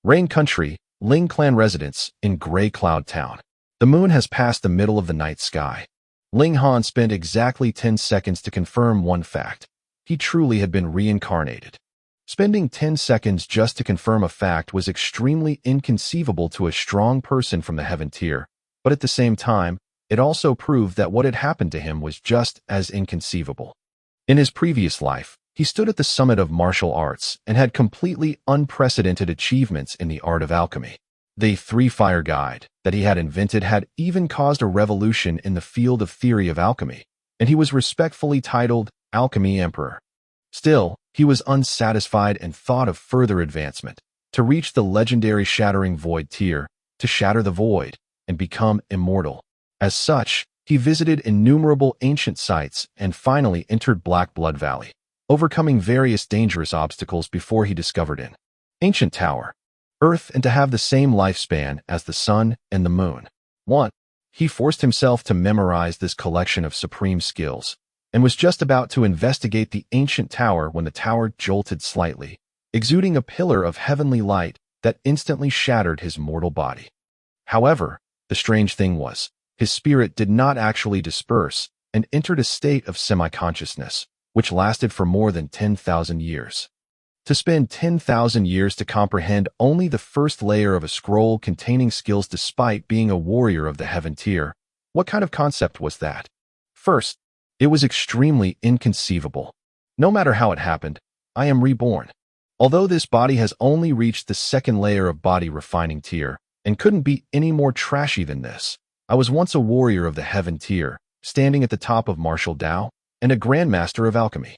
Rain Country, Ling Clan residence in Gray Cloud Town. The moon has passed the middle of the night sky. Ling Han spent exactly 10 seconds to confirm one fact. He truly had been reincarnated. Spending 10 seconds just to confirm a fact was extremely inconceivable to a strong person from the heaven tier, but at the same time, it also proved that what had happened to him was just as inconceivable. In his previous life, he stood at the summit of martial arts and had completely unprecedented achievements in the art of alchemy. The three-fire guide that he had invented had even caused a revolution in the field of theory of alchemy, and he was respectfully titled Alchemy Emperor. Still, he was unsatisfied and thought of further advancement, to reach the legendary Shattering Void tier, to shatter the void, and become immortal. As such, he visited innumerable ancient sites and finally entered Black Blood Valley, overcoming various dangerous obstacles before he discovered an ancient tower, Earth, and to have the same lifespan as the sun and the moon. 1. He forced himself to memorize this collection of supreme skills, and was just about to investigate the ancient tower when the tower jolted slightly, exuding a pillar of heavenly light that instantly shattered his mortal body. However, the strange thing was, his spirit did not actually disperse and entered a state of semi-consciousness, which lasted for more than 10,000 years. To spend 10,000 years to comprehend only the first layer of a scroll containing skills despite being a warrior of the heaven tier, what kind of concept was that? First, it was extremely inconceivable. No matter how it happened, I am reborn. Although this body has only reached the second layer of body refining tier and couldn't be any more trashy than this, I was once a warrior of the heaven tier, standing at the top of martial Tao, and a grandmaster of alchemy.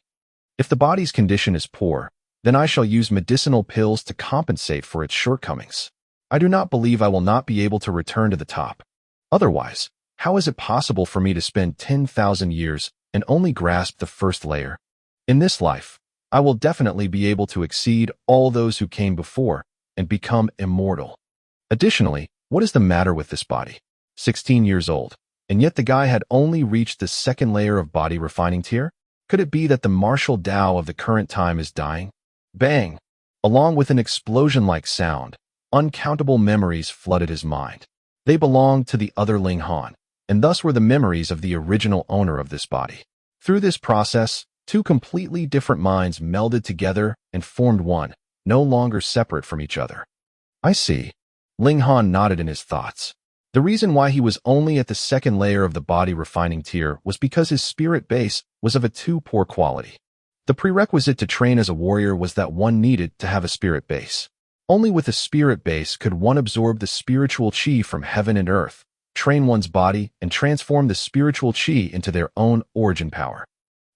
If the body's condition is poor, then I shall use medicinal pills to compensate for its shortcomings. I do not believe I will not be able to return to the top. Otherwise, how is it possible for me to spend 10,000 years and only grasp the first layer? In this life, I will definitely be able to exceed all those who came before and become immortal. Additionally, what is the matter with this body? 16 years old, and yet the guy had only reached the second layer of body refining tier? Could it be that the martial Tao of the current time is dying? Bang! Along with an explosion-like sound, uncountable memories flooded his mind. They belonged to the other Ling Han, and thus were the memories of the original owner of this body. Through this process, two completely different minds melded together and formed one, no longer separate from each other. I see. Ling Han nodded in his thoughts. The reason why he was only at the second layer of the body refining tier was because his spirit base was of a too poor quality. The prerequisite to train as a warrior was that one needed to have a spirit base. Only with a spirit base could one absorb the spiritual chi from heaven and earth, train one's body, and transform the spiritual chi into their own origin power.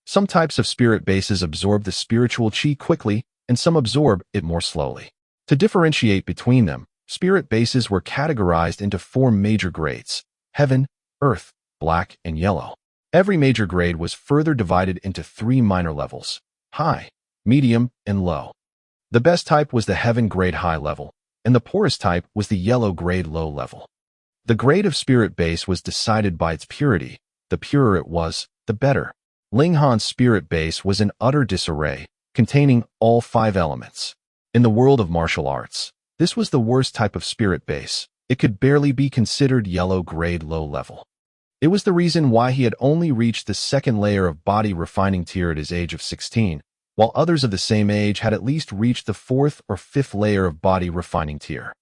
Some types of spirit bases absorb the spiritual chi quickly, and some absorb it more slowly. To differentiate between them, spirit bases were categorized into 4 major grades: heaven, earth, black, and yellow. Every major grade was further divided into 3 minor levels: high, medium, and low. The best type was the heaven grade high level, and the poorest type was the yellow grade low level. The grade of spirit base was decided by its purity. The purer it was, the better. Ling Han's spirit base was in utter disarray, containing all 5 elements. In the world of martial arts, this was the worst type of spirit base. It could barely be considered yellow grade low level. It was the reason why he had only reached the second layer of body refining tier at his age of 16, while others of the same age had at least reached the 4th or 5th layer of body refining tier.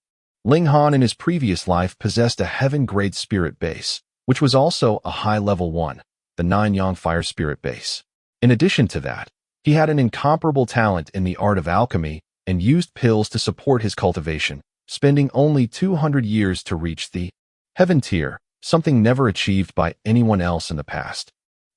Ling Han in his previous life possessed a heaven-grade spirit base, which was also a high-level one, the 9-yang fire spirit base. In addition to that, he had an incomparable talent in the art of alchemy and used pills to support his cultivation, spending only 200 years to reach the heaven tier, something never achieved by anyone else in the past.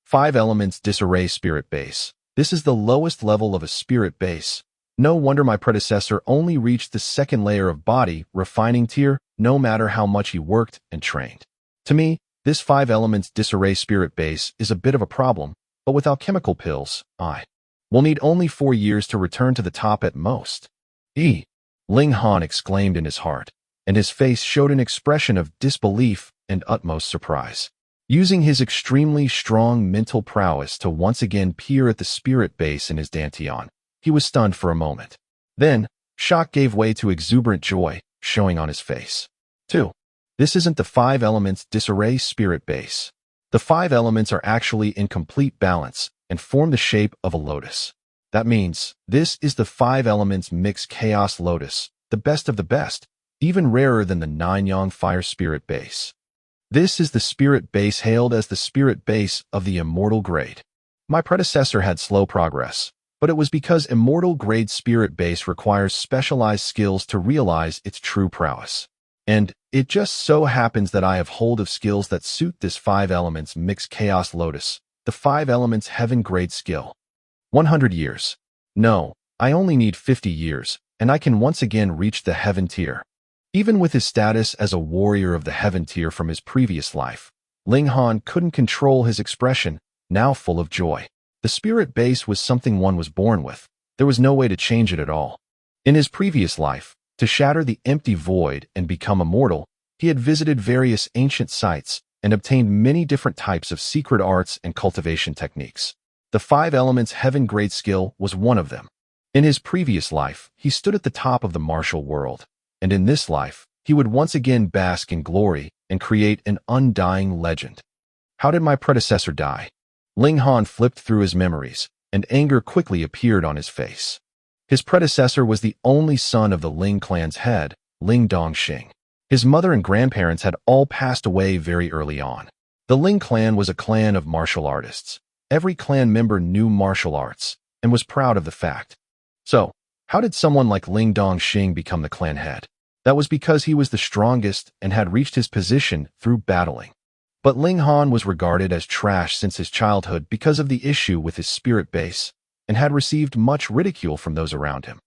5 elements disarray spirit base. This is the lowest level of a spirit base. No wonder my predecessor only reached the second layer of body refining tier, no matter how much he worked and trained. To me, this 5 elements disarray spirit base is a bit of a problem, but with alchemical pills, I will need only 4 years to return to the top at most. Ling Han exclaimed in his heart, and his face showed an expression of disbelief and utmost surprise. Using his extremely strong mental prowess to once again peer at the spirit base in his dantian, he was stunned for a moment. Then, Shock gave way to exuberant joy, showing on his face. 2. This isn't the 5 elements disarray spirit base. The 5 elements are actually in complete balance and form the shape of a lotus. That means this is the 5 elements mix chaos lotus, the best of the best, even rarer than the 9 yang fire spirit base. This is the spirit base hailed as the spirit base of the immortal grade. My predecessor had slow progress, but it was because immortal grade spirit base requires specialized skills to realize its true prowess. And it just so happens that I have hold of skills that suit this 5 elements mix chaos lotus, the 5 elements heaven grade skill. 100 years. No, I only need 50 years, and I can once again reach the heaven tier. Even with his status as a warrior of the heaven tier from his previous life, Ling Han couldn't control his expression, now full of joy. The spirit base was something one was born with. There was no way to change it at all. In his previous life, to shatter the empty void and become immortal, he had visited various ancient sites and obtained many different types of secret arts and cultivation techniques. The 5 elements heaven grade skill was one of them. In his previous life, he stood at the top of the martial world, and in this life, he would once again bask in glory and create an undying legend. How did my predecessor die? Ling Han flipped through his memories, and anger quickly appeared on his face. His predecessor was the only son of the Ling clan's head, Ling Dongxing. His mother and grandparents had all passed away very early on. The Ling clan was a clan of martial artists. Every clan member knew martial arts and was proud of the fact. So, how did someone like Ling Dongxing become the clan head? That was because he was the strongest and had reached his position through battling. But Ling Han was regarded as trash since his childhood because of the issue with his spirit base, and had received much ridicule from those around him.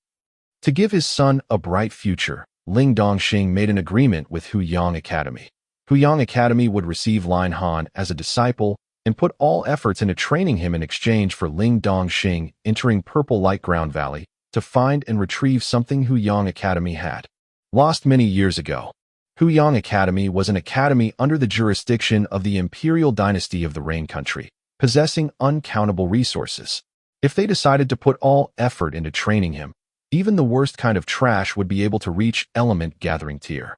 To give his son a bright future, Ling Dongxing made an agreement with Huiyang Academy. Huiyang Academy would receive Ling Han as a disciple and put all efforts into training him in exchange for Ling Dongxing entering Purple Light Ground Valley to find and retrieve something Huiyang Academy had lost many years ago. Huiyang Academy was an academy under the jurisdiction of the imperial dynasty of the Rain Country, possessing uncountable resources. If they decided to put all effort into training him, even the worst kind of trash would be able to reach element gathering tier.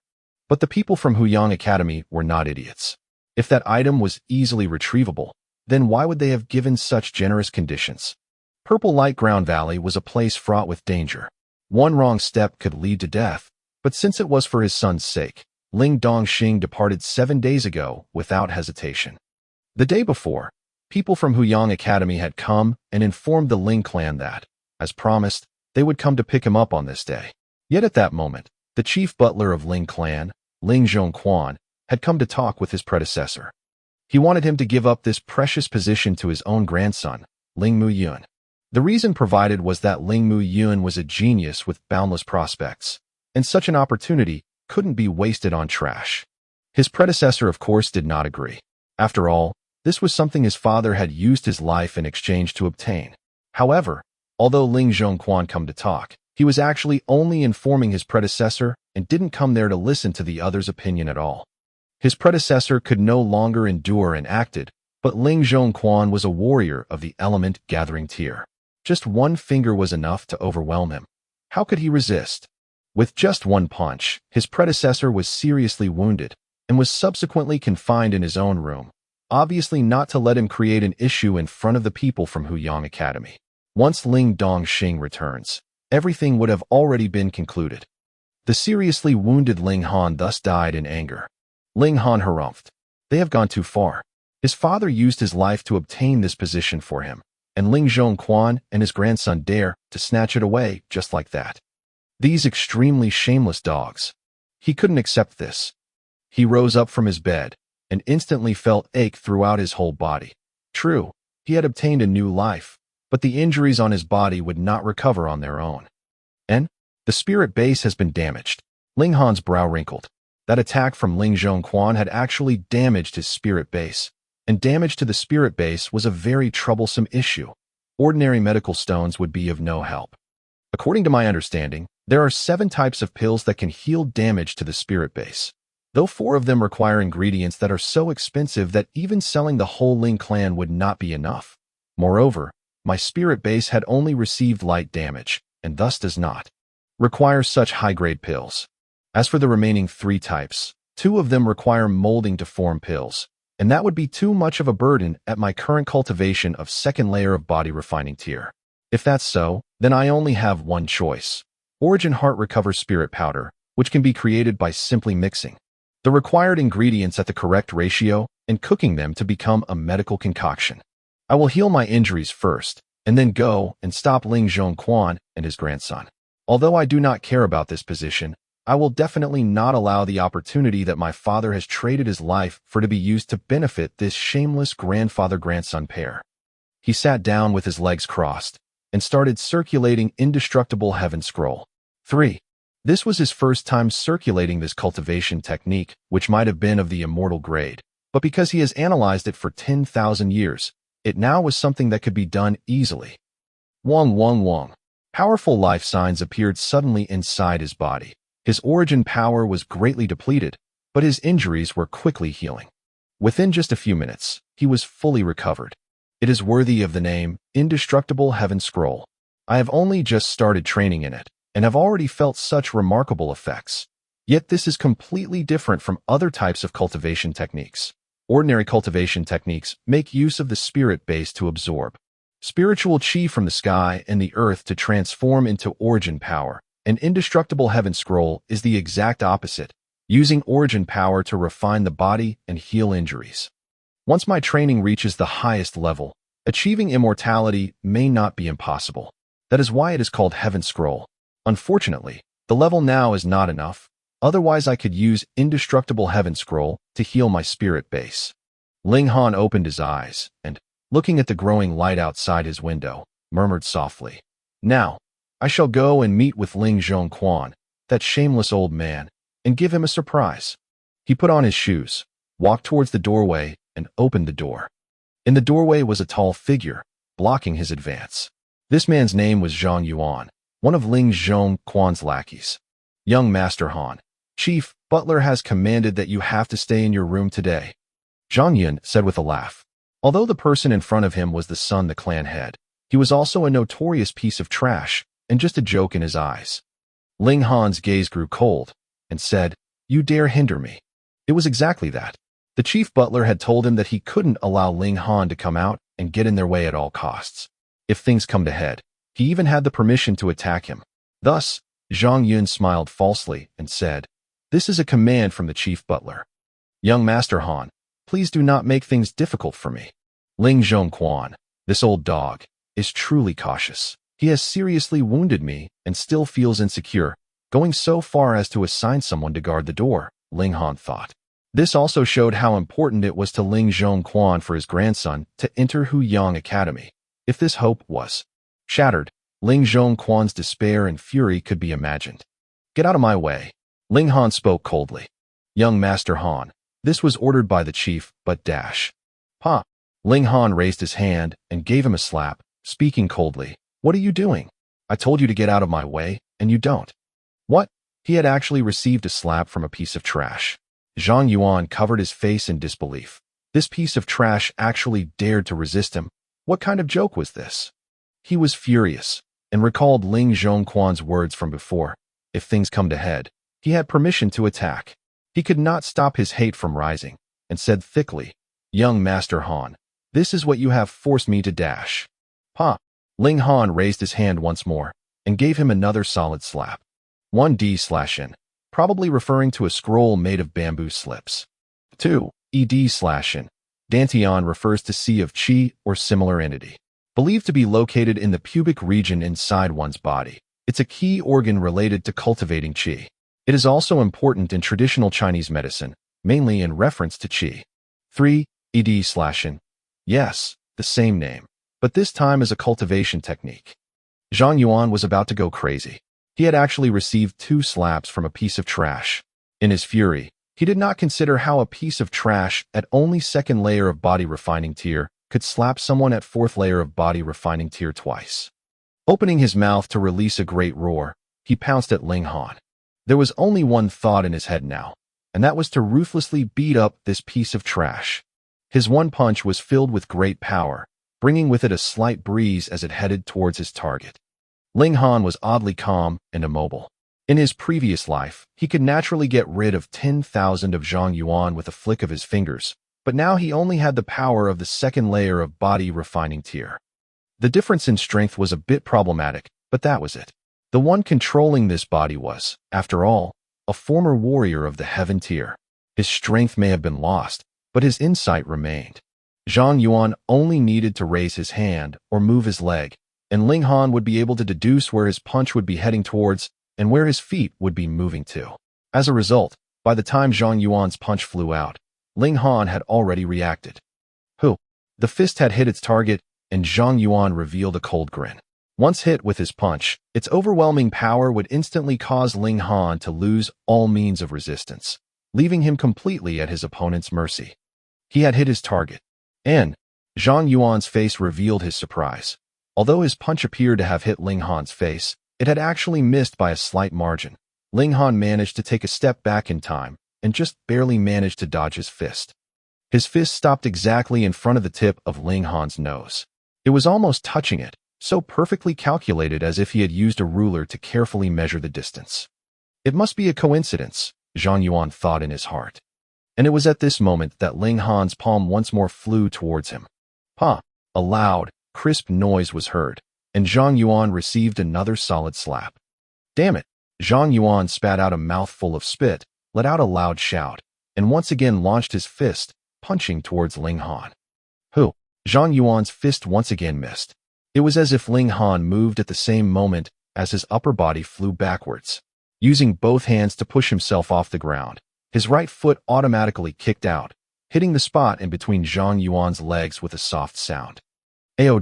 But the people from Huiyang Academy were not idiots. If that item was easily retrievable, then why would they have given such generous conditions? Purple Light Ground Valley was a place fraught with danger. One wrong step could lead to death, but since it was for his son's sake, Ling Dongxing departed 7 days ago without hesitation. The day before, people from Huiyang Academy had come and informed the Ling clan that, as promised, they would come to pick him up on this day. Yet at that moment, the chief butler of Ling clan, Ling Xuanhuan, had come to talk with his predecessor. He wanted him to give up this precious position to his own grandson, Ling Muyun. The reason provided was that Ling Muyun was a genius with boundless prospects, and such an opportunity couldn't be wasted on trash. His predecessor, of course, did not agree. After all, this was something his father had used his life in exchange to obtain. However, although Ling Xuanhuan come to talk, he was actually only informing his predecessor and didn't come there to listen to the other's opinion at all. His predecessor could no longer endure and acted, but Ling Xuanhuan was a warrior of the element gathering tier. Just one finger was enough to overwhelm him. How could he resist? With just one punch, his predecessor was seriously wounded and was subsequently confined in his own room, obviously not to let him create an issue in front of the people from Huiyang Academy. Once Ling Dongxing returns, everything would have already been concluded. The seriously wounded Ling Han thus died in anger. Ling Han harumphed. They have gone too far. His father used his life to obtain this position for him, and Ling Xuanhuan and his grandson dare to snatch it away just like that. These extremely shameless dogs. He couldn't accept this. He rose up from his bed and instantly felt ache throughout his whole body. True, he had obtained a new life, but the injuries on his body would not recover on their own. And the spirit base has been damaged. Ling Han's brow wrinkled. That attack from Ling Xuanhuan had actually damaged his spirit base, and damage to the spirit base was a very troublesome issue. Ordinary medical stones would be of no help. According to my understanding, there are 7 types of pills that can heal damage to the spirit base, though 4 of them require ingredients that are so expensive that even selling the whole Ling clan would not be enough. Moreover, my spirit base had only received light damage, and thus does not require such high-grade pills. As for the remaining 3 types, 2 of them require molding to form pills, and that would be too much of a burden at my current cultivation of second layer of body refining tier. If that's so, then I only have one choice. Origin Heart Recover Spirit Powder, which can be created by simply mixing the required ingredients at the correct ratio and cooking them to become a medical concoction. I will heal my injuries first, and then go and stop Ling Xuanhuan and his grandson. Although I do not care about this position, I will definitely not allow the opportunity that my father has traded his life for to be used to benefit this shameless grandfather-grandson pair. He sat down with his legs crossed and started circulating indestructible heaven scroll. 3. This was his first time circulating this cultivation technique, which might have been of the immortal grade, but because he has analyzed it for 10,000 years, it now was something that could be done easily. Wong Wong Wong. Powerful life signs appeared suddenly inside his body. His origin power was greatly depleted, but his injuries were quickly healing. Within just a few minutes, he was fully recovered. It is worthy of the name Indestructible Heaven Scroll. I have only just started training in it, and have already felt such remarkable effects. Yet this is completely different from other types of cultivation techniques. Ordinary cultivation techniques make use of the spirit base to absorb spiritual chi from the sky and the earth to transform into origin power. An indestructible heaven scroll is the exact opposite, using origin power to refine the body and heal injuries. Once my training reaches the highest level, achieving immortality may not be impossible. That is why it is called Heaven Scroll. Unfortunately, the level now is not enough, otherwise I could use Indestructible Heaven Scroll to heal my spirit base. Ling Han opened his eyes and, looking at the growing light outside his window, murmured softly, "Now, I shall go and meet with Ling Xuanhuan, that shameless old man, and give him a surprise." He put on his shoes, walked towards the doorway, and opened the door. In the doorway was a tall figure, blocking his advance. This man's name was xuanhuan, one of Ling Xuanhuan's lackeys. "Young Master Han, Chief Butler has commanded that you have to stay in your room today," Xuanhuan said with a laugh. Although the person in front of him was the son the clan head, he was also a notorious piece of trash and just a joke in his eyes. Ling Han's gaze grew cold and said, "You dare hinder me?" It was exactly that. The chief butler had told him that he couldn't allow Ling Han to come out and get in their way at all costs. If things come to head, he even had the permission to attack him. Thus, Zhang Yun smiled falsely and said, "This is a command from the chief butler. Young Master Han, please do not make things difficult for me. Ling Xuanhuan, this old dog, is truly cautious. He has seriously wounded me and still feels insecure, going so far as to assign someone to guard the door," Ling Han thought. This also showed how important it was to Ling Xuanhuan for his grandson to enter Huyang Academy. If this hope was shattered, Ling Xuanhuan's despair and fury could be imagined. "Get out of my way," Ling Han spoke coldly. "Young Master Han, this was ordered by the chief, but dash." "Pa." Ling Han raised his hand and gave him a slap, speaking coldly. "What are you doing? I told you to get out of my way, and you don't." What? He had actually received a slap from a piece of trash. Zhang Yuan covered his face in disbelief. This piece of trash actually dared to resist him. What kind of joke was this? He was furious and recalled Ling Xuanhuan's words from before. If things come to head, he had permission to attack. He could not stop his hate from rising and said thickly, "Young Master Han, this is what you have forced me to dash." "Pa." Ling Han raised his hand once more and gave him another solid slap. 1D/N, probably referring to a scroll made of bamboo slips. 2. ED/N. Dantian refers to sea of qi or similar entity. Believed to be located in the pubic region inside one's body, it's a key organ related to cultivating qi. It is also important in traditional Chinese medicine, mainly in reference to qi. 3. ED/N. Yes, the same name, but this time as a cultivation technique. Zhang Yuan was about to go crazy. He had actually received 2 slaps from a piece of trash. In his fury, he did not consider how a piece of trash at only 2nd layer of body refining tier could slap someone at 4th layer of body refining tier twice. Opening his mouth to release a great roar, he pounced at Ling Han. There was only one thought in his head now, and that was to ruthlessly beat up this piece of trash. His one punch was filled with great power, bringing with it a slight breeze as it headed towards his target. Ling Han was oddly calm and immobile. In his previous life, he could naturally get rid of 10,000 of xuanhuan with a flick of his fingers, but now he only had the power of the second layer of body refining tier. The difference in strength was a bit problematic, but that was it. The one controlling this body was, after all, a former warrior of the heaven tier. His strength may have been lost, but his insight remained. Xuanhuan only needed to raise his hand or move his leg, and Ling Han would be able to deduce where his punch would be heading towards and where his feet would be moving to. As a result, by the time Xuanhuan's punch flew out, Ling Han had already reacted. The fist had hit its target, and Xuanhuan revealed a cold grin. Once hit with his punch, its overwhelming power would instantly cause Ling Han to lose all means of resistance, leaving him completely at his opponent's mercy. He had hit his target, and Xuanhuan's face revealed his surprise. Although his punch appeared to have hit Ling Han's face, it had actually missed by a slight margin. Ling Han managed to take a step back in time and just barely managed to dodge his fist. His fist stopped exactly in front of the tip of Ling Han's nose. It was almost touching it, so perfectly calculated as if he had used a ruler to carefully measure the distance. It must be a coincidence, Xuanhuan thought in his heart. And it was at this moment that Ling Han's palm once more flew towards him. Pa! A loud, crisp noise was heard, and Xuanhuan received another solid slap. Damn it! Xuanhuan spat out a mouthful of spit, let out a loud shout, and once again launched his fist, punching towards Ling Han. Xuanhuan's fist once again missed. It was as if Ling Han moved at the same moment as his upper body flew backwards. Using both hands to push himself off the ground, his right foot automatically kicked out, hitting the spot in between Xuanhuan's legs with a soft sound. AO-.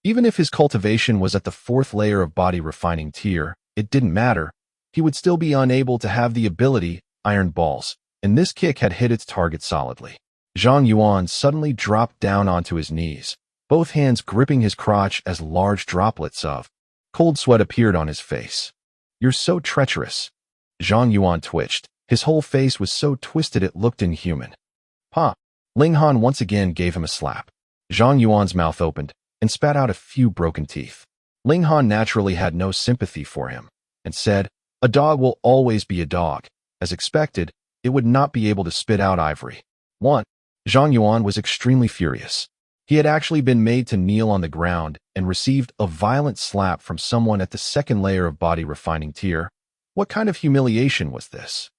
Even if his cultivation was at the fourth layer of body refining tier, it didn't matter. He would still be unable to have the ability, Iron Balls, and this kick had hit its target solidly. Xuanhuan suddenly dropped down onto his knees, both hands gripping his crotch as large droplets of cold sweat appeared on his face. You're so treacherous. Xuanhuan twitched. His whole face was so twisted it looked inhuman. Pa! Ling Han once again gave him a slap. Xuanhuan's mouth opened and spat out a few broken teeth. Ling Han naturally had no sympathy for him and said, "A dog will always be a dog." As expected, it would not be able to spit out ivory. Xuanhuan was extremely furious. He had actually been made to kneel on the ground and received a violent slap from someone at the second layer of body refining tier. What kind of humiliation was this?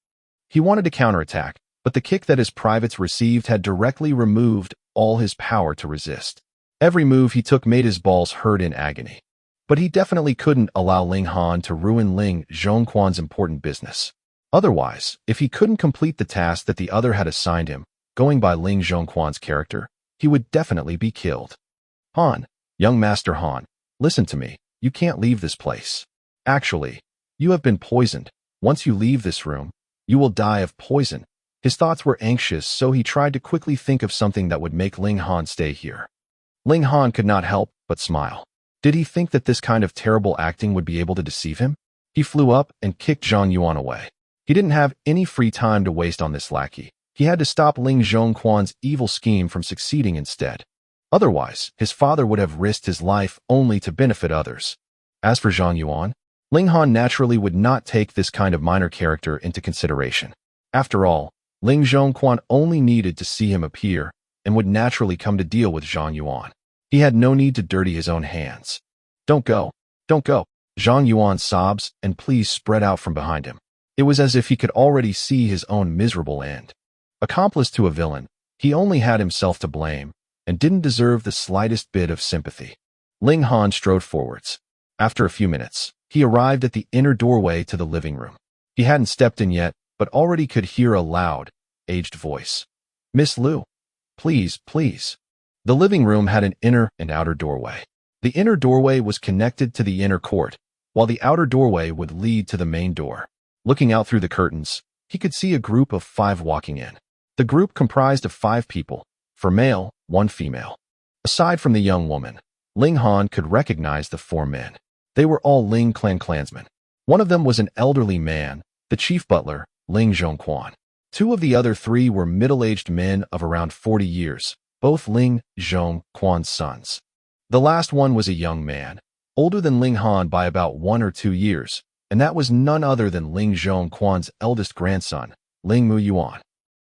He wanted to counterattack, but the kick that his privates received had directly removed all his power to resist. Every move he took made his balls hurt in agony. But he definitely couldn't allow Ling Han to ruin Ling Zhongquan's important business. Otherwise, if he couldn't complete the task that the other had assigned him, going by Ling Zhongquan's character, he would definitely be killed. Han, young Master Han, listen to me. You can't leave this place. Actually, you have been poisoned. Once you leave this room, you will die of poison. His thoughts were anxious, so he tried to quickly think of something that would make Ling Han stay here. Ling Han could not help but smile. Did he think that this kind of terrible acting would be able to deceive him? He flew up and kicked Xuanhuan away. He didn't have any free time to waste on this lackey. He had to stop Ling Zhongquan's evil scheme from succeeding instead. Otherwise, his father would have risked his life only to benefit others. As for Xuanhuan, Ling Han naturally would not take this kind of minor character into consideration. After all, Ling Zhongquan only needed to see him appear and would naturally come to deal with Xuanhuan. He had no need to dirty his own hands. Don't go. Don't go. Xuanhuan's sobs and pleas spread out from behind him. It was as if he could already see his own miserable end. Accomplice to a villain, he only had himself to blame and didn't deserve the slightest bit of sympathy. Ling Han strode forwards. After a few minutes, he arrived at the inner doorway to the living room. He hadn't stepped in yet, but already could hear a loud, aged voice. Miss Liu. Please, please. The living room had an inner and outer doorway. The inner doorway was connected to the inner court, while the outer doorway would lead to the main door. Looking out through the curtains, he could see a group of 5 walking in. The group comprised of 5 people, 4 male, 1 female. Aside from the young woman, Ling Han could recognize the 4 men. They were all Ling clan clansmen. One of them was an elderly man, the chief butler, Ling Zhongquan. 2 of the other 3 were middle-aged men of around 40 years, both Ling Zhongquan's sons. The last one was a young man, older than Ling Han by about 1 or 2 years, and that was none other than Ling Zhongquan's eldest grandson, Ling Muyuan.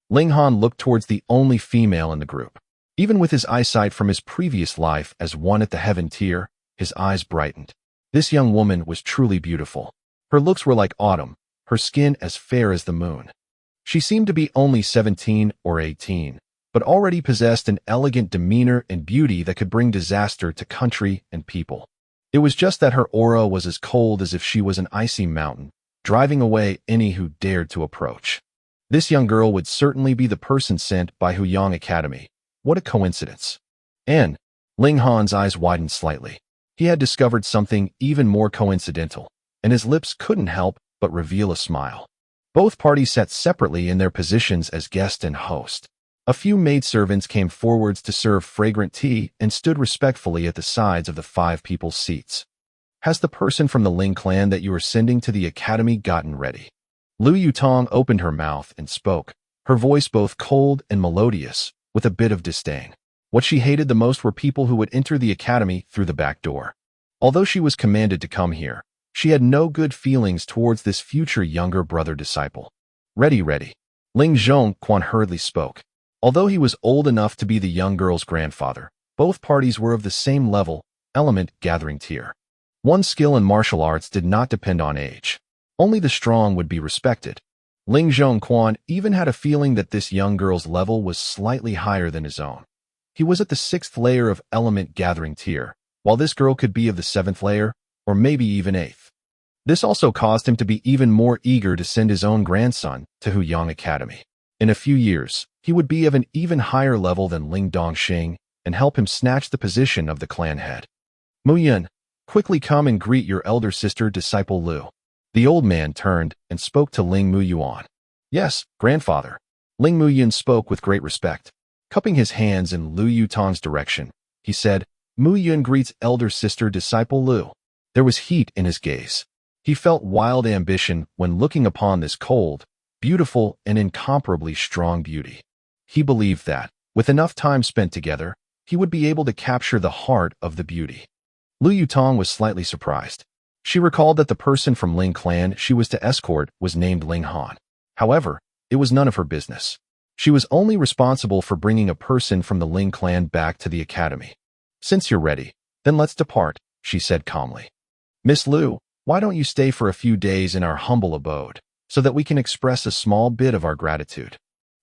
Ling Han looked towards the only female in the group. Even with his eyesight from his previous life as one at the heaven tier, his eyes brightened. This young woman was truly beautiful. Her looks were like autumn, her skin as fair as the moon. She seemed to be only 17 or 18, but already possessed an elegant demeanor and beauty that could bring disaster to country and people. It was just that her aura was as cold as if she was an icy mountain, driving away any who dared to approach. This young girl would certainly be the person sent by Huyang Academy. What a coincidence. And Ling Han's eyes widened slightly. He had discovered something even more coincidental, and his lips couldn't help but reveal a smile. Both parties sat separately in their positions as guest and host. A few maidservants came forwards to serve fragrant tea and stood respectfully at the sides of the 5 people's seats. Has the person from the Ling clan that you are sending to the academy gotten ready? Lu Yutong opened her mouth and spoke, her voice both cold and melodious, with a bit of disdain. What she hated the most were people who would enter the academy through the back door. Although she was commanded to come here, she had no good feelings towards this future younger brother disciple. Ready. Ling Zhongquan hurriedly spoke. Although he was old enough to be the young girl's grandfather, both parties were of the same level, element gathering tier. One's skill in martial arts did not depend on age. Only the strong would be respected. Ling Zhongquan even had a feeling that this young girl's level was slightly higher than his own. He was at the 6th layer of element gathering tier, while this girl could be of the 7th layer, or maybe even 8th. This also caused him to be even more eager to send his own grandson to Huyang Academy. In a few years, he would be of an even higher level than Ling Dongxing and help him snatch the position of the clan head. Muyun, quickly come and greet your elder sister, disciple Lu. The old man turned and spoke to Ling Muyuan. Yes, grandfather. Ling Muyun spoke with great respect. Cupping his hands in Lu Yutong's direction, he said, Muyun greets elder sister, disciple Lu. There was heat in his gaze. He felt wild ambition when looking upon this cold, beautiful, and incomparably strong beauty. He believed that, with enough time spent together, he would be able to capture the heart of the beauty. Lu Yutong was slightly surprised. She recalled that the person from Ling clan she was to escort was named Ling Han. However, it was none of her business. She was only responsible for bringing a person from the Ling clan back to the academy. Since you're ready, then let's depart, she said calmly. Miss Lu, why don't you stay for a few days in our humble abode, so that we can express a small bit of our gratitude?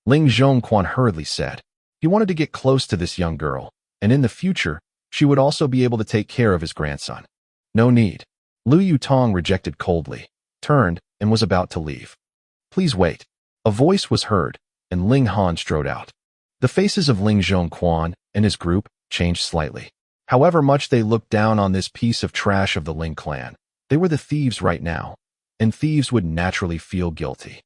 Ling Zhongquan hurriedly said. He wanted to get close to this young girl, and in the future, she would also be able to take care of his grandson. No need. Lu Yutong rejected coldly, turned, and was about to leave. Please wait. A voice was heard, and Ling Han strode out. The faces of Ling Zhongquan and his group changed slightly. However much they looked down on this piece of trash of the Ling clan, they were the thieves right now, and thieves would naturally feel guilty.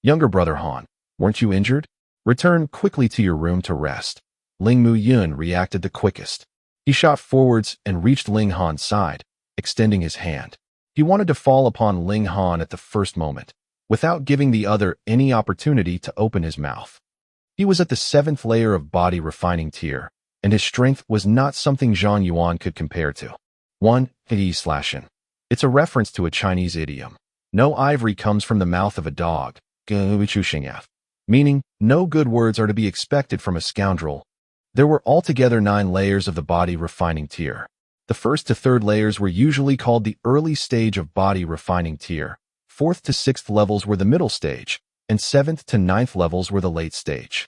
Younger brother Han, weren't you injured? Return quickly to your room to rest. Ling Muyun reacted the quickest. He shot forwards and reached Ling Han's side, extending his hand. He wanted to fall upon Ling Han at the first moment, without giving the other any opportunity to open his mouth. He was at the 7th layer of body refining tier, and his strength was not something xuanhuan could compare to. 1. He/in. It's a reference to a Chinese idiom. No ivory comes from the mouth of a dog, meaning no good words are to be expected from a scoundrel. There were altogether 9 layers of the body refining tier. The 1st to 3rd layers were usually called the early stage of body refining tier, 4th to 6th levels were the middle stage, and 7th to 9th levels were the late stage.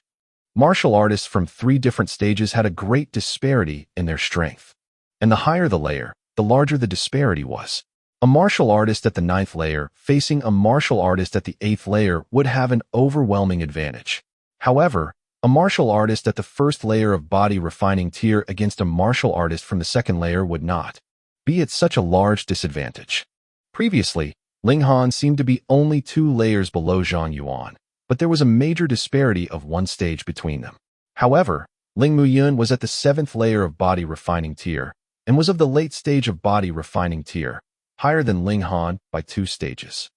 Martial artists from 3 different stages had a great disparity in their strength. And the higher the layer, the larger the disparity was. A martial artist at the 9th layer facing a martial artist at the 8th layer would have an overwhelming advantage. However, a martial artist at the 1st layer of body refining tier against a martial artist from the 2nd layer would not be at such a large disadvantage. Previously, Ling Han seemed to be only 2 layers below xuanhuan, but there was a major disparity of 1 stage between them. However, Ling Muyun was at the 7th layer of body refining tier and was of the late stage of body refining tier, higher than Ling Han by 2 stages.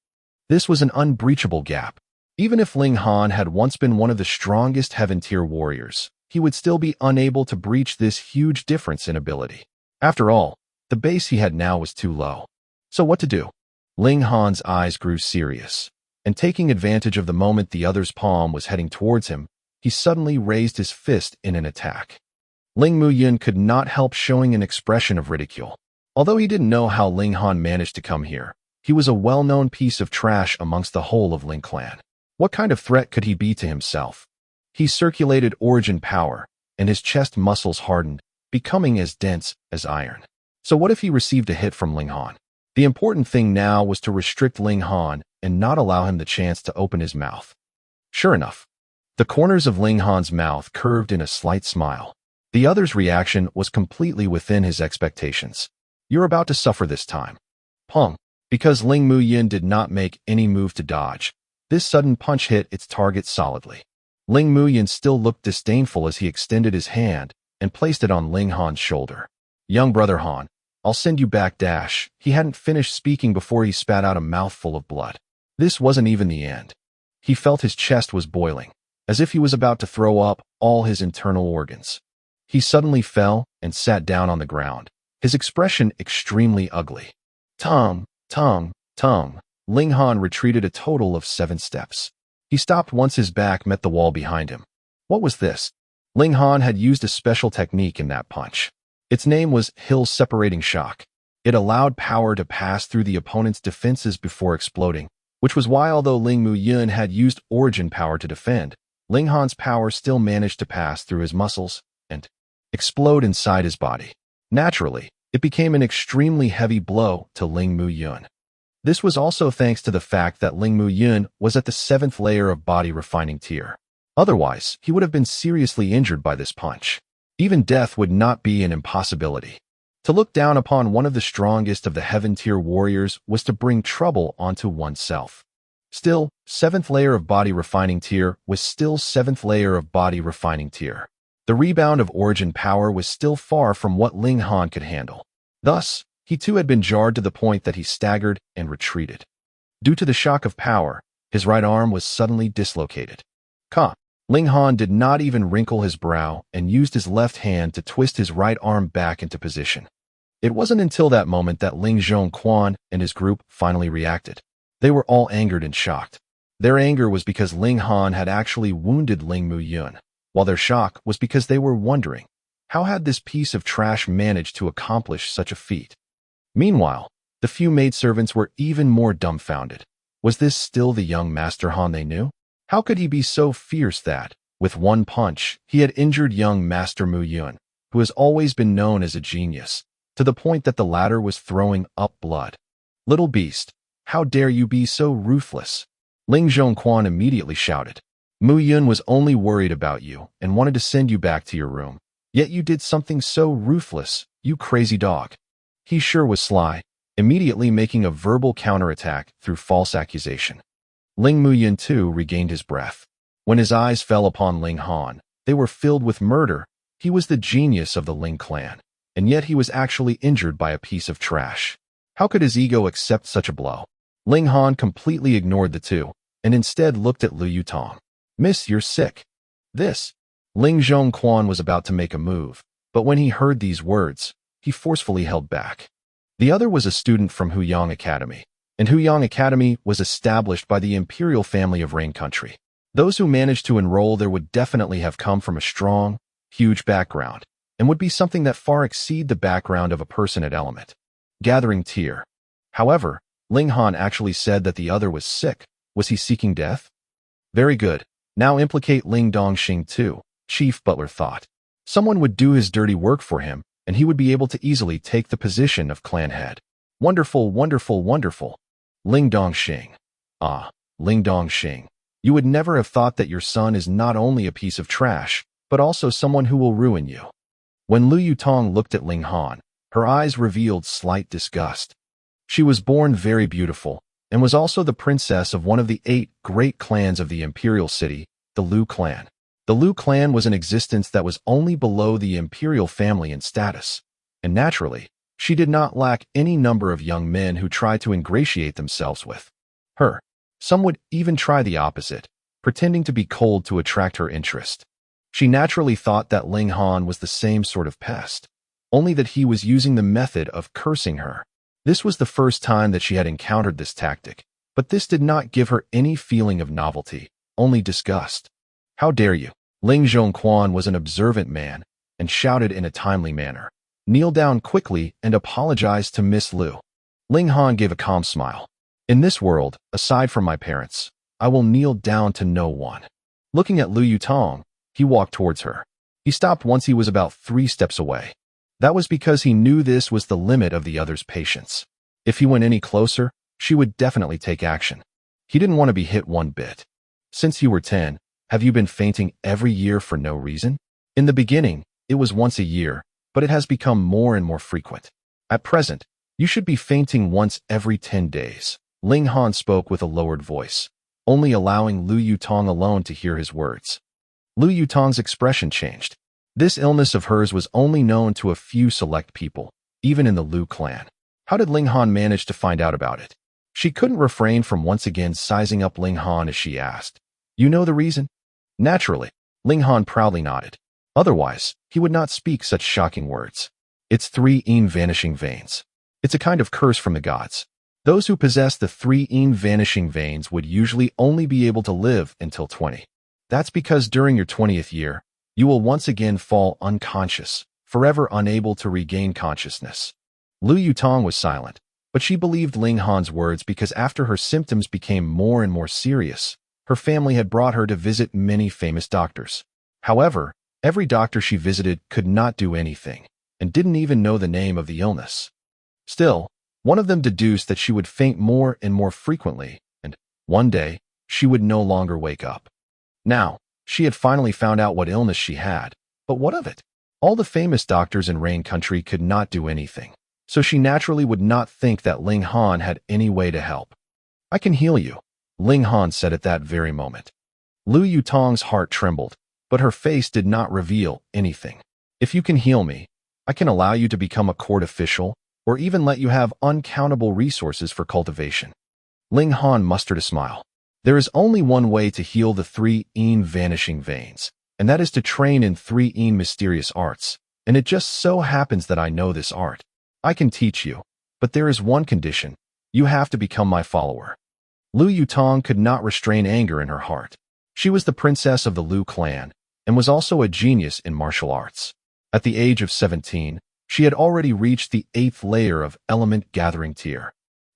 This was an unbreachable gap. Even if Ling Han had once been one of the strongest heaven-tier warriors, he would still be unable to breach this huge difference in ability. After all, The base he had now was too low. So what to do? Ling Han's eyes grew serious, and taking advantage of the moment the other's palm was heading towards him, he suddenly raised his fist in an attack. Ling Muyun could not help showing an expression of ridicule. Although he didn't know how Ling Han managed to come here, he was a well-known piece of trash amongst the whole of Ling clan. What kind of threat could he be to himself? He circulated origin power, and his chest muscles hardened, becoming as dense as iron. So what if he received a hit from Ling Han? The important thing now was to restrict Ling Han and not allow him the chance to open his mouth. Sure enough, the corners of Ling Han's mouth curved in a slight smile. The other's reaction was completely within his expectations. You're about to suffer this time. Pong. Because Ling Muyun did not make any move to dodge, this sudden punch hit its target solidly. Ling Muyun still looked disdainful as he extended his hand and placed it on Ling Han's shoulder. Young brother Han, I'll send you back dash. He hadn't finished speaking before he spat out a mouthful of blood. This wasn't even the end. He felt his chest was boiling, as if he was about to throw up all his internal organs. He suddenly fell and sat down on the ground, his expression extremely ugly. Tongue. Ling Han retreated a total of 7 steps. He stopped once his back met the wall behind him. What was this? Ling Han had used a special technique in that punch. Its name was Hill Separating Shock. It allowed power to pass through the opponent's defenses before exploding, which was why although Ling Muyun had used origin power to defend, Ling Han's power still managed to pass through his muscles and explode inside his body. Naturally, it became an extremely heavy blow to Ling Muyun. This was also thanks to the fact that Ling Muyun was at the 7th layer of body refining tier. Otherwise, he would have been seriously injured by this punch. Even death would not be an impossibility. To look down upon one of the strongest of the heaven tier warriors was to bring trouble onto oneself. Still, 7th layer of body refining tier was still 7th layer of body refining tier. The rebound of origin power was still far from what Ling Han could handle. Thus, he too had been jarred to the point that he staggered and retreated. Due to the shock of power, his right arm was suddenly dislocated. Ling Han did not even wrinkle his brow and used his left hand to twist his right arm back into position. It wasn't until that moment that Ling Xuanhuan and his group finally reacted. They were all angered and shocked. Their anger was because Ling Han had actually wounded Ling Muyun, while their shock was because they were wondering, how had this piece of trash managed to accomplish such a feat? Meanwhile, the few maidservants were even more dumbfounded. Was this still the young Master Han they knew? How could he be so fierce that, with one punch, he had injured young Master Muyun, who has always been known as a genius, to the point that the latter was throwing up blood? Little beast, how dare you be so ruthless? Ling Xuanhuan immediately shouted. Muyun was only worried about you and wanted to send you back to your room. Yet you did something so ruthless, you crazy dog. He sure was sly, immediately making a verbal counterattack through false accusation. Ling Muyun too regained his breath. When his eyes fell upon Ling Han, they were filled with murder. He was the genius of the Ling clan, and yet he was actually injured by a piece of trash. How could his ego accept such a blow? Ling Han completely ignored the two, and instead looked at Liu Yutong. Miss, you're sick. This. Ling Xuanhuan was about to make a move, but when he heard these words, he forcefully held back. The other was a student from Huyang Academy, and Huyang Academy was established by the imperial family of Rain Country. Those who managed to enroll there would definitely have come from a strong, huge background, and would be something that far exceed the background of a person at Element. Gathering tier. However, Ling Han actually said that the other was sick. Was he seeking death? Very good. Now implicate Ling Dongxing too, Chief Butler thought. Someone would do his dirty work for him, and he would be able to easily take the position of clan head. Wonderful, wonderful, wonderful. Ling Dongxing. Ah, Ling Dongxing. You would never have thought that your son is not only a piece of trash, but also someone who will ruin you. When Liu Yutong looked at Ling Han, her eyes revealed slight disgust. She was born very beautiful, and was also the princess of one of the 8 great clans of the imperial city, the Liu clan. The Liu clan was an existence that was only below the imperial family in status, and naturally, she did not lack any number of young men who tried to ingratiate themselves with her. Some would even try the opposite, pretending to be cold to attract her interest. She naturally thought that Ling Han was the same sort of pest. only that he was using the method of cursing her. This was the first time that she had encountered this tactic, but this did not give her any feeling of novelty, only disgust. How dare you? Ling Xuanhuan was an observant man and shouted in a timely manner. Kneel down quickly and apologize to Miss Liu. Ling Han gave a calm smile. In this world, aside from my parents, I will kneel down to no one. Looking at Liu Yutong, he walked towards her. He stopped once he was about 3 steps away. That was because he knew this was the limit of the other's patience. If he went any closer, she would definitely take action. He didn't want to be hit one bit. Since you were 10, have you been fainting every year for no reason? In the beginning, it was once a year, but it has become more and more frequent. At present, you should be fainting once every 10 days. Ling Han spoke with a lowered voice, only allowing Liu Yutong alone to hear his words. Liu Yutong's expression changed. This illness of hers was only known to a few select people, even in the Liu clan. How did Ling Han manage to find out about it? She couldn't refrain from once again sizing up Ling Han as she asked, "You know the reason?" Naturally, Ling Han proudly nodded. Otherwise, he would not speak such shocking words. It's 3 vanishing veins. It's a kind of curse from the gods. Those who possess the 3 vanishing veins would usually only be able to live until 20. That's because during your 20th year, you will once again fall unconscious, forever unable to regain consciousness. Liu Yutong was silent, but she believed Ling Han's words because after her symptoms became more and more serious, her family had brought her to visit many famous doctors. However, every doctor she visited could not do anything, and didn't even know the name of the illness. Still, one of them deduced that she would faint more and more frequently, and, one day, she would no longer wake up. Now, she had finally found out what illness she had, but what of it? All the famous doctors in Rain Country could not do anything, so she naturally would not think that Ling Han had any way to help. "I can heal you," Ling Han said at that very moment. Liu Yutong's heart trembled, but her face did not reveal anything. "If you can heal me, I can allow you to become a court official, or even let you have uncountable resources for cultivation." Ling Han mustered a smile. "There is only one way to heal the 3 vanishing veins, and that is to train in 3 mysterious arts, and it just so happens that I know this art. I can teach you, but there is one condition. You have to become my follower." Liu Yutong could not restrain anger in her heart. She was the princess of the Liu clan, and was also a genius in martial arts. At the age of 17, she had already reached the 8th layer of element gathering tier.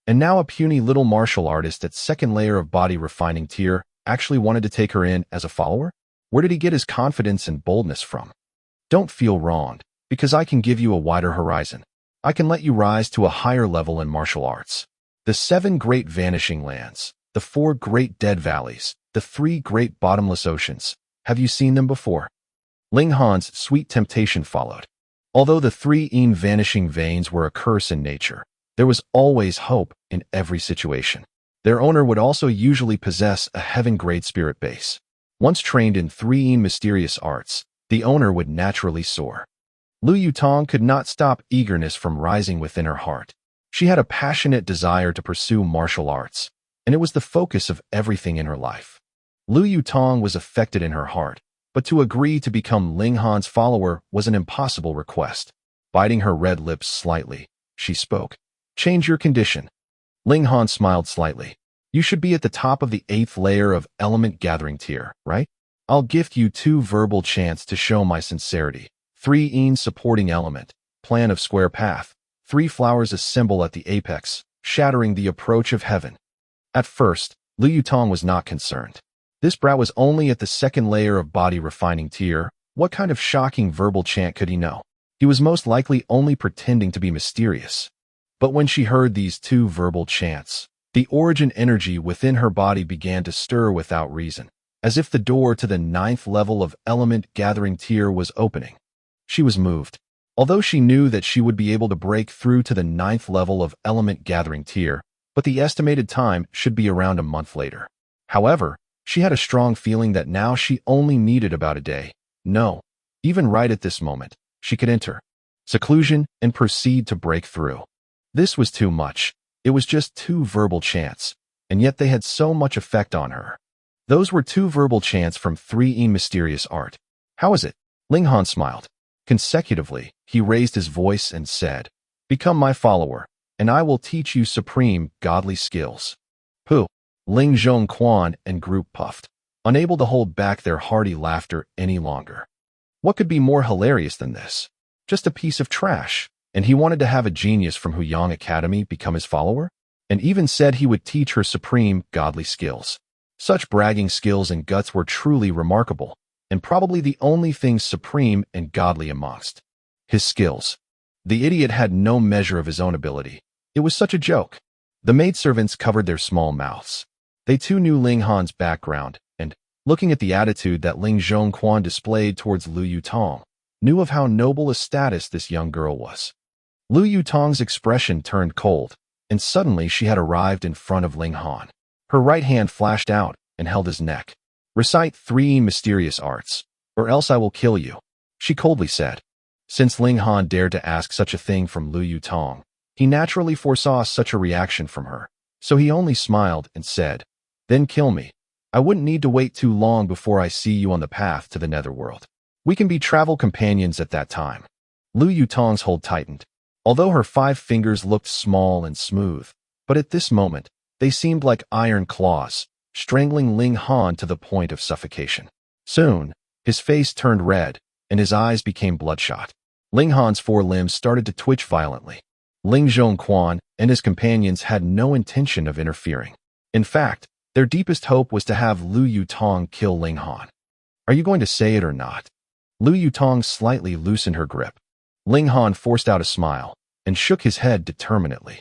And now a puny little martial artist at 2nd layer of body refining tier actually wanted to take her in as a follower? Where did he get his confidence and boldness from? Don't feel wronged, because I can give you a wider horizon. I can let you rise to a higher level in martial arts. The 7 great vanishing lands, the 4 great dead valleys, the 3 great bottomless oceans. Have you seen them before? Ling Han's sweet temptation followed. Although the 3 vanishing veins were a curse in nature, there was always hope in every situation. Their owner would also usually possess a heaven-grade spirit base. Once trained in 3 mysterious arts, the owner would naturally soar. Liu Yutong could not stop eagerness from rising within her heart. She had a passionate desire to pursue martial arts, and it was the focus of everything in her life. Liu Yutong was affected in her heart, but to agree to become Ling Han's follower was an impossible request. Biting her red lips slightly, she spoke. "Change your condition." Ling Han smiled slightly. "You should be at the top of the 8th layer of element gathering tier, right? I'll gift you 2 verbal chants to show my sincerity. 3 supporting element, plan of square path, 3 flowers assemble at the apex, shattering the approach of heaven." At first, Liu Yutong was not concerned. This brat was only at the 2nd layer of body refining tier. What kind of shocking verbal chant could he know? He was most likely only pretending to be mysterious. But when she heard these 2 verbal chants, the origin energy within her body began to stir without reason, as if the door to the 9th level of element gathering tier was opening. She was moved. Although she knew that she would be able to break through to the 9th level of element gathering tier, but the estimated time should be around a month later. However, she had a strong feeling that now she only needed about a day. No, even right at this moment, she could enter seclusion and proceed to break through. This was too much. It was just 2 verbal chants, and yet they had so much effect on her. Those were 2 verbal chants from 3 mysterious art. How is it? Ling Han smiled. Consecutively, he raised his voice and said, "Become my follower, and I will teach you supreme, godly skills." Pooh! Ling Xuanhuan and group puffed, unable to hold back their hearty laughter any longer. What could be more hilarious than this? Just a piece of trash, and he wanted to have a genius from Huyang Academy become his follower? And even said he would teach her supreme, godly skills. Such bragging skills and guts were truly remarkable, and probably the only things supreme and godly amongst his skills. The idiot had no measure of his own ability. It was such a joke. The maidservants covered their small mouths. They too knew Ling Han's background, and, looking at the attitude that Ling Zhongquan displayed towards Lu Yutong, knew of how noble a status this young girl was. Lu Yutong's expression turned cold, and suddenly she had arrived in front of Ling Han. Her right hand flashed out and held his neck. "Recite 3 mysterious arts, or else I will kill you," she coldly said. Since Ling Han dared to ask such a thing from Lu Yutong, he naturally foresaw such a reaction from her, so he only smiled and said, "Then kill me. I wouldn't need to wait too long before I see you on the path to the netherworld. We can be travel companions at that time." Lu Yutong's hold tightened. Although her 5 fingers looked small and smooth, but at this moment, they seemed like iron claws, strangling Ling Han to the point of suffocation. Soon, his face turned red, and his eyes became bloodshot. Ling Han's 4 limbs started to twitch violently. Ling Zhongquan and his companions had no intention of interfering. In fact, their deepest hope was to have Lu Yutong kill Ling Han. "Are you going to say it or not?" Lu Yutong slightly loosened her grip. Ling Han forced out a smile and shook his head determinedly.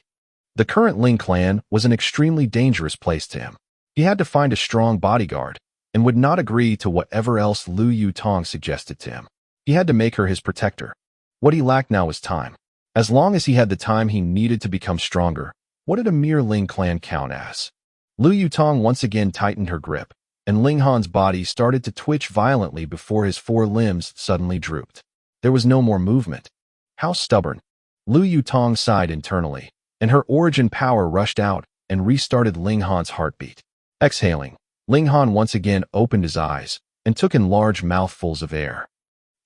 The current Ling clan was an extremely dangerous place to him. He had to find a strong bodyguard and would not agree to whatever else Lu Yutong suggested to him. He had to make her his protector. What he lacked now was time. As long as he had the time he needed to become stronger, what did a mere Ling clan count as? Lu Yutong once again tightened her grip, and Ling Han's body started to twitch violently before his 4 limbs suddenly drooped. There was no more movement. How stubborn. Lu Yutong sighed internally, and her origin power rushed out and restarted Ling Han's heartbeat. Exhaling, Ling Han once again opened his eyes and took in large mouthfuls of air.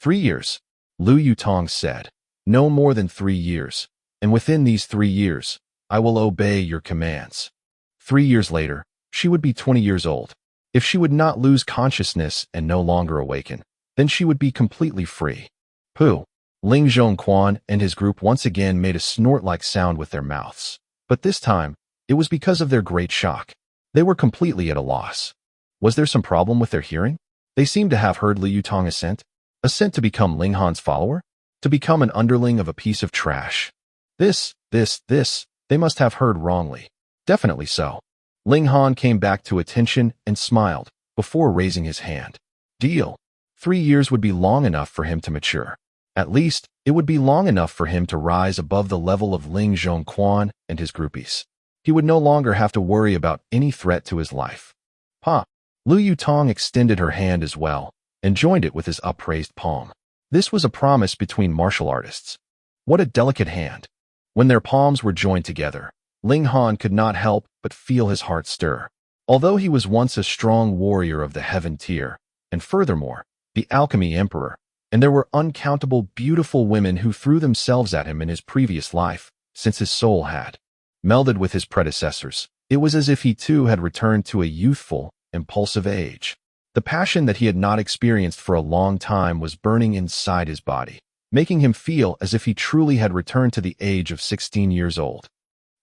3 years, Lu Yutong said. "No more than 3 years, and within these 3 years, I will obey your commands." 3 years later, she would be 20 years old. If she would not lose consciousness and no longer awaken, then she would be completely free. Pooh! Ling Zhongquan and his group once again made a snort-like sound with their mouths. But this time, it was because of their great shock. They were completely at a loss. Was there some problem with their hearing? They seemed to have heard Lu Yutong assent. Assent to become Ling Han's follower? To become an underling of a piece of trash? This, they must have heard wrongly. Definitely so. Ling Han came back to attention and smiled, before raising his hand. Deal. 3 years would be long enough for him to mature. At least, it would be long enough for him to rise above the level of Ling Zhongquan and his groupies. He would no longer have to worry about any threat to his life. Pa! Lu Yutong extended her hand as well, and joined it with his upraised palm. This was a promise between martial artists. What a delicate hand. When their palms were joined together, Ling Han could not help but feel his heart stir. Although he was once a strong warrior of the heaven tier, and furthermore, the Alchemy Emperor, and there were uncountable beautiful women who threw themselves at him in his previous life, since his soul had melded with his predecessors, it was as if he too had returned to a youthful, impulsive age. The passion that he had not experienced for a long time was burning inside his body, making him feel as if he truly had returned to the age of 16 years old.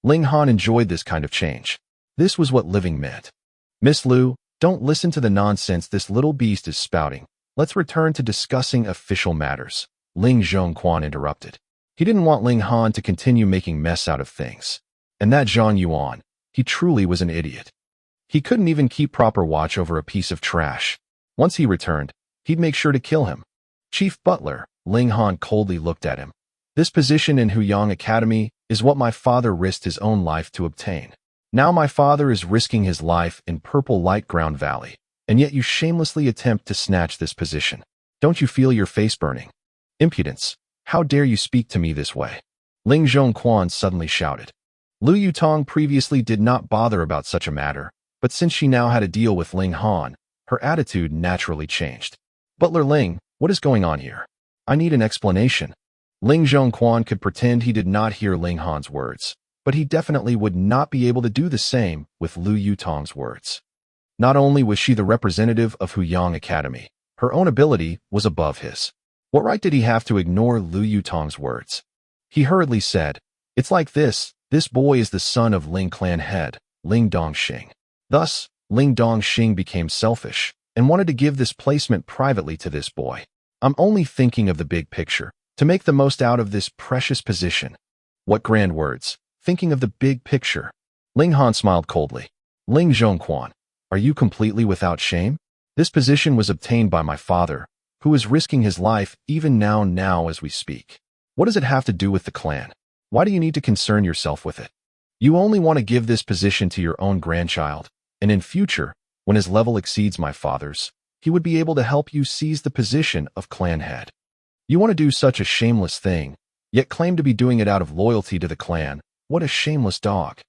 Ling Han enjoyed this kind of change. This was what living meant. "Miss Lu, don't listen to the nonsense this little beast is spouting. Let's return to discussing official matters," Ling Zhongquan interrupted. He didn't want Ling Han to continue making mess out of things. And that xuanhuan, he truly was an idiot. He couldn't even keep proper watch over a piece of trash. Once he returned, he'd make sure to kill him. "Chief Butler," Ling Han coldly looked at him. "This position in Huyang Academy is what my father risked his own life to obtain. Now my father is risking his life in Purple Light Ground Valley, and yet you shamelessly attempt to snatch this position. Don't you feel your face burning? Impudence! How dare you speak to me this way?" Ling Zhongquan suddenly shouted. Lu Yutong previously did not bother about such a matter, but since she now had a deal with Ling Han, her attitude naturally changed. "Butler Ling, what is going on here? I need an explanation. Ling Xuanhuan could pretend he did not hear Ling Han's words, but he definitely would not be able to do the same with Lu Yutong's words. Not only was she the representative of Huyang Academy, her own ability was above his. What right did he have to ignore Lu Yutong's words? He hurriedly said, "It's like this boy is the son of Ling clan head, Ling Dongxing." Thus, Ling Dongxing became selfish and wanted to give this placement privately to this boy. I'm only thinking of the big picture, to make the most out of this precious position. What grand words, thinking of the big picture. Ling Han smiled coldly. Ling Xuanhuan, are you completely without shame? This position was obtained by my father, who is risking his life even now as we speak. What does it have to do with the clan? Why do you need to concern yourself with it? You only want to give this position to your own grandchild, and in future, when his level exceeds my father's, he would be able to help you seize the position of clan head. You want to do such a shameless thing, yet claim to be doing it out of loyalty to the clan. What a shameless dog.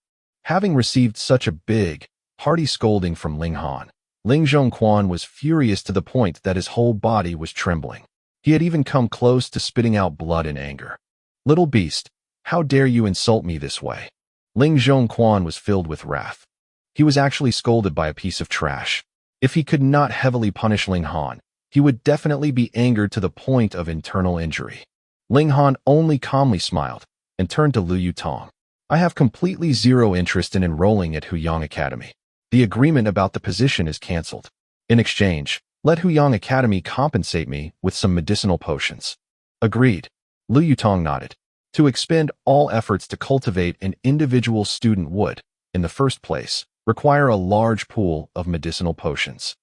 Having received such a big, hearty scolding from Ling Han, Ling Xuanhuan was furious to the point that his whole body was trembling. He had even come close to spitting out blood in anger. Little beast, how dare you insult me this way? Ling Xuanhuan was filled with wrath. He was actually scolded by a piece of trash. If he could not heavily punish Ling Han, he would definitely be angered to the point of internal injury. Ling Han only calmly smiled and turned to Lu Yutong. I have completely zero interest in enrolling at Huyang Academy. The agreement about the position is cancelled. In exchange, let Huyang Academy compensate me with some medicinal potions. Agreed. Lu Yutong nodded. To expend all efforts to cultivate an individual student would, in the first place, require a large pool of medicinal potions.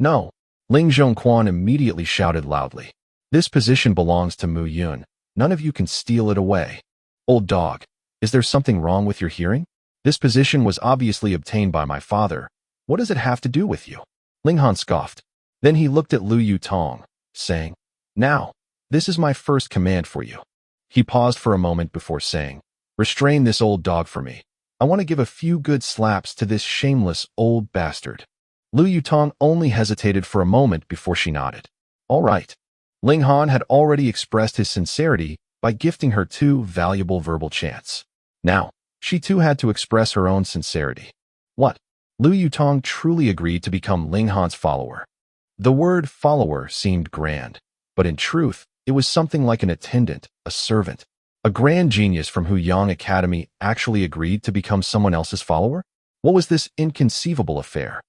No. Ling Xuanhuan immediately shouted loudly. This position belongs to Mu Yun. None of you can steal it away. Old dog, is there something wrong with your hearing? This position was obviously obtained by my father. What does it have to do with you? Ling Han scoffed. Then he looked at Lu Yutong, saying, Now, this is my first command for you. He paused for a moment before saying, Restrain this old dog for me. I want to give a few good slaps to this shameless old bastard. Lu Yutong only hesitated for a moment before she nodded. All right. Ling Han had already expressed his sincerity by gifting her 2 valuable verbal chants. Now, she too had to express her own sincerity. What? Lu Yutong truly agreed to become Ling Han's follower. The word follower seemed grand, but in truth, it was something like an attendant, a servant. A grand genius from Huyang Academy actually agreed to become someone else's follower? What was this inconceivable affair?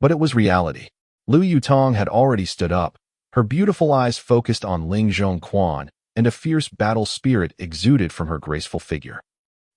But it was reality. Lu Yutong had already stood up, her beautiful eyes focused on Ling Xuanhuan, and a fierce battle spirit exuded from her graceful figure.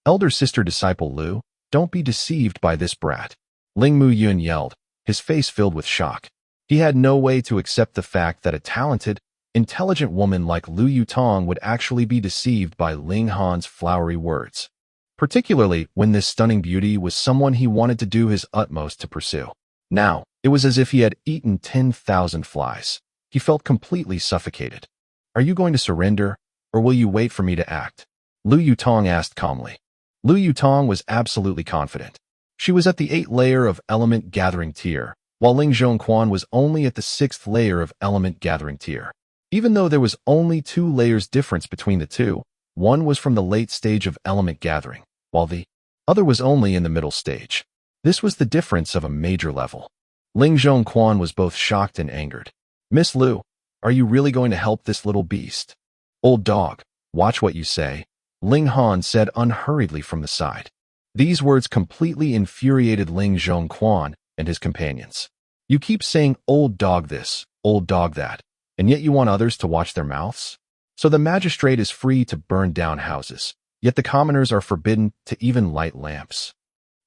Elder sister disciple Lu, don't be deceived by this brat. Ling Mu Yun yelled, his face filled with shock. He had no way to accept the fact that a talented, intelligent woman like Lu Yutong would actually be deceived by Ling Han's flowery words, particularly when this stunning beauty was someone he wanted to do his utmost to pursue. Now, it was as if he had eaten 10,000 flies. He felt completely suffocated. Are you going to surrender, or will you wait for me to act? Lu Yutong asked calmly. Lu Yutong was absolutely confident. She was at the 8th layer of element gathering tier, while Ling Xuanhuan was only at the 6th layer of element gathering tier. Even though there was only 2 layers difference between the two, one was from the late stage of element gathering, while the other was only in the middle stage. This was the difference of a major level. Ling Xuanhuan was both shocked and angered. Miss Lu, are you really going to help this little beast? Old dog, watch what you say, Ling Han said unhurriedly from the side. These words completely infuriated Ling Xuanhuan and his companions. You keep saying old dog this, old dog that, and yet you want others to watch their mouths? So the magistrate is free to burn down houses, yet the commoners are forbidden to even light lamps.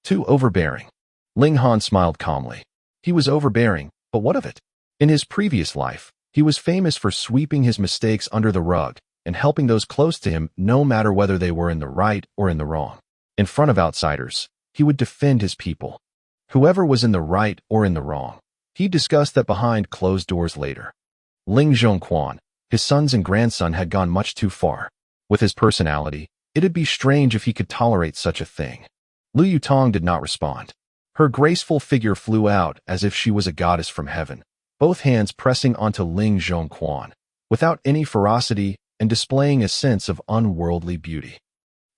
Too overbearing. Ling Han smiled calmly. He was overbearing, but what of it? In his previous life, he was famous for sweeping his mistakes under the rug and helping those close to him no matter whether they were in the right or in the wrong. In front of outsiders, he would defend his people. Whoever was in the right or in the wrong, he discussed that behind closed doors later. Ling Xuanhuan, his sons and grandson had gone much too far. With his personality, it'd be strange if he could tolerate such a thing. Lu Yutong did not respond. Her graceful figure flew out as if she was a goddess from heaven, both hands pressing onto Ling Xuanhuan. without any ferocity and displaying a sense of unworldly beauty.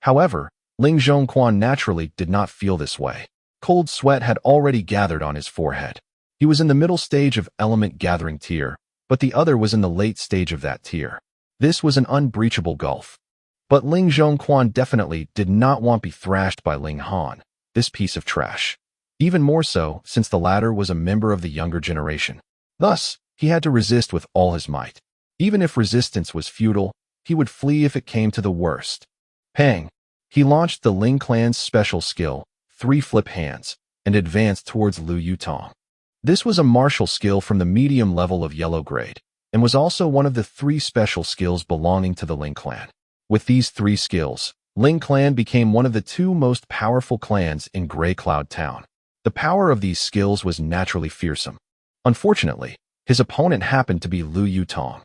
However, Ling Xuanhuan naturally did not feel this way. Cold sweat had already gathered on his forehead. He was in the middle stage of element gathering tier, but the other was in the late stage of that tier. This was an unbreachable gulf. But Ling Xuanhuan definitely did not want to be thrashed by Ling Han, this piece of trash. Even more so, since the latter was a member of the younger generation. Thus, he had to resist with all his might. Even if resistance was futile, he would flee if it came to the worst. Pang! He launched the Ling clan's special skill, 3 flip hands, and advanced towards Lu Yutong. This was a martial skill from the medium level of yellow grade, and was also one of the 3 special skills belonging to the Ling clan. With these 3 skills, Ling clan became one of the 2 most powerful clans in Grey Cloud Town. The power of these skills was naturally fearsome. Unfortunately, his opponent happened to be Lu Yutong.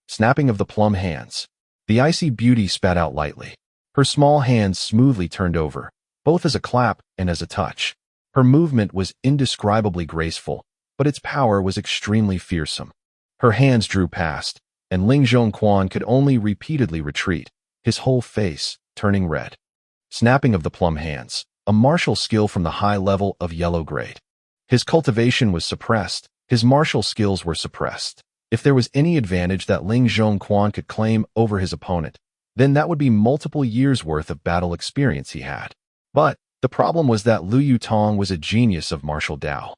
Snapping of the plum hands. The icy beauty spat out lightly. Her small hands smoothly turned over, both as a clap and as a touch. Her movement was indescribably graceful, but its power was extremely fearsome. Her hands drew past, and Ling Xuanhuan could only repeatedly retreat, his whole face turning red. Snapping of the plum hands, a martial skill from the high level of yellow grade. His cultivation was suppressed, his martial skills were suppressed. If there was any advantage that Ling Xuanhuan could claim over his opponent, then that would be multiple years' worth of battle experience he had. But the problem was that Lu Yutong was a genius of martial Dao.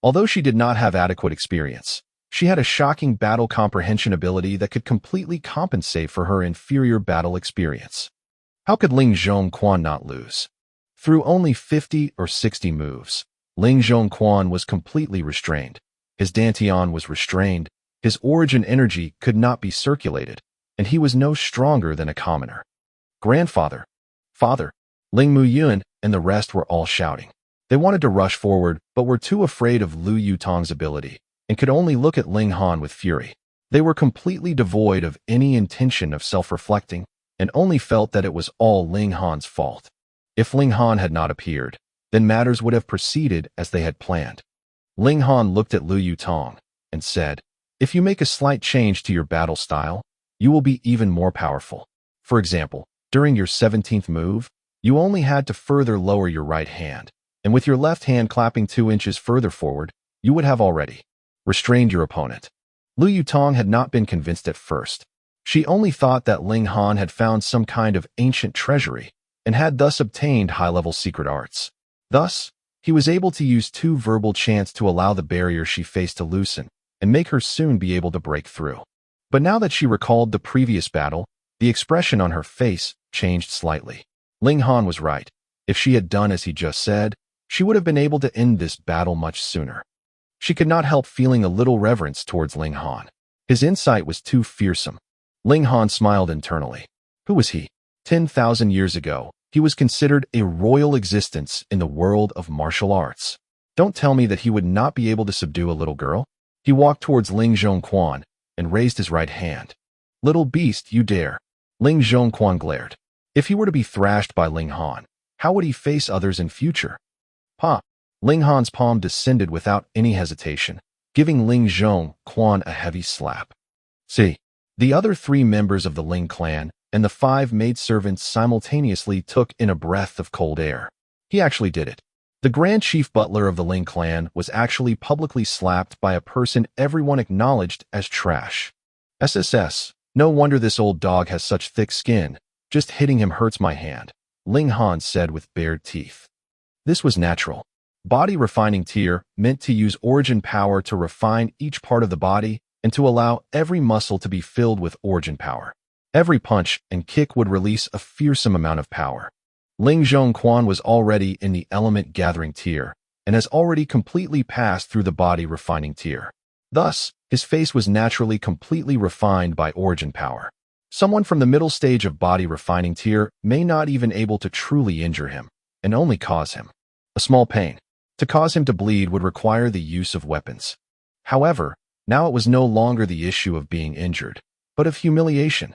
Although she did not have adequate experience, she had a shocking battle comprehension ability that could completely compensate for her inferior battle experience. How could Ling Xuanhuan not lose? Through only 50 or 60 moves, Ling Xuanhuan was completely restrained. His dantian was restrained, his origin energy could not be circulated, and he was no stronger than a commoner. Grandfather, father, Ling Muyuan and the rest were all shouting. They wanted to rush forward, but were too afraid of Lu Yutong's ability, and could only look at Ling Han with fury. They were completely devoid of any intention of self-reflecting, and only felt that it was all Ling Han's fault. If Ling Han had not appeared, then matters would have proceeded as they had planned. Ling Han looked at Lu Yutong and said, "If you make a slight change to your battle style, you will be even more powerful. For example, during your 17th move, you only had to further lower your right hand, and with your left hand clapping 2 inches further forward, you would have already restrained your opponent." Lu Yutong had not been convinced at first. She only thought that Ling Han had found some kind of ancient treasury, and had thus obtained high-level secret arts. Thus, he was able to use 2 verbal chants to allow the barrier she faced to loosen, and make her soon be able to break through. But now that she recalled the previous battle, the expression on her face changed slightly. Ling Han was right. If she had done as he just said, she would have been able to end this battle much sooner. She could not help feeling a little reverence towards Ling Han. His insight was too fearsome. Ling Han smiled internally. Who was he? 10,000 years ago, he was considered a royal existence in the world of martial arts. Don't tell me that he would not be able to subdue a little girl. He walked towards Ling Xuanhuan and raised his right hand. "Little beast, you dare." Ling Xuanhuan glared. If he were to be thrashed by Ling Han, how would he face others in future? Pa! Ling Han's palm descended without any hesitation, giving Ling Xuanhuan a heavy slap. See, the other 3 members of the Ling clan and the 5 maidservants simultaneously took in a breath of cold air. He actually did it. The Grand Chief Butler of the Ling clan was actually publicly slapped by a person everyone acknowledged as trash. SSS, no wonder this old dog has such thick skin. Just hitting him hurts my hand, Ling Han said with bared teeth. This was natural. Body refining tier meant to use origin power to refine each part of the body and to allow every muscle to be filled with origin power. Every punch and kick would release a fearsome amount of power. Ling Xuanhuan was already in the element gathering tier and has already completely passed through the body refining tier. Thus, his face was naturally completely refined by origin power. Someone from the middle stage of body refining tier may not even able to truly injure him, and only cause him a small pain. To cause him to bleed would require the use of weapons. However, now it was no longer the issue of being injured, but of humiliation.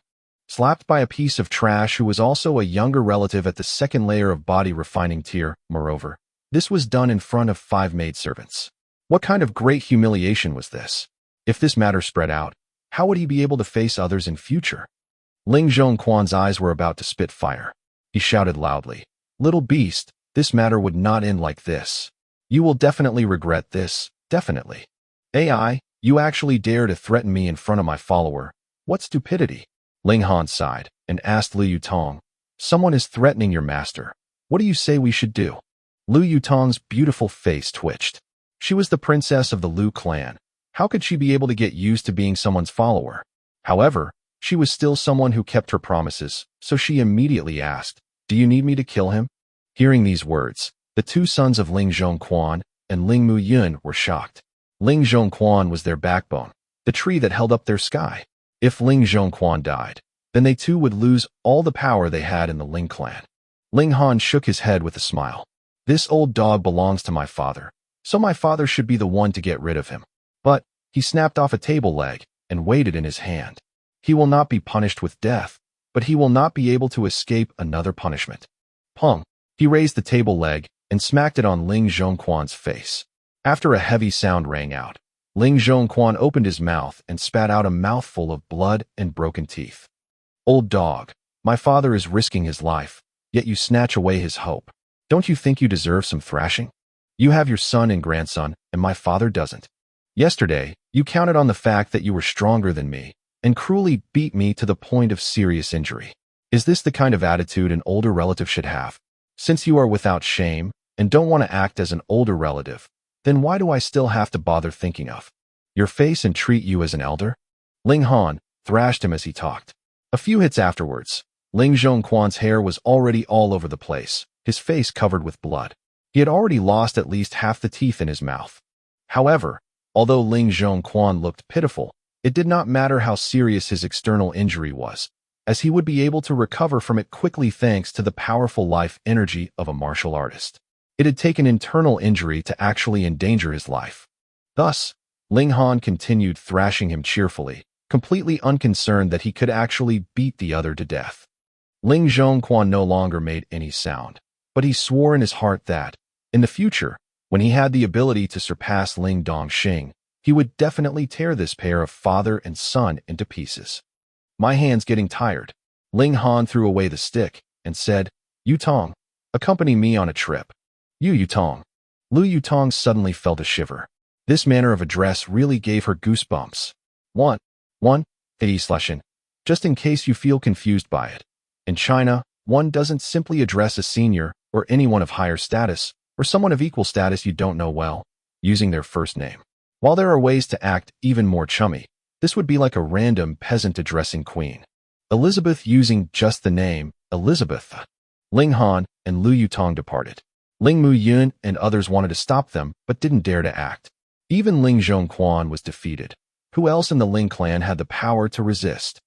Slapped by a piece of trash who was also a younger relative at the 2nd layer of body refining tier, moreover. This was done in front of 5 maidservants. What kind of great humiliation was this? If this matter spread out, How would he be able to face others in future? Ling Zhongquan's eyes were about to spit fire. He shouted loudly, "Little beast, this matter would not end like this. You will definitely regret this, definitely. AI, you actually dare to threaten me in front of my follower. What stupidity." Ling Han sighed and asked Liu Yutong, "Someone is threatening your master. What do you say we should do?" Liu Yutong's beautiful face twitched. She was the princess of the Liu clan. How could she be able to get used to being someone's follower? However, she was still someone who kept her promises, so she immediately asked, "Do you need me to kill him?" Hearing these words, the two sons of Ling Zhongquan and Ling Muyun were shocked. Ling Zhongquan was their backbone, the tree that held up their sky. If Ling Zhongquan died, then they too would lose all the power they had in the Ling clan. Ling Han shook his head with a smile. "This old dog belongs to my father, so my father should be the one to get rid of him." But he snapped off a table leg and weighed it in his hand. He will not be punished with death, but he will not be able to escape another punishment. Pong! He raised the table leg and smacked it on Ling Zhongquan's face. After a heavy sound rang out, Ling Zhongquan opened his mouth and spat out a mouthful of blood and broken teeth. "Old dog, my father is risking his life, yet you snatch away his hope. Don't you think you deserve some thrashing? You have your son and grandson, and my father doesn't. Yesterday, you counted on the fact that you were stronger than me, and cruelly beat me to the point of serious injury. Is this the kind of attitude an older relative should have? Since you are without shame and don't want to act as an older relative, then why do I still have to bother thinking of your face and treat you as an elder?" Ling Han thrashed him as he talked. A few hits afterwards, Ling Zhongquan's hair was already all over the place, his face covered with blood. He had already lost at least half the teeth in his mouth. However, although Ling Zhongquan looked pitiful, it did not matter how serious his external injury was, as he would be able to recover from it quickly thanks to the powerful life energy of a martial artist. It had taken internal injury to actually endanger his life. Thus, Ling Han continued thrashing him cheerfully, completely unconcerned that he could actually beat the other to death. Ling Zhongquan no longer made any sound, but he swore in his heart that, in the future, when he had the ability to surpass Ling Dongxing, he would definitely tear this pair of father and son into pieces. "My hand's getting tired." Ling Han threw away the stick and said, "Yutong, accompany me on a trip." Yutong." Liu Yutong suddenly felt a shiver. This manner of address really gave her goosebumps. One, /n, just in case you feel confused by it. In China, one doesn't simply address a senior or anyone of higher status or someone of equal status you don't know well, using their first name. While there are ways to act even more chummy, this would be like a random peasant addressing Queen Elizabeth using just the name Elizabeth. Ling Han and Liu Yutong departed. Ling Muyun and others wanted to stop them, but didn't dare to act. Even Ling Zhongquan was defeated. Who else in the Ling clan had the power to resist?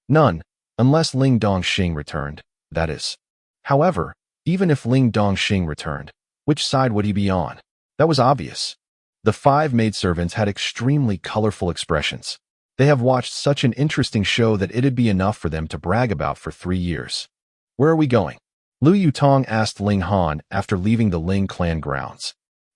None, unless Ling Dongxing returned, that is. However, even if Ling Dongxing returned, which side would he be on? That was obvious. The 5 maidservants had extremely colorful expressions. They have watched such an interesting show that it'd be enough for them to brag about for 3 years. "Where are we going?" Liu Yutong asked Ling Han after leaving the Ling clan grounds.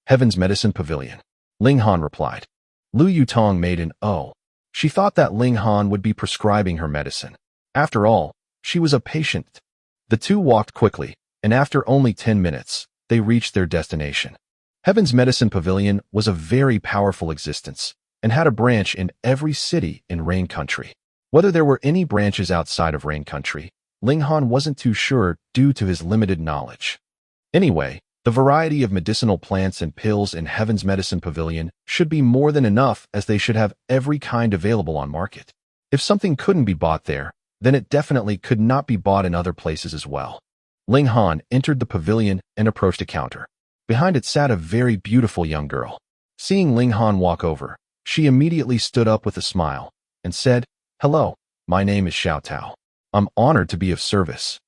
"Heaven's Medicine Pavilion," Ling Han replied. Liu Yutong made an "oh." She thought that Ling Han would be prescribing her medicine. After all, she was a patient. The two walked quickly, and after only 10 minutes, they reached their destination. Heaven's Medicine Pavilion was a very powerful existence and had a branch in every city in Rain Country. Whether there were any branches outside of Rain Country, Ling Han wasn't too sure due to his limited knowledge. Anyway, the variety of medicinal plants and pills in Heaven's Medicine Pavilion should be more than enough, as they should have every kind available on market. If something couldn't be bought there, then it definitely could not be bought in other places as well. Ling Han entered the pavilion and approached a counter. Behind it sat a very beautiful young girl. Seeing Ling Han walk over, she immediately stood up with a smile and said, "Hello, my name is Xiao Tao. I'm honored to be of service."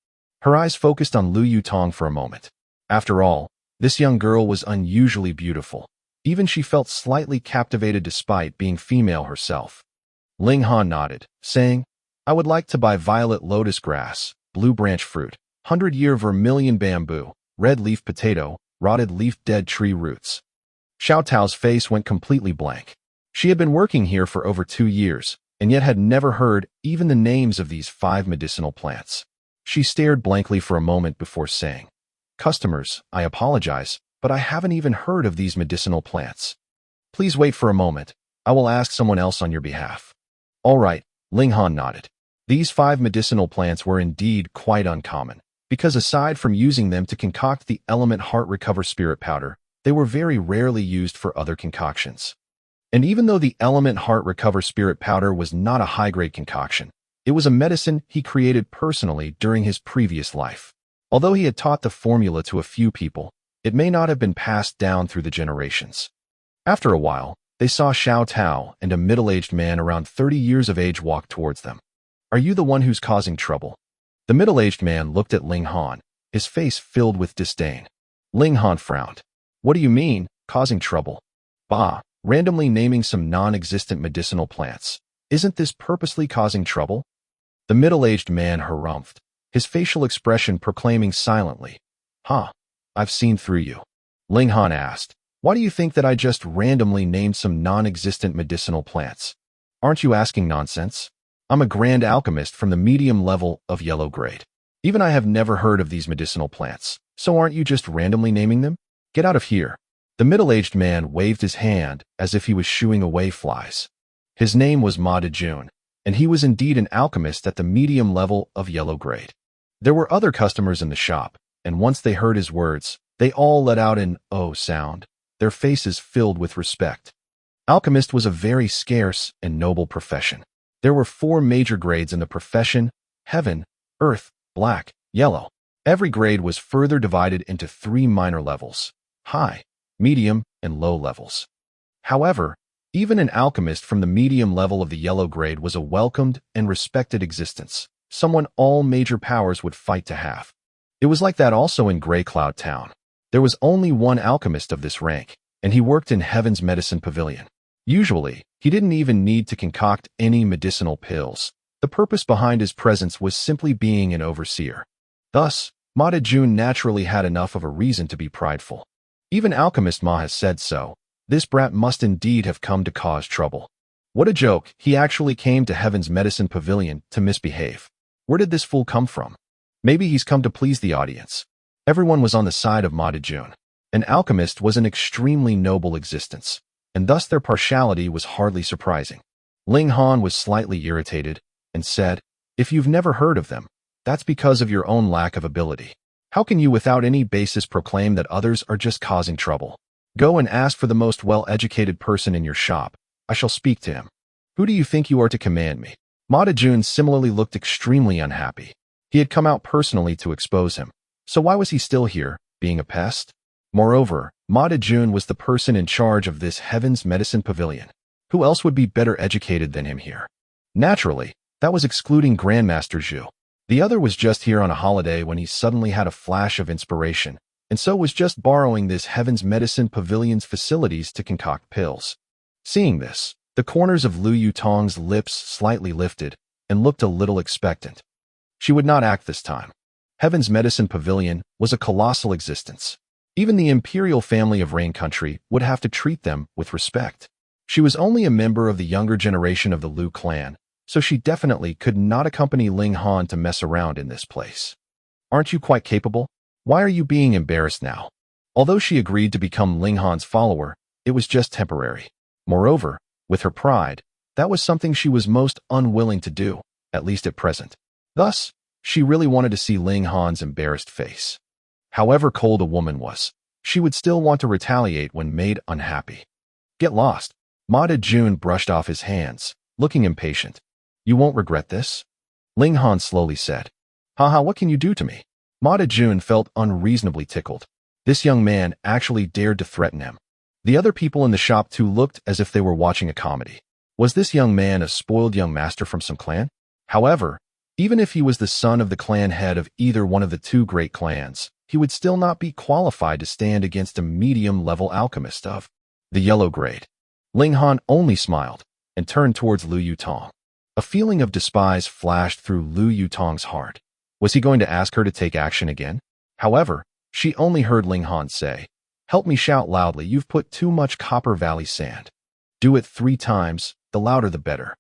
Her eyes focused on Liu Yutong for a moment. After all, this young girl was unusually beautiful. Even she felt slightly captivated despite being female herself. Ling Han nodded, saying, "I would like to buy violet lotus grass, blue branch fruit, 100-year vermilion bamboo, red leaf potato, rotted leaf dead tree roots." Xiao Tao's face went completely blank. She had been working here for over 2 years, and yet had never heard even the names of these 5 medicinal plants. She stared blankly for a moment before saying, "Customers, I apologize, but I haven't even heard of these medicinal plants. Please wait for a moment. I will ask someone else on your behalf." "All right," Ling Han nodded. These 5 medicinal plants were indeed quite uncommon, because aside from using them to concoct the element heart recover spirit powder, they were very rarely used for other concoctions. And even though the element heart recover spirit powder was not a high-grade concoction, it was a medicine he created personally during his previous life. Although he had taught the formula to a few people, it may not have been passed down through the generations. After a while, they saw Xiao Tao and a middle-aged man around 30 years of age walk towards them. "Are you the one who's causing trouble?" The middle-aged man looked at Ling Han, his face filled with disdain. Ling Han frowned. "What do you mean, causing trouble?" "Bah, randomly naming some non-existent medicinal plants. Isn't this purposely causing trouble?" The middle-aged man harumphed, his facial expression proclaiming silently, "Huh, I've seen through you." Ling Han asked, "Why do you think that I just randomly named some non-existent medicinal plants? Aren't you asking nonsense? I'm a grand alchemist from the medium level of yellow grade. Even I have never heard of these medicinal plants, so aren't you just randomly naming them? Get out of here." The middle-aged man waved his hand as if he was shooing away flies. His name was Ma Dejun, and he was indeed an alchemist at the medium level of yellow grade. There were other customers in the shop, and once they heard his words, they all let out an "oh" sound, their faces filled with respect. Alchemist was a very scarce and noble profession. There were 4 major grades in the profession: heaven, earth, black, yellow. Every grade was further divided into 3 minor levels: high, medium, and low levels. However, even an alchemist from the medium level of the yellow grade was a welcomed and respected existence, someone all major powers would fight to have. It was like that also in Grey Cloud Town. There was only one alchemist of this rank, and he worked in Heaven's Medicine Pavilion. Usually, he didn't even need to concoct any medicinal pills. The purpose behind his presence was simply being an overseer. Thus, Ma Dejun naturally had enough of a reason to be prideful. Even Alchemist Ma has said so. This brat must indeed have come to cause trouble. What a joke, he actually came to Heaven's Medicine Pavilion to misbehave. Where did this fool come from? Maybe he's come to please the audience. Everyone was on the side of Ma Dejun. An alchemist was an extremely noble existence, and thus their partiality was hardly surprising. Ling Han was slightly irritated and said, "If you've never heard of them, that's because of your own lack of ability. How can you without any basis proclaim that others are just causing trouble? Go and ask for the most well-educated person in your shop. I shall speak to him. Who do you think you are to command me?" Ma Dejun similarly looked extremely unhappy. He had come out personally to expose him, so why was he still here, being a pest? Moreover, Ma Dejun was the person in charge of this Heaven's Medicine Pavilion. Who else would be better educated than him here? Naturally, that was excluding Grandmaster Zhu. The other was just here on a holiday when he suddenly had a flash of inspiration, and so was just borrowing this Heaven's Medicine Pavilion's facilities to concoct pills. Seeing this, the corners of Lu Yutong's lips slightly lifted and looked a little expectant. She would not act this time. Heaven's Medicine Pavilion was a colossal existence. Even the imperial family of Rain Country would have to treat them with respect. She was only a member of the younger generation of the Lu clan, so she definitely could not accompany Ling Han to mess around in this place. "Aren't you quite capable? Why are you being embarrassed now?" Although she agreed to become Ling Han's follower, it was just temporary. Moreover, with her pride, that was something she was most unwilling to do, at least at present. Thus, she really wanted to see Ling Han's embarrassed face. However cold a woman was, she would still want to retaliate when made unhappy. "Get lost." Ma Dejun brushed off his hands, looking impatient. "You won't regret this?" Ling Han slowly said. "Haha, what can you do to me?" Ma Dejun felt unreasonably tickled. This young man actually dared to threaten him. The other people in the shop too looked as if they were watching a comedy. Was this young man a spoiled young master from some clan? However, even if he was the son of the clan head of either one of the 2 great clans, he would still not be qualified to stand against a medium-level alchemist of the yellow grade. Ling Han only smiled and turned towards Lu Yutong. A feeling of despise flashed through Lu Yutong's heart. Was he going to ask her to take action again? However, she only heard Ling Han say, "Help me shout loudly, you've put too much Copper Valley sand. Do it 3 times, the louder the better."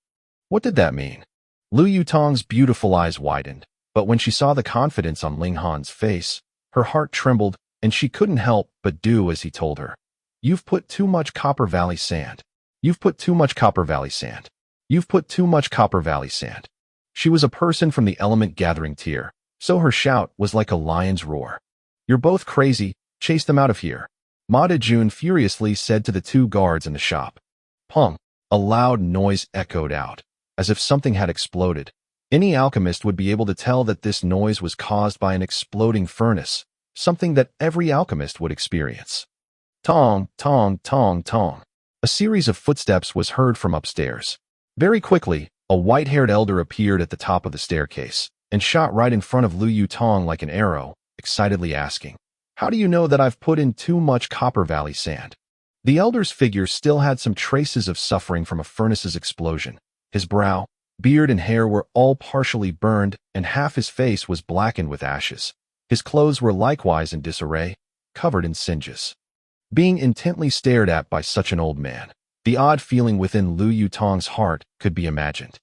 What did that mean? Lu Yutong's beautiful eyes widened, but when she saw the confidence on Ling Han's face, her heart trembled and she couldn't help but do as he told her. You've put too much Copper Valley sand. You've put too much Copper Valley sand. You've put too much Copper Valley sand. She was a person from the element gathering tier, so her shout was like a lion's roar. You're both crazy, chase them out of here. Ma Dejun furiously said to the two guards in the shop. Pong! A loud noise echoed out, as if something had exploded. Any alchemist would be able to tell that this noise was caused by an exploding furnace, something that every alchemist would experience. Tong, tong, tong, tong. A series of footsteps was heard from upstairs. Very quickly, a white-haired elder appeared at the top of the staircase and shot right in front of Lu Yutong like an arrow, excitedly asking, How do you know that I've put in too much Copper Valley sand? The elder's figure still had some traces of suffering from a furnace's explosion. His brow, beard, and hair were all partially burned, and half his face was blackened with ashes. His clothes were likewise in disarray, covered in singes. Being intently stared at by such an old man, the odd feeling within Lu Yutong's heart could be imagined.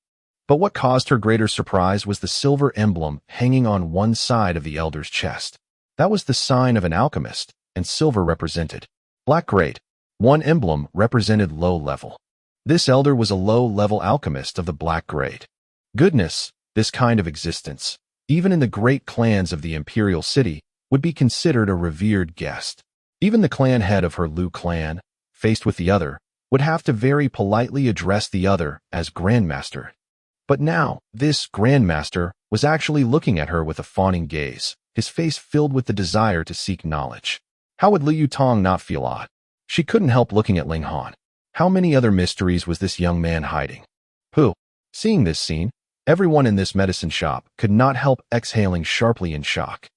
But what caused her greater surprise was the silver emblem hanging on one side of the elder's chest. That was the sign of an alchemist, and silver represented black grade. One emblem represented low level. This elder was a low-level alchemist of the black grade. Goodness, this kind of existence, even in the great clans of the imperial city, would be considered a revered guest. Even the clan head of her Lu clan, faced with the other, would have to very politely address the other as Grandmaster. But now, this Grandmaster was actually looking at her with a fawning gaze, his face filled with the desire to seek knowledge. How would Lu Yutong not feel odd? She couldn't help looking at Ling Han. How many other mysteries was this young man hiding? Pooh! Seeing this scene, everyone in this medicine shop could not help exhaling sharply in shock.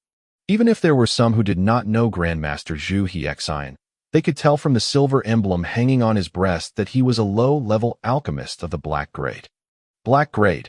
Even if there were some who did not know Grandmaster Zhu Hexian, they could tell from the silver emblem hanging on his breast that he was a low-level alchemist of the black grade. Black grade.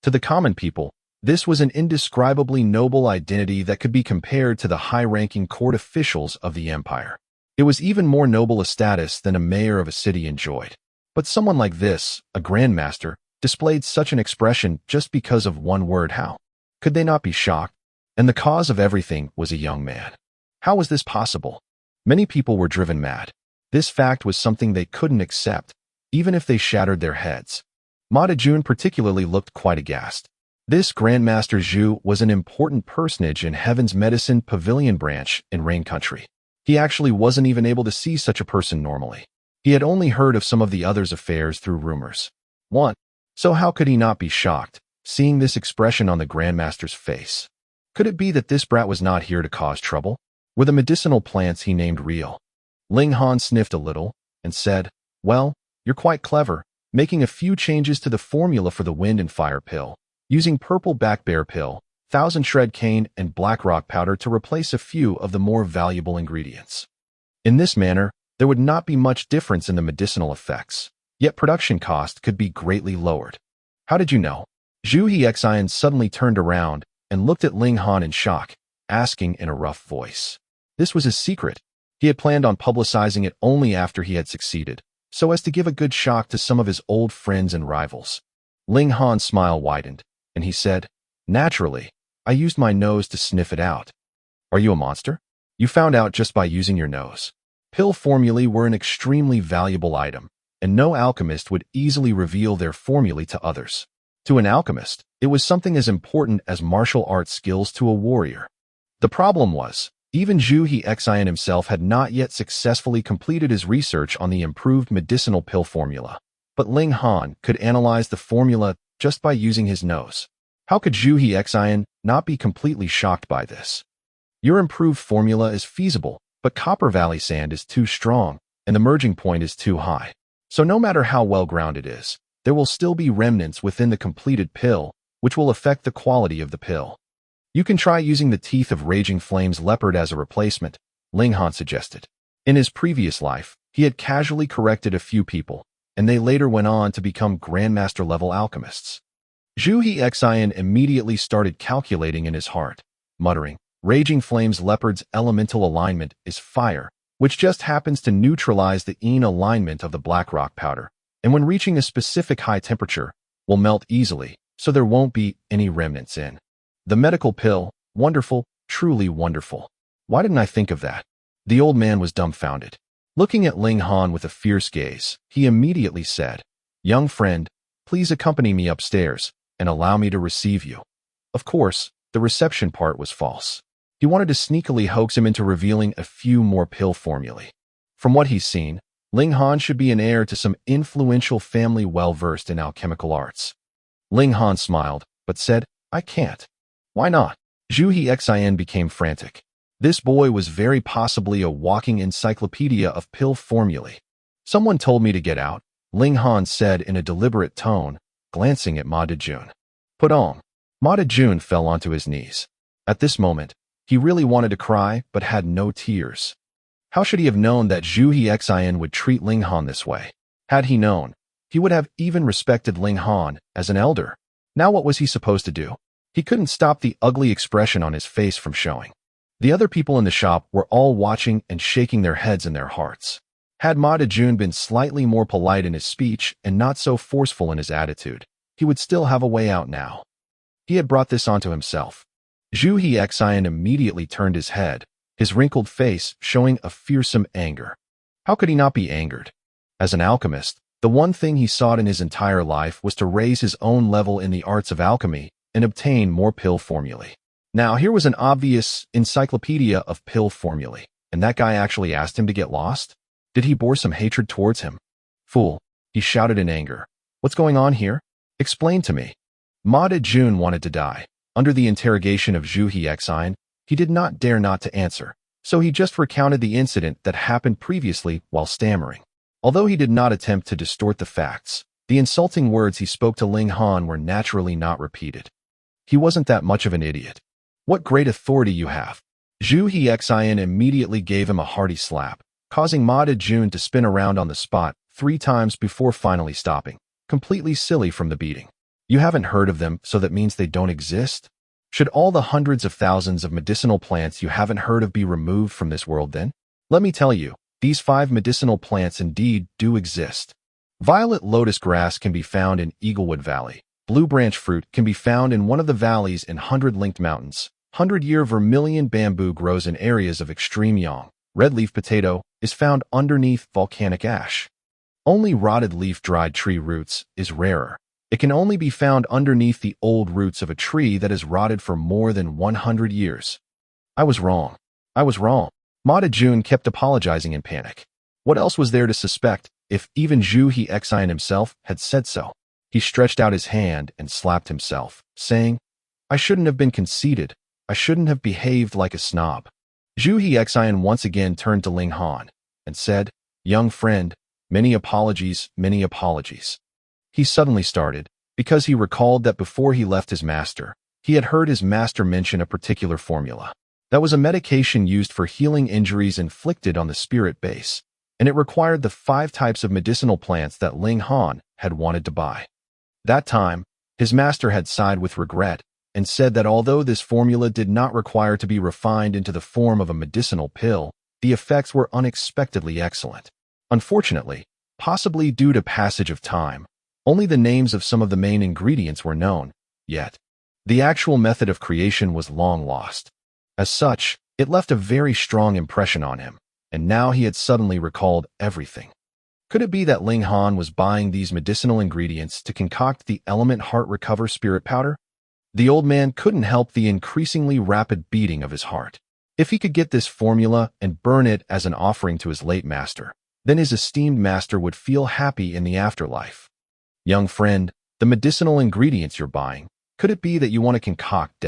To the common people, this was an indescribably noble identity that could be compared to the high-ranking court officials of the empire. It was even more noble a status than a mayor of a city enjoyed. But someone like this, a grandmaster, displayed such an expression just because of one word. How could they not be shocked? And the cause of everything was a young man. How was this possible? Many people were driven mad. This fact was something they couldn't accept, even if they shattered their heads. Ma Dejun particularly looked quite aghast. This Grandmaster Zhu was an important personage in Heaven's Medicine Pavilion branch in Rain Country. He actually wasn't even able to see such a person normally. He had only heard of some of the others' affairs through rumors. 1. So how could he not be shocked, seeing this expression on the Grandmaster's face? Could it be that this brat was not here to cause trouble? Were the medicinal plants he named real? Ling Han sniffed a little and said, Well, you're quite clever, making a few changes to the formula for the wind and fire pill, using purple back bear pill, 1,000 shred cane, and black rock powder to replace a few of the more valuable ingredients. In this manner, there would not be much difference in the medicinal effects, yet production cost could be greatly lowered. How did you know? Zhu Hexian suddenly turned around and looked at Ling Han in shock, asking in a rough voice. This was his secret. He had planned on publicizing it only after he had succeeded, so as to give a good shock to some of his old friends and rivals. Ling Han's smile widened, and he said, Naturally, I used my nose to sniff it out. Are you a monster? You found out just by using your nose. Pill formulae were an extremely valuable item, and no alchemist would easily reveal their formulae to others. To an alchemist, it was something as important as martial arts skills to a warrior. The problem was, even Zhu Hexian himself had not yet successfully completed his research on the improved medicinal pill formula, but Ling Han could analyze the formula just by using his nose. How could Zhu Hexian not be completely shocked by this? Your improved formula is feasible, but Copper Valley sand is too strong, and the merging point is too high. So no matter how well-grounded it is, there will still be remnants within the completed pill, which will affect the quality of the pill. You can try using the teeth of Raging Flame's leopard as a replacement, Ling Han suggested. In his previous life, he had casually corrected a few people, and they later went on to become Grandmaster-level alchemists. Zhu Hexian immediately started calculating in his heart, muttering, Raging Flame's leopard's elemental alignment is fire, which just happens to neutralize the yin alignment of the black rock powder, and when reaching a specific high temperature, will melt easily, so there won't be any remnants in. The medical pill, wonderful, truly wonderful. Why didn't I think of that? The old man was dumbfounded. Looking at Ling Han with a fierce gaze, he immediately said, "Young friend, please accompany me upstairs and allow me to receive you." Of course, the reception part was false. He wanted to sneakily hoax him into revealing a few more pill formulae. From what he's seen, Ling Han should be an heir to some influential family well-versed in alchemical arts. Ling Han smiled, but said, "I can't." "Why not?" Zhu Hexin became frantic. This boy was very possibly a walking encyclopedia of pill formulae. "Someone told me to get out," Ling Han said in a deliberate tone, glancing at Ma Dejun. "Put on." Ma Dejun fell onto his knees. At this moment, he really wanted to cry, but had no tears. How should he have known that Zhu Hexin would treat Ling Han this way? Had he known, he would have even respected Ling Han as an elder. Now what was he supposed to do? He couldn't stop the ugly expression on his face from showing. The other people in the shop were all watching and shaking their heads in their hearts. Had Ma Dejun been slightly more polite in his speech and not so forceful in his attitude, he would still have a way out now. He had brought this onto himself. Zhu Hexin immediately turned his head, his wrinkled face showing a fearsome anger. How could he not be angered? As an alchemist, the one thing he sought in his entire life was to raise his own level in the arts of alchemy and obtain more pill formulae. Now, here was an obvious encyclopedia of pill formulae, and that guy actually asked him to get lost? Did he bore some hatred towards him? "Fool," he shouted in anger. "What's going on here? Explain to me." Ma Dejun wanted to die. Under the interrogation of Zhu Hexin, he did not dare not to answer, so he just recounted the incident that happened previously while stammering. Although he did not attempt to distort the facts, the insulting words he spoke to Ling Han were naturally not repeated. He wasn't that much of an idiot. "What great authority you have." Zhu Hexin immediately gave him a hearty slap, causing Ma Dejun to spin around on the spot 3 times before finally stopping, completely silly from the beating. "You haven't heard of them, so that means they don't exist? Should all the hundreds of thousands of medicinal plants you haven't heard of be removed from this world then? Let me tell you, these 5 medicinal plants indeed do exist. Violet lotus grass can be found in Eaglewood Valley. Blue branch fruit can be found in one of the valleys in 100-linked mountains. 100-year vermilion bamboo grows in areas of extreme yang. Red leaf potato is found underneath volcanic ash. Only rotted leaf dried tree roots is rarer. It can only be found underneath the old roots of a tree that has rotted for more than 100 years. I was wrong. I was wrong. Ma Dejun kept apologizing in panic. What else was there to suspect if even Zhu Hexin himself had said so? He stretched out his hand and slapped himself, saying, "I shouldn't have been conceited. I shouldn't have behaved like a snob." Zhu Hexin once again turned to Ling Han and said, "Young friend, many apologies, many apologies." He suddenly started, because he recalled that before he left his master, he had heard his master mention a particular formula. That was a medication used for healing injuries inflicted on the spirit base, and it required the 5 types of medicinal plants that Ling Han had wanted to buy. That time, his master had sighed with regret and said that although this formula did not require to be refined into the form of a medicinal pill, the effects were unexpectedly excellent. Unfortunately, possibly due to passage of time, only the names of some of the main ingredients were known, yet the actual method of creation was long lost. As such, it left a very strong impression on him, and now he had suddenly recalled everything. Could it be that Ling Han was buying these medicinal ingredients to concoct the element heart recover spirit powder? The old man couldn't help the increasingly rapid beating of his heart. If he could get this formula and burn it as an offering to his late master, then his esteemed master would feel happy in the afterlife. "Young friend, the medicinal ingredients you're buying, could it be that you want to concoct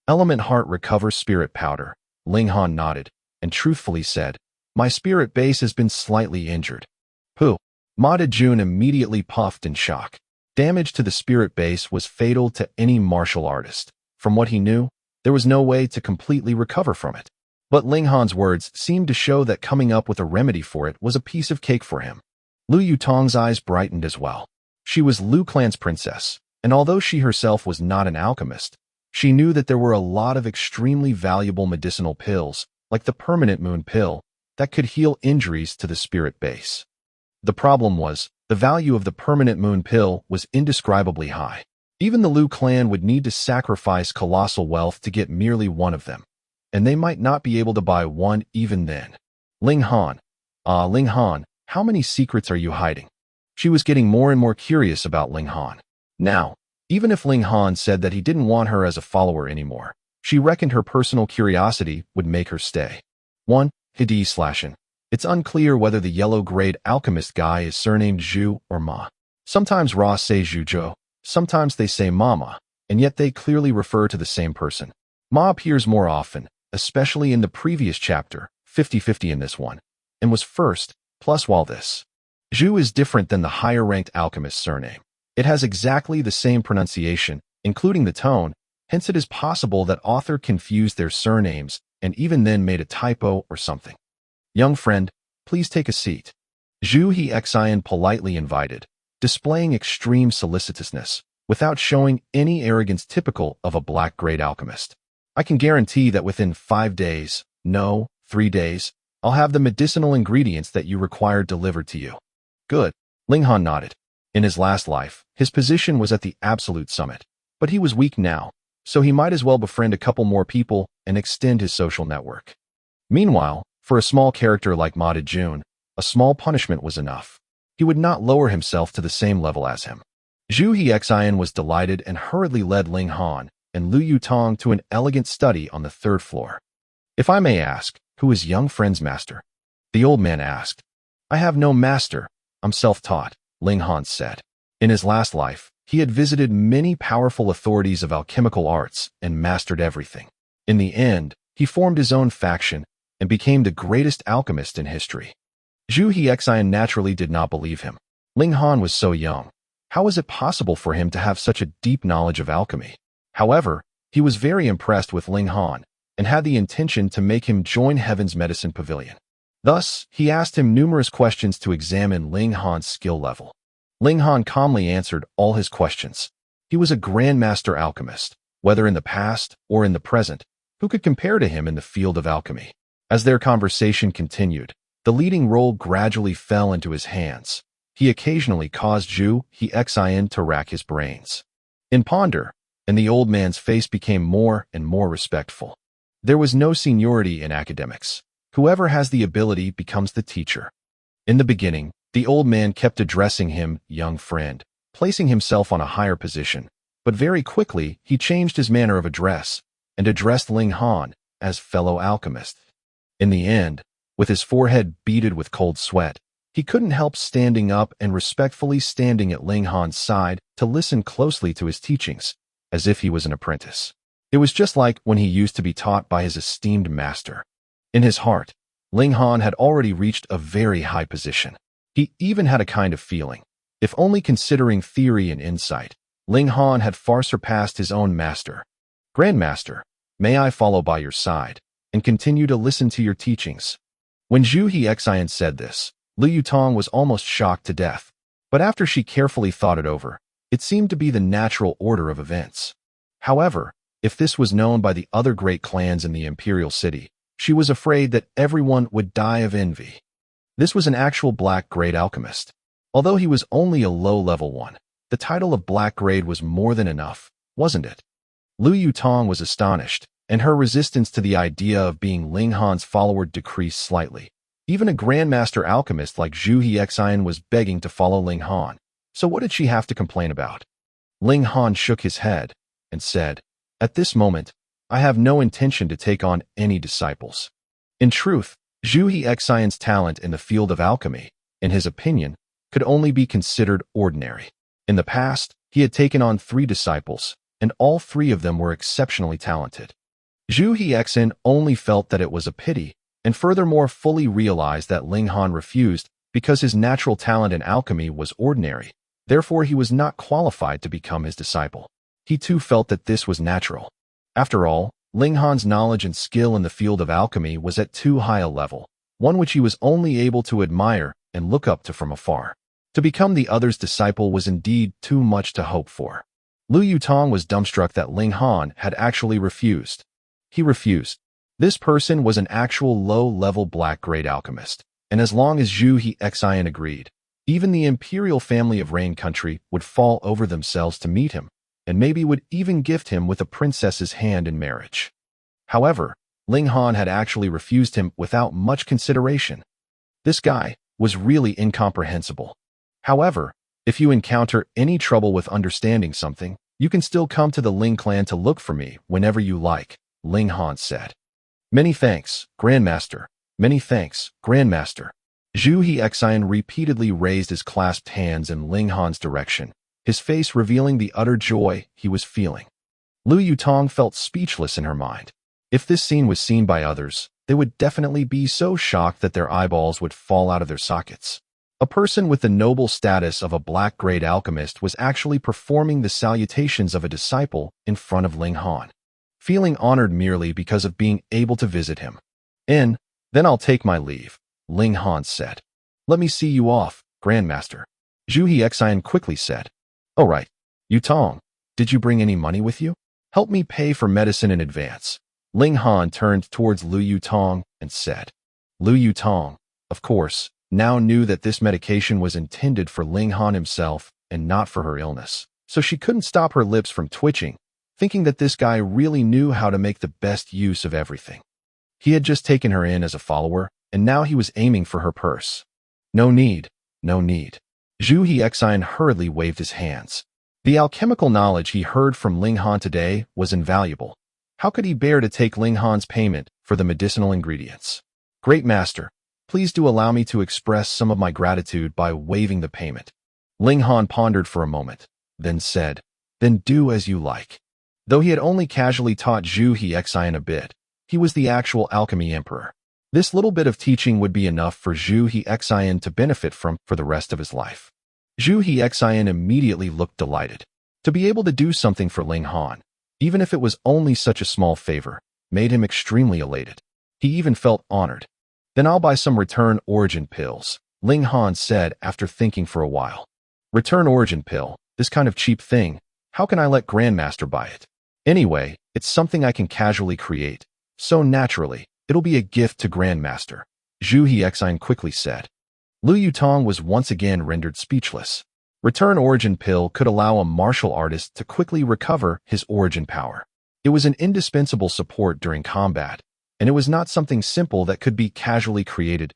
element heart recover spirit powder?" Ling Han nodded and truthfully said, "My spirit base has been slightly injured." "Pooh." Ma Dejun immediately puffed in shock. Damage to the spirit base was fatal to any martial artist. From what he knew, there was no way to completely recover from it. But Ling Han's words seemed to show that coming up with a remedy for it was a piece of cake for him. Lu Yutong's eyes brightened as well. She was Lu Clan's princess, and although she herself was not an alchemist, she knew that there were a lot of extremely valuable medicinal pills, like the permanent moon pill, that could heal injuries to the spirit base. The problem was, The value of the permanent moon pill was indescribably high. Even the Liu clan would need to sacrifice colossal wealth to get merely one of them, and they might not be able to buy one even then. Ling Han. Ling Han, how many secrets are you hiding? She was getting more and more curious about Ling Han. Now, even if Ling Han said that he didn't want her as a follower anymore, she reckoned her personal curiosity would make her stay. 1. Hidi/in. It's unclear whether the yellow-grade alchemist guy is surnamed Zhu or Ma. Sometimes Ross say Zhujo, sometimes they say Mama, and yet they clearly refer to the same person. Ma appears more often, especially in the previous chapter, 50-50 in this one, and was first, plus while this. Zhu is different than the higher-ranked alchemist surname. It has exactly the same pronunciation, including the tone, hence it is possible that author confused their surnames and even then made a typo or something. Young friend, please take a seat. Zhu Xian politely invited, displaying extreme solicitousness, without showing any arrogance typical of a black-grade alchemist. I can guarantee that within 5 days, no, 3 days, I'll have the medicinal ingredients that you require delivered to you. Good. Ling Han nodded. In his last life, his position was at the absolute summit, but he was weak now, so he might as well befriend a couple more people and extend his social network. Meanwhile, for a small character like Ma Jun, a small punishment was enough. He would not lower himself to the same level as him. Zhu Xian was delighted and hurriedly led Ling Han and Liu Yutong to an elegant study on the 3rd floor. If I may ask, who is young friend's master? The old man asked. I have no master, I'm self-taught, Ling Han said. In his last life, he had visited many powerful authorities of alchemical arts and mastered everything. In the end, he formed his own faction and became the greatest alchemist in history. Zhu Xian naturally did not believe him. Ling Han was so young. How was it possible for him to have such a deep knowledge of alchemy? However, he was very impressed with Ling Han and had the intention to make him join Heaven's Medicine Pavilion. Thus, he asked him numerous questions to examine Ling Han's skill level. Ling Han calmly answered all his questions. He was a grandmaster alchemist, whether in the past or in the present, who could compare to him in the field of alchemy. As their conversation continued, the leading role gradually fell into his hands. He occasionally caused Zhu Xian to rack his brains. In ponder, and the old man's face became more and more respectful. There was no seniority in academics. Whoever has the ability becomes the teacher. In the beginning, the old man kept addressing him, young friend, placing himself on a higher position, but very quickly he changed his manner of address and addressed Ling Han as fellow alchemist. In the end, with his forehead beaded with cold sweat, he couldn't help standing up and respectfully standing at Ling Han's side to listen closely to his teachings, as if he was an apprentice. It was just like when he used to be taught by his esteemed master. In his heart, Ling Han had already reached a very high position. He even had a kind of feeling, if only considering theory and insight, Ling Han had far surpassed his own master. Grandmaster, may I follow by your side and continue to listen to your teachings? When Zhu Xian said this, Liu Yutong was almost shocked to death. But after she carefully thought it over, it seemed to be the natural order of events. However, if this was known by the other great clans in the imperial city, she was afraid that everyone would die of envy. This was an actual black-grade alchemist. Although he was only a low-level one, the title of black-grade was more than enough, wasn't it? Liu Yutong was astonished, and her resistance to the idea of being Ling Han's follower decreased slightly. Even a grandmaster alchemist like Zhu Xian was begging to follow Ling Han, so what did she have to complain about? Ling Han shook his head and said, At this moment, I have no intention to take on any disciples. In truth, Zhu Xian's talent in the field of alchemy, in his opinion, could only be considered ordinary. In the past, he had taken on 3 disciples, and all 3 of them were exceptionally talented. Zhu Xian only felt that it was a pity, and furthermore fully realized that Ling Han refused because his natural talent in alchemy was ordinary. Therefore, he was not qualified to become his disciple. He too felt that this was natural. After all, Ling Han's knowledge and skill in the field of alchemy was at too high a level, one which he was only able to admire and look up to from afar. To become the other's disciple was indeed too much to hope for. Liu Yutong was dumbstruck that Ling Han had actually refused. He refused. This person was an actual low-level black-grade alchemist, and as long as Zhu Xian agreed, Even the imperial family of Rain Country would fall over themselves to meet him, and maybe would even gift him with a princess's hand in marriage. However, Ling Han had actually refused him without much consideration. This guy was really incomprehensible. However, if you encounter any trouble with understanding something, you can still come to the Ling clan to look for me whenever you like, Ling Han said. Many thanks, Grandmaster. Many thanks, Grandmaster. Zhu Hexian repeatedly raised his clasped hands in Ling Han's direction, his face revealing the utter joy he was feeling. Lu Yutong felt speechless in her mind. If this scene was seen by others, they would definitely be so shocked that their eyeballs would fall out of their sockets. A person with the noble status of a black-grade alchemist was actually performing the salutations of a disciple in front of Ling Han, feeling honored merely because of being able to visit him. Then I'll take my leave, Ling Han said. Let me see you off, Grandmaster. Zhu Hexian quickly said. All right. Yutong, did you bring any money with you? Help me pay for medicine in advance. Ling Han turned towards Lu Yutong and said. Lu Yutong, of course, now knew that this medication was intended for Ling Han himself and not for her illness, so she couldn't stop her lips from twitching, thinking that this guy really knew how to make the best use of everything. He had just taken her in as a follower, and now he was aiming for her purse. No need, no need. Zhu Hexian hurriedly waved his hands. The alchemical knowledge he heard from Ling Han today was invaluable. How could he bear to take Ling Han's payment for the medicinal ingredients? Great Master, please do allow me to express some of my gratitude by waiving the payment. Ling Han pondered for a moment, then said, Then do as you like. Though he had only casually taught Zhu Hexian a bit, he was the actual Alchemy Emperor. This little bit of teaching would be enough for Zhu Hexian to benefit from for the rest of his life. Zhu Hexian immediately looked delighted. To be able to do something for Ling Han, even if it was only such a small favor, made him extremely elated. He even felt honored. Then I'll buy some return origin pills, Ling Han said after thinking for a while. Return origin pill, this kind of cheap thing, how can I let Grandmaster buy it? Anyway, it's something I can casually create, so naturally, it'll be a gift to Grandmaster, Zhu Hexian quickly said. Lu Yutong was once again rendered speechless. Return origin pill could allow a martial artist to quickly recover his origin power. It was an indispensable support during combat, and it was not something simple that could be casually created.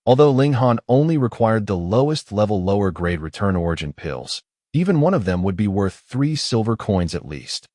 Although Ling Han only required the lowest level lower grade return origin pills, even one of them would be worth 3 silver coins at least.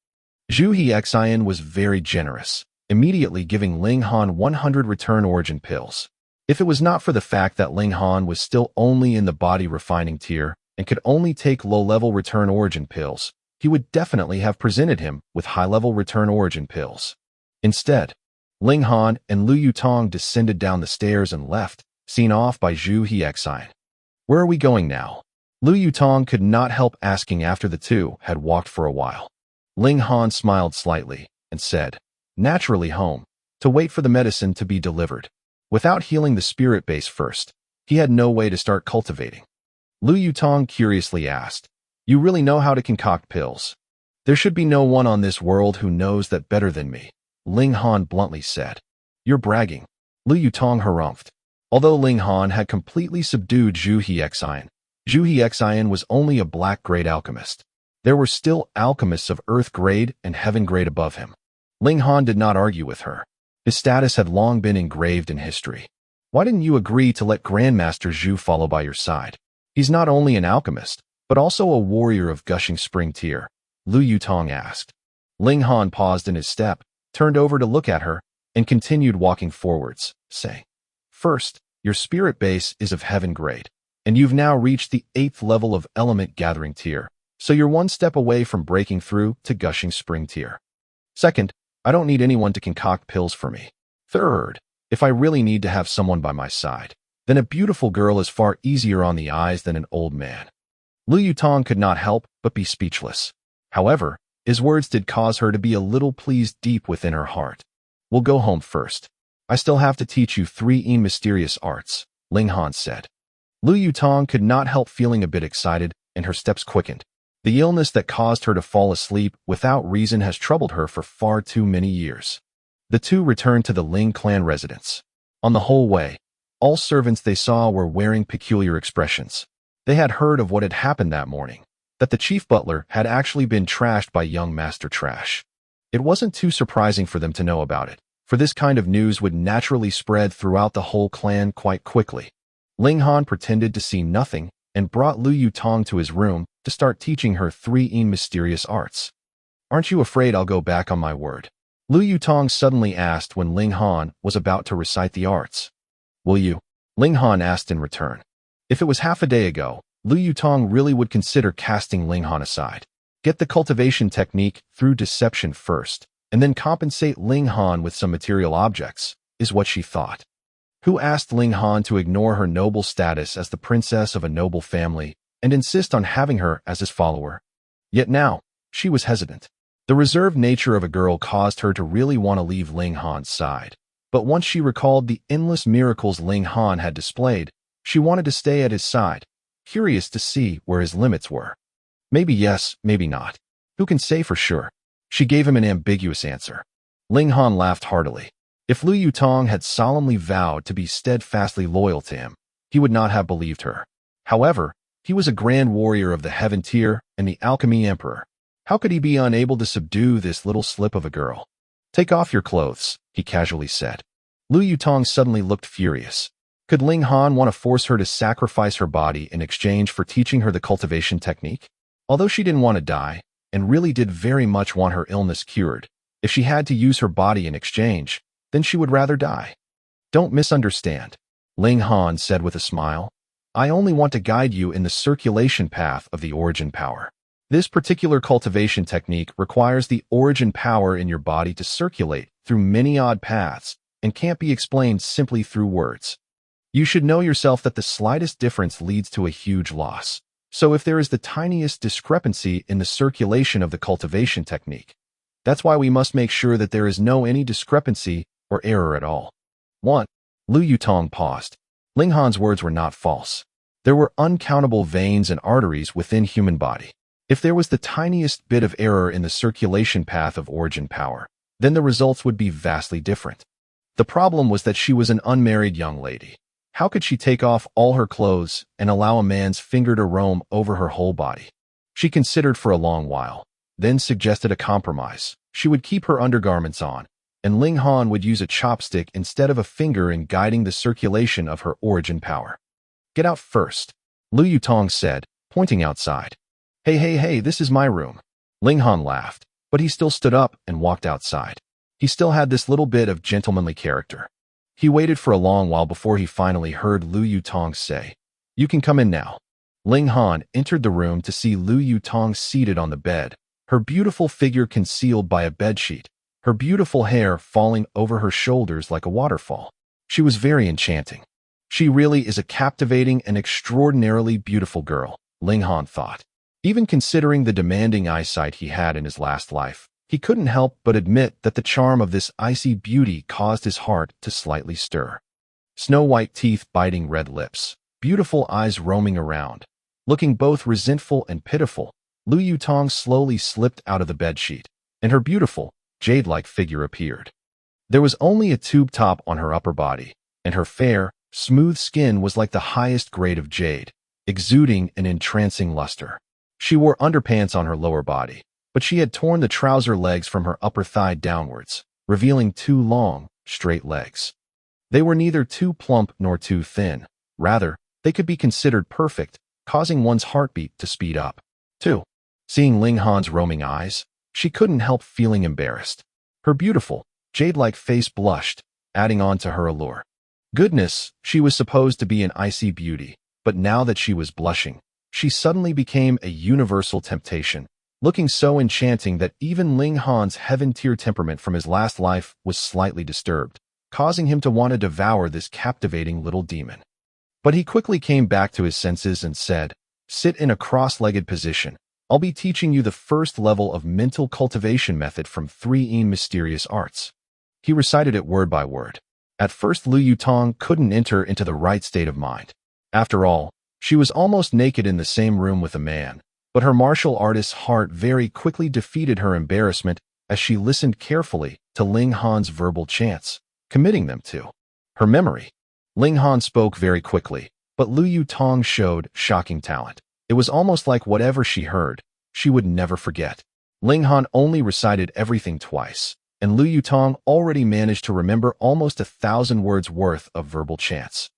Zhu Hexian was very generous, immediately giving Ling Han 100 return origin pills. If it was not for the fact that Ling Han was still only in the body refining tier and could only take low-level return origin pills, he would definitely have presented him with high-level return origin pills. Instead, Ling Han and Lu Yutong descended down the stairs and left, seen off by Zhu Hexian. Where are we going now? Lu Yutong could not help asking after the two had walked for a while. Ling Han smiled slightly and said, Naturally home, to wait for the medicine to be delivered. Without healing the spirit base first, he had no way to start cultivating. Lu Yutong curiously asked, You really know how to concoct pills? There should be no one on this world who knows that better than me, Ling Han bluntly said. You're bragging, Lu Yutong harumphed. Although Ling Han had completely subdued Zhu Hexian was only a black-grade alchemist. There were still alchemists of earth-grade and heaven-grade above him. Ling Han did not argue with her. His status had long been engraved in history. Why didn't you agree to let Grandmaster Zhu follow by your side? He's not only an alchemist, but also a warrior of gushing spring tier, Lu Yutong asked. Ling Han paused in his step, turned over to look at her, and continued walking forwards, saying, First, your spirit base is of heaven grade, and you've now reached the 8th level of element gathering tier, so you're one step away from breaking through to gushing spring tier. Second, I don't need anyone to concoct pills for me. Third, if I really need to have someone by my side, then a beautiful girl is far easier on the eyes than an old man. Lu Yutong could not help but be speechless. However, his words did cause her to be a little pleased deep within her heart. We'll go home first. I still have to teach you 3 mysterious arts, Ling Han said. Lu Yutong could not help feeling a bit excited, and her steps quickened. The illness that caused her to fall asleep without reason has troubled her for far too many years. The two returned to the Ling clan residence. On the whole way, all servants they saw were wearing peculiar expressions. They had heard of what had happened that morning, that the chief butler had actually been trashed by young Master Trash. It wasn't too surprising for them to know about it, for this kind of news would naturally spread throughout the whole clan quite quickly. Ling Han pretended to see nothing and brought Lu Yutong to his room to start teaching her 3 mysterious arts. "Aren't you afraid I'll go back on my word?" Lu Yutong suddenly asked when Ling Han was about to recite the arts. "Will you?" Ling Han asked in return. If it was half a day ago, Lu Yutong really would consider casting Ling Han aside. Get the cultivation technique through deception first, and then compensate Ling Han with some material objects, is what she thought. Who asked Ling Han to ignore her noble status as the princess of a noble family and insist on having her as his follower? Yet now, she was hesitant. The reserved nature of a girl caused her to really want to leave Ling Han's side. But once she recalled the endless miracles Ling Han had displayed, she wanted to stay at his side, curious to see where his limits were. Maybe yes, maybe not. Who can say for sure? She gave him an ambiguous answer. Ling Han laughed heartily. If Lu Yutong had solemnly vowed to be steadfastly loyal to him, he would not have believed her. However, he was a grand warrior of the Heaven Tier and the Alchemy Emperor. How could he be unable to subdue this little slip of a girl? "Take off your clothes," he casually said. Lu Yutong suddenly looked furious. Could Ling Han want to force her to sacrifice her body in exchange for teaching her the cultivation technique? Although she didn't want to die, and really did very much want her illness cured, if she had to use her body in exchange, then she would rather die. "Don't misunderstand," Ling Han said with a smile. "I only want to guide you in the circulation path of the origin power. This particular cultivation technique requires the origin power in your body to circulate through many odd paths and can't be explained simply through words. You should know yourself that the slightest difference leads to a huge loss. So if there is the tiniest discrepancy in the circulation of the cultivation technique, that's why we must make sure that there is no any discrepancy or error at all." "What?" Lu Yutong paused. Ling Han's words were not false. There were uncountable veins and arteries within human body. If there was the tiniest bit of error in the circulation path of origin power, then the results would be vastly different. The problem was that she was an unmarried young lady. How could she take off all her clothes and allow a man's finger to roam over her whole body? She considered for a long while, then suggested a compromise. She would keep her undergarments on, and Ling Han would use a chopstick instead of a finger in guiding the circulation of her origin power. "Get out first," Lu Yutong said, pointing outside. Hey, this is my room." Ling Han laughed, but he still stood up and walked outside. He still had this little bit of gentlemanly character. He waited for a long while before he finally heard Lu Yutong say, "You can come in now." Ling Han entered the room to see Lu Yutong seated on the bed, her beautiful figure concealed by a bedsheet, her beautiful hair falling over her shoulders like a waterfall. She was very enchanting. She really is a captivating and extraordinarily beautiful girl, Ling Han thought. Even considering the demanding eyesight he had in his last life, he couldn't help but admit that the charm of this icy beauty caused his heart to slightly stir. Snow-white teeth biting red lips, beautiful eyes roaming around, looking both resentful and pitiful, Lu Yutong slowly slipped out of the bedsheet, and her beautiful, jade-like figure appeared. There was only a tube top on her upper body, and her fair, smooth skin was like the highest grade of jade, exuding an entrancing luster. She wore underpants on her lower body, but she had torn the trouser legs from her upper thigh downwards, revealing 2 long, straight legs. They were neither too plump nor too thin. Rather, they could be considered perfect, causing one's heartbeat to speed up. 2. Seeing Ling Han's roaming eyes, she couldn't help feeling embarrassed. Her beautiful, jade-like face blushed, adding on to her allure. Goodness, she was supposed to be an icy beauty, but now that she was blushing, she suddenly became a universal temptation, looking so enchanting that even Ling Han's heaven-tier temperament from his last life was slightly disturbed, causing him to want to devour this captivating little demon. But he quickly came back to his senses and said, "Sit in a cross-legged position. I'll be teaching you the first level of mental cultivation method from 3 mysterious arts." He recited it word by word. At first Lu Yutong couldn't enter into the right state of mind. After all, she was almost naked in the same room with a man, but her martial artist's heart very quickly defeated her embarrassment as she listened carefully to Ling Han's verbal chants, committing them to her memory. Ling Han spoke very quickly, But Lu Yutong showed shocking talent. It was almost like whatever she heard, she would never forget. Ling Han only recited everything twice, and Lu Yutong already managed to remember almost 1,000 words worth of verbal chants.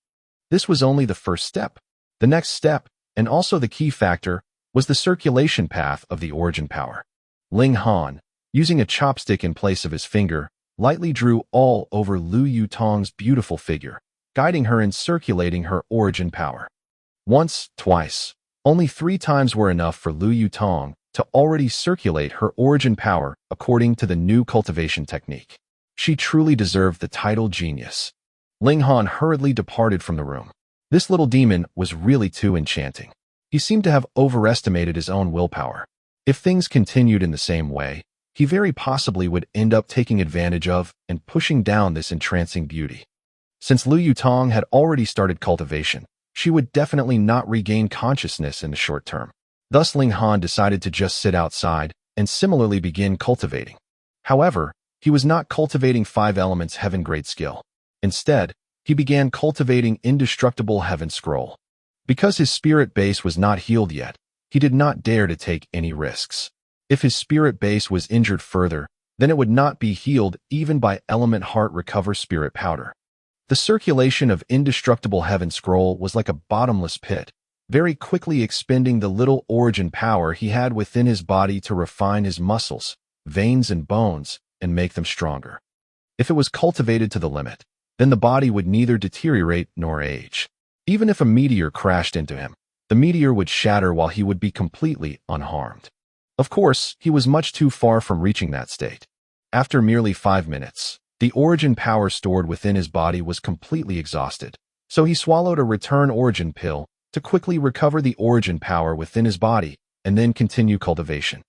This was only the first step. The next step, and also the key factor, was the circulation path of the origin power. Ling Han, using a chopstick in place of his finger, lightly drew all over Lu Yutong's beautiful figure, guiding her in circulating her origin power. Once, twice, only 3 times were enough for Lu Yutong to already circulate her origin power according to the new cultivation technique. She truly deserved the title genius. Ling Han hurriedly departed from the room. This little demon was really too enchanting. He seemed to have overestimated his own willpower. If things continued in the same way, he very possibly would end up taking advantage of and pushing down this entrancing beauty. Since Lu Yutong had already started cultivation, she would definitely not regain consciousness in the short term. Thus Ling Han decided to just sit outside and similarly begin cultivating. However, he was not cultivating 5 elements heaven-grade skill. Instead, he began cultivating indestructible heaven scroll. Because his spirit base was not healed yet, he did not dare to take any risks. If his spirit base was injured further, then it would not be healed even by element heart recover spirit powder. The circulation of indestructible heaven scroll was like a bottomless pit, very quickly expending the little origin power he had within his body to refine his muscles, veins, and bones, and make them stronger. If it was cultivated to the limit, then the body would neither deteriorate nor age. Even if a meteor crashed into him, the meteor would shatter while he would be completely unharmed. Of course, he was much too far from reaching that state. After merely 5 minutes, the origin power stored within his body was completely exhausted, so he swallowed a return origin pill to quickly recover the origin power within his body and then continue cultivation.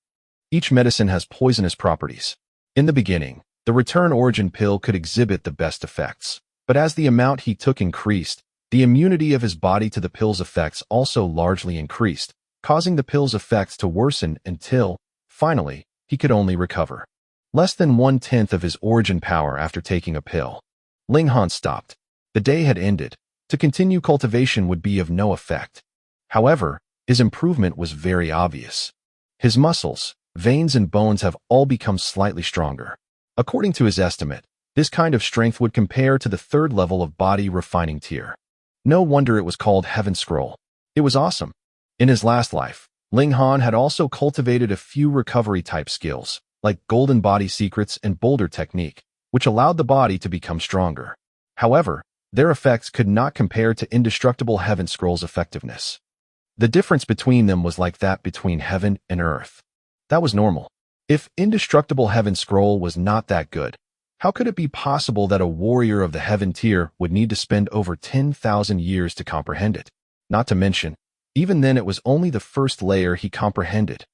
Each medicine has poisonous properties. In the beginning, the return origin pill could exhibit the best effects, but as the amount he took increased, the immunity of his body to the pill's effects also largely increased, causing the pill's effects to worsen until, finally, he could only recover less than 1/10 of his origin power after taking a pill. Ling Han stopped. The day had ended. To continue cultivation would be of no effect. However, his improvement was very obvious. His muscles, veins, and bones have all become slightly stronger. According to his estimate, this kind of strength would compare to the 3rd level of body refining tier. No wonder it was called Heaven Scroll. It was awesome. In his last life, Ling Han had also cultivated a few recovery-type skills, like Golden Body Secrets and Boulder Technique, which allowed the body to become stronger. However, their effects could not compare to Indestructible Heaven Scroll's effectiveness. The difference between them was like that between heaven and earth. That was normal. If Indestructible Heaven Scroll was not that good, how could it be possible that a warrior of the heaven tier would need to spend over 10,000 years to comprehend it? Not to mention, even then it was only the first layer he comprehended.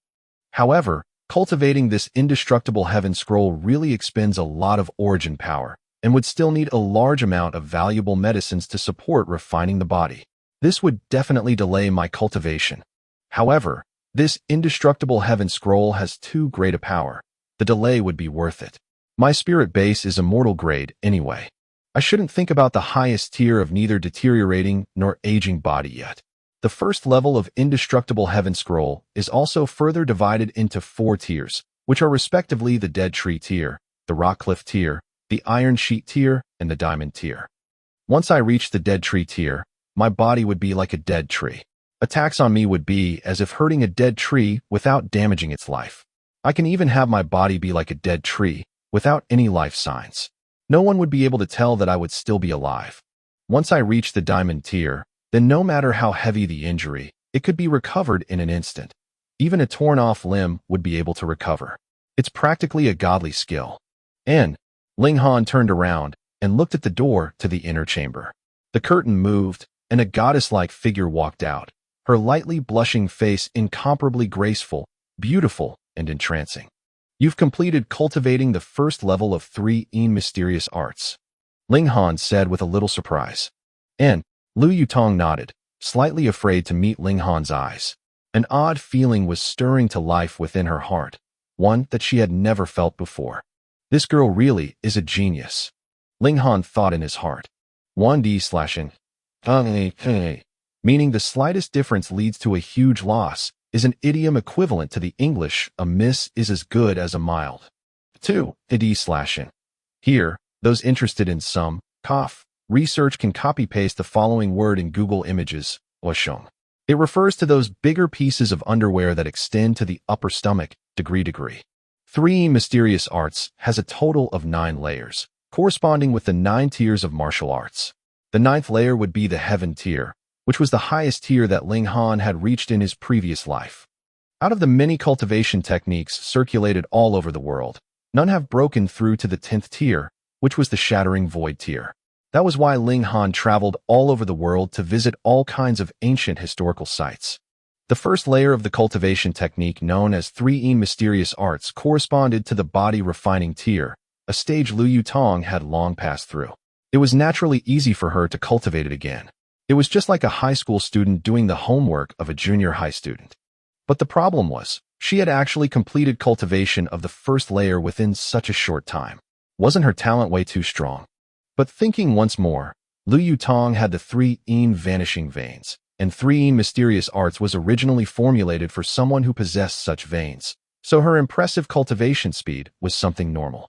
However, cultivating this Indestructible Heaven Scroll really expends a lot of origin power, and would still need a large amount of valuable medicines to support refining the body. This would definitely delay my cultivation. However, this Indestructible Heaven Scroll has too great a power. The delay would be worth it. My spirit base is immortal grade anyway. I shouldn't think about the highest tier of neither deteriorating nor aging body yet. The first level of Indestructible Heaven Scroll is also further divided into 4 tiers, which are respectively the Dead Tree tier, the Rock Cliff tier, the Iron Sheet tier, and the Diamond tier. Once I reach the Dead Tree tier, my body would be like a dead tree. Attacks on me would be as if hurting a dead tree without damaging its life. I can even have my body be like a dead tree, without any life signs. No one would be able to tell that I would still be alive. Once I reach the Diamond tier, then no matter how heavy the injury, it could be recovered in an instant. Even a torn-off limb would be able to recover. It's practically a godly skill. And Ling Han turned around and looked at the door to the inner chamber. The curtain moved, and a goddess-like figure walked out, her lightly blushing face incomparably graceful, beautiful, and entrancing. You've completed cultivating the first level of 3 mysterious arts, Ling Han said with a little surprise. And Lu Yutong nodded, slightly afraid to meet Ling Han's eyes. An odd feeling was stirring to life within her heart, one that she had never felt before. This girl really is a genius. Ling Han thought in his heart. 1D/ing. meaning the slightest difference leads to a huge loss, is an idiom equivalent to the English, a miss is as good as a mild. 2. id/in. Here, those interested in some research can copy-paste the following word in Google Images, oshong. It refers to those bigger pieces of underwear that extend to the upper stomach, degree. 3. Mysterious Arts has a total of 9 layers, corresponding with the 9 tiers of martial arts. The 9th layer would be the Heaven tier, which was the highest tier that Ling Han had reached in his previous life. Out of the many cultivation techniques circulated all over the world, none have broken through to the 10th tier, which was the Shattering Void tier. That was why Ling Han traveled all over the world to visit all kinds of ancient historical sites. The first layer of the cultivation technique, known as 3 Mysterious Arts, corresponded to the body refining tier, a stage Lu Yutong had long passed through. It was naturally easy for her to cultivate it again. It was just like a high school student doing the homework of a junior high student. But the problem was, she had actually completed cultivation of the first layer within such a short time. Wasn't her talent way too strong? But thinking once more, Lu Yutong had the 3 vanishing veins, and 3 Mysterious Arts was originally formulated for someone who possessed such veins, so her impressive cultivation speed was something normal.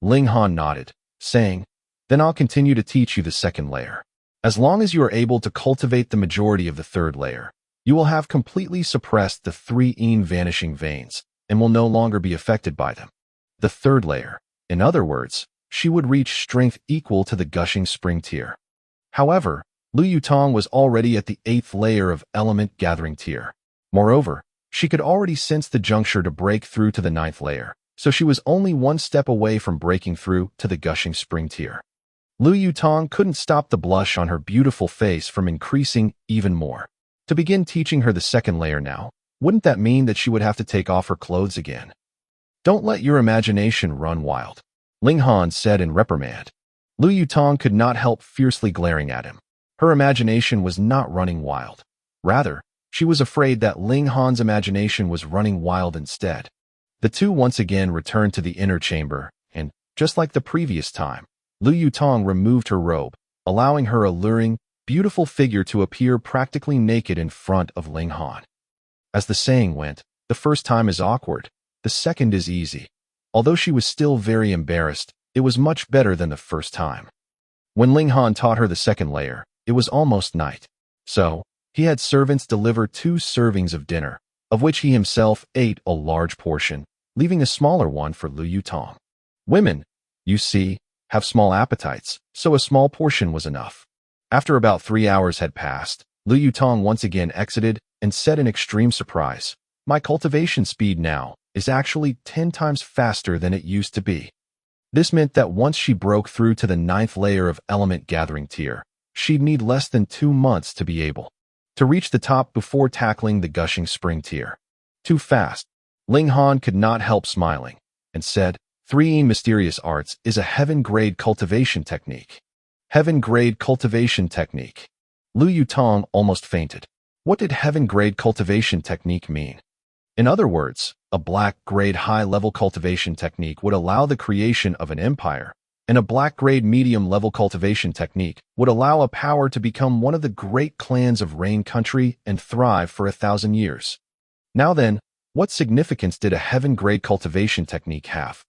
Ling Han nodded, saying, "Then I'll continue to teach you the second layer. As long as you are able to cultivate the majority of the third layer, you will have completely suppressed the 3 vanishing veins and will no longer be affected by them. The third layer, in other words, she would reach strength equal to the gushing spring tier." However, Lu Yutong was already at the 8th layer of element gathering tier. Moreover, she could already sense the juncture to break through to the 9th layer, so she was only one step away from breaking through to the gushing spring tier. Lu Yutong couldn't stop the blush on her beautiful face from increasing even more. To begin teaching her the second layer now, wouldn't that mean that she would have to take off her clothes again? "Don't let your imagination run wild," Ling Han said in reprimand. Lu Yutong could not help fiercely glaring at him. Her imagination was not running wild. Rather, she was afraid that Ling Han's imagination was running wild instead. The two once again returned to the inner chamber, and, just like the previous time, Lu Yutong removed her robe, allowing her alluring, beautiful figure to appear practically naked in front of Ling Han. As the saying went, the first time is awkward, the second is easy. Although she was still very embarrassed, it was much better than the first time. When Ling Han taught her the second layer, it was almost night. So, he had servants deliver 2 servings of dinner, of which he himself ate a large portion, leaving a smaller one for Lu Yutong. Women, you see, have small appetites, so a small portion was enough. After about 3 hours had passed, Lu Yutong once again exited and said in extreme surprise, "My cultivation speed now is actually 10 times faster than it used to be." This meant that once she broke through to the 9th layer of element gathering tier, she'd need less than 2 months to be able to reach the top before tackling the gushing spring tier. Too fast. Ling Han could not help smiling, and said, 3 Mysterious Arts is a heaven-grade cultivation technique. Heaven-grade cultivation technique. Lu Yutong almost fainted. What did heaven-grade cultivation technique mean? In other words, a black-grade high-level cultivation technique would allow the creation of an empire, and a black-grade medium-level cultivation technique would allow a power to become one of the great clans of Rain Country and thrive for 1,000 years. Now then, what significance did a heaven-grade cultivation technique have?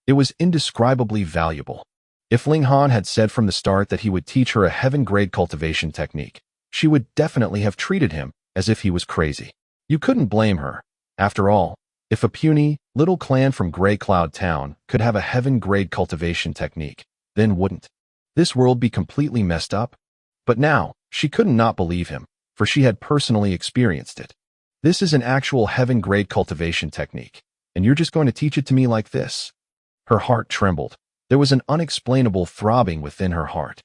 It was indescribably valuable. If Ling Han had said from the start that he would teach her a heaven-grade cultivation technique, she would definitely have treated him as if he was crazy. You couldn't blame her. After all, if a puny, little clan from Grey Cloud Town could have a heaven-grade cultivation technique, then wouldn't this world be completely messed up? But now, she couldn't not believe him, for she had personally experienced it. This is an actual heaven-grade cultivation technique, and you're just going to teach it to me like this? Her heart trembled. There was an unexplainable throbbing within her heart.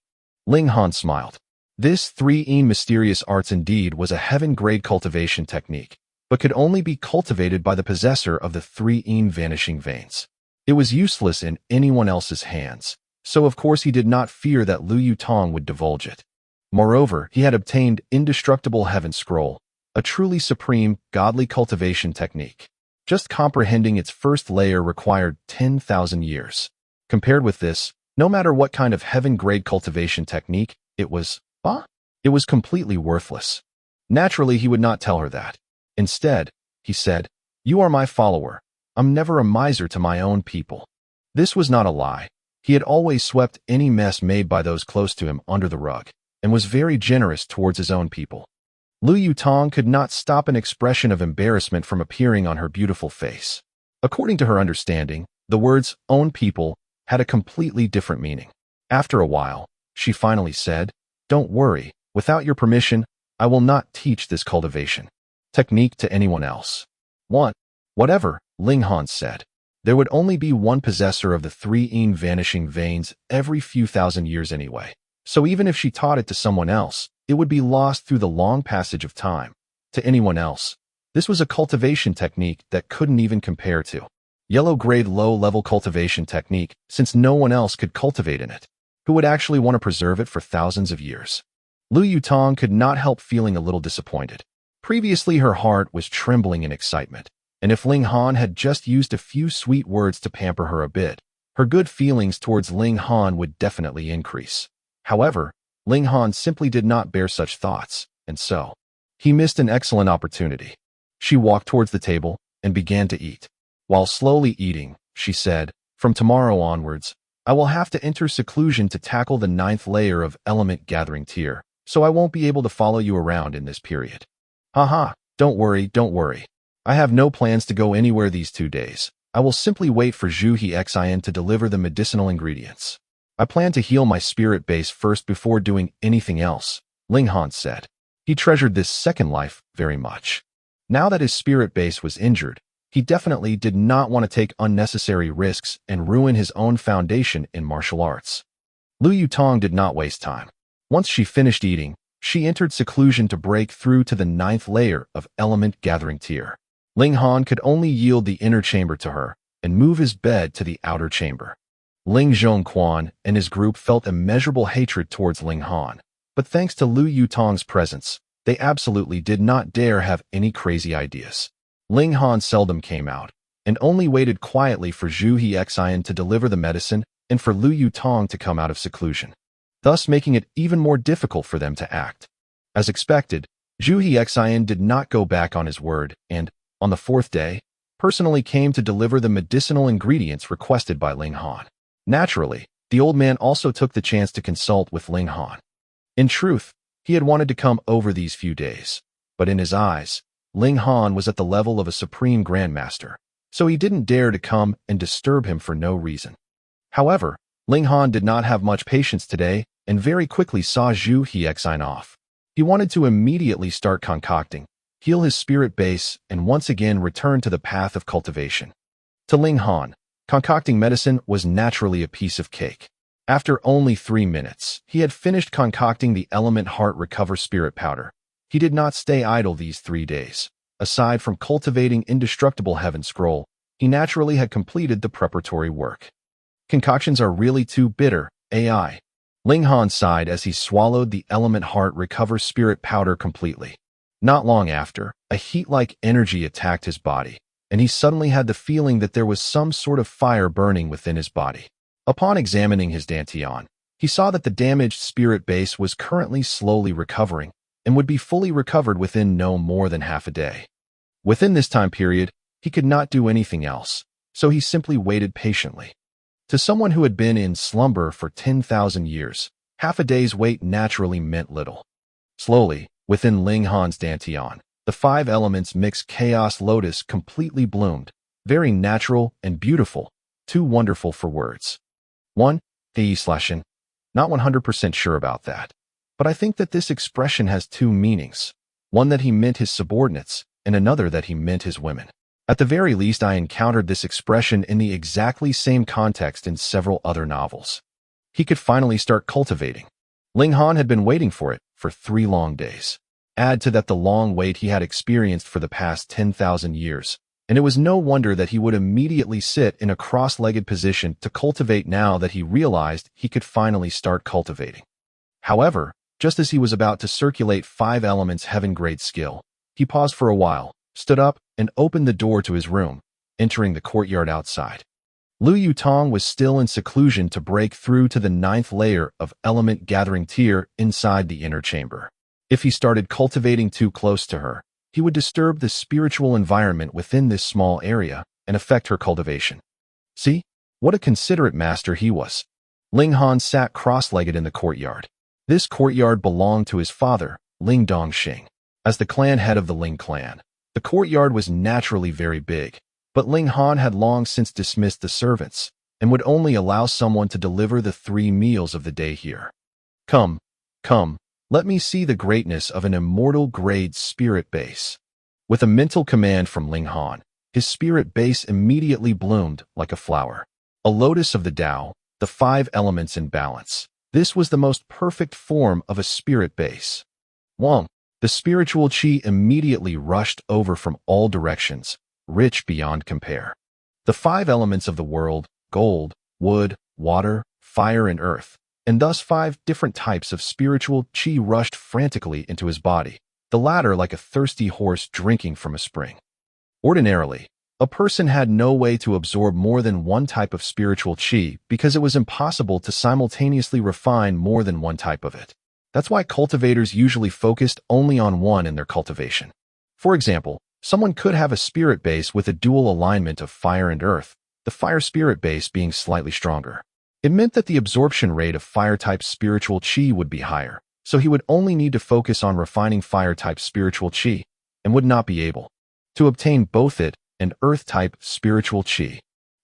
Ling Han smiled. This 3 Mysterious Arts indeed was a heaven-grade cultivation technique, but could only be cultivated by the possessor of the 3 vanishing veins. It was useless in anyone else's hands, so of course he did not fear that Lu Yutong would divulge it. Moreover, he had obtained Indestructible Heaven Scroll, a truly supreme, godly cultivation technique. Just comprehending its first layer required 10,000 years. Compared with this, no matter what kind of heaven-grade cultivation technique, it was completely worthless. Naturally, he would not tell her that. Instead, he said, "You are my follower. I'm never a miser to my own people." This was not a lie. He had always swept any mess made by those close to him under the rug, and was very generous towards his own people. Lu Yutong could not stop an expression of embarrassment from appearing on her beautiful face. According to her understanding, the words "own people" had a completely different meaning. After a while, she finally said, "Don't worry, without your permission, I will not teach this cultivation technique to anyone else." Whatever, Ling Han said. There would only be one possessor of the three vanishing veins every few thousand years anyway. So even if she taught it to someone else, it would be lost through the long passage of time. To anyone else, this was a cultivation technique that couldn't even compare to yellow-grade low-level cultivation technique, since no one else could cultivate in it. Who would actually want to preserve it for thousands of years? Lu Yutong could not help feeling a little disappointed. Previously, her heart was trembling in excitement, and if Ling Han had just used a few sweet words to pamper her a bit, her good feelings towards Ling Han would definitely increase. However, Ling Han simply did not bear such thoughts, and so he missed an excellent opportunity. She walked towards the table and began to eat. While slowly eating, she said, "From tomorrow onwards, I will have to enter seclusion to tackle the 9th layer of element gathering tier, so I won't be able to follow you around in this period." Haha, don't worry. I have no plans to go anywhere these 2 days. I will simply wait for Zhu Xian to deliver the medicinal ingredients. I plan to heal my spirit base first before doing anything else, Ling Han said. He treasured this second life very much. Now that his spirit base was injured, he definitely did not want to take unnecessary risks and ruin his own foundation in martial arts. Lu Yutong did not waste time. Once she finished eating, she entered seclusion to break through to the 9th layer of element gathering tier. Ling Han could only yield the inner chamber to her and move his bed to the outer chamber. Ling Xuanhuan and his group felt immeasurable hatred towards Ling Han, but thanks to Lu Yutong's presence, they absolutely did not dare have any crazy ideas. Ling Han seldom came out, and only waited quietly for Zhu Xian to deliver the medicine and for Lu Yutong to come out of seclusion, thus making it even more difficult for them to act. As expected, Zhu Xian did not go back on his word and, on the 4th day, personally came to deliver the medicinal ingredients requested by Ling Han. Naturally, the old man also took the chance to consult with Ling Han. In truth, he had wanted to come over these few days, but in his eyes, Ling Han was at the level of a supreme grandmaster, so he didn't dare to come and disturb him for no reason. However, Ling Han did not have much patience today and very quickly saw Zhu Xian off. He wanted to immediately start concocting, heal his spirit base, and once again return to the path of cultivation. To Ling Han, concocting medicine was naturally a piece of cake. After only 3 minutes, he had finished concocting the element heart recover spirit powder. He did not stay idle these 3 days. Aside from cultivating indestructible heaven scroll, he naturally had completed the preparatory work. Concoctions are really too bitter, AI. Ling Han sighed as he swallowed the element heart recover spirit powder completely. Not long after, a heat-like energy attacked his body, and he suddenly had the feeling that there was some sort of fire burning within his body. Upon examining his dantian, he saw that the damaged spirit base was currently slowly recovering and would be fully recovered within no more than half a day. Within this time period, he could not do anything else, so he simply waited patiently. To someone who had been in slumber for 10,000 years, half a day's wait naturally meant little. Slowly, within Ling Han's dantian, the 5 elements mixed chaos lotus completely bloomed, very natural and beautiful, too wonderful for words. 1. Slash-in. Not 100% sure about that, but I think that this expression has 2 meanings, one that he meant his subordinates and another that he meant his women. At the very least, I encountered this expression in the exactly same context in several other novels. He could finally start cultivating. Ling Han had been waiting for it for 3 long days. Add to that the long wait he had experienced for the past 10,000 years, and it was no wonder that he would immediately sit in a cross-legged position to cultivate now that he realized he could finally start cultivating. However, just as he was about to circulate 5 elements heaven-grade skill, he paused for a while, stood up, and opened the door to his room, entering the courtyard outside. Lu Yutong was still in seclusion to break through to the 9th layer of element gathering tier inside the inner chamber. If he started cultivating too close to her, he would disturb the spiritual environment within this small area and affect her cultivation. See? What a considerate master he was. Ling Han sat cross-legged in the courtyard. This courtyard belonged to his father, Ling Dongxing. As the clan head of the Ling clan, the courtyard was naturally very big, but Ling Han had long since dismissed the servants and would only allow someone to deliver the 3 meals of the day here. Come, come, let me see the greatness of an immortal grade spirit base. With a mental command from Ling Han, his spirit base immediately bloomed like a flower. A lotus of the Tao, the 5 elements in balance. This was the most perfect form of a spirit base. Wong, the spiritual qi immediately rushed over from all directions, rich beyond compare. The 5 elements of the world, gold, wood, water, fire, and earth, and thus 5 different types of spiritual qi rushed frantically into his body, the latter like a thirsty horse drinking from a spring. Ordinarily, a person had no way to absorb more than one type of spiritual qi because it was impossible to simultaneously refine more than one type of it. That's why cultivators usually focused only on one in their cultivation. For example, someone could have a spirit base with a dual alignment of fire and earth, the fire spirit base being slightly stronger. It meant that the absorption rate of fire-type spiritual qi would be higher, so he would only need to focus on refining fire-type spiritual qi and would not be able to obtain both it and earth-type spiritual qi.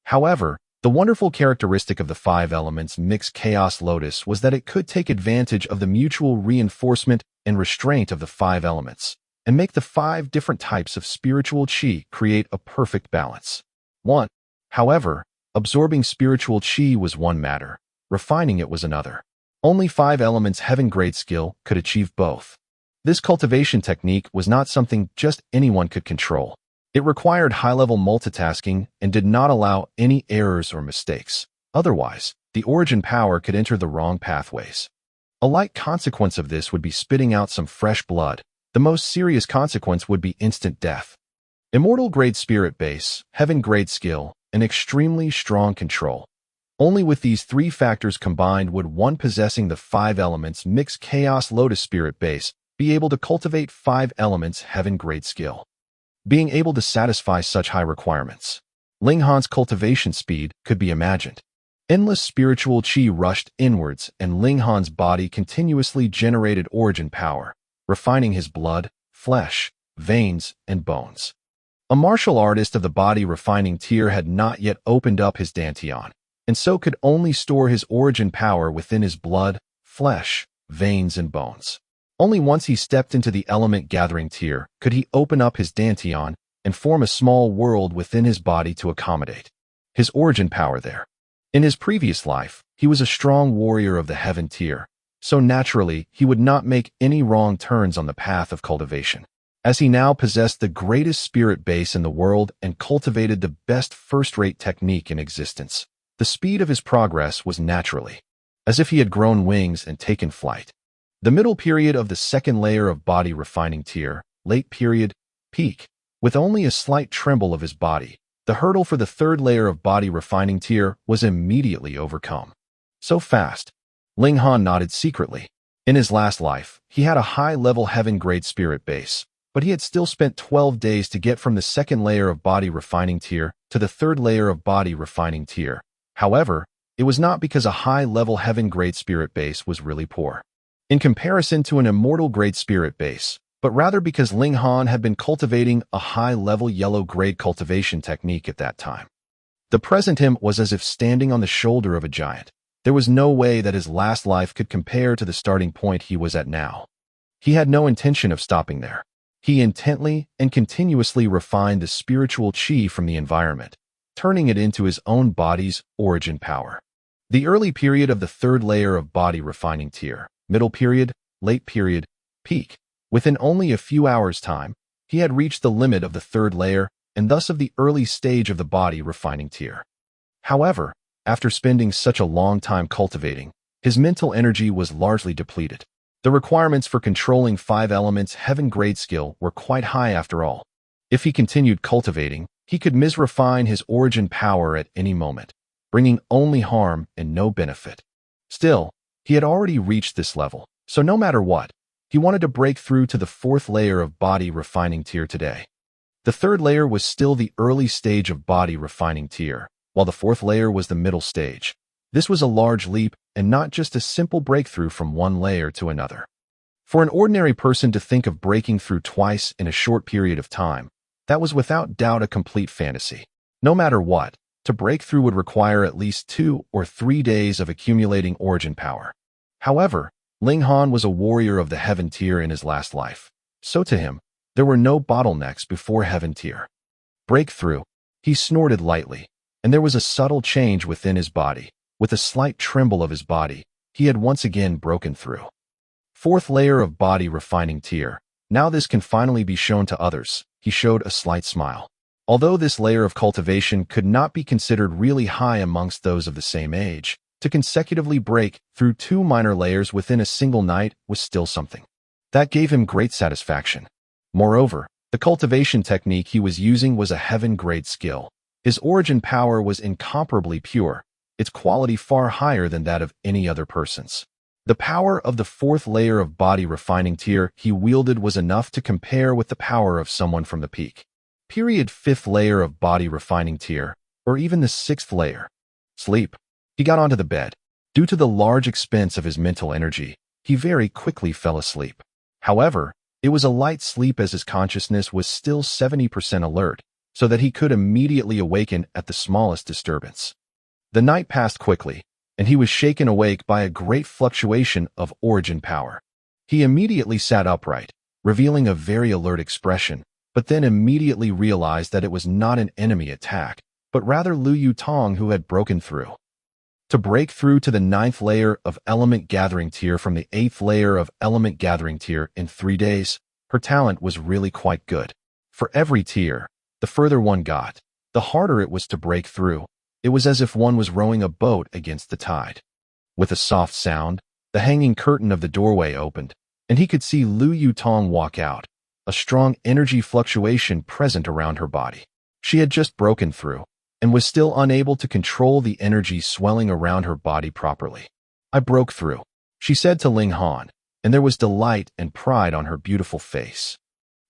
However, the wonderful characteristic of the 5 elements mixed chaos lotus was that it could take advantage of the mutual reinforcement and restraint of the 5 elements and make the 5 different types of spiritual qi create a perfect balance. 1. However, absorbing spiritual qi was one matter, refining it was another. Only 5 elements heaven-grade skill could achieve both. This cultivation technique was not something just anyone could control. It required high-level multitasking and did not allow any errors or mistakes. Otherwise, the origin power could enter the wrong pathways. A light consequence of this would be spitting out some fresh blood. The most serious consequence would be instant death. Immortal-grade spirit base, heaven-grade skill, and extremely strong control. Only with these 3 factors combined would one possessing the 5 elements mixed chaos lotus spirit base be able to cultivate 5 elements heaven-grade skill. Being able to satisfy such high requirements, Ling Han's cultivation speed could be imagined. Endless spiritual qi rushed inwards and Ling Han's body continuously generated origin power, refining his blood, flesh, veins, and bones. A martial artist of the body refining tier had not yet opened up his dantian, and so could only store his origin power within his blood, flesh, veins, and bones. Only once he stepped into the element gathering tier could he open up his dantian and form a small world within his body to accommodate his origin power there. In his previous life, he was a strong warrior of the heaven tier, so naturally he would not make any wrong turns on the path of cultivation. As he now possessed the greatest spirit base in the world and cultivated the best first-rate technique in existence, the speed of his progress was naturally as if he had grown wings and taken flight. The middle period of the second layer of body refining tier, late period, peak, with only a slight tremble of his body, the hurdle for the third layer of body refining tier was immediately overcome. So fast. Ling Han nodded secretly. In his last life, he had a high-level heaven-grade spirit base, but he had still spent 12 days to get from the second layer of body refining tier to the third layer of body refining tier. However, it was not because a high-level heaven-grade spirit base was really poor in comparison to an immortal-grade spirit base, but rather because Ling Han had been cultivating a high-level yellow-grade cultivation technique at that time. The present him was as if standing on the shoulder of a giant. There was no way that his last life could compare to the starting point he was at now. He had no intention of stopping there. He intently and continuously refined the spiritual qi from the environment, turning it into his own body's origin power. The early period of the third layer of body refining tier, middle period, late period, peak. Within only a few hours' time, he had reached the limit of the third layer and thus of the early stage of the body refining tier. However, after spending such a long time cultivating, his mental energy was largely depleted. The requirements for controlling 5 elements heaven-grade skill were quite high after all. If he continued cultivating, he could misrefine his origin power at any moment, bringing only harm and no benefit. Still, he had already reached this level, so no matter what, He wanted to break through to the fourth layer of body refining tier today. The third layer was still the early stage of body refining tier, while the fourth layer was the middle stage. This was a large leap and not just a simple breakthrough from one layer to another. For an ordinary person to think of breaking through twice in a short period of time, that was without doubt a complete fantasy. No matter what, to break through would require at least 2 or 3 days of accumulating origin power. However, Ling Han was a warrior of the heaven tier in his last life, so to him, there were no bottlenecks before heaven tier. Breakthrough. He snorted lightly, and there was a subtle change within his body. With a slight tremble of his body, he had once again broken through. Fourth layer of body refining tier. Now this can finally be shown to others. He showed a slight smile. Although this layer of cultivation could not be considered really high amongst those of the same age, to consecutively break through 2 minor layers within a single night was still something. That gave him great satisfaction. Moreover, the cultivation technique he was using was a heaven-grade skill. His origin power was incomparably pure, its quality far higher than that of any other person's. The power of the fourth layer of body refining tier he wielded was enough to compare with the power of someone from the peak. Fifth layer of body refining tier, or even the sixth layer. Sleep. He got onto the bed. Due to the large expense of his mental energy, he very quickly fell asleep. However, it was a light sleep as his consciousness was still 70% alert, so that he could immediately awaken at the smallest disturbance. The night passed quickly, and he was shaken awake by a great fluctuation of origin power. He immediately sat upright, revealing a very alert expression, but then immediately realized that it was not an enemy attack, but rather Lu Yutong who had broken through. To break through to the 9th layer of element gathering tier from the 8th layer of element gathering tier in 3 days, her talent was really quite good. For every tier, the further one got, the harder it was to break through. It was as if one was rowing a boat against the tide. With a soft sound, the hanging curtain of the doorway opened, and he could see Lu Yutong walk out, a strong energy fluctuation present around her body. She had just broken through, and was still unable to control the energy swelling around her body properly. I broke through, she said to Ling Han, and there was delight and pride on her beautiful face.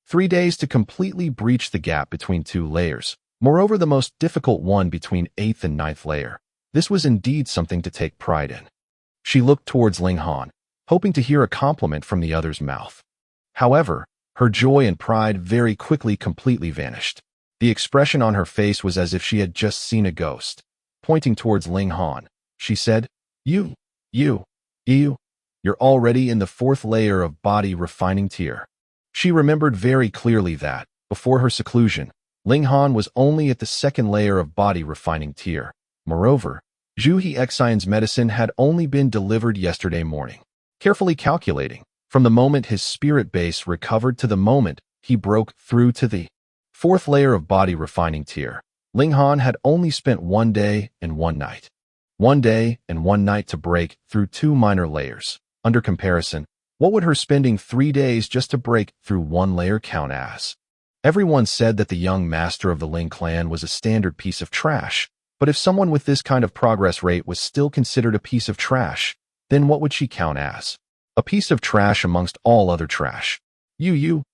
3 days to completely breach the gap between 2 layers, moreover the most difficult one between 8th and 9th layer. This was indeed something to take pride in. She looked towards Ling Han, hoping to hear a compliment from the other's mouth. However, her joy and pride very quickly completely vanished. The expression on her face was as if she had just seen a ghost. Pointing towards Ling Han, she said, you're already in the 4th layer of body refining tier. She remembered very clearly that, before her seclusion, Ling Han was only at the 2nd layer of body refining tier. Moreover, Zhu Hexian's medicine had only been delivered yesterday morning. Carefully calculating, from the moment his spirit base recovered to the moment he broke through to the 4th layer of body refining tier, Ling Han had only spent 1 day and 1 night. 1 day and 1 night to break through 2 minor layers. Under comparison, what would her spending 3 days just to break through 1 layer count as? Everyone said that the young master of the Ling clan was a standard piece of trash, but if someone with this kind of progress rate was still considered a piece of trash, then what would she count as? A piece of trash amongst all other trash.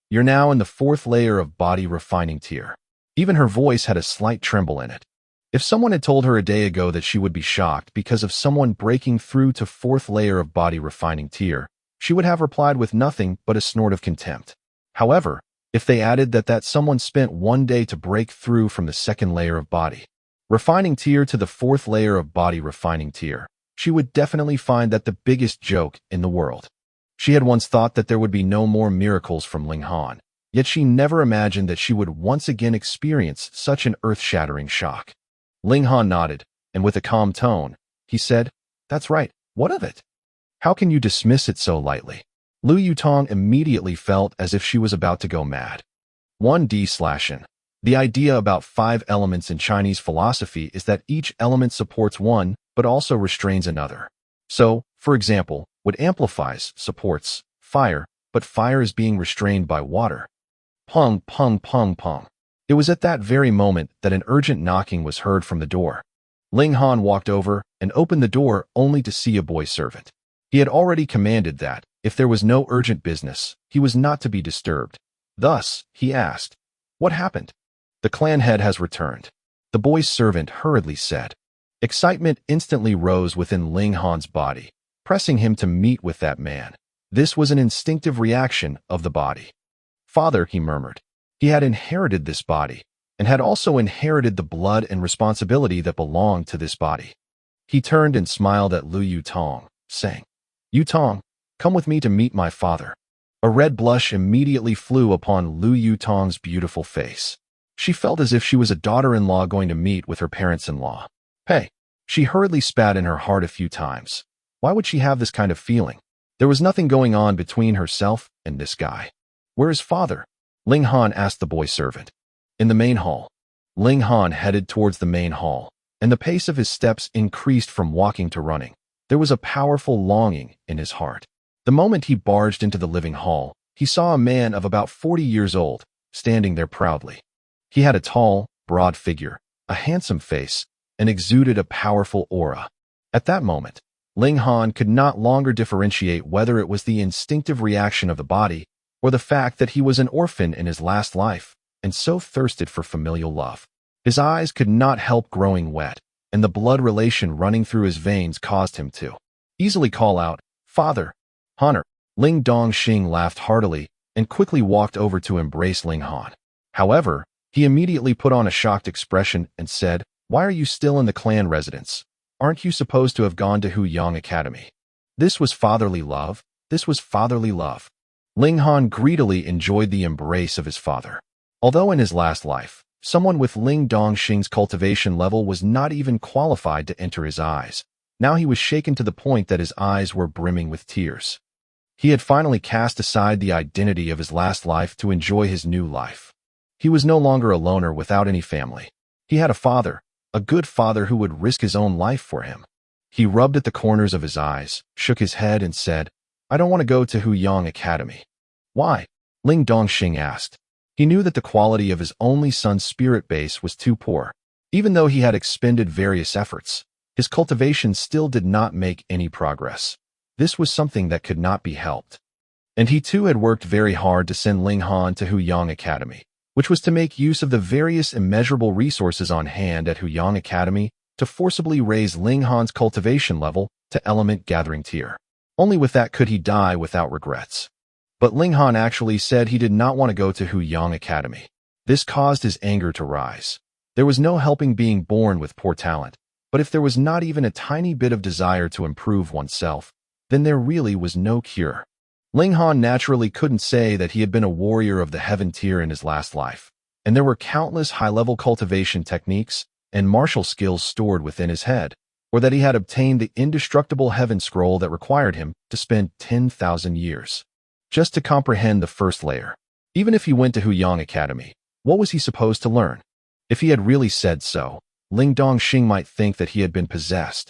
You're now in the 4th layer of body refining tier. Even her voice had a slight tremble in it. If someone had told her a day ago that she would be shocked because of someone breaking through to 4th layer of body refining tier, she would have replied with nothing but a snort of contempt. However, if they added that someone spent 1 day to break through from the 2nd layer of body refining tier to the 4th layer of body refining tier, she would definitely find that the biggest joke in the world. She had once thought that there would be no more miracles from Ling Han, yet she never imagined that she would once again experience such an earth-shattering shock. Ling Han nodded, and with a calm tone, he said, "That's right, what of it? How can you dismiss it so lightly?" Lu Yutong immediately felt as if she was about to go mad. 1D/N. The idea about 5 elements in Chinese philosophy is that each element supports one, but also restrains another. So, for example, what amplifies, supports, fire, but fire is being restrained by water. Pong, pong, pong, pong. It was at that very moment that an urgent knocking was heard from the door. Ling Han walked over and opened the door only to see a boy servant. He had already commanded that, If there was no urgent business, he was not to be disturbed. Thus, he asked, "What happened?" "The clan head has returned," the boy's servant hurriedly said. Excitement instantly rose within Ling Han's body, pressing him to meet with that man. This was an instinctive reaction of the body. "Father," he murmured. He had inherited this body, and had also inherited the blood and responsibility that belonged to this body. He turned and smiled at Lu Yutong, saying, "Yutong, come with me to meet my father." A red blush immediately flew upon Lu Yutong's beautiful face. She felt as if she was a daughter-in-law going to meet with her parents-in-law. Hey, she hurriedly spat in her heart a few times. Why would she have this kind of feeling? There was nothing going on between herself and this guy. "Where is father?" Ling Han asked the boy servant. "In the main hall." Ling Han headed towards the main hall, and the pace of his steps increased from walking to running. There was a powerful longing in his heart. The moment he barged into the living hall, he saw a man of about 40 years old, standing there proudly. He had a tall, broad figure, a handsome face, and exuded a powerful aura. At that moment, Ling Han could not longer differentiate whether it was the instinctive reaction of the body or the fact that he was an orphan in his last life and so thirsted for familial love. His eyes could not help growing wet, and the blood relation running through his veins caused him to easily call out, "Father, Honor." Ling Dongxing laughed heartily and quickly walked over to embrace Ling Han. However, he immediately put on a shocked expression and said, "Why are you still in the clan residence? Aren't you supposed to have gone to Huyang Academy?" This was fatherly love. This was fatherly love. Ling Han greedily enjoyed the embrace of his father. Although in his last life, someone with Ling Dongxing's cultivation level was not even qualified to enter his eyes, now he was shaken to the point that his eyes were brimming with tears. He had finally cast aside the identity of his last life to enjoy his new life. He was no longer a loner without any family. He had a father, a good father who would risk his own life for him. He rubbed at the corners of his eyes, shook his head, and said, "I don't want to go to Huyang Academy." "Why?" Ling Dongxing asked. He knew that the quality of his only son's spirit base was too poor. Even though he had expended various efforts, his cultivation still did not make any progress. This was something that could not be helped. And he too had worked very hard to send Ling Han to Huyang Academy, which was to make use of the various immeasurable resources on hand at Huyang Academy to forcibly raise Ling Han's cultivation level to element gathering tier. Only with that could he die without regrets. But Ling Han actually said he did not want to go to Huyang Academy. This caused his anger to rise. There was no helping being born with poor talent, but if there was not even a tiny bit of desire to improve oneself, then there really was no cure. Ling Han naturally couldn't say that he had been a warrior of the heaven tier in his last life, and there were countless high-level cultivation techniques and martial skills stored within his head, or that he had obtained the indestructible heaven scroll that required him to spend 10,000 years just to comprehend the first layer. Even if he went to Huyang Academy, what was he supposed to learn? If he had really said so, Ling Dongxing might think that he had been possessed.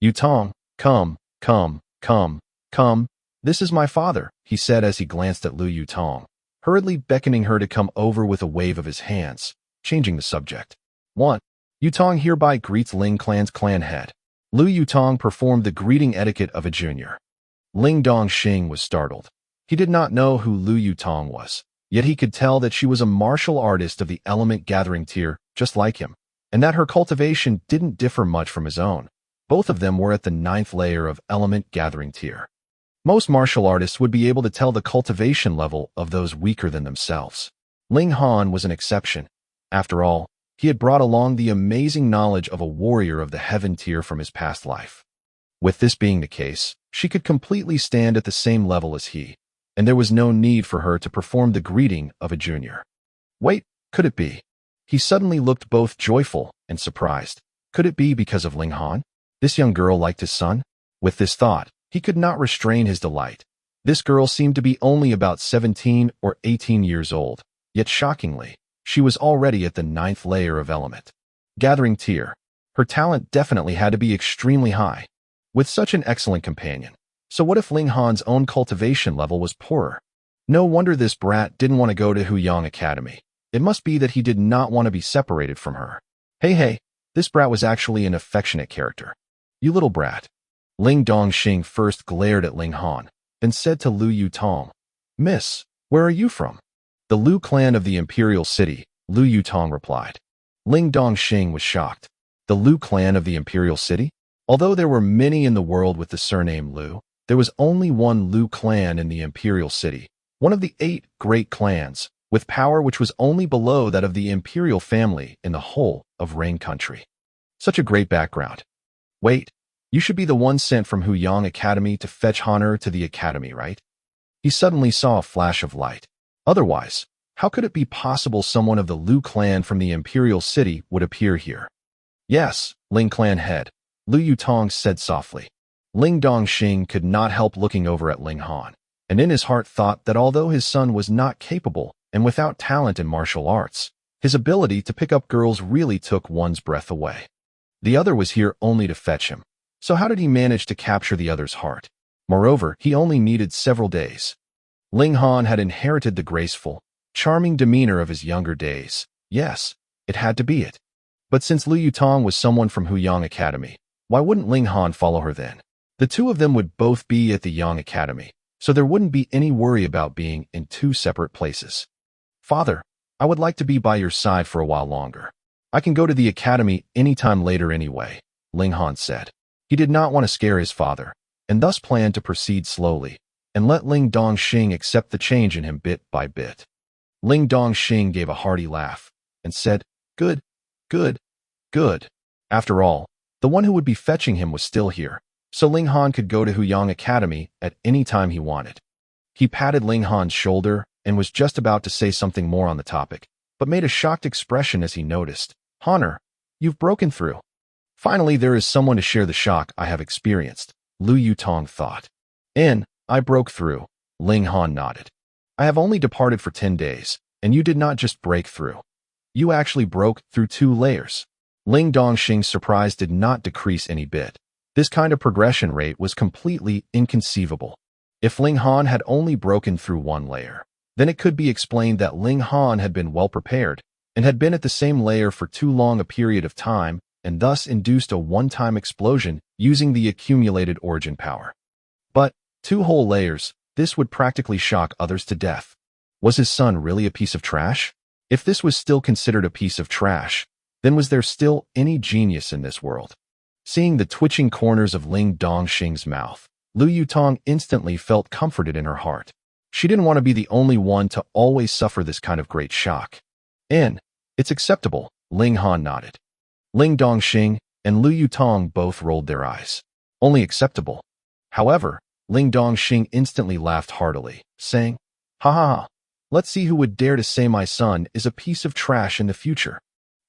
"Yutong, come, come, come, come. This is my father," he said as he glanced at Lu Yutong, hurriedly beckoning her to come over with a wave of his hands, changing the subject. 1. Yutong hereby greets Ling Clan's clan head. Lu Yutong performed the greeting etiquette of a junior. Ling Dongxing was startled. He did not know who Lu Yutong was, yet he could tell that she was a martial artist of the element gathering tier, just like him, and that her cultivation didn't differ much from his own. Both of them were at the 9th layer of element gathering tier. Most martial artists would be able to tell the cultivation level of those weaker than themselves. Ling Han was an exception. After all, he had brought along the amazing knowledge of a warrior of the heaven tier from his past life. With this being the case, she could completely stand at the same level as he, and there was no need for her to perform the greeting of a junior. Wait, could it be? He suddenly looked both joyful and surprised. Could it be because of Ling Han? This young girl liked his son? With this thought, he could not restrain his delight. This girl seemed to be only about 17 or 18 years old, yet shockingly, she was already at the 9th layer of element gathering tier. Her talent definitely had to be extremely high. With such an excellent companion. So what if Ling Han's own cultivation level was poorer? No wonder this brat didn't want to go to Huyang Academy. It must be that he did not want to be separated from her. Hey, this brat was actually an affectionate character. You little brat. Ling Dongxing first glared at Ling Han, then said to Lu Yutong, "Miss, where are you from?" "The Lu clan of the Imperial City," Lu Yutong replied. Ling Dongxing was shocked. The Lu clan of the Imperial City? Although there were many in the world with the surname Lu, there was only one Lu clan in the Imperial City, one of the 8 great clans, with power which was only below that of the imperial family in the whole of Rain Country. Such a great background. Wait, you should be the one sent from Huyang Academy to fetch honor to the academy, right? He suddenly saw a flash of light. Otherwise, how could it be possible someone of the Lu clan from the Imperial City would appear here? Yes, Ling clan head, Lu Yutong said softly. Ling Dongxing could not help looking over at Ling Han, and in his heart thought that although his son was not capable and without talent in martial arts, his ability to pick up girls really took one's breath away. The other was here only to fetch him, so how did he manage to capture the other's heart? Moreover, he only needed several days. Ling Han had inherited the graceful, charming demeanor of his younger days. Yes, it had to be it. But since Lu Yutong was someone from Huyang Academy, why wouldn't Ling Han follow her then? The two of them would both be at the Yang Academy, so there wouldn't be any worry about being in 2 separate places. "Father, I would like to be by your side for a while longer. I can go to the academy anytime later anyway," Ling Han said. He did not want to scare his father, and thus planned to proceed slowly, and let Ling Dongxing accept the change in him bit by bit. Ling Dongxing gave a hearty laugh, and said, "Good, good, good." After all, the one who would be fetching him was still here, so Ling Han could go to Huyang Academy at any time he wanted. He patted Ling Han's shoulder and was just about to say something more on the topic, but made a shocked expression as he noticed, "Honor, you've broken through." Finally, there is someone to share the shock I have experienced, Lu Yutong thought. "And I broke through," Ling Han nodded. "I have only departed for 10 days, and you did not just break through. You actually broke through 2 layers. Ling Dongxing's surprise did not decrease any bit. This kind of progression rate was completely inconceivable. If Ling Han had only broken through 1 layer, then it could be explained that Ling Han had been well prepared and had been at the same layer for too long a period of time and thus induced a one-time explosion using the accumulated origin power. But 2 whole layers, this would practically shock others to death. Was his son really a piece of trash? If this was still considered a piece of trash, then was there still any genius in this world? Seeing the twitching corners of Ling Dongxing's mouth, Lu Yutong instantly felt comforted in her heart. She didn't want to be the only one to always suffer this kind of great shock. "And it's acceptable," Ling Han nodded. Ling Dongxing and Lu Yutong both rolled their eyes. "Only acceptable." However, Ling Dongxing instantly laughed heartily, saying, "Ha ha ha, let's see who would dare to say my son is a piece of trash in the future.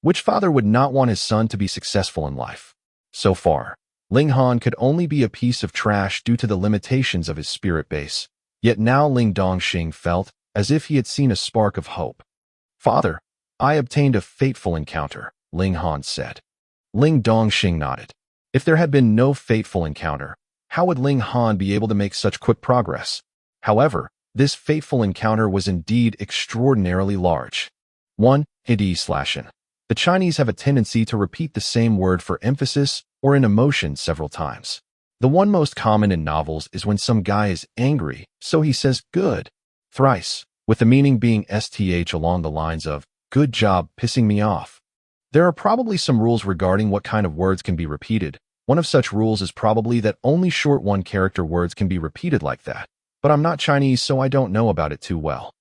Which father would not want his son to be successful in life?" So far, Ling Han could only be a piece of trash due to the limitations of his spirit base. Yet now Ling Dongxing felt as if he had seen a spark of hope. "Father, I obtained a fateful encounter," Ling Han said. Ling Dongxing nodded. If there had been no fateful encounter, how would Ling Han be able to make such quick progress? However, this fateful encounter was indeed extraordinarily large. 1. Hidi/in. The Chinese have a tendency to repeat the same word for emphasis or in emotion several times. The one most common in novels is when some guy is angry, so he says good thrice, with the meaning being STH along the lines of, "Good job pissing me off." There are probably some rules regarding what kind of words can be repeated. One of such rules is probably that only short one-character words can be repeated like that, but I'm not Chinese, so I don't know about it too well.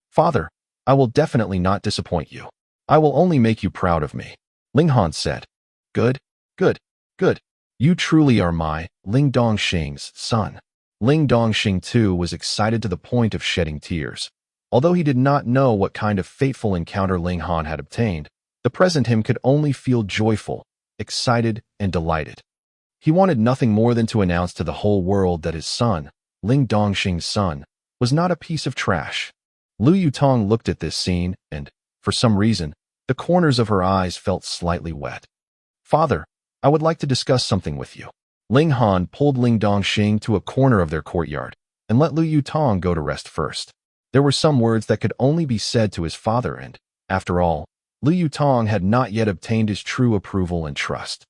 "Father, I will definitely not disappoint you. I will only make you proud of me," Ling Han said. "Good, good, good. You truly are my Ling Dongxing's son." Ling Dongxing too was excited to the point of shedding tears. Although he did not know what kind of fateful encounter Ling Han had obtained, the present him could only feel joyful, excited, and delighted. He wanted nothing more than to announce to the whole world that his son, Ling Dongxing's son, was not a piece of trash. Lu Yutong looked at this scene and, for some reason, the corners of her eyes felt slightly wet. "Father, I would like to discuss something with you." Ling Han pulled Ling Dongxing to a corner of their courtyard and let Lu Yutong go to rest first. There were some words that could only be said to his father and, after all, Lu Yutong had not yet obtained his true approval and trust.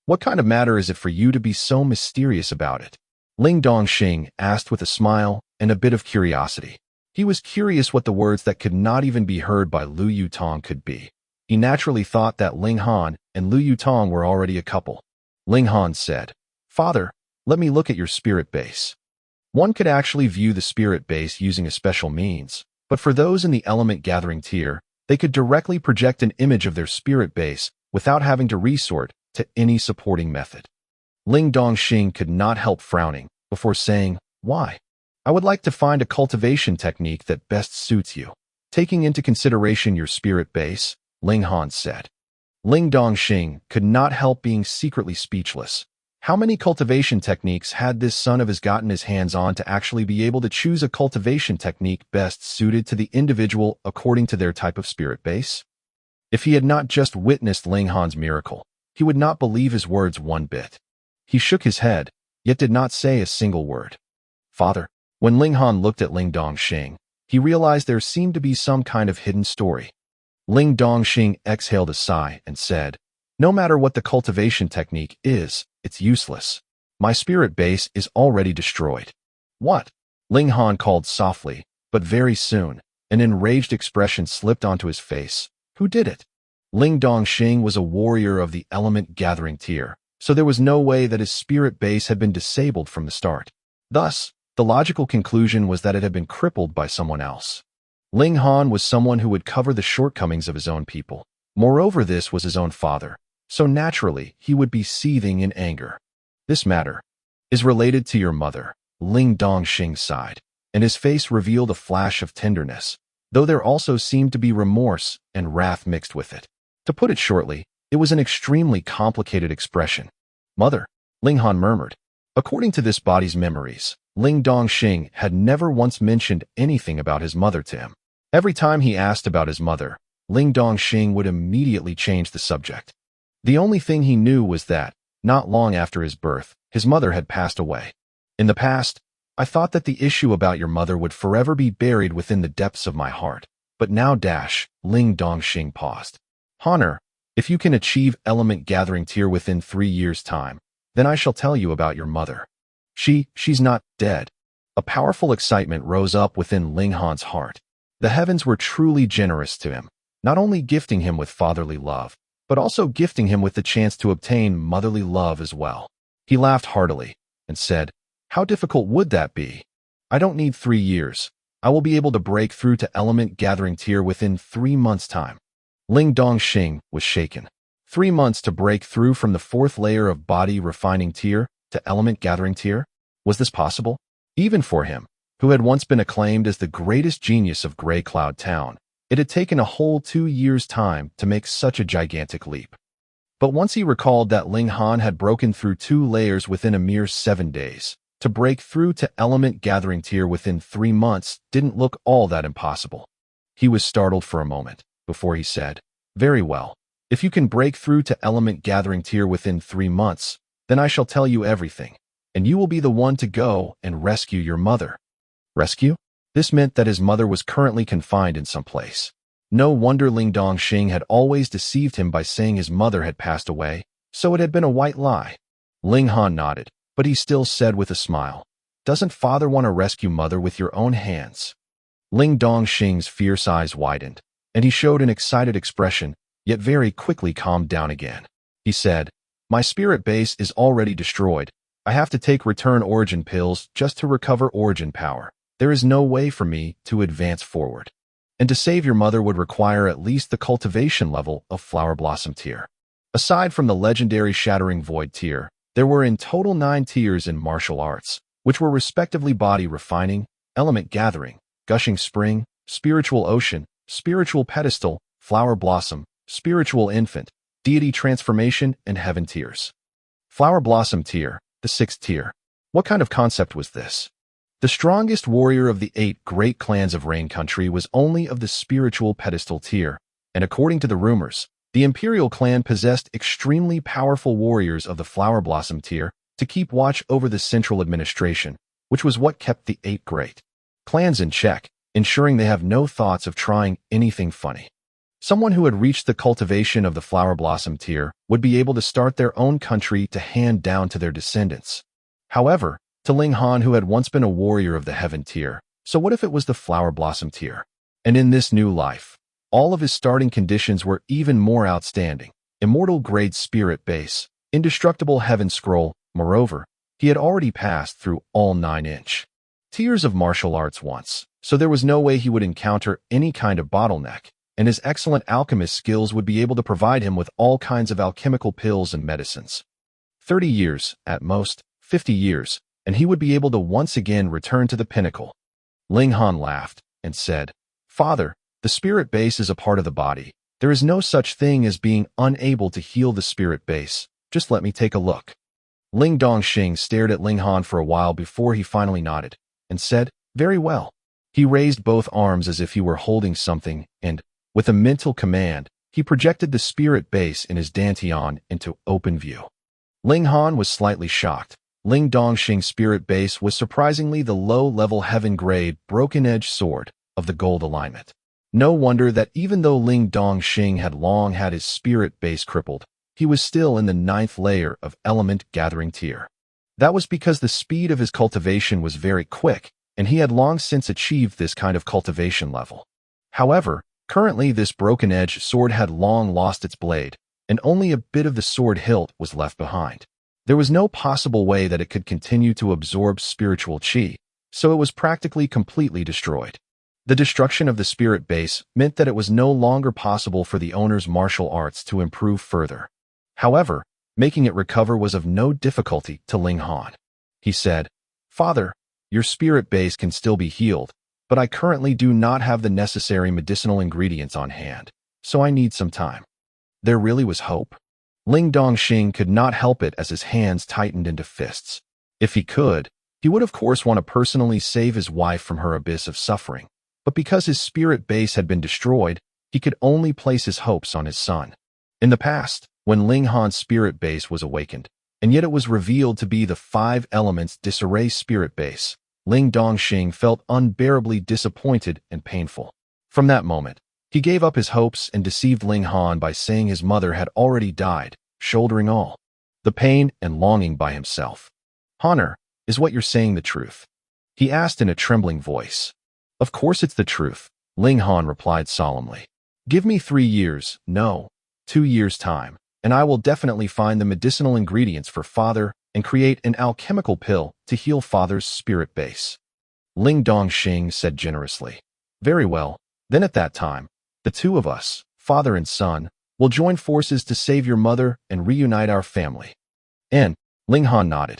"What kind of matter is it for you to be so mysterious about it?" Ling Dongxing asked with a smile and a bit of curiosity. He was curious what the words that could not even be heard by Lu Yutong could be. He naturally thought that Ling Han and Lu Yutong were already a couple. Ling Han said, "Father, let me look at your spirit base." One could actually view the spirit base using a special means, but for those in the element gathering tier, they could directly project an image of their spirit base without having to resort to any supporting method. Ling Dongxing could not help frowning before saying, "Why? I would like to find a cultivation technique that best suits you, taking into consideration your spirit base," Ling Han said. Ling Dongxing could not help being secretly speechless. How many cultivation techniques had this son of his gotten his hands on to actually be able to choose a cultivation technique best suited to the individual according to their type of spirit base? If he had not just witnessed Ling Han's miracle, he would not believe his words one bit. He shook his head, yet did not say a single word. "Father." When Ling Han looked at Ling Dongxing, he realized there seemed to be some kind of hidden story. Ling Dongxing exhaled a sigh and said, "No matter what the cultivation technique is, it's useless. My spirit base is already destroyed." "What?" Ling Han called softly, but very soon, an enraged expression slipped onto his face. "Who did it?" Ling Dongxing was a warrior of the element gathering tier, so there was no way that his spirit base had been disabled from the start. Thus, the logical conclusion was that it had been crippled by someone else. Ling Han was someone who would cover the shortcomings of his own people. Moreover, this was his own father, so naturally he would be seething in anger. "This matter is related to your mother," Ling Dongxing sighed, and his face revealed a flash of tenderness, though there also seemed to be remorse and wrath mixed with it. To put it shortly, it was an extremely complicated expression. "Mother," Ling Han murmured. According to this body's memories, Ling Dongxing had never once mentioned anything about his mother to him. Every time he asked about his mother, Ling Dongxing would immediately change the subject. The only thing he knew was that, not long after his birth, his mother had passed away. "In the past, I thought that the issue about your mother would forever be buried within the depths of my heart, but now Ling Dongxing paused. "Honor, if you can achieve element gathering tier within 3 years' time, then I shall tell you about your mother. She's not dead." A powerful excitement rose up within Ling Han's heart. The heavens were truly generous to him, not only gifting him with fatherly love, but also gifting him with the chance to obtain motherly love as well. He laughed heartily and said, "How difficult would that be? I don't need 3 years. I will be able to break through to element gathering tier within 3 months' time." Ling Dongxing was shaken. 3 months to break through from the 4th layer of body refining tier to element gathering tier? Was this possible? Even for him, who had once been acclaimed as the greatest genius of Gray Cloud Town, it had taken a whole 2 years' time to make such a gigantic leap. But once he recalled that Ling Han had broken through 2 layers within a mere 7 days, to break through to element gathering tier within 3 months didn't look all that impossible. He was startled for a moment before he said, "Very well. If you can break through to element gathering tier within 3 months, then I shall tell you everything, and you will be the one to go and rescue your mother." Rescue? This meant that his mother was currently confined in some place. No wonder Ling Dongxing had always deceived him by saying his mother had passed away, so it had been a white lie. Ling Han nodded, but he still said with a smile, "Doesn't father want to rescue mother with your own hands?" Ling Dongxing's fierce eyes widened, and he showed an excited expression, yet very quickly calmed down again. He said, "My spirit base is already destroyed. I have to take return origin pills just to recover origin power. There is no way for me to advance forward. And to save your mother would require at least the cultivation level of Flower Blossom tier." Aside from the legendary Shattering Void tier, there were in total 9 tiers in martial arts, which were respectively Body Refining, Element Gathering, Gushing Spring, Spiritual Ocean, Spiritual Pedestal, Flower Blossom, Spiritual Infant, Deity Transformation, and Heaven tiers. Flower Blossom tier, the 6th tier. What kind of concept was this? The strongest warrior of the 8 great clans of Rain Country was only of the Spiritual Pedestal tier, and according to the rumors, the Imperial clan possessed extremely powerful warriors of the Flower Blossom tier to keep watch over the central administration, which was what kept the 8 great clans in check, ensuring they have no thoughts of trying anything funny. Someone who had reached the cultivation of the Flower Blossom tier would be able to start their own country to hand down to their descendants. However, to Ling Han, who had once been a warrior of the heaven tier. So what if it was the flower blossom tier? And in this new life, all of his starting conditions were even more outstanding. Immortal grade spirit base, indestructible heaven scroll. Moreover, he had already passed through all 9-inch tiers of martial arts once, so there was no way he would encounter any kind of bottleneck, and his excellent alchemist skills would be able to provide him with all kinds of alchemical pills and medicines. 30 years, at most, 50 years, and he would be able to once again return to the pinnacle. Ling Han laughed and said, "Father, the spirit base is a part of the body. There is no such thing as being unable to heal the spirit base. Just let me take a look." Ling Dongxing stared at Ling Han for a while before he finally nodded and said, "Very well." He raised both arms as if he were holding something, and, with a mental command, he projected the spirit base in his dantian into open view. Ling Han was slightly shocked. Ling Dongxing's spirit base was surprisingly the low-level heaven-grade broken-edge sword of the gold alignment. No wonder that even though Ling Dongxing had long had his spirit base crippled, he was still in the 9th layer of element gathering tier. That was because the speed of his cultivation was very quick, and he had long since achieved this kind of cultivation level. However, currently this broken-edge sword had long lost its blade, and only a bit of the sword hilt was left behind. There was no possible way that it could continue to absorb spiritual qi, so it was practically completely destroyed. The destruction of the spirit base meant that it was no longer possible for the owner's martial arts to improve further. However, making it recover was of no difficulty to Ling Han. He said, "Father, your spirit base can still be healed, but I currently do not have the necessary medicinal ingredients on hand, so I need some time." There really was hope. Ling Dongxing could not help it as his hands tightened into fists. If he could, he would of course want to personally save his wife from her abyss of suffering, but because his spirit base had been destroyed, he could only place his hopes on his son. In the past, when Ling Han's spirit base was awakened, and yet it was revealed to be the 5 elements disarray spirit base, Ling Dongxing felt unbearably disappointed and painful. From that moment, he gave up his hopes and deceived Ling Han by saying his mother had already died, shouldering all the pain and longing by himself. "Honor, is what you're saying the truth?" he asked in a trembling voice. "Of course it's the truth," Ling Han replied solemnly. "Give me 3 years, no, 2 years' time, and I will definitely find the medicinal ingredients for Father and create an alchemical pill to heal Father's spirit base." Ling Dongxing said generously. "Very well, then at that time, the 2 of us, father and son, will join forces to save your mother and reunite our family." And Ling Han nodded.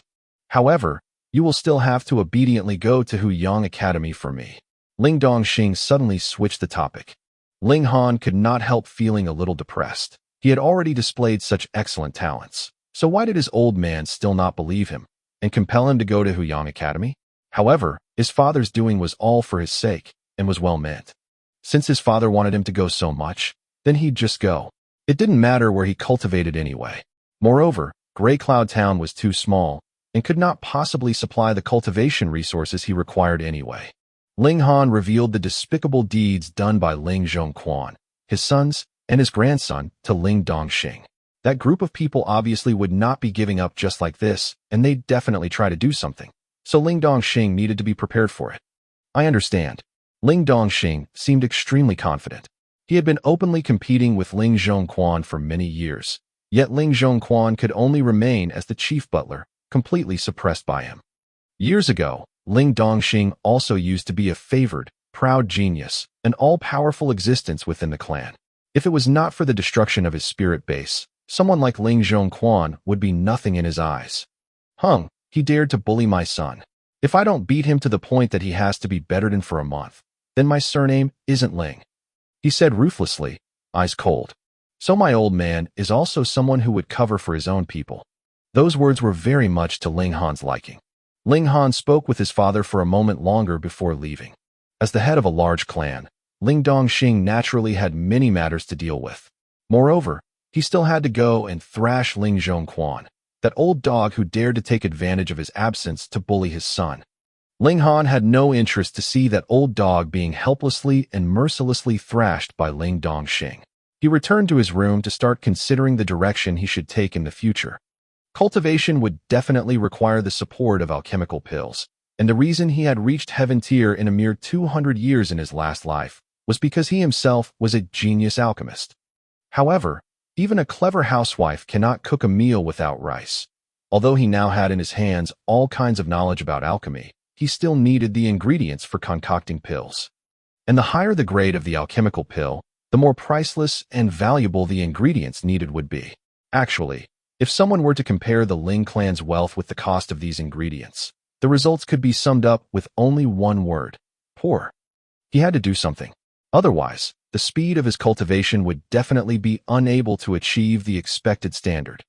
"However, you will still have to obediently go to Huyang Academy for me." Ling Dongxing suddenly switched the topic. Ling Han could not help feeling a little depressed. He had already displayed such excellent talents, so why did his old man still not believe him and compel him to go to Huyang Academy? However, his father's doing was all for his sake and was well meant. Since his father wanted him to go so much, then he'd just go. It didn't matter where he cultivated anyway. Moreover, Grey Cloud Town was too small and could not possibly supply the cultivation resources he required anyway. Ling Han revealed the despicable deeds done by Ling Xuanhuan, his sons, and his grandson to Ling Dongxing. That group of people obviously would not be giving up just like this, and they'd definitely try to do something. So Ling Dongxing needed to be prepared for it. "I understand." Ling Dongxing seemed extremely confident. He had been openly competing with Ling Xuanhuan for many years, yet Ling Xuanhuan could only remain as the chief butler, completely suppressed by him. Years ago, Ling Dongxing also used to be a favored, proud genius, an all-powerful existence within the clan. If it was not for the destruction of his spirit base, someone like Ling Xuanhuan would be nothing in his eyes. "Hung, he dared to bully my son. If I don't beat him to the point that he has to be bedridden for a month, then my surname isn't Ling," he said ruthlessly, eyes cold. "So my old man is also someone who would cover for his own people." Those words were very much to Ling Han's liking. Ling Han spoke with his father for a moment longer before leaving. As the head of a large clan, Ling Dongxing naturally had many matters to deal with. Moreover, he still had to go and thrash Ling Xuanhuan, that old dog who dared to take advantage of his absence to bully his son. Ling Han had no interest to see that old dog being helplessly and mercilessly thrashed by Ling Dongxing. He returned to his room to start considering the direction he should take in the future. Cultivation would definitely require the support of alchemical pills, and the reason he had reached heaven tier in a mere 200 years in his last life was because he himself was a genius alchemist. However, even a clever housewife cannot cook a meal without rice. Although he now had in his hands all kinds of knowledge about alchemy, he still needed the ingredients for concocting pills. And the higher the grade of the alchemical pill, the more priceless and valuable the ingredients needed would be. Actually, if someone were to compare the Ling clan's wealth with the cost of these ingredients, the results could be summed up with only one word: poor. He had to do something. Otherwise, the speed of his cultivation would definitely be unable to achieve the expected standard.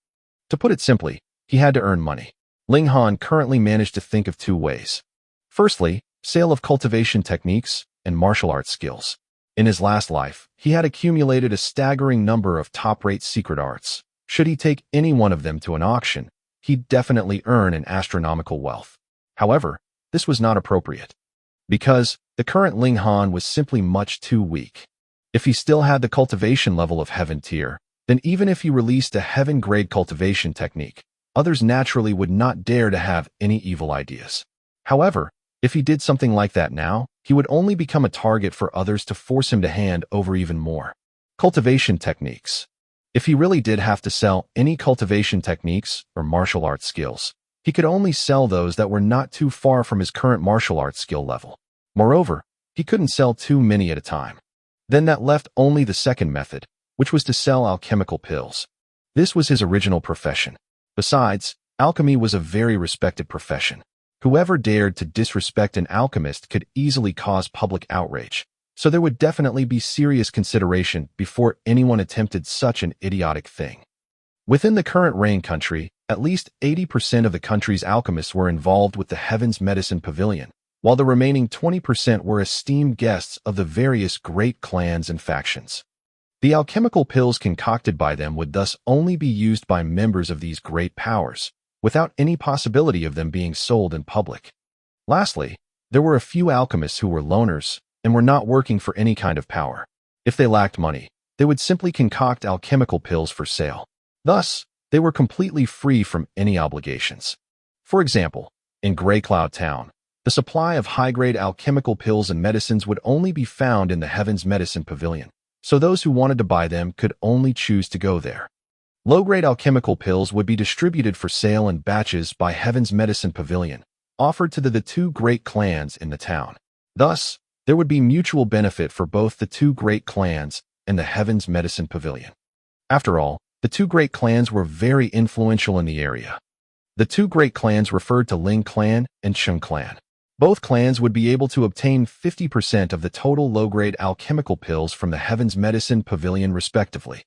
To put it simply, he had to earn money. Ling Han currently managed to think of two ways. Firstly, sale of cultivation techniques and martial arts skills. In his last life, he had accumulated a staggering number of top-rate secret arts. Should he take any one of them to an auction, he'd definitely earn an astronomical wealth. However, this was not appropriate, because the current Ling Han was simply much too weak. If he still had the cultivation level of heaven tier, then even if he released a heaven-grade cultivation technique, others naturally would not dare to have any evil ideas. However, if he did something like that now, he would only become a target for others to force him to hand over even more. Cultivation techniques. If he really did have to sell any cultivation techniques or martial arts skills, he could only sell those that were not too far from his current martial arts skill level. Moreover, he couldn't sell too many at a time. Then that left only the second method, which was to sell alchemical pills. This was his original profession. Besides, alchemy was a very respected profession. Whoever dared to disrespect an alchemist could easily cause public outrage, so there would definitely be serious consideration before anyone attempted such an idiotic thing. Within the current Rain country, at least 80% of the country's alchemists were involved with the Heaven's Medicine Pavilion, while the remaining 20% were esteemed guests of the various great clans and factions. The alchemical pills concocted by them would thus only be used by members of these great powers, without any possibility of them being sold in public. Lastly, there were a few alchemists who were loners and were not working for any kind of power. If they lacked money, they would simply concoct alchemical pills for sale. Thus, they were completely free from any obligations. For example, in Grey Cloud Town, the supply of high-grade alchemical pills and medicines would only be found in the Heaven's Medicine Pavilion, so those who wanted to buy them could only choose to go there. Low-grade alchemical pills would be distributed for sale in batches by Heaven's Medicine Pavilion, offered to the two great clans in the town. Thus, there would be mutual benefit for both the two great clans and the Heaven's Medicine Pavilion. After all, the two great clans were very influential in the area. The two great clans referred to Ling clan and Shun clan. Both clans would be able to obtain 50% of the total low-grade alchemical pills from the Heaven's Medicine Pavilion respectively.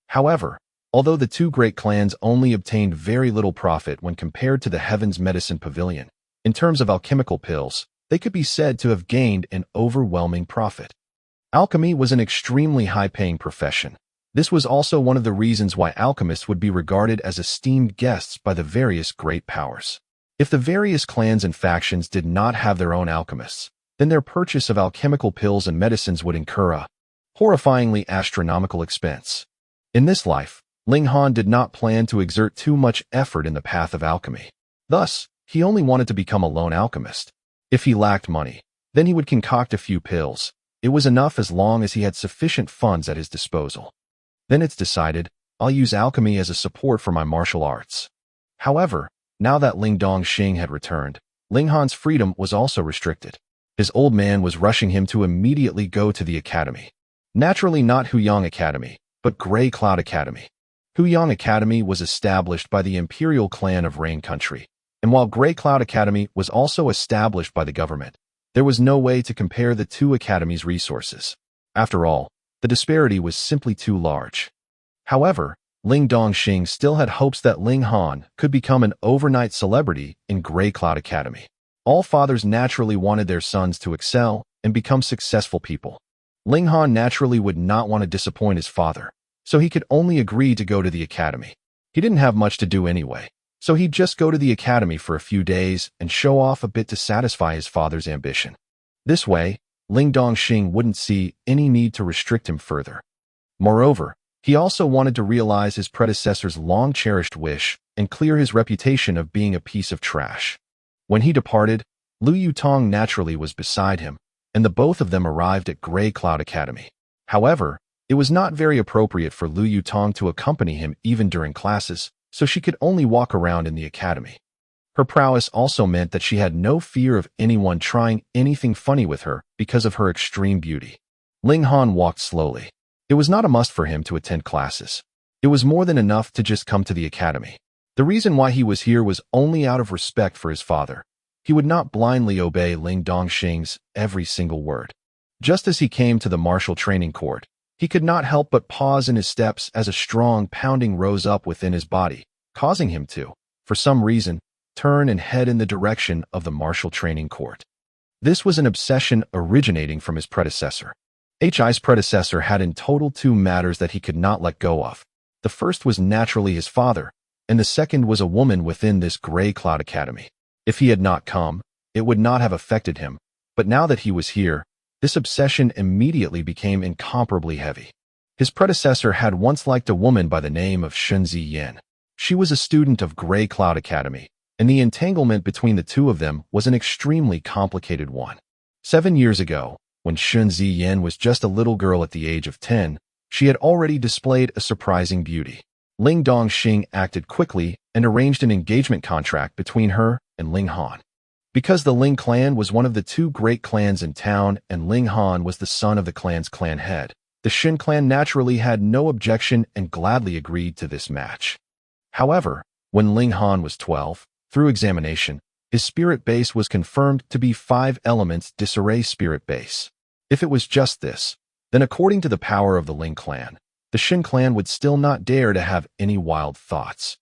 However, although the two great clans only obtained very little profit when compared to the Heaven's Medicine Pavilion, in terms of alchemical pills, they could be said to have gained an overwhelming profit. Alchemy was an extremely high-paying profession. This was also one of the reasons why alchemists would be regarded as esteemed guests by the various great powers. If the various clans and factions did not have their own alchemists, then their purchase of alchemical pills and medicines would incur a horrifyingly astronomical expense. In this life, Ling Han did not plan to exert too much effort in the path of alchemy. Thus, he only wanted to become a lone alchemist. If he lacked money, then he would concoct a few pills. It was enough as long as he had sufficient funds at his disposal. Then it's decided, I'll use alchemy as a support for my martial arts. However, now that Ling Dongxing had returned, Ling Han's freedom was also restricted. His old man was rushing him to immediately go to the academy. Naturally not Huyang Academy, but Grey Cloud Academy. Huyang Academy was established by the Imperial Clan of Rain Country, and while Grey Cloud Academy was also established by the government, there was no way to compare the two academies' resources. After all, the disparity was simply too large. However, Ling Dongxing still had hopes that Ling Han could become an overnight celebrity in Grey Cloud Academy. All fathers naturally wanted their sons to excel and become successful people. Ling Han naturally would not want to disappoint his father, so he could only agree to go to the academy. He didn't have much to do anyway, so he'd just go to the academy for a few days and show off a bit to satisfy his father's ambition. This way, Ling Dongxing wouldn't see any need to restrict him further. Moreover, He also wanted to realize his predecessor's long-cherished wish and clear his reputation of being a piece of trash. When he departed, Lu Yutong naturally was beside him, and the both of them arrived at Gray Cloud Academy. However, it was not very appropriate for Lu Yutong to accompany him even during classes, so she could only walk around in the academy. Her prowess also meant that she had no fear of anyone trying anything funny with her because of her extreme beauty. Ling Han walked slowly. It was not a must for him to attend classes. It was more than enough to just come to the academy. The reason why he was here was only out of respect for his father. He would not blindly obey Ling Dongxing's every single word. Just as he came to the martial training court, he could not help but pause in his steps as a strong pounding rose up within his body, causing him to, for some reason, turn and head in the direction of the martial training court. This was an obsession originating from his predecessor. HI's predecessor had in total two matters that he could not let go of. The first was naturally his father, and the second was a woman within this Gray Cloud Academy. If he had not come, it would not have affected him, but now that he was here, this obsession immediately became incomparably heavy. His predecessor had once liked a woman by the name of Shunzi Yin. She was a student of Gray Cloud Academy, and the entanglement between the two of them was an extremely complicated one. 7 years ago, when Shunzi Yin was just a little girl at the age of 10, she had already displayed a surprising beauty. Ling Dongxing acted quickly and arranged an engagement contract between her and Ling Han. Because the Ling clan was one of the two great clans in town and Ling Han was the son of the clan's clan head, the Shin clan naturally had no objection and gladly agreed to this match. However, when Ling Han was 12, through examination, his spirit base was confirmed to be 5 elements disarray spirit base. If it was just this, then according to the power of the Ling clan, the Shin clan would still not dare to have any wild thoughts.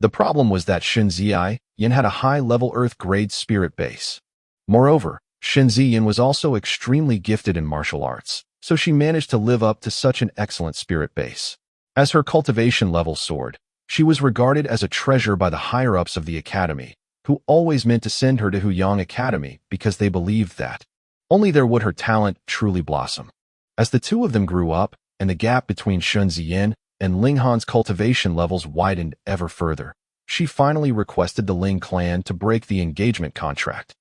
The problem was that Shunzi Yin had a high-level Earth-grade spirit base. Moreover, Shunzi Yin was also extremely gifted in martial arts, so she managed to live up to such an excellent spirit base. As her cultivation level soared, she was regarded as a treasure by the higher-ups of the academy, who always meant to send her to Huyang Academy because they believed that only there would her talent truly blossom. As the two of them grew up, and the gap between Shunzi Yin and Ling Han's cultivation levels widened ever further, she finally requested the Ling clan to break the engagement contract.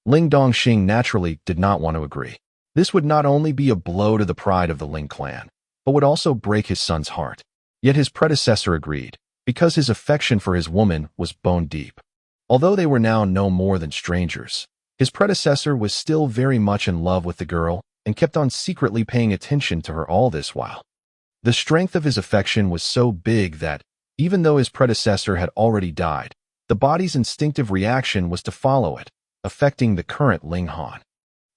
Ling Dongxing naturally did not want to agree. This would not only be a blow to the pride of the Ling clan, but would also break his son's heart. Yet his predecessor agreed, because his affection for his woman was bone deep. Although they were now no more than strangers, his predecessor was still very much in love with the girl and kept on secretly paying attention to her all this while. The strength of his affection was so big that, even though his predecessor had already died, the body's instinctive reaction was to follow it, affecting the current Ling Han.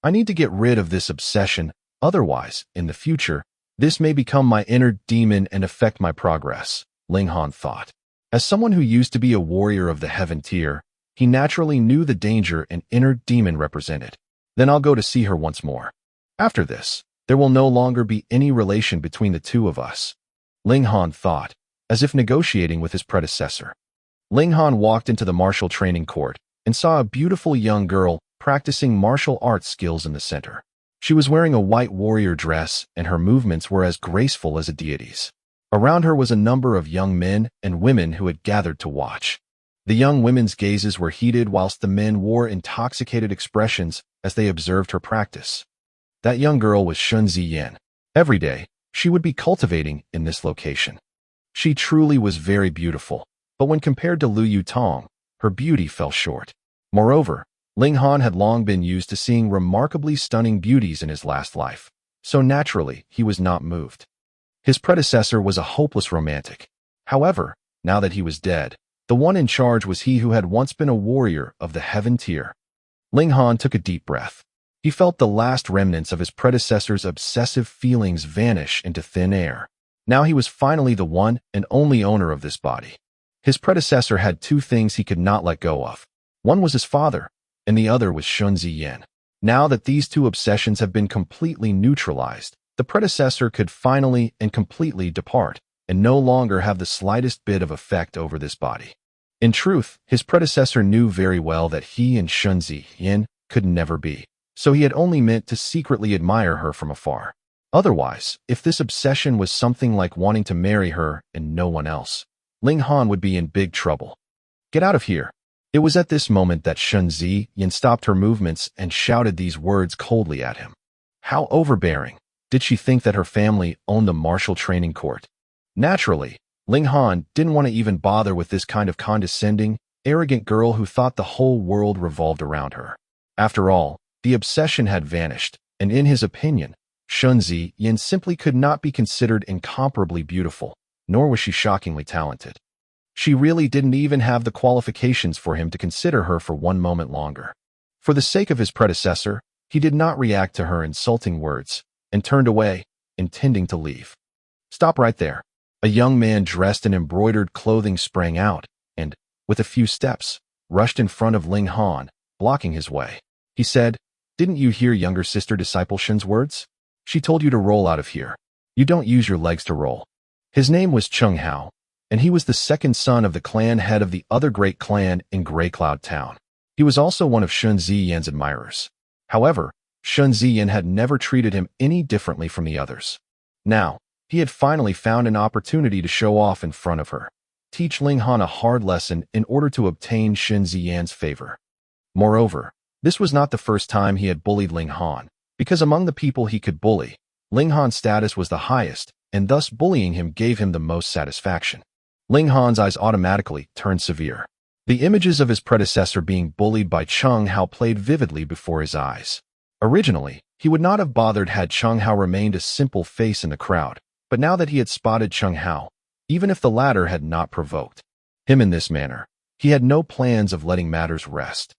I need to get rid of this obsession, otherwise, in the future, this may become my inner demon and affect my progress, Ling Han thought. As someone who used to be a warrior of the heaven tier, he naturally knew the danger an inner demon represented. Then I'll go to see her once more. After this, there will no longer be any relation between the two of us, Ling Han thought, as if negotiating with his predecessor. Ling Han walked into the martial training court and saw a beautiful young girl practicing martial arts skills in the center. She was wearing a white warrior dress and her movements were as graceful as a deity's. Around her was a number of young men and women who had gathered to watch. The young women's gazes were heated whilst the men wore intoxicated expressions as they observed her practice. That young girl was Shunzi Yin. Every day, she would be cultivating in this location. She truly was very beautiful, but when compared to Lu Yutong, her beauty fell short. Moreover, Ling Han had long been used to seeing remarkably stunning beauties in his last life, so naturally he was not moved. His predecessor was a hopeless romantic. However, now that he was dead, the one in charge was he who had once been a warrior of the heaven tier. Ling Han took a deep breath. He felt the last remnants of his predecessor's obsessive feelings vanish into thin air. Now he was finally the one and only owner of this body. His predecessor had two things he could not let go of. One was his father, and the other was Shunzi Yin. Now that these two obsessions have been completely neutralized, the predecessor could finally and completely depart, and no longer have the slightest bit of effect over this body. In truth, his predecessor knew very well that he and Shunzi Yin could never be, so he had only meant to secretly admire her from afar. Otherwise, if this obsession was something like wanting to marry her and no one else, Ling Han would be in big trouble. Get out of here. It was at this moment that Shun Ziyan stopped her movements and shouted these words coldly at him. How overbearing. Did she think that her family owned the martial training court? Naturally, Ling Han didn't want to even bother with this kind of condescending, arrogant girl who thought the whole world revolved around her. After all, the obsession had vanished, and in his opinion, Shun Ziyan simply could not be considered incomparably beautiful, nor was she shockingly talented. She really didn't even have the qualifications for him to consider her for one moment longer. For the sake of his predecessor, he did not react to her insulting words, and turned away, intending to leave. Stop right there. A young man dressed in embroidered clothing sprang out, and, with a few steps, rushed in front of Ling Han, blocking his way. He said, "Didn't you hear younger sister disciple Shun's words? She told you to roll out of here. You don't use your legs to roll." His name was Xuanhuan, and he was the second son of the clan head of the other great clan in Grey Cloud Town. He was also one of Shun Ziyan's admirers. However, Shun Ziyan had never treated him any differently from the others. Now, he had finally found an opportunity to show off in front of her, teach Ling Han a hard lesson in order to obtain Shun Ziyan's favor. Moreover, this was not the first time he had bullied Ling Han, because among the people he could bully, Ling Han's status was the highest, and thus bullying him gave him the most satisfaction. Ling Han's eyes automatically turned severe. The images of his predecessor being bullied by Xuanhuan played vividly before his eyes. Originally, he would not have bothered had Xuanhuan remained a simple face in the crowd, but now that he had spotted Xuanhuan, even if the latter had not provoked him in this manner, he had no plans of letting matters rest.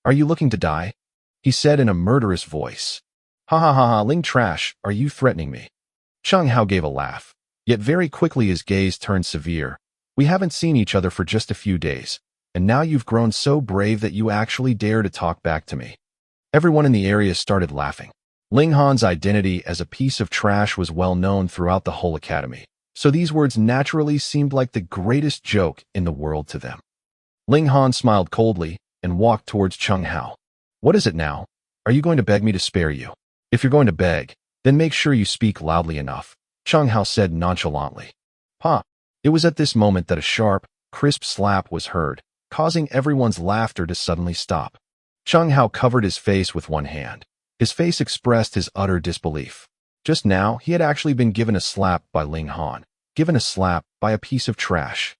"Are you looking to die?" he said in a murderous voice. "Ha ha ha ha, Ling Trash, are you threatening me?" Xuanhuan gave a laugh, yet very quickly his gaze turned severe. "We haven't seen each other for just a few days, and now you've grown so brave that you actually dare to talk back to me." Everyone in the area started laughing. Ling Han's identity as a piece of trash was well known throughout the whole academy, so these words naturally seemed like the greatest joke in the world to them. Ling Han smiled coldly and walked towards Xuanhuan. "What is it now? Are you going to beg me to spare you? If you're going to beg, then make sure you speak loudly enough," Xuanhuan said nonchalantly. "Pa." It was at this moment that a sharp, crisp slap was heard, causing everyone's laughter to suddenly stop. Xuanhuan covered his face with one hand. His face expressed his utter disbelief. Just now, he had actually been given a slap by Ling Han, given a slap by a piece of trash.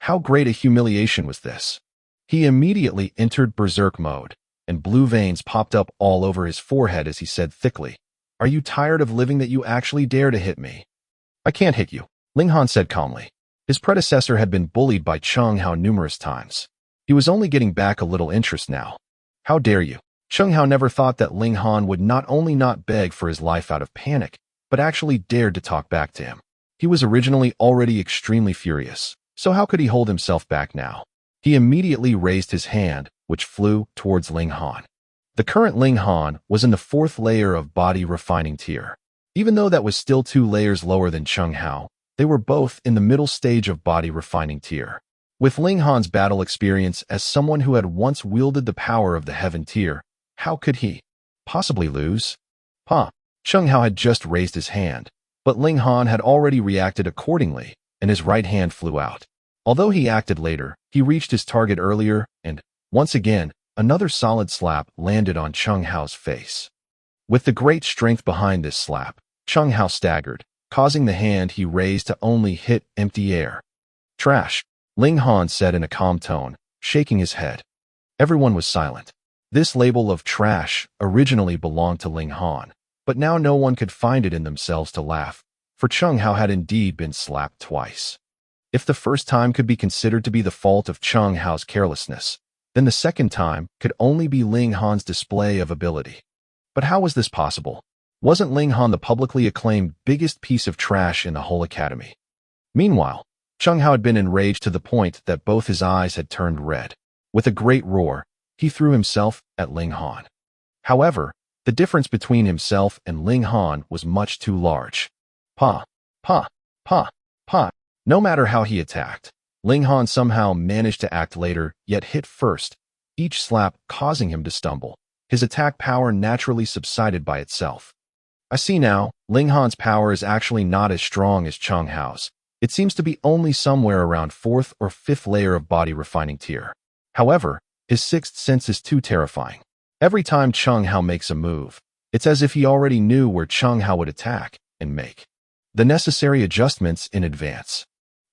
How great a humiliation was this? He immediately entered berserk mode, and blue veins popped up all over his forehead as he said thickly, "Are you tired of living that you actually dare to hit me?" "I can't hit you," Ling Han said calmly. His predecessor had been bullied by Xuanhuan numerous times. He was only getting back a little interest now. "How dare you?" Xuanhuan never thought that Ling Han would not only not beg for his life out of panic, but actually dared to talk back to him. He was originally already extremely furious, so how could he hold himself back now? He immediately raised his hand, which flew towards Ling Han. The current Ling Han was in the 4th layer of body refining tier. Even though that was still 2 layers lower than Xuanhuan, they were both in the middle stage of body refining tier. With Ling Han's battle experience as someone who had once wielded the power of the heaven tier, how could he possibly lose? Pa. Xuanhuan had just raised his hand, but Ling Han had already reacted accordingly, and his right hand flew out. Although he acted later, he reached his target earlier, and, once again, another solid slap landed on Xuanhuan's face. With the great strength behind this slap, Xuanhuan staggered, causing the hand he raised to only hit empty air. "Trash," Ling Han said in a calm tone, shaking his head. Everyone was silent. This label of trash originally belonged to Ling Han, but now no one could find it in themselves to laugh, for Xuanhuan had indeed been slapped twice. If the first time could be considered to be the fault of Xuanhuan's carelessness, then the second time could only be Ling Han's display of ability. But how was this possible? Wasn't Ling Han the publicly acclaimed biggest piece of trash in the whole academy? Meanwhile, Xuanhuan had been enraged to the point that both his eyes had turned red. With a great roar, he threw himself at Ling Han. However, the difference between himself and Ling Han was much too large. Pa, pa, pa, pa. No matter how he attacked, Ling Han somehow managed to act later, yet hit first, each slap causing him to stumble. His attack power naturally subsided by itself. I see now, Ling Han's power is actually not as strong as xuanhuan's. It seems to be only somewhere around 4th or 5th layer of body refining tier. However, his 6th sense is too terrifying. Every time xuanhuan makes a move, it's as if he already knew where xuanhuan would attack and make the necessary adjustments in advance.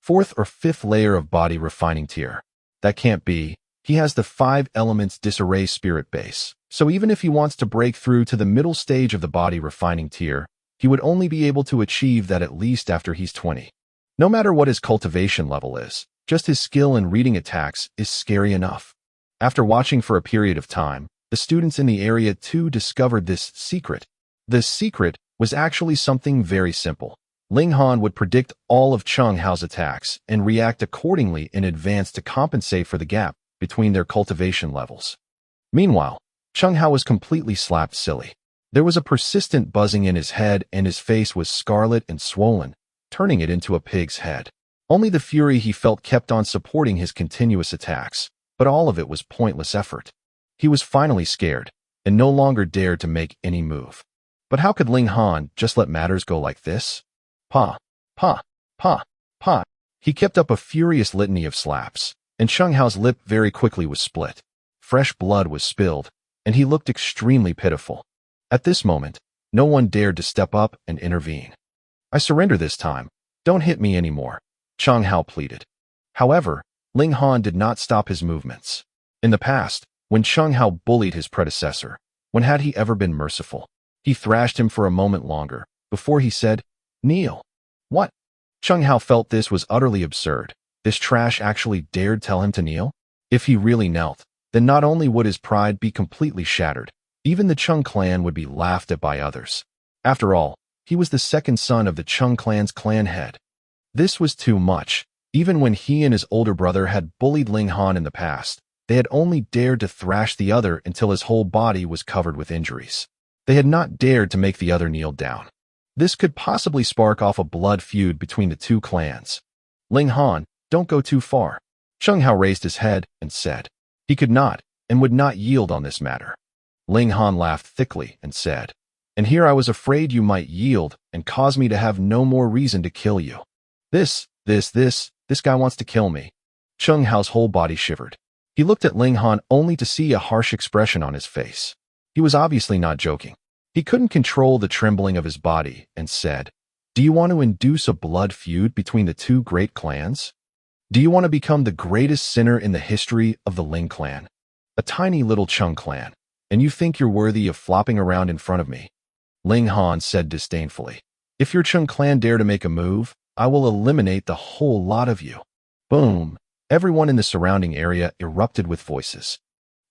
4th or 5th layer of body refining tier. That can't be. He has the 5 elements disarray spirit base. So even if he wants to break through to the middle stage of the body refining tier, he would only be able to achieve that at least after he's 20. No matter what his cultivation level is, just his skill in reading attacks is scary enough. After watching for a period of time, the students in the area too discovered this secret. This secret was actually something very simple. Ling Han would predict all of xuanhuan's attacks and react accordingly in advance to compensate for the gap between their cultivation levels. Meanwhile, xuanhuan was completely slapped silly. There was a persistent buzzing in his head and his face was scarlet and swollen, turning it into a pig's head. Only the fury he felt kept on supporting his continuous attacks, but all of it was pointless effort. He was finally scared and no longer dared to make any move. But how could Ling Han just let matters go like this? Pa, pa, pa, pa. He kept up a furious litany of slaps, and xuanhuan's lip very quickly was split. Fresh blood was spilled, and he looked extremely pitiful. At this moment, no one dared to step up and intervene. I surrender this time. Don't hit me anymore, xuanhuan pleaded. However, Ling Han did not stop his movements. In the past, when xuanhuan bullied his predecessor, when had he ever been merciful? He thrashed him for a moment longer, before he said, "Kneel." What? xuanhuan felt this was utterly absurd. This trash actually dared tell him to kneel? If he really knelt, then not only would his pride be completely shattered, even the Chung clan would be laughed at by others. After all, he was the second son of the Chung clan's clan head. This was too much. Even when he and his older brother had bullied Ling Han in the past, they had only dared to thrash the other until his whole body was covered with injuries. They had not dared to make the other kneel down. This could possibly spark off a blood feud between the two clans. Ling Han, don't go too far. xuanhuan raised his head and said. He could not and would not yield on this matter. Ling Han laughed thickly and said, "And here I was afraid you might yield and cause me to have no more reason to kill you. This guy wants to kill me." xuanhuan's whole body shivered. He looked at Ling Han only to see a harsh expression on his face. He was obviously not joking. He couldn't control the trembling of his body and said, "Do you want to induce a blood feud between the two great clans? Do you want to become the greatest sinner in the history of the Ling clan? A tiny little Chung clan, and you think you're worthy of flopping around in front of me?" Ling Han said disdainfully, "If your Chung clan dare to make a move, I will eliminate the whole lot of you." Boom! Everyone in the surrounding area erupted with voices.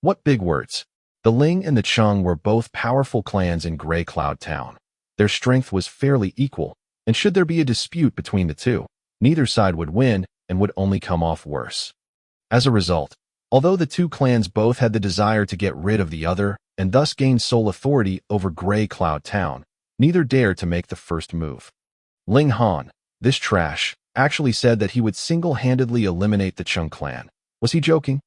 What big words! The Ling and the Chung were both powerful clans in Gray Cloud Town. Their strength was fairly equal, and should there be a dispute between the two, neither side would win and would only come off worse. As a result, although the two clans both had the desire to get rid of the other and thus gain sole authority over Gray Cloud Town, neither dared to make the first move. Ling Han, this trash, actually said that he would single-handedly eliminate the Chung clan. Was he joking?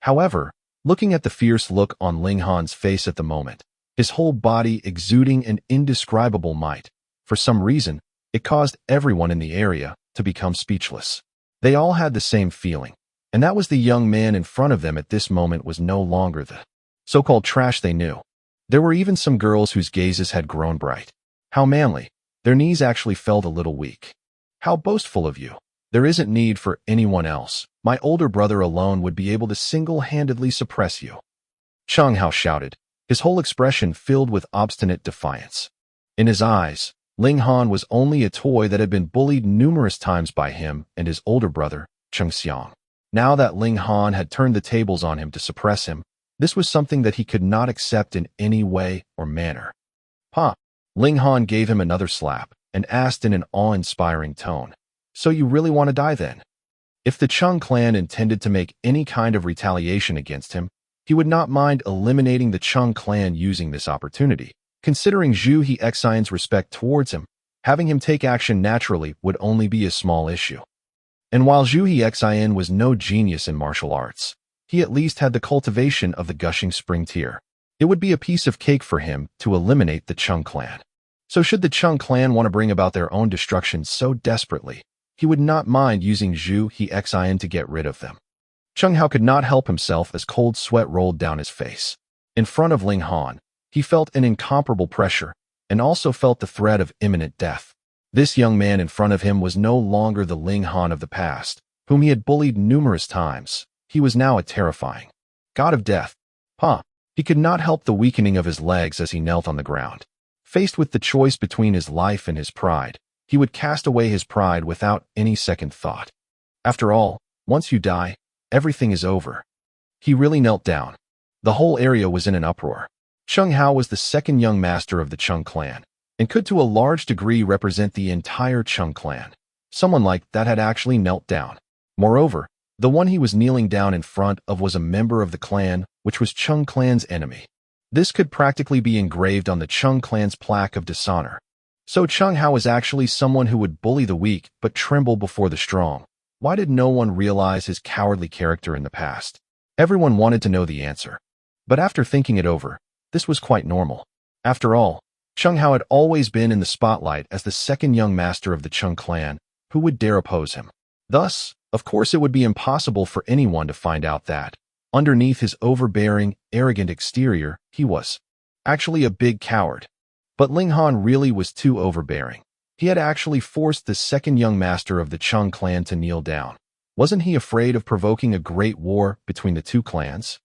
However, looking at the fierce look on Ling Han's face at the moment, his whole body exuding an indescribable might, for some reason, it caused everyone in the area to become speechless. They all had the same feeling, and that was the young man in front of them at this moment was no longer the so-called trash they knew. There were even some girls whose gazes had grown bright. How manly. Their knees actually felt a little weak. How boastful of you. There isn't need for anyone else. My older brother alone would be able to single-handedly suppress you. xuanhuan shouted, his whole expression filled with obstinate defiance. In his eyes, Ling Han was only a toy that had been bullied numerous times by him and his older brother, Chengxiang. Now that Ling Han had turned the tables on him to suppress him, this was something that he could not accept in any way or manner. "Pa!" Ling Han gave him another slap and asked in an awe-inspiring tone, "So you really want to die then?" If the Chung clan intended to make any kind of retaliation against him, he would not mind eliminating the Chung clan using this opportunity. Considering Zhu Hexian's respect towards him, having him take action naturally would only be a small issue. And while Zhu Hexian was no genius in martial arts, he at least had the cultivation of the gushing spring tier. It would be a piece of cake for him to eliminate the Chung clan. So should the Chung clan want to bring about their own destruction so desperately, he would not mind using Zhu He Xin to get rid of them. Chung Hao could not help himself as cold sweat rolled down his face. In front of Ling Han, he felt an incomparable pressure, and also felt the threat of imminent death. This young man in front of him was no longer the Ling Han of the past, whom he had bullied numerous times. He was now a terrifying god of death. He could not help the weakening of his legs as he knelt on the ground. Faced with the choice between his life and his pride, he would cast away his pride without any second thought. After all, once you die, everything is over. He really knelt down. The whole area was in an uproar. Chung Hao was the second young master of the Chung clan, and could to a large degree represent the entire Chung clan. Someone like that had actually knelt down. Moreover, the one he was kneeling down in front of was a member of the clan, which was Chung clan's enemy. This could practically be engraved on the Chung clan's plaque of dishonor. So Chung Hao was actually someone who would bully the weak but tremble before the strong. Why did no one realize his cowardly character in the past? Everyone wanted to know the answer. But after thinking it over, this was quite normal. After all, Chung Hao had always been in the spotlight as the second young master of the Chung clan. Who would dare oppose him? Thus, of course, it would be impossible for anyone to find out that, underneath his overbearing, arrogant exterior, he was actually a big coward. But Ling Han really was too overbearing. He had actually forced the second young master of the Chung clan to kneel down. Wasn't he afraid of provoking a great war between the two clans?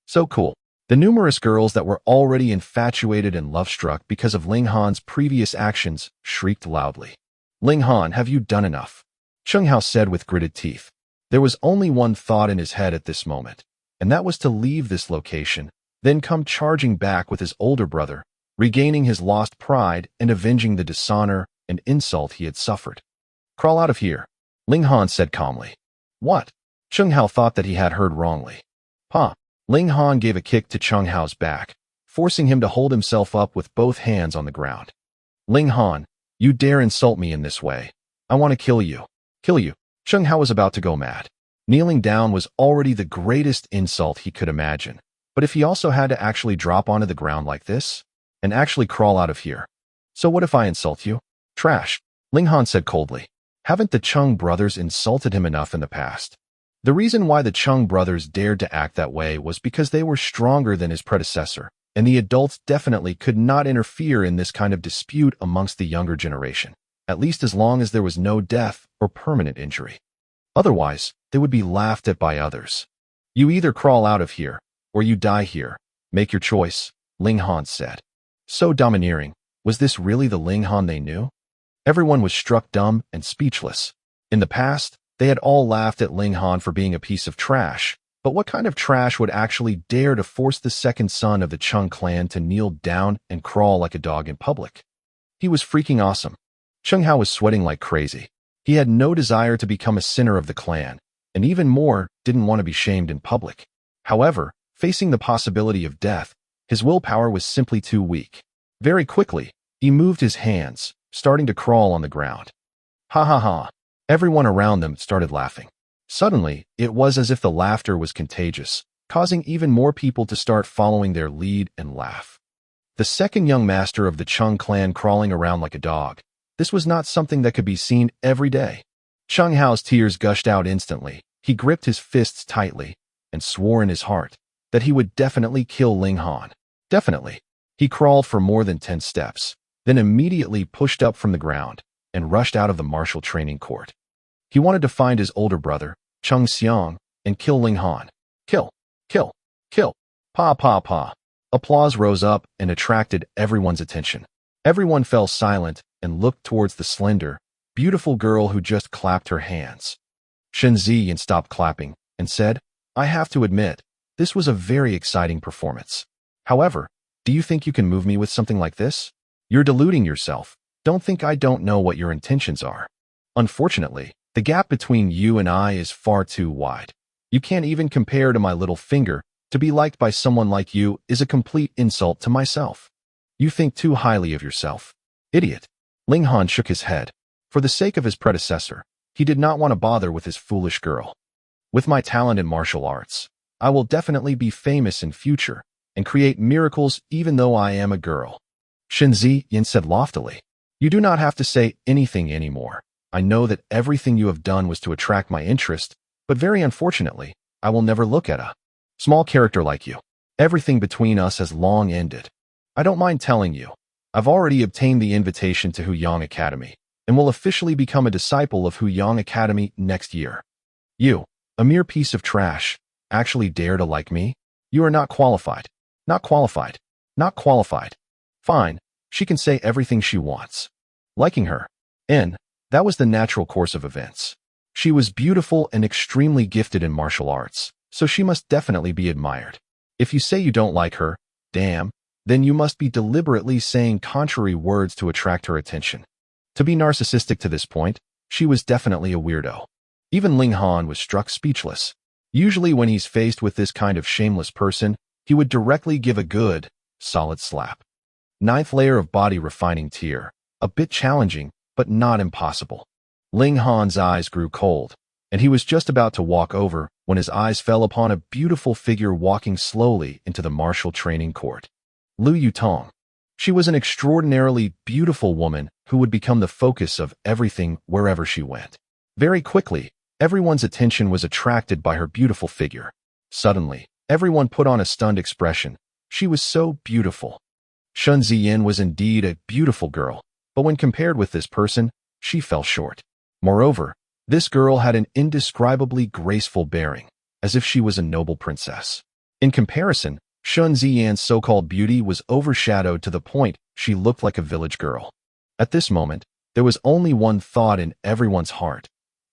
So cool. The numerous girls that were already infatuated and love-struck because of Ling Han's previous actions shrieked loudly. Ling Han, have you done enough? Chung Hao said with gritted teeth. There was only one thought in his head at this moment, and that was to leave this location, then come charging back with his older brother, regaining his lost pride and avenging the dishonor and insult he had suffered. Crawl out of here, Ling Han said calmly. What? Chung Hao thought that he had heard wrongly. Ling Han gave a kick to Chung Hao's back, forcing him to hold himself up with both hands on the ground. Ling Han, you dare insult me in this way. I want to kill you. Kill you. Chung Hao was about to go mad. Kneeling down was already the greatest insult he could imagine. But if he also had to actually drop onto the ground like this, and actually crawl out of here. So what if I insult you? Trash, Ling Han said coldly. Haven't the Chung brothers insulted him enough in the past? The reason why the Chung brothers dared to act that way was because they were stronger than his predecessor, and the adults definitely could not interfere in this kind of dispute amongst the younger generation, at least as long as there was no death or permanent injury. Otherwise, they would be laughed at by others. You either crawl out of here, or you die here. Make your choice, Ling Han said. So domineering, was this really the Ling Han they knew? Everyone was struck dumb and speechless. In the past, they had all laughed at Ling Han for being a piece of trash, but what kind of trash would actually dare to force the second son of the Chung clan to kneel down and crawl like a dog in public? He was freaking awesome. Chung Hao was sweating like crazy. He had no desire to become a sinner of the clan, and even more, didn't want to be shamed in public. However, facing the possibility of death, his willpower was simply too weak. Very quickly, he moved his hands, starting to crawl on the ground. Ha ha ha. Everyone around them started laughing. Suddenly, it was as if the laughter was contagious, causing even more people to start following their lead and laugh. The second young master of the Chung clan crawling around like a dog. This was not something that could be seen every day. Chung Hao's tears gushed out instantly. He gripped his fists tightly and swore in his heart that he would definitely kill Ling Han. Definitely. He crawled for more than 10 steps, then immediately pushed up from the ground and rushed out of the martial training court. He wanted to find his older brother, Chung Xiang, and kill Ling Han. Kill, kill, kill. Pa pa pa. Applause rose up and attracted everyone's attention. Everyone fell silent and looked towards the slender, beautiful girl who just clapped her hands. Shen Ziyin stopped clapping and said, I have to admit, this was a very exciting performance. However, do you think you can move me with something like this? You're deluding yourself. Don't think I don't know what your intentions are. Unfortunately, the gap between you and I is far too wide. You can't even compare to my little finger. To be liked by someone like you is a complete insult to myself. You think too highly of yourself. Idiot. Ling Han shook his head. For the sake of his predecessor, he did not want to bother with his foolish girl. With my talent in martial arts, I will definitely be famous in future and create miracles even though I am a girl. Shen Ziyin said loftily. You do not have to say anything anymore. I know that everything you have done was to attract my interest, but very unfortunately, I will never look at a small character like you. Everything between us has long ended. I don't mind telling you. I've already obtained the invitation to Huyang Academy, and will officially become a disciple of Huyang Academy next year. You, a mere piece of trash, actually dare to like me? You are not qualified. Not qualified. Not qualified. Fine, she can say everything she wants. Liking her. That was the natural course of events. She was beautiful and extremely gifted in martial arts, so she must definitely be admired. If you say you don't like her, damn, then you must be deliberately saying contrary words to attract her attention. To be narcissistic to this point, she was definitely a weirdo. Even Ling Han was struck speechless. Usually when he's faced with this kind of shameless person, he would directly give a good, solid slap. 9th layer of body refining tier. A bit challenging, but not impossible. Ling Han's eyes grew cold, and he was just about to walk over when his eyes fell upon a beautiful figure walking slowly into the martial training court. Lu Yutong. She was an extraordinarily beautiful woman who would become the focus of everything wherever she went. Very quickly, everyone's attention was attracted by her beautiful figure. Suddenly, everyone put on a stunned expression. She was so beautiful. Shen Ziyin was indeed a beautiful girl, but when compared with this person, she fell short. Moreover, this girl had an indescribably graceful bearing, as if she was a noble princess. In comparison, Shen Ziyin's so-called beauty was overshadowed to the point she looked like a village girl. At this moment, there was only one thought in everyone's heart.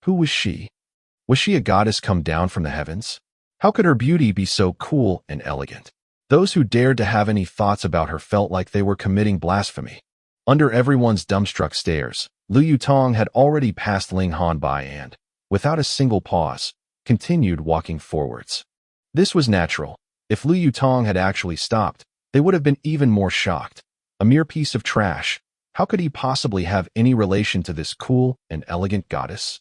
Who was she? Was she a goddess come down from the heavens? How could her beauty be so cool and elegant? Those who dared to have any thoughts about her felt like they were committing blasphemy. Under everyone's dumbstruck stares, Lu Yutong had already passed Ling Han by and, without a single pause, continued walking forwards. This was natural. If Lu Yutong had actually stopped, they would have been even more shocked. A mere piece of trash. How could he possibly have any relation to this cool and elegant goddess?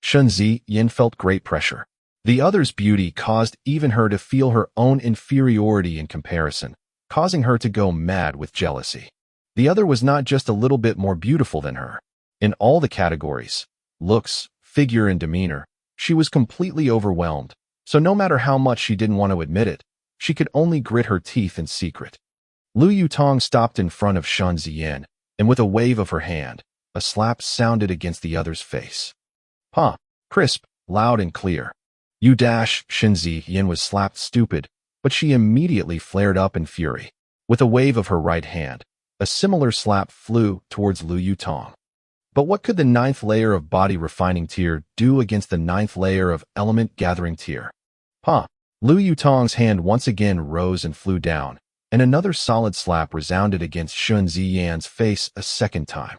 Shen Ziyin felt great pressure. The other's beauty caused even her to feel her own inferiority in comparison, causing her to go mad with jealousy. The other was not just a little bit more beautiful than her. In all the categories, looks, figure, and demeanor, she was completely overwhelmed, so no matter how much she didn't want to admit it, she could only grit her teeth in secret. Lu Yutong stopped in front of Shen Ziyin, and with a wave of her hand, a slap sounded against the other's face. Pa! Crisp, loud and clear. Shen Ziyin was slapped stupid, but she immediately flared up in fury. With a wave of her right hand, a similar slap flew towards Lu Yutong. But what could the 9th layer of body refining tier do against the 9th layer of element gathering tier? Pa! Lu Yutong's hand once again rose and flew down, and another solid slap resounded against Shen Ziyin's face a second time.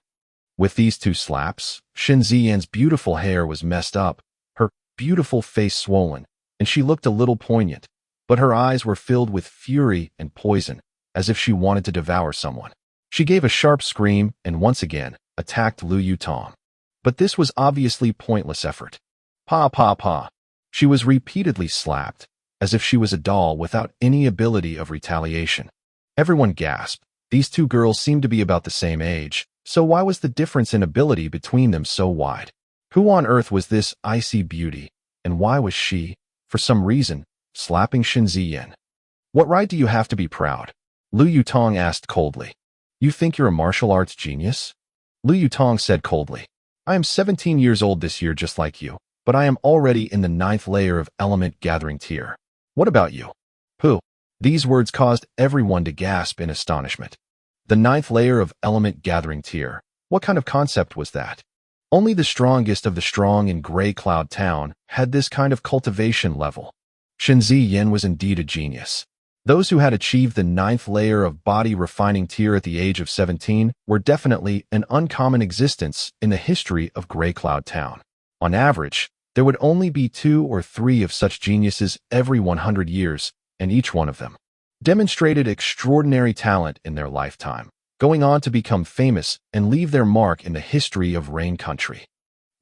With these two slaps, Shen Ziyin's beautiful hair was messed up, her beautiful face swollen, and she looked a little poignant, but her eyes were filled with fury and poison, as if she wanted to devour someone. She gave a sharp scream and once again attacked Lu Yutong. But this was obviously pointless effort. Pa pa pa. She was repeatedly slapped, as if she was a doll without any ability of retaliation. Everyone gasped. These two girls seemed to be about the same age, so why was the difference in ability between them so wide? Who on earth was this icy beauty, and why was she, for some reason, slapping Shen Ziyin? What right do you have to be proud? Lu Yutong asked coldly. You think you're a martial arts genius? Lu Yutong said coldly. I am 17 years old this year just like you, but I am already in the 9th layer of element gathering tier. What about you? Who? These words caused everyone to gasp in astonishment. The 9th layer of element gathering tier. What kind of concept was that? Only the strongest of the strong in Gray Cloud Town had this kind of cultivation level. Shen Ziyin was indeed a genius. Those who had achieved the 9th layer of body refining tier at the age of 17 were definitely an uncommon existence in the history of Gray Cloud Town. On average, there would only be 2 or 3 of such geniuses every 100 years, and each one of them demonstrated extraordinary talent in their lifetime, going on to become famous and leave their mark in the history of Rain Country.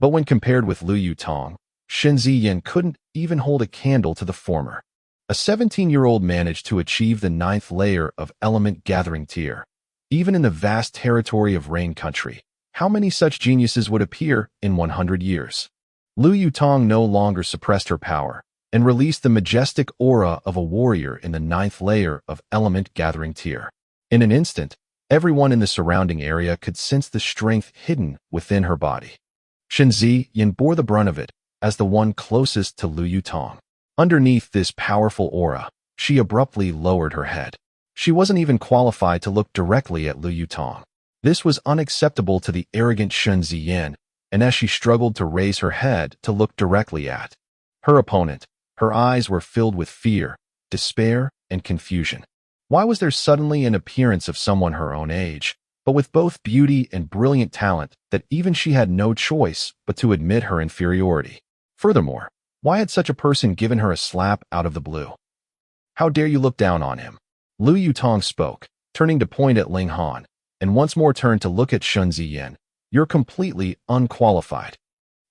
But when compared with Lu Yutong, Shen Ziyin couldn't even hold a candle to the former. A 17-year-old managed to achieve the 9th layer of element gathering tier. Even in the vast territory of Rain Country, how many such geniuses would appear in 100 years? Lu Yutong no longer suppressed her power and released the majestic aura of a warrior in the 9th layer of element gathering tier. In an instant, everyone in the surrounding area could sense the strength hidden within her body. Shen Yin bore the brunt of it as the one closest to Lu Yutong. Underneath this powerful aura, she abruptly lowered her head. She wasn't even qualified to look directly at Lu Yutong. This was unacceptable to the arrogant Shen Yin, and as she struggled to raise her head to look directly at her opponent, her eyes were filled with fear, despair, and confusion. Why was there suddenly an appearance of someone her own age, but with both beauty and brilliant talent that even she had no choice but to admit her inferiority? Furthermore, why had such a person given her a slap out of the blue? How dare you look down on him? Lu Yutong spoke, turning to point at Ling Han, and once more turned to look at Shen Yin. You're completely unqualified.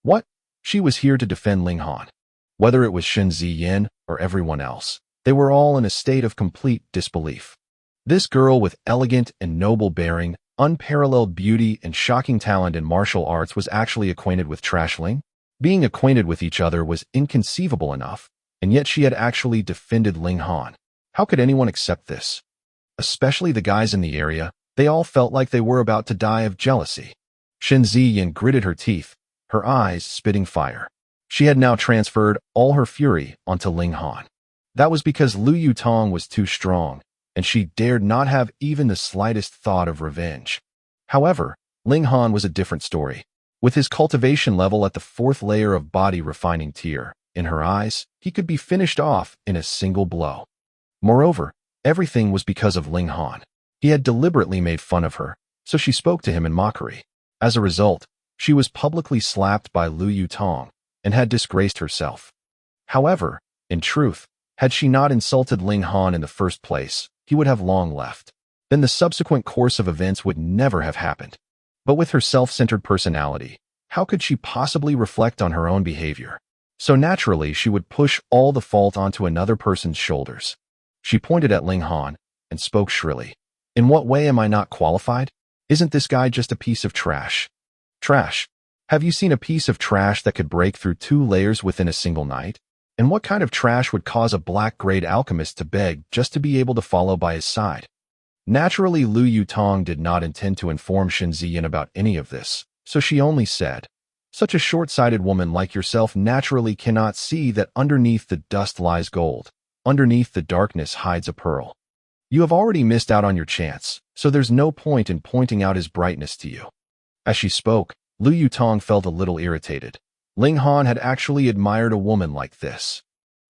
What? She was here to defend Ling Han. Whether it was Shen Yin or everyone else, they were all in a state of complete disbelief. This girl with elegant and noble bearing, unparalleled beauty, and shocking talent in martial arts was actually acquainted with Trash Ling? Being acquainted with each other was inconceivable enough, and yet she had actually defended Ling Han. How could anyone accept this? Especially the guys in the area, they all felt like they were about to die of jealousy. Shen Yin gritted her teeth, her eyes spitting fire. She had now transferred all her fury onto Ling Han. That was because Lu Yutong was too strong, and she dared not have even the slightest thought of revenge. However, Ling Han was a different story. With his cultivation level at the 4th layer of body refining tier, in her eyes, he could be finished off in a single blow. Moreover, everything was because of Ling Han. He had deliberately made fun of her, so she spoke to him in mockery. As a result, she was publicly slapped by Lu Yutong and had disgraced herself. However, in truth, had she not insulted Ling Han in the first place, he would have long left. Then the subsequent course of events would never have happened. But with her self-centered personality, how could she possibly reflect on her own behavior? So naturally, she would push all the fault onto another person's shoulders. She pointed at Ling Han and spoke shrilly. In what way am I not qualified? Isn't this guy just a piece of trash? Trash? Have you seen a piece of trash that could break through 2 layers within a single night? And what kind of trash would cause a black-grade alchemist to beg just to be able to follow by his side? Naturally, Lu Yutong did not intend to inform Shen Yin about any of this, so she only said, "Such a short-sighted woman like yourself naturally cannot see that underneath the dust lies gold. Underneath the darkness hides a pearl. You have already missed out on your chance, so there's no point in pointing out his brightness to you." As she spoke, Lu Yutong felt a little irritated. Ling Han had actually admired a woman like this.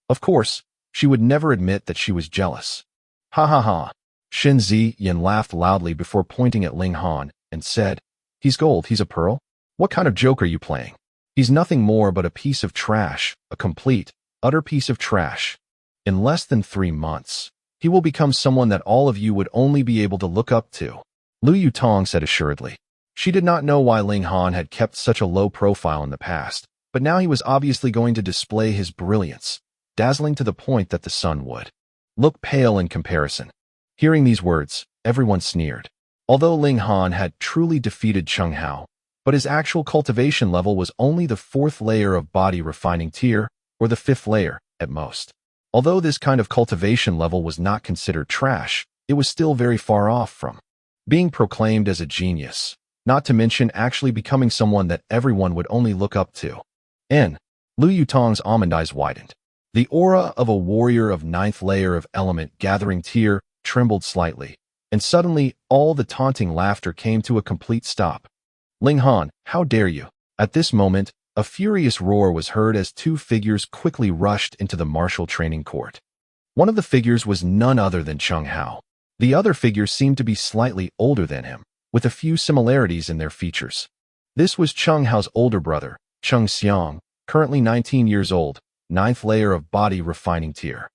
Of course, she would never admit that she was jealous. Ha ha ha. Shen Yin laughed loudly before pointing at Ling Han and said, "He's gold, he's a pearl? What kind of joke are you playing? He's nothing more but a piece of trash, a complete, utter piece of trash. In less than 3 months, he will become someone that all of you would only be able to look up to," Lu Yutong said assuredly. She did not know why Ling Han had kept such a low profile in the past, but now he was obviously going to display his brilliance, dazzling to the point that the sun would look pale in comparison. Hearing these words, everyone sneered. Although Ling Han had truly defeated xuanhuan, but his actual cultivation level was only the 4th layer of body refining tier, or the 5th layer, at most. Although this kind of cultivation level was not considered trash, it was still very far off from being proclaimed as a genius, not to mention actually becoming someone that everyone would only look up to. Lu Yutong's almond eyes widened. The aura of a warrior of 9th layer of element gathering tier trembled slightly, and suddenly all the taunting laughter came to a complete stop. "Ling Han, how dare you?" At this moment, a furious roar was heard as 2 figures quickly rushed into the martial training court. One of the figures was none other than xuanhuan. The other figure seemed to be slightly older than him, with a few similarities in their features. This was xuanhuan's older brother, Xiang, currently 19 years old, 9th layer of body refining tier.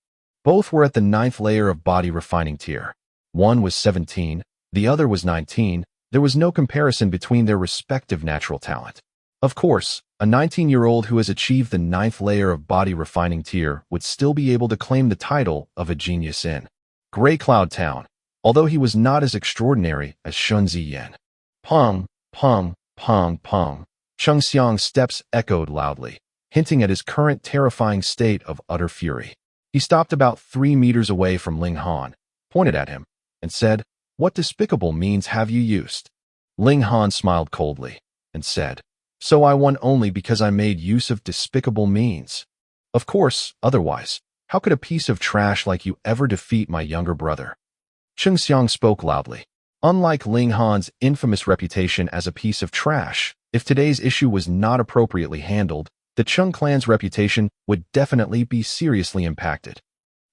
Both were at the 9th layer of body refining tier. One was 17, the other was 19. There was no comparison between their respective natural talent. Of course, a 19-year-old who has achieved the 9th layer of body refining tier would still be able to claim the title of a genius in Grey Cloud Town. although he was not as extraordinary as Shun Ziyan. Pong, pong, pong, pong. Chung Xiang's steps echoed loudly, hinting at his current terrifying state of utter fury. He stopped about 3 meters away from Ling Han, pointed at him, and said, "What despicable means have you used?" Ling Han smiled coldly, and said, "So I won only because I made use of despicable means. Of course, otherwise, how could a piece of trash like you ever defeat my younger brother?" Chung Xiang spoke loudly. Unlike Ling Han's infamous reputation as a piece of trash, if today's issue was not appropriately handled, the Chung clan's reputation would definitely be seriously impacted.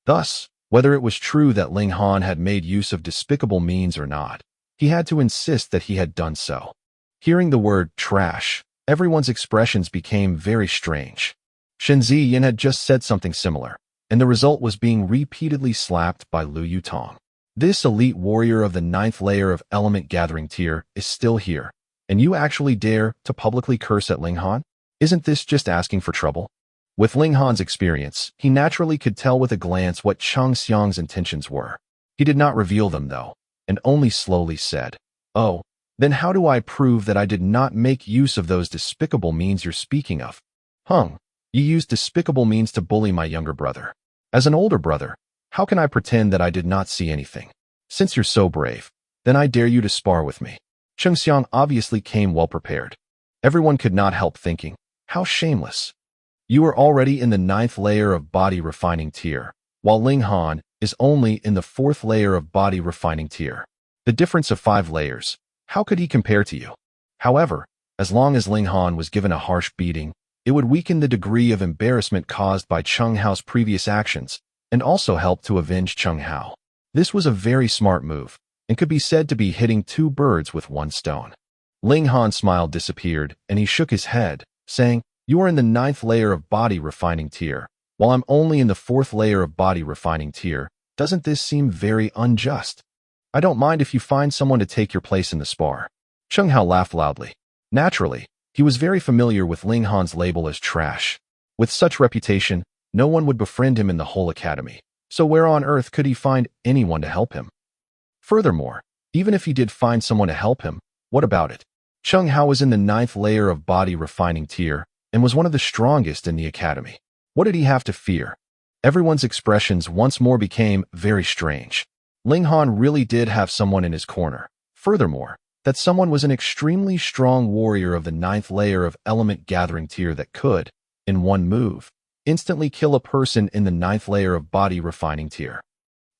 Thus, whether it was true that Ling Han had made use of despicable means or not, he had to insist that he had done so. Hearing the word trash, everyone's expressions became very strange. Shen Ziyan had just said something similar, and the result was being repeatedly slapped by Lu Yutong. This elite warrior of the 9th layer of element gathering tier is still here, and you actually dare to publicly curse at Ling Han? Isn't this just asking for trouble? With Ling Han's experience, he naturally could tell with a glance what Chung Xiang's intentions were. He did not reveal them, though, and only slowly said, "Oh, then how do I prove that I did not make use of those despicable means you're speaking of?" "You used despicable means to bully my younger brother. As an older brother, how can I pretend that I did not see anything? Since you're so brave, then I dare you to spar with me." Chung Xiang obviously came well prepared. Everyone could not help thinking, how shameless. You are already in the 9th layer of body refining tier, while Ling Han is only in the 4th layer of body refining tier. The difference of 5 layers. How could he compare to you? However, as long as Ling Han was given a harsh beating, it would weaken the degree of embarrassment caused by Chung Hao's previous actions and also help to avenge Chung Hao. This was a very smart move and could be said to be hitting 2 birds with 1 stone. Ling Han's smile disappeared and he shook his head, saying, "You are in the 9th layer of body refining tier, while I'm only in the 4th layer of body refining tier. Doesn't this seem very unjust? I don't mind if you find someone to take your place in the spar." Chung Hao laughed loudly. Naturally, he was very familiar with Ling Han's label as trash. With such reputation, no one would befriend him in the whole academy, so where on earth could he find anyone to help him? Furthermore, even if he did find someone to help him, what about it? Chung Hao was in the 9th layer of body refining tier and was one of the strongest in the academy. What did he have to fear? Everyone's expressions once more became very strange. Ling Han really did have someone in his corner. Furthermore, that someone was an extremely strong warrior of the 9th layer of element gathering tier that could, in one move, instantly kill a person in the 9th layer of body refining tier.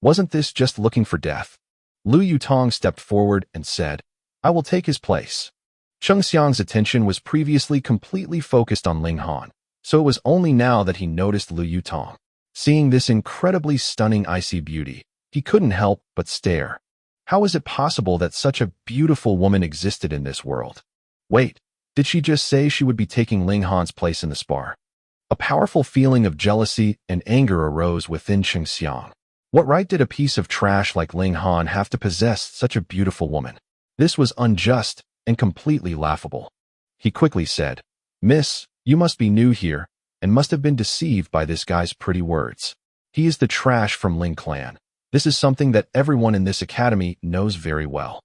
Wasn't this just looking for death? Lu Yutong stepped forward and said, "I will take his place." Chung Xiang's attention was previously completely focused on Ling Han, so it was only now that he noticed Lu Yutong. Seeing this incredibly stunning icy beauty, he couldn't help but stare. How is it possible that such a beautiful woman existed in this world? Wait, did she just say she would be taking Ling Han's place in the spar? A powerful feeling of jealousy and anger arose within Chung Xiang. What right did a piece of trash like Ling Han have to possess such a beautiful woman? This was unjust and completely laughable. He quickly said, "Miss, you must be new here and must have been deceived by this guy's pretty words. He is the trash from Ling Clan. This is something that everyone in this academy knows very well."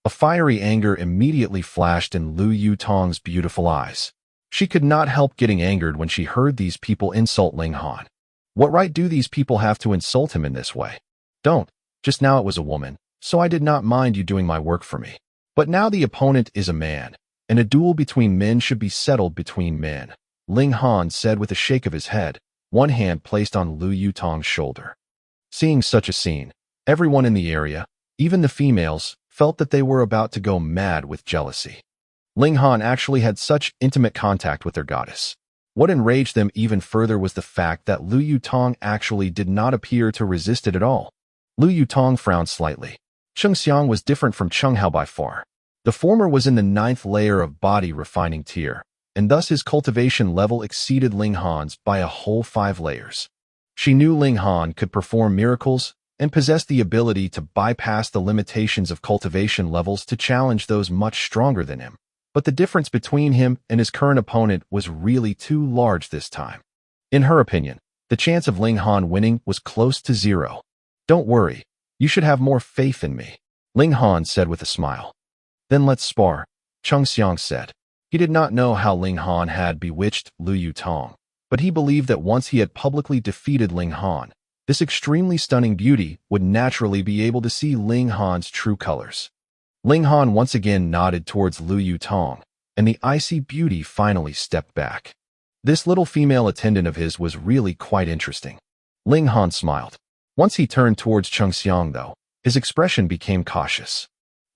A fiery anger immediately flashed in Lu Yutong's beautiful eyes. She could not help getting angered when she heard these people insult Ling Han. What right do these people have to insult him in this way? Don't. Just now it was a woman, so I did not mind you doing my work for me. But now the opponent is a man, and a duel between men should be settled between men, Ling Han said with a shake of his head, one hand placed on Lu Yutong's shoulder. Seeing such a scene, everyone in the area, even the females, felt that they were about to go mad with jealousy. Ling Han actually had such intimate contact with their goddess. What enraged them even further was the fact that Lu Yutong actually did not appear to resist it at all. Lu Yutong frowned slightly. Chung Xiang was different from Chung Hao by far. The former was in the 9th layer of body refining tier, and thus his cultivation level exceeded Ling Han's by a whole 5 layers. She knew Ling Han could perform miracles and possessed the ability to bypass the limitations of cultivation levels to challenge those much stronger than him. But the difference between him and his current opponent was really too large this time. In her opinion, the chance of Ling Han winning was close to 0. "Don't worry, You should have more faith in me, Ling Han said with a smile. Then let's spar, Chung Xiang said. He did not know how Ling Han had bewitched Lu Yutong, but he believed that once he had publicly defeated Ling Han, this extremely stunning beauty would naturally be able to see Ling Han's true colors. Ling Han once again nodded towards Lu Yutong, and the icy beauty finally stepped back. This little female attendant of his was really quite interesting. Ling Han smiled. Once he turned towards Chung Xiang, though, his expression became cautious.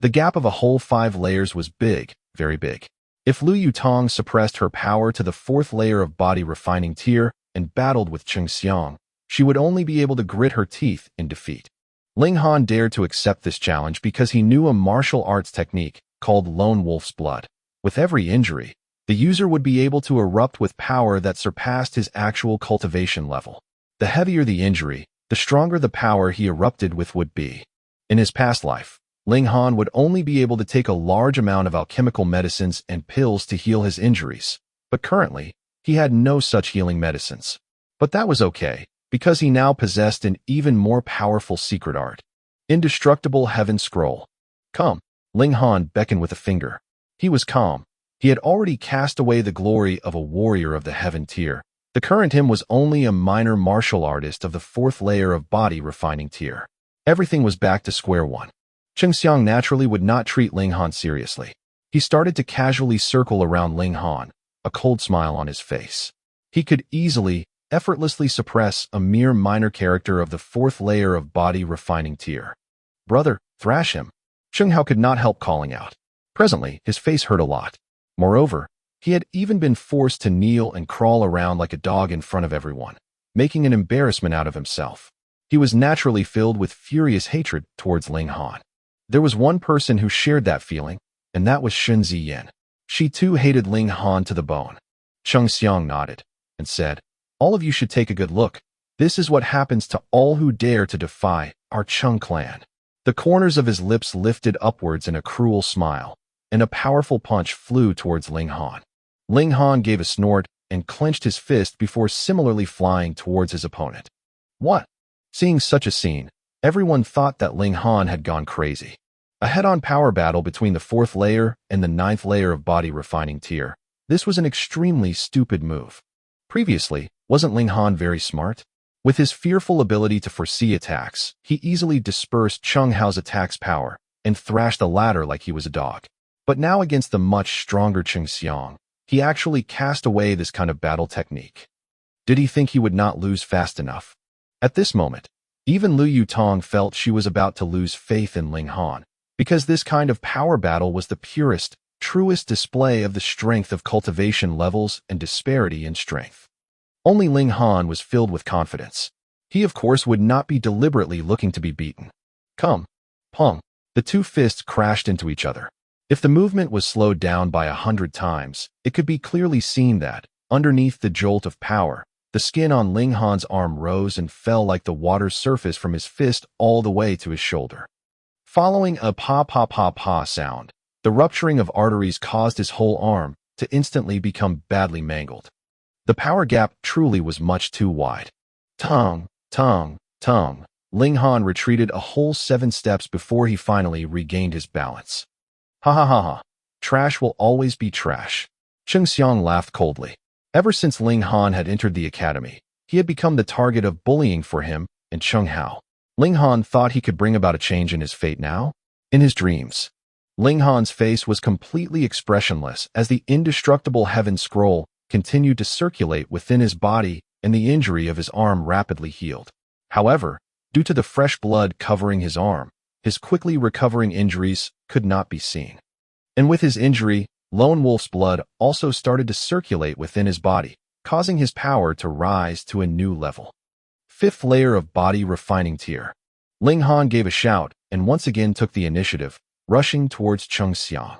The gap of a whole 5 layers was big, very big. If Lu Yutong suppressed her power to the 4th layer of body refining tier and battled with Chung Xiang, she would only be able to grit her teeth in defeat. Ling Han dared to accept this challenge because he knew a martial arts technique called Lone Wolf's Blood. With every injury, the user would be able to erupt with power that surpassed his actual cultivation level. The heavier the injury, the stronger the power he erupted with would be. In his past life, Ling Han would only be able to take a large amount of alchemical medicines and pills to heal his injuries, but currently, he had no such healing medicines. But that was okay, because he now possessed an even more powerful secret art. Indestructible Heaven Scroll. Come, Ling Han beckoned with a finger. He was calm. He had already cast away the glory of a warrior of the heaven tier. The current him was only a minor martial artist of the 4th layer of body refining tier. Everything was back to square one. Chung Xiang naturally would not treat Ling Han seriously. He started to casually circle around Ling Han, a cold smile on his face. He could easily, effortlessly suppress a mere minor character of the 4th layer of body refining tier. Brother, thrash him. Chung Hao could not help calling out. Presently, his face hurt a lot. Moreover, he had even been forced to kneel and crawl around like a dog in front of everyone, making an embarrassment out of himself. He was naturally filled with furious hatred towards Ling Han. There was one person who shared that feeling, and that was Shun Ziyin. She too hated Ling Han to the bone. Chung Xiang nodded and said, all of you should take a good look. This is what happens to all who dare to defy our Chung clan. The corners of his lips lifted upwards in a cruel smile, and a powerful punch flew towards Ling Han. Ling Han gave a snort and clenched his fist before similarly flying towards his opponent. What? Seeing such a scene, everyone thought that Ling Han had gone crazy. A head-on power battle between the 4th layer and the 9th layer of body refining tier. This was an extremely stupid move. Previously, wasn't Ling Han very smart? With his fearful ability to foresee attacks, he easily dispersed Chung Hao's attacks power and thrashed the latter like he was a dog. But now against the much stronger Chung Xiang, he actually cast away this kind of battle technique. Did he think he would not lose fast enough? At this moment, even Lu Yutong felt she was about to lose faith in Ling Han, because this kind of power battle was the purest, truest display of the strength of cultivation levels and disparity in strength. Only Ling Han was filled with confidence. He, of course, would not be deliberately looking to be beaten. Come. Pong. The 2 fists crashed into each other. If the movement was slowed down by 100 times, it could be clearly seen that, underneath the jolt of power, the skin on Ling Han's arm rose and fell like the water's surface from his fist all the way to his shoulder. Following a pa-pa-pa-pa sound, the rupturing of arteries caused his whole arm to instantly become badly mangled. The power gap truly was much too wide. Tongue, tongue, tongue. Ling Han retreated a whole 7 steps before he finally regained his balance. Ha ha ha ha. Trash will always be trash. Chung Xiang laughed coldly. Ever since Ling Han had entered the academy, he had become the target of bullying for him and Chung Hao. Ling Han thought he could bring about a change in his fate now? In his dreams. Ling Han's face was completely expressionless as the indestructible heaven scroll continued to circulate within his body and the injury of his arm rapidly healed. However, due to the fresh blood covering his arm, his quickly recovering injuries could not be seen. And with his injury, Lone Wolf's blood also started to circulate within his body, causing his power to rise to a new level. 5th layer of body refining tier. Ling Han gave a shout and once again took the initiative, rushing towards Chung Xiang.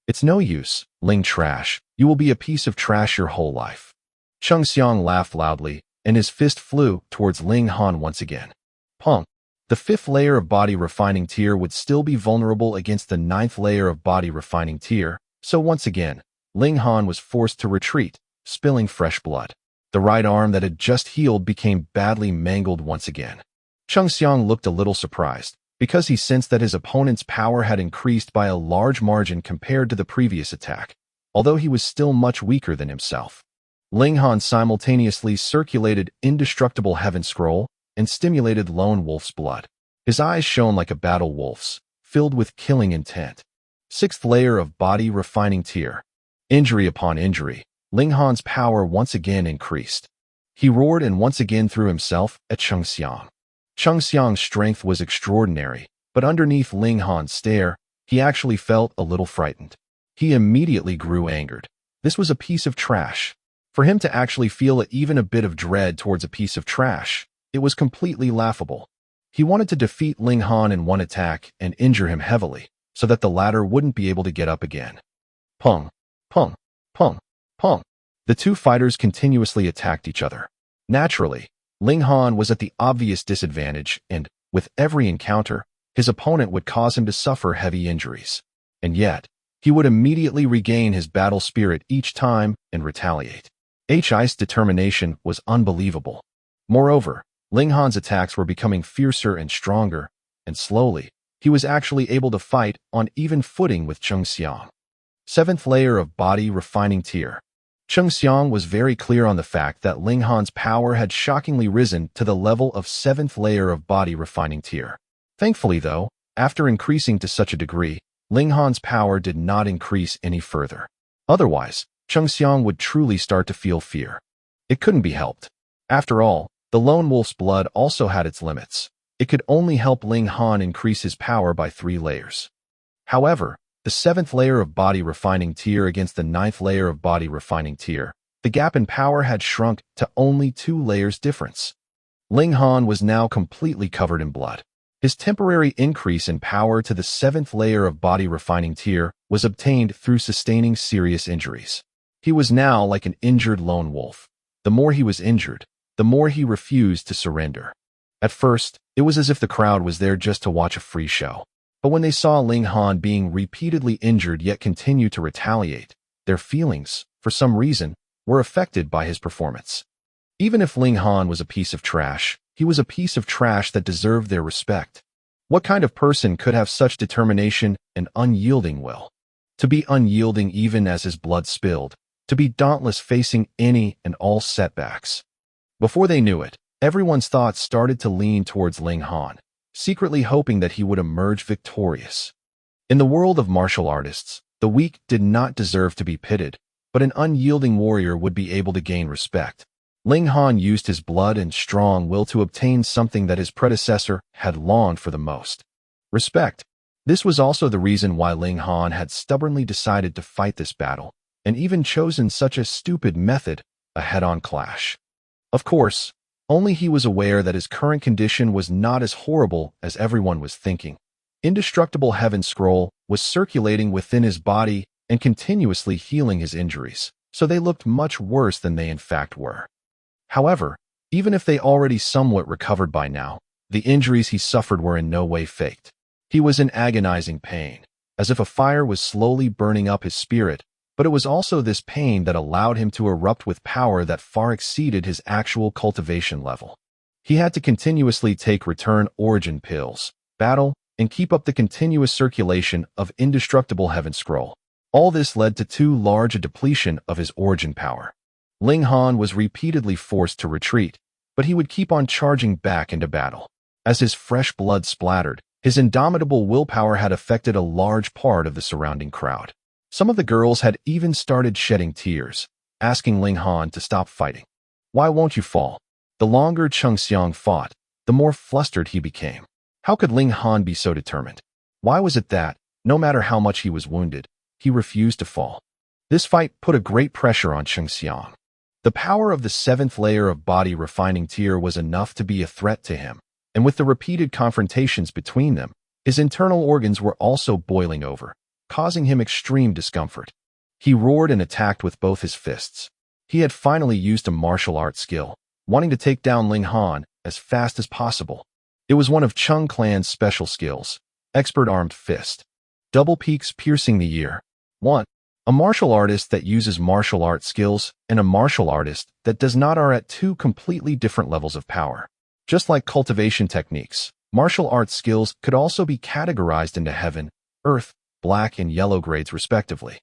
It's no use, Ling Trash. You will be a piece of trash your whole life. Chung Xiang laughed loudly, and his fist flew towards Ling Han once again. Punk. The 5th layer of body refining tier would still be vulnerable against the 9th layer of body refining tier, so once again, Ling Han was forced to retreat, spilling fresh blood. The right arm that had just healed became badly mangled once again. Chung Xiang looked a little surprised, because he sensed that his opponent's power had increased by a large margin compared to the previous attack, although he was still much weaker than himself. Ling Han simultaneously circulated Indestructible Heaven Scroll and stimulated Lone Wolf's blood. His eyes shone like a battle wolf's, filled with killing intent. Sixth layer of body refining tier. Injury upon injury, Ling Han's power once again increased. He roared and once again threw himself at Chengxiang. Chengxiang's strength was extraordinary, but underneath Ling Han's stare, he actually felt a little frightened. He immediately grew angered. This was a piece of trash. For him to actually feel even a bit of dread towards a piece of trash, it was completely laughable. He wanted to defeat Ling Han in one attack and injure him heavily, so that the latter wouldn't be able to get up again. Pung, pung, pung, pung. The two fighters continuously attacked each other. Naturally, Ling Han was at the obvious disadvantage and, with every encounter, his opponent would cause him to suffer heavy injuries. And yet, he would immediately regain his battle spirit each time and retaliate. His determination was unbelievable. Moreover, Ling Han's attacks were becoming fiercer and stronger, and slowly, he was actually able to fight on even footing with Chengxiang. Seventh layer of body refining tier. Chengxiang was very clear on the fact that Ling Han's power had shockingly risen to the level of seventh layer of body refining tier. Thankfully, though, after increasing to such a degree, Ling Han's power did not increase any further. Otherwise, Chengxiang would truly start to feel fear. It couldn't be helped. After all, the lone wolf's blood also had its limits. It could only help Ling Han increase his power by 3 layers. However, the 7th layer of body refining tier against the 9th layer of body refining tier, the gap in power had shrunk to only 2 layers difference. Ling Han was now completely covered in blood. His temporary increase in power to the 7th layer of body refining tier was obtained through sustaining serious injuries. He was now like an injured lone wolf. The more he was injured, the more he refused to surrender. At first, it was as if the crowd was there just to watch a free show. But when they saw Ling Han being repeatedly injured yet continue to retaliate, their feelings, for some reason, were affected by his performance. Even if Ling Han was a piece of trash, he was a piece of trash that deserved their respect. What kind of person could have such determination and unyielding will? To be unyielding even as his blood spilled, to be dauntless facing any and all setbacks. Before they knew it, everyone's thoughts started to lean towards Ling Han, secretly hoping that he would emerge victorious. In the world of martial artists, the weak did not deserve to be pitted, but an unyielding warrior would be able to gain respect. Ling Han used his blood and strong will to obtain something that his predecessor had longed for the most: respect. This was also the reason why Ling Han had stubbornly decided to fight this battle, and even chosen such a stupid method, a head-on clash. Of course, only he was aware that his current condition was not as horrible as everyone was thinking. Indestructible Heaven Scroll was circulating within his body and continuously healing his injuries, so they looked much worse than they in fact were. However, even if they already somewhat recovered by now, the injuries he suffered were in no way faked. He was in agonizing pain, as if a fire was slowly burning up his spirit, but it was also this pain that allowed him to erupt with power that far exceeded his actual cultivation level. He had to continuously take return origin pills, battle, and keep up the continuous circulation of Indestructible Heaven Scroll. All this led to too large a depletion of his origin power. Ling Han was repeatedly forced to retreat, but he would keep on charging back into battle. As his fresh blood splattered, his indomitable willpower had affected a large part of the surrounding crowd. Some of the girls had even started shedding tears, asking Ling Han to stop fighting. Why won't you fall? The longer Chengxiang fought, the more flustered he became. How could Ling Han be so determined? Why was it that, no matter how much he was wounded, he refused to fall? This fight put a great pressure on Chengxiang. The power of the 7th layer of body refining tier was enough to be a threat to him, and with the repeated confrontations between them, his internal organs were also boiling over, causing him extreme discomfort. He roared and attacked with both his fists. He had finally used a martial art skill, wanting to take down Ling Han as fast as possible. It was one of Chung Clan's special skills, Expert Armed Fist. Double peaks piercing the ear. 1. A martial artist that uses martial art skills and a martial artist that does not are at 2 completely different levels of power. Just like cultivation techniques, Martial arts skills could also be categorized into heaven, earth, black, and yellow grades respectively.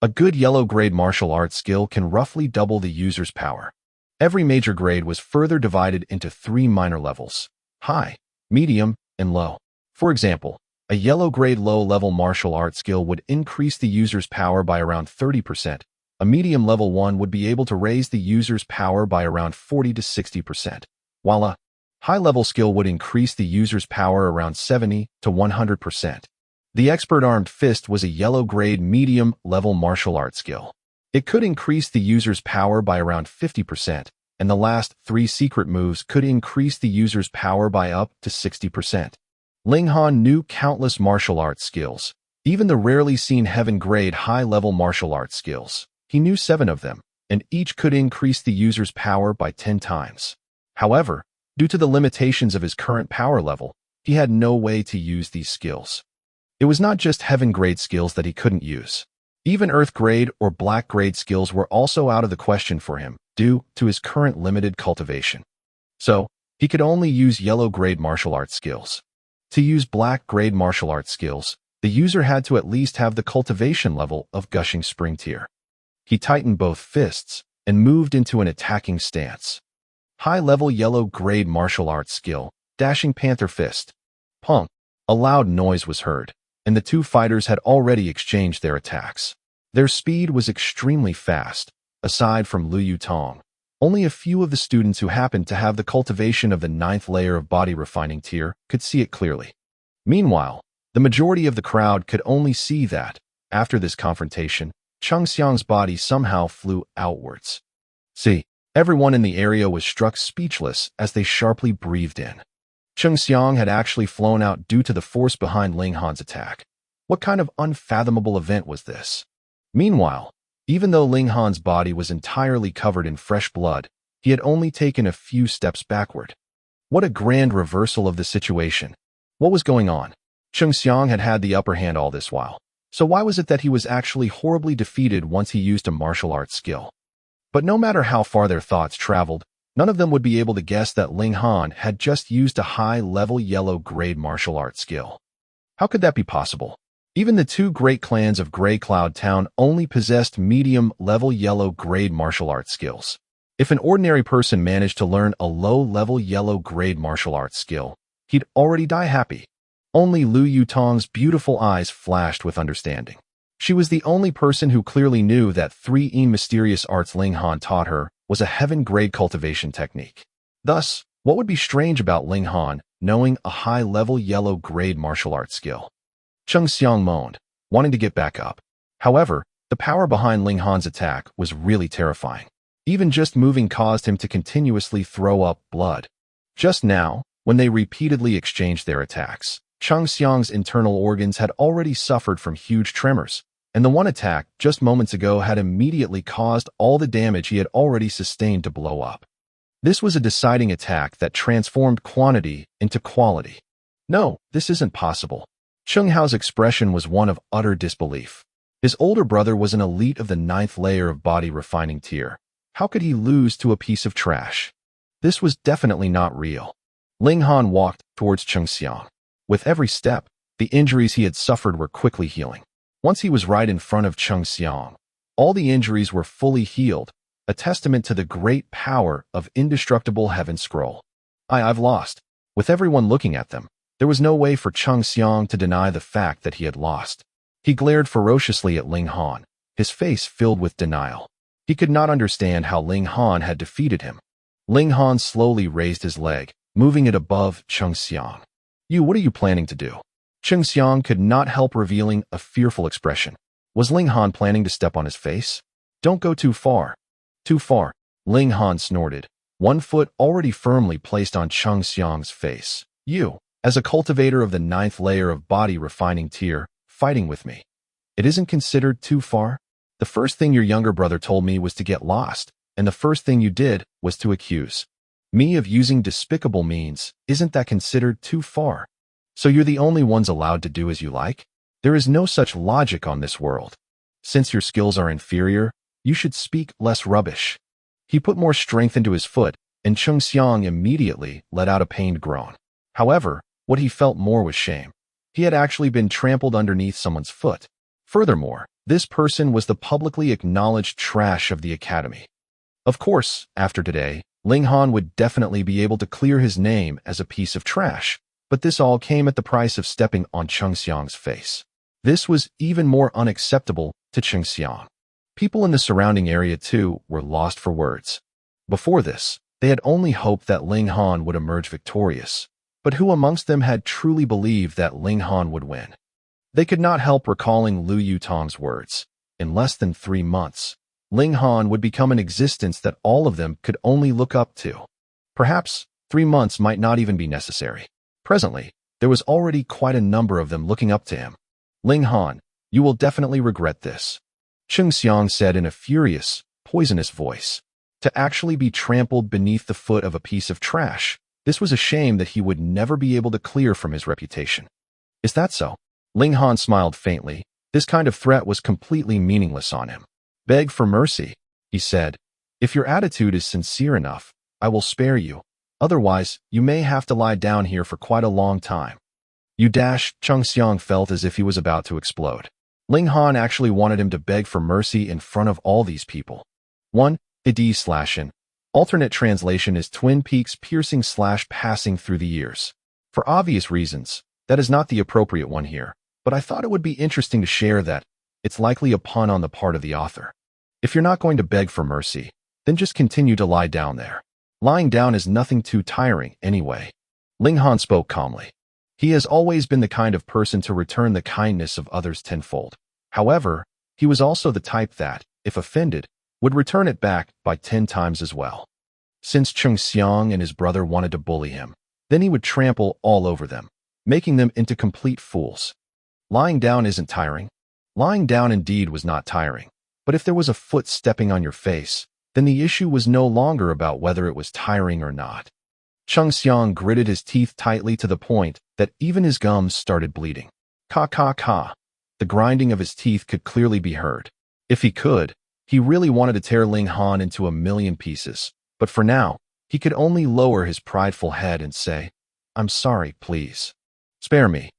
A good yellow grade martial arts skill can roughly double the user's power. Every major grade was further divided into 3 minor levels: high, medium, and low. For example, a yellow grade low-level martial arts skill would increase the user's power by around 30%. A medium level one would be able to raise the user's power by around 40 to 60%, while a high-level skill would increase the user's power around 70 to 100%. The expert armed fist was a yellow grade medium level martial arts skill. It could increase the user's power by around 50%, and the last 3 secret moves could increase the user's power by up to 60%. Ling Han knew countless martial arts skills, even the rarely seen heaven grade high-level martial arts skills. He knew 7 of them, and each could increase the user's power by 10 times. However, due to the limitations of his current power level, he had no way to use these skills. It was not just heaven grade skills that he couldn't use. Even earth grade or black grade skills were also out of the question for him, due to his current limited cultivation. So, he could only use yellow grade martial arts skills. To use black grade martial arts skills, the user had to at least have the cultivation level of Gushing Spring tier. He tightened both fists and moved into an attacking stance. High-level yellow grade martial arts skill, Dashing Panther Fist. Punk. A loud noise was heard, and the 2 fighters had already exchanged their attacks. Their speed was extremely fast. Aside from Liu Yutong, only a few of the students who happened to have the cultivation of the 9th layer of body refining tier could see it clearly. Meanwhile, the majority of the crowd could only see that, after this confrontation, Cheng Xiang's body somehow flew outwards. See, everyone in the area was struck speechless as they sharply breathed in. Cheng Xiang had actually flown out due to the force behind Ling Han's attack. What kind of unfathomable event was this? Meanwhile, even though Ling Han's body was entirely covered in fresh blood, he had only taken a few steps backward. What a grand reversal of the situation. What was going on? Cheng Xiang had had the upper hand all this while. So why was it that he was actually horribly defeated once he used a martial arts skill? But no matter how far their thoughts traveled, none of them would be able to guess that Ling Han had just used a high-level yellow grade martial arts skill. How could that be possible? Even the 2 great clans of Grey Cloud Town only possessed medium-level yellow grade martial arts skills. If an ordinary person managed to learn a low-level yellow grade martial arts skill, he'd already die happy. Only Liu Yutong's beautiful eyes flashed with understanding. She was the only person who clearly knew that 3 mysterious arts Ling Han taught her was a heaven-grade cultivation technique. Thus, what would be strange about Ling Han knowing a high-level yellow grade martial arts skill? Cheng Xiang moaned, wanting to get back up. However, the power behind Ling Han's attack was really terrifying. Even just moving caused him to continuously throw up blood. Just now, when they repeatedly exchanged their attacks, Cheng Xiang's internal organs had already suffered from huge tremors, and the one attack just moments ago had immediately caused all the damage he had already sustained to blow up. This was a deciding attack that transformed quantity into quality. No, this isn't possible. Cheng Hao's expression was one of utter disbelief. His older brother was an elite of the 9th layer of body refining tier. How could he lose to a piece of trash? This was definitely not real. Ling Han walked towards Cheng Xiang. With every step, the injuries he had suffered were quickly healing. Once he was right in front of Cheng Xiang, all the injuries were fully healed, a testament to the great power of indestructible heaven scroll. I've lost. With everyone looking at them, there was no way for Cheng Xiang to deny the fact that he had lost. He glared ferociously at Ling Han, his face filled with denial. He could not understand how Ling Han had defeated him. Ling Han slowly raised his leg, moving it above Cheng Xiang. What are you planning to do? Cheng Xiang could not help revealing a fearful expression. Was Ling Han planning to step on his face? Don't go too far. Too far, Ling Han snorted, one foot already firmly placed on Cheng Xiang's face. You, as a cultivator of the 9th layer of body refining tier, fighting with me. It isn't considered too far? The first thing your younger brother told me was to get lost, and the first thing you did was to accuse me of using despicable means. Isn't that considered too far? So you're the only ones allowed to do as you like? There is no such logic on this world. Since your skills are inferior, you should speak less rubbish. He put more strength into his foot, and Cheng Xiang immediately let out a pained groan. However, What he felt more was shame. He had actually been trampled underneath someone's foot. Furthermore, this person was the publicly acknowledged trash of the academy. Of course, after today, Ling Han would definitely be able to clear his name as a piece of trash, but this all came at the price of stepping on Cheng Xiang's face. This was even more unacceptable to Cheng Xiang. People in the surrounding area, too, were lost for words. Before this, they had only hoped that Ling Han would emerge victorious, but who amongst them had truly believed that Ling Han would win? They could not help recalling Lu Yutong's words. In less than 3 months, Ling Han would become an existence that all of them could only look up to. Perhaps 3 months might not even be necessary. Presently, there was already quite a number of them looking up to him. Ling Han, you will definitely regret this, Cheng Xiang said in a furious, poisonous voice. To actually be trampled beneath the foot of a piece of trash, this was a shame that he would never be able to clear from his reputation. Is that so? Ling Han smiled faintly. This kind of threat was completely meaningless on him. Beg for mercy, he said. If your attitude is sincere enough, I will spare you. Otherwise, you may have to lie down here for quite a long time. Cheng Xiang felt as if he was about to explode. Ling Han actually wanted him to beg for mercy in front of all these people. 1. /in. Alternate translation is Twin Peaks piercing/passing through the years. For obvious reasons, that is not the appropriate one here, but I thought it would be interesting to share that it's likely a pun on the part of the author. If you're not going to beg for mercy, then just continue to lie down there. Lying down is nothing too tiring anyway. Ling Han spoke calmly. He has always been the kind of person to return the kindness of others tenfold. However, he was also the type that, if offended, would return it back by 10 times as well. Since Cheng Xiang and his brother wanted to bully him, then he would trample all over them, making them into complete fools. Lying down isn't tiring. Lying down indeed was not tiring, but if there was a foot stepping on your face, then the issue was no longer about whether it was tiring or not. Cheng Xiang gritted his teeth tightly to the point that even his gums started bleeding. Ka ka ka. The grinding of his teeth could clearly be heard. If he could, he really wanted to tear Ling Han into 1,000,000 pieces, but for now, he could only lower his prideful head and say, I'm sorry, please. Spare me.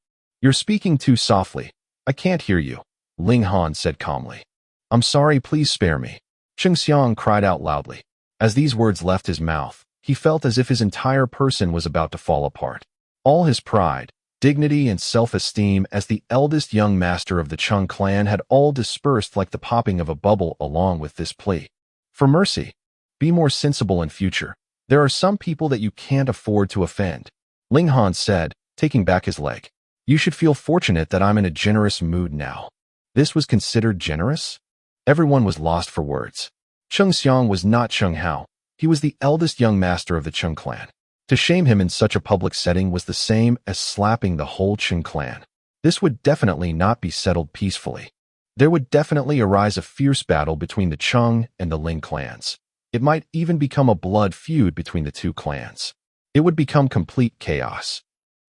You're speaking too softly. I can't hear you, Ling Han said calmly. I'm sorry, please spare me. Cheng Xiang cried out loudly. As these words left his mouth, he felt as if his entire person was about to fall apart. All his pride, dignity, and self-esteem as the eldest young master of the Cheng clan had all dispersed like the popping of a bubble along with this plea. For mercy. Be more sensible in future. There are some people that you can't afford to offend, Ling Han said, taking back his leg. You should feel fortunate that I'm in a generous mood now. This was considered generous? Everyone was lost for words. Cheng Xiang was not Cheng Hao. He was the eldest young master of the Cheng clan. To shame him in such a public setting was the same as slapping the whole Cheng clan. This would definitely not be settled peacefully. There would definitely arise a fierce battle between the Cheng and the Ling clans. It might even become a blood feud between the two clans. It would become complete chaos.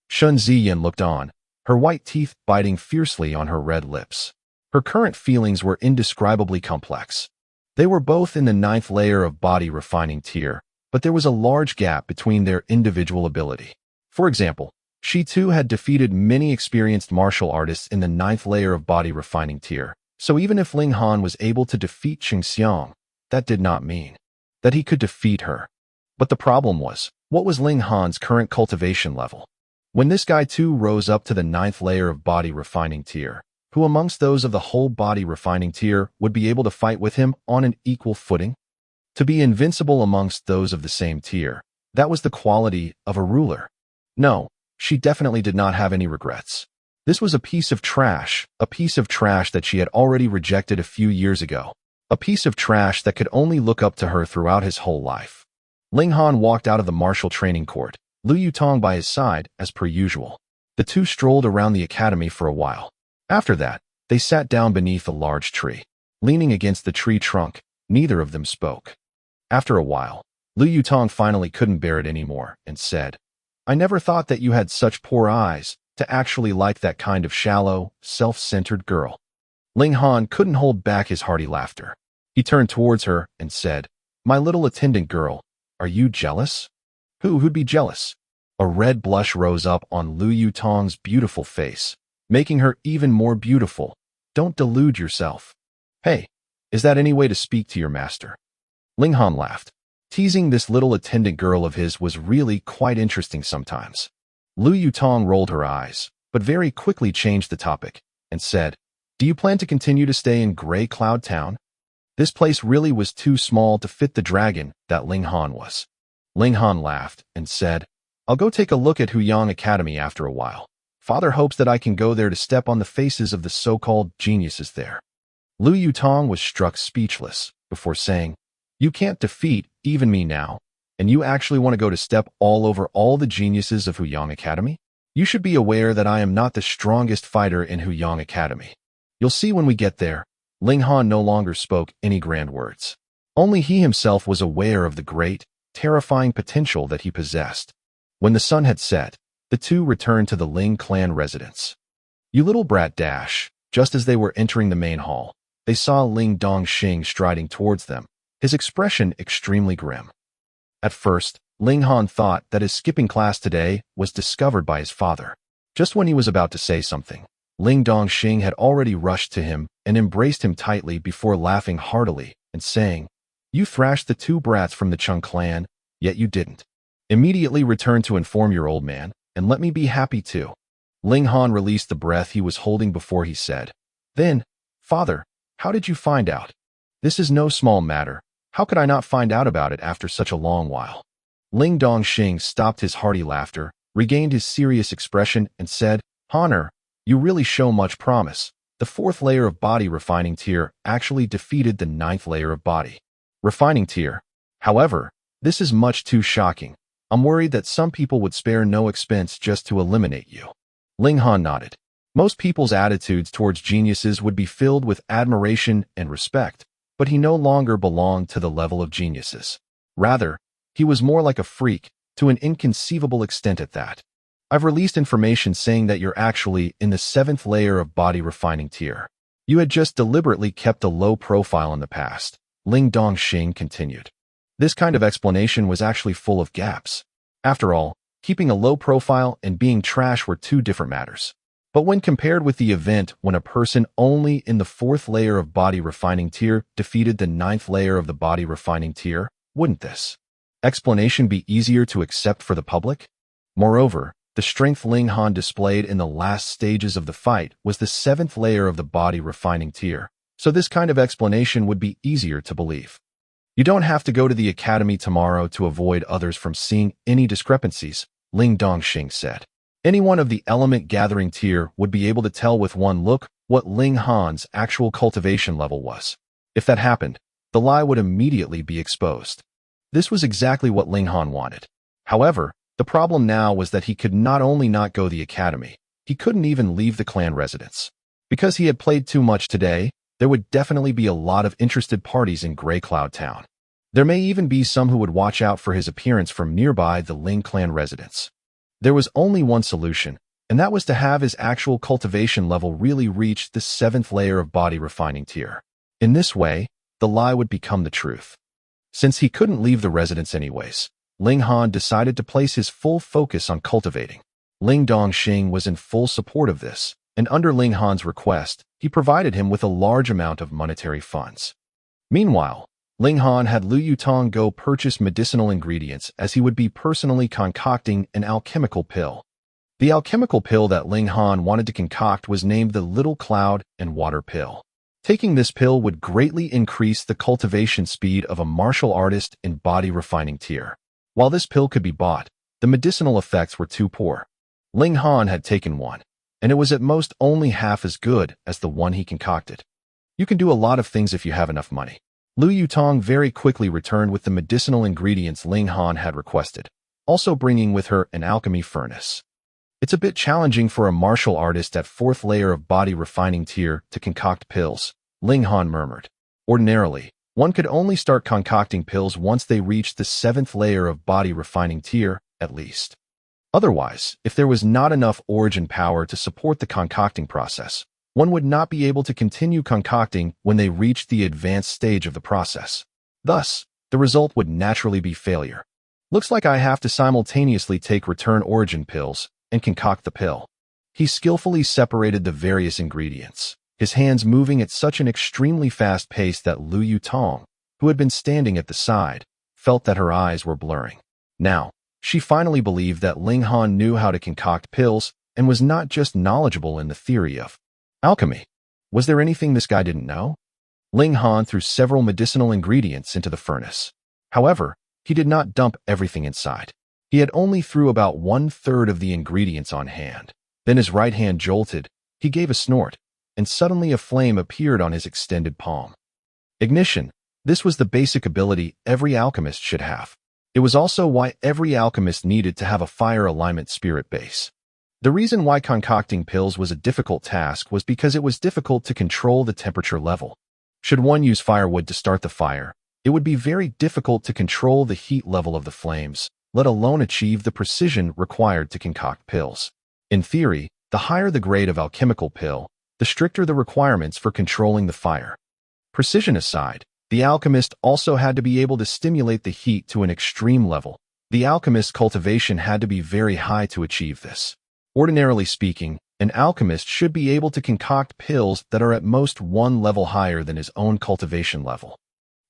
Shun Ziyan looked on, her white teeth biting fiercely on her red lips. Her current feelings were indescribably complex. They were both in the 9th layer of body refining tier, but there was a large gap between their individual ability. For example, she too had defeated many experienced martial artists in the 9th layer of body refining tier, so even if Ling Han was able to defeat Cheng Xiang, that did not mean that he could defeat her. But the problem was, what was Ling Han's current cultivation level? When this guy too rose up to the 9th layer of body refining tier, who amongst those of the whole body refining tier would be able to fight with him on an equal footing? To be invincible amongst those of the same tier, that was the quality of a ruler. No, she definitely did not have any regrets. This was a piece of trash that she had already rejected a few years ago, a piece of trash that could only look up to her throughout his whole life. Ling Han walked out of the martial training court, Lu Yutong by his side as per usual. The two strolled around the academy for a while. After that, they sat down beneath a large tree. Leaning against the tree trunk, neither of them spoke. After a while, Lu Yutong finally couldn't bear it anymore and said, I never thought that you had such poor eyes to actually like that kind of shallow, self-centered girl. Ling Han couldn't hold back his hearty laughter. He turned towards her and said, My little attendant girl, are you jealous? Who'd be jealous? A red blush rose up on Lu Yutong's beautiful face, making her even more beautiful. Don't delude yourself. Hey, is that any way to speak to your master? Ling Han laughed. Teasing this little attendant girl of his was really quite interesting sometimes. Lu Yutong rolled her eyes, but very quickly changed the topic, and said, Do you plan to continue to stay in Gray Cloud Town? This place really was too small to fit the dragon that Ling Han was. Ling Han laughed and said, I'll go take a look at Huyang Academy after a while. Father hopes that I can go there to step on the faces of the so-called geniuses there. Lu Yutong was struck speechless before saying, You can't defeat even me now, and you actually want to go to step all over all the geniuses of Huyang Academy? You should be aware that I am not the strongest fighter in Huyang Academy. You'll see when we get there. Ling Han no longer spoke any grand words. Only he himself was aware of the great, terrifying potential that he possessed. When the sun had set, the two returned to the Ling clan residence. You little brat dash, just as they were entering the main hall, they saw Ling Dongxing striding towards them, his expression extremely grim. At first, Ling Han thought that his skipping class today was discovered by his father. Just when he was about to say something, Ling Dongxing had already rushed to him and embraced him tightly before laughing heartily and saying, You thrashed the two brats from the Chung clan, yet you didn't. Immediately return to inform your old man, and let me be happy too. Ling Han released the breath he was holding before he said, Then, father, how did you find out? This is no small matter. How could I not find out about it after such a long while? Ling Dongxing stopped his hearty laughter, regained his serious expression, and said, Honor, you really show much promise. The 4th layer of body refining tier actually defeated the 9th layer of body refining tier. However, this is much too shocking. I'm worried that some people would spare no expense just to eliminate you. Ling Han nodded. Most people's attitudes towards geniuses would be filled with admiration and respect, but he no longer belonged to the level of geniuses. Rather, he was more like a freak, to an inconceivable extent at that. I've released information saying that you're actually in the 7th layer of body refining tier. You had just deliberately kept a low profile in the past, Ling Dongxing continued. This kind of explanation was actually full of gaps. After all, keeping a low profile and being trash were two different matters. But when compared with the event when a person only in the 4th layer of body refining tier defeated the 9th layer of the body refining tier, wouldn't this explanation be easier to accept for the public? Moreover, the strength Ling Han displayed in the last stages of the fight was the 7th layer of the body refining tier, so this kind of explanation would be easier to believe. You don't have to go to the academy tomorrow to avoid others from seeing any discrepancies, Ling Dongxing said. Anyone of the element gathering tier would be able to tell with one look what Ling Han's actual cultivation level was. If that happened, the lie would immediately be exposed. This was exactly what Ling Han wanted. However, the problem now was that he could not only not go to the academy, he couldn't even leave the clan residence. Because he had played too much today, there would definitely be a lot of interested parties in Gray Cloud Town. There may even be some who would watch out for his appearance from nearby the Ling clan residence. There was only one solution, and that was to have his actual cultivation level really reach the 7th layer of body refining tier. In this way, the lie would become the truth. Since he couldn't leave the residence anyways, Ling Han decided to place his full focus on cultivating. Ling Dongxing was in full support of this, and under Ling Han's request, he provided him with a large amount of monetary funds. Meanwhile, Ling Han had Lu Yutong go purchase medicinal ingredients as he would be personally concocting an alchemical pill. The alchemical pill that Ling Han wanted to concoct was named the Little Cloud and Water Pill. Taking this pill would greatly increase the cultivation speed of a martial artist in body refining tier. While this pill could be bought, the medicinal effects were too poor. Ling Han had taken one, and it was at most only half as good as the one he concocted. You can do a lot of things if you have enough money. Lu Yutong very quickly returned with the medicinal ingredients Ling Han had requested, also bringing with her an alchemy furnace. It's a bit challenging for a martial artist at 4th layer of body refining tier to concoct pills, Ling Han murmured. Ordinarily, one could only start concocting pills once they reached the 7th layer of body refining tier, at least. Otherwise, if there was not enough origin power to support the concocting process, one would not be able to continue concocting when they reached the advanced stage of the process. Thus, the result would naturally be failure. Looks like I have to simultaneously take return origin pills and concoct the pill. He skillfully separated the various ingredients, his hands moving at such an extremely fast pace that Lu Yutong, who had been standing at the side, felt that her eyes were blurring. Now, she finally believed that Ling Han knew how to concoct pills and was not just knowledgeable in the theory of alchemy. Was there anything this guy didn't know? Ling Han threw several medicinal ingredients into the furnace. However, he did not dump everything inside. He had only threw about 1/3 of the ingredients on hand. Then his right hand jolted, he gave a snort, and suddenly a flame appeared on his extended palm. Ignition. This was the basic ability every alchemist should have. It was also why every alchemist needed to have a fire alignment spirit base. The reason why concocting pills was a difficult task was because it was difficult to control the temperature level. Should one use firewood to start the fire, it would be very difficult to control the heat level of the flames, let alone achieve the precision required to concoct pills. In theory, the higher the grade of alchemical pill, the stricter the requirements for controlling the fire. Precision aside, the alchemist also had to be able to stimulate the heat to an extreme level. The alchemist's cultivation had to be very high to achieve this. Ordinarily speaking, an alchemist should be able to concoct pills that are at most one level higher than his own cultivation level.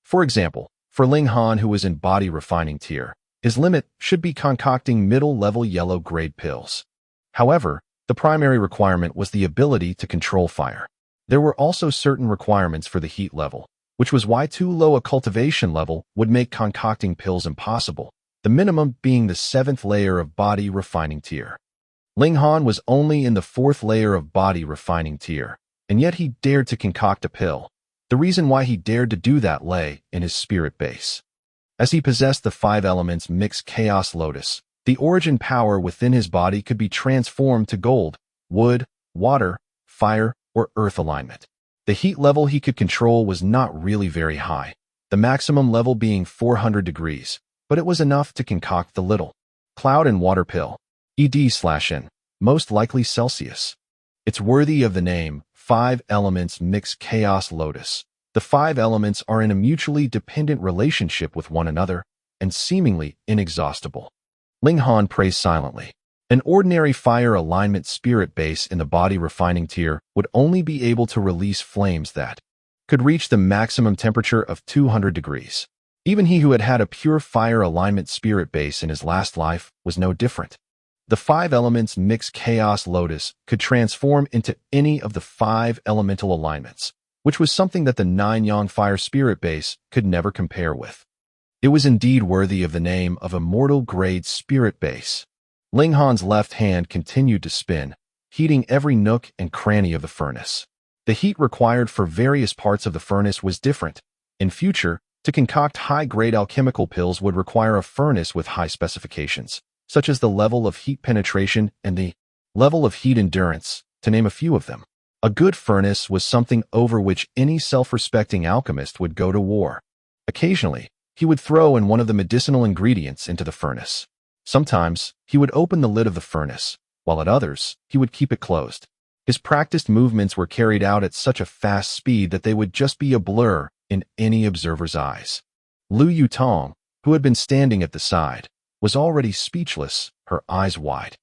For example, for Ling Han, who was in body refining tier, his limit should be concocting middle-level yellow-grade pills. However, the primary requirement was the ability to control fire. There were also certain requirements for the heat level, which was why too low a cultivation level would make concocting pills impossible, the minimum being the 7th layer of body refining tier. Ling Han was only in the 4th layer of body refining tier, and yet he dared to concoct a pill. The reason why he dared to do that lay in his spirit base. As he possessed the 5 elements mixed chaos lotus, the origin power within his body could be transformed to gold, wood, water, fire, or earth alignment. The heat level he could control was not really very high, the maximum level being 400 degrees, but it was enough to concoct the little cloud and water pill, ED/N, most likely Celsius. It's worthy of the name, 5 elements mixed chaos lotus. The 5 elements are in a mutually dependent relationship with one another, and seemingly inexhaustible. Ling Han prays silently. An ordinary fire alignment spirit base in the body refining tier would only be able to release flames that could reach the maximum temperature of 200 degrees. Even he who had had a pure fire alignment spirit base in his last life was no different. The 5 elements mixed chaos lotus could transform into any of the 5 elemental alignments, which was something that the 9 yang fire spirit base could never compare with. It was indeed worthy of the name of immortal grade spirit base. Ling Han's left hand continued to spin, heating every nook and cranny of the furnace. The heat required for various parts of the furnace was different. In future, to concoct high-grade alchemical pills would require a furnace with high specifications, such as the level of heat penetration and the level of heat endurance, to name a few of them. A good furnace was something over which any self-respecting alchemist would go to war. Occasionally, he would throw in one of the medicinal ingredients into the furnace. Sometimes, he would open the lid of the furnace, while at others, he would keep it closed. His practiced movements were carried out at such a fast speed that they would just be a blur in any observer's eyes. Lu Yutong, who had been standing at the side, was already speechless, her eyes wide.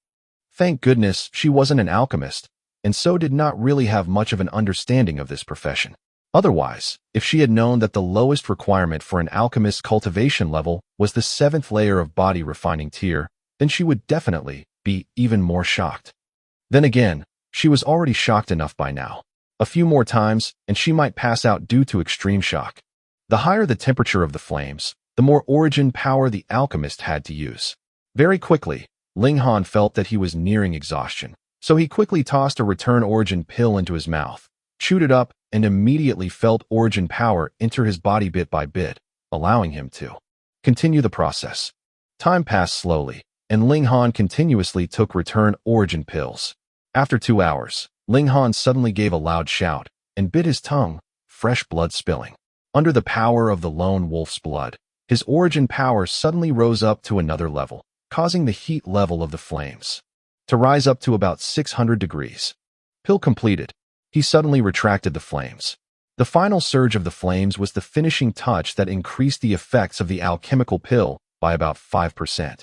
Thank goodness she wasn't an alchemist, and so did not really have much of an understanding of this profession. Otherwise, if she had known that the lowest requirement for an alchemist's cultivation level was the 7th layer of body refining tier, then she would definitely be even more shocked. Then again, she was already shocked enough by now. A few more times, and she might pass out due to extreme shock. The higher the temperature of the flames, the more origin power the alchemist had to use. Very quickly, Ling Han felt that he was nearing exhaustion, so he quickly tossed a return origin pill into his mouth, chewed it up, and immediately felt origin power enter his body bit by bit, allowing him to continue the process. Time passed slowly, and Ling Han continuously took return origin pills. After 2 hours, Ling Han suddenly gave a loud shout and bit his tongue, fresh blood spilling. Under the power of the lone wolf's blood, his origin power suddenly rose up to another level, causing the heat level of the flames to rise up to about 600 degrees. Pill completed. He suddenly retracted the flames. The final surge of the flames was the finishing touch that increased the effects of the alchemical pill by about 5%.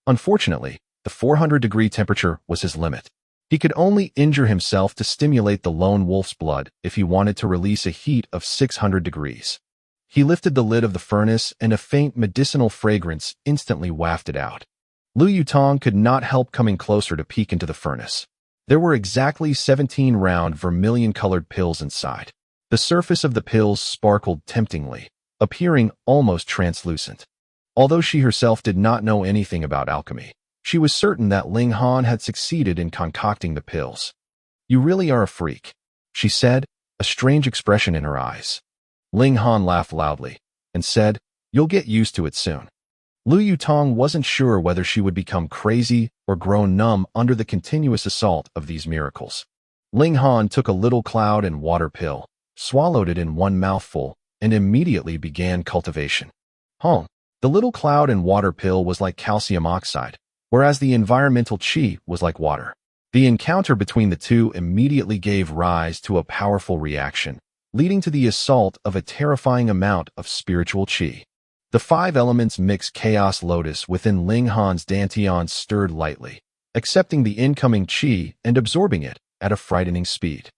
Unfortunately, the 400-degree temperature was his limit. He could only injure himself to stimulate the lone wolf's blood if he wanted to release a heat of 600 degrees. He lifted the lid of the furnace and a faint medicinal fragrance instantly wafted out. Lu Yutong could not help coming closer to peek into the furnace. There were exactly 17 round vermilion-colored pills inside. The surface of the pills sparkled temptingly, appearing almost translucent. Although she herself did not know anything about alchemy, she was certain that Ling Han had succeeded in concocting the pills. "You really are a freak," she said, a strange expression in her eyes. Ling Han laughed loudly and said, "You'll get used to it soon." Lu Yutong wasn't sure whether she would become crazy or grow numb under the continuous assault of these miracles. Ling Han took a little cloud and water pill, swallowed it in one mouthful, and immediately began cultivation. The little cloud and water pill was like calcium oxide, whereas the environmental qi was like water. The encounter between the two immediately gave rise to a powerful reaction, leading to the assault of a terrifying amount of spiritual qi. The 5 elements mixed chaos lotus within Ling Han's dantian stirred lightly, accepting the incoming qi and absorbing it at a frightening speed.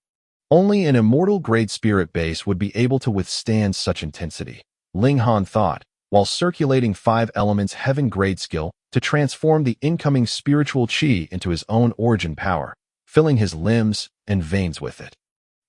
Only an immortal-grade spirit base would be able to withstand such intensity, Ling Han thought, while circulating 5 elements heaven-grade skill to transform the incoming spiritual qi into his own origin power, filling his limbs and veins with it.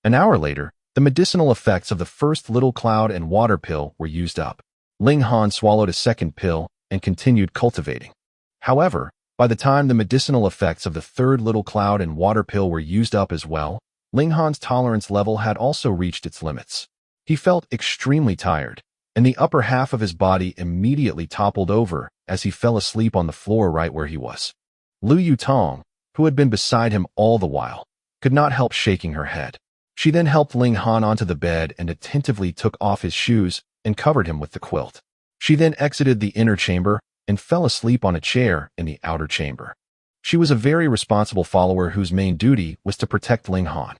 An hour later, the medicinal effects of the first little cloud and water pill were used up. Ling Han swallowed a second pill and continued cultivating. However, by the time the medicinal effects of the third little cloud and water pill were used up as well, Ling Han's tolerance level had also reached its limits. He felt extremely tired, and the upper half of his body immediately toppled over as he fell asleep on the floor right where he was. Lu Yutong, who had been beside him all the while, could not help shaking her head. She then helped Ling Han onto the bed and attentively took off his shoes and covered him with the quilt. She then exited the inner chamber and fell asleep on a chair in the outer chamber. She was a very responsible follower whose main duty was to protect Ling Han.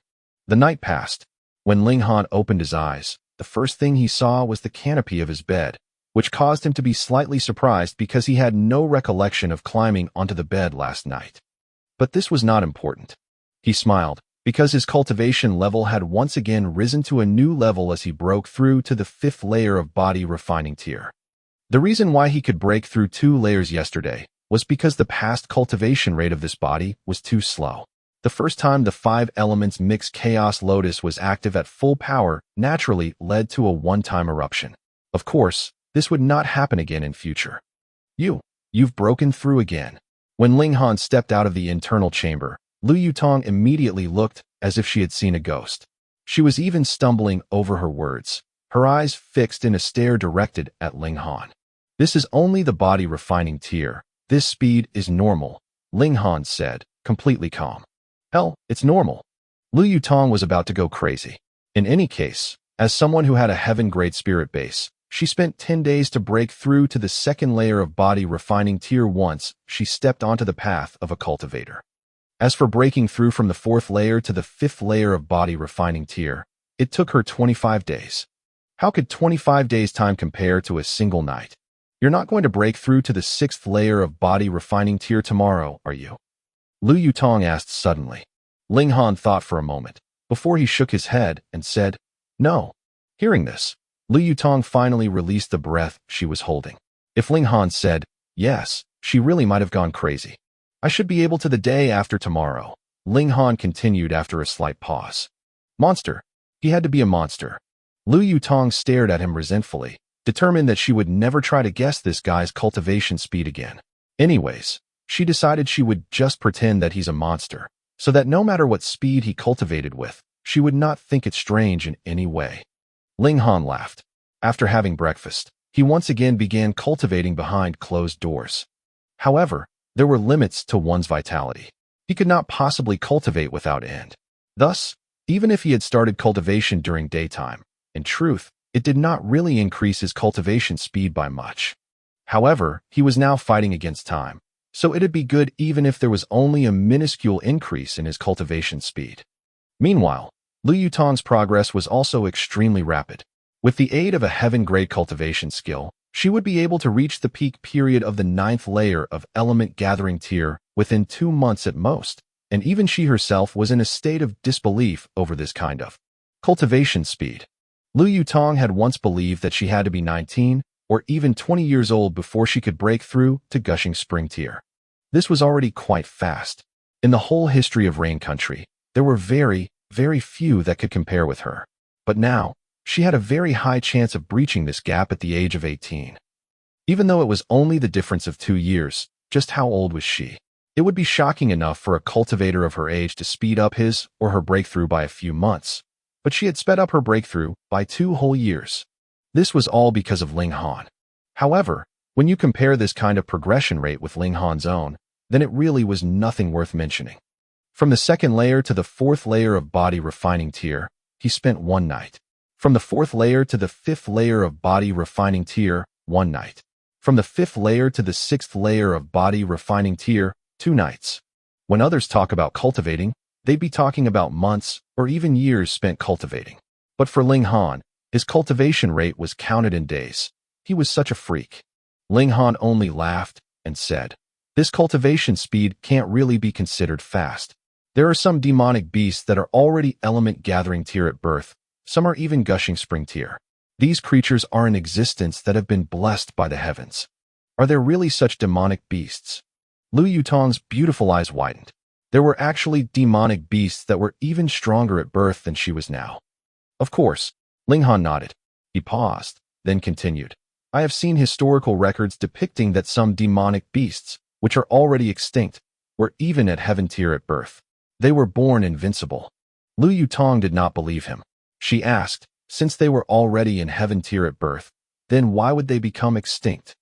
The night passed. When Ling Han opened his eyes, the first thing he saw was the canopy of his bed, which caused him to be slightly surprised because he had no recollection of climbing onto the bed last night. But this was not important. He smiled, because his cultivation level had once again risen to a new level as he broke through to the 5th layer of body refining tier. The reason why he could break through 2 layers yesterday was because the past cultivation rate of this body was too slow. The first time the 5 elements mixed chaos lotus was active at full power naturally led to a one-time eruption. Of course, this would not happen again in future. You've broken through again. When Ling Han stepped out of the internal chamber, Lu Yutong immediately looked as if she had seen a ghost. She was even stumbling over her words, her eyes fixed in a stare directed at Ling Han. "This is only the body refining tier. This speed is normal," Ling Han said, completely calm. "Hell, it's normal." Lu Yutong was about to go crazy. In any case, as someone who had a heaven-grade spirit base, she spent 10 days to break through to the 2nd layer of body refining tier once she stepped onto the path of a cultivator. As for breaking through from the 4th layer to the 5th layer of body refining tier, it took her 25 days. How could 25 days' time compare to a single night? "You're not going to break through to the 6th layer of body refining tier tomorrow, are you?" Lu Yutong asked suddenly. Ling Han thought for a moment, before he shook his head and said, "No." Hearing this, Lu Yutong finally released the breath she was holding. If Ling Han said, yes, she really might have gone crazy. "I should be able to the day after tomorrow," Ling Han continued after a slight pause. "Monster. He had to be a monster." Lu Yutong stared at him resentfully, determined that she would never try to guess this guy's cultivation speed again. Anyways, she decided she would just pretend that he's a monster, so that no matter what speed he cultivated with, she would not think it strange in any way. Ling Han laughed. After having breakfast, he once again began cultivating behind closed doors. However, there were limits to one's vitality. He could not possibly cultivate without end. Thus, even if he had started cultivation during daytime, in truth, it did not really increase his cultivation speed by much. However, he was now fighting against time, so it'd be good even if there was only a minuscule increase in his cultivation speed. Meanwhile, Lu Yutong's progress was also extremely rapid. With the aid of a heaven-grade cultivation skill, She would be able to reach the peak period of the 9th layer of element gathering tier within 2 months at most, and even she herself was in a state of disbelief over this kind of cultivation speed. Lu Yutong had once believed that she had to be 19 or even 20 years old before she could break through to gushing spring tier. This was already quite fast. In the whole history of Rain Country, there were very, very few that could compare with her. But now, she had a very high chance of breaching this gap at the age of 18. Even though it was only the difference of 2 years, just how old was she? It would be shocking enough for a cultivator of her age to speed up his or her breakthrough by a few months, but she had sped up her breakthrough by 2 whole years. This was all because of Ling Han. However, when you compare this kind of progression rate with Ling Han's own, then it really was nothing worth mentioning. From the 2nd layer to the 4th layer of body refining tier, he spent 1 night. From the 4th layer to the 5th layer of body refining tier, 1 night. From the 5th layer to the 6th layer of body refining tier, 2 nights. When others talk about cultivating, they'd be talking about months or even years spent cultivating. But for Ling Han, his cultivation rate was counted in days. He was such a freak. Ling Han only laughed and said, "This cultivation speed can't really be considered fast. There are some demonic beasts that are already element gathering tier at birth. Some are even gushing spring tier. These creatures are in existence that have been blessed by the heavens. Are there really such demonic beasts?" Lu Yutong's beautiful eyes widened. There were actually demonic beasts that were even stronger at birth than she was now. Of course, Ling Han nodded. He paused, then continued. "I have seen historical records depicting that some demonic beasts, which are already extinct, were even at heaven tier at birth. They were born invincible." Lu Yutong did not believe him. She asked, since they were already in heaven tier at birth, then why would they become extinct?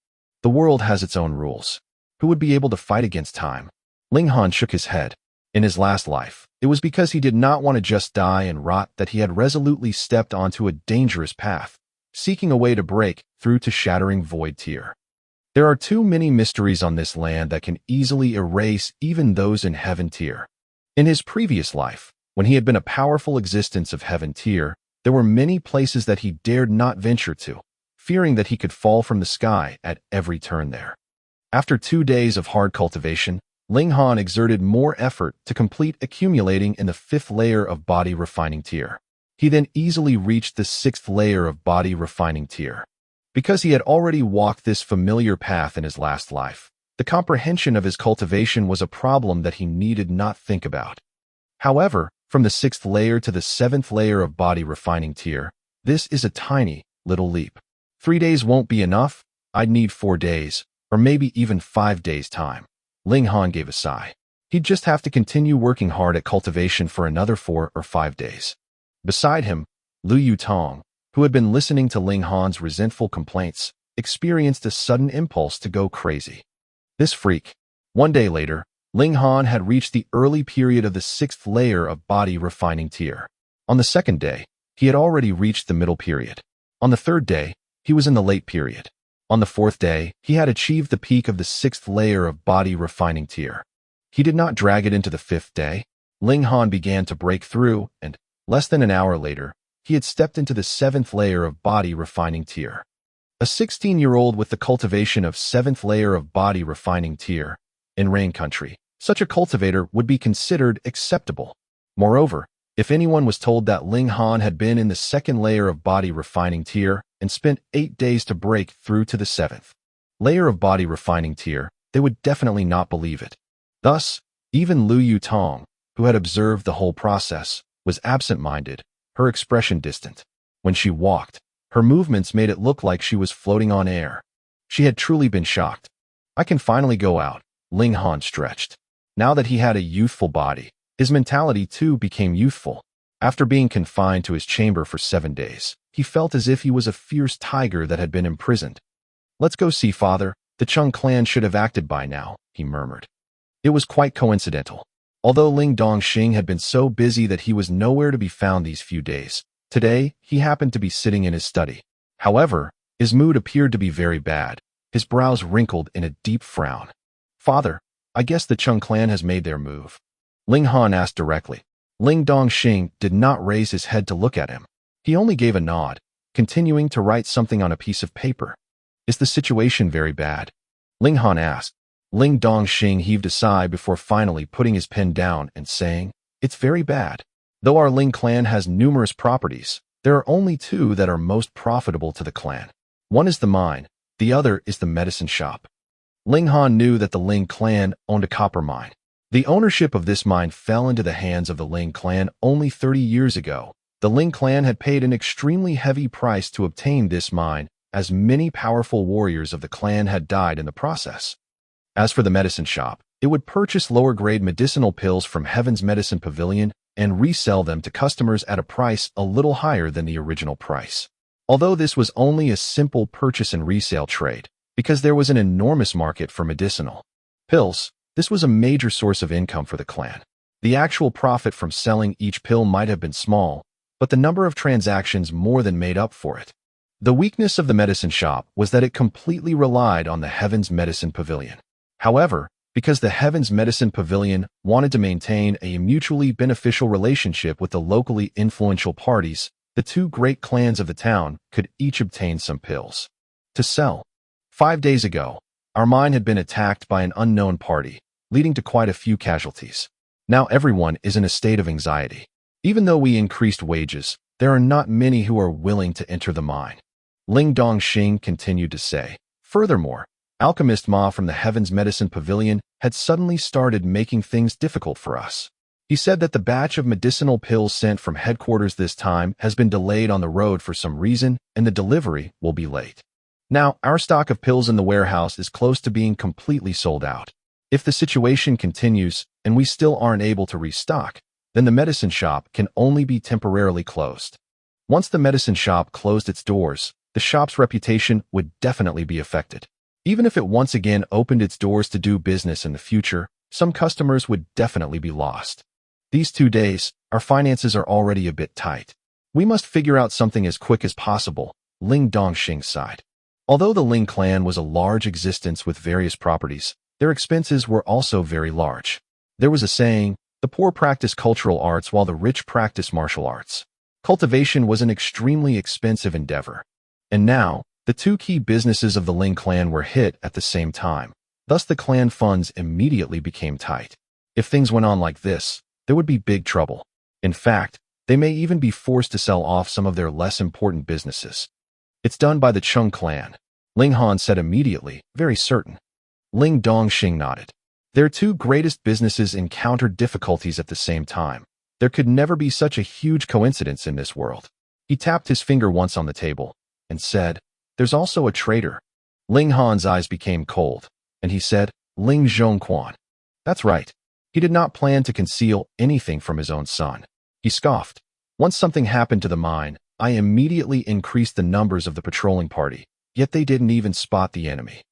The world has its own rules. Who would be able to fight against time? Ling Han shook his head. In his last life, it was because he did not want to just die and rot that he had resolutely stepped onto a dangerous path, seeking a way to break through to Shattering void tier. There are too many mysteries on this land that can easily erase even those in heaven tier. In his previous life, when he had been a powerful existence of heaven tier, there were many places that he dared not venture to, fearing that he could fall from the sky at every turn there. After 2 days of hard cultivation, Ling Han exerted more effort to complete accumulating in the 5th layer of body refining tier. He then easily reached the 6th layer of body refining tier. Because he had already walked this familiar path in his last life, the comprehension of his cultivation was a problem that he needed not think about. However, from the 6th layer to the 7th layer of body refining tier, this is a tiny, little leap. 3 days won't be enough. I'd need 4 days, or maybe even 5 days' time. Ling Han gave a sigh. He'd just have to continue working hard at cultivation for another 4 or 5 days. Beside him, Lu Yutong, who had been listening to Ling Han's resentful complaints, experienced a sudden impulse to go crazy. This freak. 1 day later, Ling Han had reached the early period of the 6th layer of body refining tier. On the 2nd day, he had already reached the middle period. On the 3rd day, he was in the late period. On the 4th day, he had achieved the peak of the 6th layer of body refining tier. He did not drag it into the 5th day. Ling Han began to break through, and, less than an hour later, he had stepped into the 7th layer of body refining tier. A 16-year-old with the cultivation of 7th layer of body refining tier. In Rain Country, such a cultivator would be considered acceptable. Moreover, if anyone was told that Ling Han had been in the 2nd layer of body refining tier and spent 8 days to break through to the 7th layer of body refining tier, they would definitely not believe it. Thus, even Lu Yutong, who had observed the whole process, was absent-minded, her expression distant. When she walked, her movements made it look like she was floating on air. She had truly been shocked. "I can finally go out," Ling Han stretched. Now that he had a youthful body, his mentality too became youthful. After being confined to his chamber for 7 days, he felt as if he was a fierce tiger that had been imprisoned. "Let's go see father. The Chung clan should have acted by now," he murmured. It was quite coincidental. Although Ling Dongxing had been so busy that he was nowhere to be found these few days, today he happened to be sitting in his study. However, his mood appeared to be very bad, his brows wrinkled in a deep frown. "Father, I guess the Chung clan has made their move?" Ling Han asked directly. Ling Dongxing did not raise his head to look at him. He only gave a nod, continuing to write something on a piece of paper. Is the situation very bad? Ling Han asked. Ling Dongxing heaved a sigh before finally putting his pen down and saying, "It's very bad. Though our Ling clan has numerous properties, there are only two that are most profitable to the clan. One is the mine, the other is the medicine shop." Ling Han knew that the Ling clan owned a copper mine. The ownership of this mine fell into the hands of the Ling clan only 30 years ago. The Ling clan had paid an extremely heavy price to obtain this mine, as many powerful warriors of the clan had died in the process. As for the medicine shop, it would purchase lower-grade medicinal pills from Heaven's Medicine Pavilion and resell them to customers at a price a little higher than the original price. Although this was only a simple purchase and resale trade, because there was an enormous market for medicinal pills, this was a major source of income for the clan. The actual profit from selling each pill might have been small, but the number of transactions more than made up for it. The weakness of the medicine shop was that it completely relied on the Heaven's Medicine Pavilion. However, because the Heaven's Medicine Pavilion wanted to maintain a mutually beneficial relationship with the locally influential parties, the two great clans of the town could each obtain some pills to sell. 5 days ago, our mine had been attacked by an unknown party, leading to quite a few casualties. Now everyone is in a state of anxiety. Even though we increased wages, there are not many who are willing to enter the mine. Ling Dongxing continued to say. Furthermore, Alchemist Ma from the Heaven's Medicine Pavilion had suddenly started making things difficult for us. He said that the batch of medicinal pills sent from headquarters this time has been delayed on the road for some reason, and the delivery will be late. Now, our stock of pills in the warehouse is close to being completely sold out. If the situation continues and we still aren't able to restock, then the medicine shop can only be temporarily closed. Once the medicine shop closed its doors, the shop's reputation would definitely be affected. Even if it once again opened its doors to do business in the future, some customers would definitely be lost. These 2 days, our finances are already a bit tight. We must figure out something as quick as possible, Ling Dongxing sighed. Although the Ling clan was a large existence with various properties, their expenses were also very large. There was a saying, the poor practice cultural arts while the rich practice martial arts. Cultivation was an extremely expensive endeavor. And now, the two key businesses of the Ling clan were hit at the same time. Thus the clan funds immediately became tight. If things went on like this, there would be big trouble. In fact, they may even be forced to sell off some of their less important businesses. It's done by the Chung clan, Ling Han said immediately, very certain. Ling Dongxing nodded. Their two greatest businesses encountered difficulties at the same time. There could never be such a huge coincidence in this world. He tapped his finger once on the table and said, "There's also a traitor." Ling Han's eyes became cold, and he said, "Ling Xuanhuan." That's right. He did not plan to conceal anything from his own son. He scoffed. Once something happened to the mine, I immediately increased the numbers of the patrolling party, yet they didn't even spot the enemy.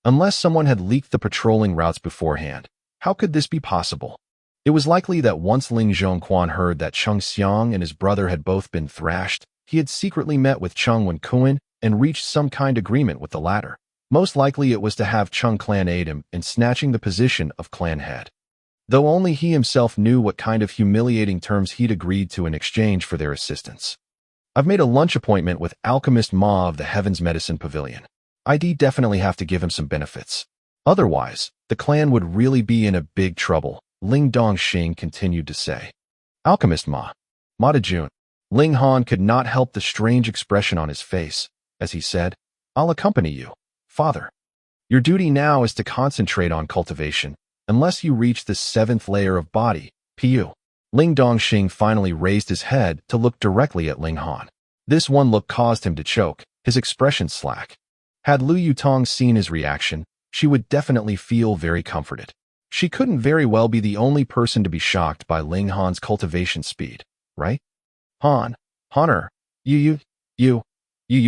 Unless someone had leaked the patrolling routes beforehand, how could this be possible? It was likely that once Ling Xuanhuan heard that Chung Xiang and his brother had both been thrashed, he had secretly met with Chung Wenkuan and reached some kind agreement with the latter. Most likely it was to have Chung clan aid him in snatching the position of clan head. Though only he himself knew what kind of humiliating terms he'd agreed to in exchange for their assistance. I've made a lunch appointment with Alchemist Ma of the Heaven's Medicine Pavilion. I'd definitely have to give him some benefits. Otherwise, the clan would really be in a big trouble, Ling Dongxing continued to say. Alchemist Ma. Ma Dejun. Ling Han could not help the strange expression on his face, as he said, I'll accompany you, father. Your duty now is to concentrate on cultivation, unless you reach the 7th layer of body, Pu. Ling Dongxing finally raised his head to look directly at Ling Han. This one look caused him to choke, his expression slack. Had Lu Yutong seen his reaction, she would definitely feel very comforted. She couldn't very well be the only person to be shocked by Ling Han's cultivation speed, right? Honor, you've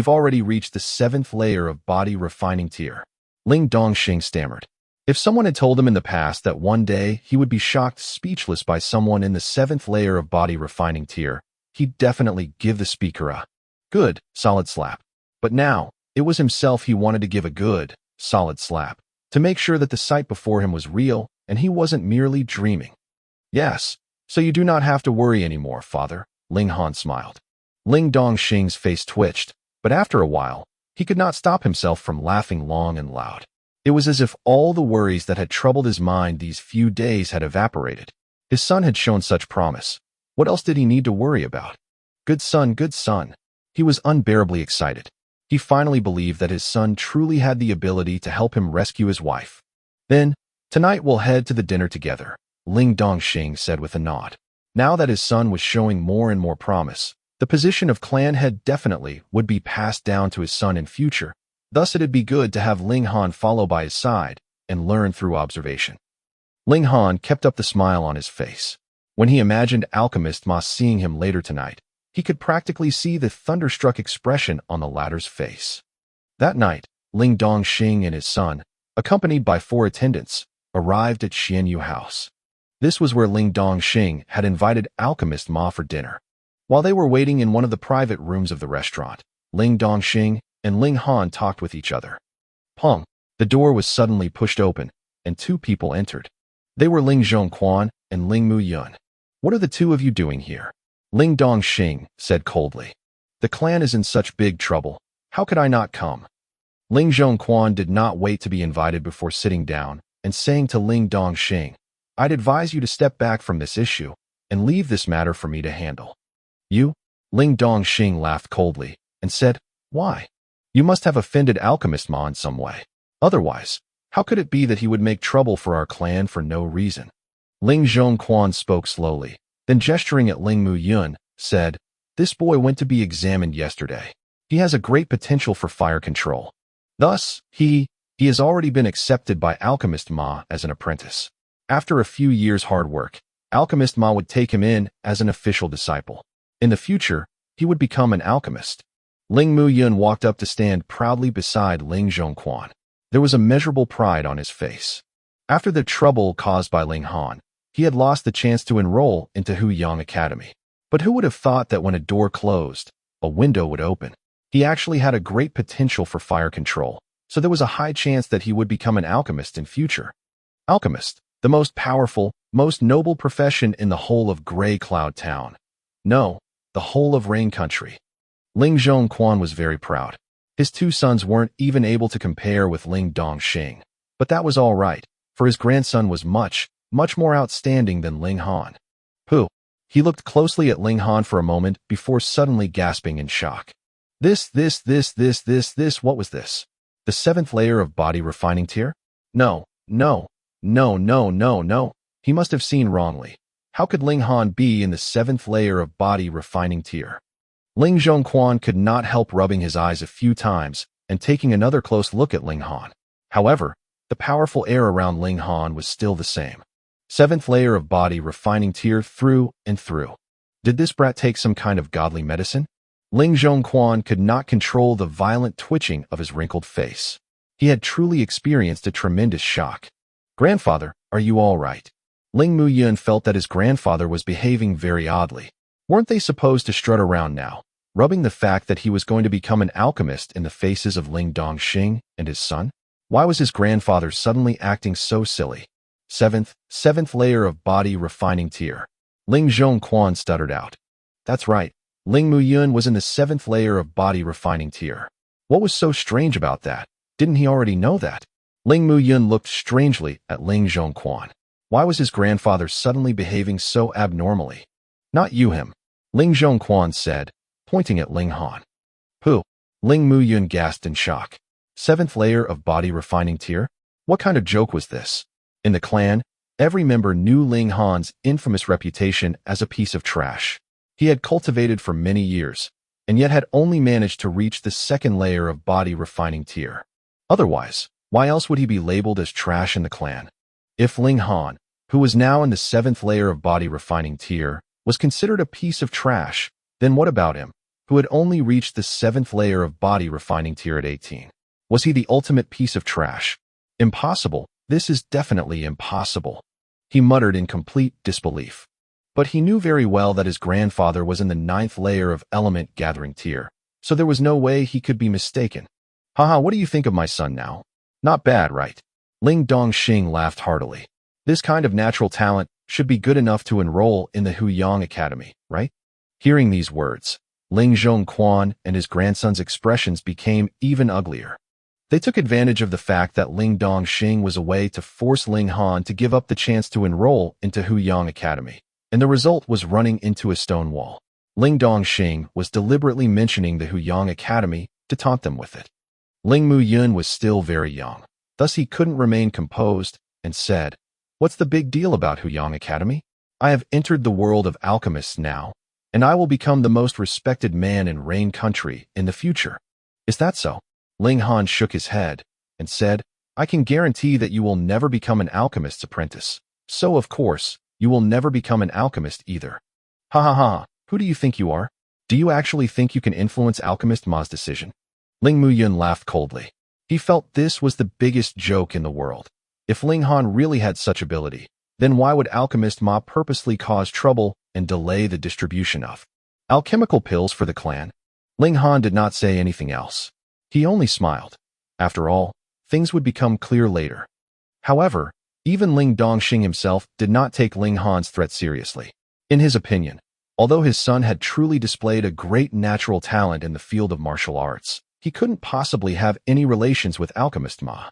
already reached the 7th layer of body refining tier. Ling Dongxing stammered. If someone had told him in the past that one day he would be shocked speechless by someone in the 7th layer of body refining tier, he'd definitely give the speaker a good, solid slap. But now, it was himself he wanted to give a good, solid slap, to make sure that the sight before him was real and he wasn't merely dreaming. Yes, so you do not have to worry anymore, father, Ling Han smiled. Ling Dongxing's face twitched, but after a while, He could not stop himself from laughing long and loud. It was as if all the worries that had troubled his mind these few days had evaporated. His son had shown such promise. What else did he need to worry about? Good son, good son. He was unbearably excited. He finally believed that his son truly had the ability to help him rescue his wife. Then, tonight we'll head to the dinner together, Ling Dongxing said with a nod. Now that his son was showing more and more promise, the position of clan head definitely would be passed down to his son in future. Thus it'd be good to have Ling Han follow by his side and learn through observation. Ling Han kept up the smile on his face. When he imagined Alchemist Ma seeing him later tonight, he could practically see the thunderstruck expression on the latter's face. That night, Ling Dongxing and his son, accompanied by 4 attendants, arrived at Xuanhuan house. This was where Ling Dongxing had invited Alchemist Ma for dinner. While they were waiting in one of the private rooms of the restaurant, Ling Dongxing and Ling Han talked with each other. Pong! The door was suddenly pushed open, and 2 people entered. They were Ling Xuanhuan and Ling Muyun. What are the 2 of you doing here? Ling Dongxing said coldly. The clan is in such big trouble. How could I not come? Ling Xuanhuan did not wait to be invited before sitting down and saying to Ling Dongxing, I'd advise you to step back from this issue and leave this matter for me to handle. You? Ling Dongxing laughed coldly and said, Why? You must have offended Alchemist Ma in some way. Otherwise, how could it be that he would make trouble for our clan for no reason? Ling Xuanhuan spoke slowly, then gesturing at Ling Muyun, said, This boy went to be examined yesterday. He has a great potential for fire control. Thus, he has already been accepted by Alchemist Ma as an apprentice. After a few years' hard work, Alchemist Ma would take him in as an official disciple. In the future, he would become an alchemist. Ling Muyun walked up to stand proudly beside Ling Xuanhuan. There was immeasurable pride on his face. After the trouble caused by Ling Han, he had lost the chance to enroll into Huyang Academy. But who would have thought that when a door closed, a window would open? He actually had a great potential for fire control, so there was a high chance that he would become an alchemist in future. Alchemist, the most powerful, most noble profession in the whole of Gray Cloud Town. No, the whole of Rain Country. Ling Xuanhuan was very proud. His 2 sons weren't even able to compare with Ling Dongxing. But that was all right, for his grandson was much more outstanding than Ling Han. Pooh! He looked closely at Ling Han for a moment before suddenly gasping in shock. This, what was this? The 7th layer of body refining tier? No. He must have seen wrongly. How could Ling Han be in the 7th layer of body refining tier? Ling Xuanhuan could not help rubbing his eyes a few times and taking another close look at Ling Han. However, the powerful air around Ling Han was still the same. 7th layer of body refining tier through and through. Did this brat take some kind of godly medicine? Ling Xuanhuan could not control the violent twitching of his wrinkled face. He had truly experienced a tremendous shock. Grandfather, are you all right? Ling Muyun felt that his grandfather was behaving very oddly. Weren't they supposed to strut around now, rubbing the fact that he was going to become an alchemist in the faces of Ling Dongxing and his son? Why was his grandfather suddenly acting so silly? 7th layer of body refining tier. Ling Xuanhuan stuttered out. That's right. Ling Muyun was in the 7th layer of body refining tier. What was so strange about that? Didn't he already know that? Ling Muyun looked strangely at Ling Xuanhuan. Why was his grandfather suddenly behaving so abnormally? Not you him, Ling Xuanhuan said, pointing at Ling Han. Pooh! Ling Muyun gasped in shock. 7th layer of body refining tier? What kind of joke was this? In the clan, every member knew Ling Han's infamous reputation as a piece of trash. He had cultivated for many years, and yet had only managed to reach the 2nd layer of body refining tier. Otherwise, why else would he be labeled as trash in the clan? If Ling Han, who was now in the 7th layer of body refining tier, was considered a piece of trash, then what about him, who had only reached the 7th layer of body refining tier at 18? Was he the ultimate piece of trash? Impossible. This is definitely impossible. He muttered in complete disbelief. But he knew very well that his grandfather was in the 9th layer of element gathering tier, so there was no way he could be mistaken. Haha, what do you think of my son now? Not bad, right? Ling Dongxing laughed heartily. This kind of natural talent should be good enough to enroll in the Huyang Academy, right? Hearing these words, Ling Xuanhuan and his grandson's expressions became even uglier. They took advantage of the fact that Ling Dongxing was away to force Ling Han to give up the chance to enroll into Huyang Academy, and the result was running into a stone wall. Ling Dongxing was deliberately mentioning the Huyang Academy to taunt them with it. Ling Muyun was still very young, thus he couldn't remain composed, and said, "What's the big deal about Huyang Academy? I have entered the world of alchemists now, and I will become the most respected man in Rain Country in the future." "Is that so?" Ling Han shook his head and said, "I can guarantee that you will never become an alchemist's apprentice. So, of course, you will never become an alchemist either." "Ha ha ha, who do you think you are? Do you actually think you can influence Alchemist Ma's decision?" Ling Muyun laughed coldly. He felt this was the biggest joke in the world. If Ling Han really had such ability, then why would Alchemist Ma purposely cause trouble and delay the distribution of alchemical pills for the clan? Ling Han did not say anything else. He only smiled. After all, things would become clear later. However, even Ling Dongxing himself did not take Ling Han's threat seriously. In his opinion, although his son had truly displayed a great natural talent in the field of martial arts, he couldn't possibly have any relations with Alchemist Ma.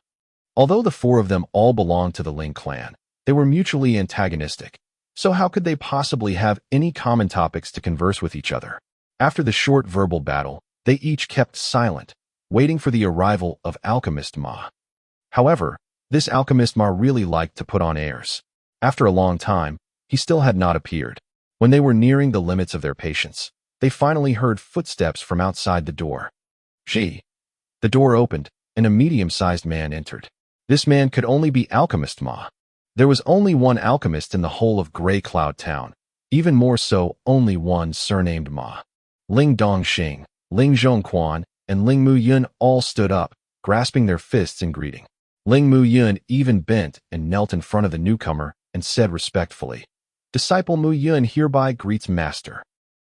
Although the four of them all belonged to the Ling clan, they were mutually antagonistic, so how could they possibly have any common topics to converse with each other? After the short verbal battle, they each kept silent, waiting for the arrival of Alchemist Ma. However, this Alchemist Ma really liked to put on airs. After a long time, he still had not appeared. When they were nearing the limits of their patience, they finally heard footsteps from outside the door. "She." The door opened, and a medium-sized man entered. This man could only be Alchemist Ma. There was only one alchemist in the whole of Gray Cloud Town. Even more so, only one surnamed Ma. Ling Dongxing, Ling Xuanhuan, and Ling Muyun all stood up, grasping their fists in greeting. Ling Muyun even bent and knelt in front of the newcomer and said respectfully, "Disciple Muyun hereby greets Master."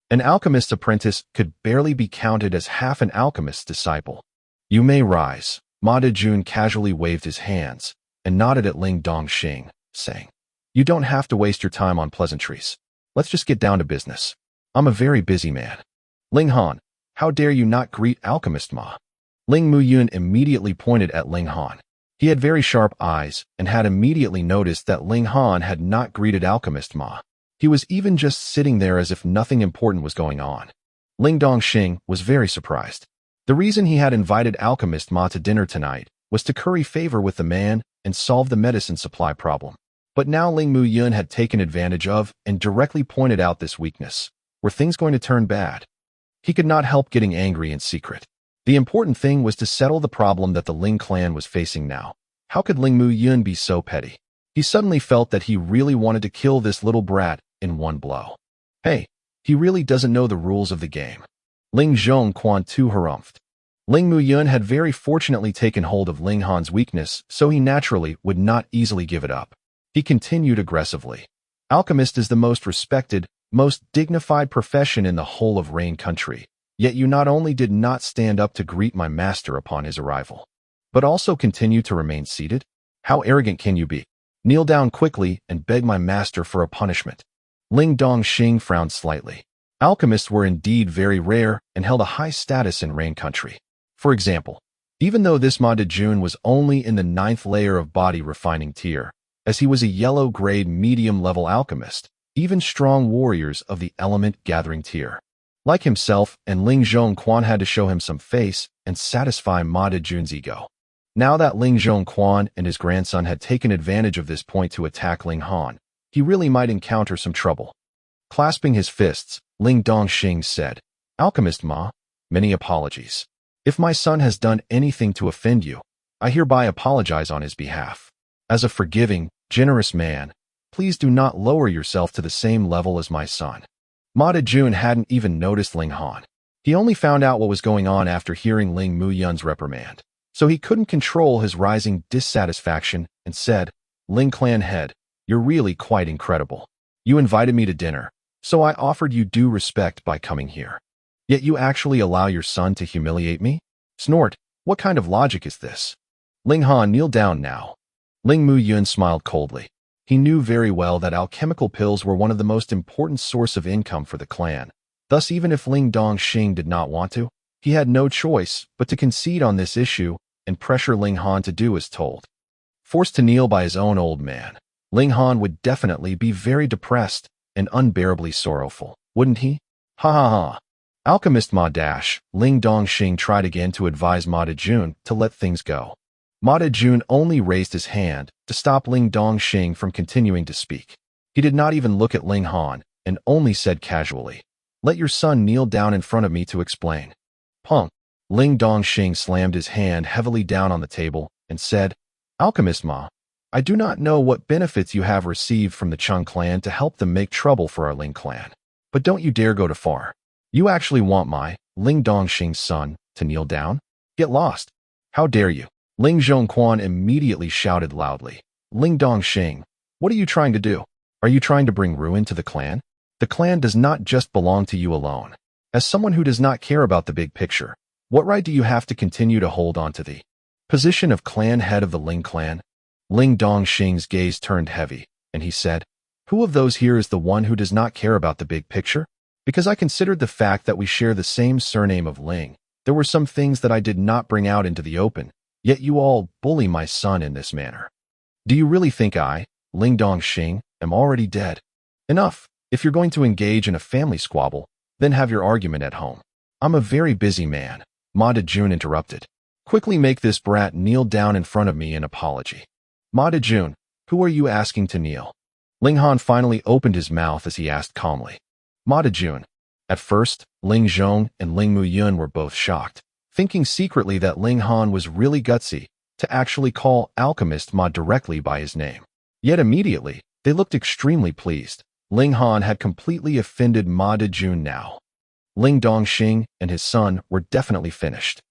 An alchemist's apprentice could barely be counted as half an alchemist's disciple. "You may rise." Ma Dejun casually waved his hands and nodded at Ling Dongxing, saying, "You don't have to waste your time on pleasantries. Let's just get down to business. I'm a very busy man." "Ling Han, how dare you not greet Alchemist Ma?" Ling Muyun immediately pointed at Ling Han. He had very sharp eyes and had immediately noticed that Ling Han had not greeted Alchemist Ma. He was even just sitting there as if nothing important was going on. Ling Dongxing was very surprised. The reason he had invited Alchemist Ma to dinner tonight was to curry favor with the man and solve the medicine supply problem. But now Ling Muyun had taken advantage of and directly pointed out this weakness. Were things going to turn bad? He could not help getting angry in secret. The important thing was to settle the problem that the Ling clan was facing now. How could Ling Muyun be so petty? He suddenly felt that he really wanted to kill this little brat in one blow. Hey, he really doesn't know the rules of the game. Ling Xuanhuan too harumphed. Ling Muyun had very fortunately taken hold of Ling Han's weakness, so he naturally would not easily give it up. He continued aggressively. "Alchemist is the most respected, most dignified profession in the whole of Rain Country. Yet you not only did not stand up to greet my master upon his arrival, but also continue to remain seated? How arrogant can you be? Kneel down quickly and beg my master for a punishment." Ling Dongxing frowned slightly. Alchemists were indeed very rare and held a high status in Rain Country. For example, even though this Ma Dejun was only in the 9th layer of body refining tier, as he was a yellow-grade medium-level alchemist, even strong warriors of the element gathering tier, like himself and Ling Xuanhuan, had to show him some face and satisfy Ma Dejun's ego. Now that Ling Xuanhuan and his grandson had taken advantage of this point to attack Ling Han, he really might encounter some trouble. Clasping his fists, Ling Dongxing said, "Alchemist Ma, many apologies. If my son has done anything to offend you, I hereby apologize on his behalf. As a forgiving, generous man, please do not lower yourself to the same level as my son." Ma Dejun hadn't even noticed Ling Han. He only found out what was going on after hearing Ling Muyun's reprimand, so he couldn't control his rising dissatisfaction and said, "Ling clan head, you're really quite incredible. You invited me to dinner, so I offered you due respect by coming here. Yet you actually allow your son to humiliate me? Snort, what kind of logic is this?" "Ling Han, kneel down now." Ling Muyun smiled coldly. He knew very well that alchemical pills were one of the most important source of income for the clan, Thus, even if Ling Dongxing did not want to, he had no choice but to concede on this issue and pressure Ling Han to do as told. Forced to kneel by his own old man, Ling Han would definitely be very depressed and unbearably sorrowful, wouldn't he? Ha ha ha. Alchemist Ma Dash, Ling Dongxing tried again to advise Ma Dejun to let things go. Ma Dejun only raised his hand to stop Ling Dongxing from continuing to speak. He did not even look at Ling Han and only said casually, "Let your son kneel down in front of me to explain." Punk. Ling Dongxing slammed his hand heavily down on the table and said, "Alchemist Ma, I do not know what benefits you have received from the Chung clan to help them make trouble for our Ling clan. But don't you dare go too far. You actually want my, Ling Dongxing's son, to kneel down? Get lost. How dare you?" Ling Xuanhuan immediately shouted loudly, "Ling Dongxing, what are you trying to do? Are you trying to bring ruin to the clan? The clan does not just belong to you alone. As someone who does not care about the big picture, what right do you have to continue to hold on to the position of clan head of the Ling clan?" Ling Dongxing's gaze turned heavy, and he said, "Who of those here is the one who does not care about the big picture? Because I considered the fact that we share the same surname of Ling, there were some things that I did not bring out into the open, yet you all bully my son in this manner. Do you really think I, Ling Dongxing, am already dead? Enough. If you're going to engage in a family squabble, then have your argument at home. I'm a very busy man," Ma Dejun interrupted. "Quickly make this brat kneel down in front of me in apology." "Ma Dejun, who are you asking to kneel?" Ling Han finally opened his mouth as he asked calmly. "Ma Dejun." At first, Ling Zhong and Ling Muyun were both shocked, thinking secretly that Ling Han was really gutsy to actually call Alchemist Ma directly by his name. Yet immediately, they looked extremely pleased. Ling Han had completely offended Ma Dejun now. Ling Dongxing and his son were definitely finished.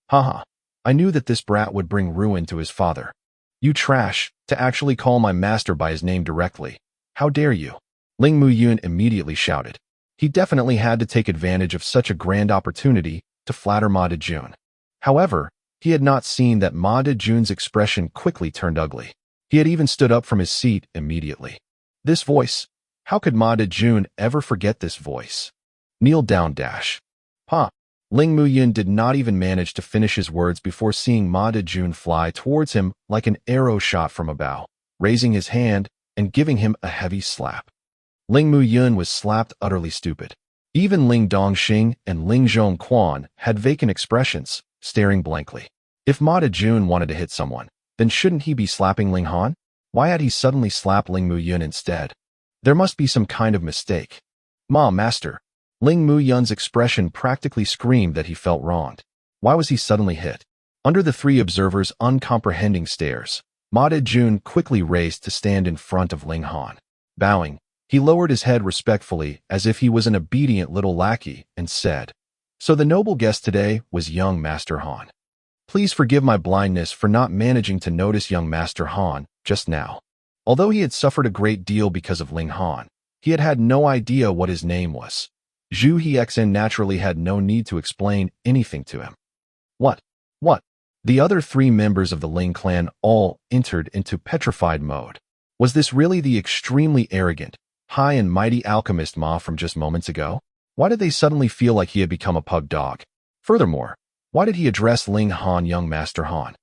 "Haha, I knew that this brat would bring ruin to his father. You trash, to actually call my master by his name directly. How dare you?" Ling Muyun immediately shouted. He definitely had to take advantage of such a grand opportunity to flatter Ma Dejun. However, he had not seen that Ma Dejun's expression quickly turned ugly. He had even stood up from his seat immediately. This voice. How could Ma Dejun ever forget this voice? "Kneel down, dash." Pa. Ling Muyun did not even manage to finish his words before seeing Ma Dejun fly towards him like an arrow shot from a bow, raising his hand and giving him a heavy slap. Ling Muyun was slapped utterly stupid. Even Ling Dongxing and Ling Zhongquan had vacant expressions, staring blankly. If Ma Dejun wanted to hit someone, then shouldn't he be slapping Ling Han? Why had he suddenly slapped Ling Muyun instead? There must be some kind of mistake. "Ma, master." Ling Muyun's expression practically screamed that he felt wronged. Why was he suddenly hit? Under the three observers' uncomprehending stares, Ma Dejun quickly raised to stand in front of Ling Han. Bowing, he lowered his head respectfully as if he was an obedient little lackey and said, "So the noble guest today was young Master Han. Please forgive my blindness for not managing to notice young Master Han just now." Although he had suffered a great deal because of Ling Han, he had had no idea what his name was. Zhu Hexen naturally had no need to explain anything to him. What? The other three members of the Ling clan all entered into petrified mode. Was this really the extremely arrogant, high and mighty alchemist Ma from just moments ago? Why did they suddenly feel like he had become a pug dog? Furthermore, why did he address Ling Han young Master Han?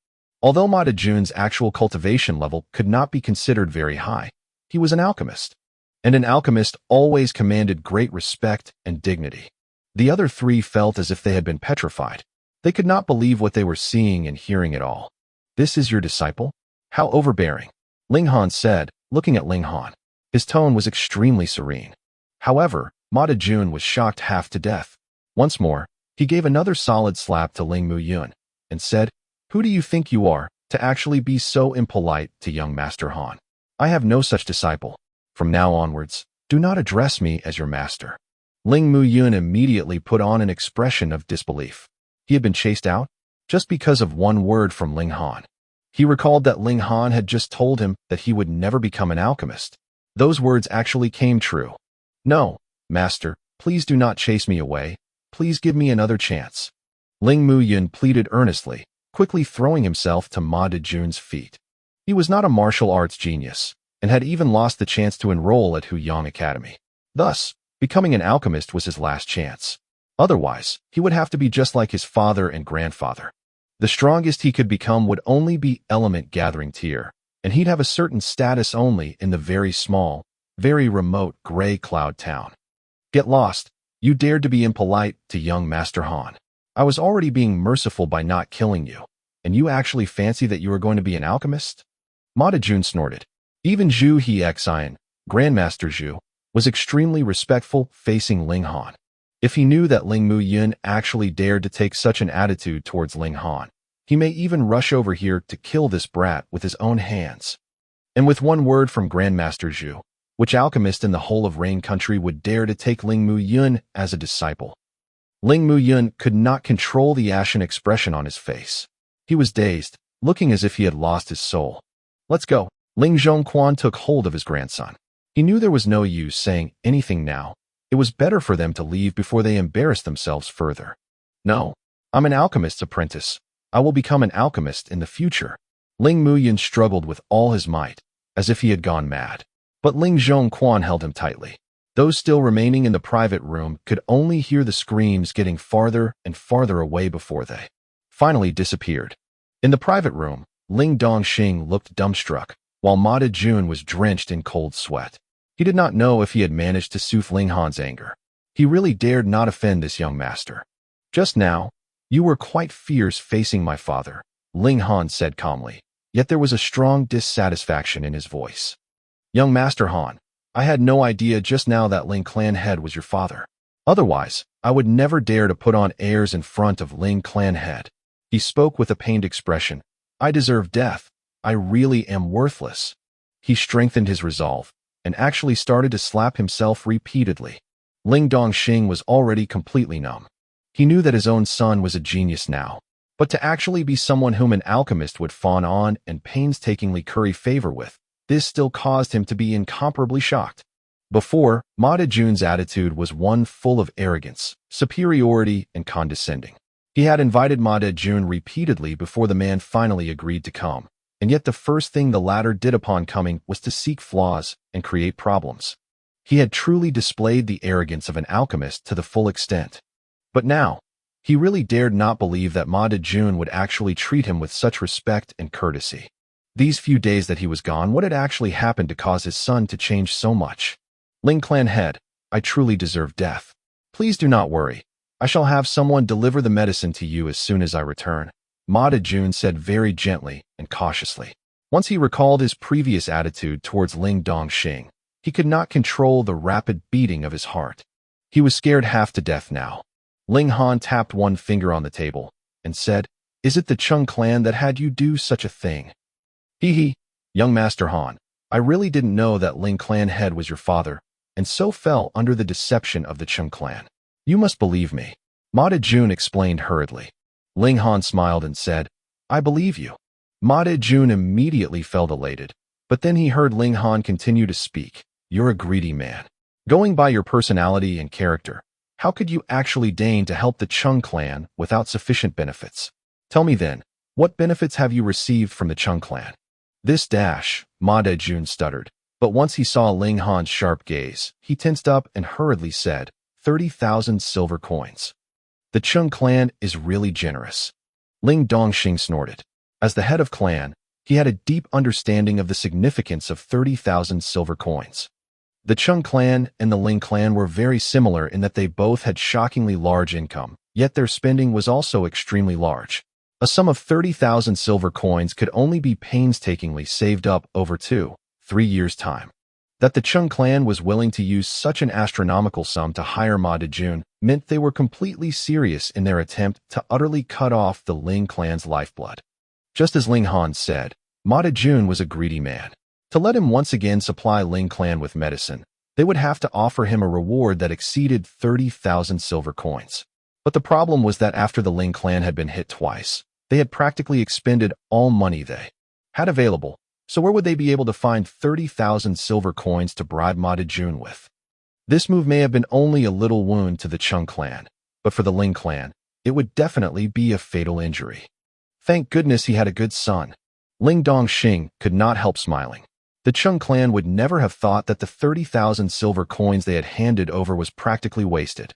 Although Ma Dejun's actual cultivation level could not be considered very high, he was an alchemist. And an alchemist always commanded great respect and dignity. The other three felt as if they had been petrified. They could not believe what they were seeing and hearing at all. "This is your disciple? How overbearing," Ling Han said, looking at Ling Han. His tone was extremely serene. However, Ma Dejun was shocked half to death. Once more, he gave another solid slap to Ling Muyun and said, "Who do you think you are, to actually be so impolite to young Master Han? I have no such disciple. From now onwards, do not address me as your master." Ling Muyun immediately put on an expression of disbelief. He had been chased out? Just because of one word from Ling Han. He recalled that Ling Han had just told him that he would never become an alchemist. Those words actually came true. "No, master, please do not chase me away. Please give me another chance." Ling Muyun pleaded earnestly, quickly throwing himself to Ma Dejun's feet. He was not a martial arts genius, and had even lost the chance to enroll at Huyang Academy. Thus, Becoming an alchemist was his last chance. Otherwise, he would have to be just like his father and grandfather. The strongest he could become would only be element gathering tier, and he'd have a certain status only in the very small, very remote gray cloud town. Get lost. You dared to be impolite to young Master Han. I was already being merciful by not killing you, and you actually fancy that you are going to be an alchemist? Ma Dejun snorted. Even Zhu Hexian, Grandmaster Zhu, was extremely respectful facing Ling Han. If he knew that Ling Muyun actually dared to take such an attitude towards Ling Han, he may even rush over here to kill this brat with his own hands. And with one word from Grandmaster Zhu, which alchemist in the whole of Rain Country would dare to take Ling Muyun as a disciple? Ling Muyun could not control the ashen expression on his face. He was dazed, looking as if he had lost his soul. Let's go. Ling Xuanhuan took hold of his grandson. He knew there was no use saying anything now. It was better for them to leave before they embarrassed themselves further. No, I'm an alchemist's apprentice. I will become an alchemist in the future. Ling Muyun struggled with all his might, as if he had gone mad. But Ling Xuanhuan held him tightly. Those still remaining in the private room could only hear the screams getting farther and farther away before they finally disappeared. In the private room, Ling Dongxing looked dumbstruck, while Ma Dejun was drenched in cold sweat. He did not know if he had managed to soothe Ling Han's anger. He really dared not offend this young master. Just now, you were quite fierce facing my father, Ling Han said calmly, yet there was a strong dissatisfaction in his voice. Young Master Han, I had no idea just now that Ling Clan head was your father. Otherwise, I would never dare to put on airs in front of Ling Clan head. He spoke with a pained expression. I deserve death. I really am worthless. He strengthened his resolve and actually started to slap himself repeatedly. Ling Dongxing was already completely numb. He knew that his own son was a genius now, but to actually be someone whom an alchemist would fawn on and painstakingly curry favor with, this still caused him to be incomparably shocked. Before, Ma Dejun's attitude was one full of arrogance, superiority, and condescending. He had invited Ma Dejun repeatedly before the man finally agreed to come, and yet the first thing the latter did upon coming was to seek flaws and create problems. He had truly displayed the arrogance of an alchemist to the full extent. But now, he really dared not believe that Ma Dejun would actually treat him with such respect and courtesy. These few days that he was gone, what had actually happened to cause his son to change so much? Ling Clan head, I truly deserve death. Please do not worry. I shall have someone deliver the medicine to you as soon as I return, Ma Dejun said very gently and cautiously. Once he recalled his previous attitude towards Ling Dongxing, he could not control the rapid beating of his heart. He was scared half to death now. Ling Han tapped one finger on the table and said, Is it the Chung clan that had you do such a thing? Hee, young Master Han, I really didn't know that Ling Clan head was your father, and so fell under the deception of the Chung clan. You must believe me, Ma Dejun explained hurriedly. Ling Han smiled and said, I believe you. Ma Dejun immediately felt elated, but then he heard Ling Han continue to speak. You're a greedy man. Going by your personality and character, how could you actually deign to help the Chung clan without sufficient benefits? Tell me then, what benefits have you received from the Chung clan? Ma Dejun stuttered, but once he saw Ling Han's sharp gaze, he tensed up and hurriedly said, 30,000 silver coins. The Chung clan is really generous. Ling Dongxing snorted. As the head of clan, he had a deep understanding of the significance of 30,000 silver coins. The Chung clan and the Ling clan were very similar in that they both had shockingly large income, yet their spending was also extremely large. A sum of 30,000 silver coins could only be painstakingly saved up over 2-3 years' time. That the Chung clan was willing to use such an astronomical sum to hire Ma Dejun meant they were completely serious in their attempt to utterly cut off the Ling clan's lifeblood. Just as Ling Han said, Ma Dejun was a greedy man. To let him once again supply Ling clan with medicine, they would have to offer him a reward that exceeded 30,000 silver coins. But the problem was that after the Ling clan had been hit twice, they had practically expended all money they had available, so where would they be able to find 30,000 silver coins to bribe Ma Dejun with? This move may have been only a little wound to the Chung clan, but for the Ling clan, it would definitely be a fatal injury. Thank goodness he had a good son. Ling Dongxing could not help smiling. The Chung clan would never have thought that the 30,000 silver coins they had handed over was practically wasted.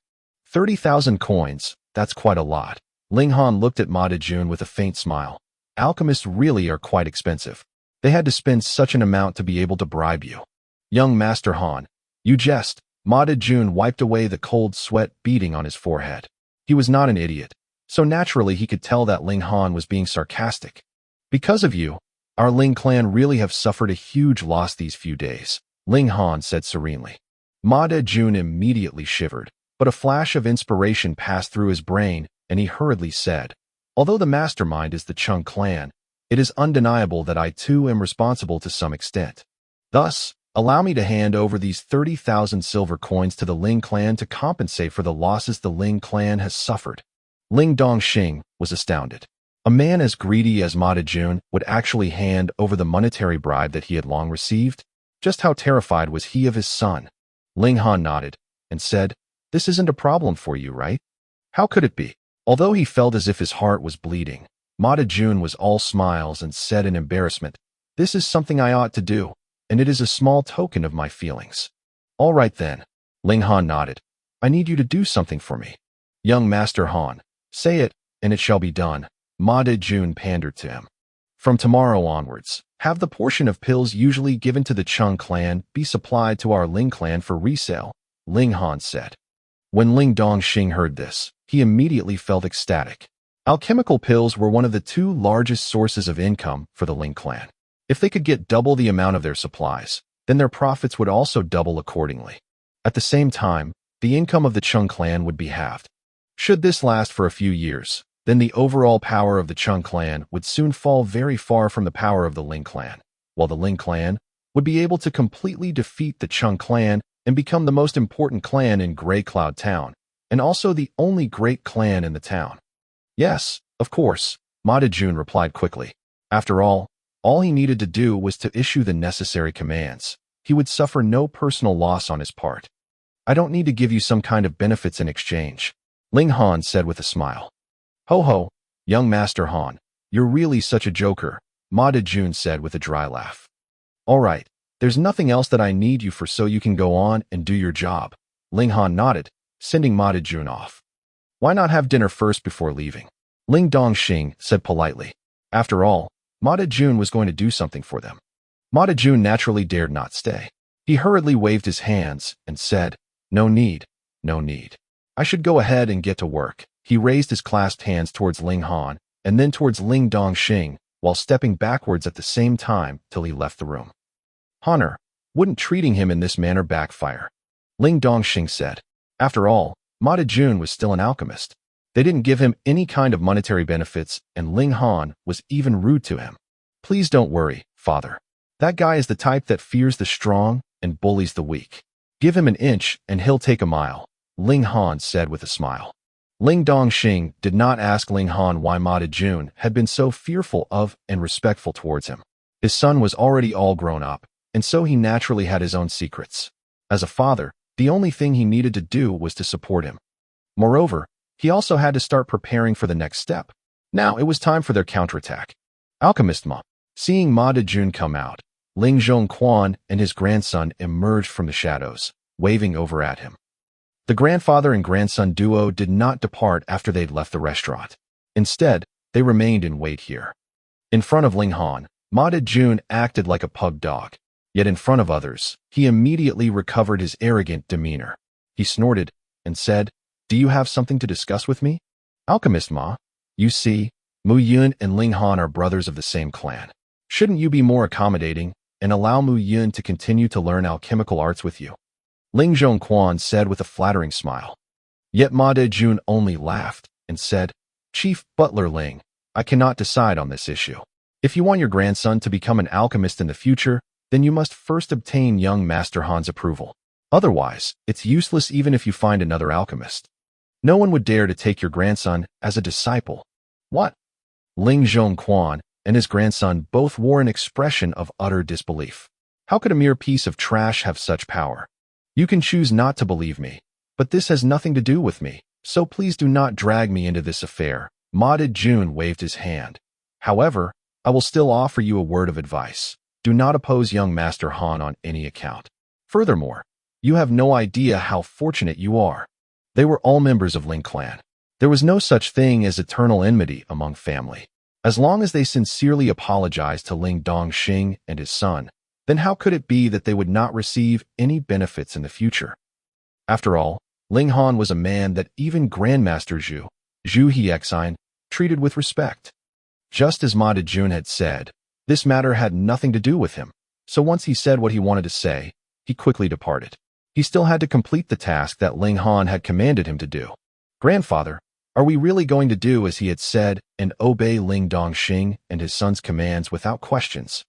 30,000 coins, that's quite a lot. Ling Han looked at Ma Dejun with a faint smile. Alchemists really are quite expensive. They had to spend such an amount to be able to bribe you. Young Master Han, you jest. Ma Dejun wiped away the cold sweat beading on his forehead. He was not an idiot, so naturally he could tell that Ling Han was being sarcastic. Because of you, our Ling clan really have suffered a huge loss these few days, Ling Han said serenely. Ma Dejun immediately shivered, but a flash of inspiration passed through his brain, and he hurriedly said, although the mastermind is the Chung clan, it is undeniable that I too am responsible to some extent. Thus, allow me to hand over these 30,000 silver coins to the Ling clan to compensate for the losses the Ling clan has suffered. Ling Dongxing was astounded. A man as greedy as Ma Dejun would actually hand over the monetary bribe that he had long received? Just how terrified was he of his son? Ling Han nodded and said, this isn't a problem for you, right? How could it be? Although he felt as if his heart was bleeding, Ma Dejun was all smiles and said in embarrassment, this is something I ought to do, and it is a small token of my feelings. All right then. Ling Han nodded. I need you to do something for me. Young Master Han, say it, and it shall be done. Ma Dejun pandered to him. From tomorrow onwards, have the portion of pills usually given to the Chung clan be supplied to our Ling clan for resale, Ling Han said. When Ling Dongxing heard this, he immediately felt ecstatic. Alchemical pills were one of the two largest sources of income for the Ling clan. If they could get double the amount of their supplies, then their profits would also double accordingly. At the same time, the income of the Chung clan would be halved. Should this last for a few years, then the overall power of the Chung clan would soon fall very far from the power of the Ling clan, while the Ling clan would be able to completely defeat the Chung clan and become the most important clan in Grey Cloud Town, and also the only great clan in the town. Yes, of course, Ma Dejun replied quickly. After all he needed to do was to issue the necessary commands. He would suffer no personal loss on his part. I don't need to give you some kind of benefits in exchange, Ling Han said with a smile. Ho ho, young Master Han, you're really such a joker, Ma Dejun said with a dry laugh. All right, there's nothing else that I need you for, so you can go on and do your job. Ling Han nodded, sending Ma Dejun off. Why not have dinner first before leaving? Ling Dongxing said politely. After all, Ma Dejun was going to do something for them. Ma Dejun naturally dared not stay. He hurriedly waved his hands and said, no need, no need. I should go ahead and get to work. He raised his clasped hands towards Ling Han and then towards Ling Dongxing while stepping backwards at the same time till he left the room. Honor, wouldn't treating him in this manner backfire? Ling Dongxing said. After all, Ma Dejun was still an alchemist. They didn't give him any kind of monetary benefits, and Ling Han was even rude to him. Please don't worry, father. That guy is the type that fears the strong and bullies the weak. Give him an inch and he'll take a mile, Ling Han said with a smile. Ling Dongxing did not ask Ling Han why Ma Dejun had been so fearful of and respectful towards him. His son was already all grown up, and so he naturally had his own secrets. As a father, the only thing he needed to do was to support him. Moreover, he also had to start preparing for the next step. Now it was time for their counterattack. Alchemist Ma. Seeing Ma Dejun come out, Ling Xuanhuan and his grandson emerged from the shadows, waving over at him. The grandfather and grandson duo did not depart after they'd left the restaurant. Instead, they remained in wait here. In front of Ling Han, Ma Dejun acted like a pug dog. Yet in front of others, he immediately recovered his arrogant demeanor. He snorted and said, do you have something to discuss with me? Alchemist Ma, you see, Mu Yun and Ling Han are brothers of the same clan. Shouldn't you be more accommodating and allow Mu Yun to continue to learn alchemical arts with you? Ling Xuanhuan said with a flattering smile. Yet Ma Dejun only laughed and said, Chief Butler Ling, I cannot decide on this issue. If you want your grandson to become an alchemist in the future, then you must first obtain young Master Han's approval. Otherwise, it's useless even if you find another alchemist. No one would dare to take your grandson as a disciple. What? Ling Xuanhuan and his grandson both wore an expression of utter disbelief. How could a mere piece of trash have such power? You can choose not to believe me, but this has nothing to do with me, so please do not drag me into this affair. Ma Dejun waved his hand. However, I will still offer you a word of advice. Do not oppose young Master Han on any account. Furthermore, you have no idea how fortunate you are. They were all members of Ling clan. There was no such thing as eternal enmity among family. As long as they sincerely apologized to Ling Dongxing and his son, then how could it be that they would not receive any benefits in the future? After all, Ling Han was a man that even Grandmaster Zhu Hexine, treated with respect. Just as Ma Dejun had said, this matter had nothing to do with him, so once he said what he wanted to say, he quickly departed. He still had to complete the task that Ling Han had commanded him to do. Grandfather, are we really going to do as he had said and obey Ling Dongxing and his son's commands without questions?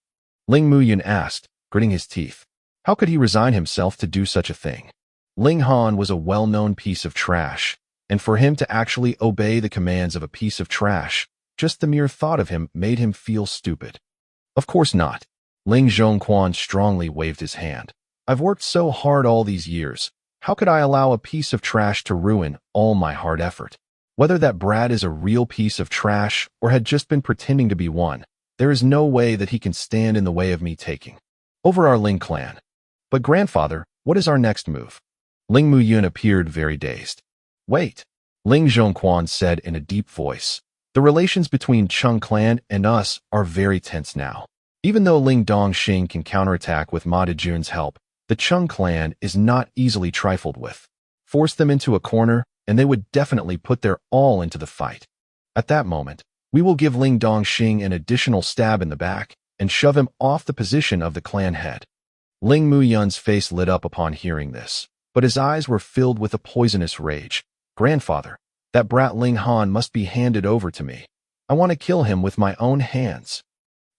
Ling Muyun asked, gritting his teeth. How could he resign himself to do such a thing? Ling Han was a well-known piece of trash, and for him to actually obey the commands of a piece of trash, just the mere thought of him made him feel stupid. Of course not. Ling Zhongquan strongly waved his hand. I've worked so hard all these years. How could I allow a piece of trash to ruin all my hard effort? Whether that brat is a real piece of trash or had just been pretending to be one, there is no way that he can stand in the way of me taking over our Ling clan. But grandfather, what is our next move? Ling Muyun appeared very dazed. Wait, Ling Zhongquan said in a deep voice. The relations between Chung clan and us are very tense now. Even though Ling Dongxing can counterattack with Ma Dejun's help, the Chung clan is not easily trifled with. Force them into a corner, and they would definitely put their all into the fight. At that moment, we will give Ling Dongxing an additional stab in the back and shove him off the position of the clan head. Ling Muyun's face lit up upon hearing this, but his eyes were filled with a poisonous rage. Grandfather, that brat Ling Han must be handed over to me. I want to kill him with my own hands.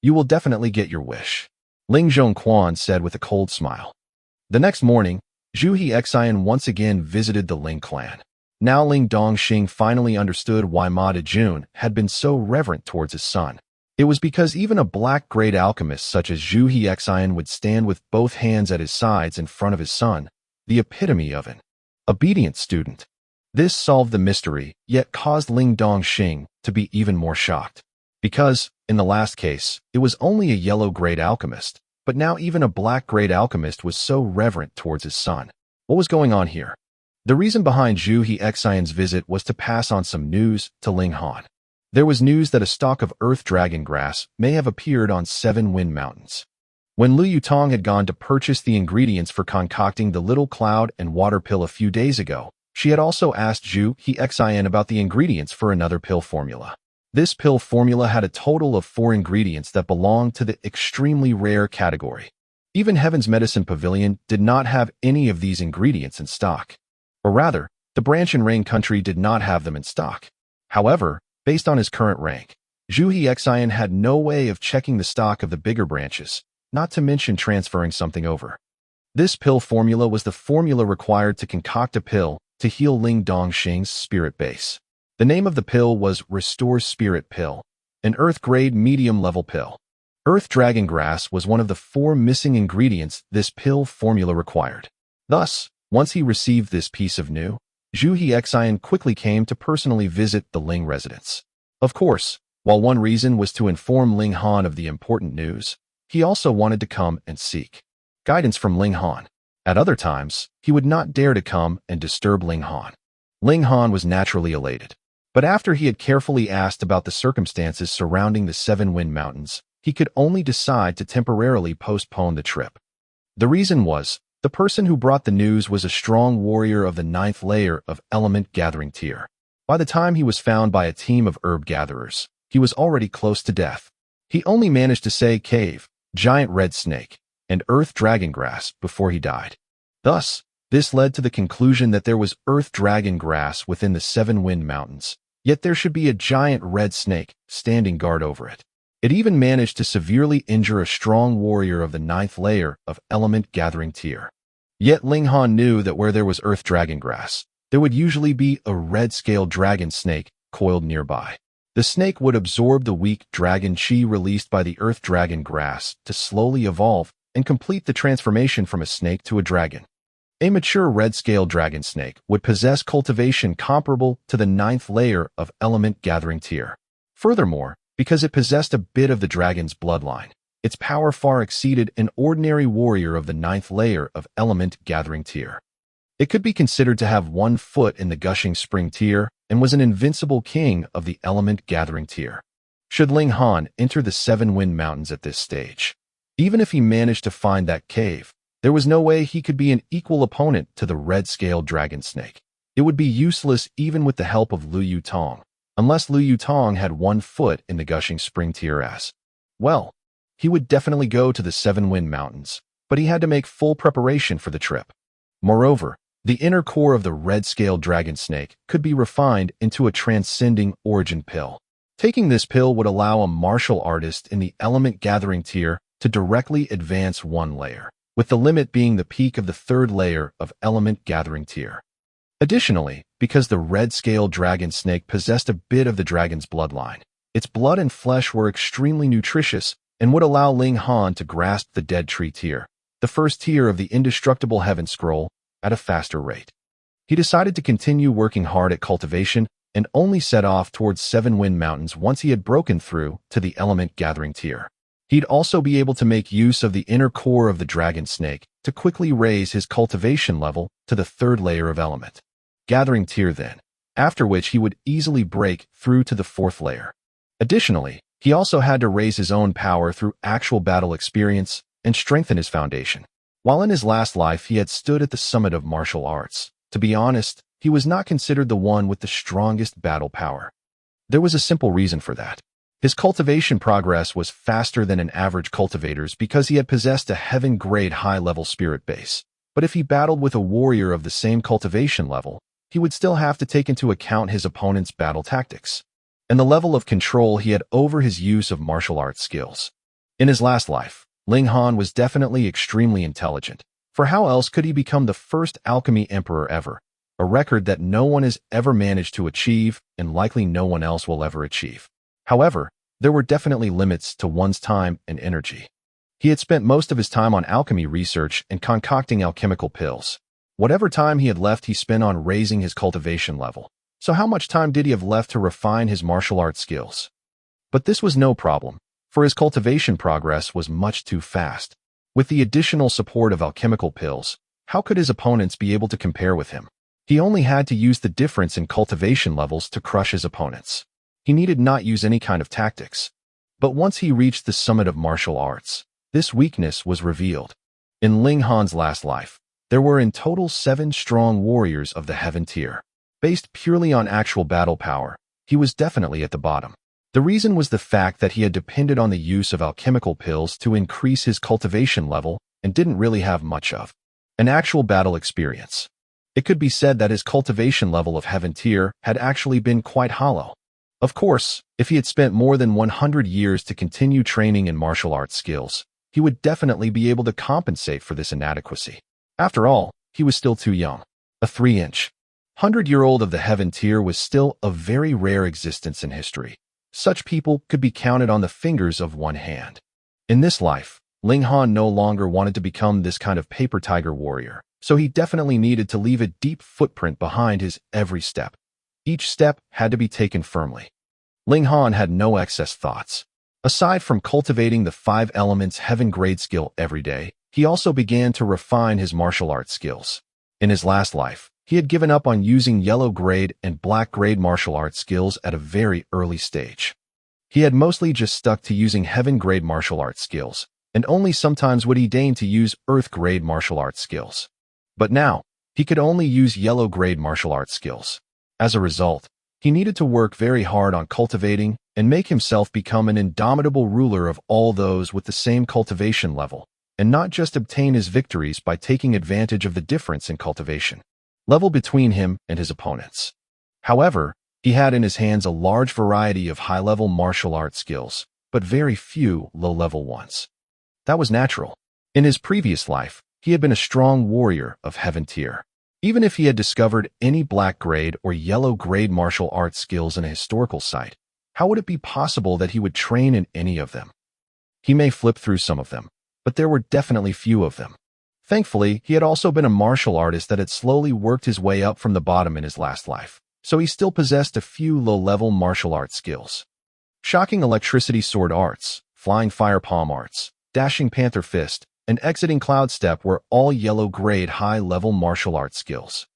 You will definitely get your wish, Ling Zhongquan said with a cold smile. The next morning, Zhu Hexine once again visited the Ling clan. Now Ling Dongxing finally understood why Ma Dejun had been so reverent towards his son. It was because even a black great alchemist such as Zhu Hexine would stand with both hands at his sides in front of his son, the epitome of an obedient student. This solved the mystery, yet caused Ling Dongxing to be even more shocked. Because, in the last case, it was only a yellow great alchemist, but now even a black great alchemist was so reverent towards his son. What was going on here? The reason behind Zhu Hexine's visit was to pass on some news to Ling Han. There was news that a stalk of earth dragon grass may have appeared on 7 Wind Mountains. When Liu Yutong had gone to purchase the ingredients for concocting the little cloud and water pill a few days ago, she had also asked Zhu Hexine about the ingredients for another pill formula. This pill formula had a total of 4 ingredients that belonged to the extremely rare category. Even Heaven's Medicine Pavilion did not have any of these ingredients in stock. Or rather, the branch in Rain Country did not have them in stock. However, based on his current rank, Zhu Hexine had no way of checking the stock of the bigger branches, not to mention transferring something over. This pill formula was the formula required to concoct a pill to heal Ling Dongxing's spirit base. The name of the pill was Restore Spirit Pill, an Earth-grade medium-level pill. Earth Dragon Grass was one of the 4 missing ingredients this pill formula required. Thus, once he received this piece of news, Zhu Hexine quickly came to personally visit the Ling residence. Of course, while one reason was to inform Ling Han of the important news, he also wanted to come and seek guidance from Ling Han. At other times, he would not dare to come and disturb Ling Han. Ling Han was naturally elated. But after he had carefully asked about the circumstances surrounding the 7 Wind Mountains, he could only decide to temporarily postpone the trip. The reason was, the person who brought the news was a strong warrior of the 9th layer of element gathering tier. By the time he was found by a team of herb gatherers, he was already close to death. He only managed to say cave, giant red snake, and earth dragon grass before he died. Thus, this led to the conclusion that there was earth dragon grass within the 7 Wind Mountains, yet there should be a giant red snake standing guard over it. It even managed to severely injure a strong warrior of the 9th layer of element gathering tier. Yet Ling Han knew that where there was earth dragon grass, there would usually be a red-scaled dragon snake coiled nearby. The snake would absorb the weak dragon chi released by the earth dragon grass to slowly evolve and complete the transformation from a snake to a dragon. A mature red-scaled dragon snake would possess cultivation comparable to the 9th layer of element gathering tier. Furthermore, because it possessed a bit of the dragon's bloodline, Its power far exceeded an ordinary warrior of the 9th layer of element gathering tier. It could be considered to have 1 foot in the gushing spring tier and was an invincible king of the element gathering tier. Should Ling Han enter the 7 Wind Mountains at this stage, even if he managed to find that cave, there was no way he could be an equal opponent to the red-scaled dragon snake. It would be useless even with the help of Lu Yutong, unless Lu Yutong had 1 foot in the gushing spring tier as well. He would definitely go to the 7 Wind Mountains, but he had to make full preparation for the trip. Moreover, the inner core of the red-scaled dragon snake could be refined into a transcending origin pill. Taking this pill would allow a martial artist in the element gathering tier to directly advance 1 layer, with the limit being the peak of the 3rd layer of element gathering tier. Additionally, because the red-scaled dragon snake possessed a bit of the dragon's bloodline, its blood and flesh were extremely nutritious and would allow Ling Han to grasp the dead tree tier, the first tier of the indestructible heaven scroll, at a faster rate. He decided to continue working hard at cultivation and only set off towards 7 Wind Mountains once he had broken through to the element gathering tier. He'd also be able to make use of the inner core of the dragon snake to quickly raise his cultivation level to the 3rd layer of element gathering tier then, after which he would easily break through to the 4th layer. Additionally, he also had to raise his own power through actual battle experience and strengthen his foundation. While in his last life he had stood at the summit of martial arts, to be honest, he was not considered the one with the strongest battle power. There was a simple reason for that. His cultivation progress was faster than an average cultivator's because he had possessed a heaven-grade high-level spirit base. But if he battled with a warrior of the same cultivation level, he would still have to take into account his opponent's battle tactics and the level of control he had over his use of martial arts skills. In his last life, Ling Han was definitely extremely intelligent, for how else could he become the first Alchemy Emperor ever, a record that no one has ever managed to achieve and likely no one else will ever achieve. However, there were definitely limits to one's time and energy. He had spent most of his time on alchemy research and concocting alchemical pills. Whatever time he had left he spent on raising his cultivation level. So how much time did he have left to refine his martial arts skills? But this was no problem, for his cultivation progress was much too fast. With the additional support of alchemical pills, how could his opponents be able to compare with him? He only had to use the difference in cultivation levels to crush his opponents. He needed not use any kind of tactics. But once he reached the summit of martial arts, this weakness was revealed. In Ling Han's last life, there were in total 7 strong warriors of the heaven tier. Based purely on actual battle power, he was definitely at the bottom. The reason was the fact that he had depended on the use of alchemical pills to increase his cultivation level and didn't really have much of an actual battle experience. It could be said that his cultivation level of heaven tier had actually been quite hollow. Of course, if he had spent more than 100 years to continue training in martial arts skills, he would definitely be able to compensate for this inadequacy. After all, he was still too young. A 3-inch, 100-year-old of the heaven tier was still a very rare existence in history. Such people could be counted on the fingers of one hand. In this life, Ling Han no longer wanted to become this kind of paper tiger warrior, so he definitely needed to leave a deep footprint behind his every step. Each step had to be taken firmly. Ling Han had no excess thoughts. Aside from cultivating the 5 elements heaven-grade skill every day, he also began to refine his martial arts skills. In his last life, he had given up on using yellow-grade and black-grade martial arts skills at a very early stage. He had mostly just stuck to using heaven-grade martial arts skills, and only sometimes would he deign to use earth-grade martial arts skills. But now, he could only use yellow-grade martial arts skills. As a result, he needed to work very hard on cultivating and make himself become an indomitable ruler of all those with the same cultivation level, and not just obtain his victories by taking advantage of the difference in cultivation level between him and his opponents. However, he had in his hands a large variety of high-level martial arts skills, but very few low-level ones. That was natural. In his previous life, he had been a strong warrior of heaven tier. Even if he had discovered any black-grade or yellow-grade martial arts skills in a historical site, how would it be possible that he would train in any of them? He may flip through some of them, but there were definitely few of them. Thankfully, he had also been a martial artist that had slowly worked his way up from the bottom in his last life, so he still possessed a few low-level martial arts skills. Shocking electricity sword arts, flying fire palm arts, dashing panther fist, and exiting cloud step were all yellow-grade high-level martial arts skills.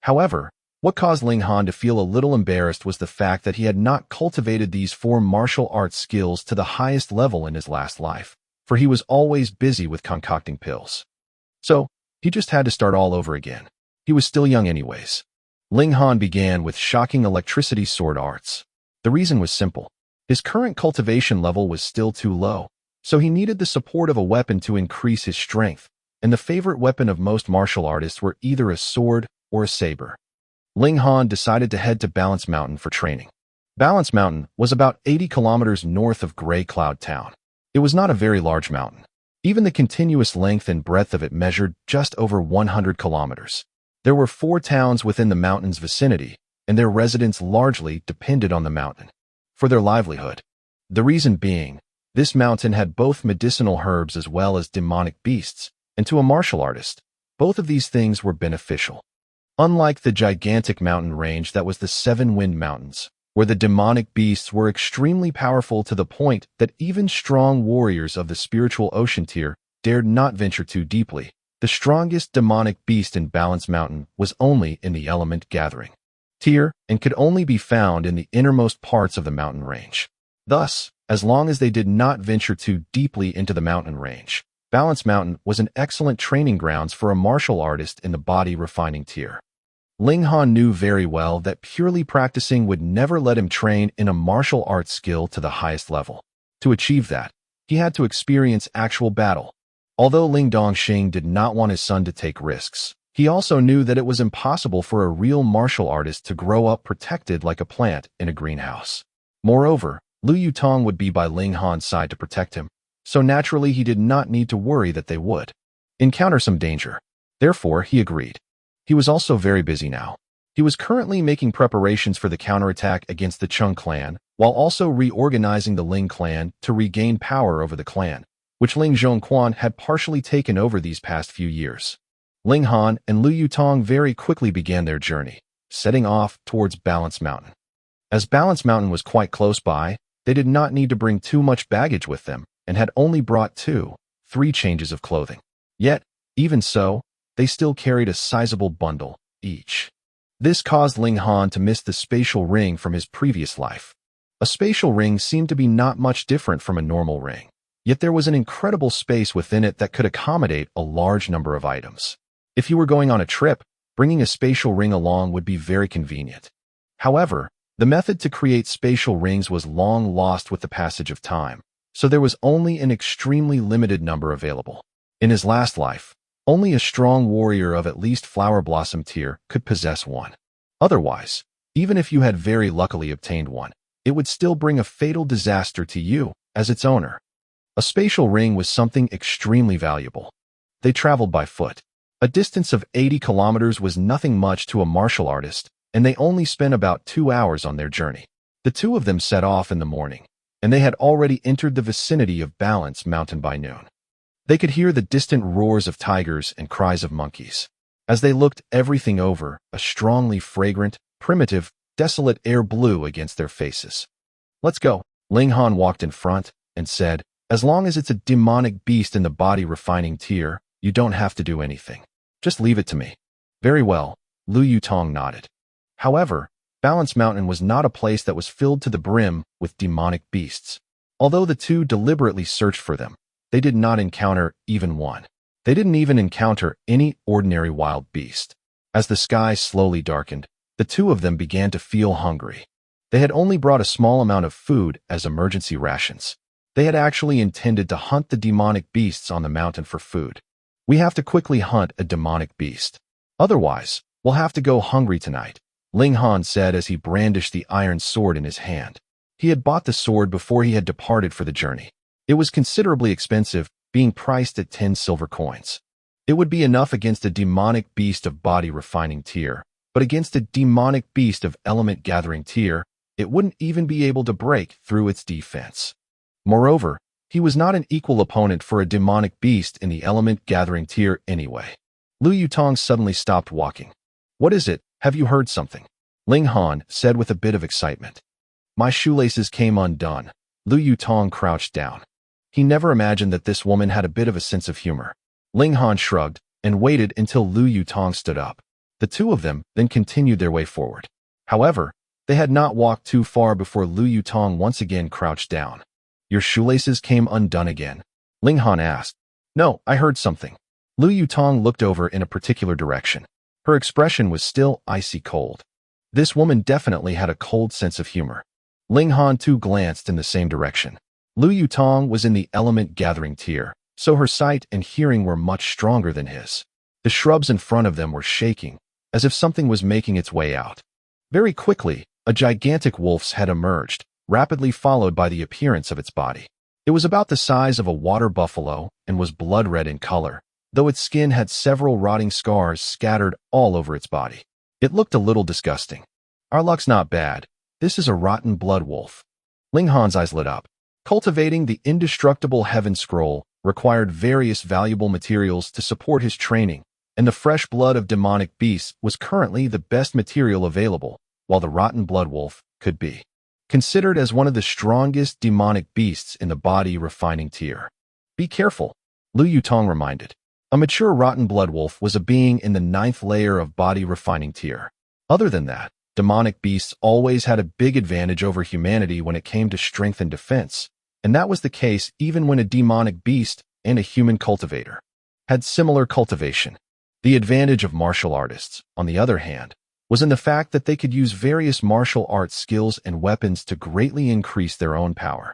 However, what caused Ling Han to feel a little embarrassed was the fact that he had not cultivated these 4 martial arts skills to the highest level in his last life, for he was always busy with concocting pills. So, he just had to start all over again. He was still young anyways. Ling Han began with shocking electricity sword arts. The reason was simple. His current cultivation level was still too low, so he needed the support of a weapon to increase his strength, and the favorite weapon of most martial artists were either a sword or a saber. Ling Han decided to head to Balance Mountain for training. Balance Mountain was about 80 kilometers north of Gray Cloud Town. It was not a very large mountain. Even the continuous length and breadth of it measured just over 100 kilometers. There were 4 towns within the mountain's vicinity, and their residents largely depended on the mountain for their livelihood. The reason being, this mountain had both medicinal herbs as well as demonic beasts, and to a martial artist, both of these things were beneficial. Unlike the gigantic mountain range that was the 7 Wind Mountains, where the demonic beasts were extremely powerful to the point that even strong warriors of the spiritual ocean tier dared not venture too deeply, the strongest demonic beast in Balance Mountain was only in the element gathering tier and could only be found in the innermost parts of the mountain range. Thus, as long as they did not venture too deeply into the mountain range, Balance Mountain was an excellent training grounds for a martial artist in the body refining tier. Ling Han knew very well that purely practicing would never let him train in a martial arts skill to the highest level. To achieve that, he had to experience actual battle. Although Ling Dongxing did not want his son to take risks, he also knew that it was impossible for a real martial artist to grow up protected like a plant in a greenhouse. Moreover, Lu Yutong would be by Ling Han's side to protect him, so naturally he did not need to worry that they would encounter some danger. Therefore, he agreed. He was also very busy now. He was currently making preparations for the counterattack against the Chung clan, while also reorganizing the Ling clan to regain power over the clan, which Ling Zhongquan had partially taken over these past few years. Ling Han and Lu Yutong very quickly began their journey, setting off towards Balance Mountain. As Balance Mountain was quite close by, they did not need to bring too much baggage with them and had only brought 2-3 changes of clothing. Yet, even so, they still carried a sizable bundle each. This caused Ling Han to miss the spatial ring from his previous life. A spatial ring seemed to be not much different from a normal ring, yet there was an incredible space within it that could accommodate a large number of items. If you were going on a trip, bringing a spatial ring along would be very convenient. However, the method to create spatial rings was long lost with the passage of time, so there was only an extremely limited number available. In his last life, only a strong warrior of at least Flower Blossom tier could possess one. Otherwise, even if you had very luckily obtained one, it would still bring a fatal disaster to you as its owner. A spatial ring was something extremely valuable. They traveled by foot. A distance of 80 kilometers was nothing much to a martial artist, and they only spent about 2 hours on their journey. The 2 of them set off in the morning, and they had already entered the vicinity of Balance Mountain by noon. They could hear the distant roars of tigers and cries of monkeys. As they looked everything over, a strongly fragrant, primitive, desolate air blew against their faces. "Let's go." Ling Han walked in front and said, "As long as it's a demonic beast in the body refining tier, you don't have to do anything. Just leave it to me." "Very well," Lu Yutong nodded. However, Balance Mountain was not a place that was filled to the brim with demonic beasts. Although the 2 deliberately searched for them, they did not encounter even one. They didn't even encounter any ordinary wild beast. As the sky slowly darkened, the 2 of them began to feel hungry. They had only brought a small amount of food as emergency rations. They had actually intended to hunt the demonic beasts on the mountain for food. "We have to quickly hunt a demonic beast. Otherwise, we'll have to go hungry tonight," Ling Han said as he brandished the iron sword in his hand. He had bought the sword before he had departed for the journey. It was considerably expensive, being priced at 10 silver coins. It would be enough against a demonic beast of body refining tier, but against a demonic beast of element gathering tier, it wouldn't even be able to break through its defense. Moreover, he was not an equal opponent for a demonic beast in the element gathering tier anyway. Lu Yutong suddenly stopped walking. "What is it? Have you heard something?" Ling Han said with a bit of excitement. "My shoelaces came undone." Lu Yutong crouched down. He never imagined that this woman had a bit of a sense of humor. Ling Han shrugged and waited until Lu Yutong stood up. The two of them then continued their way forward. However, they had not walked too far before Lu Yutong once again crouched down. "Your shoelaces came undone again?" Ling Han asked. "No, I heard something." Lu Yutong looked over in a particular direction. Her expression was still icy cold. This woman definitely had a cold sense of humor. Ling Han too glanced in the same direction. Lu Yutong was in the element gathering tier, so her sight and hearing were much stronger than his. The shrubs in front of them were shaking, as if something was making its way out. Very quickly, a gigantic wolf's head emerged, rapidly followed by the appearance of its body. It was about the size of a water buffalo and was blood red in color, though its skin had several rotting scars scattered all over its body. It looked a little disgusting. "Our luck's not bad. This is a rotten blood wolf." Ling Han's eyes lit up. Cultivating the indestructible heaven scroll required various valuable materials to support his training, and the fresh blood of demonic beasts was currently the best material available, while the rotten blood wolf could be considered as one of the strongest demonic beasts in the body refining tier. "Be careful," Lu Yutong reminded. A mature rotten blood wolf was a being in the 9th layer of body refining tier. Other than that, demonic beasts always had a big advantage over humanity when it came to strength and defense, and that was the case even when a demonic beast and a human cultivator had similar cultivation. The advantage of martial artists, on the other hand, was in the fact that they could use various martial arts skills and weapons to greatly increase their own power.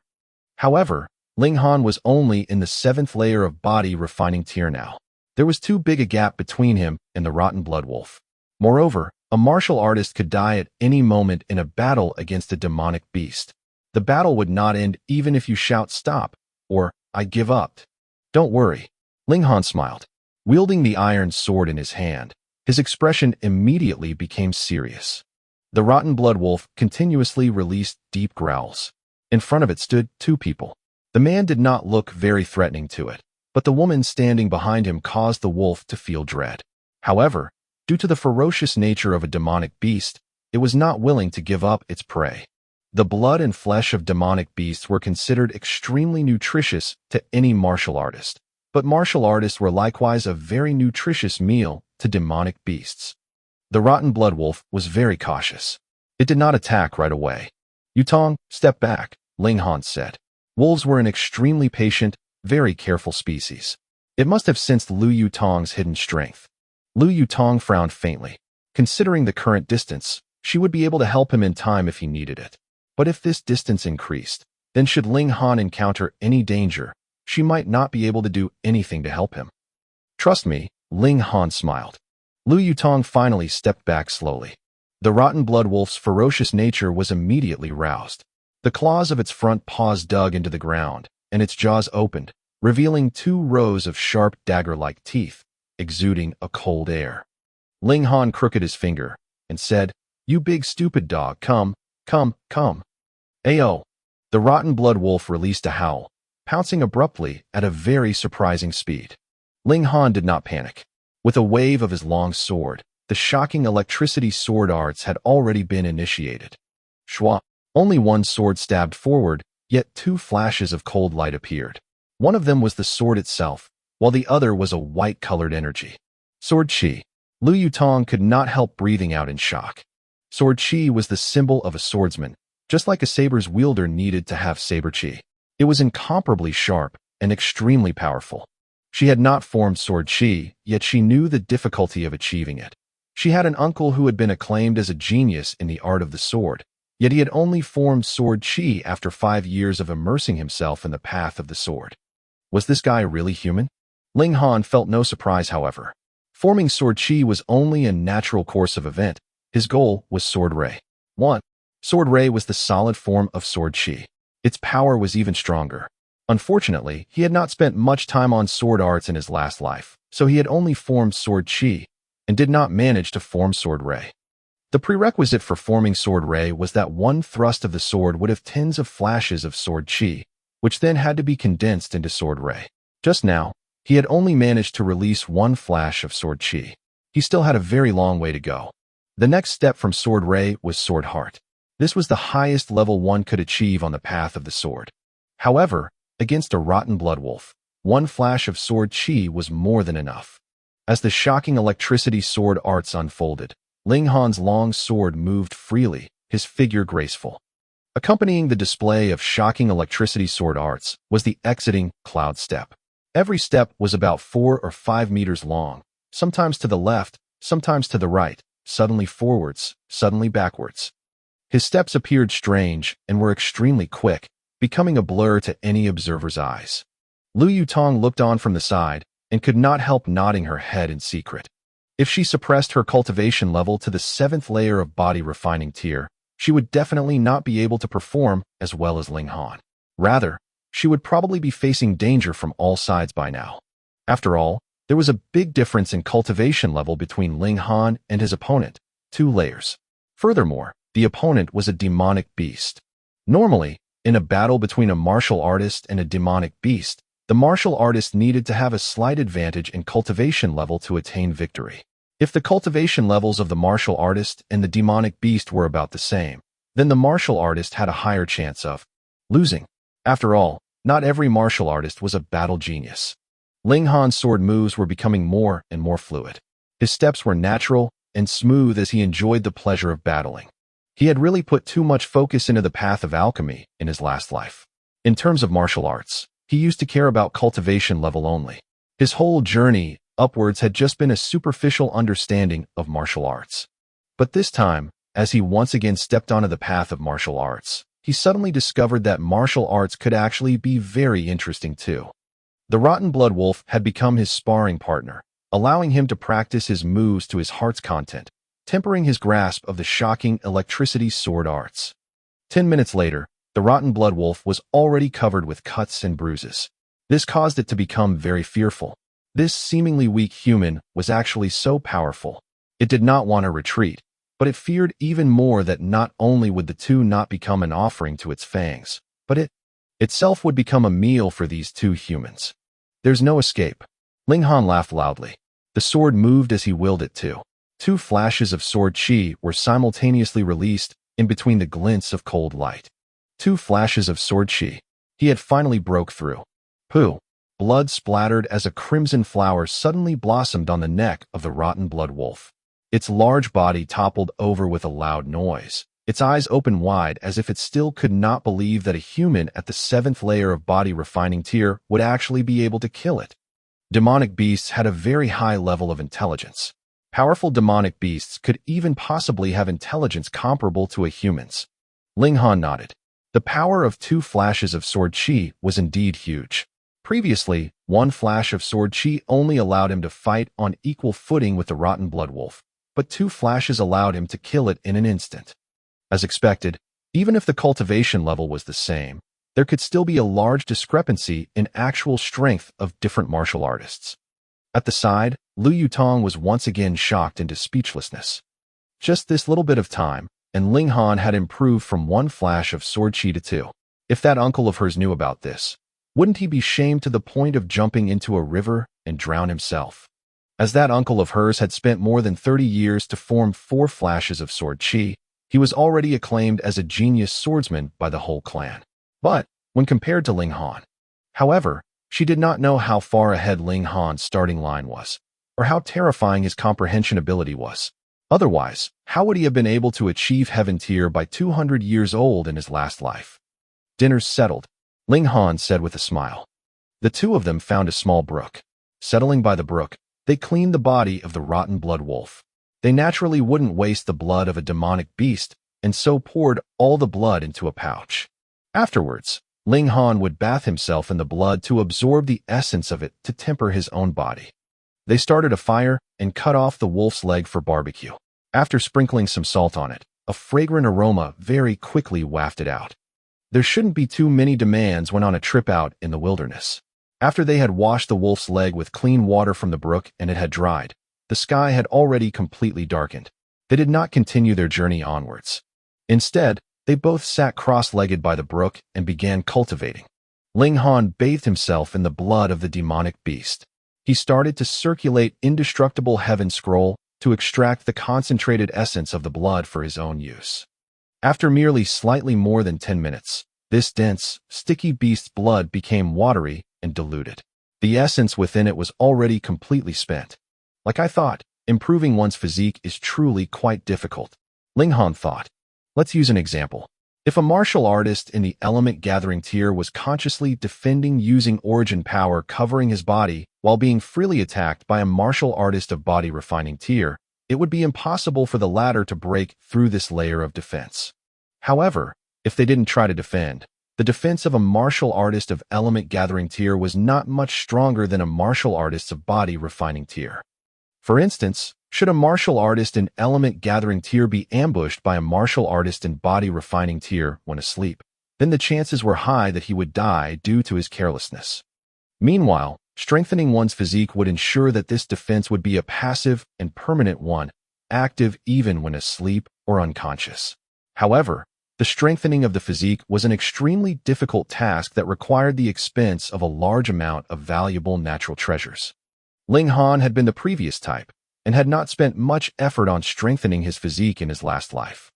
However, Ling Han was only in the 7th layer of body refining tier now. There was too big a gap between him and the rotten blood wolf. Moreover, a martial artist could die at any moment in a battle against a demonic beast. The battle would not end even if you shout "stop" or "I give up." "Don't worry," Ling Han smiled. Wielding the iron sword in his hand, his expression immediately became serious. The rotten blood wolf continuously released deep growls. In front of it stood two people. The man did not look very threatening to it, but the woman standing behind him caused the wolf to feel dread. However, due to the ferocious nature of a demonic beast, it was not willing to give up its prey. The blood and flesh of demonic beasts were considered extremely nutritious to any martial artist, but martial artists were likewise a very nutritious meal to demonic beasts. The rotten blood wolf was very cautious. It did not attack right away. "Yutong, step back," Ling Han said. Wolves were an extremely patient, very careful species. It must have sensed Lu Yutong's hidden strength. Lu Yutong frowned faintly. Considering the current distance, she would be able to help him in time if he needed it. But if this distance increased, then should Ling Han encounter any danger, she might not be able to do anything to help him. "Trust me," Ling Han smiled. Lu Yutong finally stepped back slowly. The rotten blood wolf's ferocious nature was immediately roused. The claws of its front paws dug into the ground, and its jaws opened, revealing 2 rows of sharp dagger-like teeth, exuding a cold air. Ling Han crooked his finger and said, "You big stupid dog, come, come, come." Ayo! The rotten blood wolf released a howl, pouncing abruptly at a very surprising speed. Ling Han did not panic. With a wave of his long sword, the shocking electricity sword arts had already been initiated. Shwa! Only one sword stabbed forward, yet 2 flashes of cold light appeared. One of them was the sword itself, while the other was a white-colored energy. Sword Chi. Lu Yutong could not help breathing out in shock. Sword Chi was the symbol of a swordsman, just like a saber's wielder needed to have saber chi. It was incomparably sharp and extremely powerful. She had not formed Sword Chi, yet she knew the difficulty of achieving it. She had an uncle who had been acclaimed as a genius in the art of the sword, yet he had only formed Sword Chi after 5 years of immersing himself in the path of the sword. Was this guy really human? Ling Han felt no surprise, however. Forming Sword Chi was only a natural course of event. His goal was Sword Ray. 1. Sword Ray was the solid form of Sword Chi. Its power was even stronger. Unfortunately, he had not spent much time on sword arts in his last life, so he had only formed Sword Chi and did not manage to form Sword Ray. The prerequisite for forming Sword Ray was that one thrust of the sword would have tens of flashes of Sword Chi, which then had to be condensed into Sword Ray. Just now, he had only managed to release 1 flash of Sword Chi. He still had a very long way to go. The next step from Sword Ray was Sword Heart. This was the highest level one could achieve on the path of the sword. However, Against a rotten blood wolf, one flash of sword chi was more than enough. As the shocking electricity sword arts unfolded, Ling Han's long sword moved freely, his figure graceful. Accompanying the display of shocking electricity sword arts was the exiting cloud step. Every step was about 4 or 5 meters long, sometimes to the left, sometimes to the right, suddenly forwards, suddenly backwards. His steps appeared strange and were extremely quick, becoming a blur to any observer's eyes. Lu Yutong looked on from the side and could not help nodding her head in secret. If she suppressed her cultivation level to the 7th layer of body refining tier, she would definitely not be able to perform as well as Ling Han. Rather, she would probably be facing danger from all sides by now. After all, there was a big difference in cultivation level between Ling Han and his opponent, 2 layers. Furthermore, the opponent was a demonic beast. Normally, in a battle between a martial artist and a demonic beast, the martial artist needed to have a slight advantage in cultivation level to attain victory. If the cultivation levels of the martial artist and the demonic beast were about the same, then the martial artist had a higher chance of losing. After all, not every martial artist was a battle genius. Ling Han's sword moves were becoming more and more fluid. His steps were natural and smooth as he enjoyed the pleasure of battling. He had really put too much focus into the path of alchemy in his last life. In terms of martial arts, he used to care about cultivation level only. His whole journey upwards had just been a superficial understanding of martial arts. But this time, as he once again stepped onto the path of martial arts, he suddenly discovered that martial arts could actually be very interesting too. The rotten blood wolf had become his sparring partner, allowing him to practice his moves to his heart's content, tempering his grasp of the shocking electricity sword arts. 10 minutes later, the rotten blood wolf was already covered with cuts and bruises. This caused it to become very fearful. This seemingly weak human was actually so powerful. It did not want to retreat, but it feared even more that not only would the two not become an offering to its fangs, but it itself would become a meal for these 2 humans. There's no escape. Ling Han laughed loudly. The sword moved as he willed it to. 2 flashes of sword chi were simultaneously released in between the glints of cold light. 2 flashes of sword chi. He had finally broke through. Pooh! Blood splattered as a crimson flower suddenly blossomed on the neck of the rotten blood wolf. Its large body toppled over with a loud noise. Its eyes opened wide as if it still could not believe that a human at the 7th layer of body refining tier would actually be able to kill it. Demonic beasts had a very high level of intelligence. Powerful demonic beasts could even possibly have intelligence comparable to a human's. Ling Han nodded. The power of 2 flashes of sword chi was indeed huge. Previously, 1 flash of sword chi only allowed him to fight on equal footing with the rotten blood wolf, but 2 flashes allowed him to kill it in an instant. As expected, even if the cultivation level was the same, there could still be a large discrepancy in actual strength of different martial artists. At the side, Lu Yutong was once again shocked into speechlessness. Just this little bit of time, and Ling Han had improved from 1 flash of sword chi to 2. If that uncle of hers knew about this, wouldn't he be shamed to the point of jumping into a river and drown himself? As that uncle of hers had spent more than 30 years to form 4 flashes of sword chi, he was already acclaimed as a genius swordsman by the whole clan. But, when compared to Ling Han, however, she did not know how far ahead Ling Han's starting line was, or how terrifying his comprehension ability was. Otherwise, how would he have been able to achieve heaven tier by 200 years old in his last life? Dinner's settled, Ling Han said with a smile. The 2 of them found a small brook. Settling by the brook, they cleaned the body of the rotten blood wolf. They naturally wouldn't waste the blood of a demonic beast, and so poured all the blood into a pouch. Afterwards, Ling Han would bath himself in the blood to absorb the essence of it to temper his own body. They started a fire and cut off the wolf's leg for barbecue. After sprinkling some salt on it, a fragrant aroma very quickly wafted out. There shouldn't be too many demands when on a trip out in the wilderness. After they had washed the wolf's leg with clean water from the brook and it had dried, the sky had already completely darkened. They did not continue their journey onwards. Instead, they both sat cross-legged by the brook and began cultivating. Ling Han bathed himself in the blood of the demonic beast. He started to circulate indestructible heaven scroll to extract the concentrated essence of the blood for his own use. After merely slightly more than 10 minutes, This dense, sticky beast's blood became watery and diluted. The essence within it was already completely spent. Like I thought, improving one's physique is truly quite difficult. Ling Han thought. Let's use an example. If a martial artist in the element gathering tier was consciously defending using origin power covering his body while being freely attacked by a martial artist of body refining tier, it would be impossible for the latter to break through this layer of defense. However, if they didn't try to defend, the defense of a martial artist of element gathering tier was not much stronger than a martial artist of body refining tier. For instance, should a martial artist in element gathering tier be ambushed by a martial artist in body refining tier when asleep, then the chances were high that he would die due to his carelessness. Meanwhile, strengthening one's physique would ensure that this defense would be a passive and permanent one, active even when asleep or unconscious. However, the strengthening of the physique was an extremely difficult task that required the expense of a large amount of valuable natural treasures. Ling Han had been the previous type, and had not spent much effort on strengthening his physique in his last life.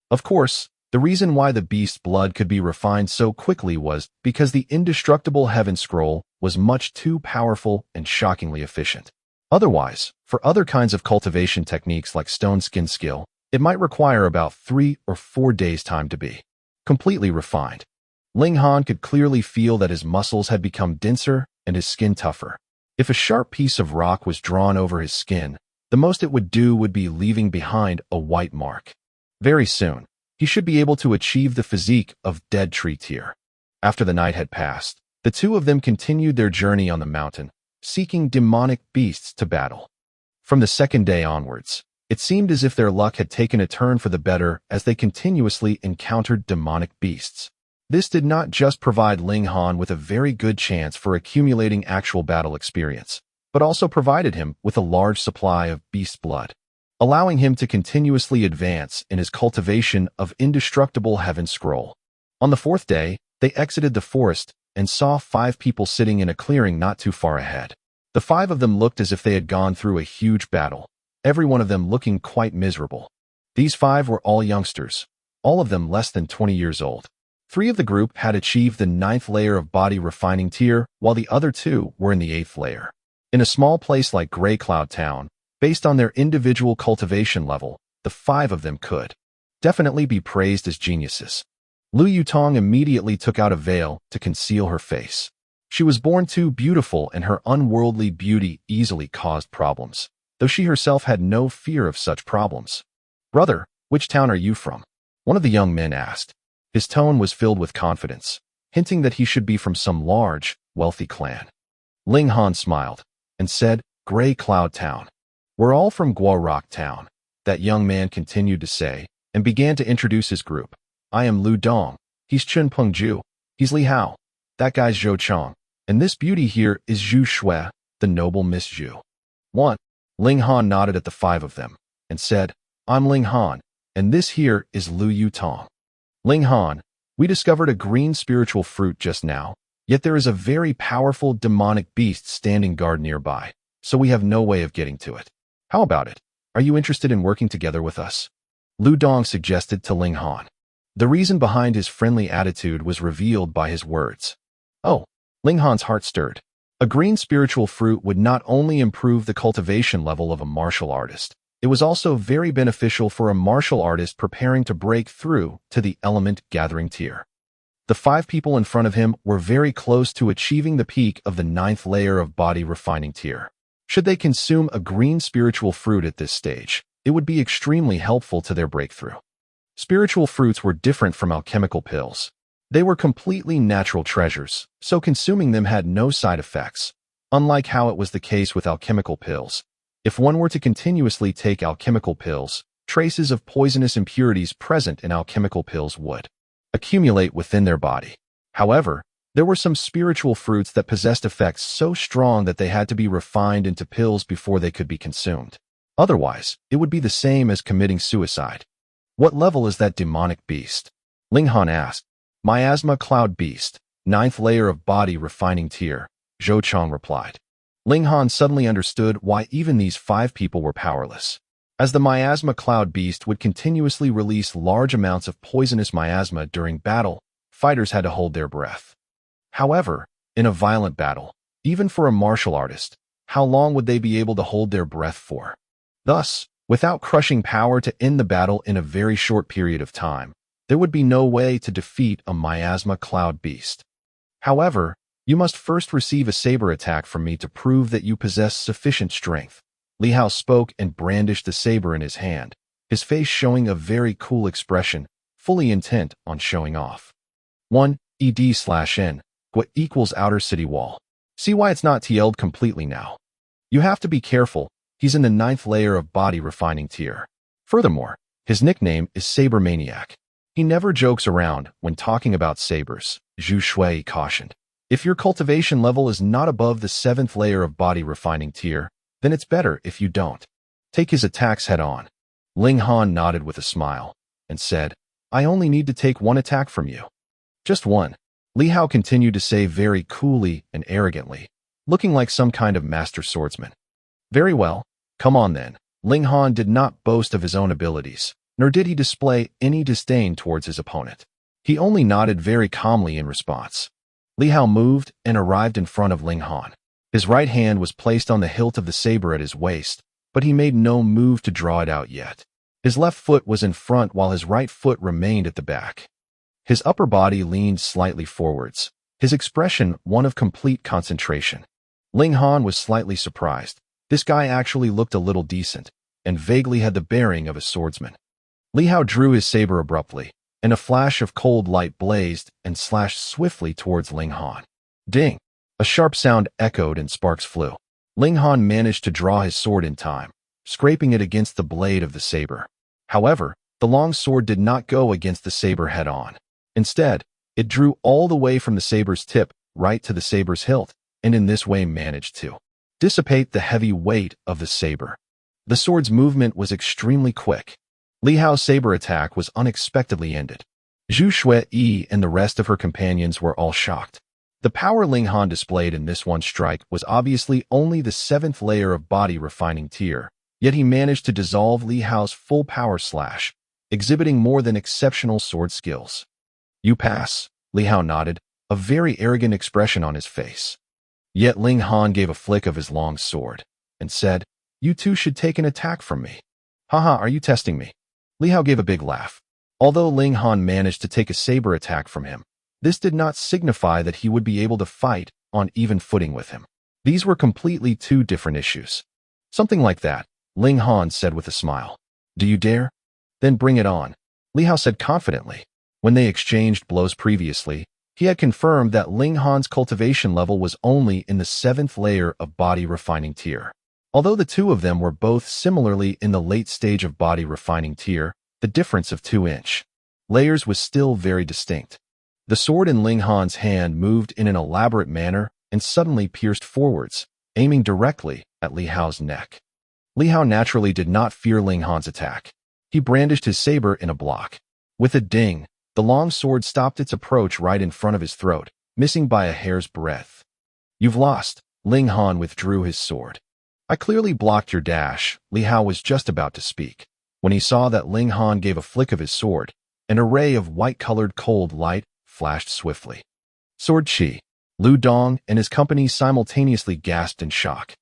Of course, the reason why the beast's blood could be refined so quickly was because the indestructible Heaven Scroll was much too powerful and shockingly efficient. Otherwise, for other kinds of cultivation techniques like stone skin skill, it might require about 3 or 4 days' time to be completely refined. Ling Han could clearly feel that his muscles had become denser and his skin tougher. If a sharp piece of rock was drawn over his skin, the most it would do would be leaving behind a white mark. Very soon, he should be able to achieve the physique of Dead Tree tier. After the night had passed, the two of them continued their journey on the mountain, seeking demonic beasts to battle. From the second day onwards, it seemed as if their luck had taken a turn for the better as they continuously encountered demonic beasts. This did not just provide Ling Han with a very good chance for accumulating actual battle experience, but also provided him with a large supply of beast blood, allowing him to continuously advance in his cultivation of indestructible Heaven Scroll. On the 4th day, they exited the forest and saw 5 people sitting in a clearing not too far ahead. The 5 of them looked as if they had gone through a huge battle, every one of them looking quite miserable. These 5 were all youngsters, all of them less than 20 years old. 3 of the group had achieved the 9th layer of body refining tier, while the other 2 were in the 8th layer. In a small place like Gray Cloud Town, based on their individual cultivation level, the 5 of them could definitely be praised as geniuses. Lu Yutong immediately took out a veil to conceal her face. She was born too beautiful, and her unworldly beauty easily caused problems, though she herself had no fear of such problems. "Brother, which town are you from?" one of the young men asked. His tone was filled with confidence, hinting that he should be from some large, wealthy clan. Ling Han smiled and said, "Gray Cloud Town. We're all from Guo Rock Town," that young man continued to say, and began to introduce his group. "I am Lu Dong. He's Chun Peng Ju. He's Li Hao. That guy's Zhou Chong. And this beauty here is Zhu Shui, the noble Miss Zhu." 1. Ling Han nodded at the 5 of them and said, "I'm Ling Han, and this here is Lu Yutong." "Ling Han, we discovered a green spiritual fruit just now, yet there is a very powerful demonic beast standing guard nearby, so we have no way of getting to it. How about it? Are you interested in working together with us?" Lu Dong suggested to Ling Han. The reason behind his friendly attitude was revealed by his words. Oh, Ling Han's heart stirred. A green spiritual fruit would not only improve the cultivation level of a martial artist, it was also very beneficial for a martial artist preparing to break through to the element gathering tier. The 5 people in front of him were very close to achieving the peak of the 9th layer of body refining tier. Should they consume a green spiritual fruit at this stage, it would be extremely helpful to their breakthrough. Spiritual fruits were different from alchemical pills. They were completely natural treasures, so consuming them had no side effects, unlike how it was the case with alchemical pills. If one were to continuously take alchemical pills, traces of poisonous impurities present in alchemical pills would accumulate within their body. However, there were some spiritual fruits that possessed effects so strong that they had to be refined into pills before they could be consumed. Otherwise, it would be the same as committing suicide. "What level is that demonic beast?" Ling Han asked. "Miasma Cloud Beast, 9th layer of body refining tier," Zhou Chong replied. Ling Han suddenly understood why even these 5 people were powerless. As the miasma cloud beast would continuously release large amounts of poisonous miasma during battle, fighters had to hold their breath. However, in a violent battle, even for a martial artist, how long would they be able to hold their breath for? Thus, without crushing power to end the battle in a very short period of time, there would be no way to defeat a miasma cloud beast. However, you must first receive a saber attack from me to prove that you possess sufficient strength. Li Hao spoke and brandished the saber in his hand, his face showing a very cool expression, fully intent on showing off. 1 ED/N, what equals outer city wall. See why it's not TL'd completely now. You have to be careful, he's in the 9th layer of body refining tier. Furthermore, his nickname is Saber Maniac. He never jokes around when talking about sabers, Zhu Shui cautioned. If your cultivation level is not above the 7th layer of body refining tier, then it's better if you don't take his attacks head on. Ling Han nodded with a smile and said, I only need to take one attack from you. Just one. Li Hao continued to say very coolly and arrogantly, looking like some kind of master swordsman. Very well, come on then. Ling Han did not boast of his own abilities, nor did he display any disdain towards his opponent. He only nodded very calmly in response. Li Hao moved and arrived in front of Ling Han. His right hand was placed on the hilt of the saber at his waist, but he made no move to draw it out yet. His left foot was in front while his right foot remained at the back. His upper body leaned slightly forwards, his expression one of complete concentration. Ling Han was slightly surprised. This guy actually looked a little decent, and vaguely had the bearing of a swordsman. Li Hao drew his saber abruptly, and a flash of cold light blazed and slashed swiftly towards Ling Han. Ding! A sharp sound echoed and sparks flew. Ling Han managed to draw his sword in time, scraping it against the blade of the saber. However, the long sword did not go against the saber head-on. Instead, it drew all the way from the saber's tip right to the saber's hilt, and in this way managed to dissipate the heavy weight of the saber. The sword's movement was extremely quick. Li Hao's saber attack was unexpectedly ended. Zhu Shui and the rest of her companions were all shocked. The power Ling Han displayed in this one strike was obviously only the 7th layer of body refining tier, yet he managed to dissolve Li Hao's full power slash, exhibiting more than exceptional sword skills. You pass, Li Hao nodded, a very arrogant expression on his face. Yet Ling Han gave a flick of his long sword, and said, You two should take an attack from me. Haha, are you testing me? Li Hao gave a big laugh. Although Ling Han managed to take a saber attack from him, this did not signify that he would be able to fight on even footing with him. These were completely two different issues. Something like that, Ling Han said with a smile. Do you dare? Then bring it on, Li Hao said confidently. When they exchanged blows previously, he had confirmed that Ling Han's cultivation level was only in the 7th layer of body refining tier. Although the two of them were both similarly in the late stage of body refining tier, the difference of 2 layers was still very distinct. The sword in Ling Han's hand moved in an elaborate manner and suddenly pierced forwards, aiming directly at Li Hao's neck. Li Hao naturally did not fear Ling Han's attack. He brandished his saber in a block. With a ding, the long sword stopped its approach right in front of his throat, missing by a hair's breadth. You've lost, Ling Han withdrew his sword. I clearly blocked your dash, Li Hao was just about to speak, when he saw that Ling Han gave a flick of his sword. An array of white-colored cold light flashed swiftly. Sword Chi. Lu Dong and his company simultaneously gasped in shock.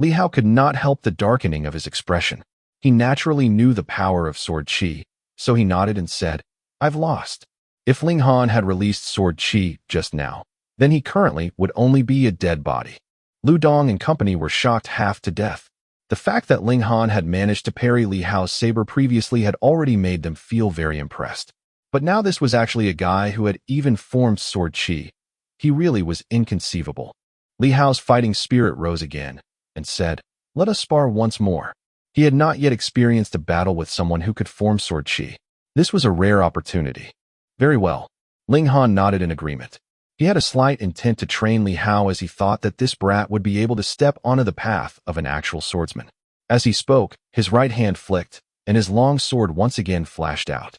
Li Hao could not help the darkening of his expression. He naturally knew the power of Sword Chi, so he nodded and said, I've lost. If Ling Han had released Sword Chi just now, then he currently would only be a dead body. Lu Dong and company were shocked half to death. The fact that Ling Han had managed to parry Li Hao's saber previously had already made them feel very impressed. But now this was actually a guy who had even formed Sword Chi. He really was inconceivable. Li Hao's fighting spirit rose again and said, Let us spar once more. He had not yet experienced a battle with someone who could form Sword Chi. This was a rare opportunity. Very well. Ling Han nodded in agreement. He had a slight intent to train Li Hao as he thought that this brat would be able to step onto the path of an actual swordsman. As he spoke, his right hand flicked, and his long sword once again flashed out.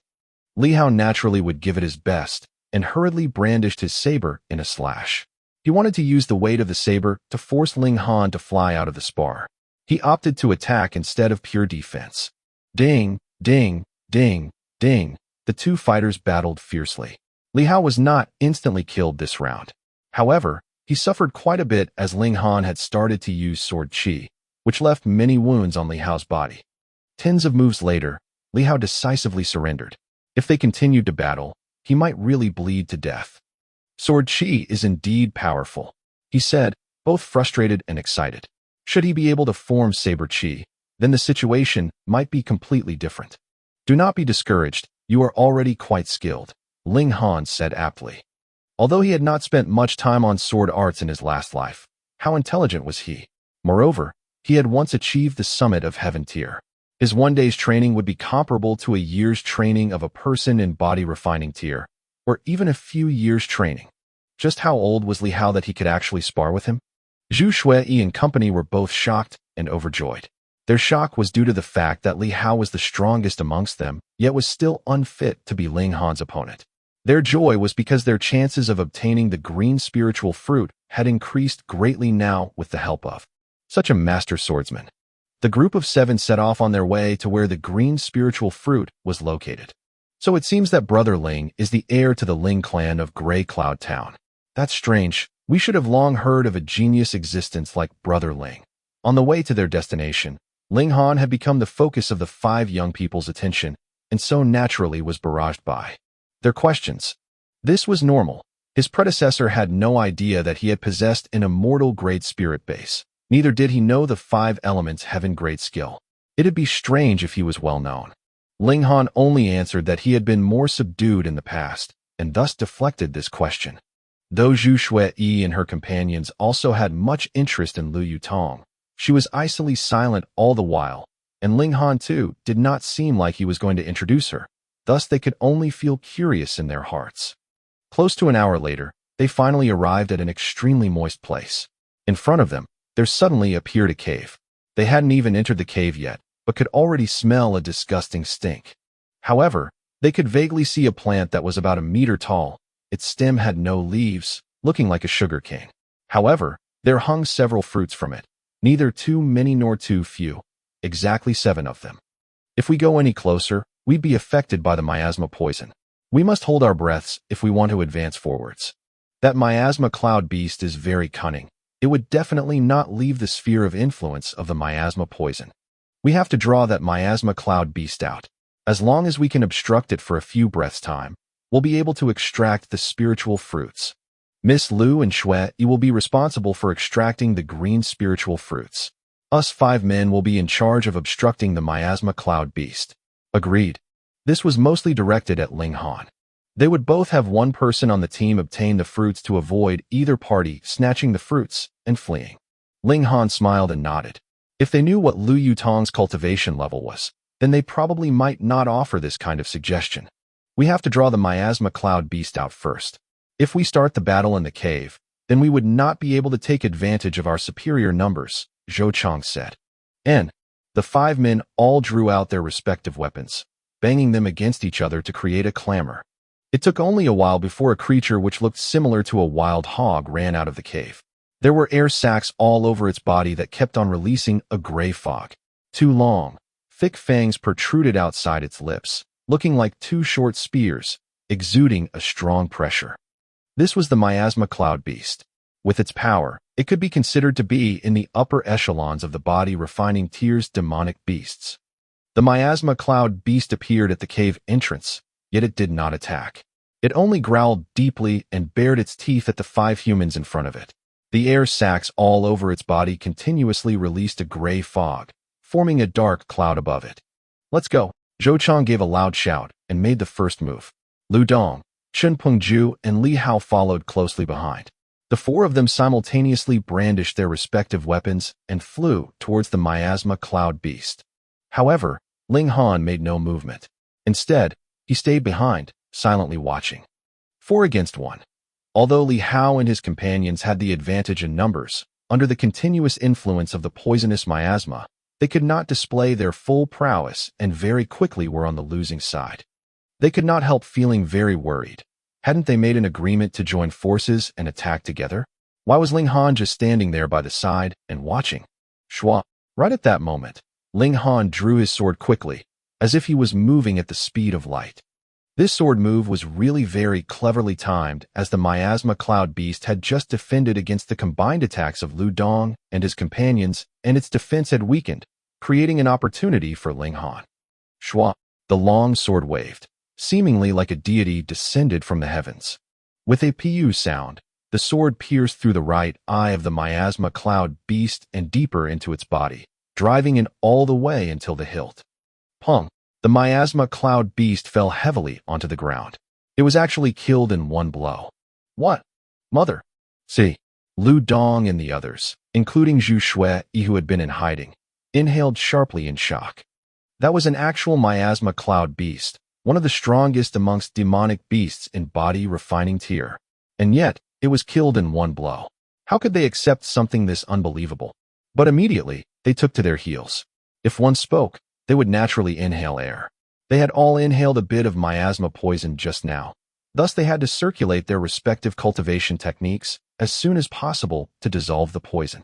Li Hao naturally would give it his best, and hurriedly brandished his saber in a slash. He wanted to use the weight of the saber to force Ling Han to fly out of the spar. He opted to attack instead of pure defense. Ding, ding, ding, ding. The two fighters battled fiercely. Li Hao was not instantly killed this round. However, he suffered quite a bit as Ling Han had started to use sword qi, which left many wounds on Li Hao's body. Tens of moves later, Li Hao decisively surrendered. If they continued to battle, he might really bleed to death. Sword qi is indeed powerful, he said, both frustrated and excited. Should he be able to form saber qi, then the situation might be completely different. Do not be discouraged, you are already quite skilled, Ling Han said aptly. Although he had not spent much time on sword arts in his last life, how intelligent was he? Moreover, he had once achieved the summit of heaven tier. His one day's training would be comparable to a year's training of a person in body refining tier, or even a few years' training. Just how old was Li Hao that he could actually spar with him? Zhu Shui and company were both shocked and overjoyed. Their shock was due to the fact that Li Hao was the strongest amongst them, yet was still unfit to be Ling Han's opponent. Their joy was because their chances of obtaining the green spiritual fruit had increased greatly now with the help of such a master swordsman. The group of 7 set off on their way to where the green spiritual fruit was located. So it seems that Brother Ling is the heir to the Ling clan of Gray Cloud Town. That's strange. We should have long heard of a genius existence like Brother Ling. On the way to their destination, Ling Han had become the focus of the 5 young people's attention, and so naturally was barraged by their questions. This was normal. His predecessor had no idea that he had possessed an immortal great spirit base. Neither did he know the 5 elements heaven great skill. It'd be strange if he was well known. Ling Han only answered that he had been more subdued in the past, and thus deflected this question. Though Zhu Shui and her companions also had much interest in Lu Yutong, she was icily silent all the while, and Ling Han too did not seem like he was going to introduce her. Thus they could only feel curious in their hearts. Close to an hour later, they finally arrived at an extremely moist place. In front of them, there suddenly appeared a cave. They hadn't even entered the cave yet, but could already smell a disgusting stink. However, they could vaguely see a plant that was about a meter tall. Its stem had no leaves, looking like a sugar cane. However, there hung several fruits from it, neither too many nor too few, exactly 7 of them. If we go any closer, we'd be affected by the miasma poison. We must hold our breaths if we want to advance forwards. That miasma cloud beast is very cunning. It would definitely not leave the sphere of influence of the miasma poison. We have to draw that miasma cloud beast out. As long as we can obstruct it for a few breaths' time, we'll be able to extract the spiritual fruits. Miss Lu and Shui will be responsible for extracting the green spiritual fruits. Us 5 men will be in charge of obstructing the miasma cloud beast. Agreed. This was mostly directed at Ling Han. They would both have one person on the team obtain the fruits to avoid either party snatching the fruits and fleeing. Ling Han smiled and nodded. If they knew what Lu Yutong's cultivation level was, then they probably might not offer this kind of suggestion. We have to draw the miasma cloud beast out first. If we start the battle in the cave, then we would not be able to take advantage of our superior numbers, Zhou Chang said. And the 5 men all drew out their respective weapons, banging them against each other to create a clamor. It took only a while before a creature which looked similar to a wild hog ran out of the cave. There were air sacs all over its body that kept on releasing a gray fog. 2 long, thick fangs protruded outside its lips, looking like 2 short spears, exuding a strong pressure. This was the miasma cloud beast. With its power, it could be considered to be in the upper echelons of the body refining tier's demonic beasts. The miasma cloud beast appeared at the cave entrance, yet it did not attack. It only growled deeply and bared its teeth at the 5 humans in front of it. The air sacs all over its body continuously released a gray fog, forming a dark cloud above it. Let's go. Zhou Chang gave a loud shout and made the first move. Lu Dong, Chen Pengju, and Li Hao followed closely behind. The 4 of them simultaneously brandished their respective weapons and flew towards the miasma cloud beast. However, Ling Han made no movement. Instead, he stayed behind, silently watching. 4 against 1. Although Li Hao and his companions had the advantage in numbers, under the continuous influence of the poisonous miasma, they could not display their full prowess and very quickly were on the losing side. They could not help feeling very worried. Hadn't they made an agreement to join forces and attack together? Why was Ling Han just standing there by the side and watching? Shua. Right at that moment, Ling Han drew his sword quickly, as if he was moving at the speed of light. This sword move was really very cleverly timed, as the miasma cloud beast had just defended against the combined attacks of Lu Dong and his companions, and its defense had weakened, creating an opportunity for Ling Han. Shua, the long sword waved, seemingly like a deity descended from the heavens. With a pu sound, the sword pierced through the right eye of the miasma cloud beast and deeper into its body, driving it all the way until the hilt. Pung! The miasma cloud beast fell heavily onto the ground. It was actually killed in one blow. What? Mother? See, Lu Dong and the others, including Zhu Shui, who had been in hiding, inhaled sharply in shock. That was an actual miasma cloud beast, one of the strongest amongst demonic beasts in body refining tier. And yet, it was killed in one blow. How could they accept something this unbelievable? But immediately, they took to their heels. If one spoke, they would naturally inhale air. They had all inhaled a bit of miasma poison just now. Thus they had to circulate their respective cultivation techniques as soon as possible to dissolve the poison.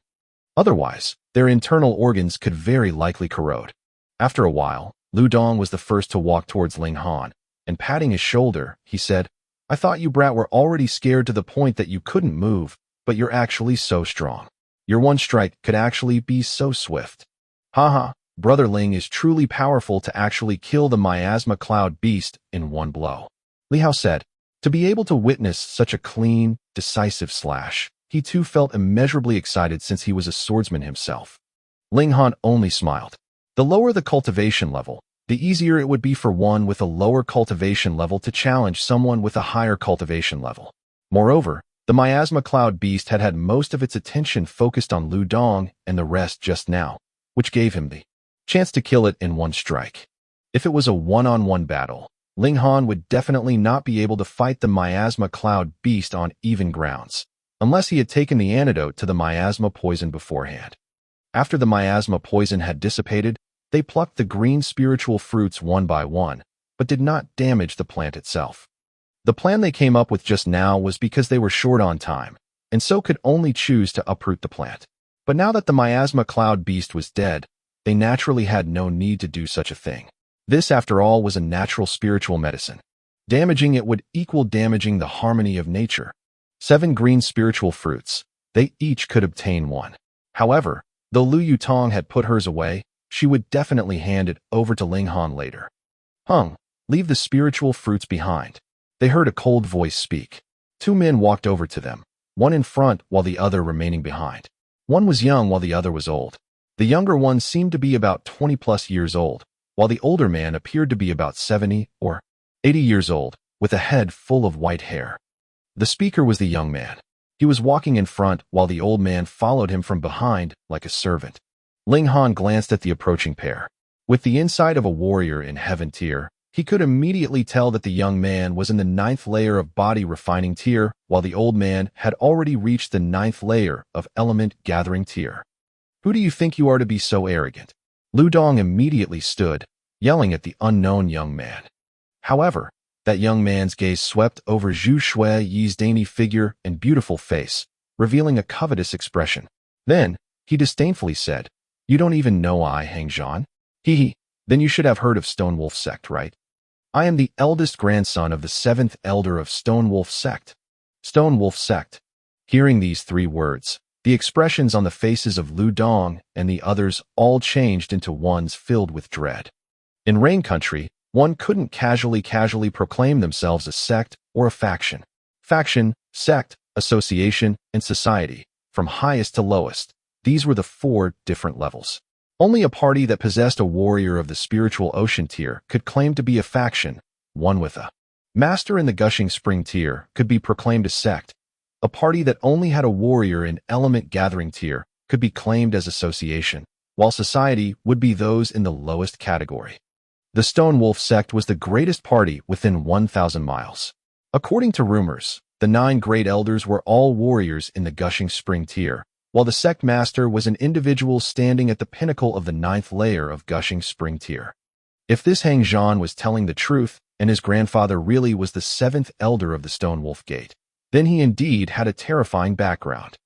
Otherwise, their internal organs could very likely corrode. After a while, Lu Dong was the first to walk towards Ling Han, and patting his shoulder, he said, "I thought you brat were already scared to the point that you couldn't move, but you're actually so strong. Your one strike could actually be so swift. Haha. Brother Ling is truly powerful to actually kill the miasma cloud beast in one blow." Li Hao said. To be able to witness such a clean, decisive slash, he too felt immeasurably excited since he was a swordsman himself. Ling Han only smiled. The lower the cultivation level, the easier it would be for one with a lower cultivation level to challenge someone with a higher cultivation level. Moreover, the miasma cloud beast had had most of its attention focused on Lu Dong and the rest just now, which gave him the chance to kill it in one strike. If it was a one-on-one battle, Ling Han would definitely not be able to fight the miasma cloud beast on even grounds, unless he had taken the antidote to the miasma poison beforehand. After the miasma poison had dissipated, they plucked the green spiritual fruits one by one, but did not damage the plant itself. The plan they came up with just now was because they were short on time, and so could only choose to uproot the plant. But now that the miasma cloud beast was dead, they naturally had no need to do such a thing. This, after all, was a natural spiritual medicine. Damaging it would equal damaging the harmony of nature. 7 green spiritual fruits. They each could obtain one. However, though Lu Yutong had put hers away, she would definitely hand it over to Ling Han later. Hung, leave the spiritual fruits behind. They heard a cold voice speak. 2 men walked over to them, one in front while the other remaining behind. One was young while the other was old. The younger one seemed to be about 20+ years old, while the older man appeared to be about 70 or 80 years old, with a head full of white hair. The speaker was the young man. He was walking in front while the old man followed him from behind like a servant. Ling Han glanced at the approaching pair. With the insight of a warrior in heaven tier, he could immediately tell that the young man was in the 9th layer of body refining tier, while the old man had already reached the 9th layer of element gathering tier. Who do you think you are to be so arrogant? Lu Dong immediately stood, yelling at the unknown young man. However, that young man's gaze swept over Zhu Shui's dainty figure and beautiful face, revealing a covetous expression. Then, he disdainfully said, "You don't even know I, Hang Zhan? Hee. Then you should have heard of Stone Wolf sect, right? I am the eldest grandson of the 7th elder of Stone Wolf sect." Stone Wolf sect. Hearing these 3 words, the expressions on the faces of Lu Dong and the others all changed into ones filled with dread. In Rain Country, one couldn't casually proclaim themselves a sect or a faction. Faction, sect, association, and society, from highest to lowest, these were the 4 different levels. Only a party that possessed a warrior of the spiritual ocean tier could claim to be a faction. One with a master in the gushing spring tier could be proclaimed a sect. A party that only had a warrior in element gathering tier could be claimed as association, while society would be those in the lowest category. The Stone Wolf sect was the greatest party within 1,000 miles. According to rumors, the 9 great elders were all warriors in the gushing spring tier, while the sect master was an individual standing at the pinnacle of the 9th layer of gushing spring tier. If this Hang Zhan was telling the truth, and his grandfather really was the 7th elder of the Stone Wolf Gate, then he indeed had a terrifying background.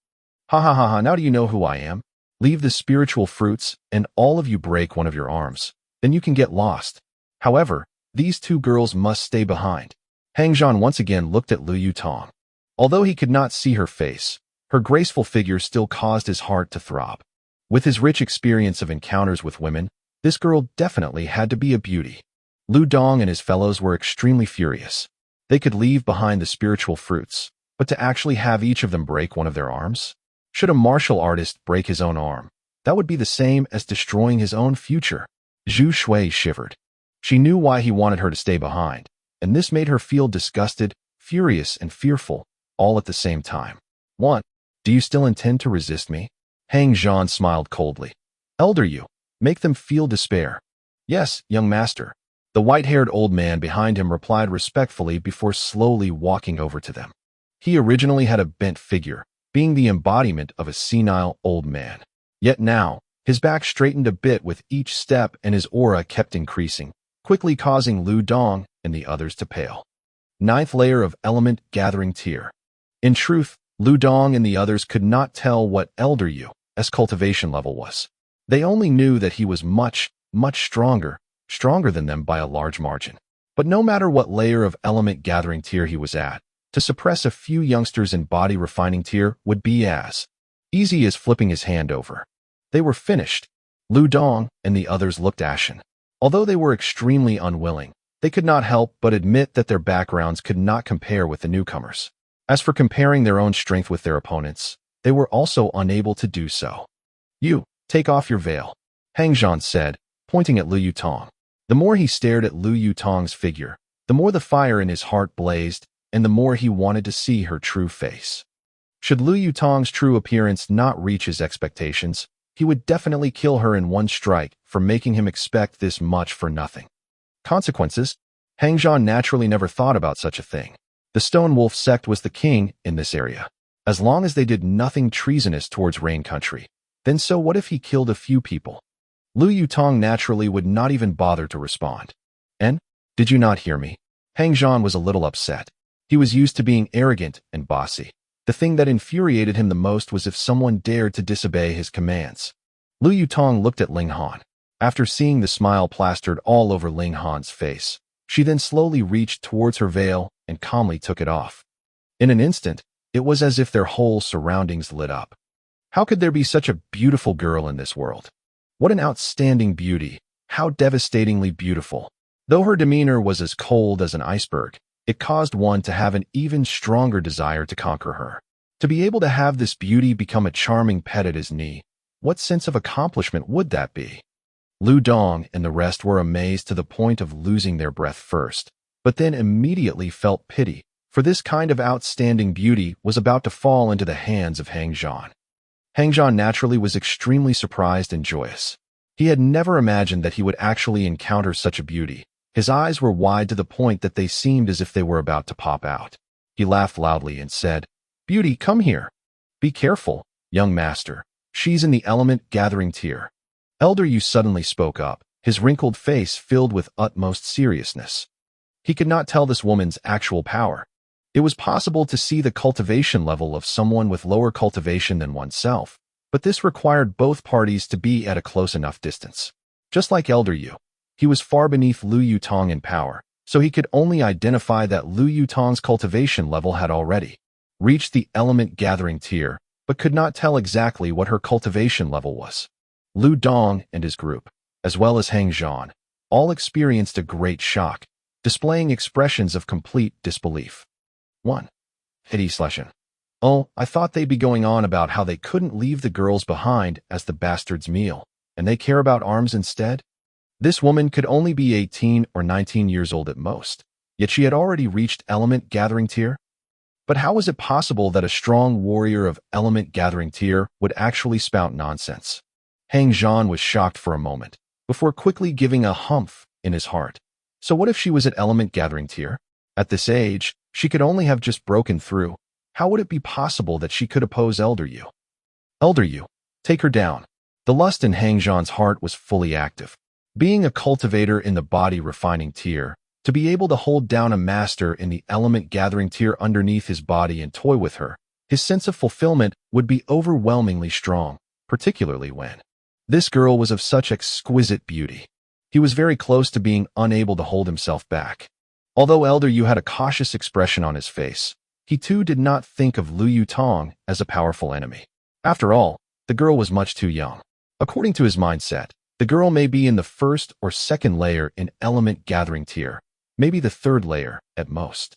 Ha, now do you know who I am? Leave the spiritual fruits, and all of you break one of your arms. Then you can get lost. However, These two girls must stay behind. Hang Zhan once again looked at Lu Yutong. Although he could not see her face, her graceful figure still caused his heart to throb. With his rich experience of encounters with women, this girl definitely had to be a beauty. Lu Dong and his fellows were extremely furious. They could leave behind the spiritual fruits, but to actually have each of them break one of their arms? Should a martial artist break his own arm, that would be the same as destroying his own future. Zhu Shui shivered. She knew why he wanted her to stay behind, and this made her feel disgusted, furious, and fearful, all at the same time. "What? Do you still intend to resist me?" Hang Zhan smiled coldly. "Elder Yu, make them feel despair." "Yes, young master." The white-haired old man behind him replied respectfully before slowly walking over to them. He originally had a bent figure, being the embodiment of a senile old man. Yet now, his back straightened a bit with each step and his aura kept increasing, quickly causing Lu Dong and the others to pale. Ninth layer of element gathering tier. In truth, Lu Dong and the others could not tell what Elder Yu's cultivation level was. They only knew that he was much, much stronger than them by a large margin. But no matter what layer of element gathering tier he was at, to suppress a few youngsters in body refining tier would be as easy as flipping his hand over. They were finished. Lu Dong and the others looked ashen. Although they were extremely unwilling, they could not help but admit that their backgrounds could not compare with the newcomers. As for comparing their own strength with their opponents, they were also unable to do so. "You, take off your veil," Hang Zhan said, pointing at Lu Yutong. The more he stared at Lu Yutong's figure, the more the fire in his heart blazed, and the more he wanted to see her true face. Should Lu Yutong's true appearance not reach his expectations, he would definitely kill her in one strike for making him expect this much for nothing. Consequences? Hang Zhan naturally never thought about such a thing. The Stone Wolf sect was the king in this area. As long as they did nothing treasonous towards Rain Country, then so what if he killed a few people? Lu Yutong naturally would not even bother to respond. "And? Did you not hear me?" Hang Zhan was a little upset. He was used to being arrogant and bossy. The thing that infuriated him the most was if someone dared to disobey his commands. Lu Yutong looked at Ling Han. After seeing the smile plastered all over Ling Han's face, she then slowly reached towards her veil and calmly took it off. In an instant, it was as if their whole surroundings lit up. How could there be such a beautiful girl in this world? What an outstanding beauty, how devastatingly beautiful. Though her demeanor was as cold as an iceberg, it caused one to have an even stronger desire to conquer her. To be able to have this beauty become a charming pet at his knee, what sense of accomplishment would that be? Lu Dong and the rest were amazed to the point of losing their breath first, but then immediately felt pity, for this kind of outstanding beauty was about to fall into the hands of Hang Zhan. Hang Zhan naturally was extremely surprised and joyous. He had never imagined that he would actually encounter such a beauty. His eyes were wide to the point that they seemed as if they were about to pop out. He laughed loudly and said, "Beauty, come here. Be careful, young master. She's in the element gathering tier." Elder Yu suddenly spoke up, his wrinkled face filled with utmost seriousness. He could not tell this woman's actual power. It was possible to see the cultivation level of someone with lower cultivation than oneself, but this required both parties to be at a close enough distance. Just like Elder Yu, he was far beneath Lu Yutong in power, so he could only identify that Lu Yutong's cultivation level had already reached the element gathering tier, but could not tell exactly what her cultivation level was. Lu Dong and his group, as well as Hang Zhan, all experienced a great shock, displaying expressions of complete disbelief. 1. Pity/. "Oh, I thought they'd be going on about how they couldn't leave the girls behind as the bastard's meal, and they care about arms instead?" This woman could only be 18 or 19 years old at most, yet she had already reached element gathering tier. But how was it possible that a strong warrior of element gathering tier would actually spout nonsense? Hang Zhan was shocked for a moment, before quickly giving a humph in his heart. So what if she was at element gathering tier? At this age, she could only have just broken through. How would it be possible that she could oppose Elder Yu? "Elder Yu, take her down." The lust in Hang Zhan's heart was fully active. Being a cultivator in the body refining tier, to be able to hold down a master in the element gathering tier underneath his body and toy with her, his sense of fulfillment would be overwhelmingly strong, particularly when this girl was of such exquisite beauty. He was very close to being unable to hold himself back. Although Elder Yu had a cautious expression on his face, he too did not think of Lu Yutong as a powerful enemy. After all, the girl was much too young. According to his mindset, the girl may be in the first or second layer in element gathering tier, maybe the third layer at most.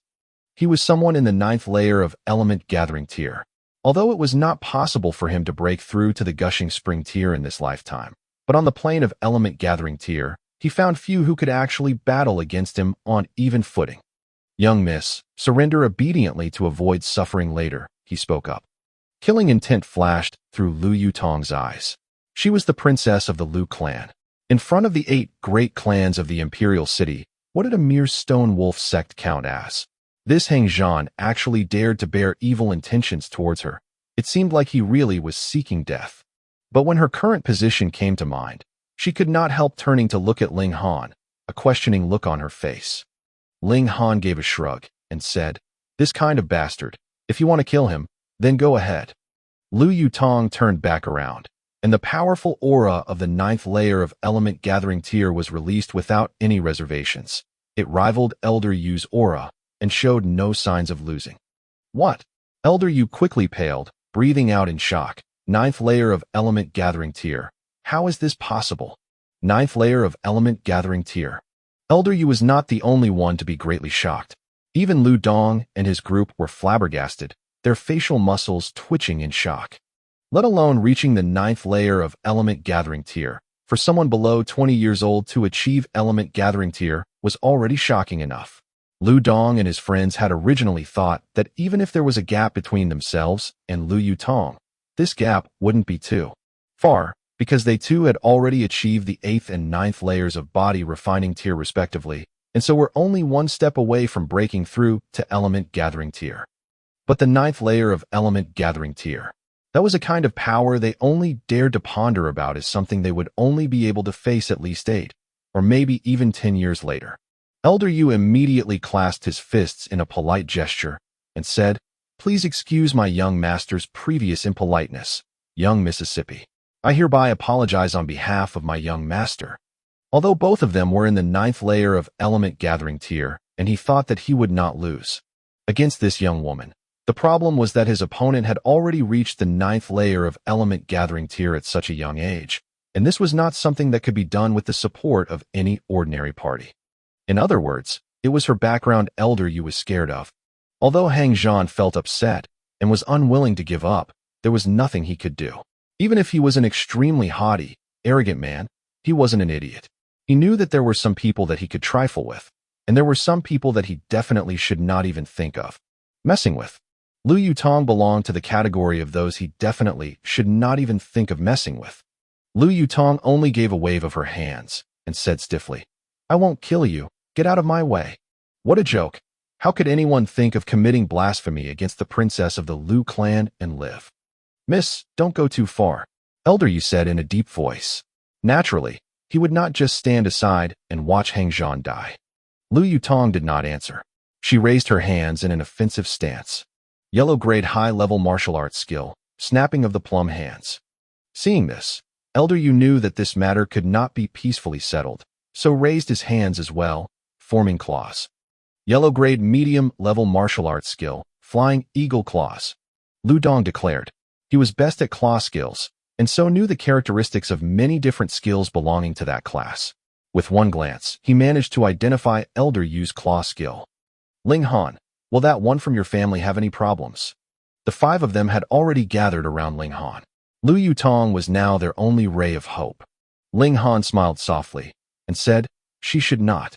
He was someone in the ninth layer of element gathering tier. Although it was not possible for him to break through to the gushing spring tier in this lifetime, but on the plane of element gathering tier, he found few who could actually battle against him on even footing. Young miss, surrender obediently to avoid suffering later, he spoke up. Killing intent flashed through Lu Yutong's eyes. She was the princess of the Lu clan. In front of the 8 great clans of the imperial city, what did a mere stone wolf sect count as? This Hang Zhan actually dared to bear evil intentions towards her. It seemed like he really was seeking death. But when her current position came to mind, she could not help turning to look at Ling Han, a questioning look on her face. Ling Han gave a shrug and said, "This kind of bastard. If you want to kill him, then go ahead." Lu Yutong turned back around, and the powerful aura of the 9th layer of element gathering tier was released without any reservations. It rivaled Elder Yu's aura and showed no signs of losing. What? Elder Yu quickly paled, breathing out in shock. 9th layer of element gathering tier. How is this possible? 9th layer of element gathering tier. Elder Yu was not the only one to be greatly shocked. Even Lu Dong and his group were flabbergasted, their facial muscles twitching in shock. Let alone reaching the 9th layer of element gathering tier. For someone below 20 years old to achieve element gathering tier was already shocking enough. Lu Dong and his friends had originally thought that even if there was a gap between themselves and Lu Yutong, this gap wouldn't be too far, because they too had already achieved the 8th and 9th layers of body refining tier respectively, and so were only one step away from breaking through to element gathering tier. But the 9th layer of element gathering tier, that was a kind of power they only dared to ponder about as something they would only be able to face at least 8, or maybe even 10 years later. Elder Yu immediately clasped his fists in a polite gesture and said, "Please excuse my young master's previous impoliteness, young Mississippi. I hereby apologize on behalf of my young master." Although both of them were in the 9th layer of element gathering tier, and he thought that he would not lose against this young woman, the problem was that his opponent had already reached the 9th layer of element gathering tier at such a young age, and this was not something that could be done with the support of any ordinary party. In other words, it was her background Elder Yu was scared of. Although Hang Zhan felt upset and was unwilling to give up, there was nothing he could do. Even if he was an extremely haughty, arrogant man, he wasn't an idiot. He knew that there were some people that he could trifle with, and there were some people that he definitely should not even think of messing with. Lu Yutong belonged to the category of those he definitely should not even think of messing with. Lu Yutong only gave a wave of her hands and said stiffly, "I won't kill you. Get out of my way." What a joke. How could anyone think of committing blasphemy against the princess of the Lu clan and live? "Miss, don't go too far," Elder Yu said in a deep voice. Naturally, he would not just stand aside and watch Hang Zhan die. Lu Yutong did not answer. She raised her hands in an offensive stance. Yellow grade high-level martial arts skill, snapping of the plum hands. Seeing this, Elder Yu knew that this matter could not be peacefully settled, so raised his hands as well, forming claws. Yellow grade medium-level martial arts skill, flying eagle claws. Lu Dong declared. He was best at claw skills, and so knew the characteristics of many different skills belonging to that class. With one glance, he managed to identify Elder Yu's claw skill. "Ling Han, will that one from your family have any problems?" The 5 of them had already gathered around Ling Han. Lu Yutong was now their only ray of hope. Ling Han smiled softly and said, "She should not."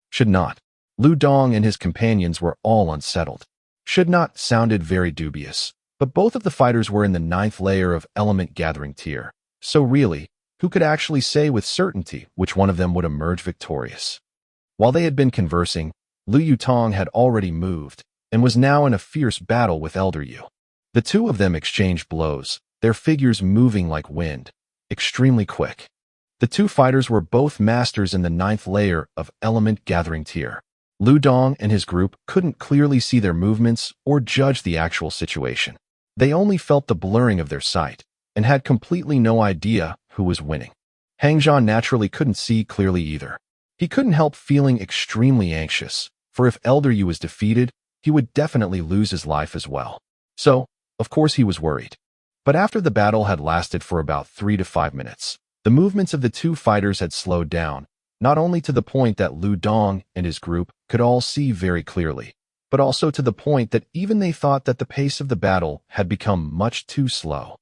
Should not. Lu Dong and his companions were all unsettled. Should not sounded very dubious, but both of the fighters were in the 9th layer of element gathering tier. So really, who could actually say with certainty which one of them would emerge victorious? While they had been conversing, Lu Yutong had already moved and was now in a fierce battle with Elder Yu. The 2 of them exchanged blows, their figures moving like wind, extremely quick. The 2 fighters were both masters in the 9th layer of element gathering tier. Lu Dong and his group couldn't clearly see their movements or judge the actual situation. They only felt the blurring of their sight and had completely no idea who was winning. Hang Zhan naturally couldn't see clearly either. He couldn't help feeling extremely anxious, for if Elder Yu was defeated, he would definitely lose his life as well. So, of course he was worried. But after the battle had lasted for about 3 to 5 minutes, the movements of the two fighters had slowed down, not only to the point that Lu Dong and his group could all see very clearly, but also to the point that even they thought that the pace of the battle had become much too slow.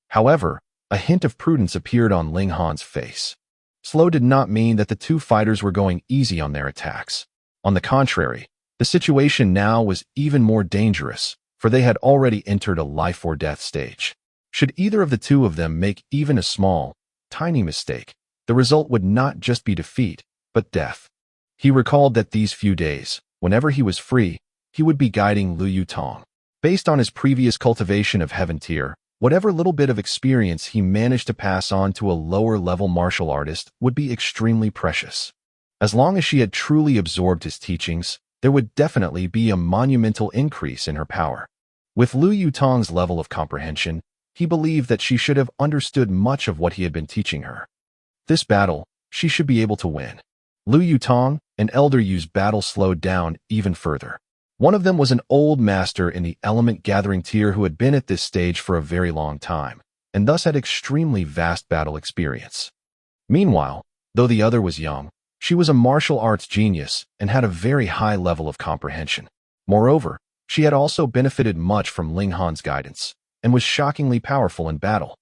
However, a hint of prudence appeared on Ling Han's face. Slow did not mean that the two fighters were going easy on their attacks. On the contrary, the situation now was even more dangerous, for they had already entered a life-or-death stage. Should either of the two of them make even a small, tiny mistake, the result would not just be defeat, but death. He recalled that these few days, whenever he was free, he would be guiding Lu Yutong. Based on his previous cultivation of Heaven Tier, whatever little bit of experience he managed to pass on to a lower-level martial artist would be extremely precious. As long as she had truly absorbed his teachings, there would definitely be a monumental increase in her power. With Lu Yutong's level of comprehension, he believed that she should have understood much of what he had been teaching her. This battle, she should be able to win. Lu Yutong and Elder Yu's battle slowed down even further. One of them was an old master in the element gathering tier who had been at this stage for a very long time, and thus had extremely vast battle experience. Meanwhile, though the other was young, she was a martial arts genius and had a very high level of comprehension. Moreover, she had also benefited much from Ling Han's guidance, and was shockingly powerful in battle.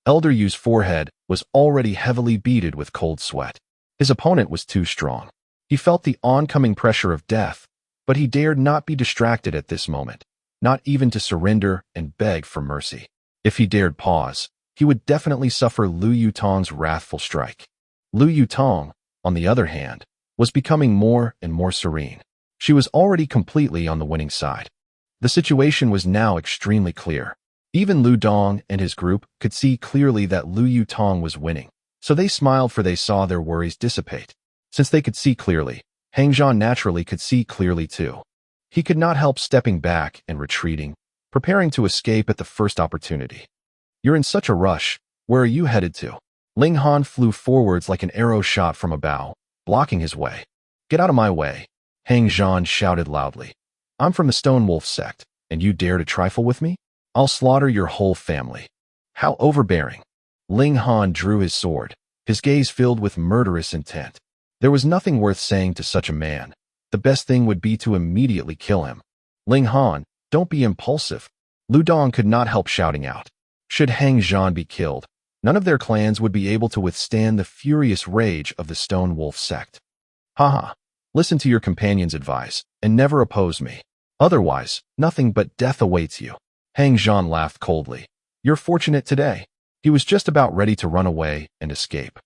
Elder Yu's forehead was already heavily beaded with cold sweat. His opponent was too strong. He felt the oncoming pressure of death, but he dared not be distracted at this moment, not even to surrender and beg for mercy. If he dared pause, he would definitely suffer Lu Yutong's wrathful strike. Lu Yutong, on the other hand, was becoming more and more serene. She was already completely on the winning side. The situation was now extremely clear. Even Lu Dong and his group could see clearly that Lu Yutong was winning, so they smiled for they saw their worries dissipate. Since they could see clearly, Hang Zhan naturally could see clearly too. He could not help stepping back and retreating, preparing to escape at the first opportunity. "You're in such a rush. Where are you headed to?" Ling Han flew forwards like an arrow shot from a bow, blocking his way. "Get out of my way," Hang Zhan shouted loudly. "I'm from the Stone Wolf sect, and you dare to trifle with me? I'll slaughter your whole family." How overbearing. Ling Han drew his sword, his gaze filled with murderous intent. There was nothing worth saying to such a man. The best thing would be to immediately kill him. "Ling Han, don't be impulsive." Lu Dong could not help shouting out. Should Hang Zhan be killed, none of their clans would be able to withstand the furious rage of the Stone Wolf sect. "Haha, listen to your companion's advice, and never oppose me. Otherwise, nothing but death awaits you." Hang Zhan laughed coldly. "You're fortunate today." He was just about ready to run away and escape.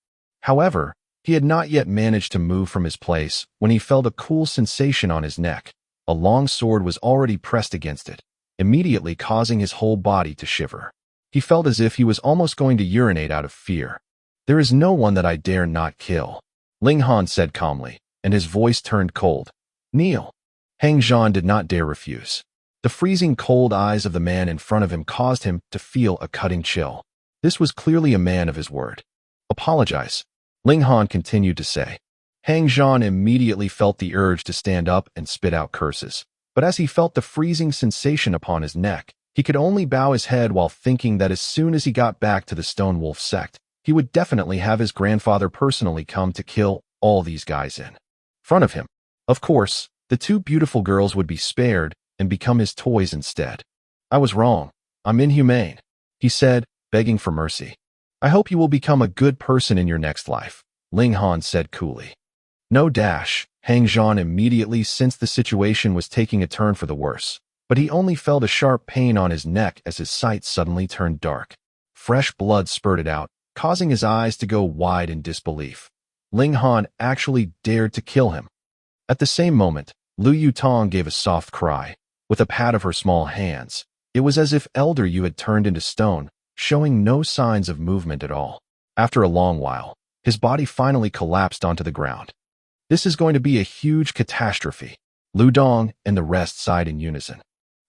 However, he had not yet managed to move from his place when he felt a cool sensation on his neck. A long sword was already pressed against it, immediately causing his whole body to shiver. He felt as if he was almost going to urinate out of fear. "There is no one that I dare not kill," Ling Han said calmly, and his voice turned cold. "Kneel." Hang Zhan did not dare refuse. The freezing cold eyes of the man in front of him caused him to feel a cutting chill. This was clearly a man of his word. "Apologize," Ling Han continued to say. Hang Zhan immediately felt the urge to stand up and spit out curses, but as he felt the freezing sensation upon his neck, he could only bow his head while thinking that as soon as he got back to the Stone Wolf sect, he would definitely have his grandfather personally come to kill all these guys in front of him. Of course, the two beautiful girls would be spared and become his toys instead. "I was wrong. I'm inhumane," he said, begging for mercy. "I hope you will become a good person in your next life," Ling Han said coolly. No dash. Hang Zhan immediately sensed the situation was taking a turn for the worse, but he only felt a sharp pain on his neck as his sight suddenly turned dark. Fresh blood spurted out, causing his eyes to go wide in disbelief. Ling Han actually dared to kill him. At the same moment, Lu Yutong gave a soft cry. With a pat of her small hands, it was as if Elder Yu had turned into stone, showing no signs of movement at all. After a long while, his body finally collapsed onto the ground. "This is going to be a huge catastrophe." Lu Dong and the rest sighed in unison.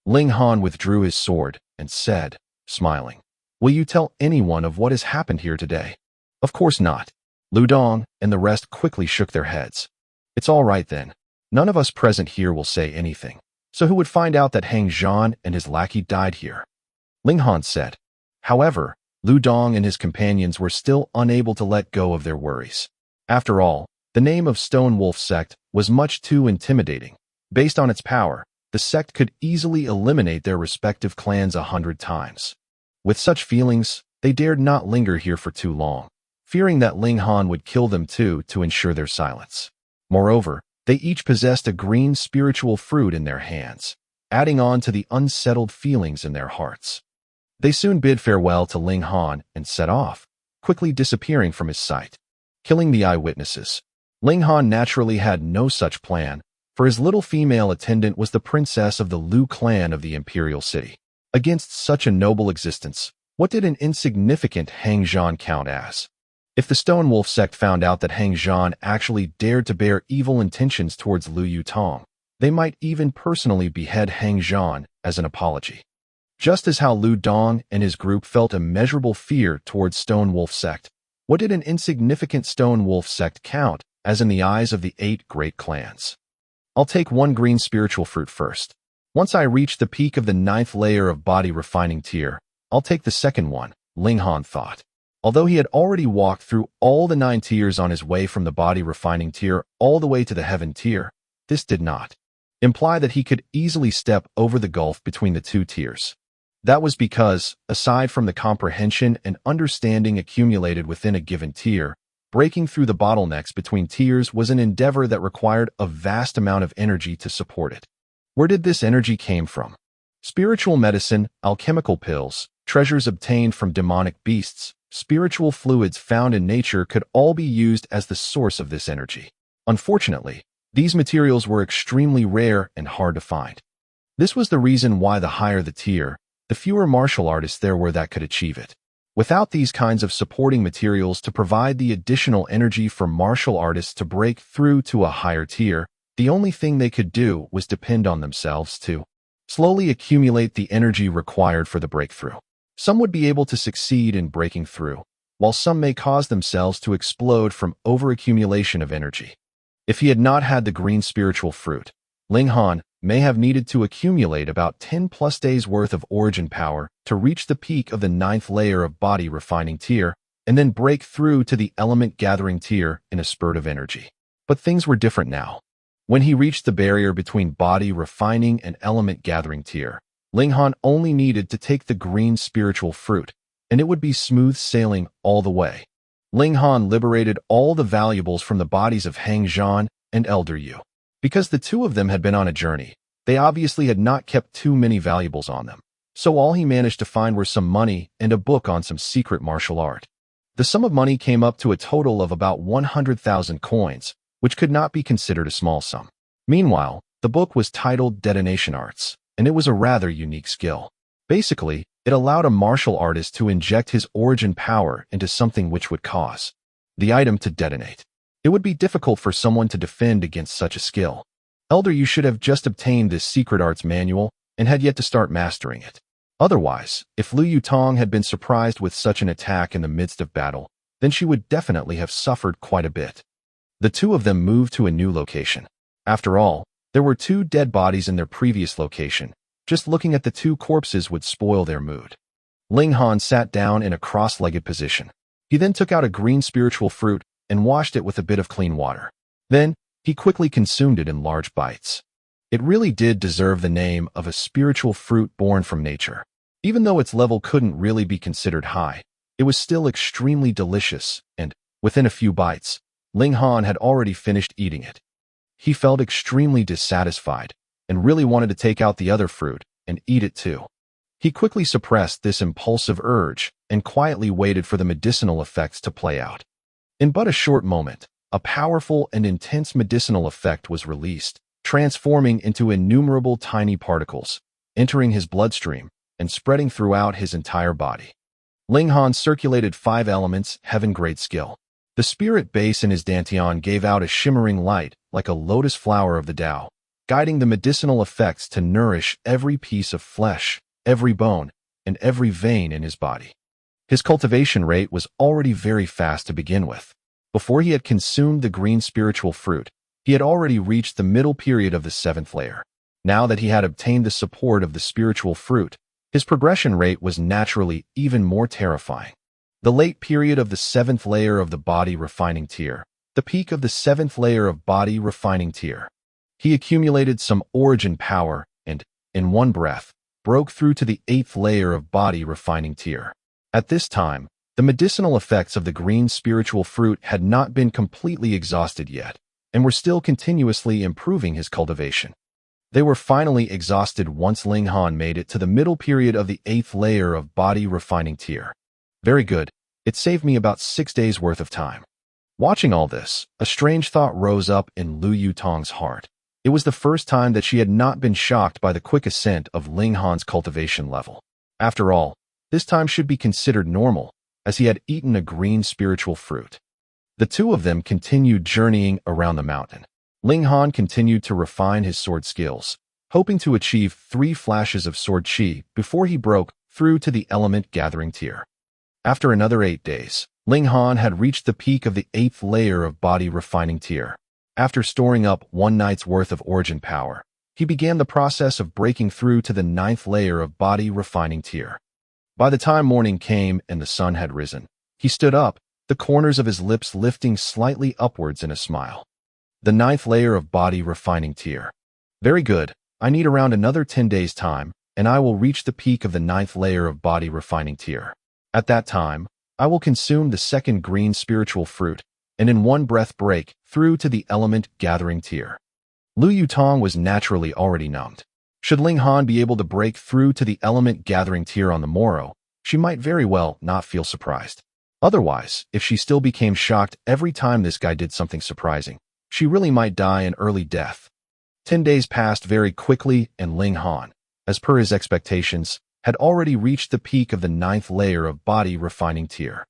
Ling Han withdrew his sword and said, smiling, "Will you tell anyone of what has happened here today?" "Of course not." Lu Dong and the rest quickly shook their heads. It's all right then. None of us present here will say anything. So who would find out that Hang Zhan and his lackey died here? Ling Han said. However, Lu Dong and his companions were still unable to let go of their worries. After all, the name of Stone Wolf Sect was much too intimidating. Based on its power, the sect could easily eliminate their respective clans 100 times. With such feelings, they dared not linger here for too long, fearing that Ling Han would kill them too to ensure their silence. Moreover, they each possessed a green spiritual fruit in their hands, adding on to the unsettled feelings in their hearts. They soon bid farewell to Ling Han and set off, quickly disappearing from his sight, killing the eyewitnesses. Ling Han naturally had no such plan, for his little female attendant was the princess of the Lu clan of the imperial city. Against such a noble existence, what did an insignificant Hang Zhan count as? If the Stone Wolf sect found out that Hang Zhan actually dared to bear evil intentions towards Lu Yutong, they might even personally behead Hang Zhan as an apology. Just as how Lu Dong and his group felt immeasurable fear towards Stone Wolf sect, what did an insignificant Stone Wolf sect count as in the eyes of the 8 great clans? I'll take one green spiritual fruit first. Once I reach the peak of the 9th layer of body refining tier, I'll take the second one, Ling Han thought. Although he had already walked through all the 9 tiers on his way from the body refining tier all the way to the heaven tier, this did not imply that he could easily step over the gulf between the 2 tiers. That was because, aside from the comprehension and understanding accumulated within a given tier, breaking through the bottlenecks between tiers was an endeavor that required a vast amount of energy to support it. Where did this energy came from? Spiritual medicine, alchemical pills, treasures obtained from demonic beasts, spiritual fluids found in nature could all be used as the source of this energy. Unfortunately, these materials were extremely rare and hard to find. This was the reason why the higher the tier, the fewer martial artists there were that could achieve it. Without these kinds of supporting materials to provide the additional energy for martial artists to break through to a higher tier, the only thing they could do was depend on themselves to slowly accumulate the energy required for the breakthrough. Some would be able to succeed in breaking through, while some may cause themselves to explode from overaccumulation of energy. If he had not had the green spiritual fruit, Ling Han may have needed to accumulate about 10+ days worth of origin power to reach the peak of the 9th layer of body refining tier and then break through to the element gathering tier in a spurt of energy. But things were different now. When he reached the barrier between body refining and element gathering tier, Ling Han only needed to take the green spiritual fruit, and it would be smooth sailing all the way. Ling Han liberated all the valuables from the bodies of Hang Zhan and Elder Yu. Because the 2 of them had been on a journey, they obviously had not kept too many valuables on them, so all he managed to find were some money and a book on some secret martial art. The sum of money came up to a total of about 100,000 coins, which could not be considered a small sum. Meanwhile, the book was titled Detonation Arts, and it was a rather unique skill. Basically, it allowed a martial artist to inject his origin power into something which would cause the item to detonate. It would be difficult for someone to defend against such a skill. Elder, you should have just obtained this secret arts manual and had yet to start mastering it. Otherwise, if Lu Yutong had been surprised with such an attack in the midst of battle, then she would definitely have suffered quite a bit. The 2 of them moved to a new location. After all, there were 2 dead bodies in their previous location. Just looking at the 2 corpses would spoil their mood. Ling Han sat down in a cross-legged position. He then took out a green spiritual fruit and washed it with a bit of clean water. Then, he quickly consumed it in large bites. It really did deserve the name of a spiritual fruit born from nature. Even though its level couldn't really be considered high, it was still extremely delicious, and, within a few bites, Ling Han had already finished eating it. He felt extremely dissatisfied, and really wanted to take out the other fruit and eat it too. He quickly suppressed this impulsive urge and quietly waited for the medicinal effects to play out. In but a short moment, a powerful and intense medicinal effect was released, transforming into innumerable tiny particles, entering his bloodstream and spreading throughout his entire body. Ling Han circulated 5 elements, heaven-grade skill. The spirit base in his dantian gave out a shimmering light like a lotus flower of the Tao, guiding the medicinal effects to nourish every piece of flesh, every bone, and every vein in his body. His cultivation rate was already very fast to begin with. Before he had consumed the green spiritual fruit, he had already reached the middle period of the 7th layer. Now that he had obtained the support of the spiritual fruit, his progression rate was naturally even more terrifying. The late period of the 7th layer of the body refining tier, the peak of the 7th layer of body refining tier. He accumulated some origin power and, in one breath, broke through to the 8th layer of body refining tier. At this time, the medicinal effects of the green spiritual fruit had not been completely exhausted yet, and were still continuously improving his cultivation. They were finally exhausted once Ling Han made it to the middle period of the 8th layer of body refining tier. Very good. It saved me about 6 days worth of time. Watching all this, a strange thought rose up in Lu Yutong's heart. It was the first time that she had not been shocked by the quick ascent of Ling Han's cultivation level. After all, this time should be considered normal, as he had eaten a green spiritual fruit. The two of them continued journeying around the mountain. Ling Han continued to refine his sword skills, hoping to achieve 3 flashes of sword chi before he broke through to the element gathering tier. After another 8 days, Ling Han had reached the peak of the 8th layer of body refining tier. After storing up 1 night's worth of origin power, he began the process of breaking through to the 9th layer of body refining tier. By the time morning came and the sun had risen, he stood up, the corners of his lips lifting slightly upwards in a smile. The 9th layer of body refining tier. Very good. I need around another 10 days' time, and I will reach the peak of the 9th layer of body refining tier. At that time, I will consume the 2nd green spiritual fruit, and in one breath break through to the element gathering tier. Lu Yutong was naturally already numbed. Should Ling Han be able to break through to the element gathering tier on the morrow, she might very well not feel surprised. Otherwise, if she still became shocked every time this guy did something surprising, she really might die an early death. 10 days passed very quickly, and Ling Han, as per his expectations, had already reached the peak of the 9th layer of body refining tier.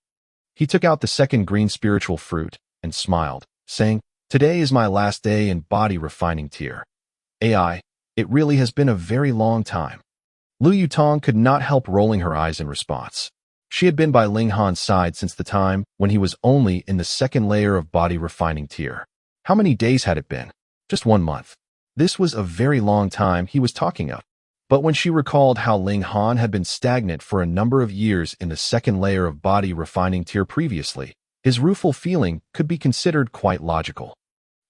He took out the 2nd green spiritual fruit and smiled, saying, "Today is my last day in body refining tier. AI, it really has been a very long time." Lu Yutong could not help rolling her eyes in response. She had been by Ling Han's side since the time when he was only in the 2nd layer of body refining tier. How many days had it been? Just 1 month. This was a very long time he was talking of. But when she recalled how Ling Han had been stagnant for a number of years in the 2nd layer of body refining tier previously, his rueful feeling could be considered quite logical.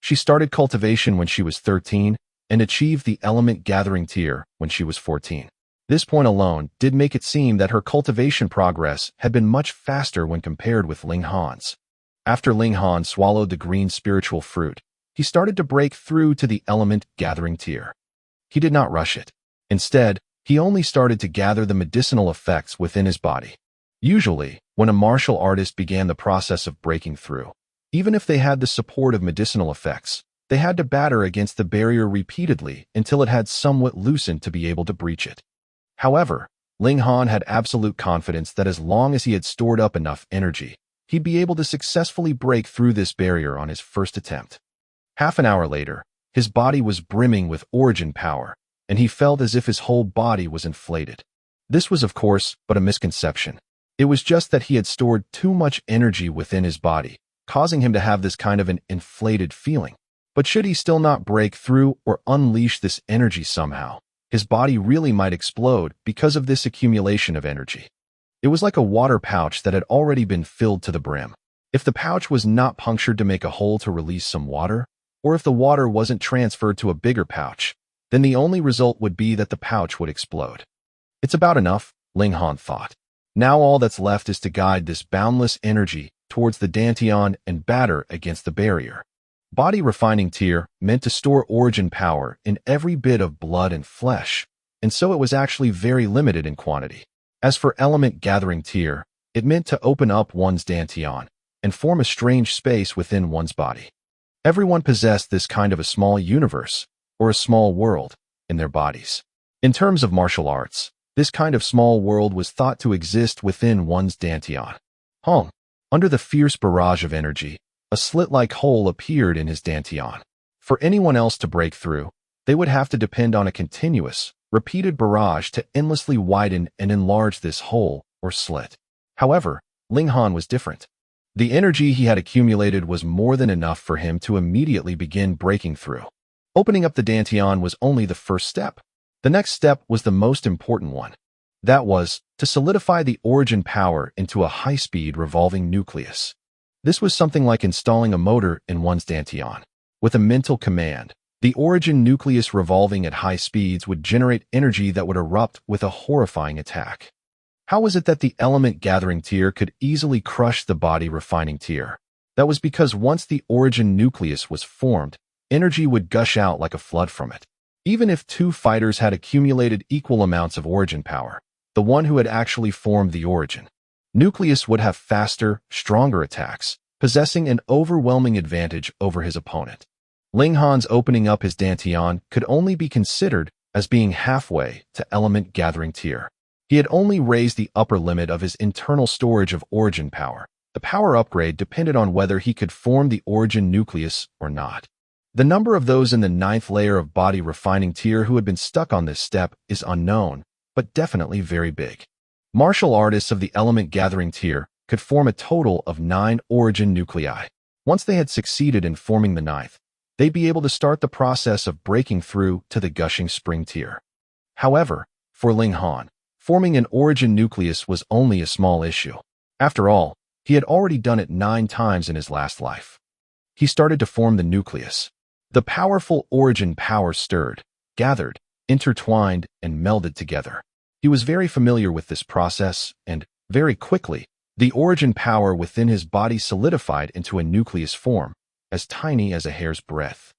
She started cultivation when she was 13 and achieved the element gathering tier when she was 14. This point alone did make it seem that her cultivation progress had been much faster when compared with Ling Han's. After Ling Han swallowed the green spiritual fruit, he started to break through to the element gathering tier. He did not rush it. Instead, he only started to gather the medicinal effects within his body. Usually, when a martial artist began the process of breaking through, even if they had the support of medicinal effects, they had to batter against the barrier repeatedly until it had somewhat loosened to be able to breach it. However, Ling Han had absolute confidence that as long as he had stored up enough energy, he'd be able to successfully break through this barrier on his first attempt. Half an hour later, his body was brimming with origin power, and he felt as if his whole body was inflated. This was, of course, but a misconception. It was just that he had stored too much energy within his body, causing him to have this kind of an inflated feeling. But should he still not break through or unleash this energy somehow, his body really might explode because of this accumulation of energy. It was like a water pouch that had already been filled to the brim. If the pouch was not punctured to make a hole to release some water, or if the water wasn't transferred to a bigger pouch, then the only result would be that the pouch would explode. It's about enough, Ling Han thought. Now all that's left is to guide this boundless energy towards the dantian and batter against the barrier. Body refining tier meant to store origin power in every bit of blood and flesh, and so it was actually very limited in quantity. As for element gathering tier, it meant to open up one's dantian and form a strange space within one's body. Everyone possessed this kind of a small universe, or a small world, in their bodies. In terms of martial arts, this kind of small world was thought to exist within one's dantian. Under the fierce barrage of energy, a slit-like hole appeared in his dantian. For anyone else to break through, they would have to depend on a continuous, repeated barrage to endlessly widen and enlarge this hole or slit. However, Ling Han was different. The energy he had accumulated was more than enough for him to immediately begin breaking through. Opening up the Dantian was only the first step. The next step was the most important one. That was to solidify the origin power into a high-speed revolving nucleus. This was something like installing a motor in one's Dantian. With a mental command, the origin nucleus revolving at high speeds would generate energy that would erupt with a horrifying attack. How was it that the element-gathering tier could easily crush the body-refining tier? That was because once the origin nucleus was formed, energy would gush out like a flood from it. Even if two fighters had accumulated equal amounts of origin power, the one who had actually formed the origin nucleus would have faster, stronger attacks, possessing an overwhelming advantage over his opponent. Ling Han's opening up his Dantian could only be considered as being halfway to element-gathering tier. He had only raised the upper limit of his internal storage of origin power. The power upgrade depended on whether he could form the origin nucleus or not. The number of those in the 9th layer of body refining tier who had been stuck on this step is unknown, but definitely very big. Martial artists of the element-gathering tier could form a total of 9 origin nuclei. Once they had succeeded in forming the 9th, they'd be able to start the process of breaking through to the gushing spring tier. However, for Ling Han, forming an origin nucleus was only a small issue. After all, he had already done it 9 times in his last life. He started to form the nucleus. The powerful origin power stirred, gathered, intertwined, and melded together. He was very familiar with this process, and, very quickly, the origin power within his body solidified into a nucleus form, as tiny as a hair's breadth.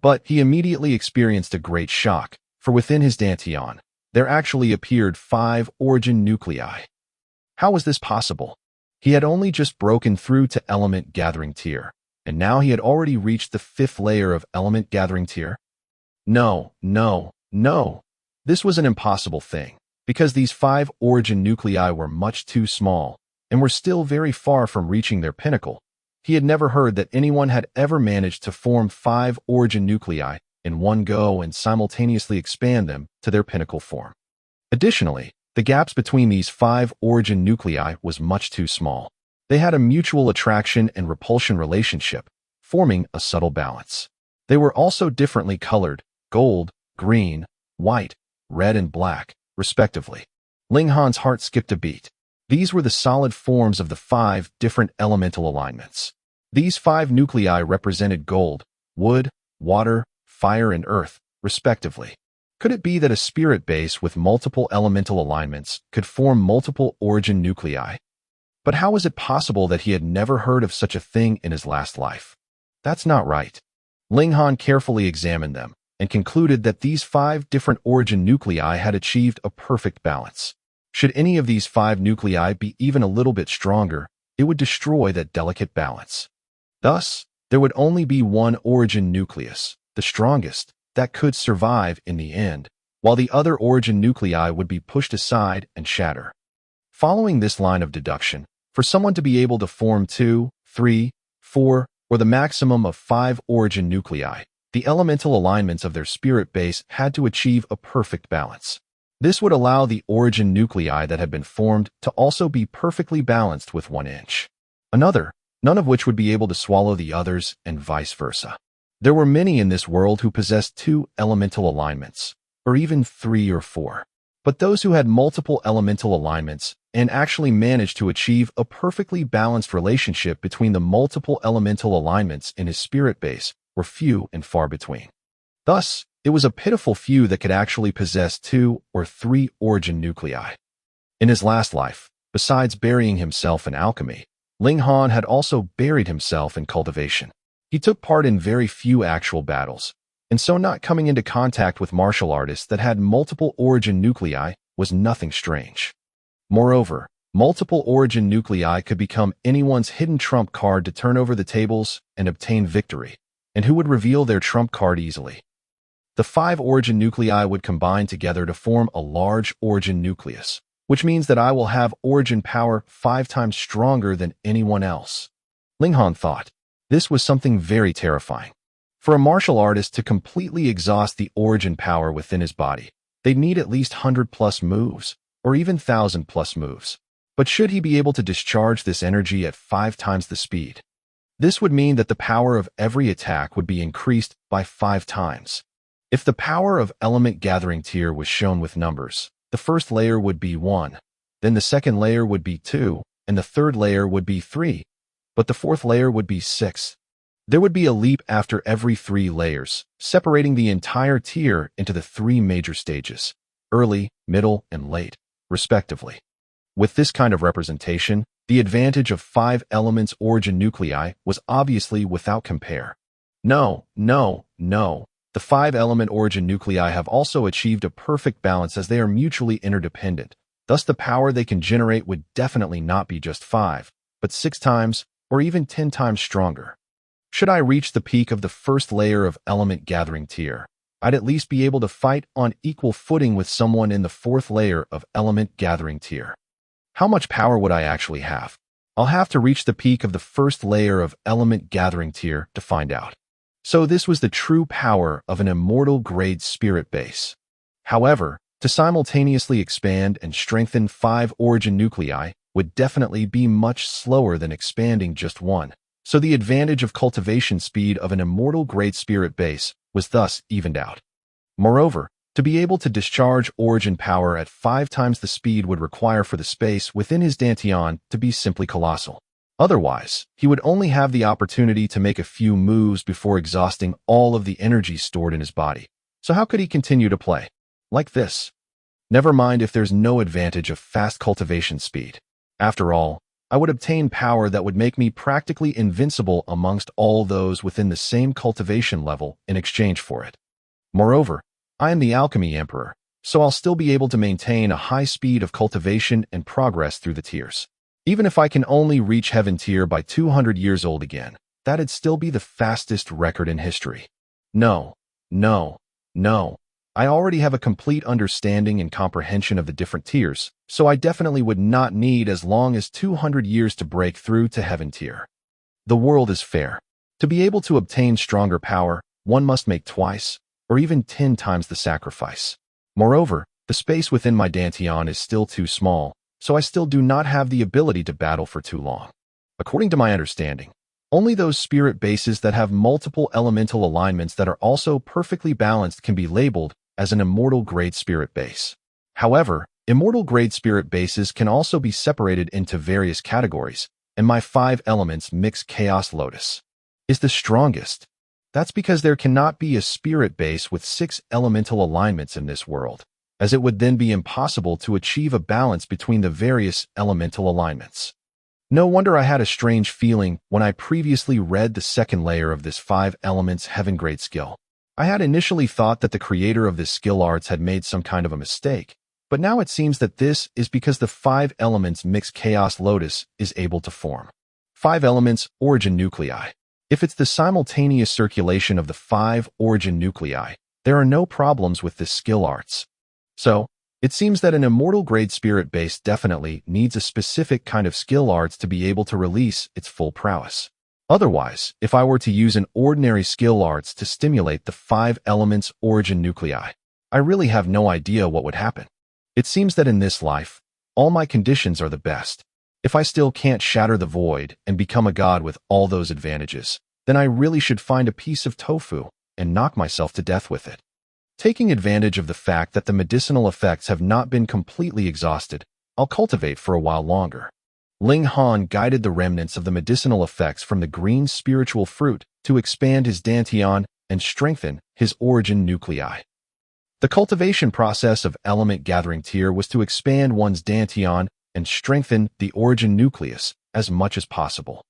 But he immediately experienced a great shock, for within his Dantian, there actually appeared 5 origin nuclei. How was this possible? He had only just broken through to element-gathering tier, and now he had already reached the 5th layer of element-gathering tier? No. This was an impossible thing, because these 5 origin nuclei were much too small, and were still very far from reaching their pinnacle. He had never heard that anyone had ever managed to form 5 origin nuclei in one go and simultaneously expand them to their pinnacle form. Additionally, the gaps between these 5 origin nuclei was much too small. They had a mutual attraction and repulsion relationship, forming a subtle balance. They were also differently colored, gold, green, white, red, and black, respectively. Ling Han's heart skipped a beat. These were the solid forms of the 5 different elemental alignments. These 5 nuclei represented gold, wood, water, fire, and earth, respectively. Could it be that a spirit base with multiple elemental alignments could form multiple origin nuclei? But how was it possible that he had never heard of such a thing in his last life? That's not right. Ling Han carefully examined them and concluded that these 5 different origin nuclei had achieved a perfect balance. Should any of these 5 nuclei be even a little bit stronger, it would destroy that delicate balance. Thus, there would only be one origin nucleus, the strongest, that could survive in the end, while the other origin nuclei would be pushed aside and shatter. Following this line of deduction, for someone to be able to form 2, 3, 4, or the maximum of 5 origin nuclei, the elemental alignments of their spirit base had to achieve a perfect balance. This would allow the origin nuclei that had been formed to also be perfectly balanced with 1 inch. Another, none of which would be able to swallow the others, and vice versa. There were many in this world who possessed 2 elemental alignments, or even 3 or 4. But those who had multiple elemental alignments and actually managed to achieve a perfectly balanced relationship between the multiple elemental alignments in his spirit base were few and far between. Thus, it was a pitiful few that could actually possess 2 or 3 origin nuclei. In his last life, besides burying himself in alchemy, Ling Han had also buried himself in cultivation. He took part in very few actual battles, and so not coming into contact with martial artists that had multiple origin nuclei was nothing strange. Moreover, multiple origin nuclei could become anyone's hidden trump card to turn over the tables and obtain victory, and who would reveal their trump card easily. The 5 origin nuclei would combine together to form a large origin nucleus, which means that I will have origin power 5 times stronger than anyone else. Ling Han thought. This was something very terrifying. For a martial artist to completely exhaust the origin power within his body, they'd need at least 100+ moves, or even 1,000+ moves. But should he be able to discharge this energy at 5 times the speed? This would mean that the power of every attack would be increased by 5 times. If the power of element gathering tier was shown with numbers, the first layer would be 1, then the second layer would be 2, and the third layer would be 3, but the fourth layer would be 6. There would be a leap after every 3 layers, separating the entire tier into the 3 major stages, early, middle, and late, respectively. With this kind of representation, the advantage of 5 elements origin nuclei was obviously without compare. No. The 5-element origin nuclei have also achieved a perfect balance as they are mutually interdependent. Thus, the power they can generate would definitely not be just 5, but 6 times or even 10 times stronger. Should I reach the peak of the first layer of element gathering tier, I'd at least be able to fight on equal footing with someone in the 4th layer of element gathering tier. How much power would I actually have? I'll have to reach the peak of the first layer of element gathering tier to find out. So this was the true power of an immortal grade spirit base. However, to simultaneously expand and strengthen 5 origin nuclei would definitely be much slower than expanding just 1. So the advantage of cultivation speed of an immortal grade spirit base was thus evened out. Moreover, to be able to discharge origin power at 5 times the speed would require for the space within his dantian to be simply colossal. Otherwise, he would only have the opportunity to make a few moves before exhausting all of the energy stored in his body. So how could he continue to play? Like this. Never mind if there's no advantage of fast cultivation speed. After all, I would obtain power that would make me practically invincible amongst all those within the same cultivation level in exchange for it. Moreover, I am the Alchemy Emperor, so I'll still be able to maintain a high speed of cultivation and progress through the tiers. Even if I can only reach Heaven tier by 200 years old again, that'd still be the fastest record in history. No. I already have a complete understanding and comprehension of the different tiers, so I definitely would not need as long as 200 years to break through to Heaven tier. The world is fair. To be able to obtain stronger power, one must make twice, or even 10 times the sacrifice. Moreover, the space within my dantian is still too small, so I still do not have the ability to battle for too long. According to my understanding, only those spirit bases that have multiple elemental alignments that are also perfectly balanced can be labeled as an immortal grade spirit base. However, immortal grade spirit bases can also be separated into various categories, and my 5 elements mix Chaos Lotus is the strongest. That's because there cannot be a spirit base with 6 elemental alignments in this world, as it would then be impossible to achieve a balance between the various elemental alignments. No wonder I had a strange feeling when I previously read the second layer of this 5 elements heaven grade skill. I had initially thought that the creator of this skill arts had made some kind of a mistake, but now it seems that this is because the 5 elements mixed Chaos Lotus is able to form 5 elements origin nuclei. If it's the simultaneous circulation of the 5 origin nuclei, there are no problems with this skill arts. So, it seems that an immortal grade spirit base definitely needs a specific kind of skill arts to be able to release its full prowess. Otherwise, if I were to use an ordinary skill arts to stimulate the 5 elements origin nuclei, I really have no idea what would happen. It seems that in this life, all my conditions are the best. If I still can't shatter the void and become a god with all those advantages, then I really should find a piece of tofu and knock myself to death with it. Taking advantage of the fact that the medicinal effects have not been completely exhausted, I'll cultivate for a while longer. Ling Han guided the remnants of the medicinal effects from the green spiritual fruit to expand his dantian and strengthen his origin nuclei. The cultivation process of element gathering tier was to expand one's dantian and strengthen the origin nucleus as much as possible.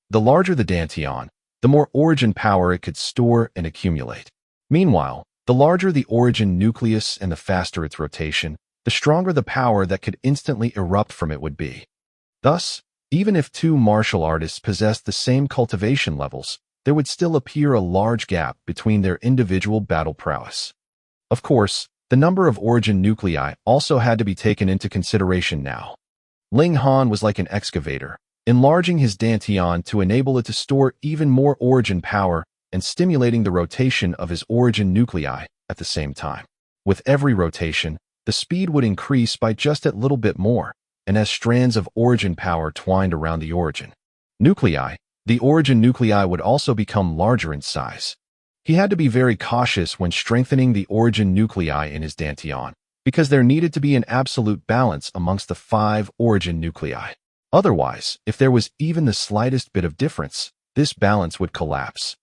The larger the dantian, the more origin power it could store and accumulate. Meanwhile, the larger the origin nucleus and the faster its rotation, the stronger the power that could instantly erupt from it would be. Thus, even if 2 martial artists possessed the same cultivation levels, there would still appear a large gap between their individual battle prowess. Of course, the number of origin nuclei also had to be taken into consideration now. Ling Han was like an excavator, enlarging his dantian to enable it to store even more origin power and stimulating the rotation of his origin nuclei at the same time. With every rotation, the speed would increase by just a little bit more, and has strands of origin power twined around the origin nuclei. The origin nuclei would also become larger in size. He had to be very cautious when strengthening the origin nuclei in his dantian, because there needed to be an absolute balance amongst the 5 origin nuclei. Otherwise, if there was even the slightest bit of difference, this balance would collapse.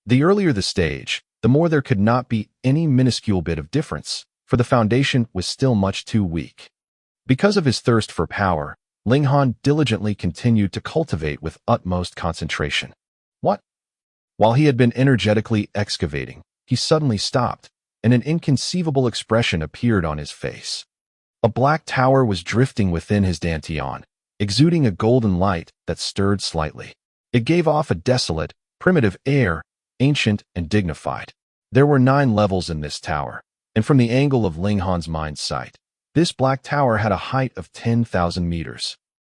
The earlier the stage, the more there could not be any minuscule bit of difference, for the foundation was still much too weak. Because of his thirst for power, Ling Han diligently continued to cultivate with utmost concentration. What? While he had been energetically excavating, he suddenly stopped, and an inconceivable expression appeared on his face. A black tower was drifting within his dantian, exuding a golden light that stirred slightly. It gave off a desolate, primitive air, ancient and dignified. There were 9 levels in this tower, and from the angle of Ling Han's mind's sight, this black tower had a height of 10,000 meters,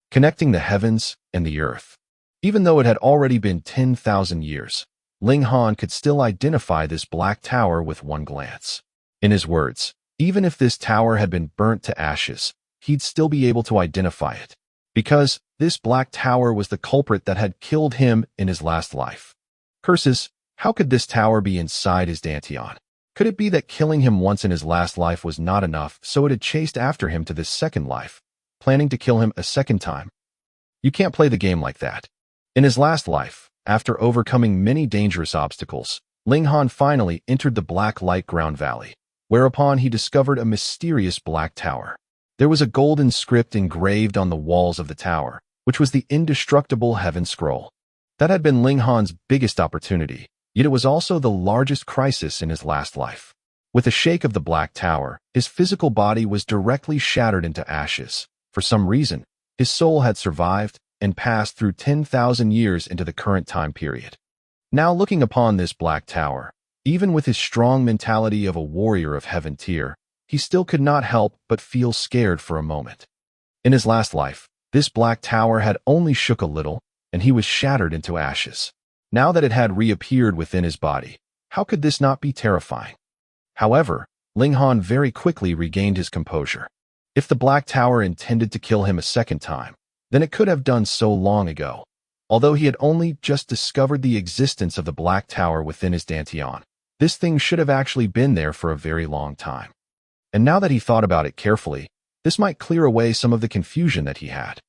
connecting the heavens and the earth. Even though it had already been 10,000 years, Ling Han could still identify this black tower with one glance. In his words, even if this tower had been burnt to ashes, he'd still be able to identify it, because this black tower was the culprit that had killed him in his last life. Curses, how could this tower be inside his dantian? Could it be that killing him once in his last life was not enough, so it had chased after him to this second life, planning to kill him a second time? You can't play the game like that. In his last life, after overcoming many dangerous obstacles, Ling Han finally entered the Black Light Ground Valley, whereupon he discovered a mysterious black tower. There was a golden script engraved on the walls of the tower, which was the indestructible Heaven Scroll. That had been Ling Han's biggest opportunity, yet it was also the largest crisis in his last life. With a shake of the Black Tower, his physical body was directly shattered into ashes. For some reason, his soul had survived and passed through 10,000 years into the current time period. Now looking upon this Black Tower, even with his strong mentality of a warrior of heaven tier, he still could not help but feel scared for a moment. In his last life, this Black Tower had only shook a little, and he was shattered into ashes. Now that it had reappeared within his body, how could this not be terrifying? However, Ling Han very quickly regained his composure. If the Black Tower intended to kill him a second time, then it could have done so long ago. Although he had only just discovered the existence of the Black Tower within his dantian, this thing should have actually been there for a very long time. And now that he thought about it carefully, this might clear away some of the confusion that he had.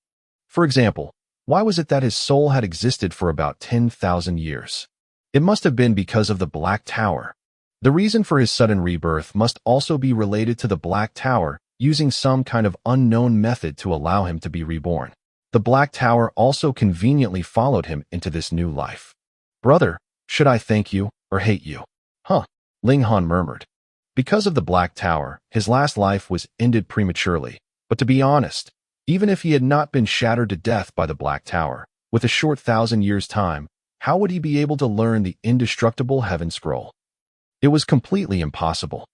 For example, why was it that his soul had existed for about 10,000 years? It must have been because of the Black Tower. The reason for his sudden rebirth must also be related to the Black Tower using some kind of unknown method to allow him to be reborn. The Black Tower also conveniently followed him into this new life. Brother, should I thank you or hate you? Huh, Ling Han murmured. Because of the Black Tower, his last life was ended prematurely. But to be honest, even if he had not been shattered to death by the Black Tower, with a short 1,000 years' time, how would he be able to learn the indestructible Heaven Scroll? It was completely impossible.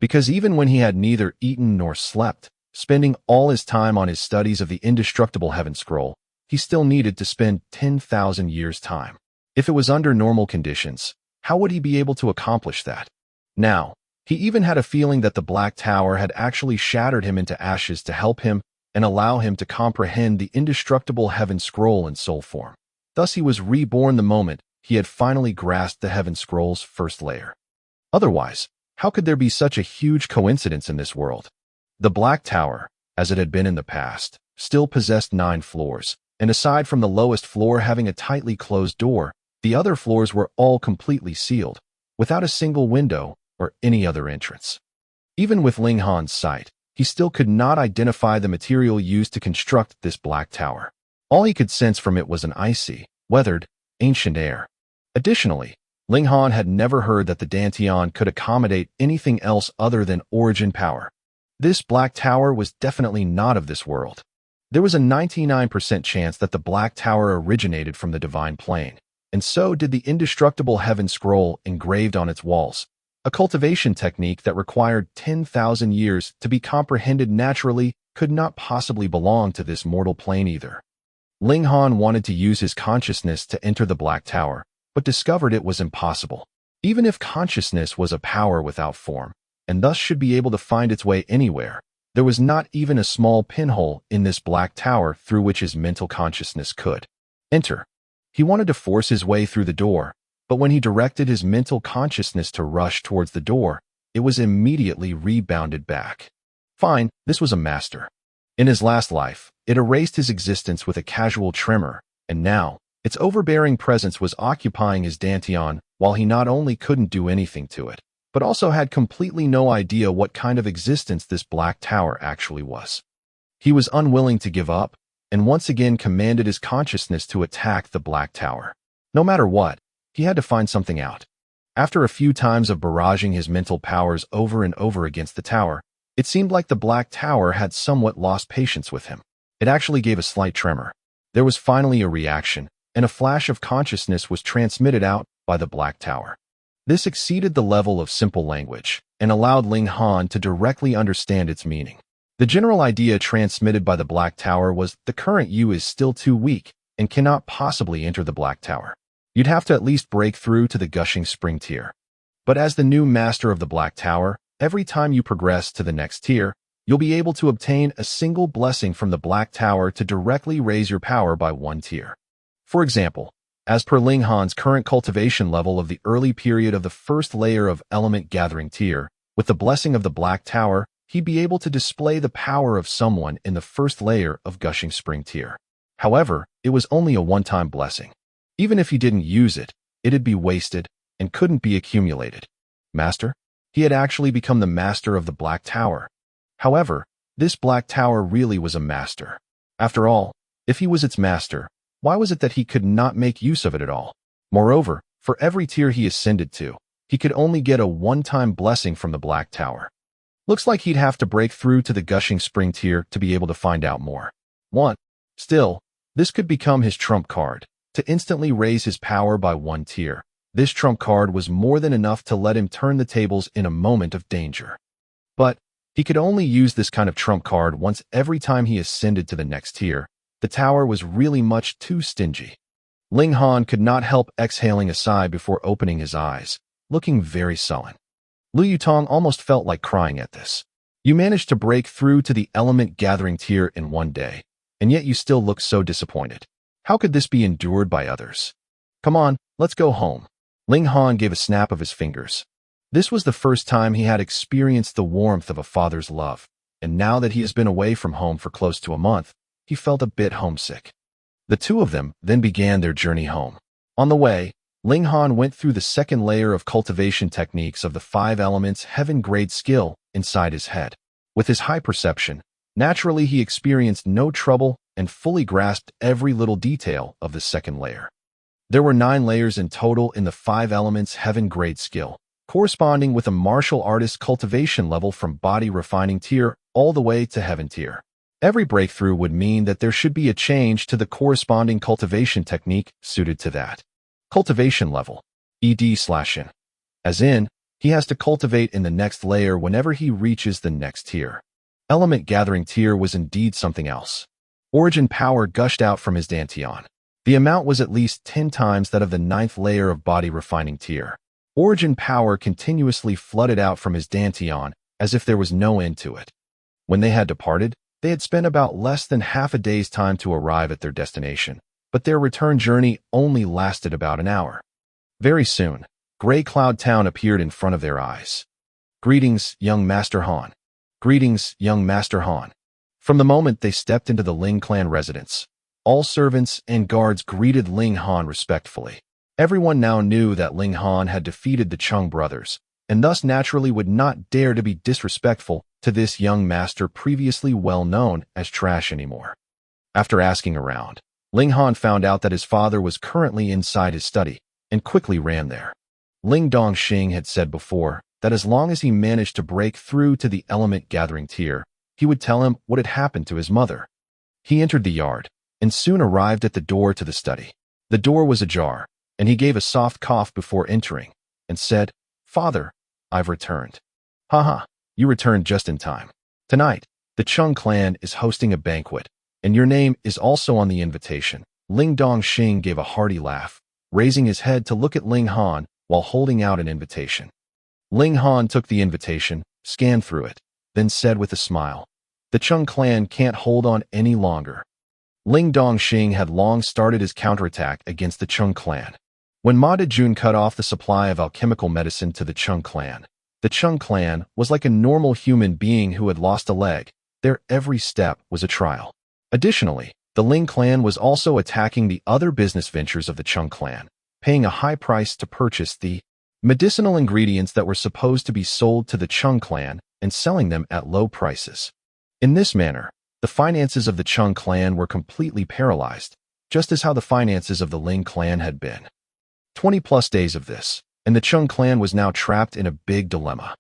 Because even when he had neither eaten nor slept, spending all his time on his studies of the indestructible Heaven Scroll, he still needed to spend 10,000 years' time. If it was under normal conditions, how would he be able to accomplish that? Now, he even had a feeling that the Black Tower had actually shattered him into ashes to help him and allow him to comprehend the indestructible Heaven Scroll in soul form. Thus he was reborn the moment he had finally grasped the Heaven Scroll's first layer. Otherwise, how could there be such a huge coincidence in this world? The Black Tower, as it had been in the past, still possessed 9 floors, and aside from the lowest floor having a tightly closed door, the other floors were all completely sealed, without a single window or any other entrance. Even with Ling Han's sight, he still could not identify the material used to construct this Black Tower. All he could sense from it was an icy, weathered, ancient air. Additionally, Ling Han had never heard that the dantian could accommodate anything else other than origin power. This Black Tower was definitely not of this world. There was a 99% chance that the Black Tower originated from the divine plane, and so did the indestructible Heaven Scroll engraved on its walls. A cultivation technique that required 10,000 years to be comprehended naturally could not possibly belong to this mortal plane either. Ling Han wanted to use his consciousness to enter the Black Tower, but discovered it was impossible. Even if consciousness was a power without form, and thus should be able to find its way anywhere, There was not even a small pinhole in this black tower through which his mental consciousness could enter. He wanted to force his way through the door, but when he directed his mental consciousness to rush towards the door, it was immediately rebounded back. Fine, this was a master. In his last life, it erased his existence with a casual tremor, and now, its overbearing presence was occupying his dantian, while he not only couldn't do anything to it, but also had completely no idea what kind of existence this black tower actually was. He was unwilling to give up, and once again commanded his consciousness to attack the black tower. No matter what, he had to find something out. After a few times of barraging his mental powers over and over against the tower, it seemed like the black tower had somewhat lost patience with him. It actually gave a slight tremor. There was finally a reaction, and a flash of consciousness was transmitted out by the black tower. This exceeded the level of simple language, and allowed Ling Han to directly understand its meaning. The general idea transmitted by the black tower was the current you is still too weak, and cannot possibly enter the black tower. You'd have to at least break through to the gushing spring tier. But as the new master of the black tower, every time you progress to the next tier, you'll be able to obtain a single blessing from the black tower to directly raise your power by one tier. For example, as per Ling Han's current cultivation level of the early period of the first layer of element gathering tier, with the blessing of the black tower, he'd be able to display the power of someone in the first layer of gushing spring tier. However, it was only a one-time blessing. Even if he didn't use it, it'd be wasted and couldn't be accumulated. Master? He had actually become the master of the black tower. However, this black tower really was a master. After all, if he was its master, why was it that he could not make use of it at all? Moreover, for every tier he ascended to, he could only get a one-time blessing from the black tower. Looks like he'd have to break through to the gushing spring tier to be able to find out more. Still, this could become his trump card, to instantly raise his power by one tier. This trump card was more than enough to let him turn the tables in a moment of danger. But he could only use this kind of trump card once every time he ascended to the next tier. The tower was really much too stingy. Ling Han could not help exhaling a sigh before opening his eyes, looking very sullen. Liu Yutong almost felt like crying at this. You managed to break through to the element gathering tier in one day, and yet you still look so disappointed. How could this be endured by others? Come on, let's go home. Ling Han gave a snap of his fingers. This was the first time he had experienced the warmth of a father's love, and now that he has been away from home for close to a month, he felt a bit homesick. The two of them then began their journey home. On the way, Ling Han went through the second layer of cultivation techniques of the 5 elements heaven-grade skill inside his head. With his high perception, naturally he experienced no trouble and fully grasped every little detail of the second layer. There were 9 layers in total in the 5 elements heaven-grade skill, corresponding with a martial artist cultivation level from body refining tier all the way to heaven tier. Every breakthrough would mean that there should be a change to the corresponding cultivation technique suited to that cultivation level, ED/in. As in, he has to cultivate in the next layer whenever he reaches the next tier. Element gathering tier was indeed something else. Origin power gushed out from his dantian. The amount was at least 10 times that of the 9th layer of body refining tier. Origin power continuously flooded out from his dantian as if there was no end to it. When they had departed, they had spent about less than half a day's time to arrive at their destination, but their return journey only lasted about an hour. Very soon, Gray Cloud Town appeared in front of their eyes. Greetings, young Master Han. Greetings, young Master Han. From the moment they stepped into the Ling clan residence, all servants and guards greeted Ling Han respectfully. Everyone now knew that Ling Han had defeated the Chung brothers, and thus naturally would not dare to be disrespectful to this young master previously well known as trash anymore. After asking around, Ling Han found out that his father was currently inside his study, and quickly ran there. Ling Dongxing had said before that as long as he managed to break through to the element gathering tier, he would tell him what had happened to his mother. He entered the yard, and soon arrived at the door to the study. The door was ajar, and he gave a soft cough before entering, and said, "Father, I've returned." "Haha, you returned just in time. Tonight, the Chung clan is hosting a banquet, and your name is also on the invitation." Ling Dongxing gave a hearty laugh, raising his head to look at Ling Han while holding out an invitation. Ling Han took the invitation, scanned through it, then said with a smile, The Chung clan can't hold on any longer. Ling Dongxing had long started his counterattack against the Chung clan. When Ma Dejun cut off the supply of alchemical medicine to the Chung clan was like a normal human being who had lost a leg. Their every step was a trial. Additionally, the Ling clan was also attacking the other business ventures of the Chung clan, paying a high price to purchase the medicinal ingredients that were supposed to be sold to the Chung clan and selling them at low prices. In this manner, the finances of the Chung clan were completely paralyzed, just as how the finances of the Ling clan had been. 20+ days of this, and the Chung clan was now trapped in a big dilemma.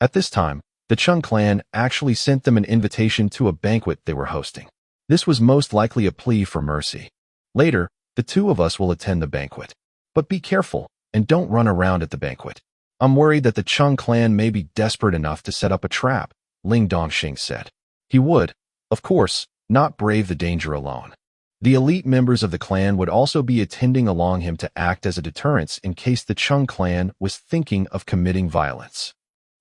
At this time, the Chung clan actually sent them an invitation to a banquet they were hosting. This was most likely a plea for mercy. Later, the two of us will attend the banquet. But be careful, and don't run around at the banquet. I'm worried that the Chung clan may be desperate enough to set up a trap, Ling Dongxing said. He would, of course, not brave the danger alone. The elite members of the clan would also be attending along him to act as a deterrence in case the Chung clan was thinking of committing violence.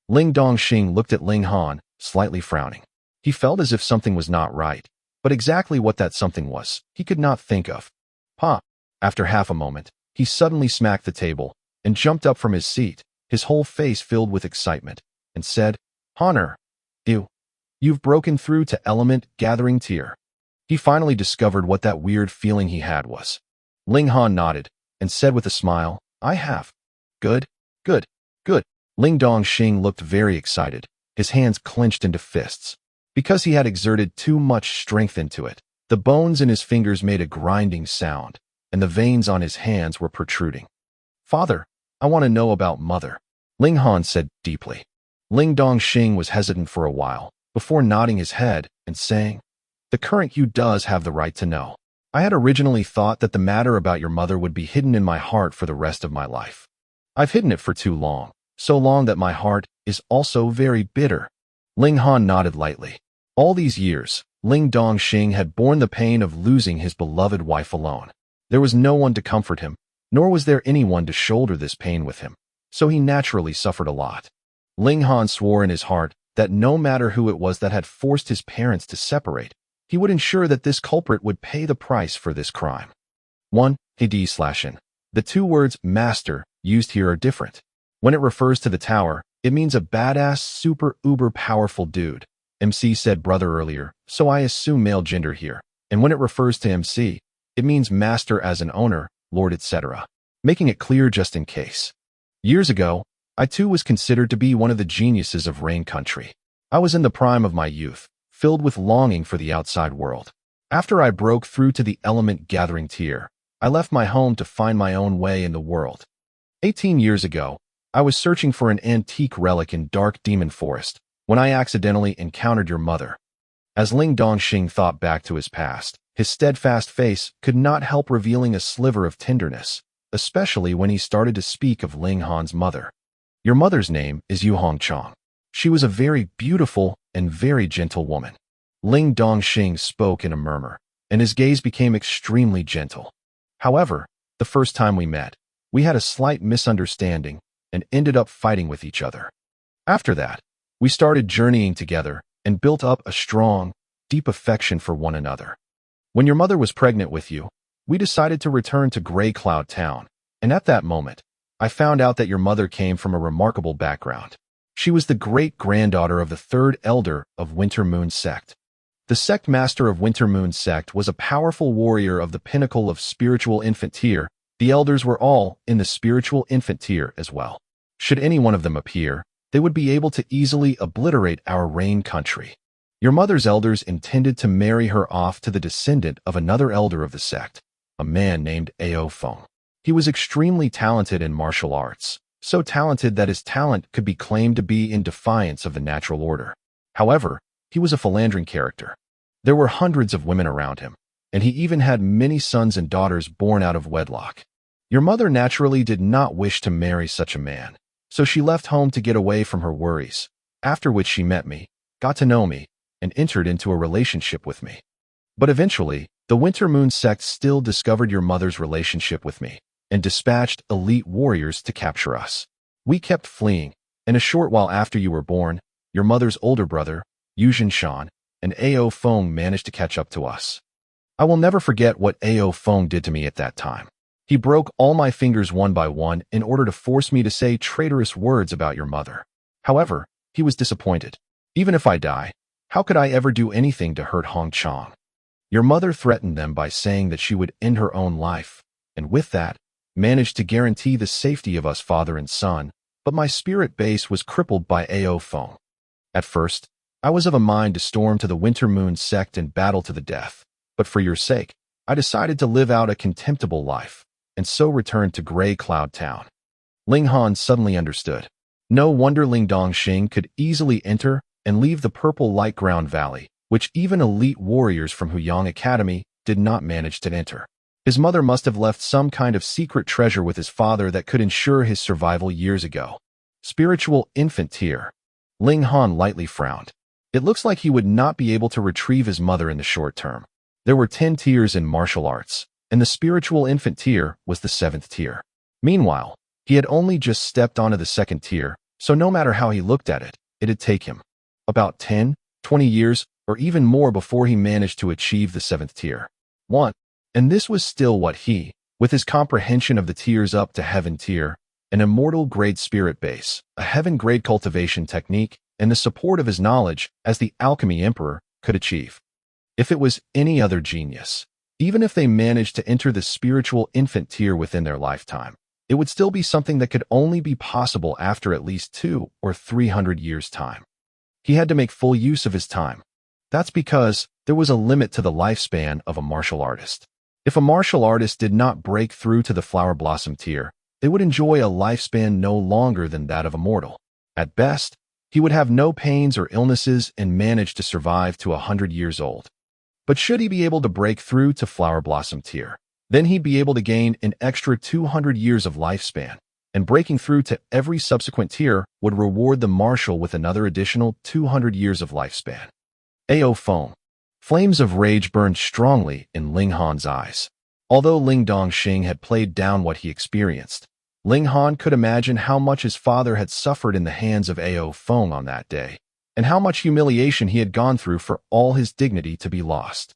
Ling Dongxing looked at Ling Han, slightly frowning. He felt as if something was not right, but exactly what that something was, he could not think of. Pa! After half a moment, he suddenly smacked the table and jumped up from his seat, his whole face filled with excitement, and said, Honor! You've broken through to element gathering tier. He finally discovered what that weird feeling he had was. Ling Han nodded and said with a smile, I have. Good. Ling Dongxing looked very excited, his hands clenched into fists. Because he had exerted too much strength into it, the bones in his fingers made a grinding sound, and the veins on his hands were protruding. Father, I want to know about Mother, Ling Han said deeply. Ling Dongxing was hesitant for a while, before nodding his head and saying, The current you does have the right to know. I had originally thought that the matter about your mother would be hidden in my heart for the rest of my life. I've hidden it for too long, so long that my heart is also very bitter. Ling Han nodded lightly. All these years, Ling Dongxing had borne the pain of losing his beloved wife alone. There was no one to comfort him, nor was there anyone to shoulder this pain with him, so he naturally suffered a lot. Ling Han swore in his heart that no matter who it was that had forced his parents to separate, he would ensure that this culprit would pay the price for this crime. 1. AD/N. The two words master used here are different. When it refers to the tower, it means a badass super uber powerful dude. MC said brother earlier, so I assume male gender here. And when it refers to MC, it means master as an owner, lord etc. Making it clear just in case. Years ago, I too was considered to be one of the geniuses of Rain Country. I was in the prime of my youth, filled with longing for the outside world. After I broke through to the element gathering tier, I left my home to find my own way in the world. 18 years ago, I was searching for an antique relic in Dark Demon Forest when I accidentally encountered your mother. As Ling Dongxing thought back to his past, his steadfast face could not help revealing a sliver of tenderness, especially when he started to speak of Ling Han's mother. Your mother's name is Yu Hongchang. She was a very beautiful and very gentle woman. Ling Dongxing spoke in a murmur, and his gaze became extremely gentle. However, the first time we met, we had a slight misunderstanding and ended up fighting with each other. After that, we started journeying together and built up a strong, deep affection for one another. When your mother was pregnant with you, we decided to return to Gray Cloud Town, and at that moment, I found out that your mother came from a remarkable background. She was the great-granddaughter of the third elder of Winter Moon Sect. The sect master of Winter Moon Sect was a powerful warrior of the pinnacle of spiritual infant tier. The elders were all in the spiritual infant tier as well. Should any one of them appear, they would be able to easily obliterate our Rain Country. Your mother's elders intended to marry her off to the descendant of another elder of the sect, a man named Ao Feng. He was extremely talented in martial arts, so talented that his talent could be claimed to be in defiance of the natural order. However, he was a philandering character. There were hundreds of women around him, and he even had many sons and daughters born out of wedlock. Your mother naturally did not wish to marry such a man, so she left home to get away from her worries, after which she met me, got to know me, and entered into a relationship with me. But eventually, the Winter Moon Sect still discovered your mother's relationship with me, and dispatched elite warriors to capture us. We kept fleeing, and a short while after you were born, your mother's older brother, Yuzhen Shan, and Ao Feng managed to catch up to us. I will never forget what Ao Feng did to me at that time. He broke all my fingers one by one in order to force me to say traitorous words about your mother. However, he was disappointed. Even if I die, how could I ever do anything to hurt Hong Chang? Your mother threatened them by saying that she would end her own life, and with that, managed to guarantee the safety of us father and son, but my spirit base was crippled by Ao Feng. At first, I was of a mind to storm to the Winter Moon sect and battle to the death, but for your sake, I decided to live out a contemptible life, and so returned to Gray Cloud Town. Ling Han suddenly understood. No wonder Ling Dongxing could easily enter and leave the purple light ground valley, which even elite warriors from Huyang Academy did not manage to enter. His mother must have left some kind of secret treasure with his father that could ensure his survival years ago. Spiritual infant tier. Ling Han lightly frowned. It looks like he would not be able to retrieve his mother in the short term. There were 10 tiers in martial arts, and the spiritual infant tier was the 7th tier. Meanwhile, he had only just stepped onto the 2nd tier, so no matter how he looked at it, it'd take him about 10, 20 years, or even more before he managed to achieve the 7th tier. 1. And this was still what he, with his comprehension of the tiers up to heaven tier, an immortal grade spirit base, a heaven grade cultivation technique, and the support of his knowledge as the Alchemy Emperor, could achieve. If it was any other genius, even if they managed to enter the spiritual infant tier within their lifetime, it would still be something that could only be possible after at least 200 or 300 years' time. He had to make full use of his time. That's because there was a limit to the lifespan of a martial artist. If a martial artist did not break through to the flower blossom tier, they would enjoy a lifespan no longer than that of a mortal. At best, he would have no pains or illnesses and manage to survive to 100 years old. But should he be able to break through to flower blossom tier, then he'd be able to gain an extra 200 years of lifespan, and breaking through to every subsequent tier would reward the martial with another additional 200 years of lifespan. Ao Feng. Flames of rage burned strongly in Ling Han's eyes. Although Ling Dongxing had played down what he experienced, Ling Han could imagine how much his father had suffered in the hands of Ao Feng on that day, and how much humiliation he had gone through for all his dignity to be lost.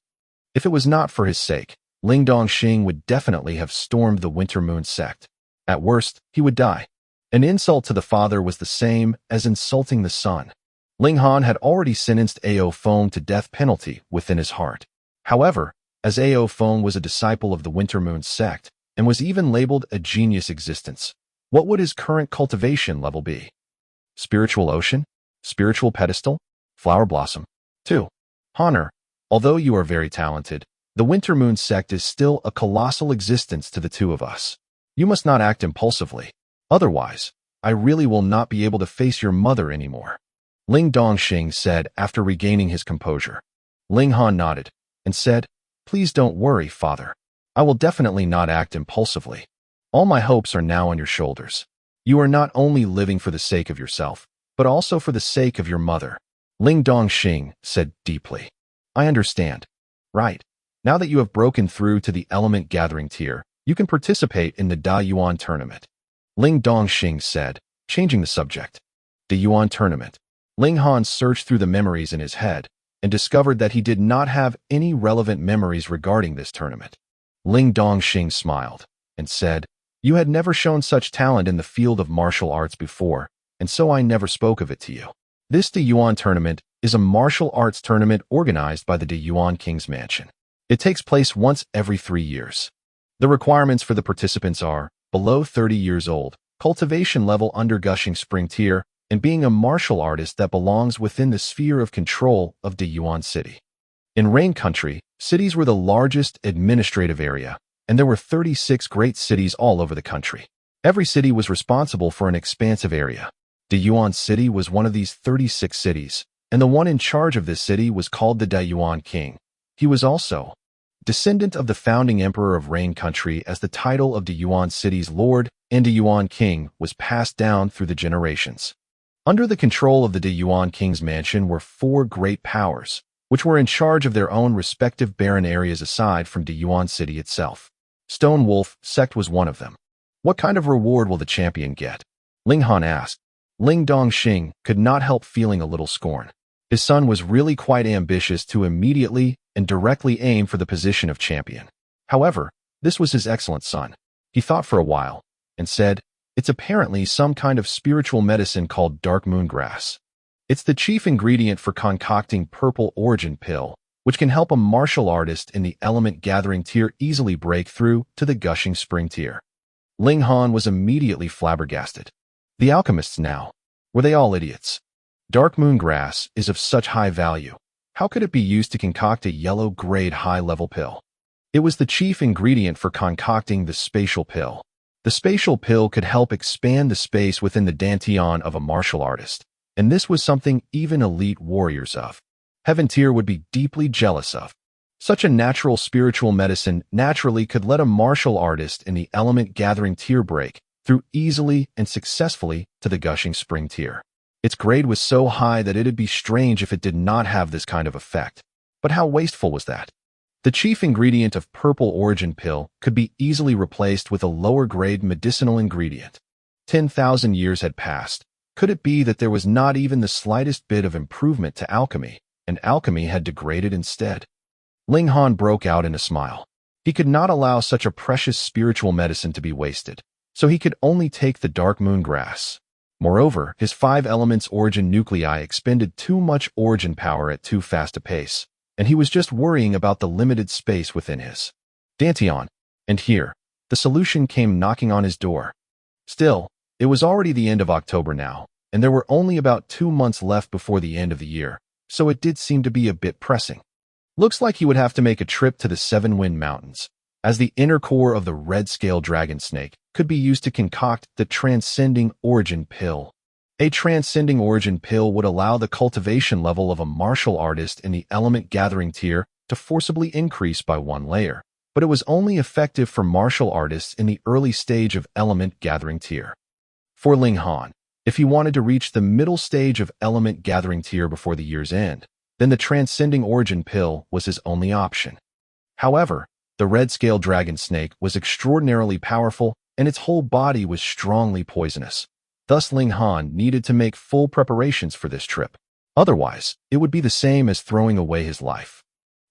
If it was not for his sake, Ling Dongxing would definitely have stormed the Winter Moon sect. At worst, he would die. An insult to the father was the same as insulting the son. Ling Han had already sentenced Ao Feng to death penalty within his heart. However, as Ao Feng was a disciple of the Winter Moon sect, and was even labeled a genius existence, what would his current cultivation level be? Spiritual ocean? Spiritual pedestal? Flower blossom? 2. Honor. Although you are very talented, the Winter Moon sect is still a colossal existence to the two of us. You must not act impulsively. Otherwise, I really will not be able to face your mother anymore. Ling Dongxing said after regaining his composure. Ling Han nodded and said, Please don't worry, father. I will definitely not act impulsively. All my hopes are now on your shoulders. You are not only living for the sake of yourself, but also for the sake of your mother. Ling Dongxing said deeply. I understand. Right. Now that you have broken through to the element gathering tier, you can participate in the Da Yuan tournament. Ling Dongxing said, changing the subject. The Yuan tournament. Ling Han searched through the memories in his head and discovered that he did not have any relevant memories regarding this tournament. Ling Dongxing smiled and said, You had never shown such talent in the field of martial arts before, and so I never spoke of it to you. This De Yuan tournament is a martial arts tournament organized by the De Yuan King's Mansion. It takes place once every 3 years. The requirements for the participants are below 30 years old, cultivation level under Gushing Spring tier, and being a martial artist that belongs within the sphere of control of De Yuan City. In Rain Country, cities were the largest administrative area, and there were 36 great cities all over the country. Every city was responsible for an expansive area. De Yuan City was one of these 36 cities, and the one in charge of this city was called the De Yuan King. He was also descendant of the founding emperor of Rain Country, as the title of De Yuan City's lord and De Yuan King was passed down through the generations. Under the control of the De Yuan King's Mansion were 4 great powers, which were in charge of their own respective barren areas aside from De Yuan City itself. Stone Wolf sect was one of them. What kind of reward will the champion get? Ling Han asked. Ling Dongxing could not help feeling a little scorn. His son was really quite ambitious to immediately and directly aim for the position of champion. However, this was his excellent son. He thought for a while and said, "It's apparently some kind of spiritual medicine called dark moon grass. It's the chief ingredient for concocting purple origin pill, which can help a martial artist in the element gathering tier easily break through to the gushing spring tier." Ling Han was immediately flabbergasted. The alchemists now, were they all idiots? Dark moon grass is of such high value. How could it be used to concoct a yellow-grade high-level pill? It was the chief ingredient for concocting the spatial pill. The spatial pill could help expand the space within the dantian of a martial artist, and this was something even elite warriors of Heaven tier would be deeply jealous of. Such a natural spiritual medicine naturally could let a martial artist in the element gathering tier break through easily and successfully to the gushing spring tier. Its grade was so high that it'd be strange if it did not have this kind of effect. But how wasteful was that? The chief ingredient of purple origin pill could be easily replaced with a lower grade medicinal ingredient. 10,000 years had passed. Could it be that there was not even the slightest bit of improvement to alchemy, and alchemy had degraded instead? Ling Han broke out in a smile. He could not allow such a precious spiritual medicine to be wasted, so he could only take the dark moon grass. Moreover, his 5 elements origin nuclei expended too much origin power at too fast a pace, and he was just worrying about the limited space within his dantian. And here, the solution came knocking on his door. Still, it was already the end of October now, and there were only about 2 months left before the end of the year, so it did seem to be a bit pressing. Looks like he would have to make a trip to the 7 Wind Mountains, as the inner core of the red scale dragon snake could be used to concoct the transcending origin pill. A transcending origin pill would allow the cultivation level of a martial artist in the element gathering tier to forcibly increase by 1 layer, but it was only effective for martial artists in the early stage of element gathering tier. For Ling Han, if he wanted to reach the middle stage of element gathering tier before the year's end, then the transcending origin pill was his only option. However, the red scale dragon snake was extraordinarily powerful and its whole body was strongly poisonous. Thus Ling Han needed to make full preparations for this trip. Otherwise, it would be the same as throwing away his life.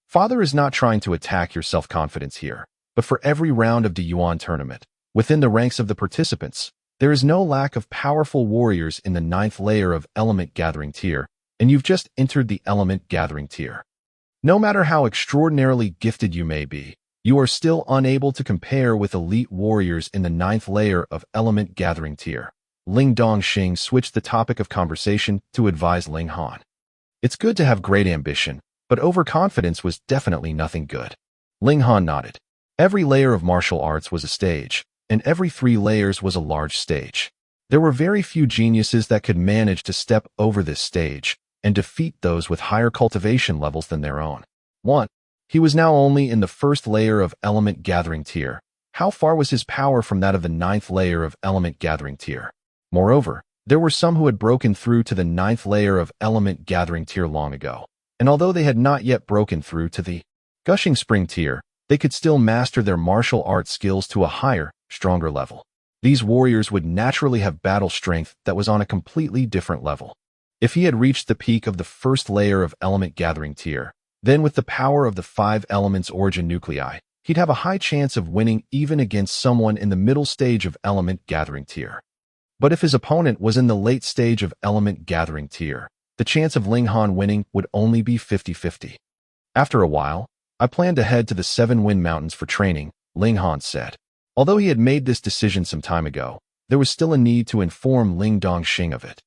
Father is not trying to attack your self-confidence here, but for every round of the Yuan tournament, within the ranks of the participants, there is no lack of powerful warriors in the 9th layer of element gathering tier, and you've just entered the element gathering tier. No matter how extraordinarily gifted you may be, you are still unable to compare with elite warriors in the 9th layer of element gathering tier. Ling Dongxing switched the topic of conversation to advise Ling Han. It's good to have great ambition, but overconfidence was definitely nothing good. Ling Han nodded. Every layer of martial arts was a stage, and every 3 layers was a large stage. There were very few geniuses that could manage to step over this stage and defeat those with higher cultivation levels than their own. 1. He was now only in the 1st layer of element gathering tier. How far was his power from that of the 9th layer of element gathering tier? Moreover, there were some who had broken through to the 9th layer of element gathering tier long ago, and although they had not yet broken through to the gushing spring tier, they could still master their martial arts skills to a higher, stronger level. These warriors would naturally have battle strength that was on a completely different level. If he had reached the peak of the 1st layer of element gathering tier, then with the power of the 5 elements origin nuclei, he'd have a high chance of winning even against someone in the middle stage of element gathering tier. But if his opponent was in the late stage of element gathering tier, the chance of Ling Han winning would only be 50-50. After a while, I plan to head to the 7 Wind Mountains for training, Ling Han said. Although he had made this decision some time ago, there was still a need to inform Ling Dongxing of it.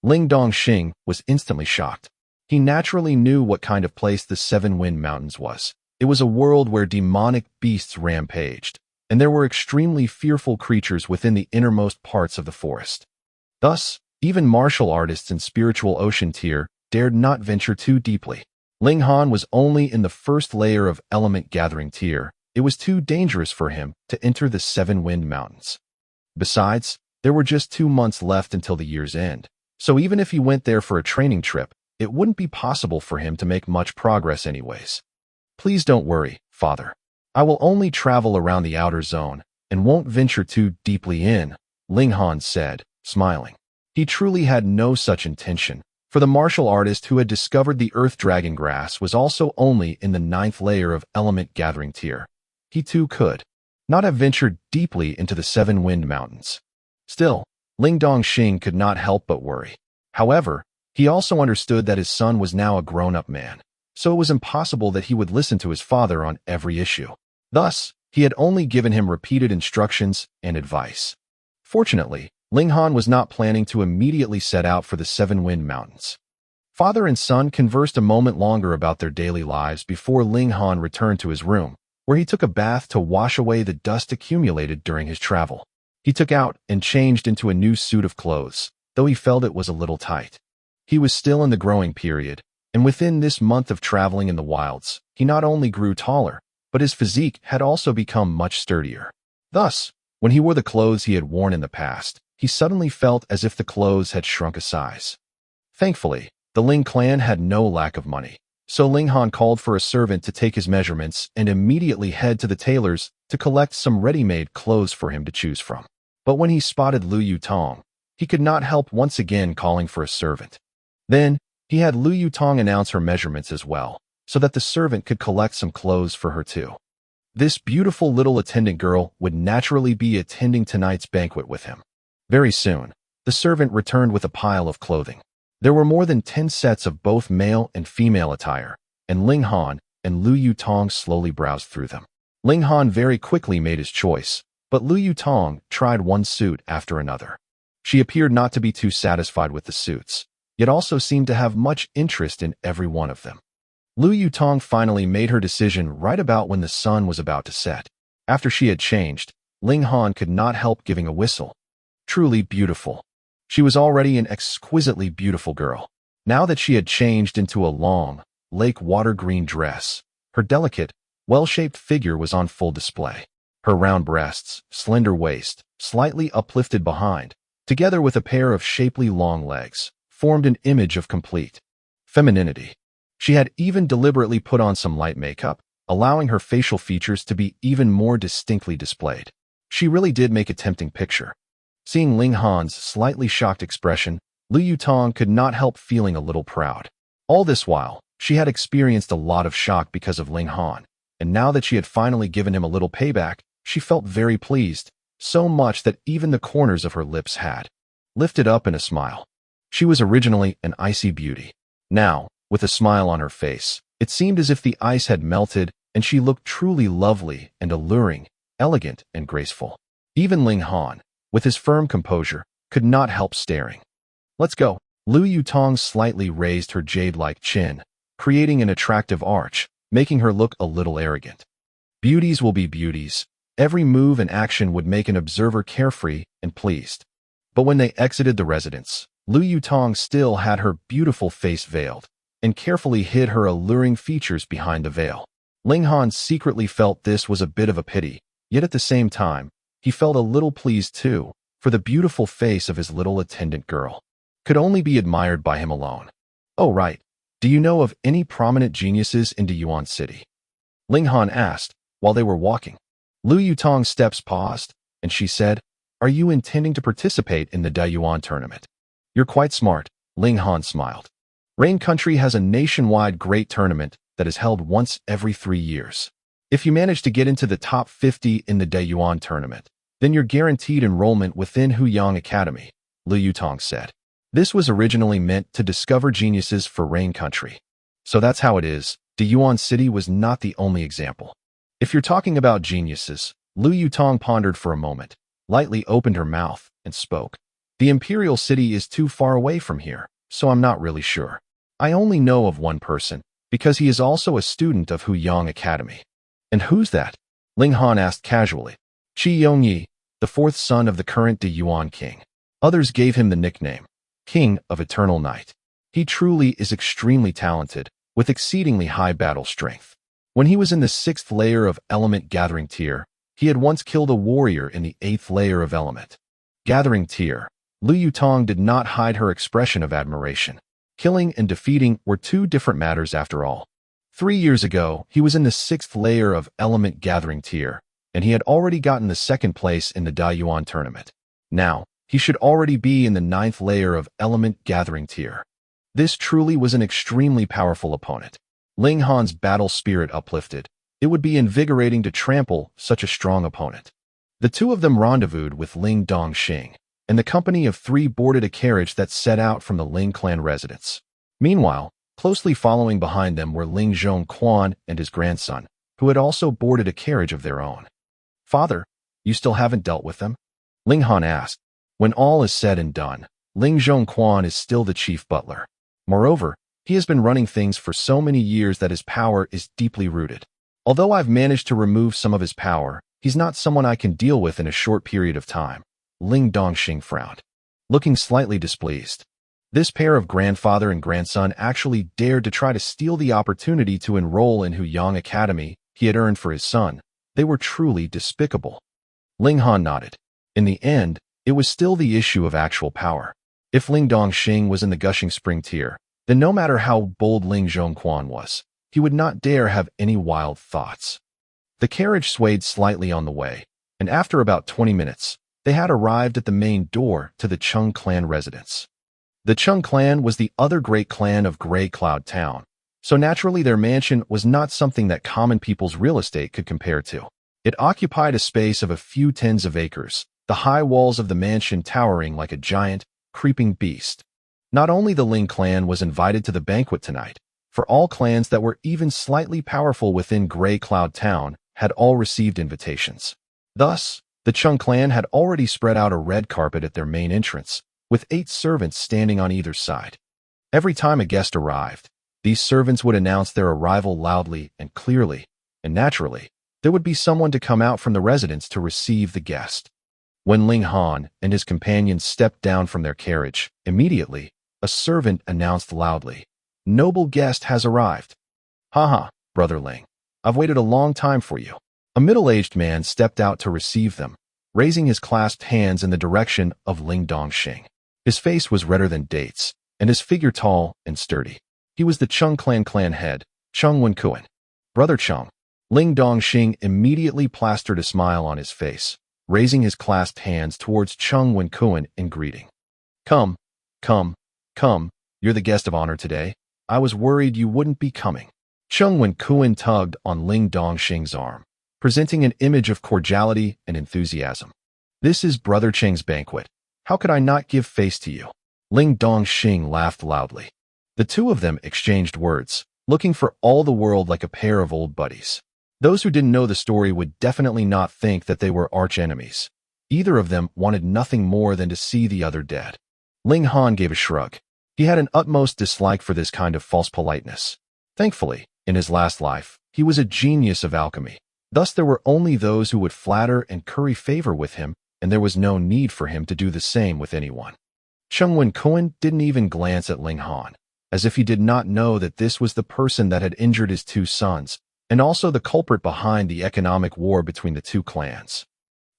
Ling Dongxing was instantly shocked. He naturally knew what kind of place the 7 Wind Mountains was. It was a world where demonic beasts rampaged, and there were extremely fearful creatures within the innermost parts of the forest. Thus, even martial artists in spiritual ocean tier dared not venture too deeply. Ling Han was only in the 1st layer of element gathering tier. It was too dangerous for him to enter the 7 Wind Mountains. Besides, there were just 2 months left until the year's end, so even if he went there for a training trip, it wouldn't be possible for him to make much progress anyways. Please don't worry, Father. I will only travel around the outer zone and won't venture too deeply in, Ling Han said, smiling. He truly had no such intention, For the martial artist who had discovered the earth dragon grass was also only in the 9th layer of element gathering tier, he too could not have ventured deeply into the 7 wind mountains. Still, Ling Dongxing could not help but worry. However, he also understood that his son was now a grown-up man, so it was impossible that he would listen to his father on every issue. Thus, he had only given him repeated instructions and advice. Fortunately, Ling Han was not planning to immediately set out for the 7 wind mountains. Father and son conversed a moment longer about their daily lives before Ling Han returned to his room, where he took a bath to wash away the dust accumulated during his travel. He took out and changed into a new suit of clothes, though he felt it was a little tight. He was still in the growing period, and within this month of traveling in the wilds, he not only grew taller, but his physique had also become much sturdier. Thus, when he wore the clothes he had worn in the past, he suddenly felt as if the clothes had shrunk a size. Thankfully, the Ling clan had no lack of money, so Ling Han called for a servant to take his measurements and immediately head to the tailor's to collect some ready-made clothes for him to choose from. But when he spotted Lu Yutong, he could not help once again calling for a servant. Then, he had Lu Yutong announce her measurements as well, so that the servant could collect some clothes for her too. This beautiful little attendant girl would naturally be attending tonight's banquet with him. Very soon, the servant returned with a pile of clothing. There were more than 10 sets of both male and female attire, and Ling Han and Lu Yutong slowly browsed through them. Ling Han very quickly made his choice, but Lu Yutong tried one suit after another. She appeared not to be too satisfied with the suits, yet also seemed to have much interest in every one of them. Lu Yutong finally made her decision right about when the sun was about to set. After she had changed, Ling Han could not help giving a whistle. Truly beautiful. She was already an exquisitely beautiful girl. Now that she had changed into a long, lake water green dress, her delicate, well-shaped figure was on full display. Her round breasts, slender waist, slightly uplifted behind, together with a pair of shapely long legs, formed an image of complete femininity. She had even deliberately put on some light makeup, allowing her facial features to be even more distinctly displayed. She really did make a tempting picture. Seeing Ling Han's slightly shocked expression, Lu Yutong could not help feeling a little proud. All this while, she had experienced a lot of shock because of Ling Han, and now that she had finally given him a little payback, she felt very pleased, so much that even the corners of her lips had lifted up in a smile. She was originally an icy beauty. Now, with a smile on her face, it seemed as if the ice had melted and she looked truly lovely and alluring, elegant and graceful. Even Ling Han, with his firm composure, could not help staring. Let's go. Lu Yutong slightly raised her jade-like chin, creating an attractive arch, making her look a little arrogant. Beauties will be beauties. Every move and action would make an observer carefree and pleased. But when they exited the residence, Lu Yutong still had her beautiful face veiled, and carefully hid her alluring features behind the veil. Ling Han secretly felt this was a bit of a pity, yet at the same time, he felt a little pleased too, for the beautiful face of his little attendant girl could only be admired by him alone. Oh right, do you know of any prominent geniuses in Dayuan City? Ling Han asked, while they were walking. Lu Yutong's steps paused, and she said, Are you intending to participate in the Dayuan tournament? You're quite smart, Ling Han smiled. Rain Country has a nationwide great tournament that is held once every 3 years. If you manage to get into the top 50 in the Dayuan tournament, then you're guaranteed enrollment within Huyang Academy, Lu Yutong said. This was originally meant to discover geniuses for Rain Country. So that's how it is. Dayuan City was not the only example. If you're talking about geniuses, Lu Yutong pondered for a moment, lightly opened her mouth, and spoke. The Imperial City is too far away from here, so I'm not really sure. I only know of one person, because he is also a student of Huyang Academy. And who's that? Ling Han asked casually. Qi Yongyi, the 4th son of the current Dayuan king. Others gave him the nickname, King of Eternal Night. He truly is extremely talented, with exceedingly high battle strength. When he was in the 6th layer of element gathering tier, he had once killed a warrior in the 8th layer of element gathering tier. Lu Yutong did not hide her expression of admiration. Killing and defeating were two different matters after all. 3 years ago, he was in the 6th layer of element gathering tier, and he had already gotten the 2nd place in the Dayuan tournament. Now, he should already be in the 9th layer of element gathering tier. This truly was an extremely powerful opponent. Ling Han's battle spirit uplifted. It would be invigorating to trample such a strong opponent. The two of them rendezvoused with Ling Dongxing, and the company of three boarded a carriage that set out from the Ling clan residence. Meanwhile, closely following behind them were Ling Xuanhuan and his grandson, who had also boarded a carriage of their own. "Father, you still haven't dealt with them?" Ling Han asked. When all is said and done, Ling Xuanhuan is still the chief butler. Moreover, he has been running things for so many years that his power is deeply rooted. Although I've managed to remove some of his power, he's not someone I can deal with in a short period of time. Ling Dongxing frowned, looking slightly displeased. This pair of grandfather and grandson actually dared to try to steal the opportunity to enroll in Huyang Academy he had earned for his son. They were truly despicable. Ling Han nodded. In the end, it was still the issue of actual power. If Ling Dongxing was in the gushing spring tier, then no matter how bold Ling Xuanhuan was, he would not dare have any wild thoughts. The carriage swayed slightly on the way, and after about 20 minutes, they had arrived at the main door to the Chung clan residence. The Chung clan was the other great clan of Gray Cloud Town, so naturally their mansion was not something that common people's real estate could compare to. It occupied a space of a few tens of acres, the high walls of the mansion towering like a giant, creeping beast. Not only the Ling clan was invited to the banquet tonight, for all clans that were even slightly powerful within Gray Cloud Town had all received invitations. Thus, the Chung clan had already spread out a red carpet at their main entrance, with 8 servants standing on either side. Every time a guest arrived, these servants would announce their arrival loudly and clearly, and naturally, there would be someone to come out from the residence to receive the guest. When Ling Han and his companions stepped down from their carriage, immediately, a servant announced loudly, "Noble guest has arrived." "Haha, Brother Ling. I've waited a long time for you." A middle-aged man stepped out to receive them, raising his clasped hands in the direction of Ling Dongxing. His face was redder than dates, and his figure tall and sturdy. He was the Chung clan head, Chung Wenkuan. "Brother Chung." Ling Dongxing immediately plastered a smile on his face, raising his clasped hands towards Chung Wenkuan in greeting. Come, you're the guest of honor today. I was worried you wouldn't be coming." Chung Wenkuan tugged on Ling Dongxing's arm, presenting an image of cordiality and enthusiasm. "This is Brother Cheng's banquet. How could I not give face to you?" Ling Dongxing laughed loudly. The two of them exchanged words, looking for all the world like a pair of old buddies. Those who didn't know the story would definitely not think that they were arch-enemies. Either of them wanted nothing more than to see the other dead. Ling Han gave a shrug. He had an utmost dislike for this kind of false politeness. Thankfully, in his last life, he was a genius of alchemy. Thus there were only those who would flatter and curry favor with him, and there was no need for him to do the same with anyone. Chung Wenkuan didn't even glance at Ling Han, as if he did not know that this was the person that had injured his 2 sons, and also the culprit behind the economic war between the 2 clans.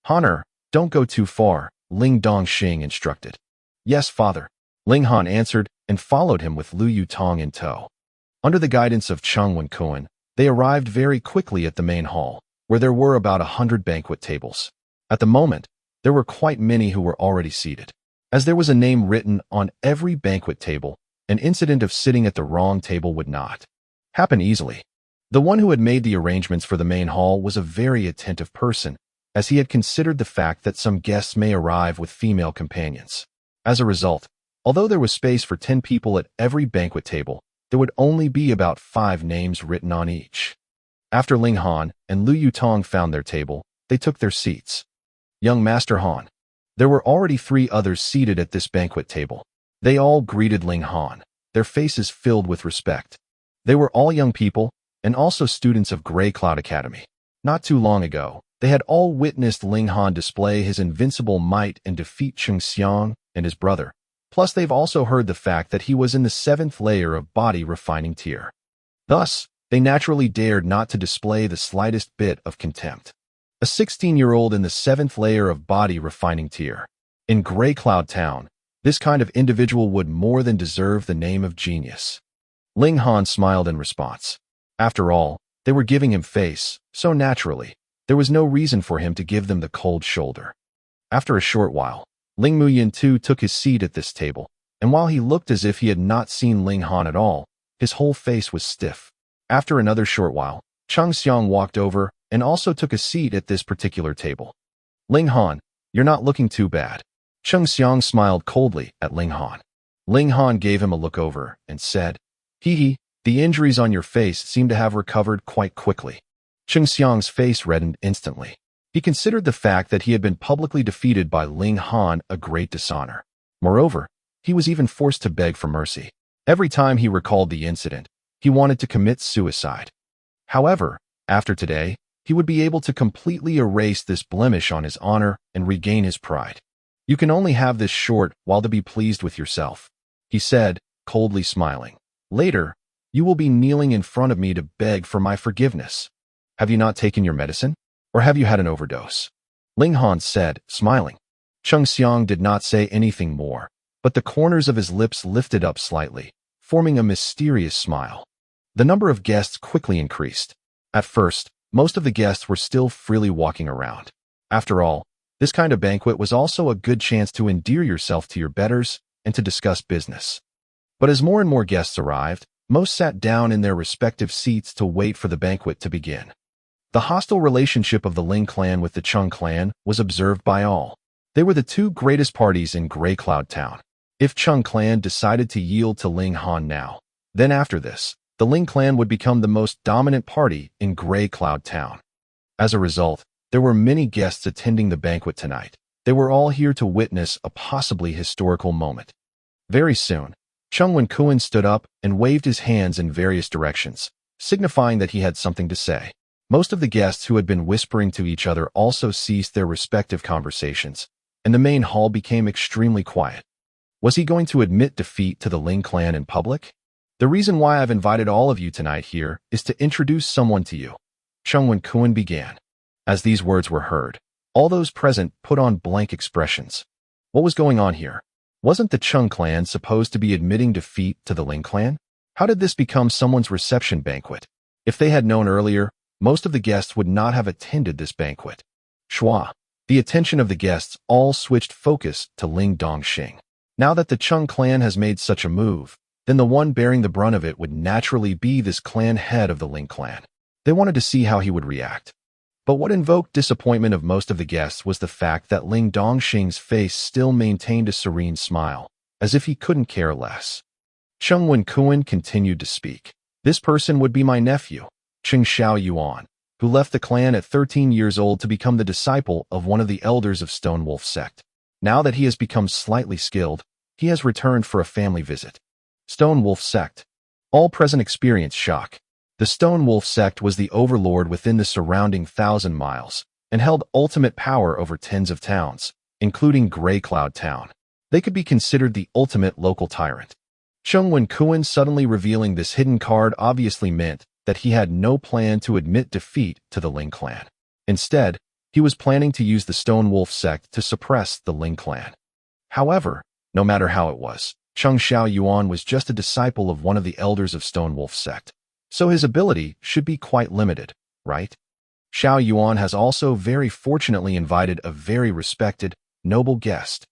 "Honor, don't go too far," Ling Dongxing instructed. "Yes, father," Ling Han answered and followed him with Lu Yutong in tow. Under the guidance of Chung Wenkuan, they arrived very quickly at the main hall, where there were about 100 banquet tables. At the moment, there were quite many who were already seated. As there was a name written on every banquet table, an incident of sitting at the wrong table would not happen easily. The one who had made the arrangements for the main hall was a very attentive person, as he had considered the fact that some guests may arrive with female companions. As a result, although there was space for 10 people at every banquet table, there would only be about 5 names written on each. After Ling Han and Lu Yutong found their table, they took their seats. "Young Master Han." There were already 3 others seated at this banquet table. They all greeted Ling Han, their faces filled with respect. They were all young people, and also students of Gray Cloud Academy. Not too long ago, they had all witnessed Ling Han display his invincible might and defeat Cheng Xiang and his brother. Plus, they've also heard the fact that he was in the 7th layer of body refining tier. Thus, they naturally dared not to display the slightest bit of contempt. A 16-year-old in the 7th layer of body refining tier. In Gray Cloud Town, this kind of individual would more than deserve the name of genius. Ling Han smiled in response. After all, they were giving him face, so naturally, there was no reason for him to give them the cold shoulder. After a short while, Ling Muyin too took his seat at this table, and while he looked as if he had not seen Ling Han at all, his whole face was stiff. After another short while, Chung Xiang walked over and also took a seat at this particular table. Ling Han, you're not looking too bad. Chung Xiang smiled coldly at Ling Han. Ling Han gave him a look over and said, Hee hee, the injuries on your face seem to have recovered quite quickly. Chung Xiang's face reddened instantly. He considered the fact that he had been publicly defeated by Ling Han a great dishonor. Moreover, he was even forced to beg for mercy. Every time he recalled the incident, he wanted to commit suicide. However, after today, he would be able to completely erase this blemish on his honor and regain his pride. You can only have this short while to be pleased with yourself, he said, coldly smiling. Later, you will be kneeling in front of me to beg for my forgiveness. Have you not taken your medicine? Or have you had an overdose? Ling Han said, smiling. Chung Xiang did not say anything more, but the corners of his lips lifted up slightly, forming a mysterious smile. The number of guests quickly increased. At first, most of the guests were still freely walking around. After all, this kind of banquet was also a good chance to endear yourself to your betters and to discuss business. But as more and more guests arrived, most sat down in their respective seats to wait for the banquet to begin. The hostile relationship of the Ling clan with the Chung clan was observed by all. They were the two greatest parties in Grey Cloud Town. If Chung clan decided to yield to Ling Han now, then after this, the Ling clan would become the most dominant party in Grey Cloud Town. As a result, there were many guests attending the banquet tonight. They were all here to witness a possibly historical moment. Very soon, xuanhuan stood up and waved his hands in various directions, signifying that he had something to say. Most of the guests who had been whispering to each other also ceased their respective conversations, and the main hall became extremely quiet. Was he going to admit defeat to the Ling clan in public? The reason why I've invited all of you tonight here is to introduce someone to you. xuanhuan began. As these words were heard, all those present put on blank expressions. What was going on here? Wasn't the Chung clan supposed to be admitting defeat to the Ling clan? How did this become someone's reception banquet? If they had known earlier, most of the guests would not have attended this banquet. Shua. The attention of the guests all switched focus to Ling Dongxing. Now that the Chung clan has made such a move, then the one bearing the brunt of it would naturally be this clan head of the Ling clan. They wanted to see how he would react. But what invoked disappointment of most of the guests was the fact that Ling Dongxing's face still maintained a serene smile, as if he couldn't care less. xuanhuan continued to speak. This person would be my nephew, xuanhuan, who left the clan at 13 years old to become the disciple of one of the elders of Stone Wolf sect. Now that he has become slightly skilled, he has returned for a family visit. Stone Wolf sect. All present experienced shock. The Stone Wolf sect was the overlord within the surrounding 1,000 miles and held ultimate power over tens of towns, including Grey Cloud Town. They could be considered the ultimate local tyrant. xuanhuan suddenly revealing this hidden card obviously meant that he had no plan to admit defeat to the Ling clan. Instead, he was planning to use the Stone Wolf sect to suppress the Ling clan. However, no matter how it was, xuanhuan was just a disciple of one of the elders of Stone Wolf sect. So his ability should be quite limited, right? xuanhuan has also very fortunately invited a very respected, noble guest.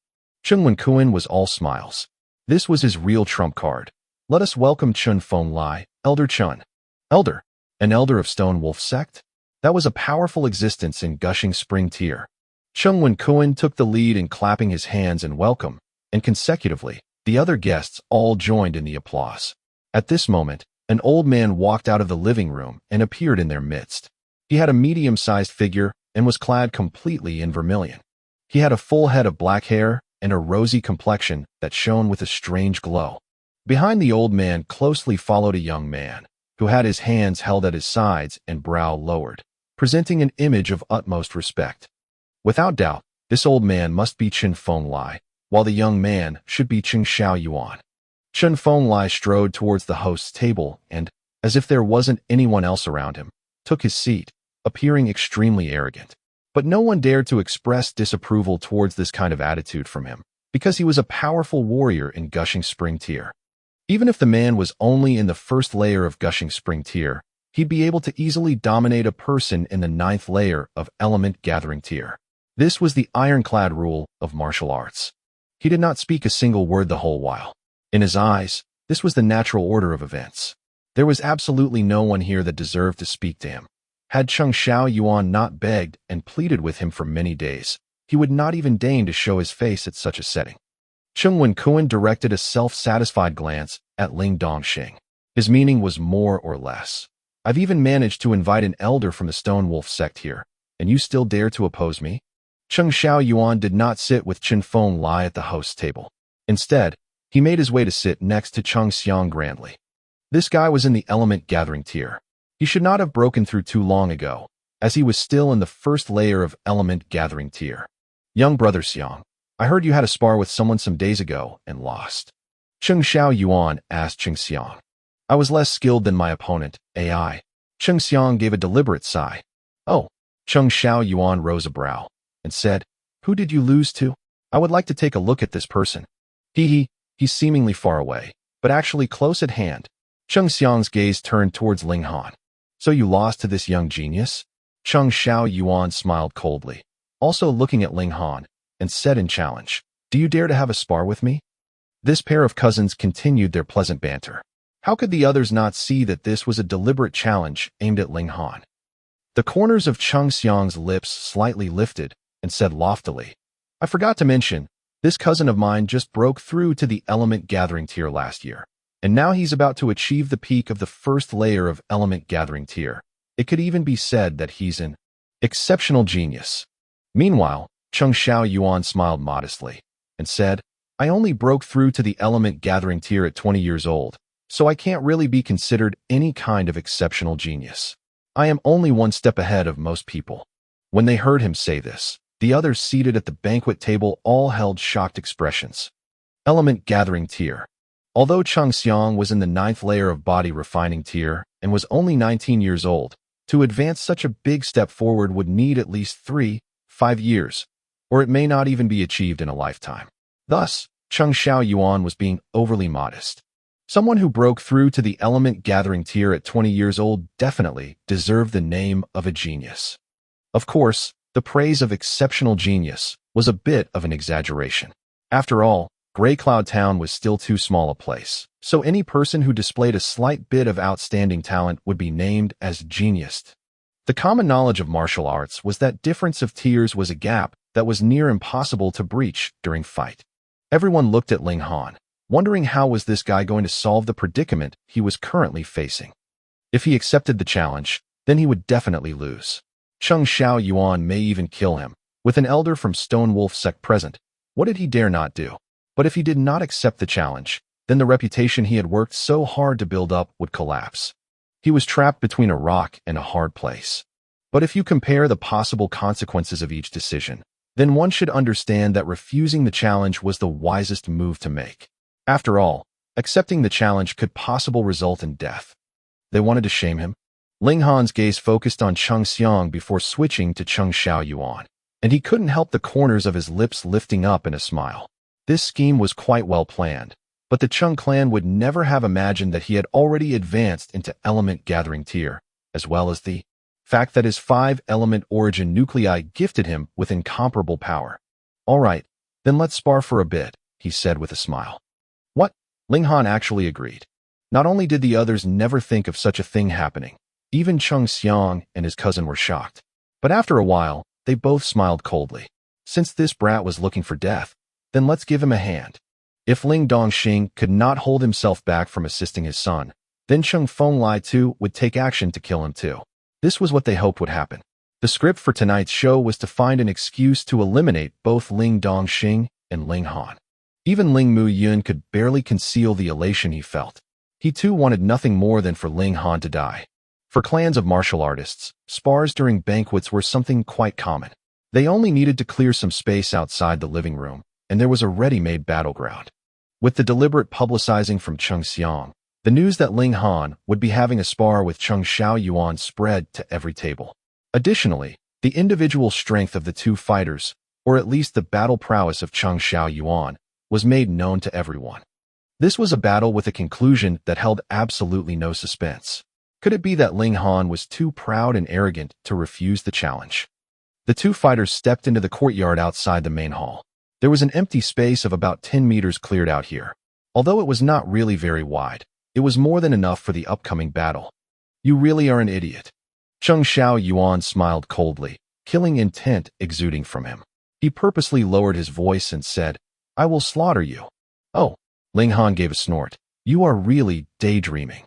xuanhuan was all smiles. This was his real trump card. Let us welcome Chun Feng Lai, Elder Chun. Elder, an elder of Stone Wolf sect? That was a powerful existence in Gushing Spring Tier. xuanhuan took the lead in clapping his hands in welcome, and consecutively, the other guests all joined in the applause. At this moment, an old man walked out of the living room and appeared in their midst. He had a medium-sized figure and was clad completely in vermilion. He had a full head of black hair and a rosy complexion that shone with a strange glow. Behind the old man closely followed a young man, who had his hands held at his sides and brow lowered, presenting an image of utmost respect. Without doubt, this old man must be Chun Feng Lai, while the young man should be xuanhuan. Chun Feng Lai strode towards the host's table and, as if there wasn't anyone else around him, took his seat, appearing extremely arrogant. But no one dared to express disapproval towards this kind of attitude from him, because he was a powerful warrior in Gushing Spring Tier. Even if the man was only in the first layer of Gushing Spring Tier, he'd be able to easily dominate a person in the 9th layer of Element Gathering Tier. This was the ironclad rule of martial arts. He did not speak a single word the whole while. In his eyes, this was the natural order of events. There was absolutely no one here that deserved to speak to him. Had xuanhuan not begged and pleaded with him for many days, he would not even deign to show his face at such a setting. Xuanhuan directed a self-satisfied glance at Ling Dongxing. His meaning was more or less. I've even managed to invite an elder from the Stone Wolf sect here, and you still dare to oppose me? Xuanhuan did not sit with Chen Fenglai at the host's table. Instead, he made his way to sit next to Cheng Xiang grandly. This guy was in the element gathering tier. He should not have broken through too long ago, as he was still in the first layer of element gathering tier. Young brother Xiang, I heard you had a spar with someone some days ago and lost. Cheng Xiaoyuan asked Cheng Xiang. I was less skilled than my opponent, AI. Cheng Xiang gave a deliberate sigh. Oh. Cheng Xiaoyuan rose a brow and said, Who did you lose to? I would like to take a look at this person. He's seemingly far away, but actually close at hand. Cheng Xiang's gaze turned towards Ling Han. So you lost to this young genius? Cheng Xiaoyuan smiled coldly, also looking at Ling Han, and said in challenge, Do you dare to have a spar with me? This pair of cousins continued their pleasant banter. How could the others not see that this was a deliberate challenge aimed at Ling Han? The corners of Cheng Xiang's lips slightly lifted and said loftily, I forgot to mention, this cousin of mine just broke through to the element gathering tier last year, and now he's about to achieve the peak of the first layer of element gathering tier. It could even be said that he's an exceptional genius. Meanwhile, Cheng Xiaoyuan smiled modestly and said, I only broke through to the element gathering tier at 20 years old, so I can't really be considered any kind of exceptional genius. I am only one step ahead of most people. When they heard him say this, the others seated at the banquet table all held shocked expressions. Element gathering tier. Although Cheng Xiang was in the 9th layer of body refining tier and was only 19 years old, to advance such a big step forward would need at least 3-5 years, or it may not even be achieved in a lifetime. Thus, Cheng Xiaoyuan was being overly modest. Someone who broke through to the element gathering tier at 20 years old definitely deserved the name of a genius. Of course, the praise of exceptional genius was a bit of an exaggeration. After all, Grey Cloud Town was still too small a place, so any person who displayed a slight bit of outstanding talent would be named as genius. The common knowledge of martial arts was that difference of tiers was a gap that was near impossible to breach during fight. Everyone looked at Ling Han, wondering how was this guy going to solve the predicament he was currently facing. If he accepted the challenge, then he would definitely lose. Cheng Xiaoyuan may even kill him. With an elder from Stone Wolf sect present, what did he dare not do? But if he did not accept the challenge, then the reputation he had worked so hard to build up would collapse. He was trapped between a rock and a hard place. But if you compare the possible consequences of each decision, then one should understand that refusing the challenge was the wisest move to make. After all, accepting the challenge could possibly result in death. They wanted to shame him. Ling Han's gaze focused on Cheng Xiang before switching to Cheng Xiaoyuan, and he couldn't help the corners of his lips lifting up in a smile. This scheme was quite well planned, but the Cheng clan would never have imagined that he had already advanced into element gathering tier, as well as the fact that his 5-element origin nuclei gifted him with incomparable power. All right, then let's spar for a bit, he said with a smile. What? Ling Han actually agreed. Not only did the others never think of such a thing happening, even Cheng Xiang and his cousin were shocked. But after a while, they both smiled coldly. Since this brat was looking for death, then let's give him a hand. If Ling Dongxing could not hold himself back from assisting his son, then Cheng Fenglai too would take action to kill him too. This was what they hoped would happen. The script for tonight's show was to find an excuse to eliminate both Ling Dongxing and Ling Han. Even Ling Muyun could barely conceal the elation he felt. He too wanted nothing more than for Ling Han to die. For clans of martial artists, spars during banquets were something quite common. They only needed to clear some space outside the living room, and there was a ready-made battleground. With the deliberate publicizing from Cheng Xiang, the news that Ling Han would be having a spar with Cheng Xiaoyuan spread to every table. Additionally, the individual strength of the two fighters, or at least the battle prowess of Cheng Xiaoyuan, was made known to everyone. This was a battle with a conclusion that held absolutely no suspense. Could it be that Ling Han was too proud and arrogant to refuse the challenge? The two fighters stepped into the courtyard outside the main hall. There was an empty space of about 10 meters cleared out here. Although it was not really very wide, it was more than enough for the upcoming battle. You really are an idiot. Xuanhuan smiled coldly, killing intent exuding from him. He purposely lowered his voice and said, I will slaughter you. Oh, Ling Han gave a snort. You are really daydreaming.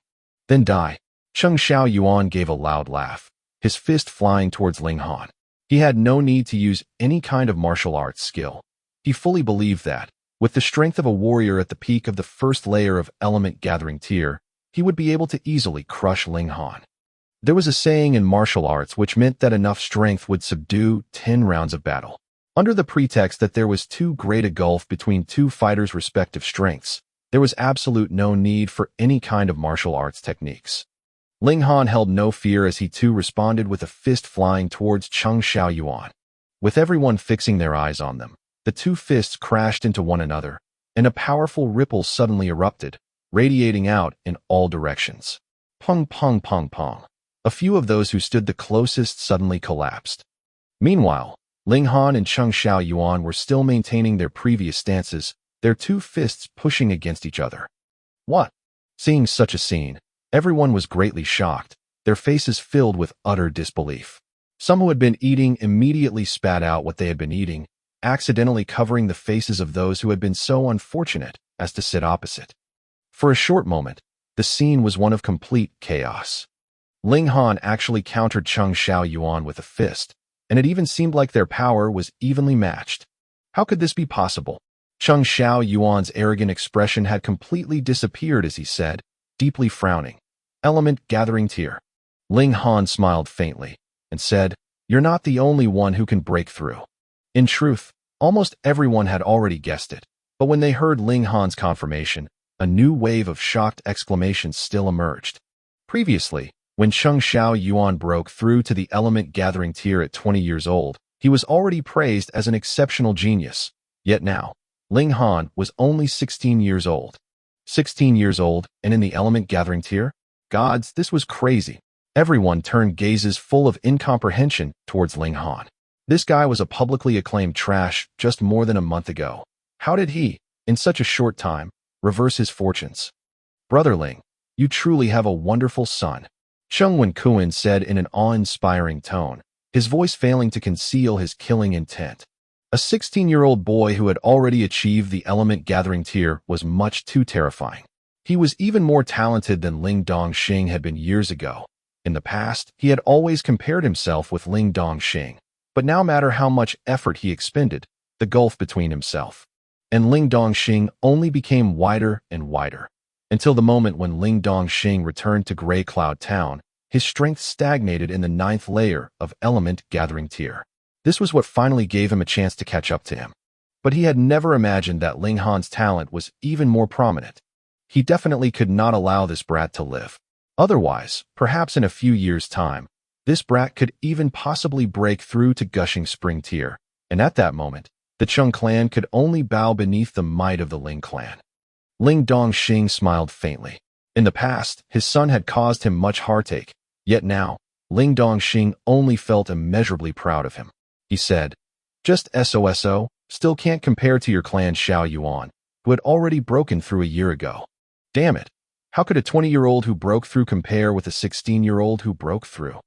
Then die. Xuanhuan gave a loud laugh, his fist flying towards Ling Han. He had no need to use any kind of martial arts skill. He fully believed that, with the strength of a warrior at the peak of the first layer of element gathering tier, he would be able to easily crush Ling Han. There was a saying in martial arts which meant that enough strength would subdue 10 rounds of battle. Under the pretext that there was too great a gulf between two fighters' respective strengths, there was absolute no need for any kind of martial arts techniques. Ling Han held no fear as he too responded with a fist flying towards Xuanhuan. With everyone fixing their eyes on them, the two fists crashed into one another, and a powerful ripple suddenly erupted, radiating out in all directions. Pong pong pong pong. A few of those who stood the closest suddenly collapsed. Meanwhile, Ling Han and Xuanhuan were still maintaining their previous stances, their two fists pushing against each other. What? Seeing such a scene, everyone was greatly shocked, their faces filled with utter disbelief. Some who had been eating immediately spat out what they had been eating, accidentally covering the faces of those who had been so unfortunate as to sit opposite. For a short moment, the scene was one of complete chaos. Ling Han actually countered Xuanhuan with a fist, and it even seemed like their power was evenly matched. How could this be possible? Xuanhuan's arrogant expression had completely disappeared as he said, deeply frowning, Element gathering tier. Ling Han smiled faintly and said, You're not the only one who can break through. In truth, almost everyone had already guessed it, but when they heard Ling Han's confirmation, a new wave of shocked exclamations still emerged. Previously, when Xuanhuan broke through to the element gathering tier at 20 years old, he was already praised as an exceptional genius. Yet now, Ling Han was only 16 years old. 16 years old and in the element gathering tier? Gods, this was crazy. Everyone turned gazes full of incomprehension towards Ling Han. This guy was a publicly acclaimed trash just more than a month ago. How did he, in such a short time, reverse his fortunes? Brother Ling, you truly have a wonderful son. Xuanhuan said in an awe-inspiring tone, his voice failing to conceal his killing intent. A 16-year-old boy who had already achieved the element gathering tier was much too terrifying. He was even more talented than Ling Dongxing had been years ago. In the past, he had always compared himself with Ling Dongxing, but now matter how much effort he expended, the gulf between himself and Ling Dongxing only became wider and wider. Until the moment when Ling Dongxing returned to Gray Cloud Town, his strength stagnated in the 9th layer of element gathering tier. This was what finally gave him a chance to catch up to him. But he had never imagined that Ling Han's talent was even more prominent. He definitely could not allow this brat to live. Otherwise, perhaps in a few years' time, this brat could even possibly break through to Gushing Spring tier, and at that moment, the Chung clan could only bow beneath the might of the Ling clan. Ling Dongxing smiled faintly. In the past, his son had caused him much heartache, yet now, Ling Dongxing only felt immeasurably proud of him. He said, Just SOSO, still can't compare to your clan Xuanhuan, who had already broken through a year ago. Damn it, how could a 20-year-old who broke through compare with a 16-year-old who broke through?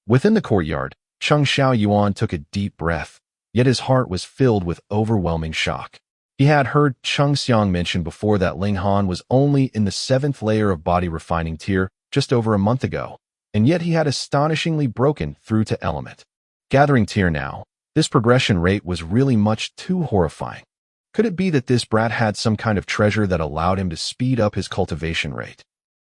Within the courtyard, Xuanhuan took a deep breath, yet his heart was filled with overwhelming shock. He had heard Chung Xiang mention before that Ling Han was only in the 7th layer of body refining tier just over a month ago, and yet he had astonishingly broken through to element gathering tier now. This progression rate was really much too horrifying. Could it be that this brat had some kind of treasure that allowed him to speed up his cultivation rate?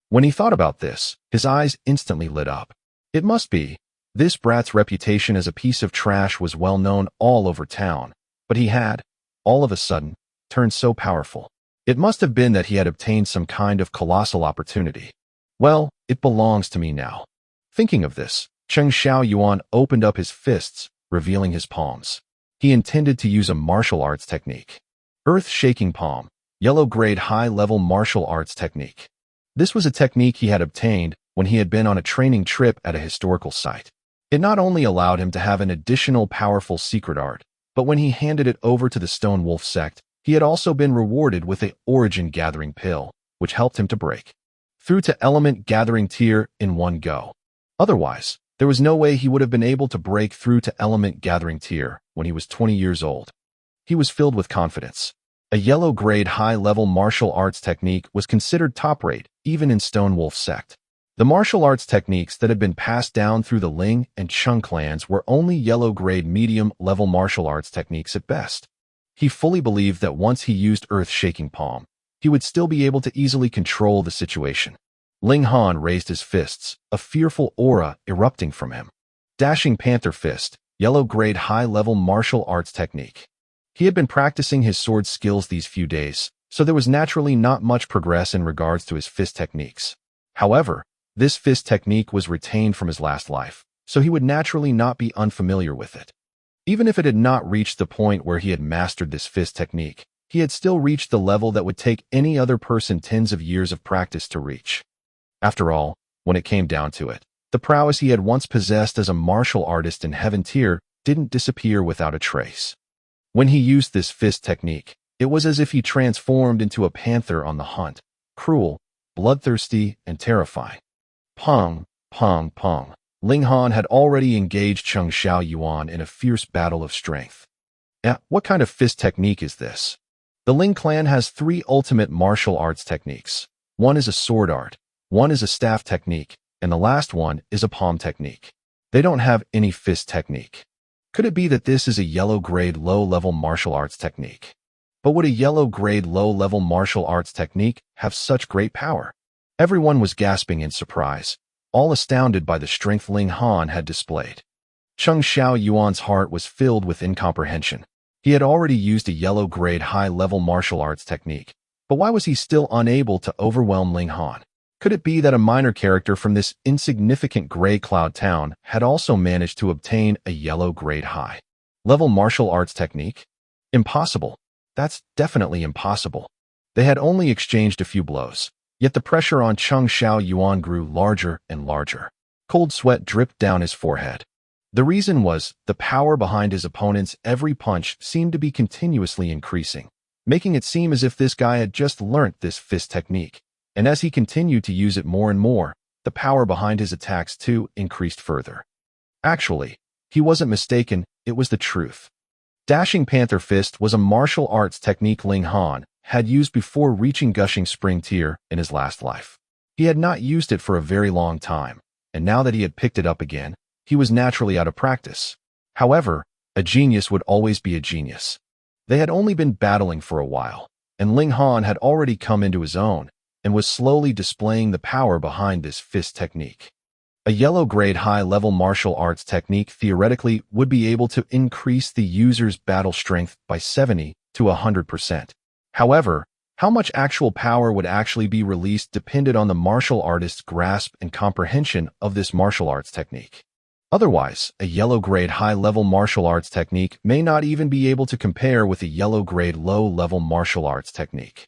When he thought about this, his eyes instantly lit up. It must be. This brat's reputation as a piece of trash was well known all over town, but he had, all of a sudden, turned so powerful. It must have been that he had obtained some kind of colossal opportunity. Well, it belongs to me now. Thinking of this, Xuanhuan opened up his fists, revealing his palms. He intended to use a martial arts technique. Earth-shaking palm, yellow-grade high-level martial arts technique. This was a technique he had obtained when he had been on a training trip at a historical site. It not only allowed him to have an additional powerful secret art, but when he handed it over to the Stone Wolf sect, He had also been rewarded with a origin gathering pill, which helped him to break through to element gathering tier in one go. Otherwise, there was no way he would have been able to break through to element gathering tier when he was 20 years old. He was filled with confidence. A yellow-grade high-level martial arts technique was considered top-rate, even in Stonewolf sect. The martial arts techniques that had been passed down through the Ling and Chung clans were only yellow-grade medium-level martial arts techniques at best. He fully believed that once he used Earth-Shaking Palm, he would still be able to easily control the situation. Ling Han raised his fists, a fearful aura erupting from him. Dashing Panther Fist, yellow-grade high-level martial arts technique. He had been practicing his sword skills these few days, so there was naturally not much progress in regards to his fist techniques. However, this fist technique was retained from his last life, so he would naturally not be unfamiliar with it. Even if it had not reached the point where he had mastered this fist technique, he had still reached the level that would take any other person tens of years of practice to reach. After all, when it came down to it, the prowess he had once possessed as a martial artist in Heaven Tier didn't disappear without a trace. When he used this fist technique, it was as if he transformed into a panther on the hunt, cruel, bloodthirsty, and terrifying. Pong, pong, pong. Ling Han had already engaged xuanhuan in a fierce battle of strength. What kind of fist technique is this? The Ling clan has 3 ultimate martial arts techniques. One is a sword art, one is a staff technique, and the last one is a palm technique. They don't have any fist technique. Could it be that this is a yellow-grade low-level martial arts technique? But would a yellow-grade low-level martial arts technique have such great power? Everyone was gasping in surprise, all astounded by the strength Ling Han had displayed. Xuanhuan's heart was filled with incomprehension. He had already used a yellow-grade high-level martial arts technique, but why was he still unable to overwhelm Ling Han? Could it be that a minor character from this insignificant gray cloud town had also managed to obtain a yellow-grade high-level martial arts technique? Impossible. That's definitely impossible. They had only exchanged a few blows, yet the pressure on Xuanhuan grew larger and larger. Cold sweat dripped down his forehead. The reason was the power behind his opponent's every punch seemed to be continuously increasing, making it seem as if this guy had just learnt this fist technique, and as he continued to use it more and more, the power behind his attacks too increased further. Actually, he wasn't mistaken, it was the truth. Dashing Panther Fist was a martial arts technique Ling Han had used before reaching Gushing Spring Tier in his last life. He had not used it for a very long time, and now that he had picked it up again, he was naturally out of practice. However, a genius would always be a genius. They had only been battling for a while, and Ling Han had already come into his own and was slowly displaying the power behind this fist technique. A yellow-grade high-level martial arts technique theoretically would be able to increase the user's battle strength by 70 to 100%. However, how much actual power would actually be released depended on the martial artist's grasp and comprehension of this martial arts technique. Otherwise, a yellow-grade high-level martial arts technique may not even be able to compare with a yellow-grade low-level martial arts technique.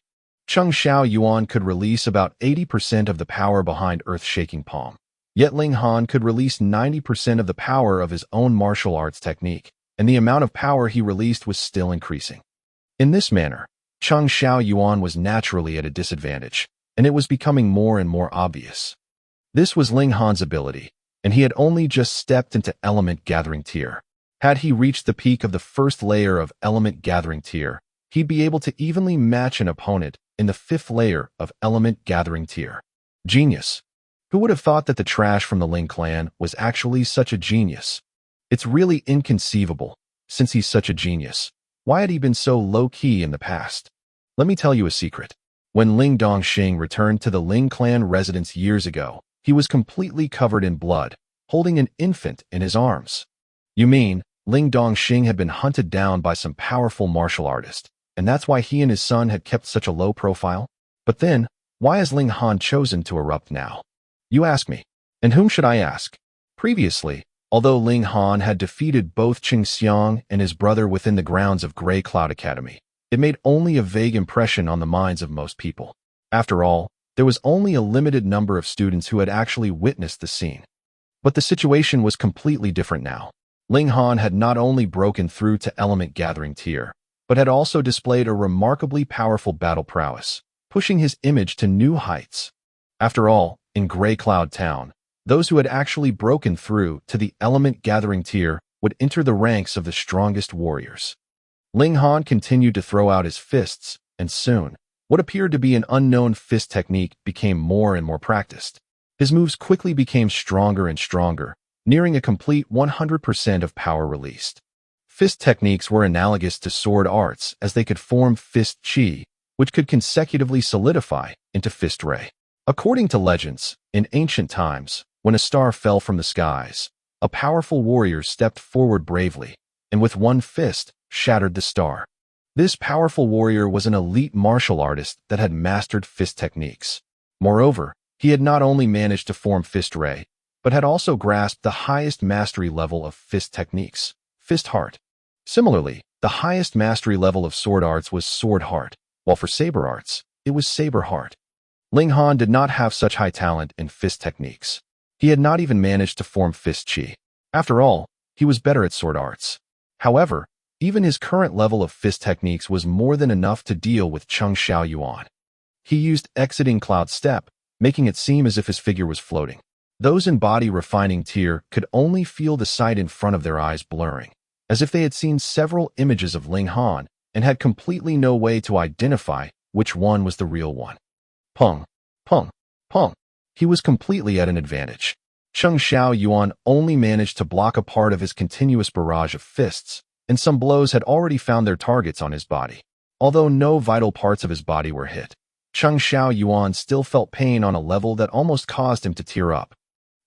Xuanhuan could release about 80% of the power behind Earth-Shaking Palm, yet Ling Han could release 90% of the power of his own martial arts technique, and the amount of power he released was still increasing. In this manner, Xuanhuan was naturally at a disadvantage, and it was becoming more and more obvious. This was Ling Han's ability, and he had only just stepped into Element Gathering Tier. Had he reached the peak of the first layer of Element Gathering Tier, he'd be able to evenly match an opponent in the 5th layer of Element Gathering Tier. Genius. Who would have thought that the trash from the Ling clan was actually such a genius? It's really inconceivable, since he's such a genius. Why had he been so low-key in the past? Let me tell you a secret. When Ling Dongxing returned to the Ling clan residence years ago, he was completely covered in blood, holding an infant in his arms. You mean, Ling Dongxing had been hunted down by some powerful martial artist, and that's why he and his son had kept such a low profile? But then, why has Ling Han chosen to erupt now? You ask me. And whom should I ask? Previously, although Ling Han had defeated both Qing Xiang and his brother within the grounds of Grey Cloud Academy, it made only a vague impression on the minds of most people. After all, there was only a limited number of students who had actually witnessed the scene. But the situation was completely different now. Ling Han had not only broken through to Element Gathering Tier, but had also displayed a remarkably powerful battle prowess, pushing his image to new heights. After all, in Grey Cloud Town, those who had actually broken through to the element-gathering tier would enter the ranks of the strongest warriors. Ling Han continued to throw out his fists, and soon, what appeared to be an unknown fist technique became more and more practiced. His moves quickly became stronger and stronger, nearing a complete 100% of power released. Fist techniques were analogous to sword arts as they could form fist chi, which could consecutively solidify into fist ray. According to legends, in ancient times, when a star fell from the skies, a powerful warrior stepped forward bravely, and with one fist, shattered the star. This powerful warrior was an elite martial artist that had mastered fist techniques. Moreover, he had not only managed to form fist ray, but had also grasped the highest mastery level of fist techniques, fist heart. Similarly, the highest mastery level of sword arts was sword heart, while for saber arts, it was saber heart. Ling Han did not have such high talent in fist techniques. He had not even managed to form fist chi. After all, he was better at sword arts. However, even his current level of fist techniques was more than enough to deal with xuanhuan. He used exiting cloud step, making it seem as if his figure was floating. Those in body refining tier could only feel the sight in front of their eyes blurring, as if they had seen several images of Ling Han and had completely no way to identify which one was the real one. Pung, pung, pung. He was completely at an advantage. Xuanhuan only managed to block a part of his continuous barrage of fists, and some blows had already found their targets on his body. Although no vital parts of his body were hit, Xuanhuan still felt pain on a level that almost caused him to tear up.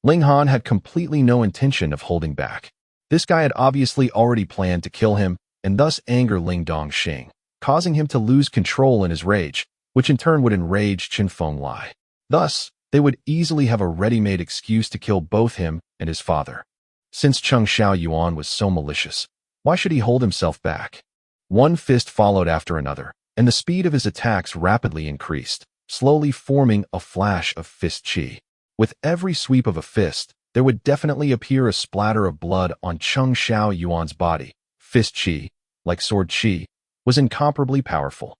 Ling Han had completely no intention of holding back. This guy had obviously already planned to kill him and thus anger Ling Dongxing, causing him to lose control in his rage, which in turn would enrage Qin Fenglai. Thus, they would easily have a ready-made excuse to kill both him and his father. Since Xuanhuan was so malicious, why should he hold himself back? One fist followed after another, and the speed of his attacks rapidly increased, slowly forming a flash of fist chi. With every sweep of a fist, there would definitely appear a splatter of blood on Xuanhuan's body. Fist chi, like sword chi, was incomparably powerful.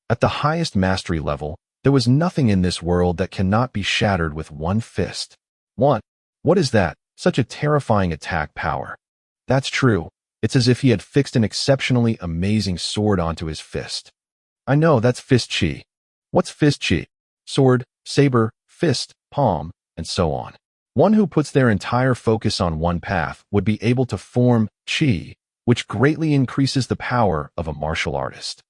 At the highest mastery level, there was nothing in this world that cannot be shattered with one fist. What is that? Such a terrifying attack power. That's true. It's as if he had fixed an exceptionally amazing sword onto his fist. I know, that's fist chi. What's fist chi? Sword, saber, fist, palm, and so on. One who puts their entire focus on one path would be able to form chi, which greatly increases the power of a martial artist.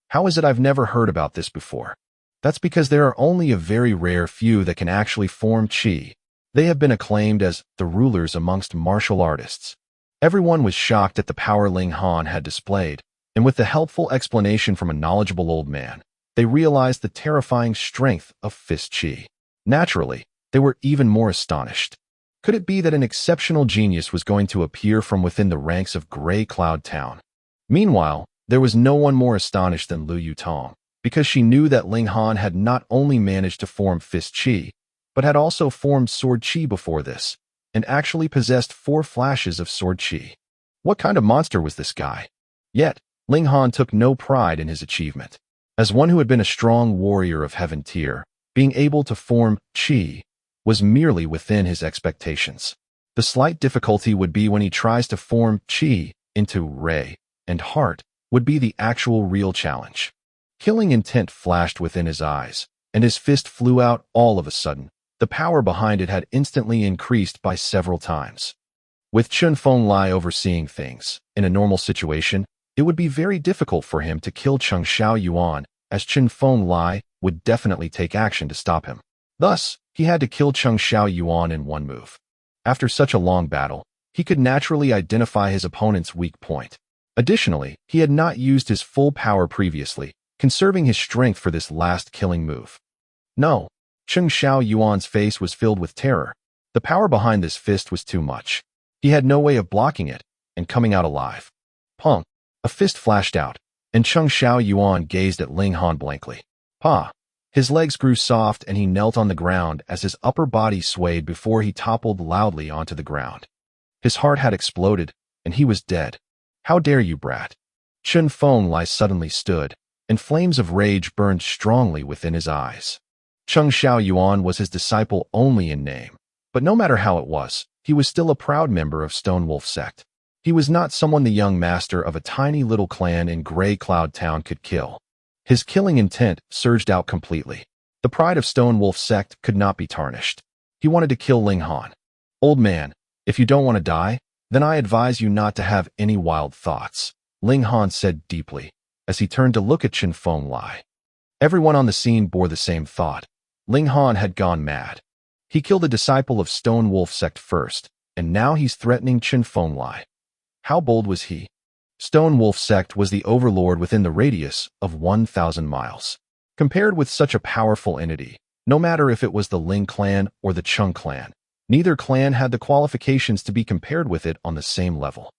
How is it I've never heard about this before? That's because there are only a very rare few that can actually form chi. They have been acclaimed as the rulers amongst martial artists. Everyone was shocked at the power Ling Han had displayed, and with the helpful explanation from a knowledgeable old man, they realized the terrifying strength of fist chi. Naturally, they were even more astonished. Could it be that an exceptional genius was going to appear from within the ranks of Grey Cloud Town? Meanwhile, there was no one more astonished than Lu Yutong, because she knew that Ling Han had not only managed to form fist chi, but had also formed sword chi before this, and actually possessed 4 flashes of sword chi. What kind of monster was this guy? Yet, Ling Han took no pride in his achievement. As one who had been a strong warrior of heaven tier, being able to form chi was merely within his expectations. The slight difficulty would be when he tries to form chi into ray, and heart would be the actual real challenge. Killing intent flashed within his eyes, and his fist flew out all of a sudden. The power behind it had instantly increased by several times. With Qin Fenglai overseeing things, in a normal situation, it would be very difficult for him to kill Xuanhuan, as Qin Fenglai would definitely take action to stop him. Thus, he had to kill Xuanhuan in one move. After such a long battle, he could naturally identify his opponent's weak point. Additionally, he had not used his full power previously, conserving his strength for this last killing move. No, Xuanhuan's face was filled with terror. The power behind this fist was too much. He had no way of blocking it and coming out alive. Punk! A fist flashed out, and Xuanhuan gazed at Ling Han blankly. Pa! His legs grew soft and he knelt on the ground as his upper body swayed before he toppled loudly onto the ground. His heart had exploded, and he was dead. How dare you, brat? Chen Fenglai suddenly stood, and flames of rage burned strongly within his eyes. Xuanhuan was his disciple only in name, but no matter how it was, he was still a proud member of Stone Wolf sect. He was not someone the young master of a tiny little clan in Gray Cloud Town could kill. His killing intent surged out completely. The pride of Stone Wolf sect could not be tarnished. He wanted to kill Ling Han. Old man, if you don't want to die, then I advise you not to have any wild thoughts, Ling Han said deeply, as he turned to look at Chen Fenglai. Everyone on the scene bore the same thought. Ling Han had gone mad. He killed a disciple of Stone Wolf sect first, and now he's threatening Chen Fenglai. How bold was he? Stone Wolf sect was the overlord within the radius of 1,000 miles. Compared with such a powerful entity, no matter if it was the Ling clan or the Chung clan, neither clan had the qualifications to be compared with it on the same level.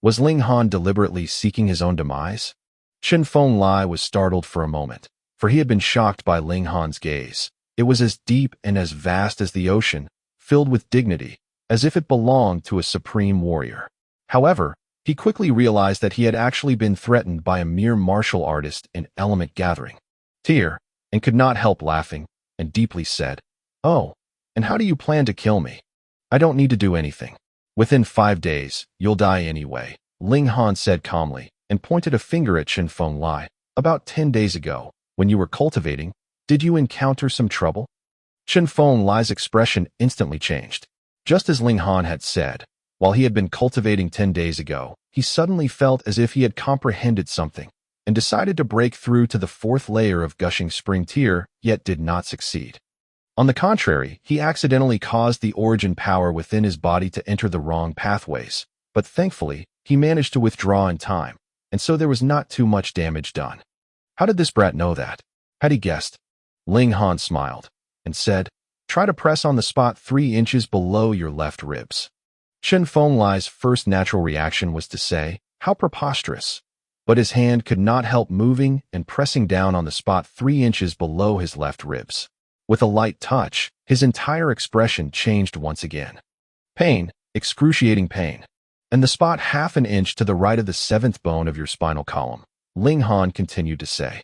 Was Ling Han deliberately seeking his own demise? Chen Fenglai was startled for a moment, for he had been shocked by Ling Han's gaze. It was as deep and as vast as the ocean, filled with dignity, as if it belonged to a supreme warrior. However, he quickly realized that he had actually been threatened by a mere martial artist in element gathering. Tear, and could not help laughing, and deeply said, "Oh, and how do you plan to kill me? I don't need to do anything. Within 5 days, you'll die anyway," Ling Han said calmly, and pointed a finger at Chen Fenglai. "About 10 days ago, when you were cultivating, did you encounter some trouble?" Chen Fenglai's expression instantly changed. Just as Ling Han had said, while he had been cultivating 10 days ago, he suddenly felt as if he had comprehended something, and decided to break through to the 4th layer of gushing spring tier, yet did not succeed. On the contrary, he accidentally caused the origin power within his body to enter the wrong pathways, but thankfully, he managed to withdraw in time, and so there was not too much damage done. How did this brat know that? Had he guessed? Ling Han smiled, and said, "Try to press on the spot 3 inches below your left ribs." Chen Fenglai's first natural reaction was to say, "How preposterous," but his hand could not help moving and pressing down on the spot 3 inches below his left ribs. With a light touch, his entire expression changed once again. Pain, excruciating pain. And the spot half an inch to the right of the 7th bone of your spinal column, Ling Han continued to say.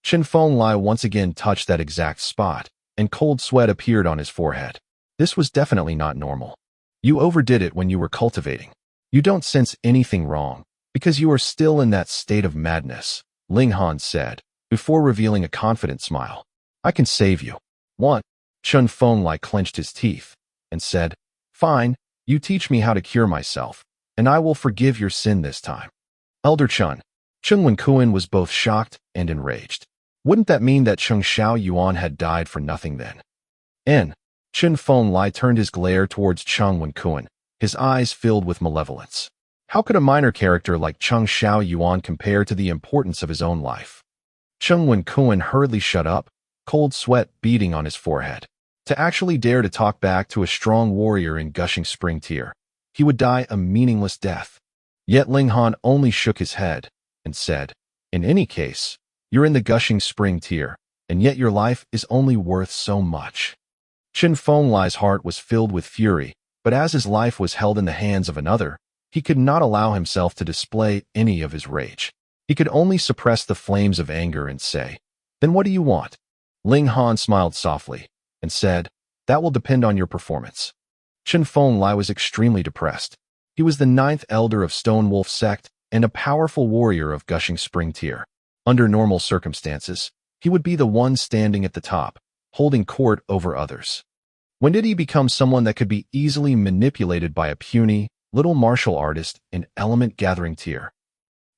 Chen Fenglai once again touched that exact spot, and cold sweat appeared on his forehead. This was definitely not normal. You overdid it when you were cultivating. You don't sense anything wrong, because you are still in that state of madness, Ling Han said, before revealing a confident smile. I can save you. What? Chen Fenglai clenched his teeth, and said, "Fine, you teach me how to cure myself, and I will forgive your sin this time." Elder Chen Xuanhuan was both shocked and enraged. Wouldn't that mean that Xuanhuan had died for nothing then? Chen Fenglai turned his glare towards Xuanhuan, his eyes filled with malevolence. How could a minor character like Xuanhuan compare to the importance of his own life? Xuanhuan hurriedly shut up, cold sweat beading on his forehead. To actually dare to talk back to a strong warrior in gushing spring tier, he would die a meaningless death. Yet Ling Han only shook his head and said, "In any case, you're in the gushing spring tier, and yet your life is only worth so much." Chen Fenglai's heart was filled with fury, but as his life was held in the hands of another, he could not allow himself to display any of his rage. He could only suppress the flames of anger and say, "Then what do you want?" Ling Han smiled softly and said, "That will depend on your performance." Chen Fenglai was extremely depressed. He was the 9th elder of Stone Wolf sect and a powerful warrior of gushing spring tier. Under normal circumstances, he would be the one standing at the top, holding court over others. When did he become someone that could be easily manipulated by a puny, little martial artist in element gathering tier?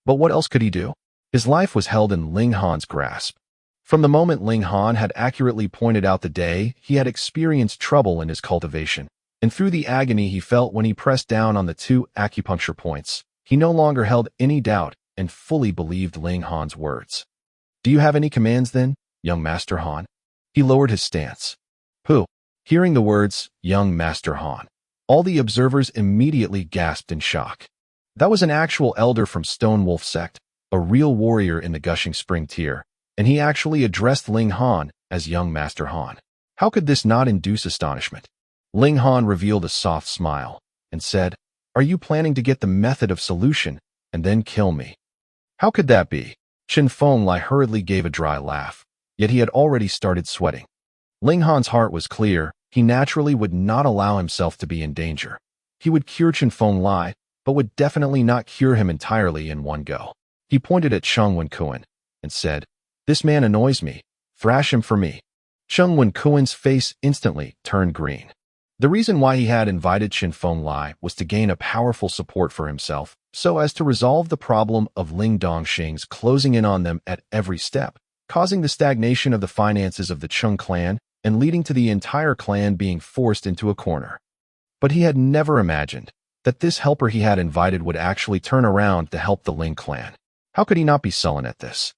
But what else could he do? His life was held in Ling Han's grasp. From the moment Ling Han had accurately pointed out the day he had experienced trouble in his cultivation, and through the agony he felt when he pressed down on the 2 acupuncture points, he no longer held any doubt and fully believed Ling Han's words. "Do you have any commands then, young Master Han?" He lowered his stance. "Pooh." Hearing the words, "young Master Han," all the observers immediately gasped in shock. That was an actual elder from Stone Wolf sect, a real warrior in the gushing spring tier, and he actually addressed Ling Han as young Master Han. How could this not induce astonishment? Ling Han revealed a soft smile and said, "Are you planning to get the method of solution and then kill me?" How could that be? Chen Fenglai hurriedly gave a dry laugh, yet he had already started sweating. Ling Han's heart was clear. He naturally would not allow himself to be in danger. He would cure Chen Fenglai, but would definitely not cure him entirely in one go. He pointed at xuanhuan and said, "This man annoys me. Thrash him for me." Xuanhuan's face instantly turned green. The reason why he had invited Chen Fenglai was to gain a powerful support for himself, so as to resolve the problem of Ling Dongxing's closing in on them at every step, causing the stagnation of the finances of the Cheng clan and leading to the entire clan being forced into a corner. But he had never imagined that this helper he had invited would actually turn around to help the Ling clan. How could he not be sullen at this?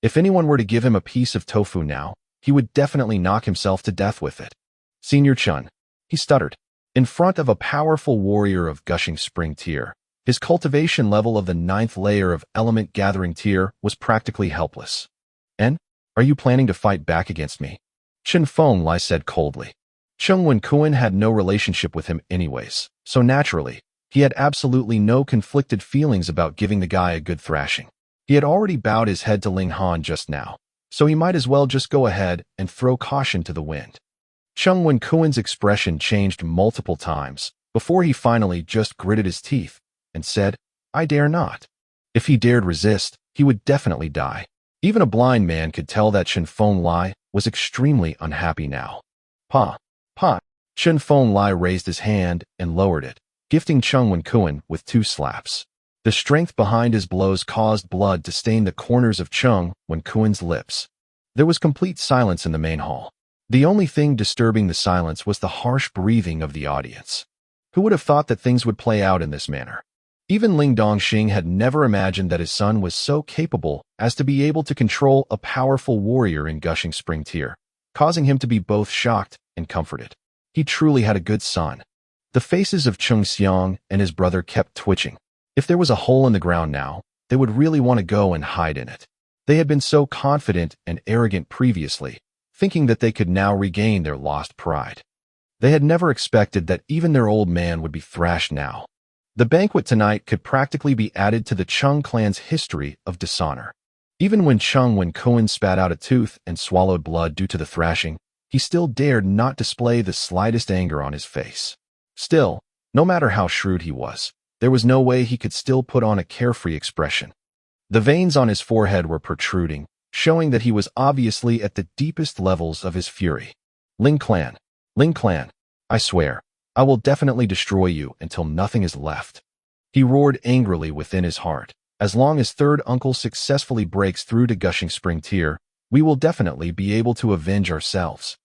If anyone were to give him a piece of tofu now, he would definitely knock himself to death with it. "Senior Chun," he stuttered, in front of a powerful warrior of gushing spring tier. His cultivation level of the 9th layer of element gathering tier was practically helpless. "And? Are you planning to fight back against me?" Chen Fenglai said coldly. Xuanhuan had no relationship with him anyways, so naturally, he had absolutely no conflicted feelings about giving the guy a good thrashing. He had already bowed his head to Ling Han just now, so he might as well just go ahead and throw caution to the wind. Xuanhuan's expression changed multiple times before he finally just gritted his teeth and said, "I dare not." If he dared resist, he would definitely die. Even a blind man could tell that Chen Fenglai was extremely unhappy now. Pa! Chen Fenglai raised his hand and lowered it, gifting Xuanhuan with 2 slaps. The strength behind his blows caused blood to stain the corners of Xuanhuan's lips. There was complete silence in the main hall. The only thing disturbing the silence was the harsh breathing of the audience. Who would have thought that things would play out in this manner? Even Ling Dongxing had never imagined that his son was so capable as to be able to control a powerful warrior in gushing spring tier, causing him to be both shocked and comforted. He truly had a good son. The faces of Cheng Xiang and his brother kept twitching. If there was a hole in the ground now, they would really want to go and hide in it. They had been so confident and arrogant previously, thinking that they could now regain their lost pride. They had never expected that even their old man would be thrashed now. The banquet tonight could practically be added to the Cheng clan's history of dishonor. Even when Xuanhuan spat out a tooth and swallowed blood due to the thrashing, he still dared not display the slightest anger on his face. Still, no matter how shrewd he was, there was no way he could still put on a carefree expression. The veins on his forehead were protruding, showing that he was obviously at the deepest levels of his fury. Ling clan, I swear, I will definitely destroy you until nothing is left." He roared angrily within his heart. As long as third uncle successfully breaks through to gushing spring tier, we will definitely be able to avenge ourselves.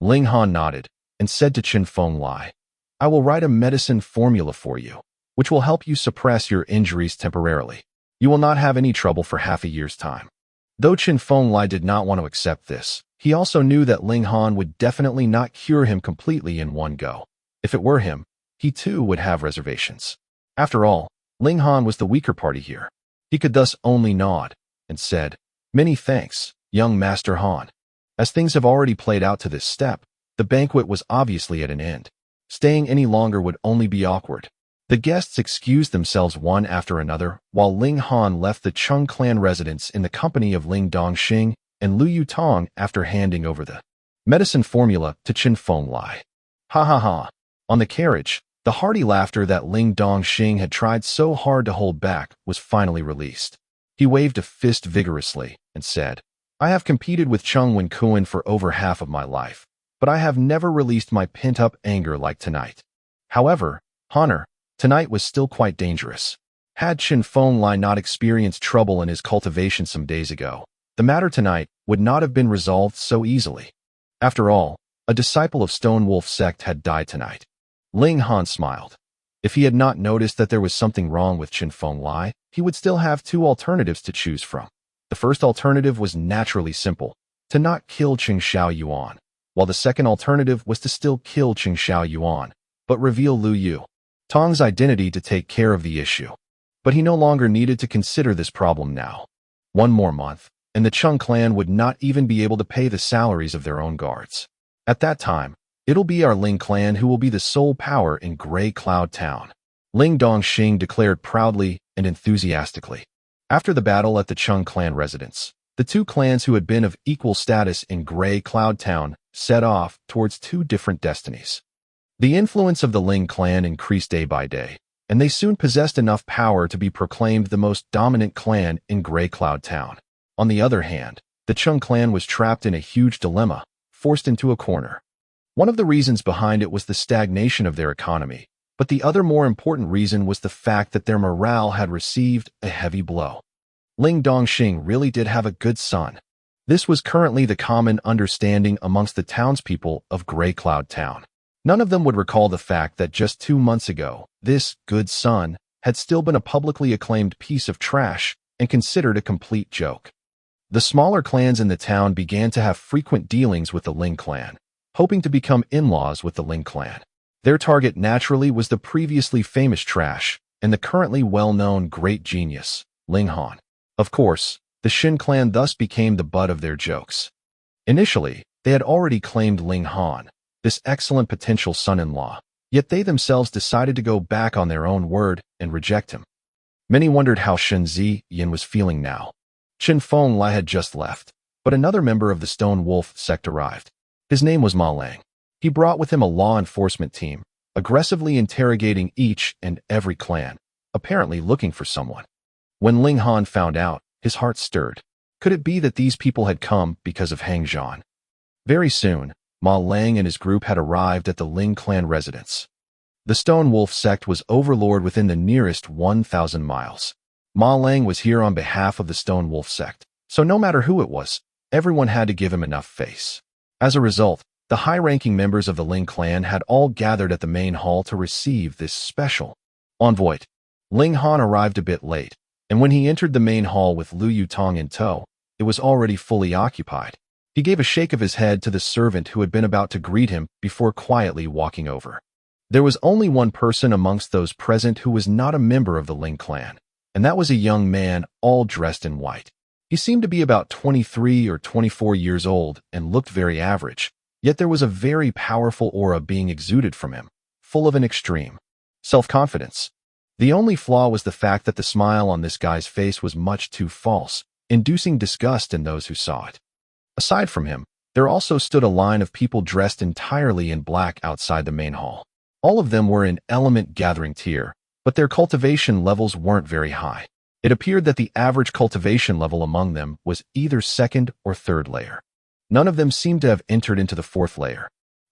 Ling Han nodded and said to Chen Fenglai, "I will write a medicine formula for you, which will help you suppress your injuries temporarily. You will not have any trouble for half a year's time." Though Chen Fenglai did not want to accept this, he also knew that Ling Han would definitely not cure him completely in one go. If it were him, he too would have reservations. After all, Ling Han was the weaker party here. He could thus only nod and said, "Many thanks, young Master Han." As things have already played out to this step, the banquet was obviously at an end. Staying any longer would only be awkward. The guests excused themselves one after another, while Ling Han left the Cheng clan residence in the company of Ling Dongxing and Lu Yutong after handing over the medicine formula to Chen Fenglai. Ha ha ha. On the carriage, the hearty laughter that Ling Dongxing had tried so hard to hold back was finally released. He waved a fist vigorously and said, "I have competed with Xuanhuan for over half of my life, but I have never released my pent-up anger like tonight. However, Honor, tonight was still quite dangerous. Had Chen Fenglai not experienced trouble in his cultivation some days ago, the matter tonight would not have been resolved so easily. After all, a disciple of Stone Wolf sect had died tonight." Ling Han smiled. If he had not noticed that there was something wrong with Chen Fenglai, he would still have 2 alternatives to choose from. The first alternative was naturally simple, to not kill Qing Xiaoyuan, while the second alternative was to still kill Qing Xiaoyuan, but reveal Lu Yu Tong's identity to take care of the issue. But he no longer needed to consider this problem now. One more month, and the Cheng clan would not even be able to pay the salaries of their own guards. At that time, it'll be our Ling clan who will be the sole power in Gray Cloud Town. Ling Dongxing declared proudly and enthusiastically. After the battle at the Chung clan residence, the two clans who had been of equal status in Gray Cloud Town set off towards two different destinies. The influence of the Ling clan increased day by day, and they soon possessed enough power to be proclaimed the most dominant clan in Gray Cloud Town. On the other hand, the Chung clan was trapped in a huge dilemma, forced into a corner. One of the reasons behind it was the stagnation of their economy, but the other more important reason was the fact that their morale had received a heavy blow. Ling Dongxing really did have a good son. This was currently the common understanding amongst the townspeople of Gray Cloud Town. None of them would recall the fact that just 2 months ago, this good son had still been a publicly acclaimed piece of trash and considered a complete joke. The smaller clans in the town began to have frequent dealings with the Ling clan, hoping to become in-laws with the Ling clan. Their target naturally was the previously famous trash and the currently well-known great genius, Ling Han. Of course, the Shin clan thus became the butt of their jokes. Initially, they had already claimed Ling Han, this excellent potential son-in-law, yet they themselves decided to go back on their own word and reject him. Many wondered how Shen Ziyin was feeling now. Chen Feng Lai had just left, but another member of the Stone Wolf sect arrived. His name was Ma Lang. He brought with him a law enforcement team, aggressively interrogating each and every clan, apparently looking for someone. When Ling Han found out, his heart stirred. Could it be that these people had come because of Hang Zhan? Very soon, Ma Lang and his group had arrived at the Ling clan residence. The Stone Wolf sect was overlord within the nearest 1,000 miles. Ma Lang was here on behalf of the Stone Wolf sect, so no matter who it was, everyone had to give him enough face. As a result, the high-ranking members of the Ling clan had all gathered at the main hall to receive this special envoy. Ling Han arrived a bit late, and when he entered the main hall with Lu Yutong in tow, it was already fully occupied. He gave a shake of his head to the servant who had been about to greet him before quietly walking over. There was only one person amongst those present who was not a member of the Ling clan, and that was a young man all dressed in white. He seemed to be about 23 or 24 years old and looked very average, yet there was a very powerful aura being exuded from him, full of an extreme self-confidence. The only flaw was the fact that the smile on this guy's face was much too false, inducing disgust in those who saw it. Aside from him, there also stood a line of people dressed entirely in black outside the main hall. All of them were in element gathering tier, but their cultivation levels weren't very high. It appeared that the average cultivation level among them was either 2nd or 3rd layer. None of them seemed to have entered into the 4th layer.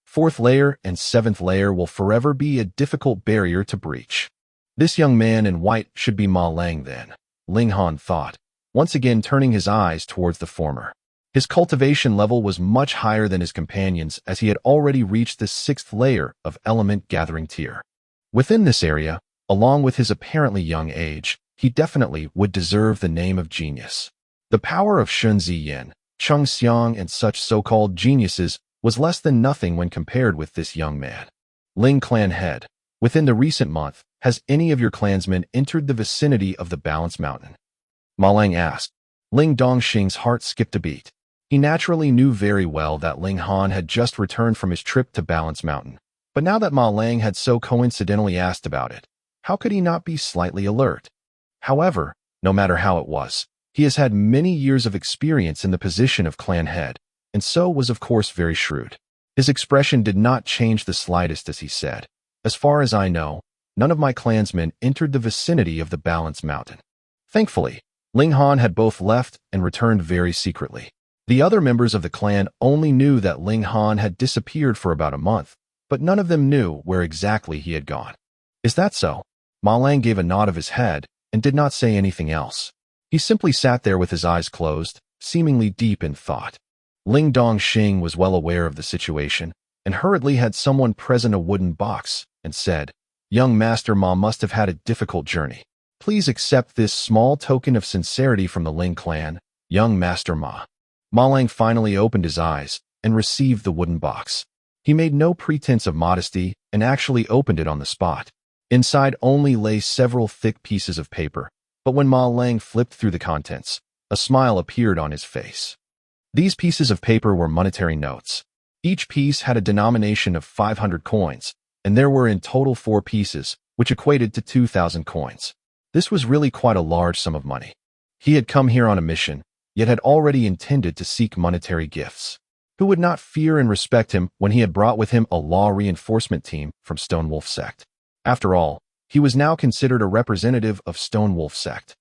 4th layer and 7th layer will forever be a difficult barrier to breach. This young man in white should be Ma Lang then, Ling Han thought, once again turning his eyes towards the former. His cultivation level was much higher than his companions as he had already reached the 6th layer of element gathering tier. Within this area, along with his apparently young age, he definitely would deserve the name of genius. The power of Shen Ziyin, Chung Xiang and such so-called geniuses was less than nothing when compared with this young man. Ling clan head, within the recent month, has any of your clansmen entered the vicinity of the Balance Mountain? Ma Lang asked. Ling Dongxing's heart skipped a beat. He naturally knew very well that Ling Han had just returned from his trip to Balance Mountain, but now that Ma Lang had so coincidentally asked about it, how could he not be slightly alert? However, no matter how it was, he has had many years of experience in the position of clan head, and so was of course very shrewd. His expression did not change the slightest as he said, "As far as I know, none of my clansmen entered the vicinity of the Balance Mountain." Thankfully, Ling Han had both left and returned very secretly. The other members of the clan only knew that Ling Han had disappeared for about a month, but none of them knew where exactly he had gone. Is that so? Ma Lang gave a nod of his head and did not say anything else. He simply sat there with his eyes closed, seemingly deep in thought. Ling Dongxing was well aware of the situation and hurriedly had someone present a wooden box and said, "Young Master Ma must have had a difficult journey. Please accept this small token of sincerity from the Ling clan, young Master Ma." Ma Lang finally opened his eyes and received the wooden box. He made no pretense of modesty and actually opened it on the spot. Inside only lay several thick pieces of paper, but when Ma Lang flipped through the contents, a smile appeared on his face. These pieces of paper were monetary notes. Each piece had a denomination of 500 coins, and there were in total 4 pieces, which equated to 2,000 coins. This was really quite a large sum of money. He had come here on a mission, yet had already intended to seek monetary gifts. Who would not fear and respect him when he had brought with him a law reinforcement team from Stonewolf sect? After all, he was now considered a representative of Stonewolf sect.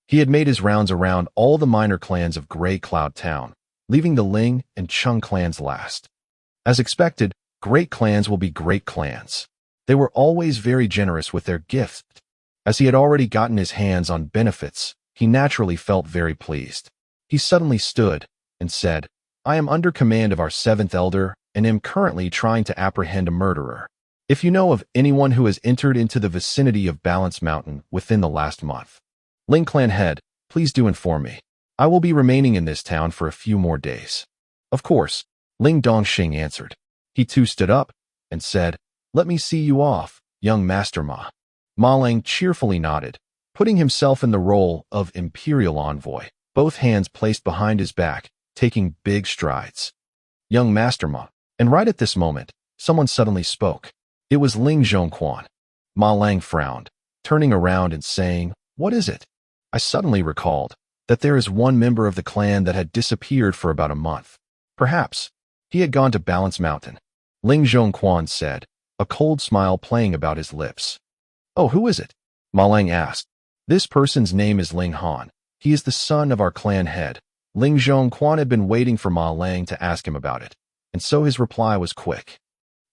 He had made his rounds around all the minor clans of Grey Cloud Town, leaving the Ling and Chung clans last. As expected, great clans will be great clans. They were always very generous with their gifts. As he had already gotten his hands on benefits, he naturally felt very pleased. He suddenly stood and said, "I am under command of our 7th elder and am currently trying to apprehend a murderer. If you know of anyone who has entered into the vicinity of Balance Mountain within the last month, Ling clan head, please do inform me. I will be remaining in this town for a few more days." Of course, Ling Dongxing answered. He too stood up and said, "Let me see you off, young Master Ma." Ma Lang cheerfully nodded, putting himself in the role of imperial envoy, both hands placed behind his back, taking big strides. Young Master Ma. And right at this moment, someone suddenly spoke. It was Ling Xuanhuan. Ma Lang frowned, turning around and saying, "What is it?" I suddenly recalled that there is one member of the clan that had disappeared for about a month. Perhaps he had gone to Balance Mountain. Ling Xuanhuan said, a cold smile playing about his lips. "Oh, who is it?" Ma Lang asked. "This person's name is Ling Han. He is the son of our clan head." Ling Xuanhuan had been waiting for Ma Lang to ask him about it, and so his reply was quick.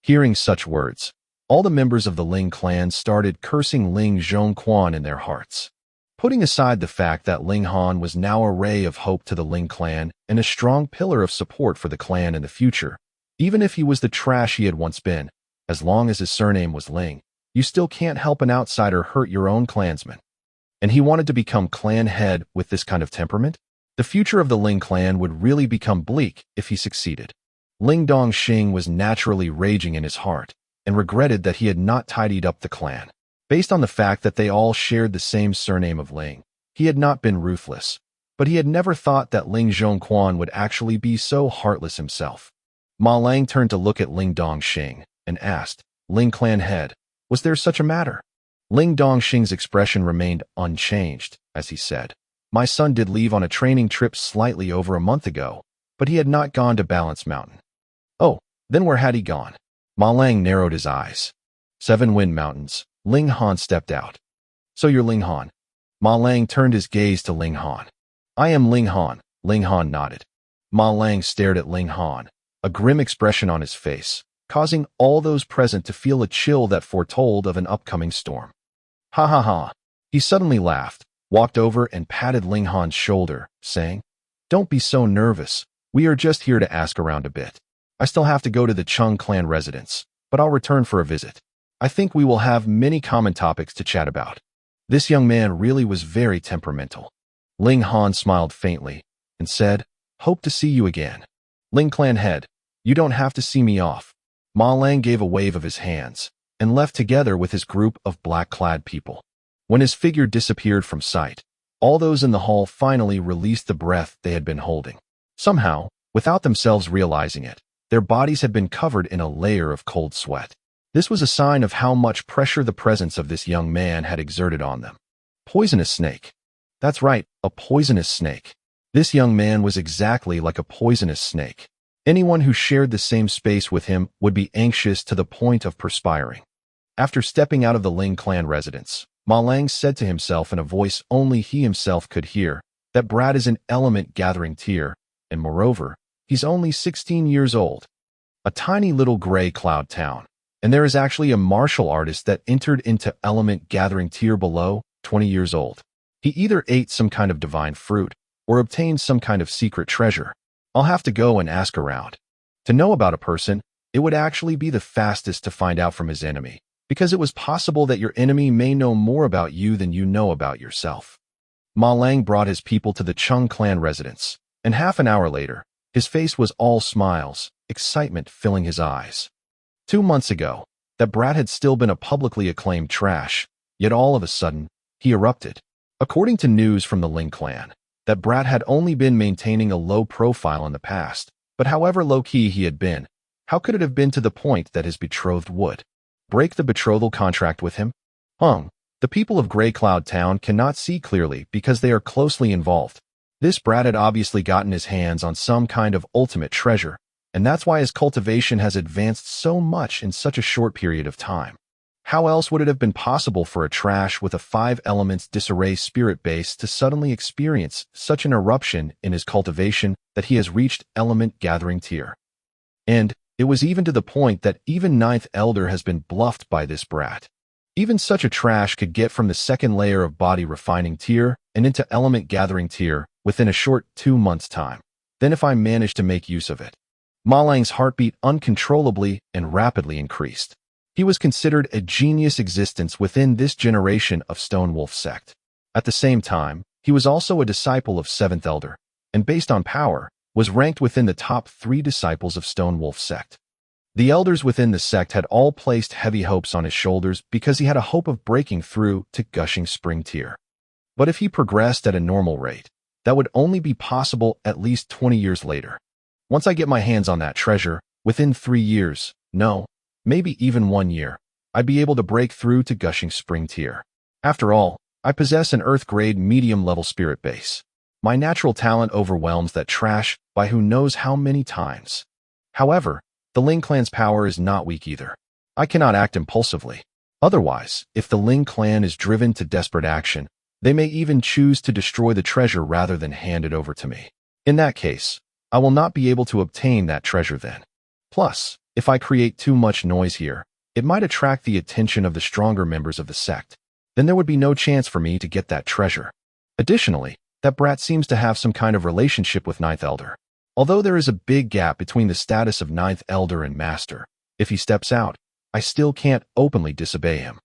Hearing such words, all the members of the Ling clan started cursing Ling Xuanhuan in their hearts. Putting aside the fact that Ling Han was now a ray of hope to the Ling clan and a strong pillar of support for the clan in the future, even if he was the trash he had once been, as long as his surname was Ling, you still can't help an outsider hurt your own clansman. And he wanted to become clan head with this kind of temperament? The future of the Ling clan would really become bleak if he succeeded. Ling Dongxing was naturally raging in his heart and regretted that he had not tidied up the clan. Based on the fact that they all shared the same surname of Ling, he had not been ruthless, but he had never thought that Ling Xuanhuan would actually be so heartless himself. Ma Lang turned to look at Ling Dongxing and asked, "Ling clan head, was there such a matter?" Ling Dongxing's expression remained unchanged as he said, "My son did leave on a training trip slightly over a month ago, but he had not gone to Balance Mountain." "Oh, then where had he gone?" Ma Lang narrowed his eyes. 7 Wind Mountains. Ling Han stepped out. "So you're Ling Han?" Ma Lang turned his gaze to Ling Han. "I am Ling Han." Ling Han nodded. Ma Lang stared at Ling Han, a grim expression on his face, causing all those present to feel a chill that foretold of an upcoming storm. "Ha ha ha." He suddenly laughed, walked over and patted Ling Han's shoulder, saying, "Don't be so nervous. We are just here to ask around a bit. I still have to go to the Chung clan residence, but I'll return for a visit. I think we will have many common topics to chat about." This young man really was very temperamental. Ling Han smiled faintly and said, "Hope to see you again. Ling clan head, you don't have to see me off." Ma Lang gave a wave of his hands and left together with his group of black-clad people. When his figure disappeared from sight, all those in the hall finally released the breath they had been holding. Somehow, without themselves realizing it, their bodies had been covered in a layer of cold sweat. This was a sign of how much pressure the presence of this young man had exerted on them. Poisonous snake. That's right, a poisonous snake. This young man was exactly like a poisonous snake. Anyone who shared the same space with him would be anxious to the point of perspiring. After stepping out of the Ling clan residence, Ma Lang said to himself in a voice only he himself could hear, that Brad is an element gathering tier, and moreover, he's only 16 years old. A tiny little gray cloud town. And there is actually a martial artist that entered into element gathering tier below, 20 years old. He either ate some kind of divine fruit or obtained some kind of secret treasure. I'll have to go and ask around. To know about a person, it would actually be the fastest to find out from his enemy, because it was possible that your enemy may know more about you than you know about yourself. Ma Lang brought his people to the Chung clan residence, and half an hour later, his face was all smiles, excitement filling his eyes. 2 months ago, that brat had still been a publicly acclaimed trash, yet all of a sudden, he erupted. According to news from the Ling clan, that brat had only been maintaining a low profile in the past, but however low-key he had been, how could it have been to the point that his betrothed would break the betrothal contract with him? The The people of Grey Cloud Town cannot see clearly because they are closely involved. This brat had obviously gotten his hands on some kind of ultimate treasure, and that's why his cultivation has advanced so much in such a short period of time. How else would it have been possible for a trash with a 5 elements disarray spirit base to suddenly experience such an eruption in his cultivation that he has reached element gathering tier? And it was even to the point that even 9th Elder has been bluffed by this brat. Even such a trash could get from the 2nd layer of body refining tier and into element gathering tier within a short 2 months' time. Then if I managed to make use of it. Ma Lang's heartbeat uncontrollably and rapidly increased. He was considered a genius existence within this generation of Stone Wolf sect. At the same time, he was also a disciple of 7th Elder, and based on power, was ranked within the top 3 disciples of Stone Wolf sect. The elders within the sect had all placed heavy hopes on his shoulders because he had a hope of breaking through to Gushing Spring tier. But if he progressed at a normal rate, that would only be possible at least 20 years later. Once I get my hands on that treasure, within 3 years, no, maybe even 1 year, I'd be able to break through to Gushing Spring tier. After all, I possess an Earth-grade medium-level spirit base. My natural talent overwhelms that trash by who knows how many times. However, the Ling clan's power is not weak either. I cannot act impulsively. Otherwise, if the Ling clan is driven to desperate action, they may even choose to destroy the treasure rather than hand it over to me. In that case, I will not be able to obtain that treasure then. Plus, if I create too much noise here, it might attract the attention of the stronger members of the sect. Then there would be no chance for me to get that treasure. Additionally, that brat seems to have some kind of relationship with 9th Elder. Although there is a big gap between the status of 9th Elder and Master, if he steps out, I still can't openly disobey him.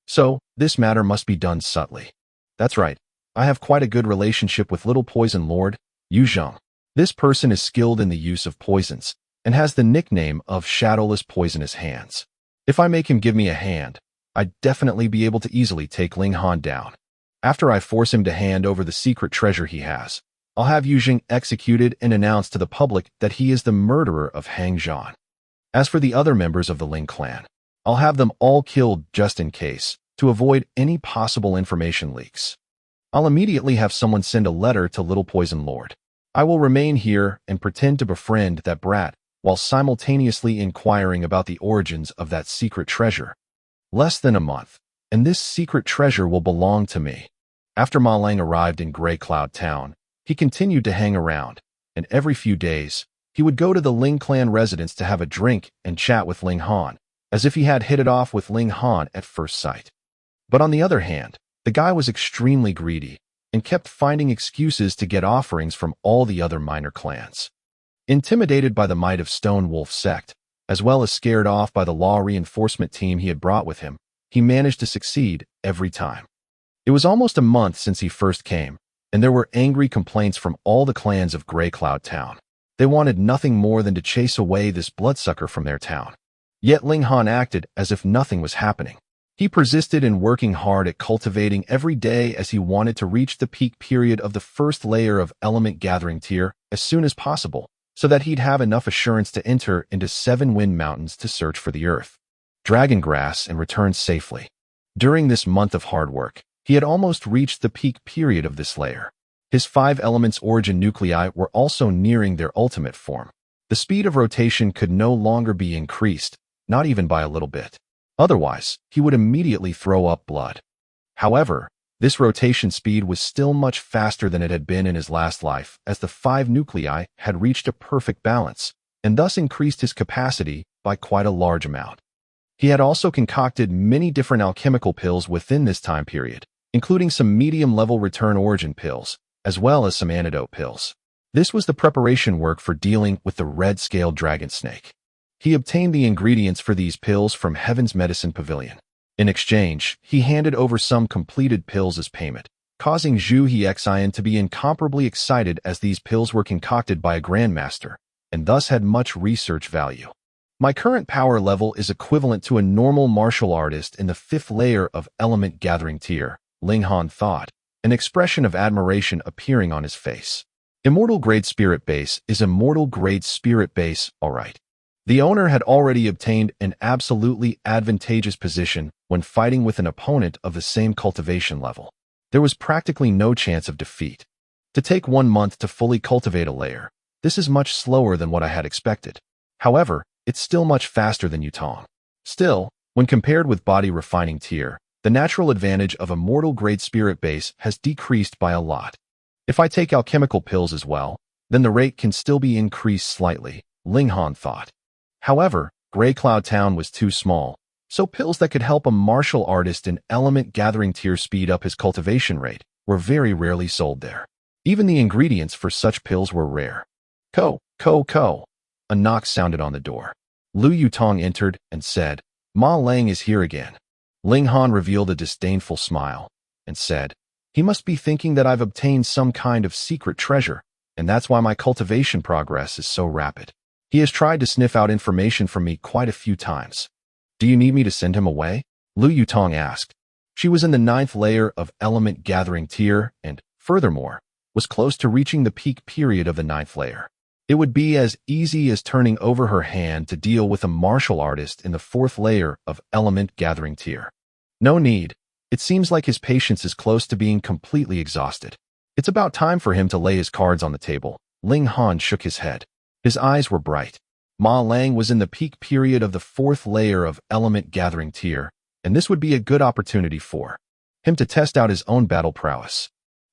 So, this matter must be done subtly. That's right, I have quite a good relationship with Little Poison Lord, Yu Zheng. This person is skilled in the use of poisons, and has the nickname of Shadowless Poisonous Hands. If I make him give me a hand, I'd definitely be able to easily take Ling Han down. After I force him to hand over the secret treasure he has, I'll have Yu Zheng executed and announce to the public that he is the murderer of Hang Zhan. As for the other members of the Ling clan, I'll have them all killed just in case, to avoid any possible information leaks. I'll immediately have someone send a letter to Little Poison Lord. I will remain here and pretend to befriend that brat while simultaneously inquiring about the origins of that secret treasure. Less than a month, and this secret treasure will belong to me. After Ma Lang arrived in Grey Cloud Town, he continued to hang around, and every few days, he would go to the Ling clan residence to have a drink and chat with Ling Han, as if he had hit it off with Ling Han at first sight. But on the other hand, the guy was extremely greedy, and kept finding excuses to get offerings from all the other minor clans. Intimidated by the might of Stone Wolf sect, as well as scared off by the law reinforcement team he had brought with him, he managed to succeed every time. It was almost a month since he first came, and there were angry complaints from all the clans of Grey Cloud Town. They wanted nothing more than to chase away this bloodsucker from their town. Yet Ling Han acted as if nothing was happening. He persisted in working hard at cultivating every day as he wanted to reach the peak period of the 1st layer of element gathering tier as soon as possible, so that he'd have enough assurance to enter into 7 Wind Mountains to search for the earth, dragon grass, and return safely. During this month of hard work, he had almost reached the peak period of this layer. His 5 elements origin nuclei were also nearing their ultimate form. The speed of rotation could no longer be increased, not even by a little bit. Otherwise, he would immediately throw up blood. However, this rotation speed was still much faster than it had been in his last life, as the 5 nuclei had reached a perfect balance, and thus increased his capacity by quite a large amount. He had also concocted many different alchemical pills within this time period, including some medium-level return origin pills, as well as some antidote pills. This was the preparation work for dealing with the red-scaled dragon snake. He obtained the ingredients for these pills from Heaven's Medicine Pavilion. In exchange, he handed over some completed pills as payment, causing Zhu Hexian to be incomparably excited as these pills were concocted by a grandmaster, and thus had much research value. My current power level is equivalent to a normal martial artist in the 5th layer of element gathering tier, Ling Han thought, an expression of admiration appearing on his face. Immortal grade spirit base is immortal grade spirit base, alright. The owner had already obtained an absolutely advantageous position when fighting with an opponent of the same cultivation level. There was practically no chance of defeat. To take 1 month to fully cultivate a layer, this is much slower than what I had expected. However, it's still much faster than Yutong. Still, when compared with body refining tier, the natural advantage of a mortal-grade spirit base has decreased by a lot. If I take alchemical pills as well, then the rate can still be increased slightly, Ling Han thought. However, Grey Cloud Town was too small, so pills that could help a martial artist in element gathering tier speed up his cultivation rate were very rarely sold there. Even the ingredients for such pills were rare. Ko. A knock sounded on the door. Lu Yutong entered and said, Ma Lang is here again. Ling Han revealed a disdainful smile and said, he must be thinking that I've obtained some kind of secret treasure, and that's why my cultivation progress is so rapid. He has tried to sniff out information from me quite a few times. Do you need me to send him away? Lu Yutong asked. She was in the 9th layer of element gathering tier and, furthermore, was close to reaching the peak period of the 9th layer. It would be as easy as turning over her hand to deal with a martial artist in the 4th layer of element gathering tier. No need. It seems like his patience is close to being completely exhausted. It's about time for him to lay his cards on the table. Ling Han shook his head. His eyes were bright. Ma Lang was in the peak period of the 4th layer of element gathering tier, and this would be a good opportunity for him to test out his own battle prowess.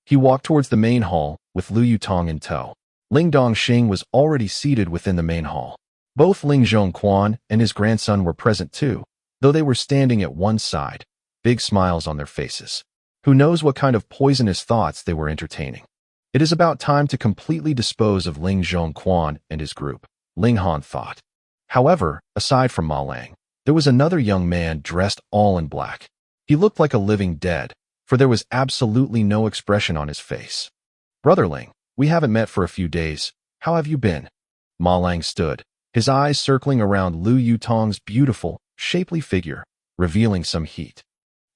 He walked towards the main hall, with Lu Yutong in tow. Ling Dongxing was already seated within the main hall. Both Ling Xuanhuan and his grandson were present too, though they were standing at one side, big smiles on their faces. Who knows what kind of poisonous thoughts they were entertaining. It is about time to completely dispose of Ling Xuanhuan and his group, Ling Han thought. However, aside from Ma Lang, there was another young man dressed all in black. He looked like a living dead, for there was absolutely no expression on his face. Brother Ling, we haven't met for a few days. How have you been? Ma Lang stood, his eyes circling around Lu Yutong's beautiful, shapely figure, revealing some heat.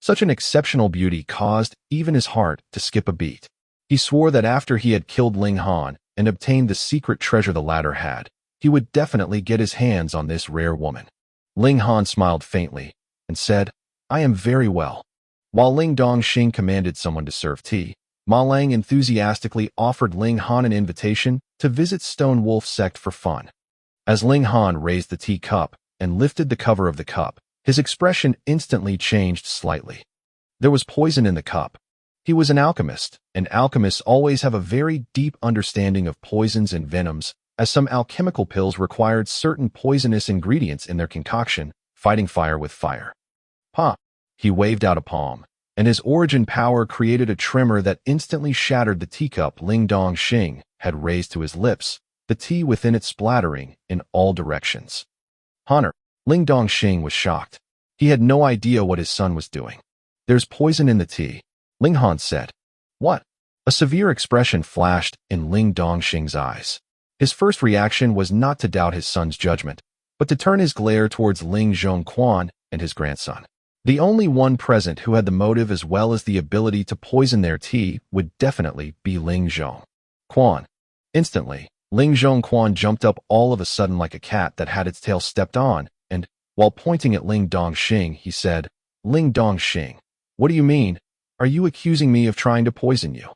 Such an exceptional beauty caused even his heart to skip a beat. He swore that after he had killed Ling Han and obtained the secret treasure the latter had, he would definitely get his hands on this rare woman. Ling Han smiled faintly and said, I am very well. While Ling Dongxing commanded someone to serve tea, Ma Lang enthusiastically offered Ling Han an invitation to visit Stone Wolf sect for fun. As Ling Han raised the tea cup and lifted the cover of the cup, his expression instantly changed slightly. There was poison in the cup. He was an alchemist, and alchemists always have a very deep understanding of poisons and venoms, as some alchemical pills required certain poisonous ingredients in their concoction, fighting fire with fire. Pa! He waved out a palm, and his origin power created a tremor that instantly shattered the teacup Ling Dongxing had raised to his lips, the tea within it splattering in all directions. Honor! Ling Dongxing was shocked. He had no idea what his son was doing. There's poison in the tea, Ling Han said. What? A severe expression flashed in Ling Dongxing's eyes. His first reaction was not to doubt his son's judgment, but to turn his glare towards Ling Xuanhuan and his grandson. The only one present who had the motive as well as the ability to poison their tea would definitely be Ling Xuanhuan. Instantly, Ling Xuanhuan jumped up all of a sudden like a cat that had its tail stepped on, and, while pointing at Ling Dongxing, he said, Ling Dongxing, what do you mean? Are you accusing me of trying to poison you?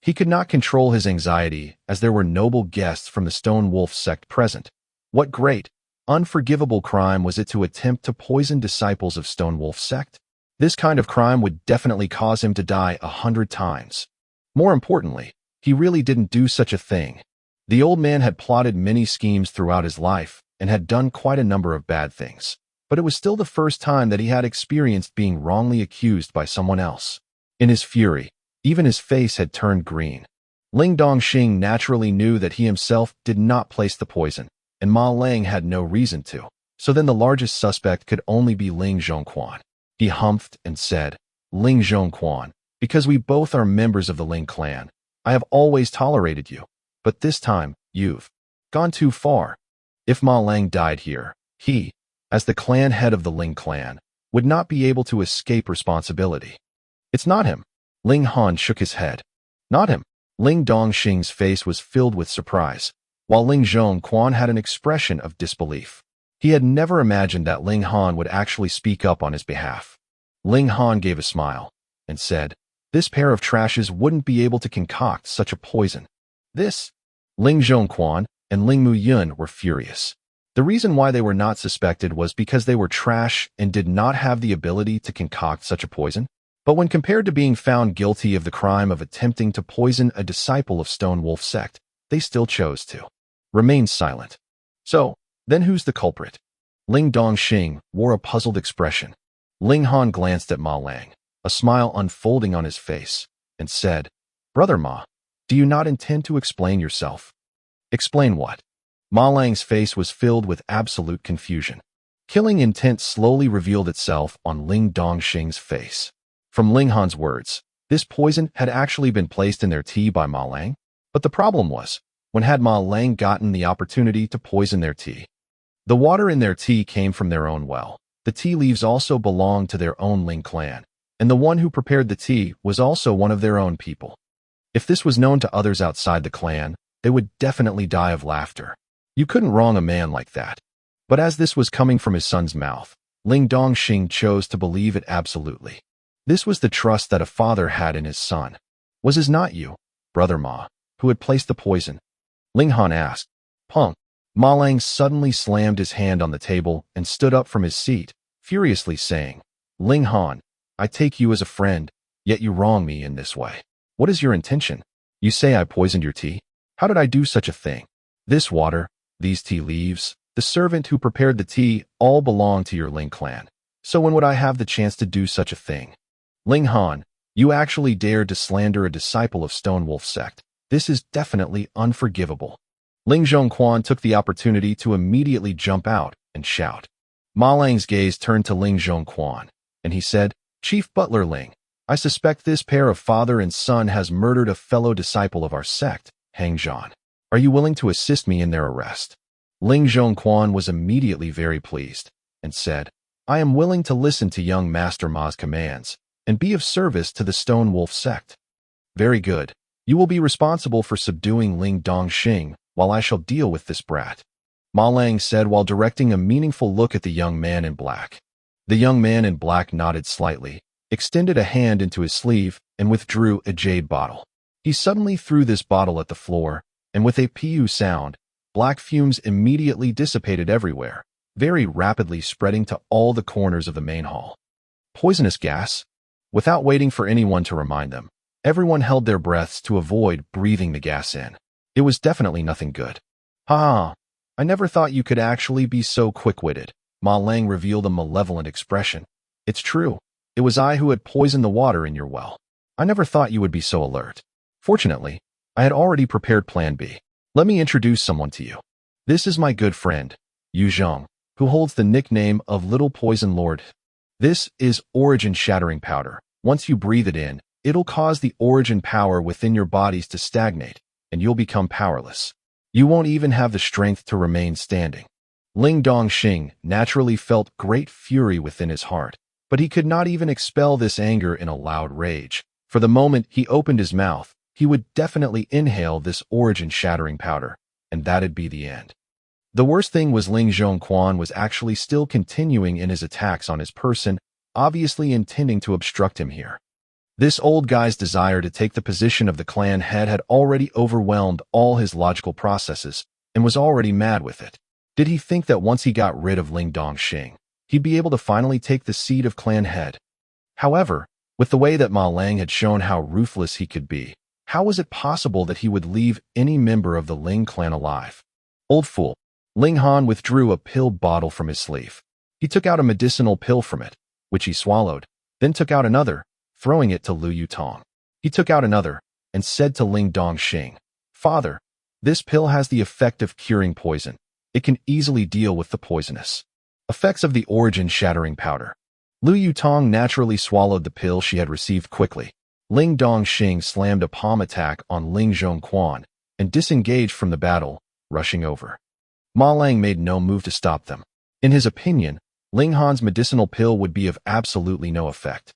He could not control his anxiety as there were noble guests from the Stone Wolf sect present. What great, unforgivable crime was it to attempt to poison disciples of Stone Wolf sect? This kind of crime would definitely cause him to die 100 times. More importantly, he really didn't do such a thing. The old man had plotted many schemes throughout his life and had done quite a number of bad things, but it was still the first time that he had experienced being wrongly accused by someone else. In his fury, even his face had turned green. Ling Dongxing naturally knew that he himself did not place the poison, and Ma Lang had no reason to, so then the largest suspect could only be Ling Xuanhuan. He humphed and said, Ling Xuanhuan, because we both are members of the Ling clan, I have always tolerated you, but this time, you've gone too far. If Ma Lang died here, he, as the clan head of the Ling clan, would not be able to escape responsibility. It's not him. Ling Han shook his head. Not him. Ling Dongxing's face was filled with surprise, while Ling Xuanhuan had an expression of disbelief. He had never imagined that Ling Han would actually speak up on his behalf. Ling Han gave a smile and said, "This pair of trashes wouldn't be able to concoct such a poison." Ling Xuanhuan and Ling Yun were furious. The reason why they were not suspected was because they were trash and did not have the ability to concoct such a poison. But when compared to being found guilty of the crime of attempting to poison a disciple of Stone Wolf sect, they still chose to remain silent. So, then who's the culprit? Ling Dongxing wore a puzzled expression. Ling Han glanced at Ma Lang, a smile unfolding on his face, and said, "Brother Ma, do you not intend to explain yourself?" "Explain what?" Ma Lang's face was filled with absolute confusion. Killing intent slowly revealed itself on Ling Dongxing's face. From Ling Han's words, this poison had actually been placed in their tea by Ma Lang. But the problem was, when had Ma Lang gotten the opportunity to poison their tea? The water in their tea came from their own well. The tea leaves also belonged to their own Ling clan, and the one who prepared the tea was also one of their own people. If this was known to others outside the clan, they would definitely die of laughter. You couldn't wrong a man like that. But as this was coming from his son's mouth, Ling Dongxing chose to believe it absolutely. This was the trust that a father had in his son. "Was it not you, Brother Ma, who had placed the poison?" Ling Han asked. "Punk." Ma Lang suddenly slammed his hand on the table and stood up from his seat, furiously saying, "Ling Han, I take you as a friend, yet you wrong me in this way. What is your intention? You say I poisoned your tea? How did I do such a thing? This water, these tea leaves, the servant who prepared the tea, all belong to your Ling clan. So when would I have the chance to do such a thing? Ling Han, you actually dared to slander a disciple of Stone Wolf sect. This is definitely unforgivable." Ling Zhongquan took the opportunity to immediately jump out and shout. Ma Lang's gaze turned to Ling Zhongquan, and he said, "Chief Butler Ling, I suspect this pair of father and son has murdered a fellow disciple of our sect, Hang Zhan. Are you willing to assist me in their arrest?" Ling Zhongquan was immediately very pleased, and said, "I am willing to listen to young Master Ma's commands, and be of service to the Stone Wolf sect." "Very good. You will be responsible for subduing Ling Dongxing, while I shall deal with this brat," Ma Lang said while directing a meaningful look at the young man in black. The young man in black nodded slightly, extended a hand into his sleeve, and withdrew a jade bottle. He suddenly threw this bottle at the floor, and with a pu sound, black fumes immediately dissipated everywhere, very rapidly spreading to all the corners of the main hall. Poisonous gas? Without waiting for anyone to remind them, everyone held their breaths to avoid breathing the gas in. It was definitely nothing good. "Ha! I never thought you could actually be so quick-witted." Ma Lang revealed a malevolent expression. "It's true. It was I who had poisoned the water in your well. I never thought you would be so alert. Fortunately, I had already prepared Plan B. Let me introduce someone to you. This is my good friend, Yu Zhong, who holds the nickname of Little Poison Lord. This is Origin Shattering Powder. Once you breathe it in, it'll cause the origin power within your bodies to stagnate, and you'll become powerless. You won't even have the strength to remain standing." Ling Dongxing naturally felt great fury within his heart, but he could not even expel this anger in a loud rage. For the moment he opened his mouth, he would definitely inhale this origin shattering powder, and that'd be the end. The worst thing was Ling Zhongquan was actually still continuing in his attacks on his person, obviously intending to obstruct him here. This old guy's desire to take the position of the clan head had already overwhelmed all his logical processes and was already mad with it. Did he think that once he got rid of Ling Dongxing, he'd be able to finally take the seat of clan head? However, with the way that Ma Lang had shown how ruthless he could be, how was it possible that he would leave any member of the Ling clan alive? Old fool. Ling Han withdrew a pill bottle from his sleeve. He took out a medicinal pill from it, which he swallowed, then took out another, throwing it to Lu Yutong. He took out another, and said to Ling Dongxing, "Father, this pill has the effect of curing poison. It can easily deal with the poisonous effects of the origin shattering powder." Lu Yutong naturally swallowed the pill she had received quickly. Ling Dongxing slammed a palm attack on Ling Zhongquan and disengaged from the battle, rushing over. Ma Lang made no move to stop them. In his opinion, Ling Han's medicinal pill would be of absolutely no effect.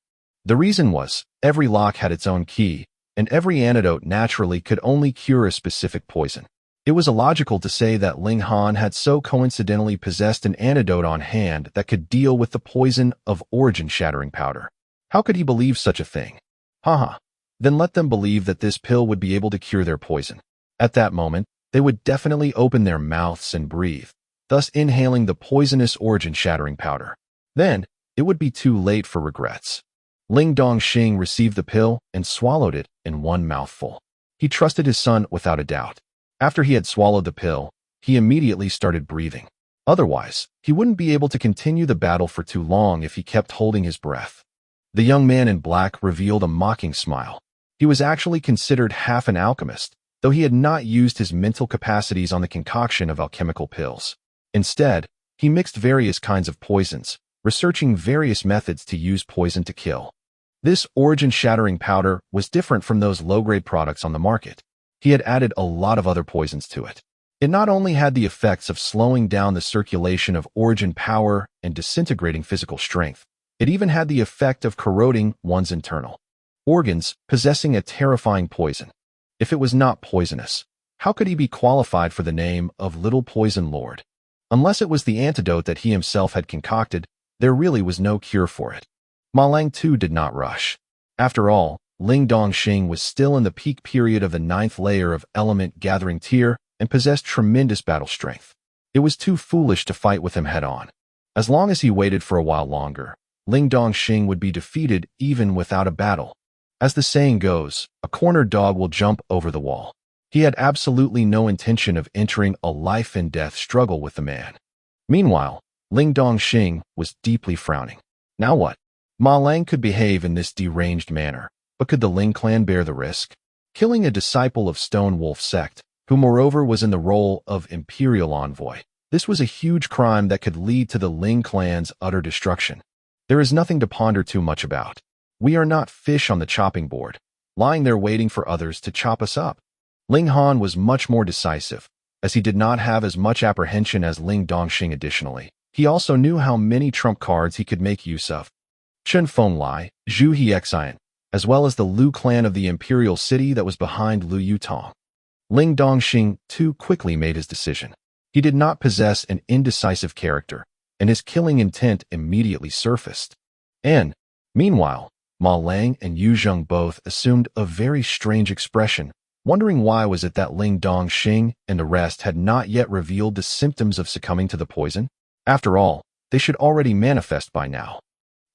The reason was, every lock had its own key, and every antidote naturally could only cure a specific poison. It was illogical to say that Ling Han had so coincidentally possessed an antidote on hand that could deal with the poison of origin shattering powder. How could he believe such a thing? Haha. Then let them believe that this pill would be able to cure their poison. At that moment, they would definitely open their mouths and breathe, thus inhaling the poisonous origin shattering powder. Then, it would be too late for regrets. Ling Dongxing received the pill and swallowed it in one mouthful. He trusted his son without a doubt. After he had swallowed the pill, he immediately started breathing. Otherwise, he wouldn't be able to continue the battle for too long if he kept holding his breath. The young man in black revealed a mocking smile. He was actually considered half an alchemist, though he had not used his mental capacities on the concoction of alchemical pills. Instead, he mixed various kinds of poisons, researching various methods to use poison to kill. This origin-shattering powder was different from those low-grade products on the market. He had added a lot of other poisons to it. It not only had the effects of slowing down the circulation of origin power and disintegrating physical strength, it even had the effect of corroding one's internal organs, possessing a terrifying poison. If it was not poisonous, how could he be qualified for the name of Little Poison Lord? Unless it was the antidote that he himself had concocted, there really was no cure for it. Ma Lang too did not rush. After all, Ling Dongxing was still in the peak period of the 9th layer of element gathering tier and possessed tremendous battle strength. It was too foolish to fight with him head-on. As long as he waited for a while longer, Ling Dongxing would be defeated even without a battle. As the saying goes, a cornered dog will jump over the wall. He had absolutely no intention of entering a life-and-death struggle with the man. Meanwhile, Ling Dongxing was deeply frowning. Now what? Ma Lang could behave in this deranged manner, but could the Ling clan bear the risk? Killing a disciple of Stone Wolf sect, who moreover was in the role of imperial envoy, this was a huge crime that could lead to the Ling clan's utter destruction. There is nothing to ponder too much about. We are not fish on the chopping board, lying there waiting for others to chop us up. Ling Han was much more decisive, as he did not have as much apprehension as Ling Dongxing. Additionally, he also knew how many trump cards he could make use of. Chen Fenglai, Zhu Hexian, as well as the Lu clan of the imperial city that was behind Lu Yutong. Ling Dongxing too quickly made his decision. He did not possess an indecisive character, and his killing intent immediately surfaced. And, meanwhile, Ma Lang and Yu Zheng both assumed a very strange expression, wondering why was it that Ling Dongxing and the rest had not yet revealed the symptoms of succumbing to the poison. After all, they should already manifest by now.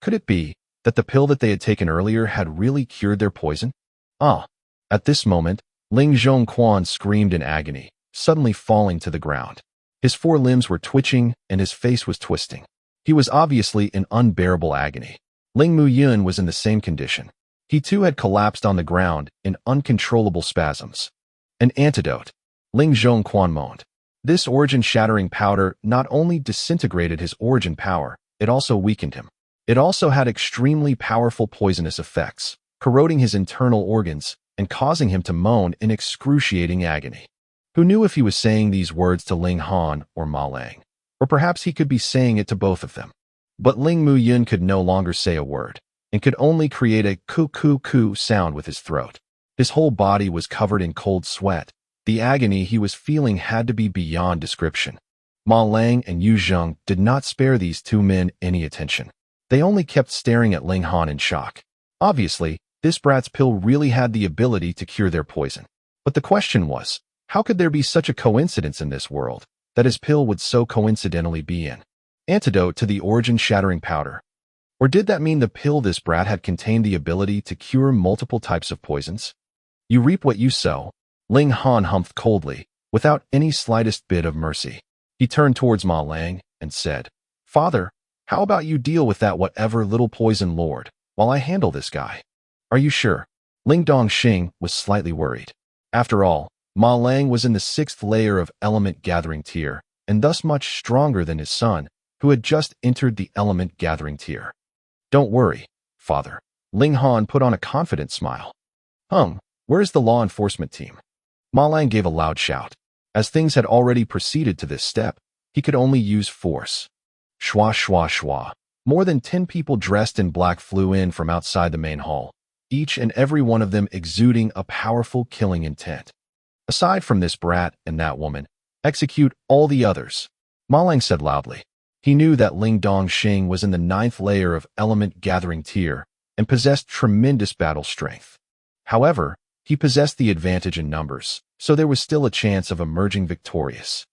Could it be that the pill that they had taken earlier had really cured their poison? At this moment, Ling Zhongquan screamed in agony, suddenly falling to the ground. His 4 limbs were twitching and his face was twisting. He was obviously in unbearable agony. Ling Muyun was in the same condition. He too had collapsed on the ground in uncontrollable spasms. An antidote. Ling Zhongquan moaned. This origin-shattering powder not only disintegrated his origin power, it also weakened him. It also had extremely powerful poisonous effects, corroding his internal organs and causing him to moan in excruciating agony. Who knew if he was saying these words to Ling Han or Ma Lang? Or perhaps he could be saying it to both of them. But Ling Muyun could no longer say a word, and could only create a coo-coo-coo sound with his throat. His whole body was covered in cold sweat. The agony he was feeling had to be beyond description. Ma Lang and Yu Zheng did not spare these 2 men any attention. They only kept staring at Ling Han in shock. Obviously, this brat's pill really had the ability to cure their poison. But the question was, how could there be such a coincidence in this world, that his pill would so coincidentally be an antidote to the origin-shattering powder? Or did that mean the pill this brat had contained the ability to cure multiple types of poisons? You reap what you sow. Ling Han humphed coldly, without any slightest bit of mercy. He turned towards Ma Lang and said, "Father, how about you deal with that whatever Little Poison Lord, while I handle this guy?" "Are you sure?" Ling Dongxing was slightly worried. After all, Ma Lang was in the 6th layer of element gathering tier, and thus much stronger than his son, who had just entered the element gathering tier. "Don't worry, father." Ling Han put on a confident smile. Where's the law enforcement team?" Ma Lang gave a loud shout. As things had already proceeded to this step, he could only use force. Shwa shwa shwa. More than 10 people dressed in black flew in from outside the main hall, each and every one of them exuding a powerful killing intent. Aside from this brat and that woman, execute all the others, Ma Lang said loudly. He knew that Ling Dongxing was in the 9th layer of element gathering tier and possessed tremendous battle strength. However, he possessed the advantage in numbers, so there was still a chance of emerging victorious.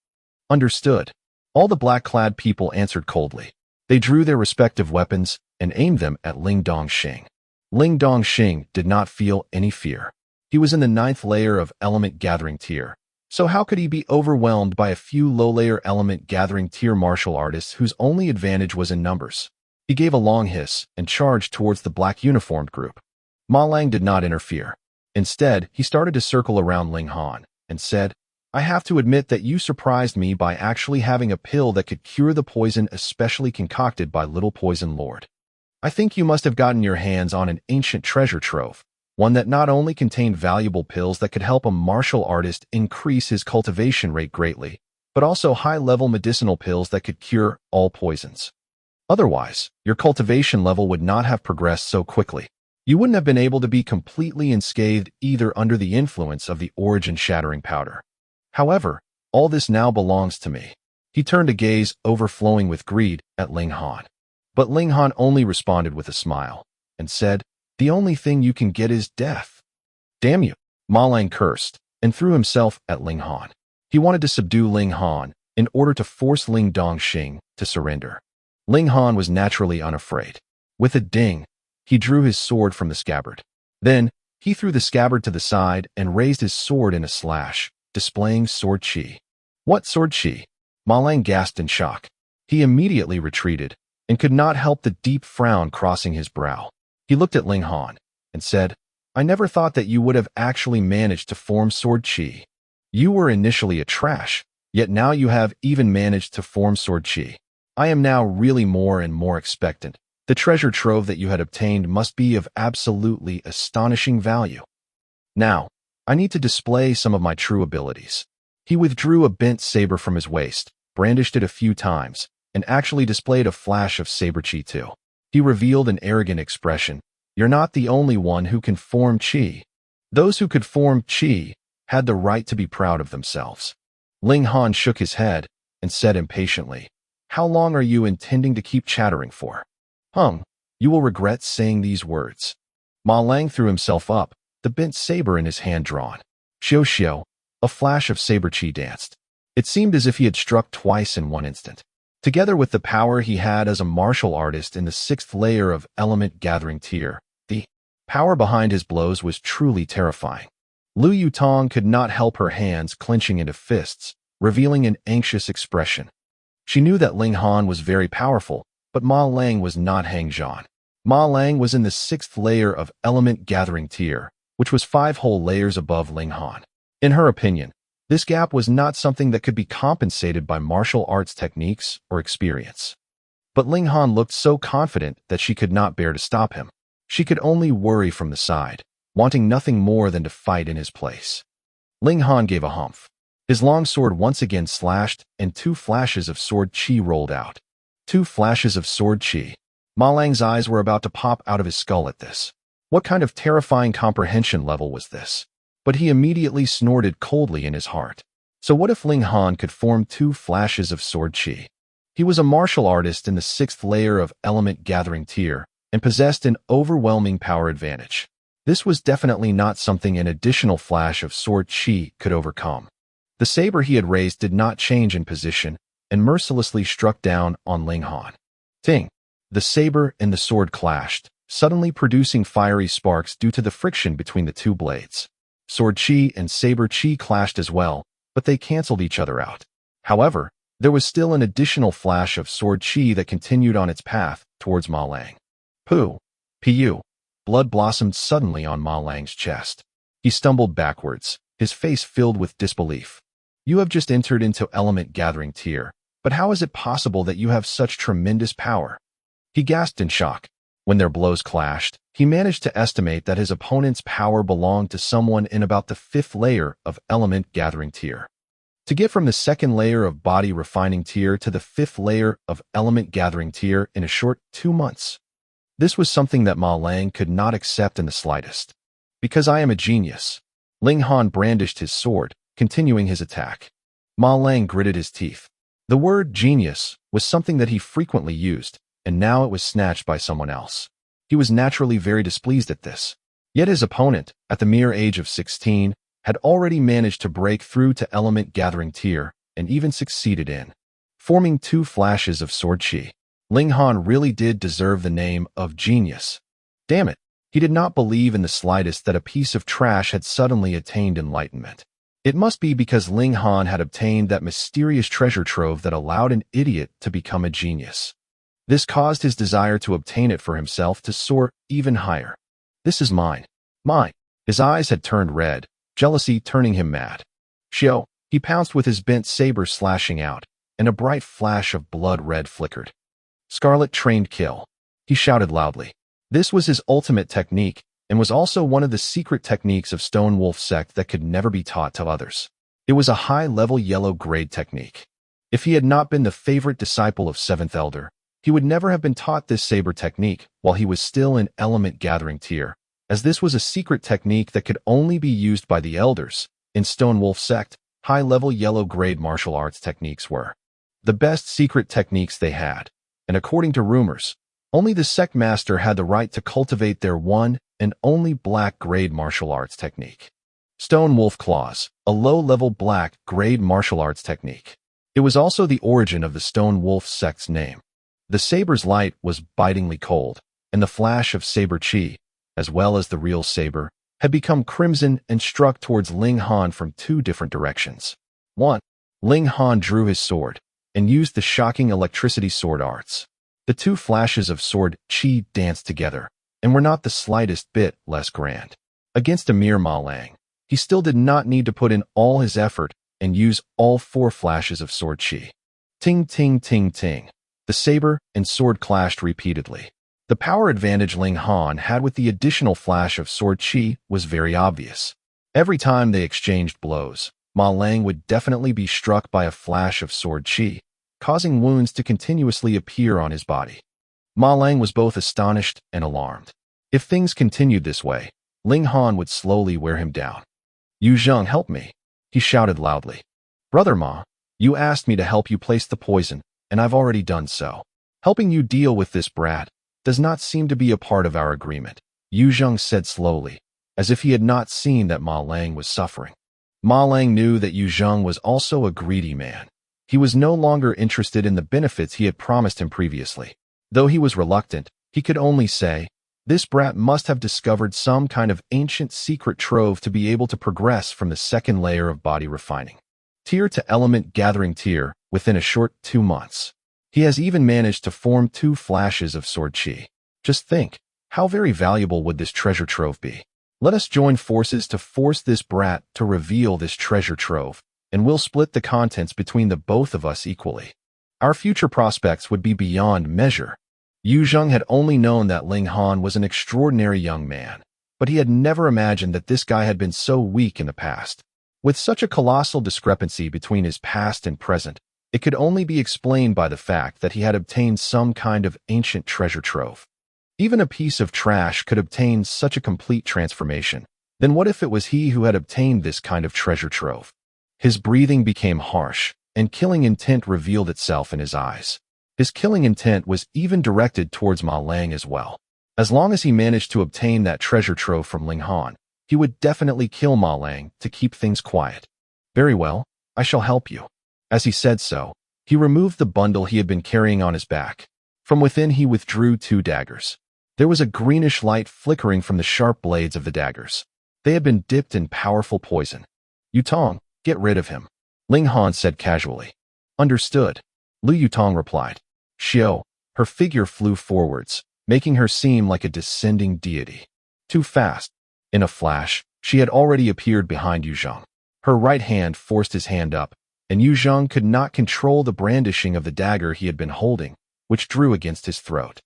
Understood. All the black-clad people answered coldly. They drew their respective weapons and aimed them at Ling Dongxing. Ling Dongxing did not feel any fear. He was in the 9th layer of element gathering tier, so how could he be overwhelmed by a few low-layer element gathering tier martial artists whose only advantage was in numbers? He gave a long hiss and charged towards the black uniformed group. Ma Lang did not interfere. Instead, he started to circle around Ling Han and said, I have to admit that you surprised me by actually having a pill that could cure the poison especially concocted by Little Poison Lord. I think you must have gotten your hands on an ancient treasure trove, one that not only contained valuable pills that could help a martial artist increase his cultivation rate greatly, but also high-level medicinal pills that could cure all poisons. Otherwise, your cultivation level would not have progressed so quickly. You wouldn't have been able to be completely unscathed either under the influence of the origin shattering powder. However, all this now belongs to me. He turned a gaze overflowing with greed at Ling Han. But Ling Han only responded with a smile and said, the only thing you can get is death. Damn you, Ma Lang cursed and threw himself at Ling Han. He wanted to subdue Ling Han in order to force Ling Dongxing to surrender. Ling Han was naturally unafraid. With a ding, he drew his sword from the scabbard. Then, he threw the scabbard to the side and raised his sword in a slash, displaying sword chi. What sword chi? Ma Lang gasped in shock. He immediately retreated and could not help the deep frown crossing his brow. He looked at Ling Han and said, I never thought that you would have actually managed to form sword chi. You were initially a trash, yet now you have even managed to form sword chi. I am now really more and more expectant. The treasure trove that you had obtained must be of absolutely astonishing value. Now, I need to display some of my true abilities. He withdrew a bent saber from his waist, brandished it a few times, and actually displayed a flash of saber chi too. He revealed an arrogant expression. You're not the only one who can form chi. Those who could form chi had the right to be proud of themselves. Ling Han shook his head and said impatiently, How long are you intending to keep chattering for? You will regret saying these words. Ma Lang threw himself up, the bent saber in his hand drawn. Xiao xiao, a flash of saber chi danced. It seemed as if he had struck twice in one instant. Together with the power he had as a martial artist in the 6th layer of element gathering tier, the power behind his blows was truly terrifying. Lu Yutong could not help her hands clenching into fists, revealing an anxious expression. She knew that Ling Han was very powerful, but Ma Lang was not Hang Zhan. Ma Lang was in the 6th layer of element gathering tier, which was 5 whole layers above Ling Han. In her opinion, this gap was not something that could be compensated by martial arts techniques or experience. But Ling Han looked so confident that she could not bear to stop him. She could only worry from the side, wanting nothing more than to fight in his place. Ling Han gave a humph. His long sword once again slashed, and 2 flashes of sword chi rolled out. 2 flashes of sword chi. Ma Lang's eyes were about to pop out of his skull at this. What kind of terrifying comprehension level was this? But he immediately snorted coldly in his heart. So what if Ling Han could form 2 flashes of sword chi? He was a martial artist in the 6th layer of element gathering tier and possessed an overwhelming power advantage. This was definitely not something an additional flash of sword chi could overcome. The saber he had raised did not change in position and mercilessly struck down on Ling Han. Ting! The saber and the sword clashed, suddenly producing fiery sparks due to the friction between the 2 blades. Sword chi and saber chi clashed as well, but they canceled each other out. However, there was still an additional flash of sword chi that continued on its path towards Ma Lang. Pu. Blood blossomed suddenly on Ma Lang's chest. He stumbled backwards, his face filled with disbelief. You have just entered into element gathering tier, but how is it possible that you have such tremendous power? He gasped in shock. When their blows clashed, he managed to estimate that his opponent's power belonged to someone in about the 5th layer of element gathering tier. To get from the 2nd layer of body refining tier to the 5th layer of element gathering tier in a short 2 months. This was something that Ma Lang could not accept in the slightest. Because I am a genius. Ling Han brandished his sword, continuing his attack. Ma Lang gritted his teeth. The word genius was something that he frequently used, and now it was snatched by someone else. He was naturally very displeased at this. Yet his opponent, at the mere age of 16, had already managed to break through to element gathering tier and even succeeded in forming 2 flashes of sword chi. Ling Han really did deserve the name of genius. Damn it, he did not believe in the slightest that a piece of trash had suddenly attained enlightenment. It must be because Ling Han had obtained that mysterious treasure trove that allowed an idiot to become a genius. This caused his desire to obtain it for himself to soar even higher. This is mine. Mine. His eyes had turned red, jealousy turning him mad. Xiao, he pounced with his bent saber slashing out, and a bright flash of blood red flickered. Scarlet trained kill. He shouted loudly. This was his ultimate technique, and was also one of the secret techniques of Stone Wolf sect that could never be taught to others. It was a high-level yellow grade technique. If he had not been the favorite disciple of 7th Elder, he would never have been taught this saber technique while he was still in element gathering tier, as this was a secret technique that could only be used by the elders. In Stone Wolf sect, high-level yellow grade martial arts techniques were the best secret techniques they had, and according to rumors, only the sect master had the right to cultivate their one and only black grade martial arts technique. Stone Wolf Claws, a low-level black grade martial arts technique. It was also the origin of the Stone Wolf sect's name. The saber's light was bitingly cold, and the flash of saber chi, as well as the real saber, had become crimson and struck towards Ling Han from 2 different directions. 1. Ling Han drew his sword and used the shocking electricity sword arts. The 2 flashes of sword chi danced together, and were not the slightest bit less grand. Against a mere Ma Lang, he still did not need to put in all his effort and use all 4 flashes of sword chi. Ting ting ting ting. The saber and sword clashed repeatedly. The power advantage Ling Han had with the additional flash of sword chi was very obvious. Every time they exchanged blows, Ma Lang would definitely be struck by a flash of sword chi, causing wounds to continuously appear on his body. Ma Lang was both astonished and alarmed. If things continued this way, Ling Han would slowly wear him down. "Yu Zheng, help me," he shouted loudly. "Brother Ma, you asked me to help you place the poison, and I've already done so. Helping you deal with this brat does not seem to be a part of our agreement," Yu Zheng said slowly, as if he had not seen that Ma Lang was suffering. Ma Lang knew that Yu Zheng was also a greedy man. He was no longer interested in the benefits he had promised him previously. Though he was reluctant, he could only say, this brat must have discovered some kind of ancient secret trove to be able to progress from the 2nd layer of body refining tier to element gathering tier within a short 2 months. He has even managed to form 2 flashes of sword chi. Just think, how very valuable would this treasure trove be? Let us join forces to force this brat to reveal this treasure trove, and we'll split the contents between the both of us equally. Our future prospects would be beyond measure. Yu Zheng had only known that Ling Han was an extraordinary young man, but he had never imagined that this guy had been so weak in the past. With such a colossal discrepancy between his past and present, it could only be explained by the fact that he had obtained some kind of ancient treasure trove. Even a piece of trash could obtain such a complete transformation. Then what if it was he who had obtained this kind of treasure trove? His breathing became harsh, and killing intent revealed itself in his eyes. His killing intent was even directed towards Ma Lang as well. As long as he managed to obtain that treasure trove from Ling Han, he would definitely kill Ma Lang to keep things quiet. "Very well, I shall help you." As he said so, he removed the bundle he had been carrying on his back. From within he withdrew 2 daggers. There was a greenish light flickering from the sharp blades of the daggers. They had been dipped in powerful poison. "Yutong, get rid of him," Ling Han said casually. "Understood," Lu Yutong replied. Xiao, her figure flew forwards, making her seem like a descending deity. Too fast. In a flash, she had already appeared behind Yu Zheng. Her right hand forced his hand up, and Yu Zheng could not control the brandishing of the dagger he had been holding, which drew against his throat.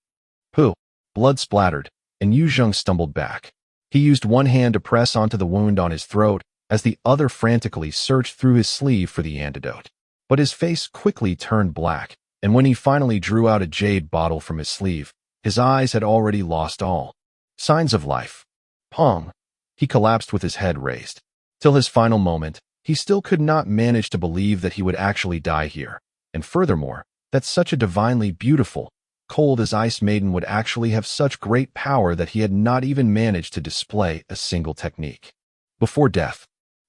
Pooh! Blood splattered, and Yu Zheng stumbled back. He used one hand to press onto the wound on his throat, as the other frantically searched through his sleeve for the antidote. But his face quickly turned black, and when he finally drew out a jade bottle from his sleeve, his eyes had already lost all signs of life. Pong! He collapsed with his head raised. Till his final moment, He still could not manage to believe that he would actually die here, and furthermore, that such a divinely beautiful, cold as ice maiden would actually have such great power that he had not even managed to display a single technique. Before death,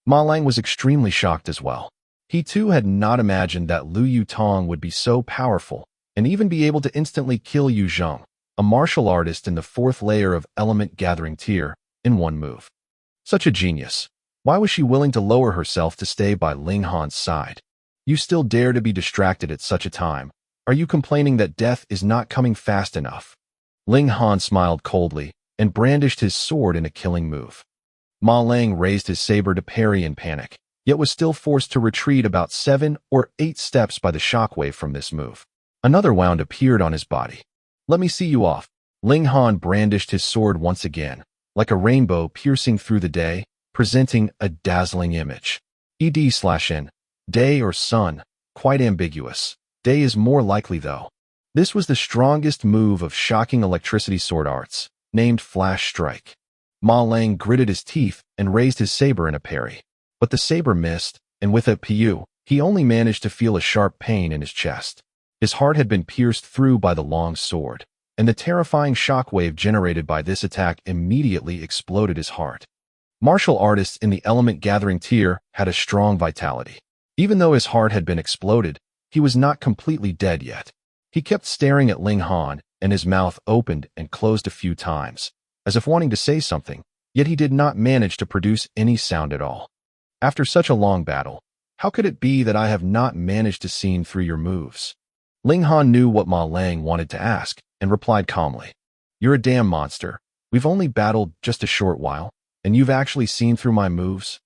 Ma Lang was extremely shocked as well. He too had not imagined that Lu Yutong would be so powerful and even be able to instantly kill Yu Zheng, a martial artist in the 4th layer of element gathering tier, in one move. Such a genius. Why was she willing to lower herself to stay by Ling Han's side? You still dare to be distracted at such a time. Are you complaining that death is not coming fast enough? Ling Han smiled coldly and brandished his sword in a killing move. Ma Lang raised his saber to parry in panic, yet was still forced to retreat about 7 or 8 steps by the shockwave from this move. Another wound appeared on his body. Let me see you off. Ling Han brandished his sword once again, like a rainbow piercing through the day, presenting a dazzling image. ED/N. Day or sun, quite ambiguous. Day is more likely though. This was the strongest move of shocking electricity sword arts, named Flash Strike. Ma Lang gritted his teeth and raised his saber in a parry. But the saber missed, and with a PU, he only managed to feel a sharp pain in his chest. His heart had been pierced through by the long sword, and the terrifying shockwave generated by this attack immediately exploded his heart. Martial artists in the element gathering tier had a strong vitality. Even though his heart had been exploded, he was not completely dead yet. He kept staring at Ling Han, and his mouth opened and closed a few times, as if wanting to say something, yet he did not manage to produce any sound at all. After such a long battle, how could it be that I have not managed to see through your moves? Ling Han knew what Ma Lang wanted to ask, and replied calmly. You're a damn monster. We've only battled just a short while, and you've actually seen through my moves?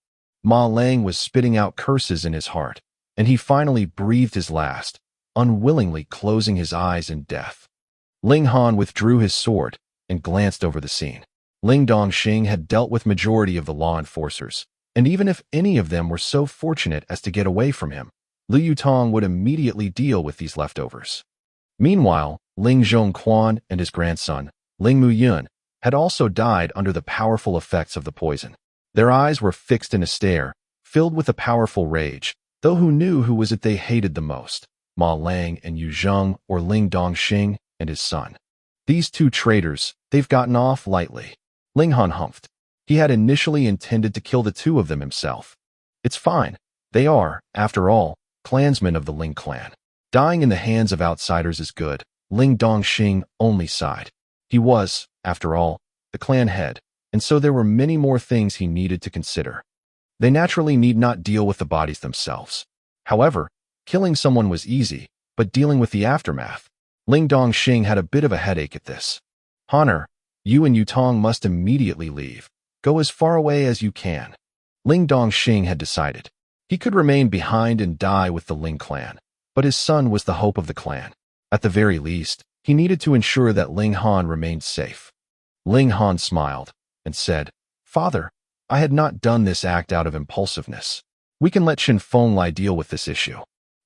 Ma Lang was spitting out curses in his heart, and he finally breathed his last, unwillingly closing his eyes in death. Ling Han withdrew his sword and glanced over the scene. Ling Dongxing had dealt with majority of the law enforcers, and even if any of them were so fortunate as to get away from him, Lu Yutong would immediately deal with these leftovers. Meanwhile, Ling Zhongquan and his grandson, Ling Muyun, had also died under the powerful effects of the poison. Their eyes were fixed in a stare, filled with a powerful rage, though who knew who was it they hated the most, Ma Lang and Yu Zheng or Ling Dongxing and his son. These two traitors, they've gotten off lightly. Ling Han humphed. He had initially intended to kill the two of them himself. It's fine. They are, after all, clansmen of the Ling clan. Dying in the hands of outsiders is good. Ling Dongxing only sighed. He was, after all, the clan head, and so there were many more things he needed to consider. They naturally need not deal with the bodies themselves. However, killing someone was easy, but dealing with the aftermath. Ling Dongxing had a bit of a headache at this. Honor, you and Yutong must immediately leave. Go as far away as you can. Ling Dongxing had decided. He could remain behind and die with the Ling clan, but his son was the hope of the clan. At the very least, he needed to ensure that Ling Han remained safe. Ling Han smiled and said, Father, I had not done this act out of impulsiveness. We can let Shin Fenglai deal with this issue.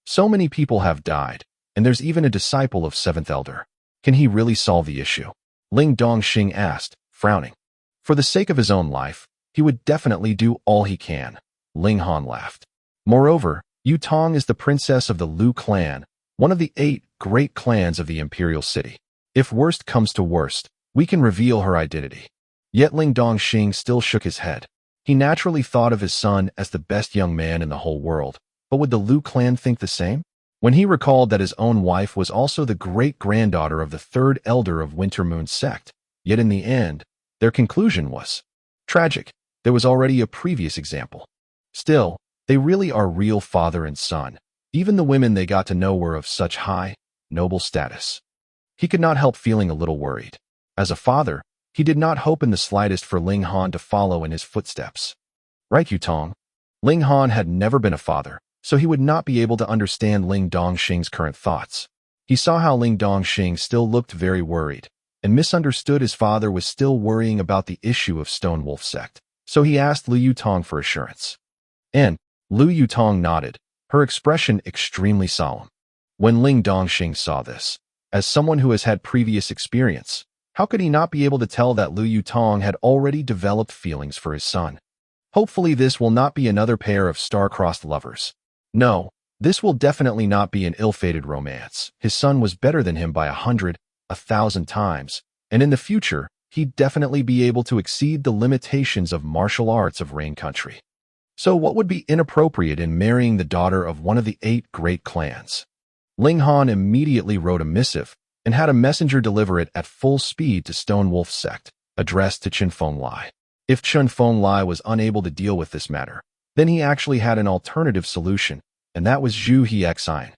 So many people have died, and there's even a disciple of 7th Elder. Can he really solve the issue? Ling Dongxing asked, frowning. For the sake of his own life, he would definitely do all he can. Ling Han laughed. Moreover, Yutong is the princess of the Lu clan, one of the 8 great clans of the imperial city. If worst comes to worst, we can reveal her identity. Yet Ling Dongxing still shook his head. He naturally thought of his son as the best young man in the whole world, but would the Lu clan think the same? When he recalled that his own wife was also the great-granddaughter of the 3rd elder of Winter Moon sect, yet in the end, their conclusion was tragic. There was already a previous example. Still, they really are real father and son. Even the women they got to know were of such high, noble status. He could not help feeling a little worried. As a father, he did not hope in the slightest for Ling Han to follow in his footsteps. Right, Yutong? Ling Han had never been a father, so he would not be able to understand Ling Dongxing's current thoughts. He saw how Ling Dongxing still looked very worried, and misunderstood his father was still worrying about the issue of Stone Wolf sect, so he asked Lu Yutong for assurance. And Lu Yutong nodded, her expression extremely solemn. When Ling Dongxing saw this, as someone who has had previous experience, how could he not be able to tell that Lu Yutong had already developed feelings for his son? Hopefully this will not be another pair of star-crossed lovers. No, this will definitely not be an ill-fated romance. His son was better than him by 100, 1,000 times, and in the future, he'd definitely be able to exceed the limitations of martial arts of Rain Country. So what would be inappropriate in marrying the daughter of one of the 8 great clans? Ling Han immediately wrote a missive and had a messenger deliver it at full speed to Stone Wolf's sect, addressed to xuanhuan. If xuanhuan was unable to deal with this matter, then he actually had an alternative solution, and that was Zhu Hexian.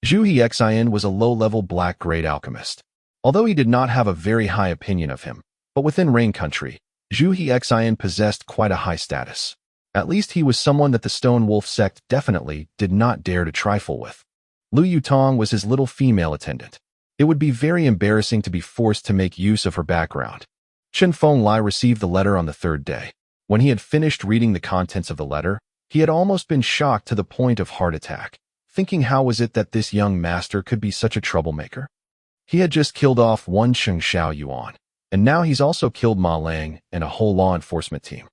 Zhu Hexian was a low-level black-grade alchemist. Although he did not have a very high opinion of him, but within Rain Country, Zhu Hexian possessed quite a high status. At least he was someone that the Stone Wolf sect definitely did not dare to trifle with. Lu Yutong was his little female attendant. It would be very embarrassing to be forced to make use of her background. xuanhuan received the letter on the 3rd day. When he had finished reading the contents of the letter, he had almost been shocked to the point of heart attack, thinking how was it that this young master could be such a troublemaker? He had just killed off one xuanhuan, and now he's also killed Ma Lang and a whole law enforcement team.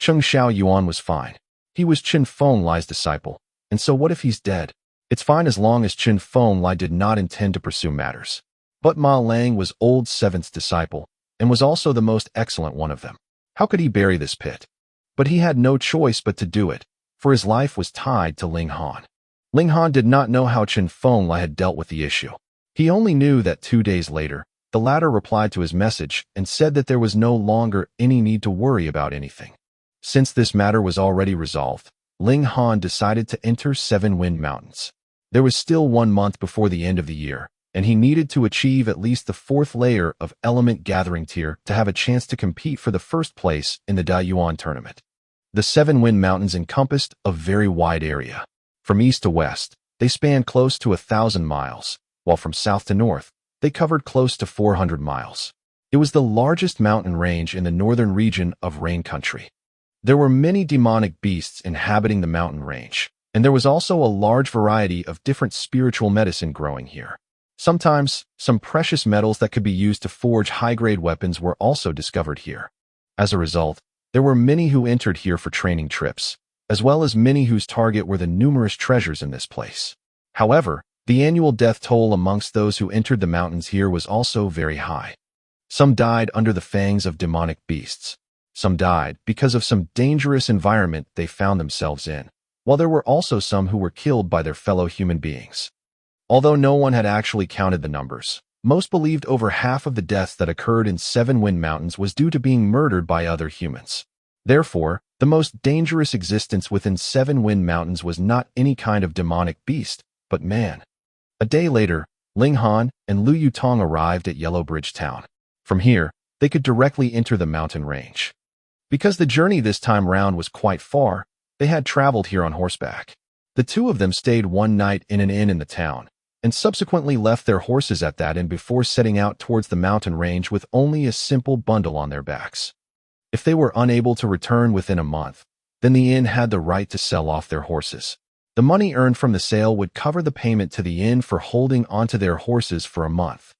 xuanhuan was fine. He was xuanhuan's disciple, and so what if he's dead? It's fine as long as xuanhuan did not intend to pursue matters. But Ma Lang was old 7th disciple, and was also the most excellent one of them. How could he bury this pit? But he had no choice but to do it, for his life was tied to Ling Han. Ling Han did not know how xuanhuan had dealt with the issue. He only knew that 2 days later, the latter replied to his message and said that there was no longer any need to worry about anything. Since this matter was already resolved, Ling Han decided to enter 7 Wind Mountains. There was still 1 month before the end of the year, and he needed to achieve at least the 4th layer of Element Gathering tier to have a chance to compete for the 1st place in the Dayuan tournament. The 7 Wind Mountains encompassed a very wide area. From east to west, they spanned close to 1,000 miles, while from south to north, they covered close to 400 miles. It was the largest mountain range in the northern region of Rain Country. There were many demonic beasts inhabiting the mountain range, and there was also a large variety of different spiritual medicine growing here. Sometimes, some precious metals that could be used to forge high-grade weapons were also discovered here. As a result, there were many who entered here for training trips, as well as many whose target were the numerous treasures in this place. However, the annual death toll amongst those who entered the mountains here was also very high. Some died under the fangs of demonic beasts. Some died because of some dangerous environment they found themselves in, while there were also some who were killed by their fellow human beings. Although no one had actually counted the numbers, most believed over half of the deaths that occurred in 7 Wind Mountains was due to being murdered by other humans. Therefore, the most dangerous existence within 7 Wind Mountains was not any kind of demonic beast, but man. A day later, Ling Han and Lu Yutong arrived at Yellow Bridge Town. From here, they could directly enter the mountain range. Because the journey this time round was quite far, they had traveled here on horseback. The two of them stayed one night in an inn in the town, and subsequently left their horses at that inn before setting out towards the mountain range with only a simple bundle on their backs. If they were unable to return within a month, then the inn had the right to sell off their horses. The money earned from the sale would cover the payment to the inn for holding onto their horses for a month.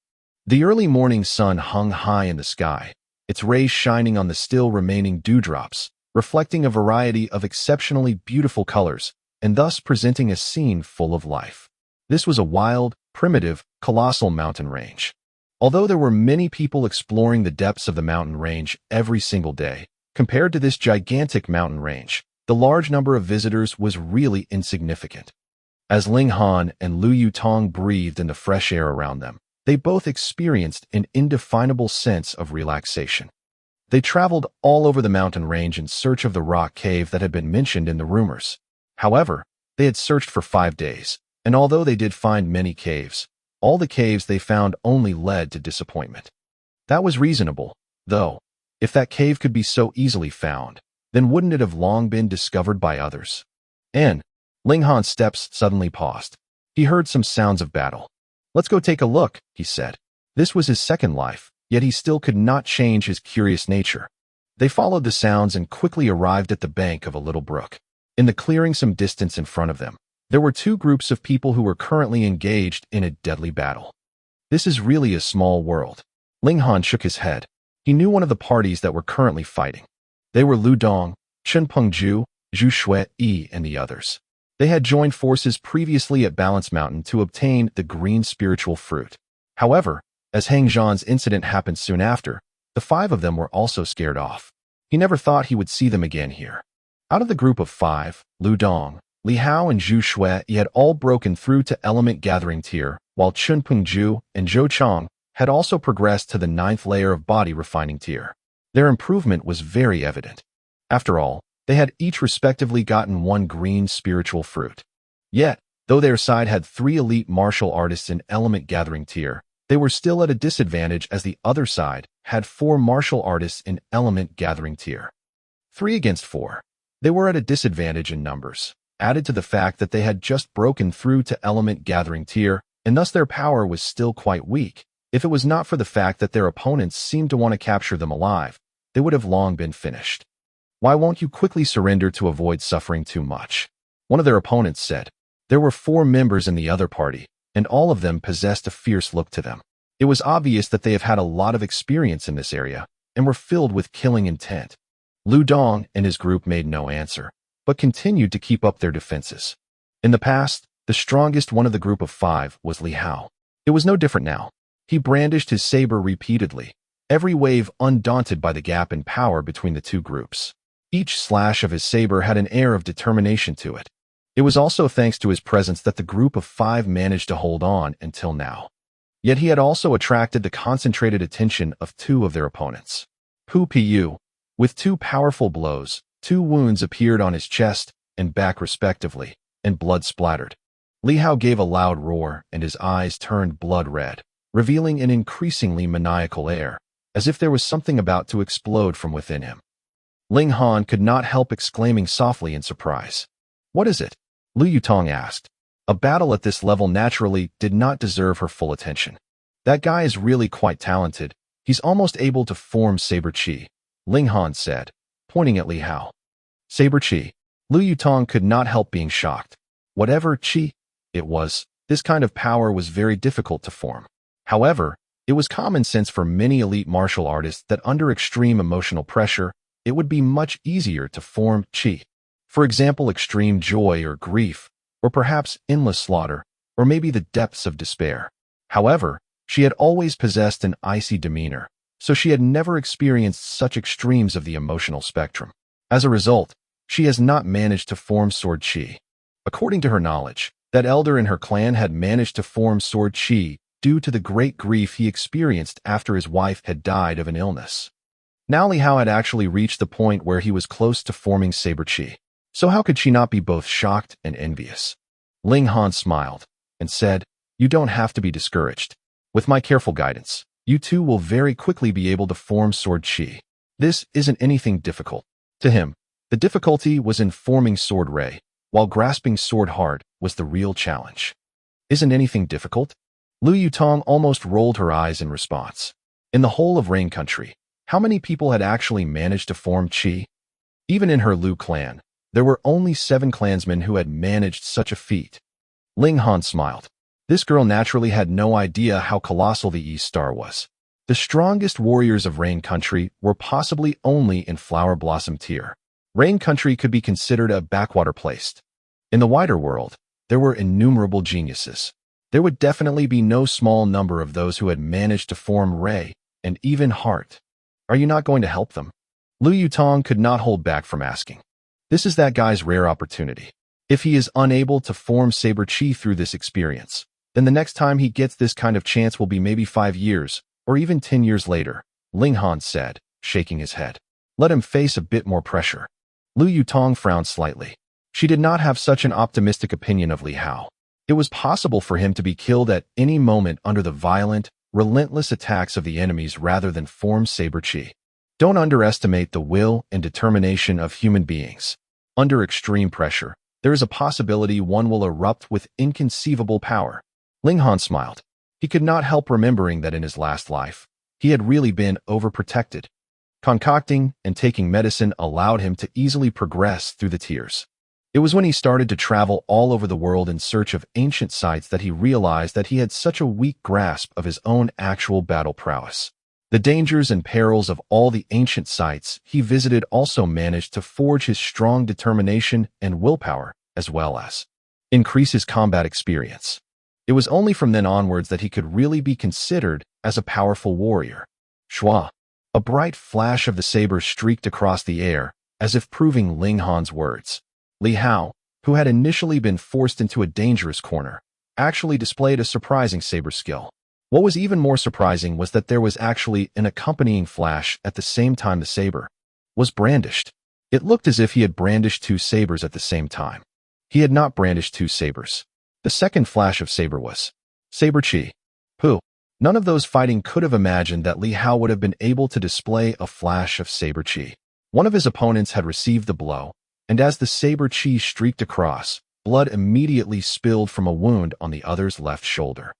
The early morning sun hung high in the sky, its rays shining on the still remaining dewdrops, reflecting a variety of exceptionally beautiful colors, and thus presenting a scene full of life. This was a wild, primitive, colossal mountain range. Although there were many people exploring the depths of the mountain range every single day, compared to this gigantic mountain range, the large number of visitors was really insignificant. As Ling Han and Lu Yutong breathed in the fresh air around them, they both experienced an indefinable sense of relaxation. They traveled all over the mountain range in search of the rock cave that had been mentioned in the rumors. However, they had searched for 5 days, and although they did find many caves, all the caves they found only led to disappointment. That was reasonable, though. If that cave could be so easily found, then wouldn't it have long been discovered by others? And Ling Han's steps suddenly paused. He heard some sounds of battle. "Let's go take a look," he said. This was his second life, yet he still could not change his curious nature. They followed the sounds and quickly arrived at the bank of a little brook. In the clearing some distance in front of them, there were 2 groups of people who were currently engaged in a deadly battle. This is really a small world. Ling Han shook his head. He knew one of the parties that were currently fighting. They were Lu Dong, Chen Pengju, Zhu Shui, and the others. They had joined forces previously at Balance Mountain to obtain the green spiritual fruit. However, as Hang Zhan's incident happened soon after, the 5 of them were also scared off. He never thought he would see them again here. Out of the group of 5, Lu Dong, Li Hao, and Zhu Shui had all broken through to element gathering tier, while Chun Pengju and Zhou Chang had also progressed to the 9th layer of body refining tier. Their improvement was very evident. After all, they had each respectively gotten 1 green spiritual fruit. Yet, though their side had 3 elite martial artists in element gathering tier, they were still at a disadvantage as the other side had 4 martial artists in element gathering tier. 3 against 4. They were at a disadvantage in numbers, added to the fact that they had just broken through to element gathering tier, and thus their power was still quite weak. If it was not for the fact that their opponents seemed to want to capture them alive, they would have long been finished. Why won't you quickly surrender to avoid suffering too much? One of their opponents said. There were 4 members in the other party, and all of them possessed a fierce look to them. It was obvious that they have had a lot of experience in this area, and were filled with killing intent. Lu Dong and his group made no answer, but continued to keep up their defenses. In the past, the strongest one of the group of 5 was Li Hao. It was no different now. He brandished his saber repeatedly, every wave undaunted by the gap in power between the 2 groups. Each slash of his saber had an air of determination to it. It was also thanks to his presence that the group of 5 managed to hold on until now. Yet he had also attracted the concentrated attention of 2 of their opponents. Pu, with 2 powerful blows, 2 wounds appeared on his chest and back respectively, and blood splattered. Li Hao gave a loud roar, and his eyes turned blood red, revealing an increasingly maniacal air, as if there was something about to explode from within him. Ling Han could not help exclaiming softly in surprise. What is it? Lu Yutong asked. A battle at this level naturally did not deserve her full attention. That guy is really quite talented. He's almost able to form saber chi, Ling Han said, pointing at Li Hao. Saber chi. Lu Yutong could not help being shocked. Whatever chi it was, this kind of power was very difficult to form. However, it was common sense for many elite martial artists that under extreme emotional pressure, it would be much easier to form chi. For example, extreme joy or grief, or perhaps endless slaughter, or maybe the depths of despair. However, she had always possessed an icy demeanor, so she had never experienced such extremes of the emotional spectrum. As a result, she has not managed to form sword chi. According to her knowledge, that elder in her clan had managed to form sword chi due to the great grief he experienced after his wife had died of an illness. Now Li Hao had actually reached the point where he was close to forming saber chi. So how could she not be both shocked and envious? Ling Han smiled and said, You don't have to be discouraged. With my careful guidance, you 2 will very quickly be able to form sword chi. This isn't anything difficult. To him, the difficulty was in forming sword ray, while grasping sword hard was the real challenge. Isn't anything difficult? Lu Yutong almost rolled her eyes in response. In the whole of Rain Country, how many people had actually managed to form chi? Even in her Lu clan, there were only 7 clansmen who had managed such a feat. Ling Han smiled. This girl naturally had no idea how colossal the East Star was. The strongest warriors of Rain Country were possibly only in Flower Blossom tier. Rain Country could be considered a backwater place. In the wider world, there were innumerable geniuses. There would definitely be no small number of those who had managed to form Ray and even Heart. Are you not going to help them? Lu Yutong could not hold back from asking. This is that guy's rare opportunity. If he is unable to form saber chi through this experience, then the next time he gets this kind of chance will be maybe 5 years, or even 10 years later, Ling Han said, shaking his head. Let him face a bit more pressure. Lu Yutong frowned slightly. She did not have such an optimistic opinion of Li Hao. It was possible for him to be killed at any moment under the violent, relentless attacks of the enemies rather than form saber chi. Don't underestimate the will and determination of human beings. Under extreme pressure, there is a possibility one will erupt with inconceivable power. Ling Han smiled. He could not help remembering that in his last life, he had really been overprotected. Concocting and taking medicine allowed him to easily progress through the tiers. It was when he started to travel all over the world in search of ancient sites that he realized that he had such a weak grasp of his own actual battle prowess. The dangers and perils of all the ancient sites he visited also managed to forge his strong determination and willpower, as well as increase his combat experience. It was only from then onwards that he could really be considered as a powerful warrior. Shua. A bright flash of the saber streaked across the air, as if proving Ling Han's words. Li Hao, who had initially been forced into a dangerous corner, actually displayed a surprising saber skill. What was even more surprising was that there was actually an accompanying flash at the same time the saber was brandished. It looked as if he had brandished two sabers at the same time. He had not brandished two sabers. The second flash of saber was saber chi. Who? None of those fighting could have imagined that Li Hao would have been able to display a flash of saber chi. One of his opponents had received the blow, and as the saber chi streaked across, blood immediately spilled from a wound on the other's left shoulder.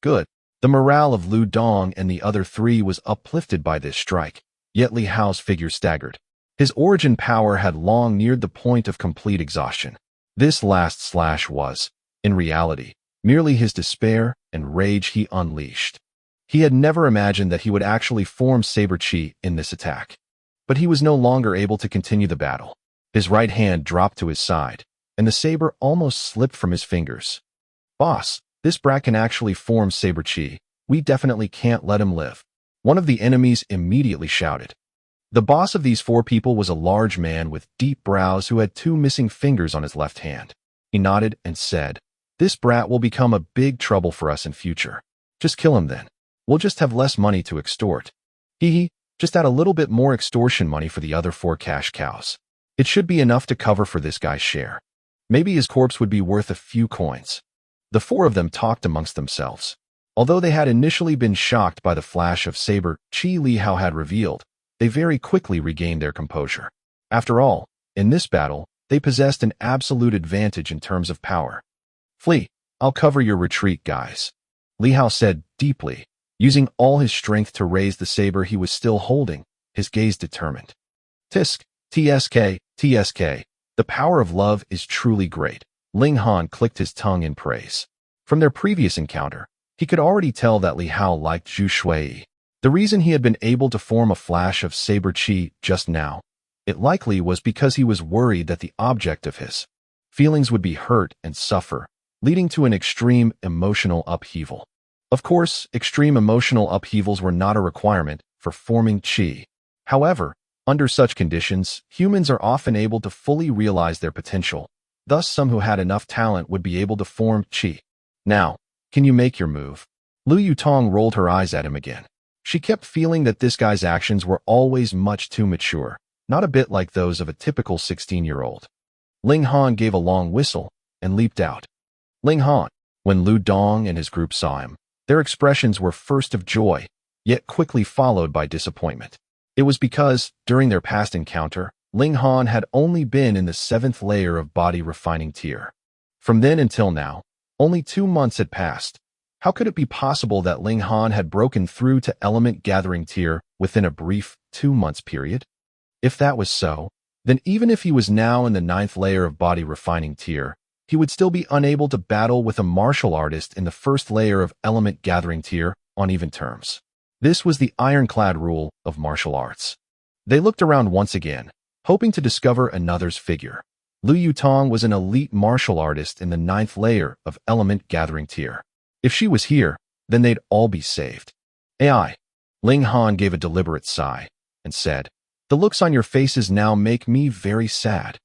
Good. The morale of Lu Dong and the other three was uplifted by this strike, yet Li Hao's figure staggered. His origin power had long neared the point of complete exhaustion. This last slash was, in reality, merely his despair and rage he unleashed. He had never imagined that he would actually form saber chi in this attack. But he was no longer able to continue the battle. His right hand dropped to his side, and the saber almost slipped from his fingers. Boss, this brat can actually form saber chi. We definitely can't let him live. One of the enemies immediately shouted. The boss of these four people was a large man with deep brows who had two missing fingers on his left hand. He nodded and said, "This brat will become a big trouble for us in future. Just kill him then. We'll just have less money to extort. Hee, just add a little bit more extortion money for the other four cash cows. It should be enough to cover for this guy's share. Maybe his corpse would be worth a few coins." The four of them talked amongst themselves. Although they had initially been shocked by the flash of saber chi Li Hao had revealed, they very quickly regained their composure. After all, in this battle, they possessed an absolute advantage in terms of power. "Flee, I'll cover your retreat, guys," Li Hao said deeply, using all his strength to raise the saber he was still holding, his gaze determined. Tisk, TSK, TSK, the power of love is truly great. Ling Han clicked his tongue in praise. From their previous encounter, he could already tell that Li Hao liked Zhu Shui. The reason he had been able to form a flash of saber chi just now, it likely was because he was worried that the object of his feelings would be hurt and suffer, leading to an extreme emotional upheaval. Of course, extreme emotional upheavals were not a requirement for forming chi. However, under such conditions, humans are often able to fully realize their potential. Thus, some who had enough talent would be able to form chi. "Now, can you make your move?" Lu Yutong rolled her eyes at him again. She kept feeling that this guy's actions were always much too mature, not a bit like those of a typical 16-year-old. Ling Han gave a long whistle and leaped out. Ling Han. When Lu Dong and his group saw him, their expressions were first of joy, yet quickly followed by disappointment. It was because, during their past encounter, Ling Han had only been in the 7th layer of body refining tier. From then until now, only 2 months had passed. How could it be possible that Ling Han had broken through to element gathering tier within a brief 2 months period? If that was so, then even if he was now in the 9th layer of body refining tier, he would still be unable to battle with a martial artist in the 1st layer of element gathering tier on even terms. This was the ironclad rule of martial arts. They looked around once again, hoping to discover another's figure. Lu Yutong was an elite martial artist in the 9th layer of element gathering tier. If she was here, then they'd all be saved. AI. Ling Han gave a deliberate sigh and said, "The looks on your faces now make me very sad.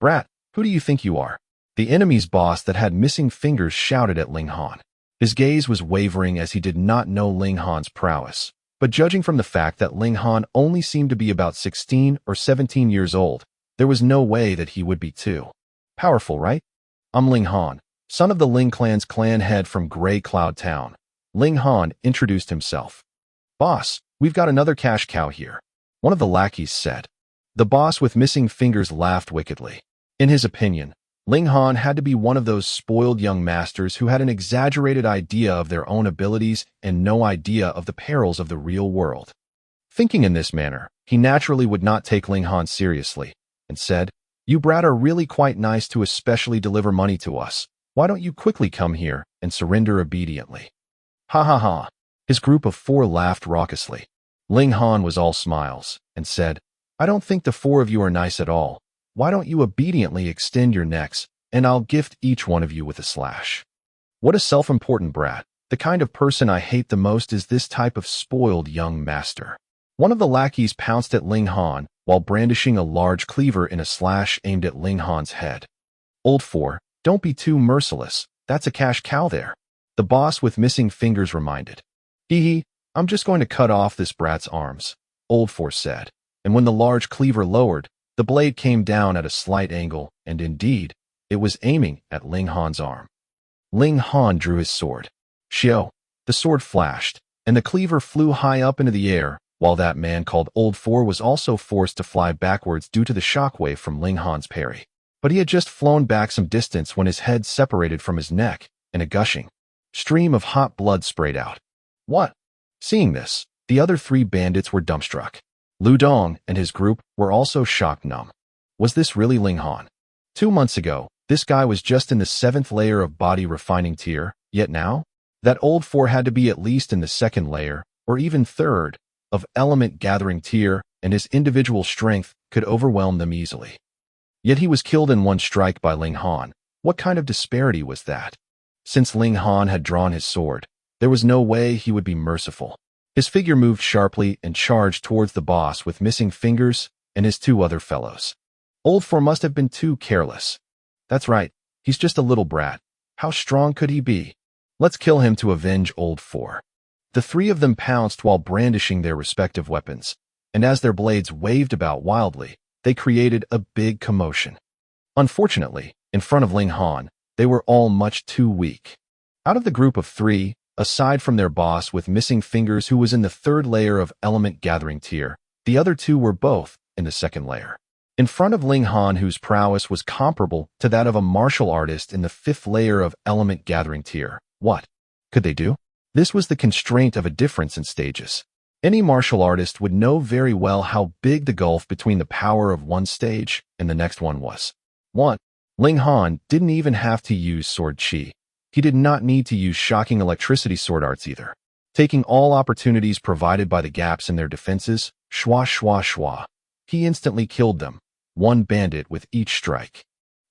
Brat, who do you think you are?" The enemy's boss that had missing fingers shouted at Ling Han. His gaze was wavering as he did not know Ling Han's prowess. But judging from the fact that Ling Han only seemed to be about 16 or 17 years old, there was no way that he would be too powerful, right? "I'm Ling Han, son of the Ling clan's clan head from Gray Cloud Town." Ling Han introduced himself. "Boss, we've got another cash cow here," one of the lackeys said. The boss with missing fingers laughed wickedly. In his opinion, Ling Han had to be one of those spoiled young masters who had an exaggerated idea of their own abilities and no idea of the perils of the real world. Thinking in this manner, he naturally would not take Ling Han seriously, and said, "You brat are really quite nice to especially deliver money to us. Why don't you quickly come here and surrender obediently?" Ha ha ha. His group of 4 laughed raucously. Ling Han was all smiles and said, I don't think the four of you are nice at all. Why don't you obediently extend your necks, and I'll gift each one of you with a slash. What a self-important brat. The kind of person I hate the most is this type of spoiled young master. One of the lackeys pounced at Ling Han while brandishing a large cleaver in a slash aimed at Ling Han's head. Old Four, don't be too merciless. That's a cash cow there. The boss with missing fingers reminded. Hee, I'm just going to cut off this brat's arms, Old Four said. And when the large cleaver lowered, the blade came down at a slight angle, and indeed, it was aiming at Ling Han's arm. Ling Han drew his sword. Xiao, the sword flashed, and the cleaver flew high up into the air, while that man called Old Four was also forced to fly backwards due to the shockwave from Ling Han's parry. But he had just flown back some distance when his head separated from his neck, and a gushing stream of hot blood sprayed out. What? Seeing this, the other three bandits were dumbstruck. Lu Dong and his group were also shock-numb. Was this really Ling Han? 2 months ago, this guy was just in the 7th layer of body refining tier, yet now? That Old Four had to be at least in the 2nd layer, or even 3rd, of element gathering tier, and his individual strength could overwhelm them easily. Yet he was killed in one strike by Ling Han. What kind of disparity was that? Since Ling Han had drawn his sword, there was no way he would be merciful. His figure moved sharply and charged towards the boss with missing fingers and his 2 other fellows. Old Four must have been too careless. That's right, he's just a little brat. How strong could he be? Let's kill him to avenge Old Four. The 3 of them pounced while brandishing their respective weapons, and as their blades waved about wildly, they created a big commotion. Unfortunately, in front of Ling Han, they were all much too weak. Out of the group of 3, aside from their boss with missing fingers who was in the 3rd layer of element gathering tier, the other 2 were both in the 2nd layer. In front of Ling Han, whose prowess was comparable to that of a martial artist in the 5th layer of element gathering tier, what could they do? This was the constraint of a difference in stages. Any martial artist would know very well how big the gulf between the power of one stage and the next one was. 1. Ling Han didn't even have to use sword chi. He did not need to use shocking electricity sword arts either. Taking all opportunities provided by the gaps in their defenses, shwa, he instantly killed them, 1 bandit with each strike.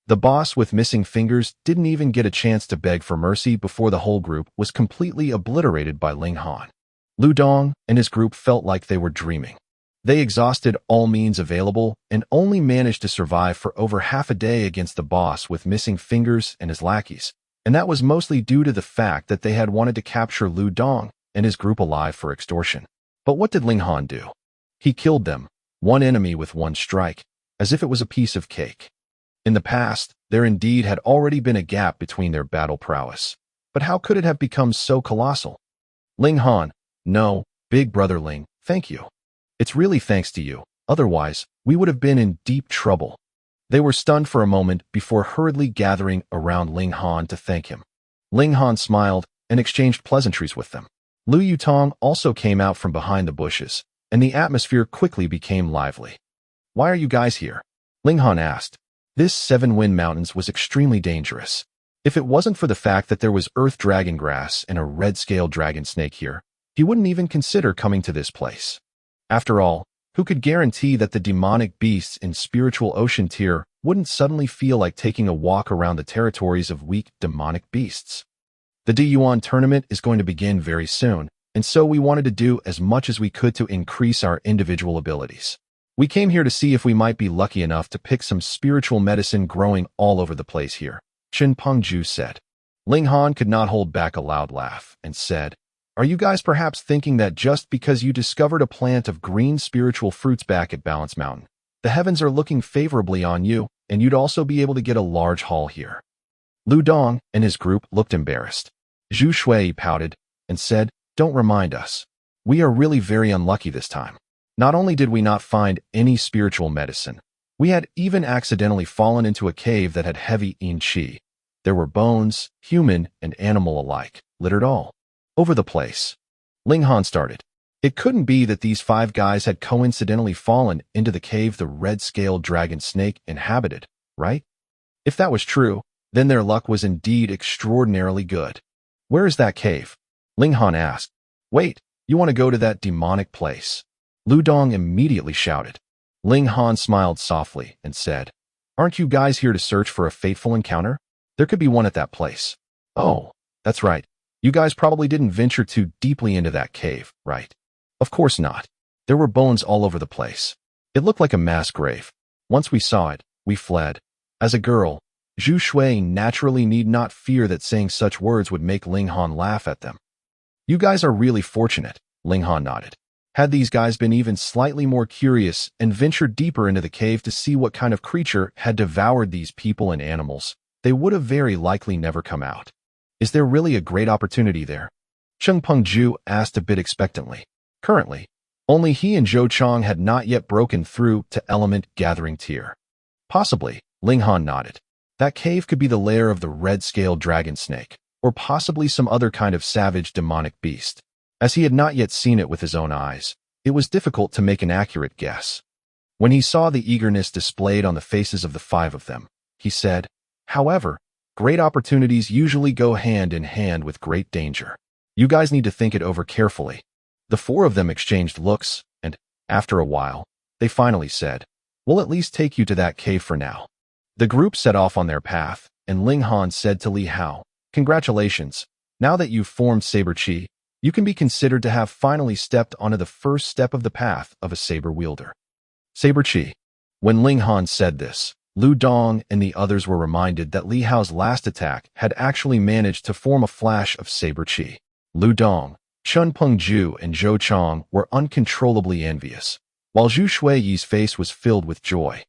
The boss with missing fingers didn't even get a chance to beg for mercy before the whole group was completely obliterated by Ling Han. Lu Dong and his group felt like they were dreaming. They exhausted all means available and only managed to survive for over half a day against the boss with missing fingers and his lackeys, and that was mostly due to the fact that they had wanted to capture Lu Dong and his group alive for extortion. But what did Ling Han do? He killed them, 1 enemy with 1 strike, as if it was a piece of cake. In the past, there indeed had already been a gap between their battle prowess. But how could it have become so colossal? Ling Han, no, big brother Ling, thank you. It's really thanks to you, otherwise, we would have been in deep trouble. They were stunned for a moment before hurriedly gathering around Ling Han to thank him. Ling Han smiled and exchanged pleasantries with them. Lu Yutong also came out from behind the bushes, and the atmosphere quickly became lively. Why are you guys here? Ling Han asked. This 7 Wind Mountains was extremely dangerous. If it wasn't for the fact that there was earth dragon grass and a red-scaled dragon snake here, he wouldn't even consider coming to this place. After all, who could guarantee that the demonic beasts in spiritual ocean tier wouldn't suddenly feel like taking a walk around the territories of weak demonic beasts? The Diyuan tournament is going to begin very soon, and so we wanted to do as much as we could to increase our individual abilities. We came here to see if we might be lucky enough to pick some spiritual medicine growing all over the place here, Chen Pengju said. Ling Han could not hold back a loud laugh and said, Are you guys perhaps thinking that just because you discovered a plant of green spiritual fruits back at Balance Mountain, the heavens are looking favorably on you, and you'd also be able to get a large haul here? Lu Dong and his group looked embarrassed. Zhu Shui pouted and said, Don't remind us. We are really very unlucky this time. Not only did we not find any spiritual medicine, we had even accidentally fallen into a cave that had heavy yin qi. There were bones, human and animal alike, littered all over the place. Ling Han started. It couldn't be that these 5 guys had coincidentally fallen into the cave the red-scaled dragon snake inhabited, right? If that was true, then their luck was indeed extraordinarily good. Where is that cave? Ling Han asked. Wait, you want to go to that demonic place? Lu Dong immediately shouted. Ling Han smiled softly and said, "Aren't you guys here to search for a fateful encounter? There could be one at that place." "Oh, that's right. You guys probably didn't venture too deeply into that cave, right?" "Of course not. There were bones all over the place. It looked like a mass grave. Once we saw it, we fled. As a girl, Zhu Shui naturally need not fear that saying such words would make Ling Han laugh at them." "You guys are really fortunate," Ling Han nodded. Had these guys been even slightly more curious and ventured deeper into the cave to see what kind of creature had devoured these people and animals, they would have very likely never come out. "Is there really a great opportunity there?" Cheng Pengju asked a bit expectantly. Currently, only he and Zhou Chong had not yet broken through to element gathering tier. "Possibly," Ling Han nodded. "That cave could be the lair of the red-scaled dragon snake, or possibly some other kind of savage demonic beast." As he had not yet seen it with his own eyes, it was difficult to make an accurate guess. When he saw the eagerness displayed on the faces of the five of them, he said, "However, great opportunities usually go hand in hand with great danger. You guys need to think it over carefully." The four of them exchanged looks, and, after a while, they finally said, "We'll at least take you to that cave for now." The group set off on their path, and Ling Han said to Li Hao, "Congratulations. Now that you've formed Saber Chi, you can be considered to have finally stepped onto the first step of the path of a saber wielder." Saber Chi. When Ling Han said this, Lu Dong and the others were reminded that Li Hao's last attack had actually managed to form a flash of Saber Chi. Lu Dong, Chun Pengju, and Zhou Chong were uncontrollably envious, while Zhu Shuiyi's face was filled with joy.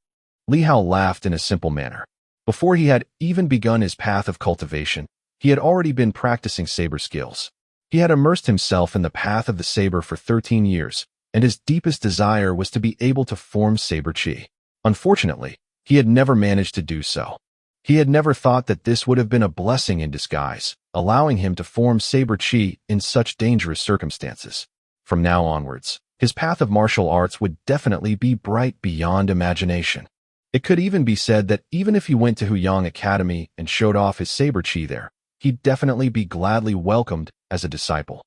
Li Hao laughed in a simple manner. Before he had even begun his path of cultivation, he had already been practicing saber skills. He had immersed himself in the path of the saber for 13 years, and his deepest desire was to be able to form Saber Chi. Unfortunately, he had never managed to do so. He had never thought that this would have been a blessing in disguise, allowing him to form Saber Chi in such dangerous circumstances. From now onwards, his path of martial arts would definitely be bright beyond imagination. It could even be said that even if he went to Huyang Academy and showed off his Saber Chi there, he'd definitely be gladly welcomed as a disciple.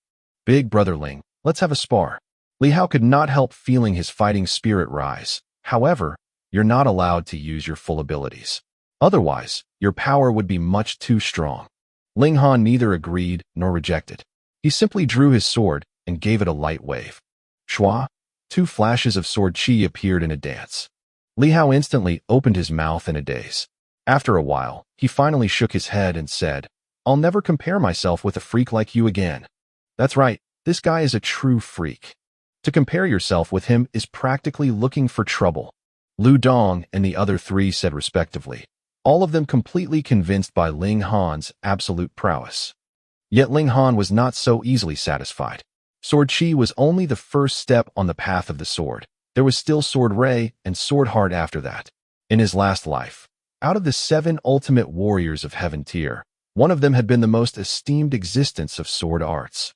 "Big brother Ling, let's have a spar." Li Hao could not help feeling his fighting spirit rise. "However, you're not allowed to use your full abilities. Otherwise, your power would be much too strong." Ling Han neither agreed nor rejected. He simply drew his sword and gave it a light wave. Shua, 2 flashes of sword chi appeared in a dance. Li Hao instantly opened his mouth in a daze. After a while, he finally shook his head and said, "I'll never compare myself with a freak like you again." "That's right, this guy is a true freak. To compare yourself with him is practically looking for trouble," Lu Dong and the other 3 said respectively, all of them completely convinced by Ling Han's absolute prowess. Yet Ling Han was not so easily satisfied. Sword Chi was only the first step on the path of the sword. There was still Sword Ray and Sword Heart after that. In his last life, out of the 7 ultimate warriors of Heaven tier, one of them had been the most esteemed existence of sword arts.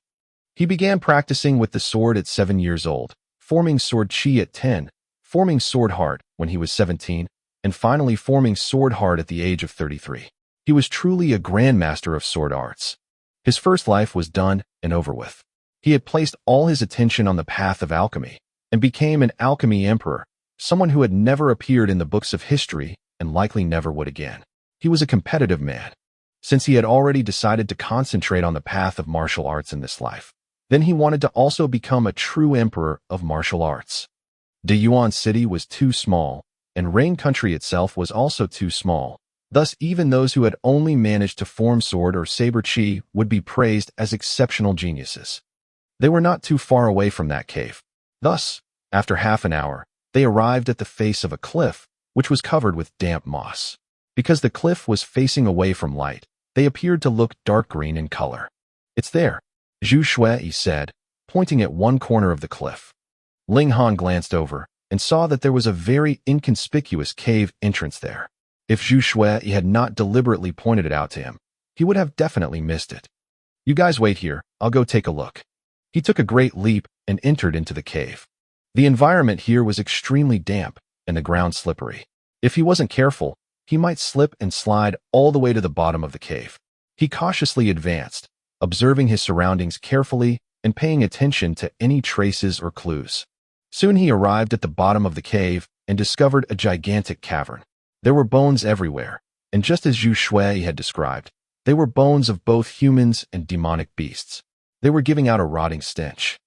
He began practicing with the sword at 7 years old, forming Sword Chi at 10, forming Sword Heart when he was 17, and finally forming Sword Heart at the age of 33. He was truly a grandmaster of sword arts. His first life was done and over with. He had placed all his attention on the path of alchemy, and became an Alchemy Emperor, someone who had never appeared in the books of history and likely never would again. He was a competitive man. Since he had already decided to concentrate on the path of martial arts in this life, then he wanted to also become a true emperor of martial arts. Deyuan City was too small, and Rain Country itself was also too small. Thus, even those who had only managed to form sword or saber chi would be praised as exceptional geniuses. They were not too far away from that cave. Thus, after half an hour, they arrived at the face of a cliff, which was covered with damp moss. Because the cliff was facing away from light, they appeared to look dark green in color. "It's there," Zhu Shui said, pointing at one corner of the cliff. Ling Han glanced over and saw that there was a very inconspicuous cave entrance there. If Zhu Shui had not deliberately pointed it out to him, he would have definitely missed it. "You guys wait here, I'll go take a look." He took a great leap and entered into the cave. The environment here was extremely damp and the ground slippery. If he wasn't careful, he might slip and slide all the way to the bottom of the cave. He cautiously advanced, observing his surroundings carefully and paying attention to any traces or clues. Soon he arrived at the bottom of the cave and discovered a gigantic cavern. There were bones everywhere, and just as Zhu Shui had described, they were bones of both humans and demonic beasts. They were giving out a rotting stench.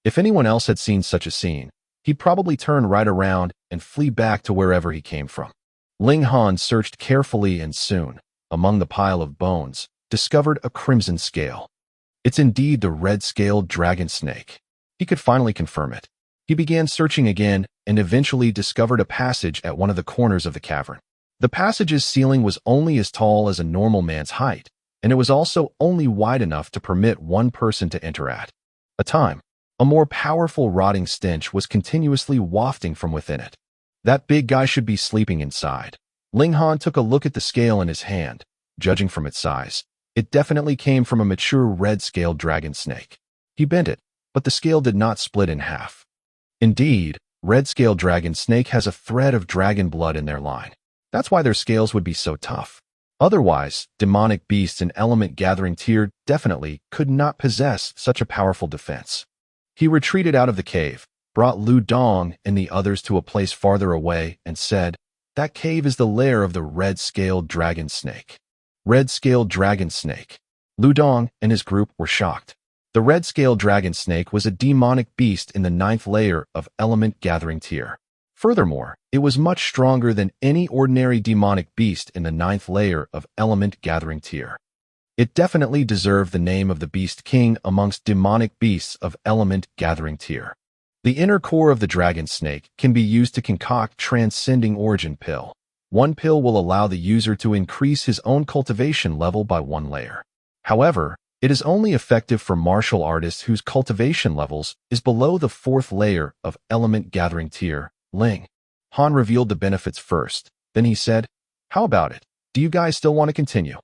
If anyone else had seen such a scene, he'd probably turn right around and flee back to wherever he came from. Ling Han searched carefully and soon, among the pile of bones, discovered a crimson scale. It's indeed the red-scaled dragon snake. He could finally confirm it. He began searching again and eventually discovered a passage at one of the corners of the cavern. The passage's ceiling was only as tall as a normal man's height, and it was also only wide enough to permit one person to enter at a time. A more powerful rotting stench was continuously wafting from within it. That big guy should be sleeping inside. Ling Han took a look at the scale in his hand. Judging from its size, it definitely came from a mature red-scaled dragon snake. He bent it, but the scale did not split in half. Indeed, red-scaled dragon snake has a thread of dragon blood in their line. That's why their scales would be so tough. Otherwise, demonic beasts in element gathering tier definitely could not possess such a powerful defense. He retreated out of the cave, brought Lu Dong and the others to a place farther away, and said, "That cave is the lair of the red-scaled dragon snake." Red-scaled dragon snake. Lu Dong and his group were shocked. The red-scaled dragon snake was a demonic beast in the 9th layer of element gathering tier. Furthermore, it was much stronger than any ordinary demonic beast in the 9th layer of element gathering tier. It definitely deserved the name of the Beast King amongst demonic beasts of element gathering tier. The inner core of the dragon snake can be used to concoct transcending origin pill. One pill will allow the user to increase his own cultivation level by 1 layer. However, it is only effective for martial artists whose cultivation levels is below the 4th layer of element gathering tier. Ling Han revealed the benefits first. Then he said, "How about it? Do you guys still want to continue?"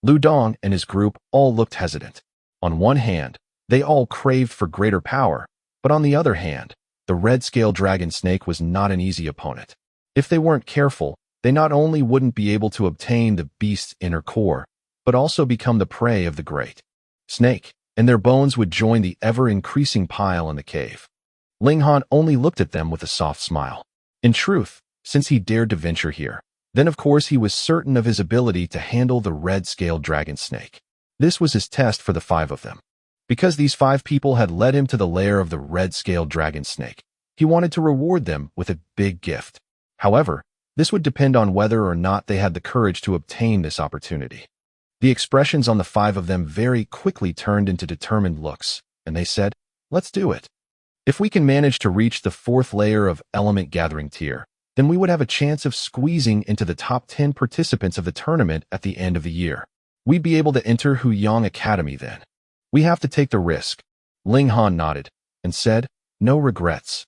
Lu Dong and his group all looked hesitant. On one hand, they all craved for greater power, but on the other hand, the red-scaled dragon snake was not an easy opponent. If they weren't careful, they not only wouldn't be able to obtain the beast's inner core, but also become the prey of the great snake, and their bones would join the ever-increasing pile in the cave. Ling Han only looked at them with a soft smile. In truth, since he dared to venture here, then of course he was certain of his ability to handle the red-scaled dragon snake. This was his test for the 5 of them. Because these 5 people had led him to the lair of the red-scaled dragon snake, he wanted to reward them with a big gift. However, this would depend on whether or not they had the courage to obtain this opportunity. The expressions on the 5 of them very quickly turned into determined looks, and they said, "Let's do it. If we can manage to reach the 4th layer of element gathering tier, then we would have a chance of squeezing into the top 10 participants of the tournament at the end of the year. We'd be able to enter Huyang Academy then. We have to take the risk." Ling Han nodded and said, "No regrets.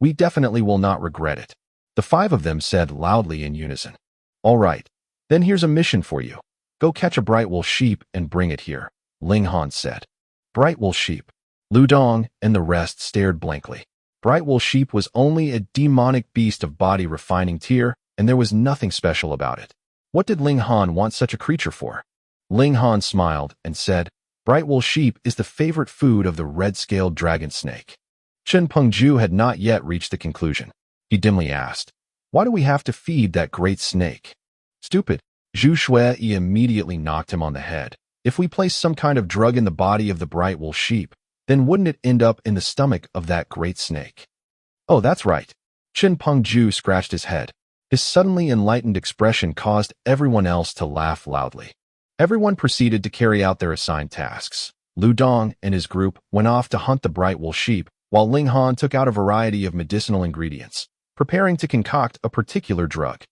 We definitely will not regret it." The 5 of them said loudly in unison. "All right, then here's a mission for you. Go catch a bright wool sheep and bring it here," Ling Han said. Bright wool sheep. Lu Dong and the rest stared blankly. Bright wool sheep was only a demonic beast of body refining tier, and there was nothing special about it. What did Ling Han want such a creature for? Ling Han smiled and said, "Bright wool sheep is the favorite food of the red-scaled dragon snake." Chen Pengju had not yet reached the conclusion. He dimly asked, "Why do we have to feed that great snake?" "Stupid." Zhu Shui immediately knocked him on the head. "If we place some kind of drug in the body of the bright wool sheep, then wouldn't it end up in the stomach of that great snake?" "Oh, that's right." Chen Pengju scratched his head. His suddenly enlightened expression caused everyone else to laugh loudly. Everyone proceeded to carry out their assigned tasks. Lu Dong and his group went off to hunt the bright wool sheep, while Ling Han took out a variety of medicinal ingredients, preparing to concoct a particular drug.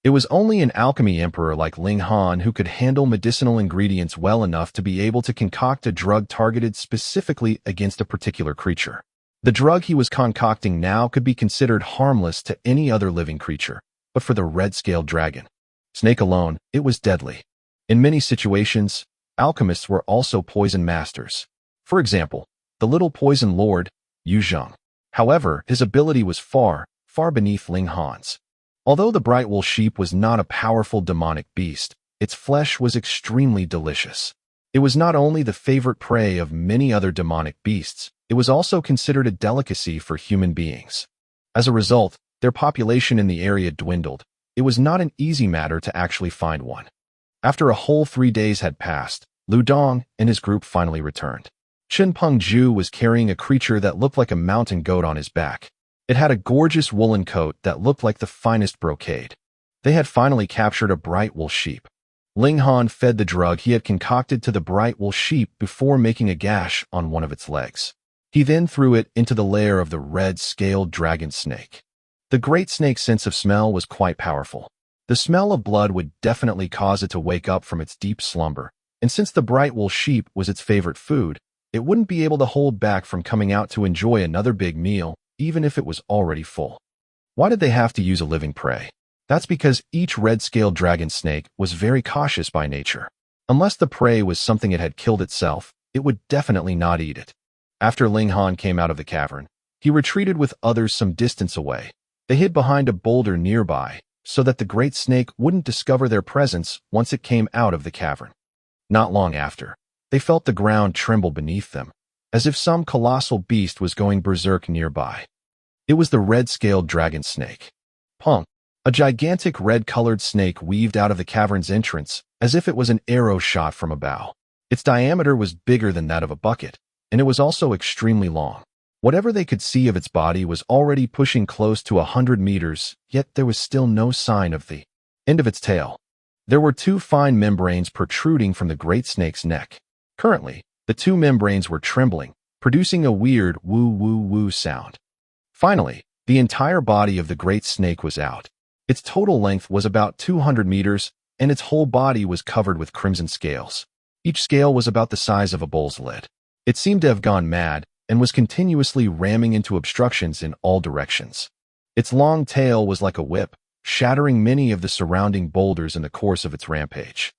It was only an alchemy emperor like Ling Han who could handle medicinal ingredients well enough to be able to concoct a drug targeted specifically against a particular creature. The drug he was concocting now could be considered harmless to any other living creature, but for the red-scaled dragon snake alone, it was deadly. In many situations, alchemists were also poison masters. For example, the little poison lord, Yu Zheng. However, his ability was far, far beneath Ling Han's. Although the bright wool sheep was not a powerful demonic beast, its flesh was extremely delicious. It was not only the favorite prey of many other demonic beasts, it was also considered a delicacy for human beings. As a result, their population in the area dwindled. It was not an easy matter to actually find one. After a whole 3 days had passed, Lu Dong and his group finally returned. Chen Pengju was carrying a creature that looked like a mountain goat on his back. It had a gorgeous woolen coat that looked like the finest brocade. They had finally captured a bright wool sheep. Ling Han fed the drug he had concocted to the bright wool sheep before making a gash on one of its legs. He then threw it into the lair of the red-scaled dragon snake. The great snake's sense of smell was quite powerful. The smell of blood would definitely cause it to wake up from its deep slumber, and since the bright wool sheep was its favorite food, it wouldn't be able to hold back from coming out to enjoy another big meal, even if it was already full. Why did they have to use a living prey? That's because each red-scaled dragon snake was very cautious by nature. Unless the prey was something it had killed itself, it would definitely not eat it. After Ling Han came out of the cavern, he retreated with others some distance away. They hid behind a boulder nearby, so that the great snake wouldn't discover their presence once it came out of the cavern. Not long after, they felt the ground tremble beneath them, as if some colossal beast was going berserk nearby. It was the red-scaled dragon snake. Punk. A gigantic red-colored snake weaved out of the cavern's entrance, as if it was an arrow shot from a bow. Its diameter was bigger than that of a bucket, and it was also extremely long. Whatever they could see of its body was already pushing close to 100 meters, yet there was still no sign of the end of its tail. There were 2 fine membranes protruding from the great snake's neck. Currently, the 2 membranes were trembling, producing a weird woo-woo-woo sound. Finally, the entire body of the great snake was out. Its total length was about 200 meters, and its whole body was covered with crimson scales. Each scale was about the size of a bull's lid. It seemed to have gone mad, and was continuously ramming into obstructions in all directions. Its long tail was like a whip, shattering many of the surrounding boulders in the course of its rampage.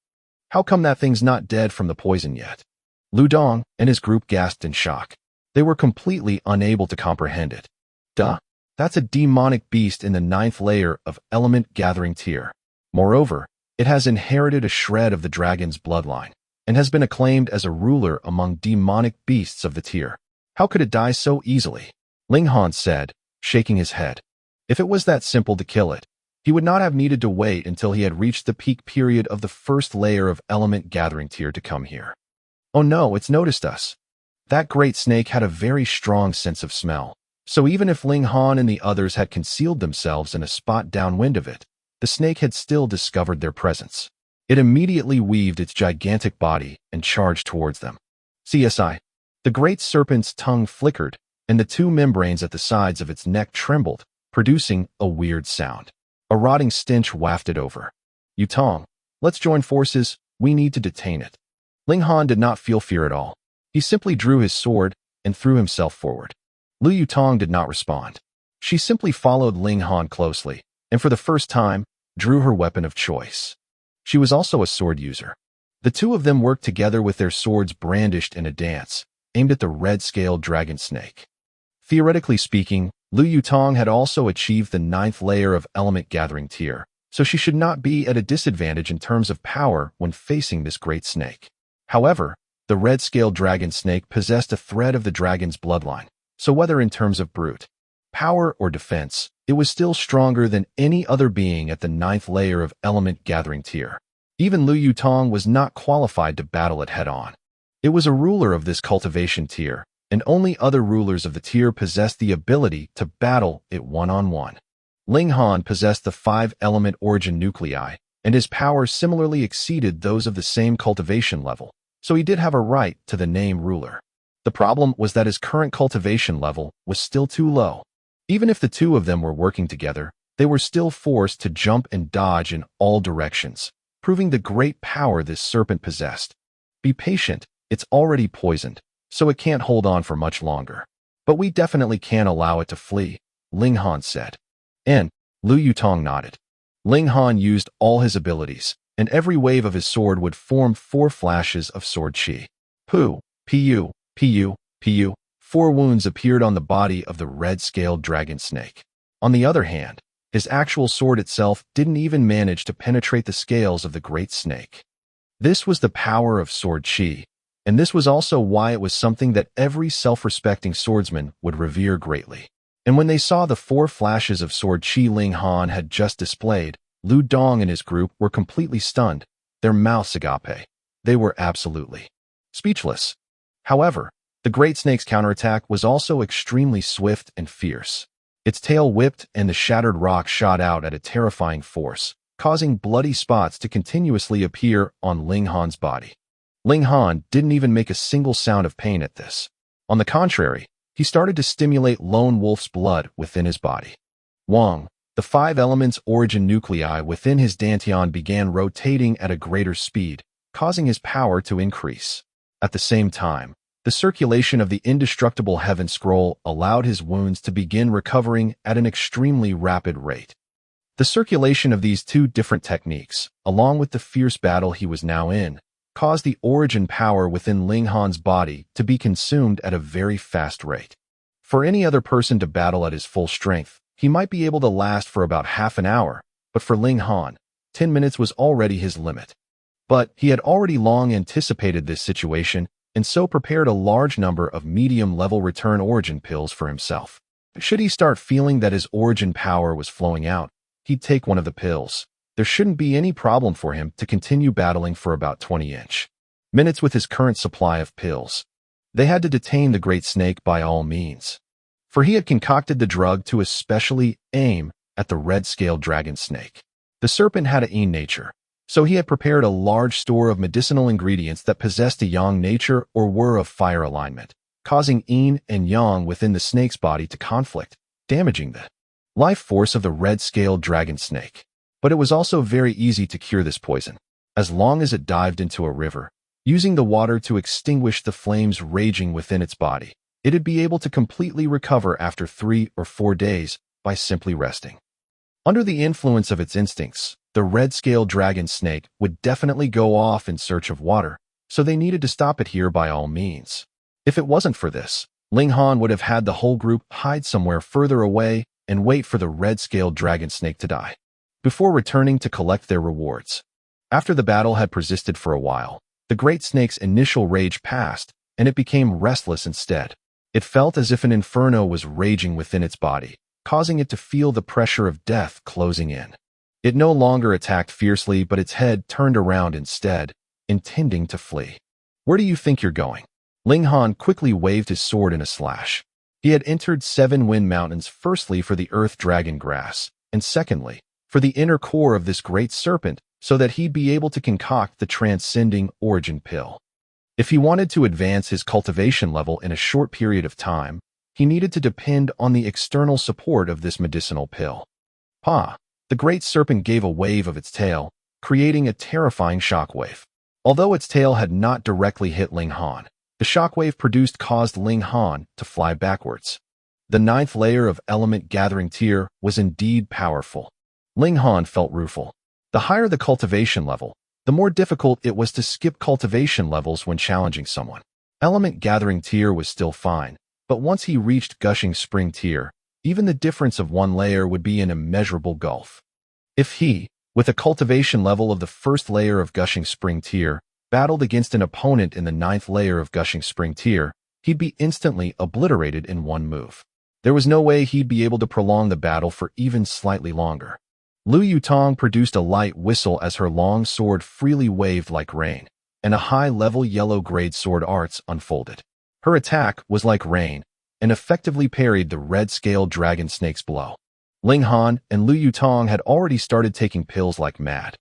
How come that thing's not dead from the poison yet? Lu Dong and his group gasped in shock. They were completely unable to comprehend it. Duh. That's a demonic beast in the 9th layer of element gathering tier. Moreover, it has inherited a shred of the dragon's bloodline, and has been acclaimed as a ruler among demonic beasts of the tier. How could it die so easily? Ling Han said, shaking his head. If it was that simple to kill it, he would not have needed to wait until he had reached the peak period of the 1st layer of element gathering tier to come here. Oh no, it's noticed us. That great snake had a very strong sense of smell. So even if Ling Han and the others had concealed themselves in a spot downwind of it, the snake had still discovered their presence. It immediately weaved its gigantic body and charged towards them. CSI. The great serpent's tongue flickered, and the 2 membranes at the sides of its neck trembled, producing a weird sound. A rotting stench wafted over. Yutong, let's join forces, we need to detain it. Ling Han did not feel fear at all. He simply drew his sword and threw himself forward. Lu Yutong did not respond. She simply followed Ling Han closely, and for the first time, drew her weapon of choice. She was also a sword user. The 2 of them worked together with their swords brandished in a dance, aimed at the red-scaled dragon snake. Theoretically speaking, Lu Yutong had also achieved the 9th layer of element gathering tier, so she should not be at a disadvantage in terms of power when facing this great snake. However, the red-scaled dragon snake possessed a thread of the dragon's bloodline. So whether in terms of brute power or defense, it was still stronger than any other being at the 9th layer of element gathering tier. Even Lu Yutong was not qualified to battle it head-on. It was a ruler of this cultivation tier, and only other rulers of the tier possessed the ability to battle it one-on-one. Ling Han possessed the 5-element origin nuclei, and his powers similarly exceeded those of the same cultivation level, so he did have a right to the name ruler. The problem was that his current cultivation level was still too low. Even if the 2 of them were working together, they were still forced to jump and dodge in all directions, proving the great power this serpent possessed. Be patient, it's already poisoned, so it can't hold on for much longer. But we definitely can't allow it to flee, Ling Han said. And Lu Yutong nodded. Ling Han used all his abilities, and every wave of his sword would form 4 flashes of sword chi. Pu, Pu, Pu, Pu, 4 wounds appeared on the body of the red-scaled dragon snake. On the other hand, his actual sword itself didn't even manage to penetrate the scales of the great snake. This was the power of sword chi, And this was also why it was something that every self-respecting swordsman would revere greatly. And when they saw the 4 flashes of sword chi Ling Han had just displayed, Lu Dong and his group were completely stunned, their mouths agape. They were absolutely speechless. However, the great snake's counterattack was also extremely swift and fierce. Its tail whipped and the shattered rock shot out at a terrifying force, causing bloody spots to continuously appear on Ling Han's body. Ling Han didn't even make a single sound of pain at this. On the contrary, he started to stimulate Lone Wolf's blood within his body. Wang, the 5 elements origin nuclei within his dantian began rotating at a greater speed, causing his power to increase. At the same time, the circulation of the indestructible heaven scroll allowed his wounds to begin recovering at an extremely rapid rate. The circulation of these 2 different techniques, along with the fierce battle he was now in, caused the origin power within Ling Han's body to be consumed at a very fast rate. For any other person to battle at his full strength, he might be able to last for about half an hour, but for Ling Han, 10 minutes was already his limit. But he had already long anticipated this situation and so prepared a large number of medium-level return origin pills for himself. Should he start feeling that his origin power was flowing out, he'd take one of the pills. There shouldn't be any problem for him to continue battling for about 20 minutes with his current supply of pills. They had to detain the great snake by all means, for he had concocted the drug to especially aim at the red-scaled dragon snake. The serpent had a yin nature, so he had prepared a large store of medicinal ingredients that possessed a yang nature or were of fire alignment, causing yin and yang within the snake's body to conflict, damaging the life force of the red-scaled dragon snake. But it was also very easy to cure this poison, as long as it dived into a river, using the water to extinguish the flames raging within its body. It'd be able to completely recover after 3 or 4 days by simply resting. Under the influence of its instincts, the red-scaled dragon snake would definitely go off in search of water, so they needed to stop it here by all means. If it wasn't for this, Ling Han would have had the whole group hide somewhere further away and wait for the red-scaled dragon snake to die before returning to collect their rewards. After the battle had persisted for a while, the great snake's initial rage passed, and it became restless instead. It felt as if an inferno was raging within its body, causing it to feel the pressure of death closing in. It no longer attacked fiercely, but its head turned around instead, intending to flee. "Where do you think you're going?" Ling Han quickly waved his sword in a slash. He had entered 7 Wind Mountains firstly for the earth dragon grass, and secondly, for the inner core of this great serpent, so that he'd be able to concoct the transcending origin pill. If he wanted to advance his cultivation level in a short period of time, he needed to depend on the external support of this medicinal pill. Pa! The great serpent gave a wave of its tail, creating a terrifying shockwave. Although its tail had not directly hit Ling Han, the shockwave produced caused Ling Han to fly backwards. The 9th layer of element gathering tier was indeed powerful. Ling Han felt rueful. The higher the cultivation level, the more difficult it was to skip cultivation levels when challenging someone. Element gathering tier was still fine, but once he reached gushing spring tier, even the difference of 1 layer would be an immeasurable gulf. If he, with a cultivation level of the 1st layer of gushing spring tier, battled against an opponent in the 9th layer of gushing spring tier, he'd be instantly obliterated in 1 move. There was no way he'd be able to prolong the battle for even slightly longer. Lu Yutong produced a light whistle as her long sword freely waved like rain, and a high-level yellow-grade sword arts unfolded. Her attack was like rain, and effectively parried the red-scaled dragon snake's blow. Ling Han and Lu Yutong had already started taking pills like mad.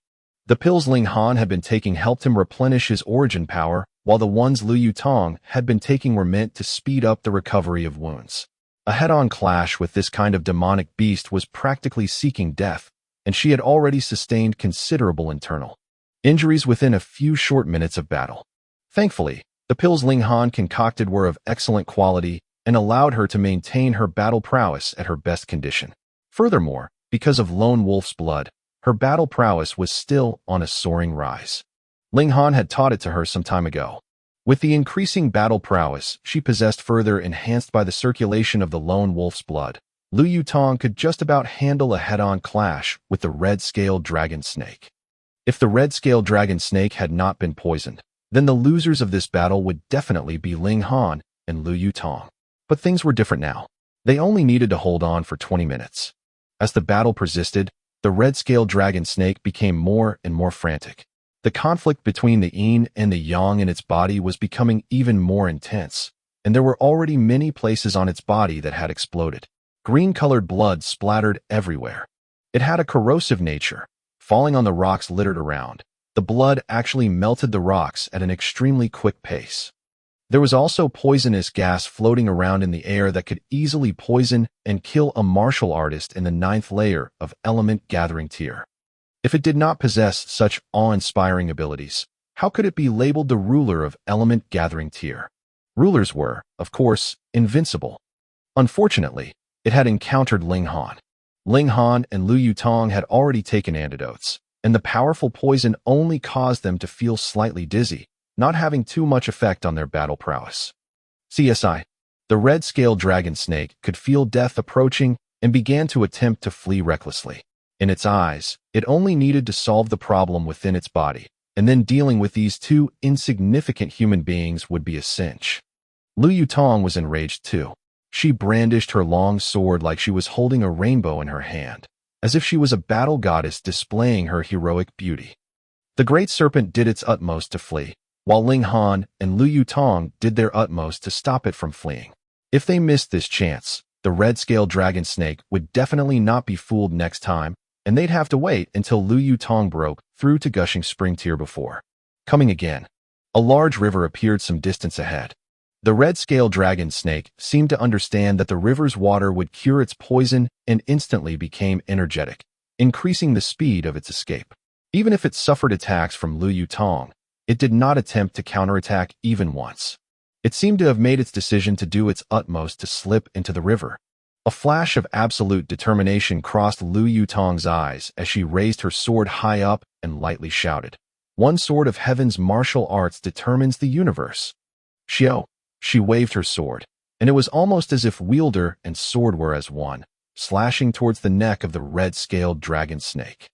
The pills Ling Han had been taking helped him replenish his origin power, while the ones Lu Yutong had been taking were meant to speed up the recovery of wounds. A head-on clash with this kind of demonic beast was practically seeking death, and she had already sustained considerable internal injuries within a few short minutes of battle. Thankfully, the pills Ling Han concocted were of excellent quality and allowed her to maintain her battle prowess at her best condition. Furthermore, because of Lone Wolf's blood, her battle prowess was still on a soaring rise. Ling Han had taught it to her some time ago. With the increasing battle prowess she possessed further enhanced by the circulation of the Lone Wolf's blood, Lu Yutong could just about handle a head-on clash with the red-scaled dragon snake. If the red-scaled dragon snake had not been poisoned, then the losers of this battle would definitely be Ling Han and Lu Yutong. But things were different now. They only needed to hold on for 20 minutes. As the battle persisted, the red-scaled dragon snake became more and more frantic. The conflict between the yin and the yang in its body was becoming even more intense, and there were already many places on its body that had exploded. Green-colored blood splattered everywhere. It had a corrosive nature, falling on the rocks littered around. The blood actually melted the rocks at an extremely quick pace. There was also poisonous gas floating around in the air that could easily poison and kill a martial artist in the 9th layer of Element Gathering tier. If it did not possess such awe-inspiring abilities, how could it be labeled the ruler of Element Gathering tier? Rulers were, of course, invincible. Unfortunately, it had encountered Ling Han. Ling Han and Lu Yutong had already taken antidotes, and the powerful poison only caused them to feel slightly dizzy, not having too much effect on their battle prowess. CSI. The red-scaled dragon snake could feel death approaching and began to attempt to flee recklessly. In its eyes, it only needed to solve the problem within its body, and then dealing with these two insignificant human beings would be a cinch. Lu Yutong was enraged too. She brandished her long sword like she was holding a rainbow in her hand, as if she was a battle goddess displaying her heroic beauty. The great serpent did its utmost to flee, while Ling Han and Lu Yutong did their utmost to stop it from fleeing. If they missed this chance, the red-scaled dragon snake would definitely not be fooled next time, and they'd have to wait until Lu Yutong broke through to Gushing Spring tier before coming again. A large river appeared some distance ahead. The red-scaled dragon snake seemed to understand that the river's water would cure its poison and instantly became energetic, increasing the speed of its escape. Even if it suffered attacks from Lu Yutong, it did not attempt to counterattack even once. It seemed to have made its decision to do its utmost to slip into the river. A flash of absolute determination crossed Lu Yutong's eyes as she raised her sword high up and lightly shouted, "One sword of heaven's martial arts determines the universe." Xiao. She waved her sword, and it was almost as if wielder and sword were as one, slashing towards the neck of the red-scaled dragon snake.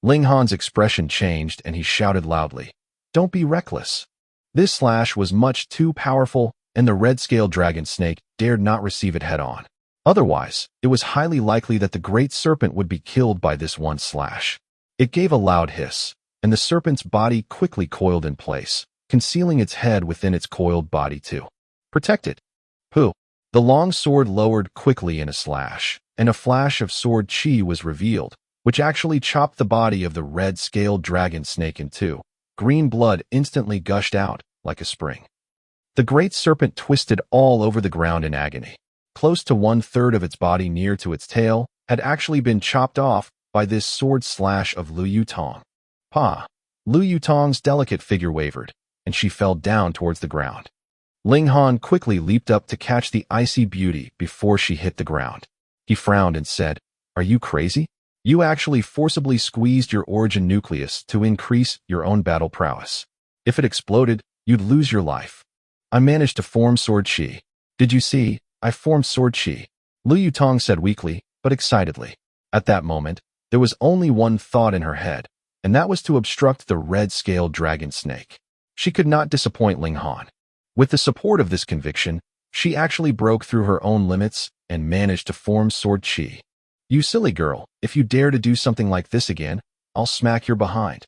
Ling Han's expression changed and he shouted loudly, "Don't be reckless." This slash was much too powerful, and the red-scaled dragon snake dared not receive it head-on. Otherwise, it was highly likely that the great serpent would be killed by this one slash. It gave a loud hiss, and the serpent's body quickly coiled in place, concealing its head within its coiled body too. Protected. Pooh. The long sword lowered quickly in a slash, and a flash of sword chi was revealed, which actually chopped the body of the red-scaled dragon snake in two. Green blood instantly gushed out like a spring. The great serpent twisted all over the ground in agony. Close to 1/3 of its body near to its tail had actually been chopped off by this sword slash of Lu Yutong. Pa! Lu Yutong's delicate figure wavered, and she fell down towards the ground. Ling Han quickly leaped up to catch the icy beauty before she hit the ground. He frowned and said, "Are you crazy? You actually forcibly squeezed your origin nucleus to increase your own battle prowess. If it exploded, you'd lose your life." "I managed to form sword chi. Did you see? I formed sword chi," Lu Yutong said weakly, but excitedly. At that moment, there was only one thought in her head, and that was to obstruct the red-scaled dragon snake. She could not disappoint Ling Han. With the support of this conviction, she actually broke through her own limits and managed to form sword chi. "You silly girl, if you dare to do something like this again, I'll smack your behind."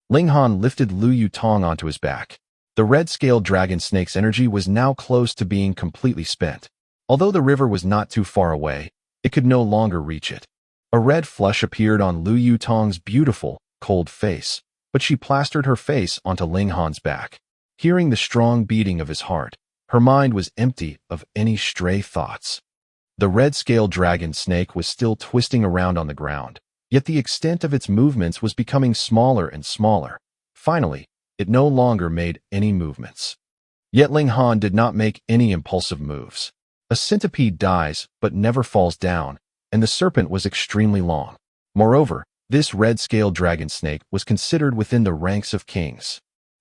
Ling Han lifted Lu Yutong onto his back. The red-scaled dragon snake's energy was now close to being completely spent. Although the river was not too far away, it could no longer reach it. A red flush appeared on Lu Yutong's beautiful, cold face, but she plastered her face onto Ling Han's back. Hearing the strong beating of his heart, her mind was empty of any stray thoughts. The red-scaled dragon snake was still twisting around on the ground, yet the extent of its movements was becoming smaller and smaller. Finally, it no longer made any movements. Yet Ling Han did not make any impulsive moves. A centipede dies but never falls down, and the serpent was extremely long. Moreover, this red-scaled dragon snake was considered within the ranks of kings.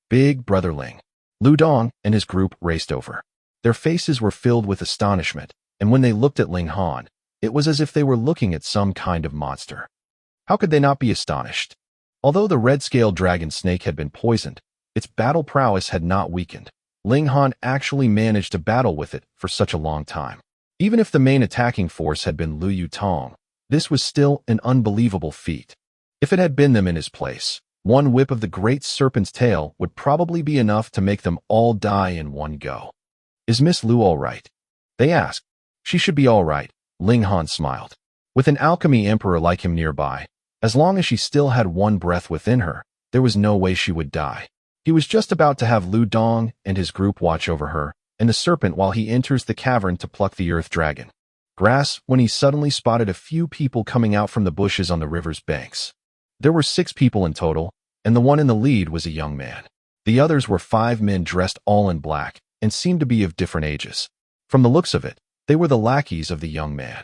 Big Brother Ling. Lu Dong and his group raced over. Their faces were filled with astonishment, and when they looked at Ling Han, it was as if they were looking at some kind of monster. How could they not be astonished? Although the red-scaled dragon snake had been poisoned, Its battle prowess had not weakened. Ling Han actually managed to battle with it for such a long time. Even if the main attacking force had been Liu Yutong, this was still an unbelievable feat. If it had been them in his place, one whip of the great serpent's tail would probably be enough to make them all die in one go. Is Miss Liu all right? They asked. She should be all right, Ling Han smiled. With an alchemy emperor like him nearby, as long as she still had one breath within her, there was no way she would die. He was just about to have Lu Dong and his group watch over her and the serpent while he enters the cavern to pluck the earth dragon. Grass when he suddenly spotted a few people coming out from the bushes on the river's banks. There were 6 people in total, and the one in the lead was a young man. The others were 5 men dressed all in black and seemed to be of different ages. From the looks of it, they were the lackeys of the young man.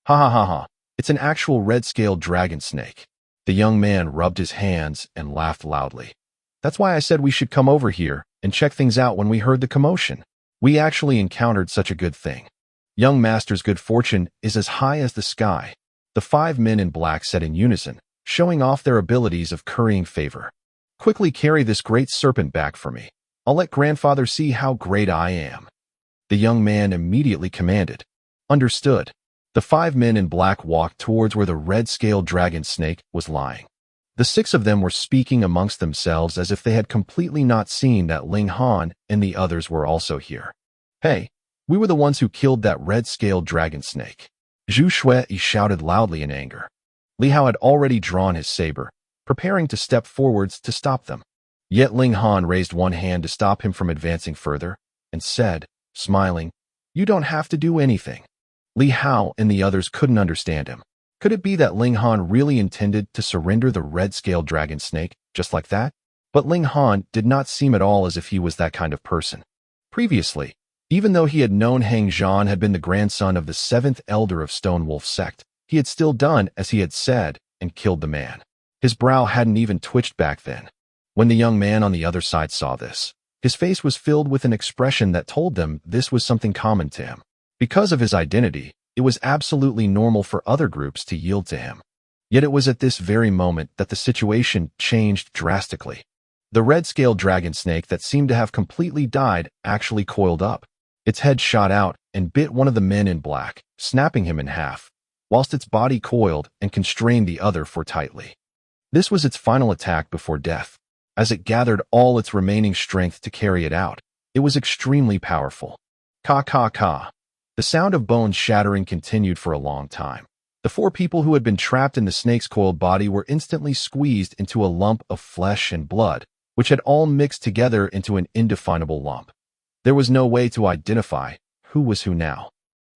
Ha ha ha ha, it's an actual red-scaled dragon snake. The young man rubbed his hands and laughed loudly. That's why I said we should come over here and check things out when we heard the commotion. We actually encountered such a good thing. Young master's good fortune is as high as the sky, the 5 men in black said in unison, showing off their abilities of currying favor. Quickly carry this great serpent back for me. I'll let grandfather see how great I am. The young man immediately commanded. Understood. The 5 men in black walked towards where the red-scaled dragon snake was lying. The 6 of them were speaking amongst themselves as if they had completely not seen that Ling Han and the others were also here. Hey, we were the ones who killed that red-scaled dragon snake. Zhu Shui shouted loudly in anger. Li Hao had already drawn his saber, preparing to step forwards to stop them. Yet Ling Han raised one hand to stop him from advancing further, and said, smiling, "You don't have to do anything." Li Hao and the others couldn't understand him. Could it be that Ling Han really intended to surrender the red-scaled dragon snake, just like that? But Ling Han did not seem at all as if he was that kind of person. Previously, even though he had known Hang Zhan had been the grandson of the 7th elder of Stone Wolf sect, he had still done as he had said and killed the man. His brow hadn't even twitched back then. When the young man on the other side saw this, his face was filled with an expression that told them this was something common to him. Because of his identity, it was absolutely normal for other groups to yield to him. Yet it was at this very moment that the situation changed drastically. The red-scaled dragon snake that seemed to have completely died actually coiled up. Its head shot out and bit one of the men in black, snapping him in half, whilst its body coiled and constrained the other for tightly. This was its final attack before death. As it gathered all its remaining strength to carry it out, it was extremely powerful. Ka ka ka. The sound of bones shattering continued for a long time. The 4 people who had been trapped in the snake's coiled body were instantly squeezed into a lump of flesh and blood, which had all mixed together into an indefinable lump. There was no way to identify who was who now.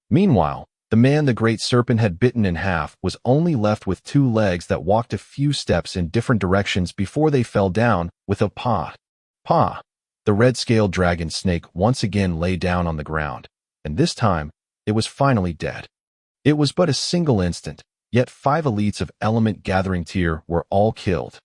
Meanwhile, the man the great serpent had bitten in half was only left with 2 legs that walked a few steps in different directions before they fell down with a paw. Paw. The red-scaled dragon snake once again lay down on the ground, and this time, it was finally dead. It was but a single instant, yet 5 elites of element gathering tier were all killed.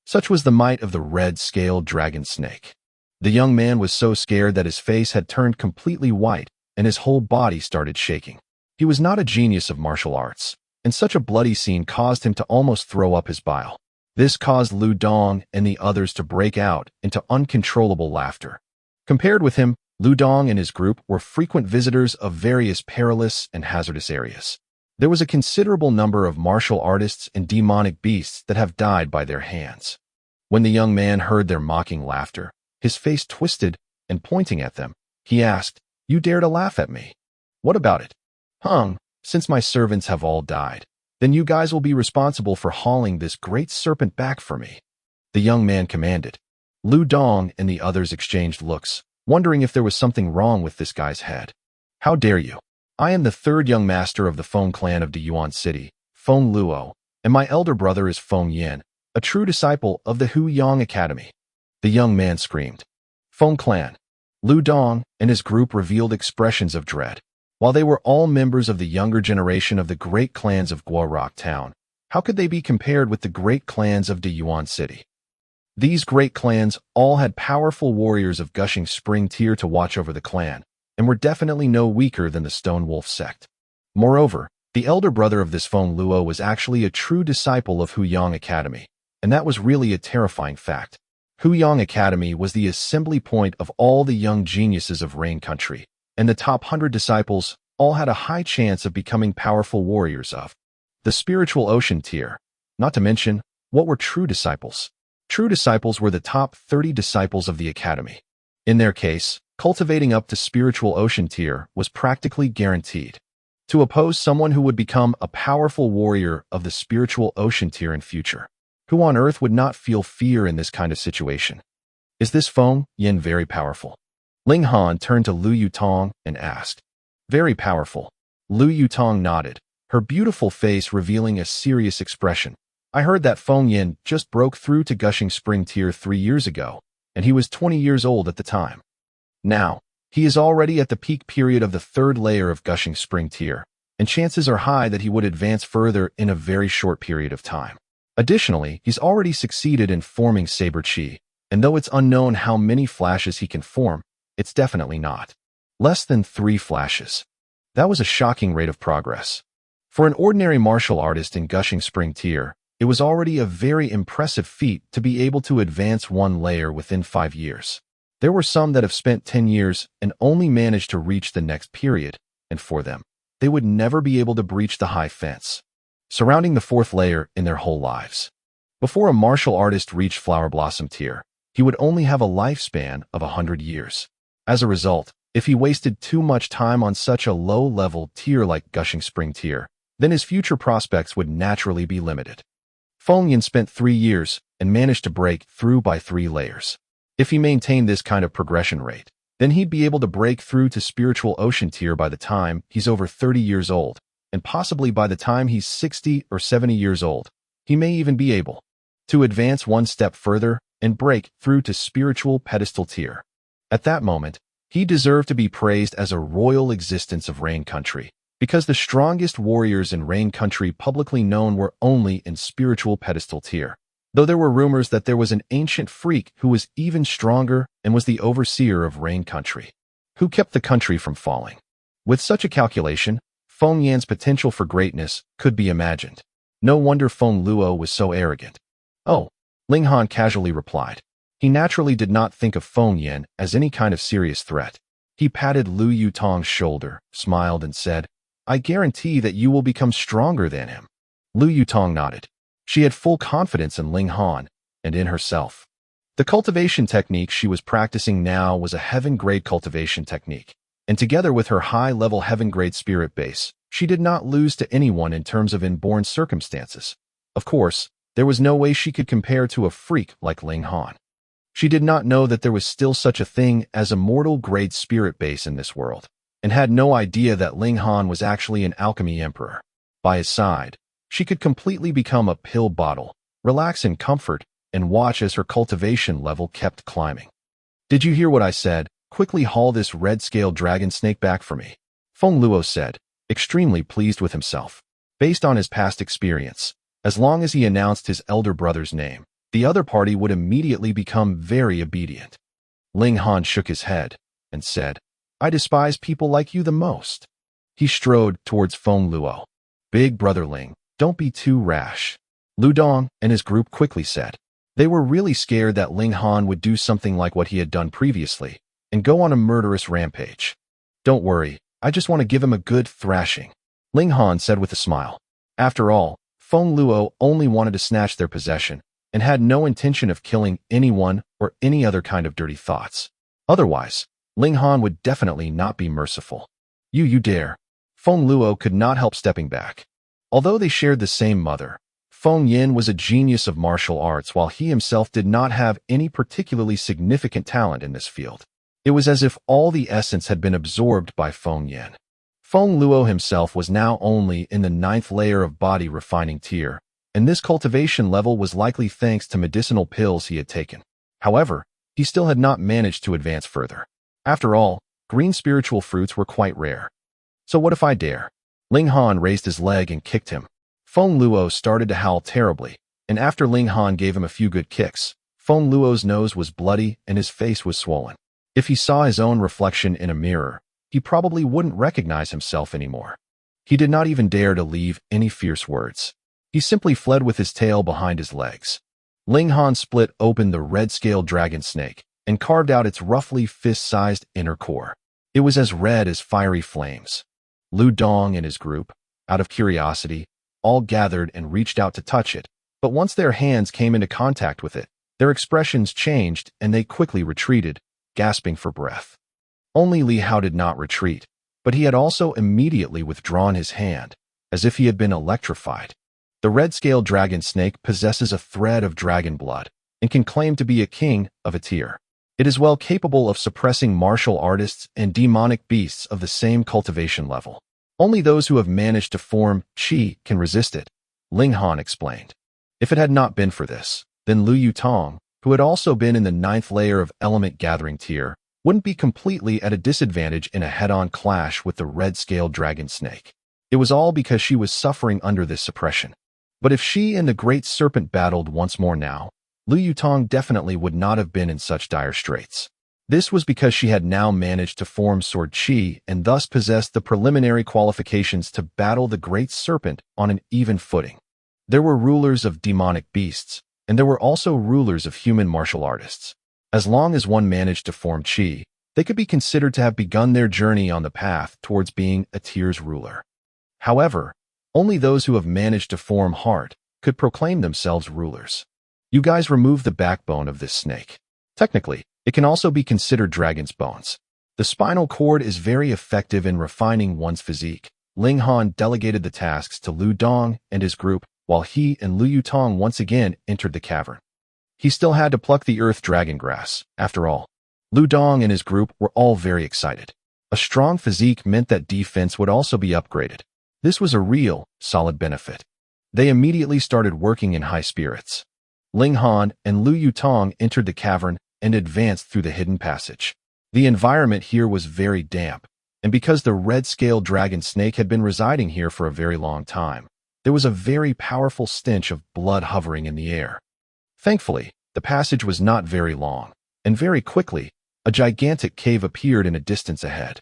Such was the might of the red-scaled dragon snake. The young man was so scared that his face had turned completely white and his whole body started shaking. He was not a genius of martial arts, and such a bloody scene caused him to almost throw up his bile. This caused Lu Dong and the others to break out into uncontrollable laughter. Compared with him, Lu Dong and his group were frequent visitors of various perilous and hazardous areas. There was a considerable number of martial artists and demonic beasts that have died by their hands. When the young man heard their mocking laughter, his face twisted, and pointing at them, he asked, "You dare to laugh at me? What about it? Since my servants have all died, then you guys will be responsible for hauling this great serpent back for me." The young man commanded. Lu Dong and the others exchanged looks, wondering if there was something wrong with this guy's head. "How dare you? I am the 3rd young master of the Feng clan of Deyuan City, Feng Luo, and my elder brother is Feng Yin, a true disciple of the Hu Yang Academy." The young man screamed. Feng clan. Lu Dong and his group revealed expressions of dread. While they were all members of the younger generation of the great clans of Guorok Town, how could they be compared with the great clans of Deyuan City? These great clans all had powerful warriors of gushing spring tier to watch over the clan, and were definitely no weaker than the Stone Wolf sect. Moreover, the elder brother of this Feng Luo was actually a true disciple of Hu Yang Academy, and that was really a terrifying fact. Huyang Academy was the assembly point of all the young geniuses of Rain Country, and the top 100 disciples all had a high chance of becoming powerful warriors of the spiritual ocean tier. Not to mention, what were true disciples? True disciples were the top 30 disciples of the academy. In their case, cultivating up to spiritual ocean tier was practically guaranteed. To oppose someone who would become a powerful warrior of the spiritual ocean tier in future. Who on earth would not feel fear in this kind of situation? Is this Feng Yin very powerful? Ling Han turned to Lu Yutong and asked. Very powerful. Lu Yutong nodded, her beautiful face revealing a serious expression. I heard that Feng Yin just broke through to Gushing Spring Tier 3 years ago, and he was 20 years old at the time. Now, he is already at the peak period of the 3rd layer of Gushing Spring Tier, and chances are high that he would advance further in a very short period of time. Additionally, he's already succeeded in forming Saber Chi, and though it's unknown how many flashes he can form, it's definitely not less than 3 flashes. That was a shocking rate of progress. For an ordinary martial artist in Gushing Spring Tier, it was already a very impressive feat to be able to advance 1 layer within 5 years. There were some that have spent 10 years and only managed to reach the next period, and for them, they would never be able to breach the high fence surrounding the 4th layer in their whole lives. Before a martial artist reached Flower Blossom Tier, he would only have a lifespan of 100 years. As a result, if he wasted too much time on such a low-level tier like Gushing Spring Tier, then his future prospects would naturally be limited. Feng Yin spent 3 years and managed to break through by 3 layers. If he maintained this kind of progression rate, then he'd be able to break through to spiritual ocean tier by the time he's over 30 years old, and possibly by the time he's 60 or 70 years old, he may even be able to advance 1 step further and break through to spiritual pedestal tier. At that moment, he deserved to be praised as a royal existence of Rain Country, because the strongest warriors in Rain Country publicly known were only in spiritual pedestal tier. Though there were rumors that there was an ancient freak who was even stronger and was the overseer of Rain Country, who kept the country from falling. With such a calculation, Feng Yan's potential for greatness could be imagined. No wonder Feng Luo was so arrogant. Oh, Ling Han casually replied. He naturally did not think of Feng Yan as any kind of serious threat. He patted Lu Yutong's shoulder, smiled, and said, I guarantee that you will become stronger than him. Lu Yutong nodded. She had full confidence in Ling Han and in herself. The cultivation technique she was practicing now was a heaven-grade cultivation technique, and together with her high-level heaven-grade spirit base, she did not lose to anyone in terms of inborn circumstances. Of course, there was no way she could compare to a freak like Ling Han. She did not know that there was still such a thing as a mortal-grade spirit base in this world, and had no idea that Ling Han was actually an Alchemy Emperor. By his side, she could completely become a pill bottle, relax in comfort, and watch as her cultivation level kept climbing. Did you hear what I said? Quickly haul this red-scaled dragon snake back for me, Feng Luo said, extremely pleased with himself. Based on his past experience, as long as he announced his elder brother's name, the other party would immediately become very obedient. Ling Han shook his head and said, I despise people like you the most. He strode towards Feng Luo. Big brother Ling, don't be too rash. Lu Dong and his group quickly said. They were really scared that Ling Han would do something like what he had done previously and go on a murderous rampage. Don't worry, I just want to give him a good thrashing, Ling Han said with a smile. After all, Feng Luo only wanted to snatch their possession and had no intention of killing anyone or any other kind of dirty thoughts. Otherwise, Ling Han would definitely not be merciful. You dare. Feng Luo could not help stepping back. Although they shared the same mother, Feng Yin was a genius of martial arts while he himself did not have any particularly significant talent in this field. It was as if all the essence had been absorbed by Feng Yin. Feng Luo himself was now only in the 9th layer of body refining tier, and this cultivation level was likely thanks to medicinal pills he had taken. However, he still had not managed to advance further. After all, green spiritual fruits were quite rare. So what if I dare? Ling Han raised his leg and kicked him. Feng Luo started to howl terribly, and after Ling Han gave him a few good kicks, Feng Luo's nose was bloody and his face was swollen. If he saw his own reflection in a mirror, he probably wouldn't recognize himself anymore. He did not even dare to leave any fierce words. He simply fled with his tail behind his legs. Ling Han split open the red-scaled dragon snake and carved out its roughly fist-sized inner core. It was as red as fiery flames. Lu Dong and his group, out of curiosity, all gathered and reached out to touch it, but once their hands came into contact with it, their expressions changed and they quickly retreated, gasping for breath. Only Li Hao did not retreat, but he had also immediately withdrawn his hand, as if he had been electrified. The red-scaled dragon snake possesses a thread of dragon blood and can claim to be a king of a tier. It is well capable of suppressing martial artists and demonic beasts of the same cultivation level. Only those who have managed to form qi can resist it, Ling Han explained. If it had not been for this, then Lu Yutong, who had also been in the 9th layer of element gathering tier, wouldn't be completely at a disadvantage in a head-on clash with the red-scaled dragon snake. It was all because she was suffering under this suppression. But if she and the great serpent battled once more now, Lu Yutong definitely would not have been in such dire straits. This was because she had now managed to form sword qi and thus possessed the preliminary qualifications to battle the great serpent on an even footing. There were rulers of demonic beasts, and there were also rulers of human martial artists. As long as one managed to form qi, they could be considered to have begun their journey on the path towards being a tier's ruler. However, only those who have managed to form heart could proclaim themselves rulers. You guys remove the backbone of this snake. Technically, it can also be considered dragon's bones. The spinal cord is very effective in refining one's physique. Ling Han delegated the tasks to Lu Dong and his group, while he and Lu Yutong once again entered the cavern. He still had to pluck the earth dragon grass, after all. Lu Dong and his group were all very excited. A strong physique meant that defense would also be upgraded. This was a real, solid benefit. They immediately started working in high spirits. Ling Han and Lu Yutong entered the cavern and advanced through the hidden passage. The environment here was very damp, and because the red-scaled dragon snake had been residing here for a very long time, there was a very powerful stench of blood hovering in the air. Thankfully, the passage was not very long, and very quickly, a gigantic cave appeared in a distance ahead.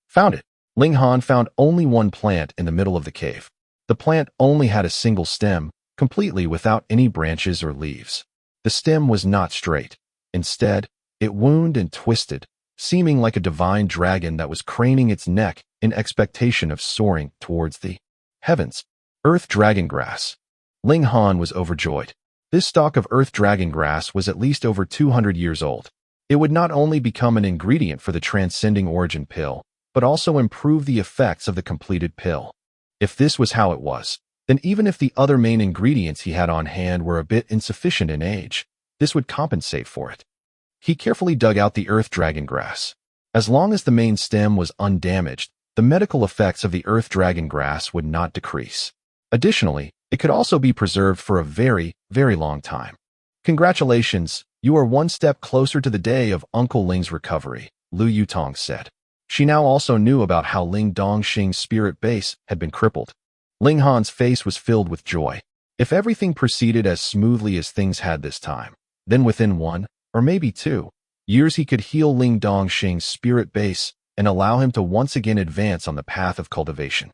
Found it. Ling Han found only one plant in the middle of the cave. The plant only had a single stem, completely without any branches or leaves. The stem was not straight. Instead, it wound and twisted, seeming like a divine dragon that was craning its neck in expectation of soaring towards the heavens. Earth dragon grass. Ling Han was overjoyed. This stalk of earth dragon grass was at least over 200 years old. It would not only become an ingredient for the transcending origin pill, but also improve the effects of the completed pill. If this was how it was, then even if the other main ingredients he had on hand were a bit insufficient in age, this would compensate for it. He carefully dug out the earth dragon grass. As long as the main stem was undamaged, the medical effects of the earth dragon grass would not decrease. Additionally, it could also be preserved for a very, very long time. Congratulations, you are one step closer to the day of Uncle Ling's recovery, Lu Yutong said. She now also knew about how Ling Dongxing's spirit base had been crippled. Ling Han's face was filled with joy. If everything proceeded as smoothly as things had this time, then within 1, or maybe 2, years he could heal Ling Dongxing's spirit base and allow him to once again advance on the path of cultivation.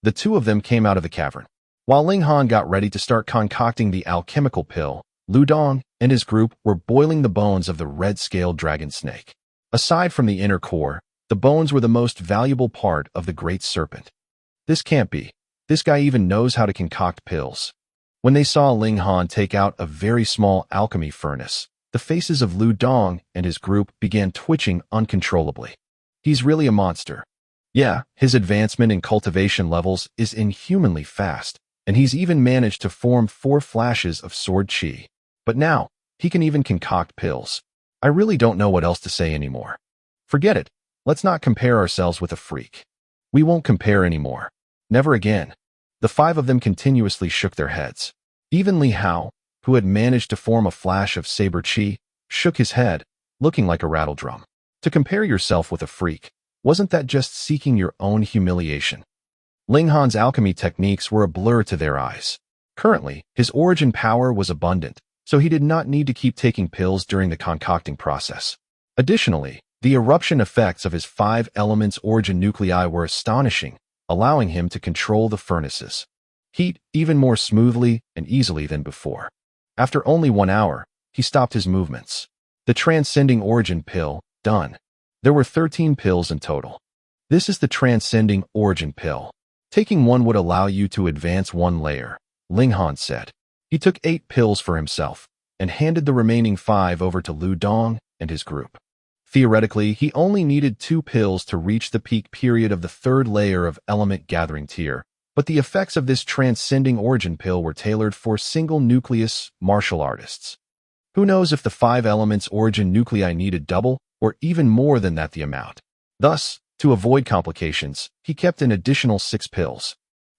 The two of them came out of the cavern. While Ling Han got ready to start concocting the alchemical pill, Lu Dong and his group were boiling the bones of the red-scaled dragon snake. Aside from the inner core, the bones were the most valuable part of the great serpent. This can't be. This guy even knows how to concoct pills. When they saw Ling Han take out a very small alchemy furnace, the faces of Lu Dong and his group began twitching uncontrollably. He's really a monster. Yeah, his advancement in cultivation levels is inhumanly fast, and he's even managed to form 4 flashes of sword qi. But now, he can even concoct pills. I really don't know what else to say anymore. Forget it. Let's not compare ourselves with a freak. We won't compare anymore. Never again. The 5 of them continuously shook their heads. Even Li Hao, who had managed to form a flash of saber qi, shook his head, looking like a rattledrum. To compare yourself with a freak, wasn't that just seeking your own humiliation? Ling Han's alchemy techniques were a blur to their eyes. Currently, his origin power was abundant, so he did not need to keep taking pills during the concocting process. Additionally, the eruption effects of his 5 elements origin nuclei were astonishing, allowing him to control the furnaces. Heat even more smoothly and easily than before. After only 1 hour, he stopped his movements. The transcending origin pill, done. There were 13 pills in total. This is the transcending origin pill. Taking one would allow you to advance 1 layer, Ling Han said. He took 8 pills for himself and handed the remaining 5 over to Lu Dong and his group. Theoretically, he only needed 2 pills to reach the peak period of the 3rd layer of element gathering tier, but the effects of this transcending origin pill were tailored for single nucleus martial artists. Who knows if the 5 elements origin nuclei needed double or even more than that the amount. Thus, to avoid complications, he kept an additional 6 pills.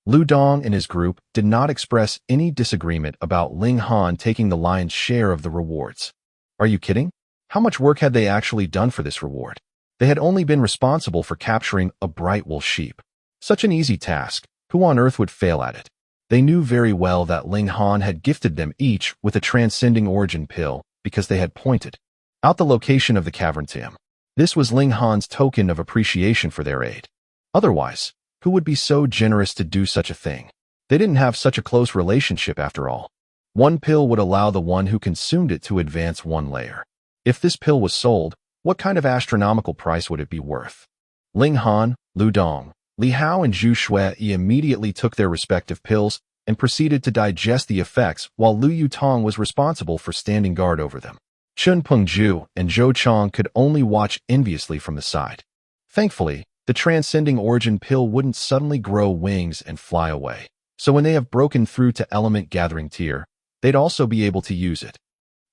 Lu Dong and his group did not express any disagreement about Ling Han taking the lion's share of the rewards. Are you kidding? How much work had they actually done for this reward? They had only been responsible for capturing a bright wool sheep. Such an easy task. Who on earth would fail at it? They knew very well that Ling Han had gifted them each with a transcending origin pill because they had pointed out the location of the cavern to him. This was Ling Han's token of appreciation for their aid. Otherwise, who would be so generous to do such a thing? They didn't have such a close relationship after all. 1 pill would allow the one who consumed it to advance 1 layer. If this pill was sold, what kind of astronomical price would it be worth? Ling Han, Lu Dong, Li Hao and Zhu Shui immediately took their respective pills and proceeded to digest the effects while Lu Yutong was responsible for standing guard over them. Chun Pengju and Zhou Chong could only watch enviously from the side. Thankfully, the transcending origin pill wouldn't suddenly grow wings and fly away, so when they have broken through to element gathering tier, they'd also be able to use it.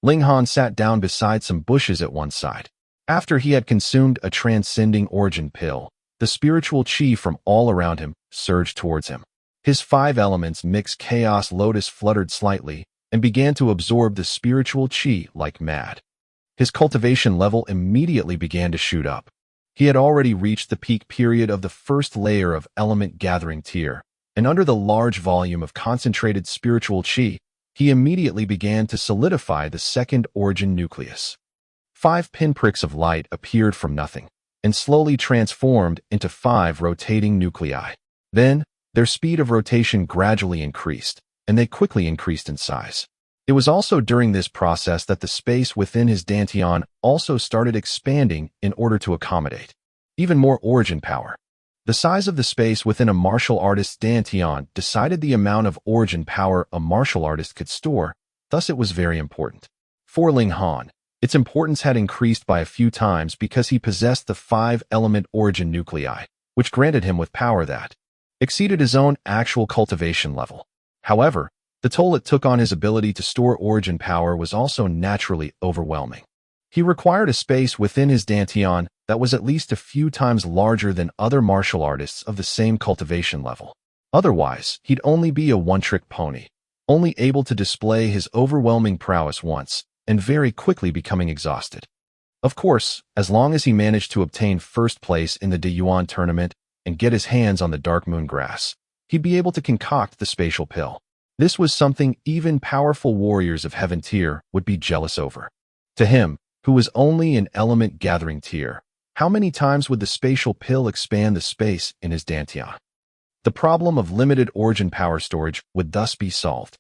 Ling Han sat down beside some bushes at one side. After he had consumed a transcending origin pill, the spiritual chi from all around him surged towards him. His 5 elements mixed chaos lotus fluttered slightly and began to absorb the spiritual chi like mad. His cultivation level immediately began to shoot up. He had already reached the peak period of the 1st layer of element gathering tier, and under the large volume of concentrated spiritual chi, he immediately began to solidify the 2nd origin nucleus. 5 pinpricks of light appeared from nothing and slowly transformed into 5 rotating nuclei. Then, their speed of rotation gradually increased, and they quickly increased in size. It was also during this process that the space within his dantian also started expanding in order to accommodate even more origin power. The size of the space within a martial artist's dantian decided the amount of origin power a martial artist could store, thus it was very important. For Ling Han, its importance had increased by a few times because he possessed the 5-element origin nuclei, which granted him with power that exceeded his own actual cultivation level. However, the toll it took on his ability to store origin power was also naturally overwhelming. He required a space within his dantian that was at least a few times larger than other martial artists of the same cultivation level. Otherwise, he'd only be a one-trick pony, only able to display his overwhelming prowess once, and very quickly becoming exhausted. Of course, as long as he managed to obtain 1st place in the De Yuan tournament and get his hands on the Dark Moon grass, he'd be able to concoct the spatial pill. This was something even powerful warriors of heaven tier would be jealous over. To him, who was only in element gathering tier, how many times would the spatial pill expand the space in his dantian? The problem of limited origin power storage would thus be solved.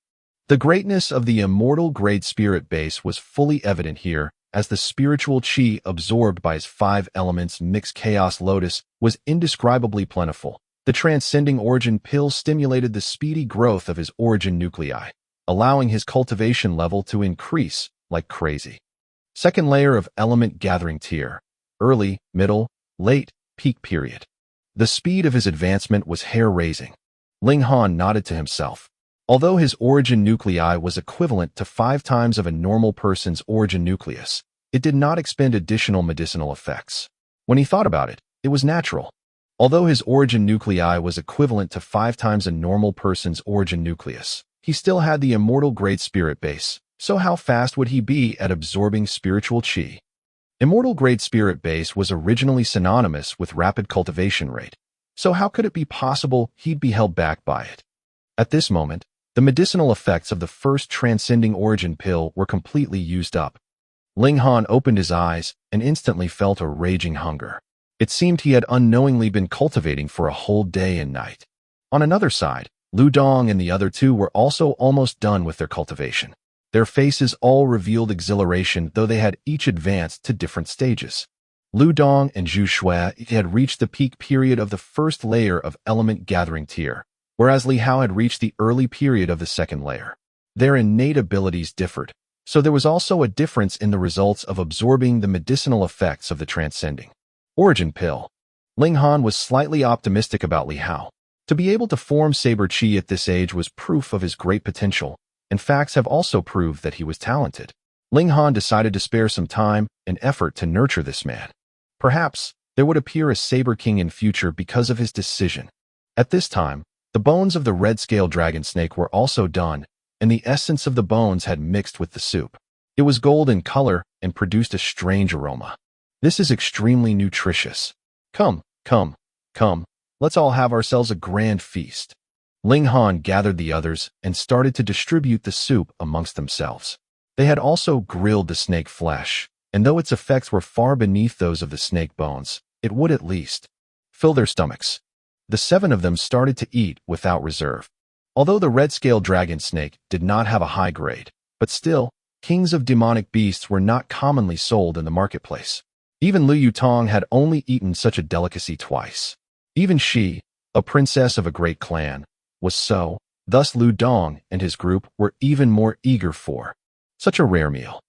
The greatness of the immortal grade spirit base was fully evident here, as the spiritual chi absorbed by his 5 elements mixed chaos lotus was indescribably plentiful. The transcending origin pill stimulated the speedy growth of his origin nuclei, allowing his cultivation level to increase like crazy. 2nd layer of element gathering tier, early, middle, late, peak period. The speed of his advancement was hair-raising. Ling Han nodded to himself. Although his origin nuclei was equivalent to 5 times of a normal person's origin nucleus, it did not expend additional medicinal effects. When he thought about it, it was natural. Although his origin nuclei was equivalent to 5 times a normal person's origin nucleus, he still had the immortal grade spirit base, so how fast would he be at absorbing spiritual chi? Immortal grade spirit base was originally synonymous with rapid cultivation rate, so how could it be possible he'd be held back by it? At this moment, the medicinal effects of the 1st transcending origin pill were completely used up. Ling Han opened his eyes and instantly felt a raging hunger. It seemed he had unknowingly been cultivating for a whole day and night. On another side, Lu Dong and the other 2 were also almost done with their cultivation. Their faces all revealed exhilaration, though they had each advanced to different stages. Lu Dong and Zhu Shui had reached the peak period of the first layer of element gathering tier, whereas Li Hao had reached the early period of the second layer. Their innate abilities differed, so there was also a difference in the results of absorbing the medicinal effects of the transcending origin pill. Ling Han was slightly optimistic about Li Hao. To be able to form saber chi at this age was proof of his great potential, and facts have also proved that he was talented. Ling Han decided to spare some time and effort to nurture this man. Perhaps there would appear a saber king in future because of his decision. At this time, the bones of the red-scaled dragon snake were also done, and the essence of the bones had mixed with the soup. It was gold in color and produced a strange aroma. This is extremely nutritious. Come, let's all have ourselves a grand feast. Ling Han gathered the others and started to distribute the soup amongst themselves. They had also grilled the snake flesh, and though its effects were far beneath those of the snake bones, it would at least fill their stomachs. The 7 of them started to eat without reserve. Although the red-scaled dragon snake did not have a high grade, but still, kings of demonic beasts were not commonly sold in the marketplace. Even Liu Yutong had only eaten such a delicacy twice. Even she, a princess of a great clan, was so. Thus Lu Dong and his group were even more eager for such a rare meal.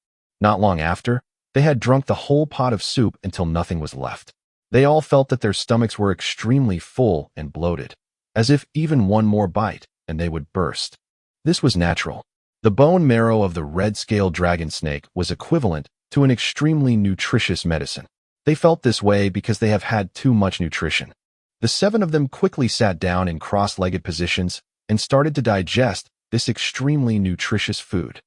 Not long after, they had drunk the whole pot of soup until nothing was left. They all felt that their stomachs were extremely full and bloated, as if even one more bite and they would burst. This was natural. The bone marrow of the red-scaled dragon snake was equivalent to an extremely nutritious medicine. They felt this way because they have had too much nutrition. The 7 of them quickly sat down in cross-legged positions and started to digest this extremely nutritious food.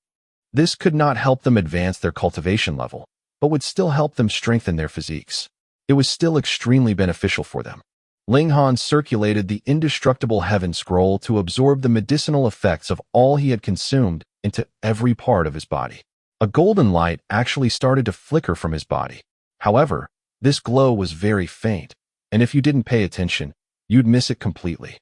This could not help them advance their cultivation level, but would still help them strengthen their physiques. It was still extremely beneficial for them. Ling Han circulated the indestructible heaven scroll to absorb the medicinal effects of all he had consumed into every part of his body. A golden light actually started to flicker from his body. However, this glow was very faint, and if you didn't pay attention, you'd miss it completely.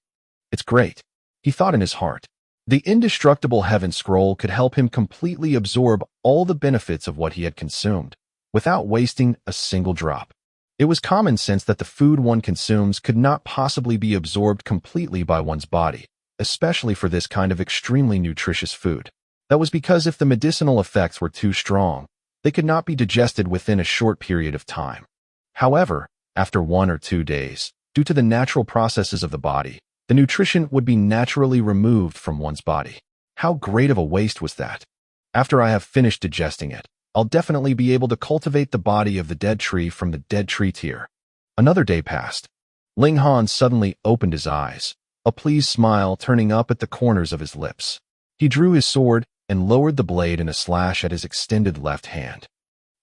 It's great, he thought in his heart. The indestructible heaven scroll could help him completely absorb all the benefits of what he had consumed, without wasting a single drop. It was common sense that the food one consumes could not possibly be absorbed completely by one's body, especially for this kind of extremely nutritious food. That was because if the medicinal effects were too strong, they could not be digested within a short period of time. However, after 1 or 2 days, due to the natural processes of the body, the nutrition would be naturally removed from one's body. How great of a waste was that? After I have finished digesting it, I'll definitely be able to cultivate the body of the dead tree from the dead tree tier. Another day passed. Ling Han suddenly opened his eyes, a pleased smile turning up at the corners of his lips. He drew his sword and lowered the blade in a slash at his extended left hand.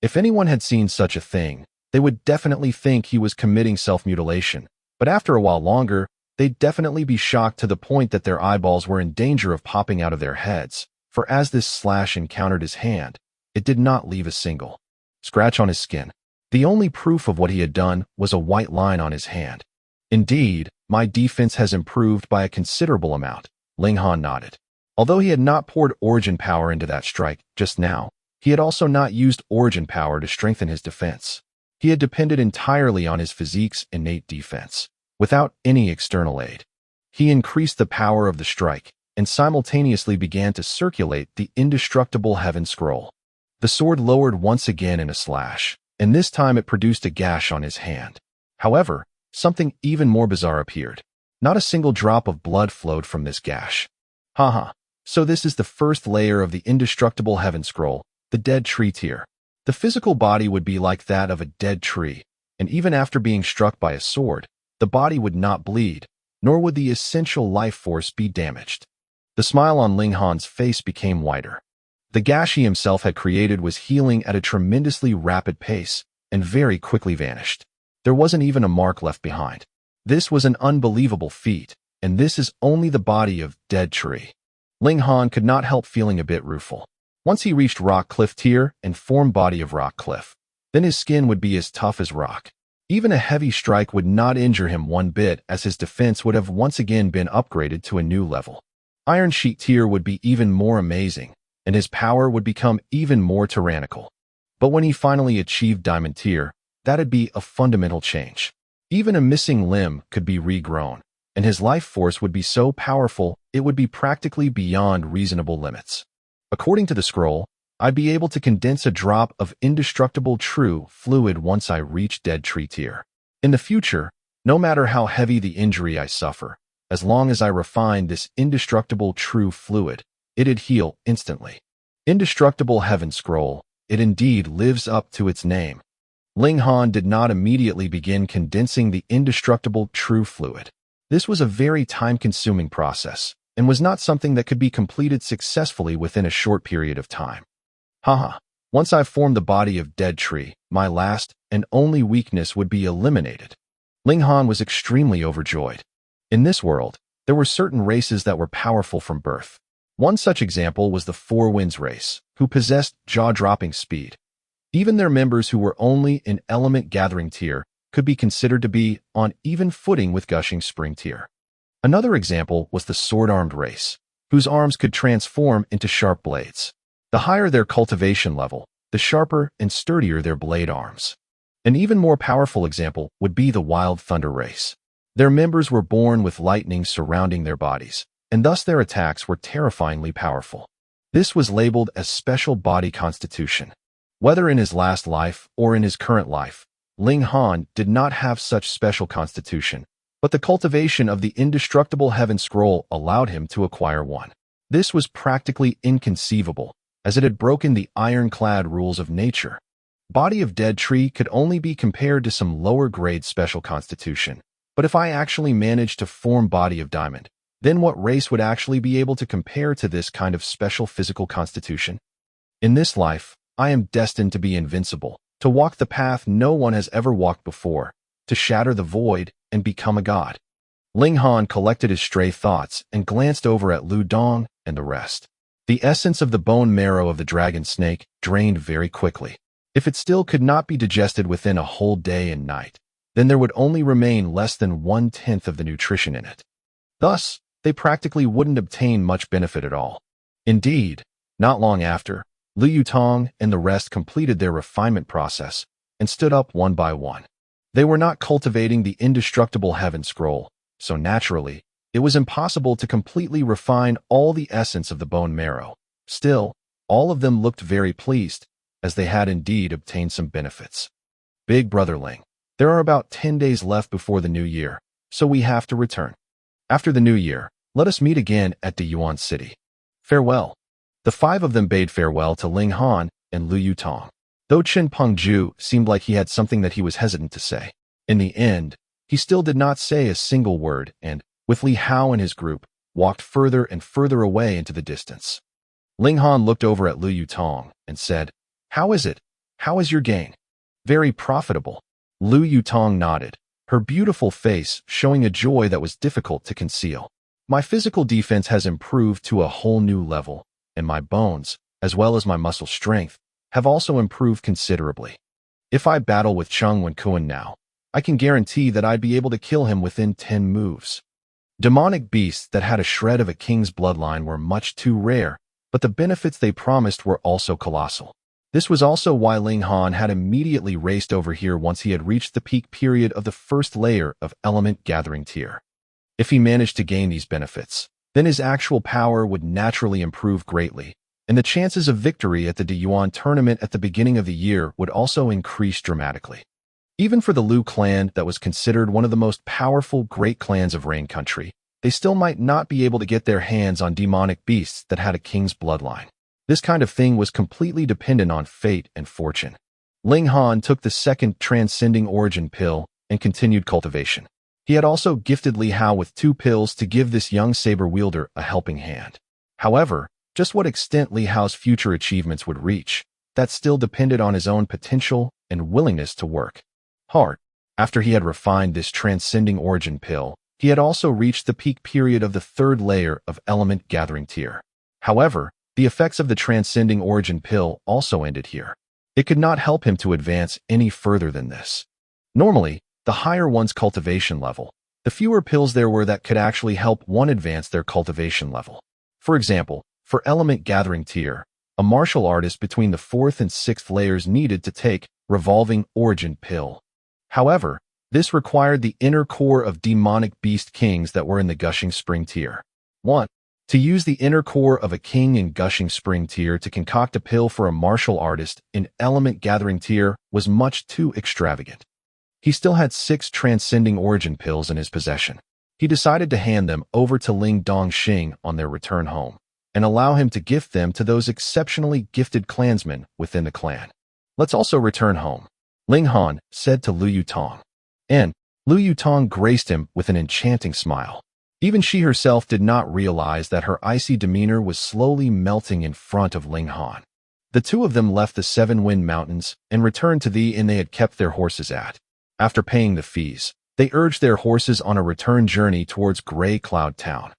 If anyone had seen such a thing, they would definitely think he was committing self-mutilation, but after a while longer, they'd definitely be shocked to the point that their eyeballs were in danger of popping out of their heads, for as this slash encountered his hand, it did not leave a single scratch on his skin. The only proof of what he had done was a white line on his hand. Indeed, my defense has improved by a considerable amount, Ling Han nodded. Although he had not poured origin power into that strike just now, he had also not used origin power to strengthen his defense. He had depended entirely on his physique's innate defense, without any external aid. He increased the power of the strike and simultaneously began to circulate the indestructible heaven scroll. The sword lowered once again in a slash, and this time it produced a gash on his hand. However, something even more bizarre appeared. Not a single drop of blood flowed from this gash. Haha, so this is the first layer of the indestructible heaven scroll, the dead tree tier. The physical body would be like that of a dead tree, and even after being struck by a sword, the body would not bleed, nor would the essential life force be damaged. The smile on Ling Han's face became wider. The gash he himself had created was healing at a tremendously rapid pace and very quickly vanished. There wasn't even a mark left behind. This was an unbelievable feat, and this is only the body of dead tree. Ling Han could not help feeling a bit rueful. Once he reached rock cliff tier and formed body of rock cliff, then his skin would be as tough as rock. Even a heavy strike would not injure him one bit, as his defense would have once again been upgraded to a new level. Iron sheet tier would be even more amazing, and his power would become even more tyrannical. But when he finally achieved Diamond Tier, that'd be a fundamental change. Even a missing limb could be regrown, and his life force would be so powerful it would be practically beyond reasonable limits. According to the scroll, I'd be able to condense a drop of indestructible true fluid once I reach Dead Tree Tier. In the future, no matter how heavy the injury I suffer, as long as I refine this indestructible true fluid, it'd heal instantly. Indestructible Heaven Scroll, it indeed lives up to its name. Ling Han did not immediately begin condensing the indestructible true fluid. This was a very time-consuming process, and was not something that could be completed successfully within a short period of time. Haha, once I've formed the body of Dead Tree, my last and only weakness would be eliminated. Ling Han was extremely overjoyed. In this world, there were certain races that were powerful from birth. One such example was the Four Winds race, who possessed jaw-dropping speed. Even their members who were only in Element Gathering Tier could be considered to be on even footing with Gushing Spring Tier. Another example was the Sword-Armed race, whose arms could transform into sharp blades. The higher their cultivation level, the sharper and sturdier their blade arms. An even more powerful example would be the Wild Thunder race. Their members were born with lightning surrounding their bodies, and thus their attacks were terrifyingly powerful. This was labeled as Special Body Constitution. Whether in his last life or in his current life, Ling Han did not have such special constitution, but the cultivation of the indestructible Heaven Scroll allowed him to acquire one. This was practically inconceivable, as it had broken the ironclad rules of nature. Body of Dead Tree could only be compared to some lower-grade special constitution, but if I actually managed to form Body of Diamond, then what race would actually be able to compare to this kind of special physical constitution? In this life, I am destined to be invincible, to walk the path no one has ever walked before, to shatter the void and become a god. Ling Han collected his stray thoughts and glanced over at Lu Dong and the rest. The essence of the bone marrow of the dragon snake drained very quickly. If it still could not be digested within a whole day and night, then there would only remain less than 1/10 of the nutrition in it. Thus, they practically wouldn't obtain much benefit at all. Indeed, not long after, Lu Yutong and the rest completed their refinement process and stood up one by one. They were not cultivating the indestructible Heaven Scroll, so naturally, it was impossible to completely refine all the essence of the bone marrow. Still, all of them looked very pleased, as they had indeed obtained some benefits. Big Brother Ling, there are about 10 days left before the new year, so we have to return. After the new year, let us meet again at the Yuan City. Farewell. The 5 of them bade farewell to Ling Han and Lu Yutong. Though Chen Pengju seemed like he had something that he was hesitant to say, in the end, he still did not say a single word and, with Li Hao and his group, walked further and further away into the distance. Ling Han looked over at Lu Yutong and said, "How is it? How is your gain?" "Very profitable." Lu Yutong nodded, her beautiful face showing a joy that was difficult to conceal. "My physical defense has improved to a whole new level, and my bones, as well as my muscle strength, have also improved considerably. If I battle with Xuanhuan now, I can guarantee that I'd be able to kill him within 10 moves. Demonic beasts that had a shred of a king's bloodline were much too rare, but the benefits they promised were also colossal. This was also why Ling Han had immediately raced over here once he had reached the peak period of the first layer of Element Gathering Tier. If he managed to gain these benefits, then his actual power would naturally improve greatly, and the chances of victory at the Deyuan tournament at the beginning of the year would also increase dramatically. Even for the Lu clan that was considered one of the most powerful great clans of Rain Country, they still might not be able to get their hands on demonic beasts that had a king's bloodline. This kind of thing was completely dependent on fate and fortune. Ling Han took the second transcending origin pill and continued cultivation. He had also gifted Li Hao with 2 pills to give this young saber wielder a helping hand. However, just what extent Li Hao's future achievements would reach, that still depended on his own potential and willingness to work hard. After he had refined this transcending origin pill, he had also reached the peak period of the 3rd layer of Element Gathering Tier. However, the effects of the transcending origin pill also ended here. It could not help him to advance any further than this. Normally, the higher one's cultivation level, the fewer pills there were that could actually help one advance their cultivation level. For example, for Element Gathering Tier, a martial artist between the 4th and 6th layers needed to take revolving origin pill. However, this required the inner core of demonic beast kings that were in the Gushing Spring tier. 1. To use the inner core of a king in Gushing Spring tier to concoct a pill for a martial artist in Element Gathering tier was much too extravagant. He still had 6 transcending origin pills in his possession. He decided to hand them over to Ling Dongxing on their return home, and allow him to gift them to those exceptionally gifted clansmen within the clan. Let's also return home, Ling Han said to Lu Yutong. And Lu Yutong graced him with an enchanting smile. Even she herself did not realize that her icy demeanor was slowly melting in front of Ling Han. The two of them left the 7 Wind Mountains and returned to the inn they had kept their horses at. After paying the fees, they urged their horses on a return journey towards Gray Cloud Town.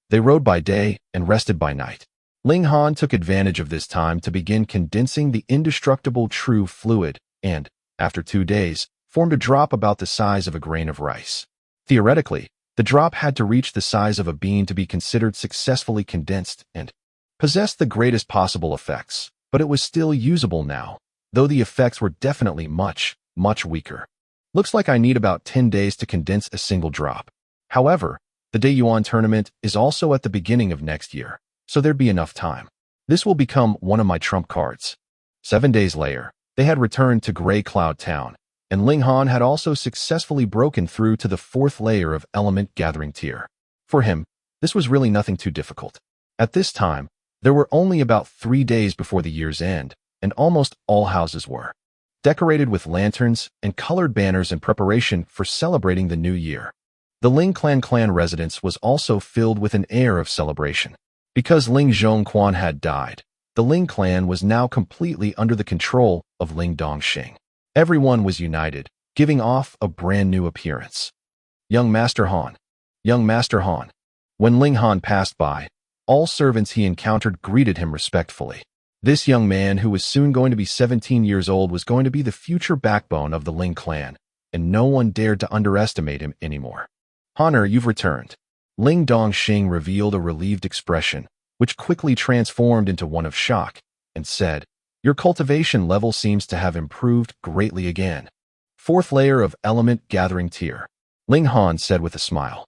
They rode by day and rested by night. Ling Han took advantage of this time to begin condensing the indestructible true fluid and, after 2 days, formed a drop about the size of a grain of rice. Theoretically, the drop had to reach the size of a bean to be considered successfully condensed and possessed the greatest possible effects, but it was still usable now, though the effects were definitely much, much weaker. Looks like I need about 10 days to condense a single drop. However, the Daeyuan tournament is also at the beginning of next year, so there'd be enough time. This will become one of my trump cards. 7 days later, they had returned to Gray Cloud Town, and Ling Han had also successfully broken through to the 4th layer of Element Gathering tier. For him, this was really nothing too difficult. At this time, there were only about 3 days before the year's end, and almost all houses were decorated with lanterns and colored banners in preparation for celebrating the new year. The Ling clan residence was also filled with an air of celebration. Because Ling Zhongquan had died, the Ling clan was now completely under the control of Ling Dongxing. Everyone was united, giving off a brand new appearance. Young Master Han. Young Master Han. When Ling Han passed by, all servants he encountered greeted him respectfully. This young man, who was soon going to be 17 years old, was going to be the future backbone of the Ling clan, and no one dared to underestimate him anymore. Honor, you've returned. Ling Dongxing revealed a relieved expression, which quickly transformed into one of shock, and said, your cultivation level seems to have improved greatly again. 4th layer of Element Gathering tier, Ling Han said with a smile.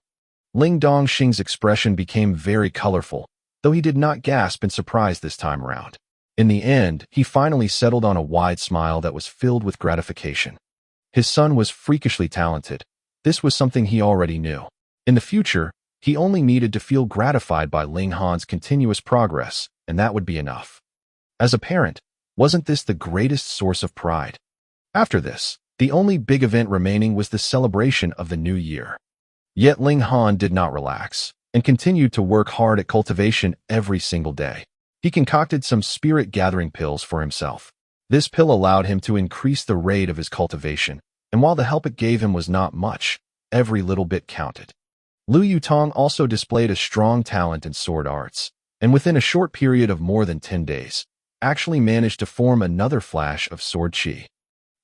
Ling Dongxing's expression became very colorful, though he did not gasp in surprise this time around. In the end, he finally settled on a wide smile that was filled with gratification. His son was freakishly talented. This was something he already knew. In the future, he only needed to feel gratified by Ling Han's continuous progress, and that would be enough. As a parent, wasn't this the greatest source of pride? After this, the only big event remaining was the celebration of the new year. Yet Ling Han did not relax, and continued to work hard at cultivation every single day. He concocted some spirit gathering pills for himself. This pill allowed him to increase the rate of his cultivation, and while the help it gave him was not much, every little bit counted. Lu Yutong also displayed a strong talent in sword arts, and within a short period of more than 10 days, actually managed to form another flash of sword chi.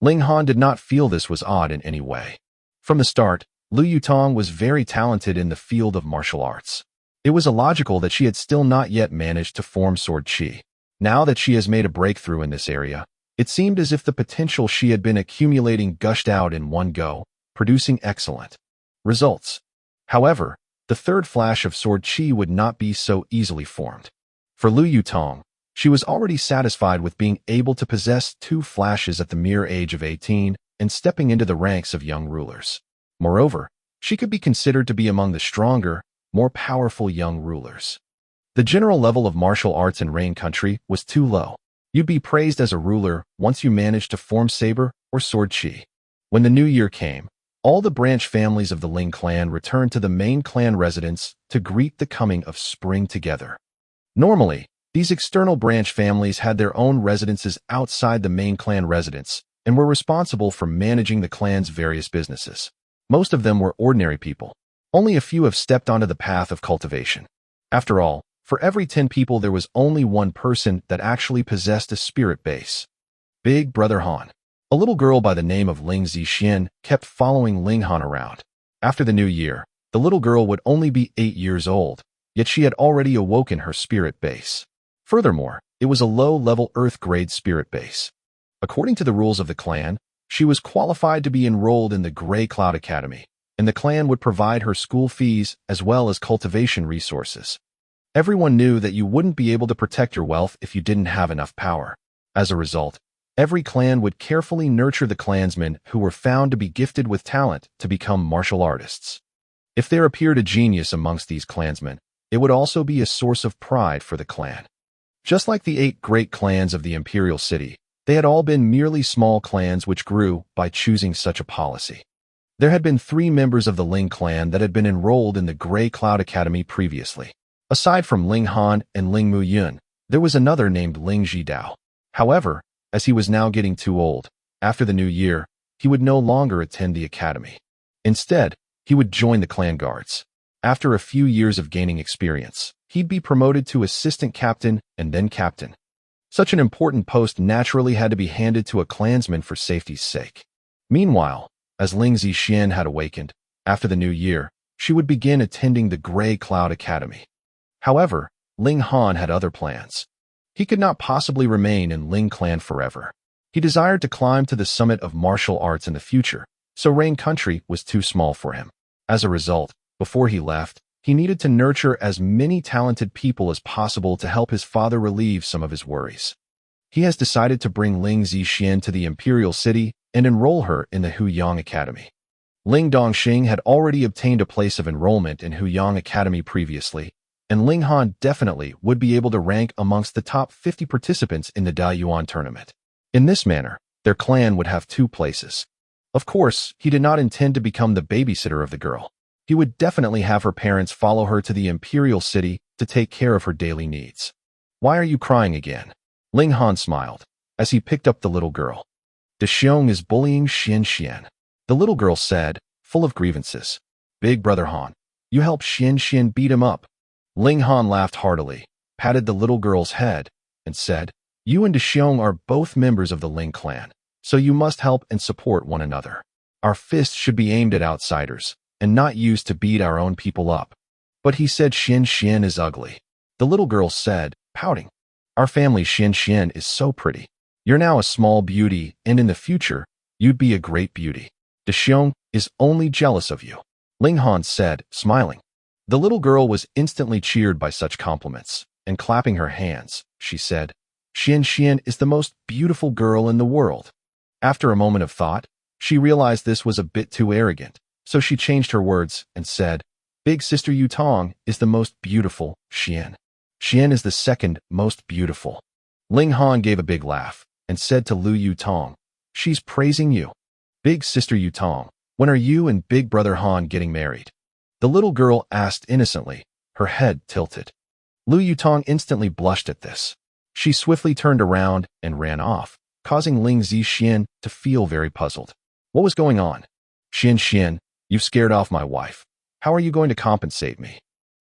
Ling Han did not feel this was odd in any way. From the start, Lu Yutong was very talented in the field of martial arts. It was illogical that she had still not yet managed to form sword chi. Now that she has made a breakthrough in this area, it seemed as if the potential she had been accumulating gushed out in one go, producing excellent results. However, the third flash of sword chi would not be so easily formed. For Lu Yutong, she was already satisfied with being able to possess 2 flashes at the mere age of 18 and stepping into the ranks of young rulers. Moreover, she could be considered to be among the stronger, more powerful young rulers. The general level of martial arts in Rain Country was too low. You'd be praised as a ruler once you managed to form saber or sword chi. When the new year came, all the branch families of the Ling clan returned to the main clan residence to greet the coming of spring together. Normally, these external branch families had their own residences outside the main clan residence and were responsible for managing the clan's various businesses. Most of them were ordinary people. Only a few have stepped onto the path of cultivation. After all, for every 10 people there was only one person that actually possessed a spirit base. Big Brother Han. A little girl by the name of Ling Zixian kept following Ling Han around. After the new year, the little girl would only be 8 years old, yet she had already awoken her spirit base. Furthermore, It was a low-level Earth-grade spirit base. According to the rules of the clan, she was qualified to be enrolled in the Grey Cloud Academy, and the clan would provide her school fees as well as cultivation resources. Everyone knew that you wouldn't be able to protect your wealth if you didn't have enough power. As a result, every clan would carefully nurture the clansmen who were found to be gifted with talent to become martial artists. If there appeared a genius amongst these clansmen, it would also be a source of pride for the clan. Just like the 8 great clans of the imperial city, they had all been merely small clans which grew by choosing such a policy. There had been 3 members of the Ling clan that had been enrolled in the Grey Cloud Academy previously. Aside from Ling Han and Ling Yun, there was another named Ling Jidao. However, as he was now getting too old, after the new year, he would no longer attend the academy. Instead, he would join the clan guards. After a few years of gaining experience, he'd be promoted to assistant captain and then captain. Such an important post naturally had to be handed to a clansman for safety's sake. Meanwhile, as Ling Zixian had awakened, after the new year, she would begin attending the Grey Cloud Academy. However, Ling Han had other plans. He could not possibly remain in Ling clan forever. He desired to climb to the summit of martial arts in the future, so Rain Country was too small for him. As a result, before he left, he needed to nurture as many talented people as possible to help his father relieve some of his worries. He has decided to bring Ling Zixian to the Imperial City and enroll her in the Huyang Academy. Ling Dongxing had already obtained a place of enrollment in Huyang Academy previously, and Ling Han definitely would be able to rank amongst the top 50 participants in the Dayuan tournament. In this manner, their clan would have 2 places. Of course, he did not intend to become the babysitter of the girl. He would definitely have her parents follow her to the Imperial City to take care of her daily needs. "Why are you crying again?" Ling Han smiled, as he picked up the little girl. "De Xiong is bullying Xian. The little girl said, full of grievances. "Big brother Han, you help Xian beat him up." Ling Han laughed heartily, patted the little girl's head, and said, "You and De Xiong are both members of the Ling clan, so you must help and support one another. Our fists should be aimed at outsiders, and not used to beat our own people up." "But he said Xian is ugly," the little girl said, pouting. "Our family Xian is so pretty. You're now a small beauty, and in the future, you'd be a great beauty. De Xiong is only jealous of you," Ling Han said, smiling. The little girl was instantly cheered by such compliments, and clapping her hands, she said, "Xian is the most beautiful girl in the world." After a moment of thought, she realized this was a bit too arrogant, so she changed her words and said, "Big sister Yutong is the most beautiful, Xian is the second most beautiful." Ling Han gave a big laugh and said to Lu Yutong, "She's praising you. Big sister Yutong, when are you and big brother Han getting married?" The little girl asked innocently, her head tilted. Lu Yutong instantly blushed at this. She swiftly turned around and ran off, causing Ling Zixian to feel very puzzled. What was going on? Xian, you've scared off my wife. How are you going to compensate me?"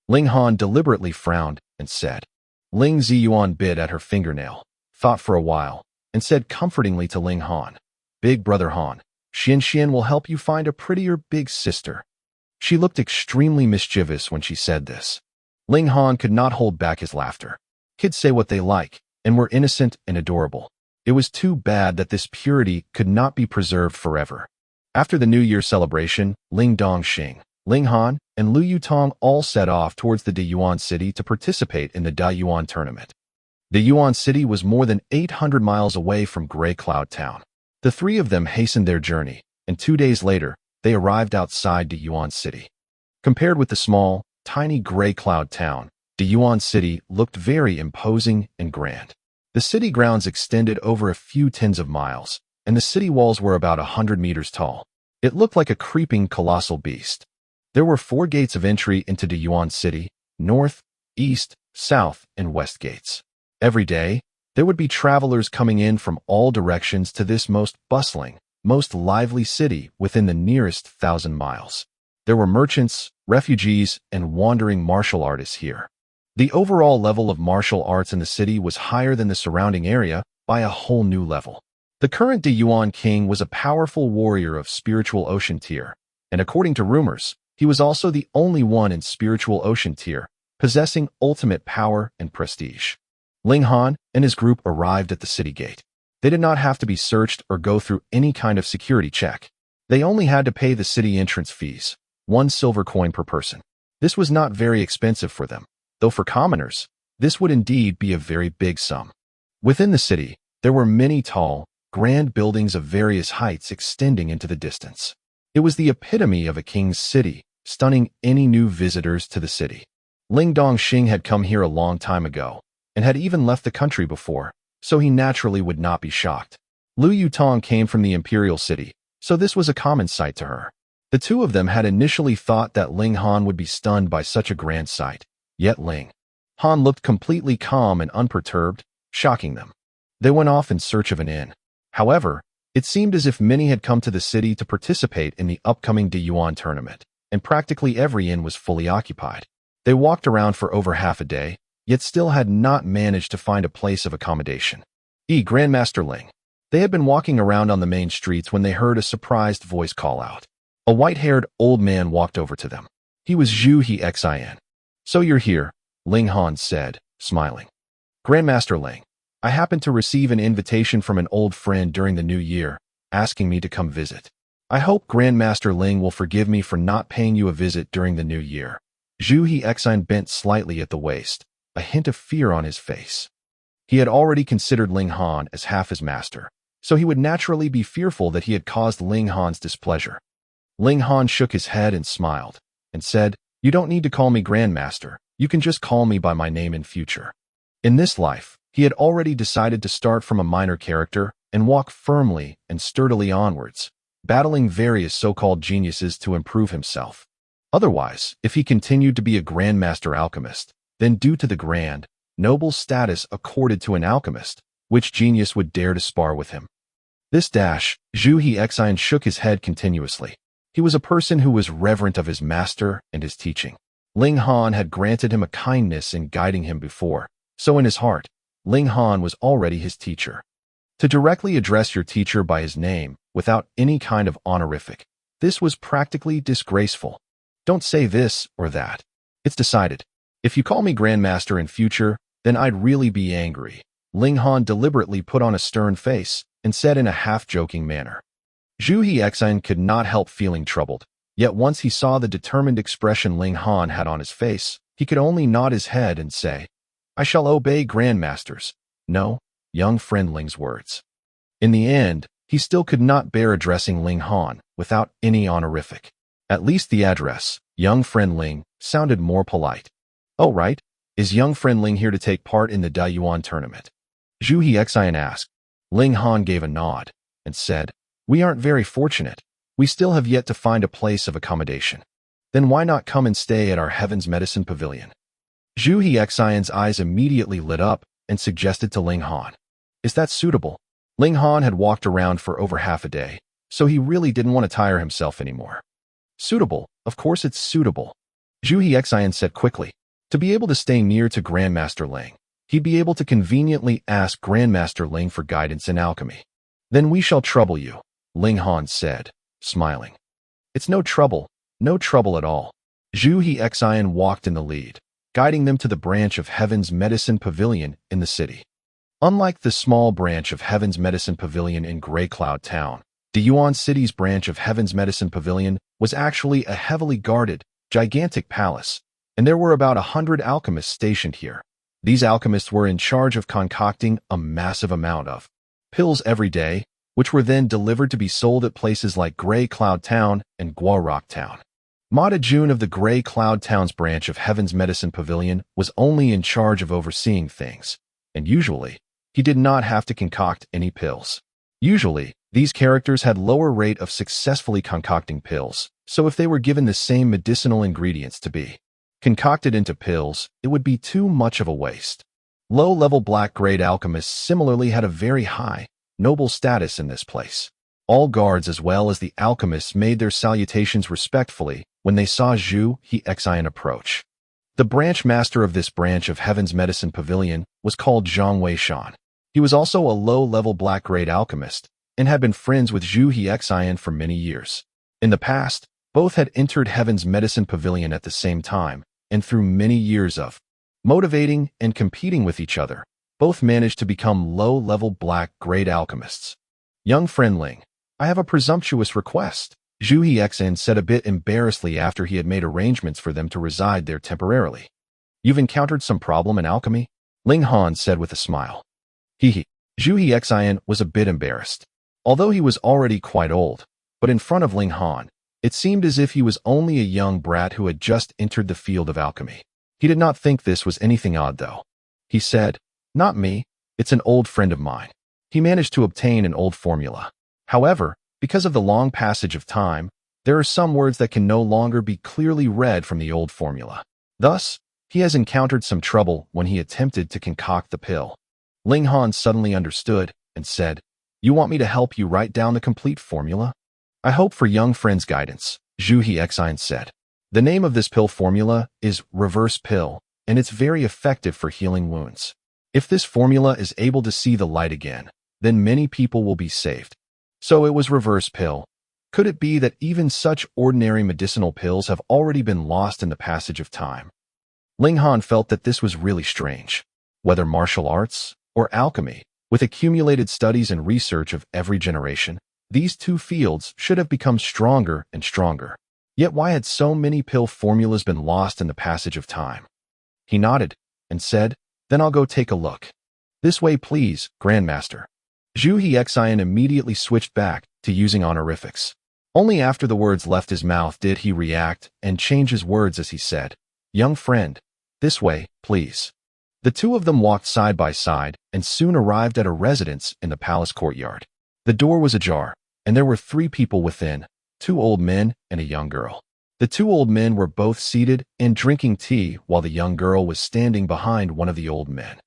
Ling Han deliberately frowned and said. Ling Ziyuan bit at her fingernail, thought for a while, and said comfortingly to Ling Han, "Big brother Han, Xian will help you find a prettier big sister." She looked extremely mischievous when she said this. Ling Han could not hold back his laughter. Kids say what they like, and were innocent and adorable. It was too bad that this purity could not be preserved forever. After the New Year celebration, Ling Dongxing, Ling Han, and Lu Yutong all set off towards the Dayuan city to participate in the Dayuan tournament. Dayuan city was more than 800 miles away from Grey Cloud Town. The 3 of them hastened their journey, and 2 days later, they arrived outside Dayuan city. Compared with the small, tiny Grey Cloud Town, Dayuan city looked very imposing and grand. The city grounds extended over a few tens of miles, and the city walls were about 100 meters tall. It looked like a creeping colossal beast. There were 4 gates of entry into Dayuan city, north, east, south, and west gates. Every day, there would be travelers coming in from all directions to this most bustling, most lively city within the nearest 1,000 miles. There were merchants, refugees, and wandering martial artists here. The overall level of martial arts in the city was higher than the surrounding area by a whole new level. The current Dayuan king was a powerful warrior of spiritual ocean tier, and according to rumors, he was also the only one in spiritual ocean tier, possessing ultimate power and prestige. Ling Han and his group arrived at the city gate. They did not have to be searched or go through any kind of security check. They only had to pay the city entrance fees, 1 silver coin per person. This was not very expensive for them, though for commoners, this would indeed be a very big sum. Within the city, there were many tall, grand buildings of various heights extending into the distance. It was the epitome of a king's city, stunning any new visitors to the city. Ling Dongxing had come here a long time ago, and had even left the country before, so he naturally would not be shocked. Lu Yutong came from the imperial city, so this was a common sight to her. The two of them had initially thought that Ling Han would be stunned by such a grand sight, yet Ling Han looked completely calm and unperturbed, shocking them. They went off in search of an inn. However, it seemed as if many had come to the city to participate in the upcoming Yuan tournament, and practically every inn was fully occupied. They walked around for over half a day, yet still had not managed to find a place of accommodation. Grandmaster Ling. They had been walking around on the main streets when they heard a surprised voice call out. A white-haired old man walked over to them. He was Zhu Xin. So you're here, Ling Han said, smiling. Grandmaster Ling, I happened to receive an invitation from an old friend during the new year, asking me to come visit. I hope Grandmaster Ling will forgive me for not paying you a visit during the new year. Zhu Xin bent slightly at the waist, a hint of fear on his face. He had already considered Ling Han as half his master, so he would naturally be fearful that he had caused Ling Han's displeasure. Ling Han shook his head and smiled, and said, You don't need to call me Grandmaster, you can just call me by my name in future. In this life, he had already decided to start from a minor character and walk firmly and sturdily onwards, battling various so-called geniuses to improve himself. Otherwise, if he continued to be a Grandmaster alchemist, then due to the grand, noble status accorded to an alchemist, which genius would dare to spar with him? Zhu Xin shook his head continuously. He was a person who was reverent of his master and his teaching. Ling Han had granted him a kindness in guiding him before, so in his heart, Ling Han was already his teacher. To directly address your teacher by his name, without any kind of honorific, this was practically disgraceful. Don't say this or that. It's decided. If you call me Grandmaster in future, then I'd really be angry. Ling Han deliberately put on a stern face and said in a half-joking manner. Zhu Xin could not help feeling troubled, yet once he saw the determined expression Ling Han had on his face, he could only nod his head and say, I shall obey Grandmasters. No, young friend Ling's words. In the end, he still could not bear addressing Ling Han without any honorific. At least the address, young friend Ling, sounded more polite. Oh right, is young friend Ling here to take part in the Yuan tournament? Zhu Xin asked. Ling Han gave a nod and said, We aren't very fortunate. We still have yet to find a place of accommodation. Then why not come and stay at our Heaven's Medicine Pavilion? Zhu Xin's eyes immediately lit up and suggested to Ling Han. Is that suitable? Ling Han had walked around for over half a day, so he really didn't want to tire himself anymore. Suitable, of course it's suitable. Zhu Xin said quickly. To be able to stay near to Grandmaster Ling, he'd be able to conveniently ask Grandmaster Ling for guidance in alchemy. Then we shall trouble you, Ling Han said, smiling. It's no trouble at all. Zhu Xin walked in the lead, guiding them to the branch of Heaven's Medicine Pavilion in the city. Unlike the small branch of Heaven's Medicine Pavilion in Grey Cloud Town, Yuan City's branch of Heaven's Medicine Pavilion was actually a heavily guarded, gigantic palace, and there were about 100 alchemists stationed here. These alchemists were in charge of concocting a massive amount of pills every day, which were then delivered to be sold at places like Grey Cloud Town and Guarock Town. Mata Jun of the Grey Cloud Town's branch of Heaven's Medicine Pavilion was only in charge of overseeing things, and usually, he did not have to concoct any pills. Usually, these characters had lower rate of successfully concocting pills, so if they were given the same medicinal ingredients to be concocted into pills, it would be too much of a waste. Low-level black-grade alchemists similarly had a very high, noble status in this place. All guards as well as the alchemists made their salutations respectfully when they saw Zhu Xin approach. The branch master of this branch of Heaven's Medicine Pavilion was called Xuanhuan. He was also a low-level black-grade alchemist and had been friends with Zhu Xin for many years. In the past, both had entered Heaven's Medicine Pavilion at the same time, and through many years of motivating and competing with each other, Both managed to become low-level black-grade alchemists. Young friend Ling, I have a presumptuous request, Zhu Hexan said a bit embarrassedly after he had made arrangements for them to reside there temporarily. You've encountered some problem in alchemy? Ling Han said with a smile. Zhu Hexan was a bit embarrassed. Although he was already quite old, but in front of Ling Han, it seemed as if he was only a young brat who had just entered the field of alchemy. He did not think this was anything odd, though. He said, Not me, it's an old friend of mine. He managed to obtain an old formula. However, because of the long passage of time, there are some words that can no longer be clearly read from the old formula. Thus, he has encountered some trouble when he attempted to concoct the pill. Ling Han suddenly understood and said, You want me to help you write down the complete formula? I hope for young friend's guidance, Zhu Hexan said. The name of this pill formula is Reverse Pill, and it's very effective for healing wounds. If this formula is able to see the light again, then many people will be saved. So it was Reverse Pill. Could it be that even such ordinary medicinal pills have already been lost in the passage of time? Ling Han felt that this was really strange. Whether martial arts or alchemy, with accumulated studies and research of every generation, these two fields should have become stronger and stronger. Yet why had so many pill formulas been lost in the passage of time? He nodded and said, Then I'll go take a look. This way, please, Grandmaster. Zhu Hexan immediately switched back to using honorifics. Only after the words left his mouth did he react and change his words as he said, Young friend, this way, please. The two of them walked side by side and soon arrived at a residence in the palace courtyard. The door was ajar, and there were 3 people within, 2 old men and a young girl. The 2 old men were both seated and drinking tea while the young girl was standing behind one of the old men.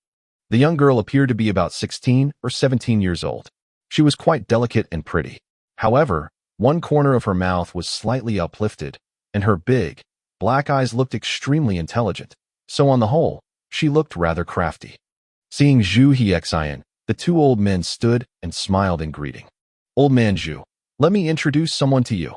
The young girl appeared to be about 16 or 17 years old. She was quite delicate and pretty. However, one corner of her mouth was slightly uplifted, and her big, black eyes looked extremely intelligent, so on the whole, she looked rather crafty. Seeing Zhu Hexan, the 2 old men stood and smiled in greeting. Old man Zhu, let me introduce someone to you.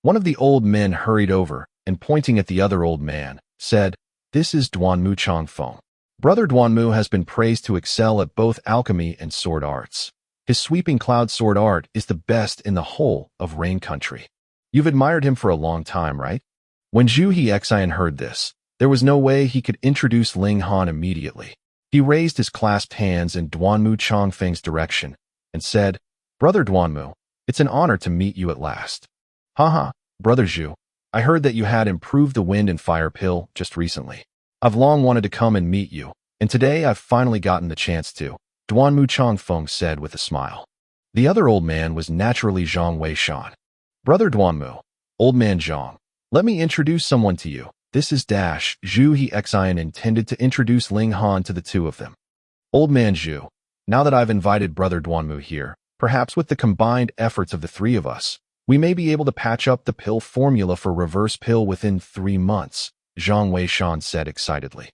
One of the old men hurried over and pointing at the other old man, said, This is Duanmu Changfeng. Brother Duanmu has been praised to excel at both alchemy and sword arts. His sweeping cloud sword art is the best in the whole of Rain Country. You've admired him for a long time, right? When Zhu Hexan heard this, there was no way he could introduce Ling Han immediately. He raised his clasped hands in Duanmu Changfeng's direction and said, Brother Duanmu, it's an honor to meet you at last. Haha, Brother Zhu, I heard that you had improved the wind and fire pill just recently. I've long wanted to come and meet you, and today I've finally gotten the chance to, Duanmu Changfeng said with a smile. The other old man was naturally Zhang Weishan. Brother Duanmu, old man Zhang, let me introduce someone to you. This is Dash. Zhu Hexan intended to introduce Ling Han to the 2 of them. Old man Zhu, now that I've invited Brother Duanmu here, perhaps with the combined efforts of the 3 of us, we may be able to patch up the pill formula for Reverse Pill within 3 months, Zhang Weishan said excitedly.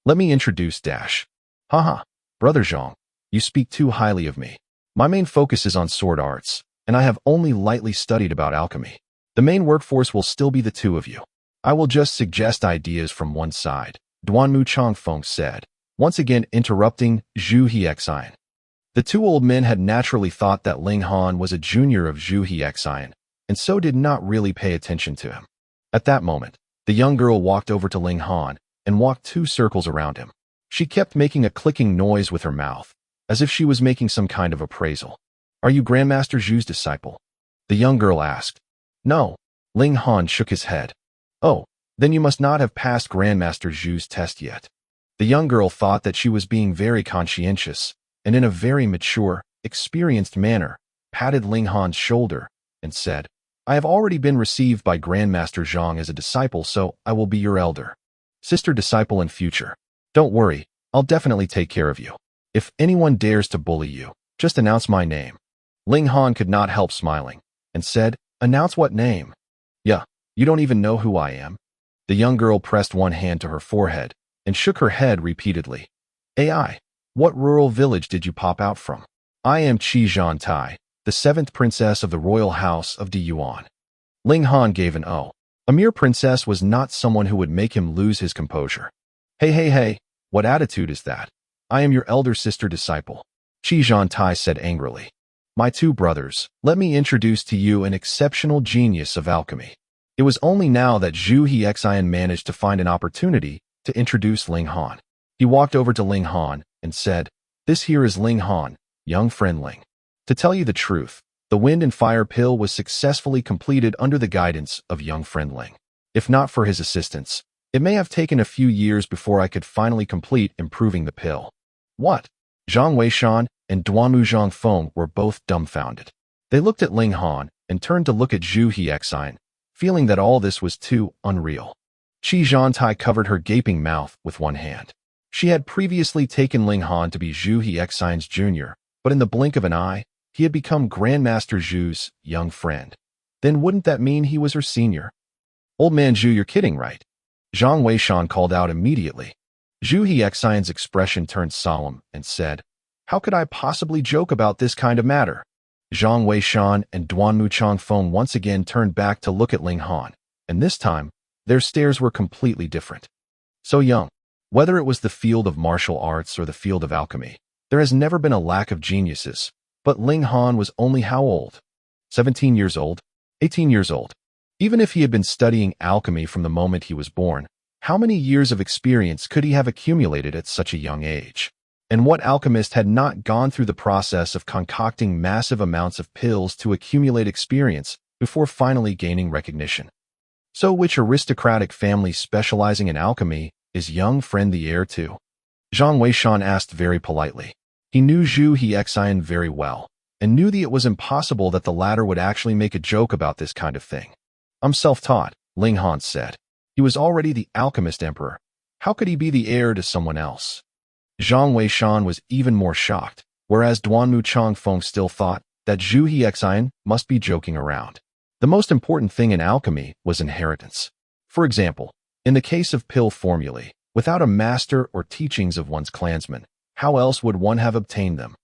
Let me introduce Dash. Haha, Brother Zhang, you speak too highly of me. My main focus is on sword arts, and I have only lightly studied about alchemy. The main workforce will still be the 2 of you. I will just suggest ideas from one side, Duanmu Changfeng said, once again interrupting Zhu Hexan. The 2 old men had naturally thought that Ling Han was a junior of Zhu Hexan, and so did not really pay attention to him. At that moment, the young girl walked over to Ling Han and walked 2 circles around him. She kept making a clicking noise with her mouth, as if she was making some kind of appraisal. Are you Grandmaster Zhu's disciple? The young girl asked. No, Ling Han shook his head. Oh, then you must not have passed Grandmaster Zhu's test yet. The young girl thought that she was being very conscientious, and in a very mature, experienced manner, patted Ling Han's shoulder and said, I have already been received by Grandmaster Zhang as a disciple, so I will be your elder sister disciple in future. Don't worry, I'll definitely take care of you. If anyone dares to bully you, just announce my name. Ling Han could not help smiling and said, Announce what name? Yeah, you don't even know who I am? The young girl pressed one hand to her forehead and shook her head repeatedly. AI, what rural village did you pop out from? I am Qi Zhantai, the 7th princess of the royal house of Yuan. Ling Han gave an O. A mere princess was not someone who would make him lose his composure. Hey, what attitude is that? I am your elder sister disciple. Qi Zhantai said angrily. My two brothers, let me introduce to you an exceptional genius of alchemy. It was only now that Zhu Hexian managed to find an opportunity to introduce Ling Han. He walked over to Ling Han and said, This here is Ling Han, young friend Ling. To tell you the truth, the Wind and Fire pill was successfully completed under the guidance of young friend Ling. If not for his assistance, it may have taken a few years before I could finally complete improving the pill. What? Zhang Weishan and Duanmu Zhangfeng were both dumbfounded. They looked at Ling Han and turned to look at Zhu Hexian, feeling that all this was too unreal. Qi Zhantai covered her gaping mouth with one hand. She had previously taken Ling Han to be Zhu Hexian's junior, but in the blink of an eye, he had become Grandmaster Zhu's young friend. Then wouldn't that mean he was her senior? Old man Zhu, you're kidding, right? Zhang Weishan called out immediately. Zhu Hexian's expression turned solemn and said, How could I possibly joke about this kind of matter? Zhang Weishan and Duanmu Changfeng once again turned back to look at Ling Han, and this time, their stares were completely different. So young. Whether it was the field of martial arts or the field of alchemy, there has never been a lack of geniuses, but Ling Han was only how old? 17 years old? 18 years old? Even if he had been studying alchemy from the moment he was born, how many years of experience could he have accumulated at such a young age? And what alchemist had not gone through the process of concocting massive amounts of pills to accumulate experience before finally gaining recognition? So which aristocratic family specializing in alchemy is young friend the heir to? Zhang Weishan asked very politely. He knew Zhu Hexian very well, and knew that it was impossible that the latter would actually make a joke about this kind of thing. I'm self-taught, Ling Han said. He was already the Alchemist Emperor. How could he be the heir to someone else? Zhang Weishan was even more shocked, whereas Duanmu Changfeng still thought that Zhu Hexian must be joking around. The most important thing in alchemy was inheritance. For example, in the case of pill formulae, without a master or teachings of one's clansmen, how else would one have obtained them?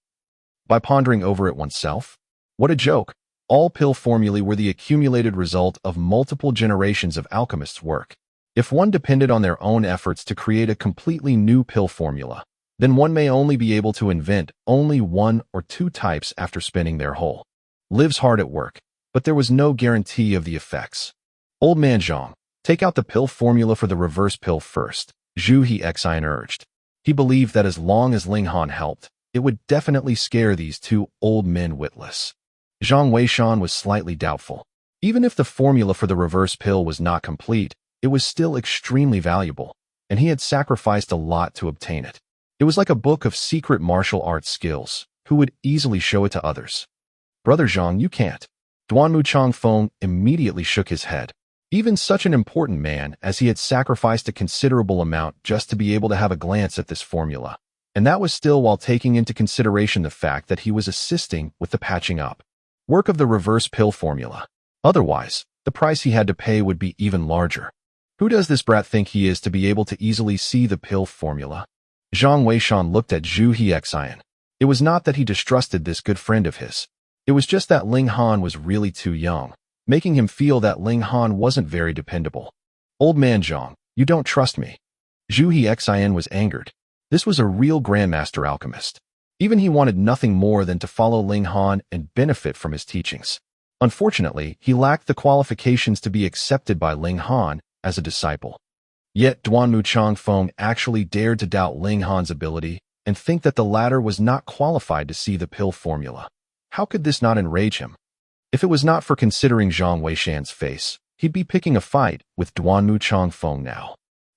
By pondering over it oneself? What a joke! All pill formulae were the accumulated result of multiple generations of alchemists' work. If one depended on their own efforts to create a completely new pill formula, then one may only be able to invent only one or two types after spending their whole lives hard at work, but there was no guarantee of the effects. Old man Zhang, take out the pill formula for the reverse pill first, Zhu Hexian urged. He believed that as long as Ling Han helped, it would definitely scare these two old men witless. Zhang Weishan was slightly doubtful. Even if the formula for the reverse pill was not complete, it was still extremely valuable, and he had sacrificed a lot to obtain it. It was like a book of secret martial arts skills, who would easily show it to others. Brother Zhang, you can't. Duanmu Changfeng immediately shook his head. Even such an important man as he had sacrificed a considerable amount just to be able to have a glance at this formula, and that was still while taking into consideration the fact that he was assisting with the patching up work of the reverse pill formula. Otherwise, the price he had to pay would be even larger. Who does this brat think he is to be able to easily see the pill formula? Zhang Weishan looked at Zhu Hexian. It was not that he distrusted this good friend of his. It was just that Ling Han was really too young, making him feel that Ling Han wasn't very dependable. Old man Zhang, you don't trust me. Zhu Hexian was angered. This was a real grandmaster alchemist. Even he wanted nothing more than to follow Ling Han and benefit from his teachings. Unfortunately, he lacked the qualifications to be accepted by Ling Han as a disciple. Yet Duanmu Changfeng actually dared to doubt Ling Han's ability and think that the latter was not qualified to see the pill formula. How could this not enrage him? If it was not for considering Zhang Weishan's face, he'd be picking a fight with Duanmu Changfeng now.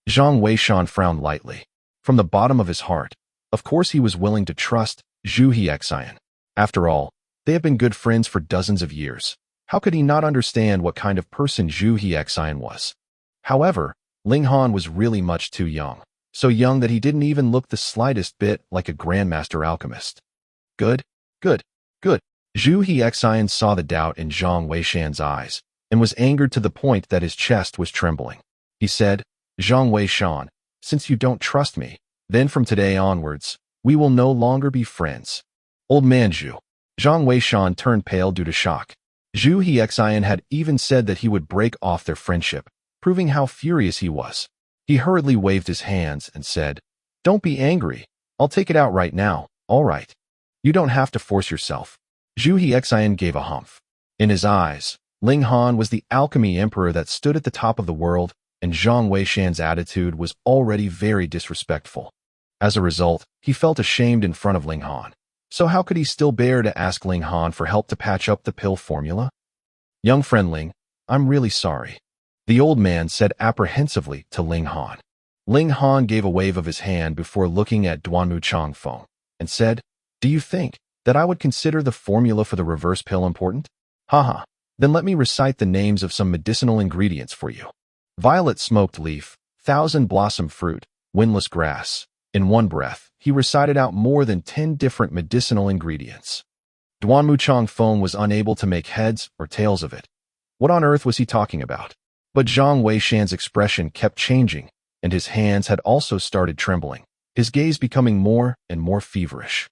Zhang Weishan frowned lightly. From the bottom of his heart, of course he was willing to trust Zhu Hexian. After all, they had been good friends for dozens of years. How could he not understand what kind of person Zhu Hexian was? However, Ling Han was really much too young. So young that he didn't even look the slightest bit like a grandmaster alchemist. Good, good, good. Zhu Hexian saw the doubt in Zhang Weishan's eyes and was angered to the point that his chest was trembling. He said, Zhang Weishan, since you don't trust me, then from today onwards, we will no longer be friends. Old man Zhu. Zhang Weishan turned pale due to shock. Zhu Hexian had even said that he would break off their friendship, proving how furious he was. He hurriedly waved his hands and said, Don't be angry. I'll take it out right now, all right. You don't have to force yourself. Zhu Hexian gave a humph. In his eyes, Ling Han was the alchemy emperor that stood at the top of the world, and Zhang Weishan's attitude was already very disrespectful. As a result, he felt ashamed in front of Ling Han. So how could he still bear to ask Ling Han for help to patch up the pill formula? Young friend Ling, I'm really sorry, the old man said apprehensively to Ling Han. Ling Han gave a wave of his hand before looking at Duanmu Changfeng and said, Do you think that I would consider the formula for the reverse pill important? Haha, then let me recite the names of some medicinal ingredients for you. Violet smoked leaf, thousand blossom fruit, windless grass. In one breath, he recited out more than 10 different medicinal ingredients. Duanmu Changfeng was unable to make heads or tails of it. What on earth was he talking about? But Zhang Weishan's expression kept changing, and his hands had also started trembling, his gaze becoming more and more feverish.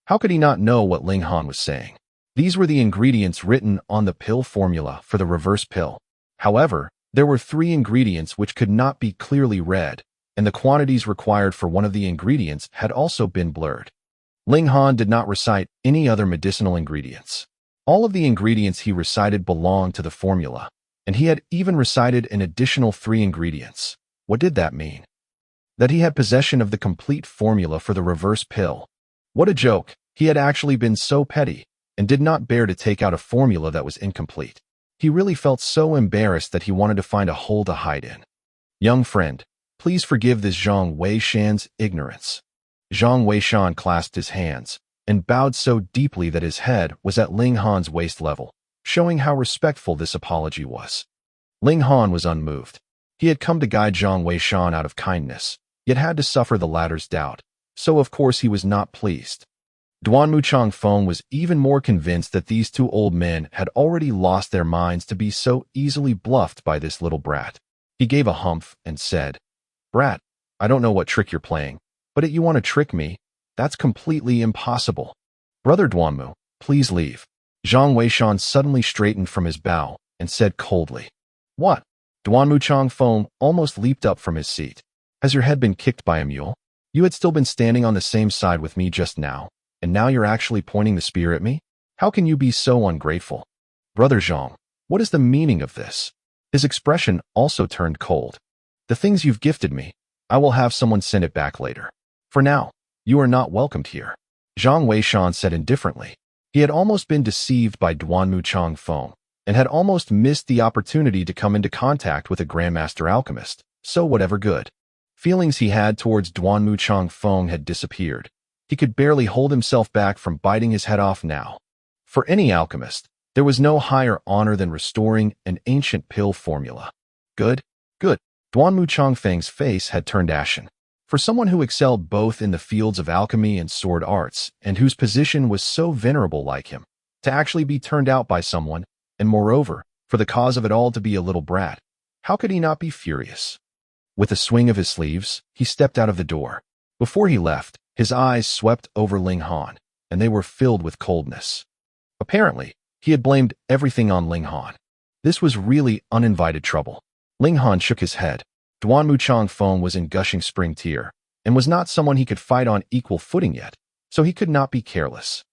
How could he not know what Ling Han was saying? These were the ingredients written on the pill formula for the reverse pill. However, there were 3 ingredients which could not be clearly read, and the quantities required for one of the ingredients had also been blurred. Ling Han did not recite any other medicinal ingredients. All of the ingredients he recited belonged to the formula, and he had even recited an additional 3 ingredients. What did that mean? That he had possession of the complete formula for the reverse pill. What a joke! He had actually been so petty, and did not bear to take out a formula that was incomplete. He really felt so embarrassed that he wanted to find a hole to hide in. Young friend, please forgive this Zhang Weishan's ignorance. Zhang Weishan clasped his hands and bowed so deeply that his head was at Ling Han's waist level, showing how respectful this apology was. Ling Han was unmoved. He had come to guide Zhang Weishan out of kindness, yet had to suffer the latter's doubt, so of course he was not pleased. Duanmu Changfeng was even more convinced that these 2 old men had already lost their minds to be so easily bluffed by this little brat. He gave a humph and said, Brat, I don't know what trick you're playing, but you want to trick me? That's completely impossible. Brother Duanmu, please leave. Zhang Weishan suddenly straightened from his bow and said coldly. What? Duanmu Changfeng almost leaped up from his seat. Has your head been kicked by a mule? You had still been standing on the same side with me just now, and now you're actually pointing the spear at me? How can you be so ungrateful? Brother Zhang, what is the meaning of this? His expression also turned cold. The things you've gifted me, I will have someone send it back later. For now, you are not welcomed here. Zhang Weishan said indifferently. He had almost been deceived by Duanmu Changfeng, and had almost missed the opportunity to come into contact with a Grandmaster Alchemist, so whatever good feelings he had towards Duanmu Changfeng had disappeared. He could barely hold himself back from biting his head off now. For any alchemist, there was no higher honor than restoring an ancient pill formula. Good, good. Duanmu Changfeng's face had turned ashen. For someone who excelled both in the fields of alchemy and sword arts, and whose position was so venerable like him, to actually be turned out by someone, and moreover, for the cause of it all to be a little brat, how could he not be furious? With a swing of his sleeves, he stepped out of the door. Before he left, his eyes swept over Ling Han, and they were filled with coldness. Apparently, he had blamed everything on Ling Han. This was really uninvited trouble. Ling Han shook his head. Duanmu Changfeng was in gushing spring tear, and was not someone he could fight on equal footing yet, so he could not be careless.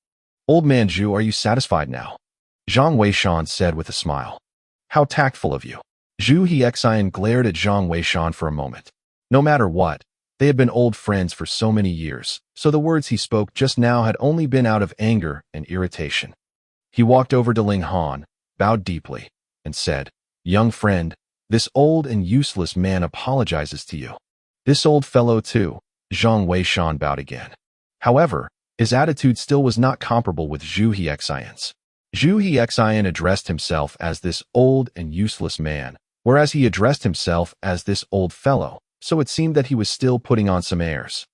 Old man Zhu, are you satisfied now? Zhang Weishan said with a smile. How tactful of you. Zhu Hexian glared at Zhang Weishan for a moment. No matter what, they had been old friends for so many years, so the words he spoke just now had only been out of anger and irritation. He walked over to Ling Han, bowed deeply, and said, Young friend, this old and useless man apologizes to you. This old fellow too. Zhang Weishan bowed again. However, his attitude still was not comparable with Zhu Hexian's. Zhu Hexian addressed himself as this old and useless man, whereas he addressed himself as this old fellow, so it seemed that he was still putting on some airs.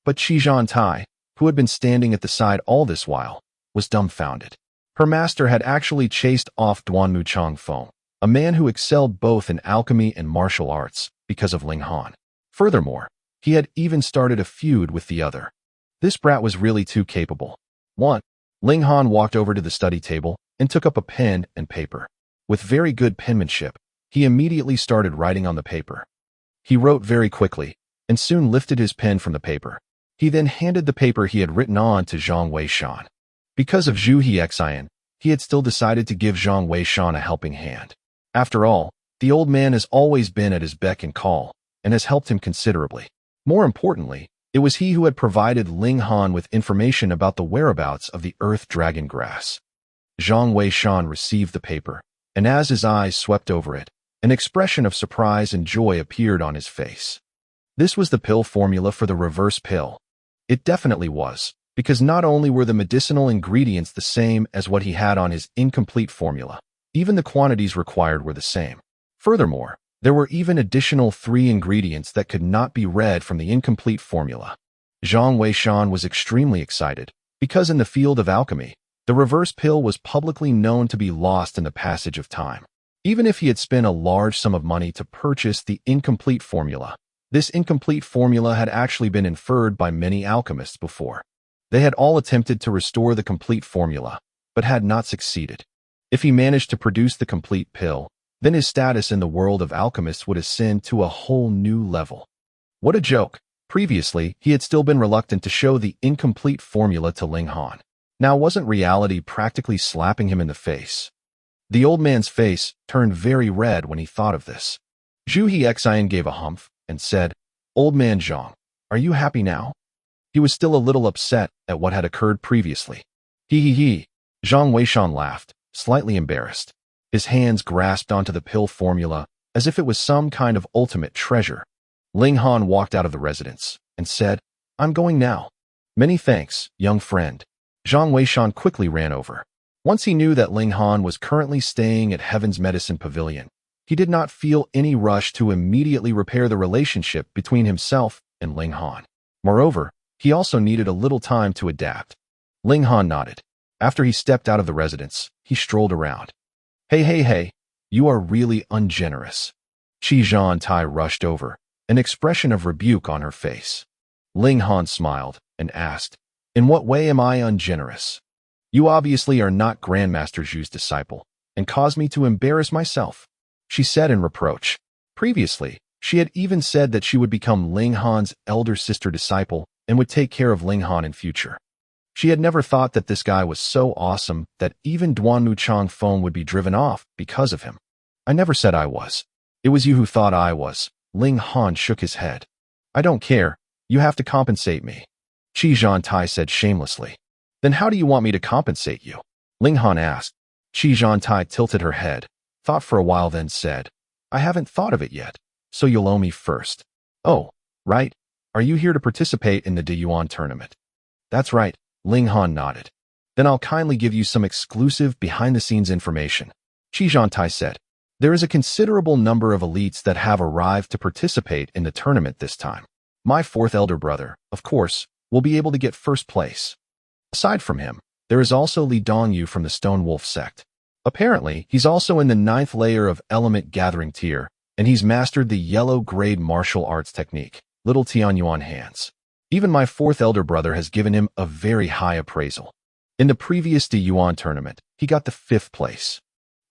But Qijan Tai, who had been standing at the side all this while, was dumbfounded. Her master had actually chased off Duanmu Changfeng, a man who excelled both in alchemy and martial arts, because of Ling Han. Furthermore, he had even started a feud with the other. This brat was really too capable. 1. Ling Han walked over to the study table and took up a pen and paper. With very good penmanship, he immediately started writing on the paper. He wrote very quickly, and soon lifted his pen from the paper. He then handed the paper he had written on to Zhang Weishan. Because of Zhu Hexian, he had still decided to give Zhang Weishan a helping hand. After all, the old man has always been at his beck and call, and has helped him considerably. More importantly, it was he who had provided Ling Han with information about the whereabouts of the Earth Dragon Grass. Zhang Weishan received the paper, and as his eyes swept over it, an expression of surprise and joy appeared on his face. This was the pill formula for the reverse pill. It definitely was, because not only were the medicinal ingredients the same as what he had on his incomplete formula, even the quantities required were the same. Furthermore, there were even additional 3 ingredients that could not be read from the incomplete formula. Zhang Weishan was extremely excited, because in the field of alchemy, the reverse pill was publicly known to be lost in the passage of time. Even if he had spent a large sum of money to purchase the incomplete formula, this incomplete formula had actually been inferred by many alchemists before. They had all attempted to restore the complete formula, but had not succeeded. If he managed to produce the complete pill, then his status in the world of alchemists would ascend to a whole new level. What a joke! Previously, he had still been reluctant to show the incomplete formula to Ling Han. Now wasn't reality practically slapping him in the face? The old man's face turned very red when he thought of this. Zhu Hexian gave a humph and said, "Old man Zhang, are you happy now?" He was still a little upset at what had occurred previously. He. Zhang Weishan laughed, slightly embarrassed. His hands grasped onto the pill formula as if it was some kind of ultimate treasure. Ling Han walked out of the residence and said, "I'm going now." "Many thanks, young friend." Zhang Weishan quickly ran over. Once he knew that Ling Han was currently staying at Heaven's Medicine Pavilion, he did not feel any rush to immediately repair the relationship between himself and Ling Han. Moreover, he also needed a little time to adapt. Ling Han nodded. After he stepped out of the residence, he strolled around. Hey, you are really ungenerous." Xuanhuan rushed over, an expression of rebuke on her face. Ling Han smiled and asked, "In what way am I ungenerous? You obviously are not Grandmaster Zhu's disciple, and cause me to embarrass myself," she said in reproach. Previously, she had even said that she would become Ling Han's elder sister disciple and would take care of Ling Han in future. She had never thought that this guy was so awesome that even Duanmu Changfeng would be driven off because of him. "I never said I was. It was you who thought I was." Ling Han shook his head. "I don't care. You have to compensate me," Xuanhuan said shamelessly. "Then how do you want me to compensate you?" Ling Han asked. Xuanhuan tilted her head, thought for a while, then said, "I haven't thought of it yet, so you'll owe me first." "Oh, right. Are you here to participate in the Deyuan tournament?" "That's right." Ling Han nodded. "Then I'll kindly give you some exclusive behind-the-scenes information," Xuanhuan said. "There is a considerable number of elites that have arrived to participate in the tournament this time. My 4th elder brother, of course, will be able to get first place. Aside from him, there is also Li Dongyu from the Stone Wolf sect. Apparently, he's also in the 9th layer of element gathering tier, and he's mastered the yellow grade martial arts technique, Little Tianyuan hands. Even my 4th elder brother has given him a very high appraisal. In the previous Deyuan tournament, he got the 5th place.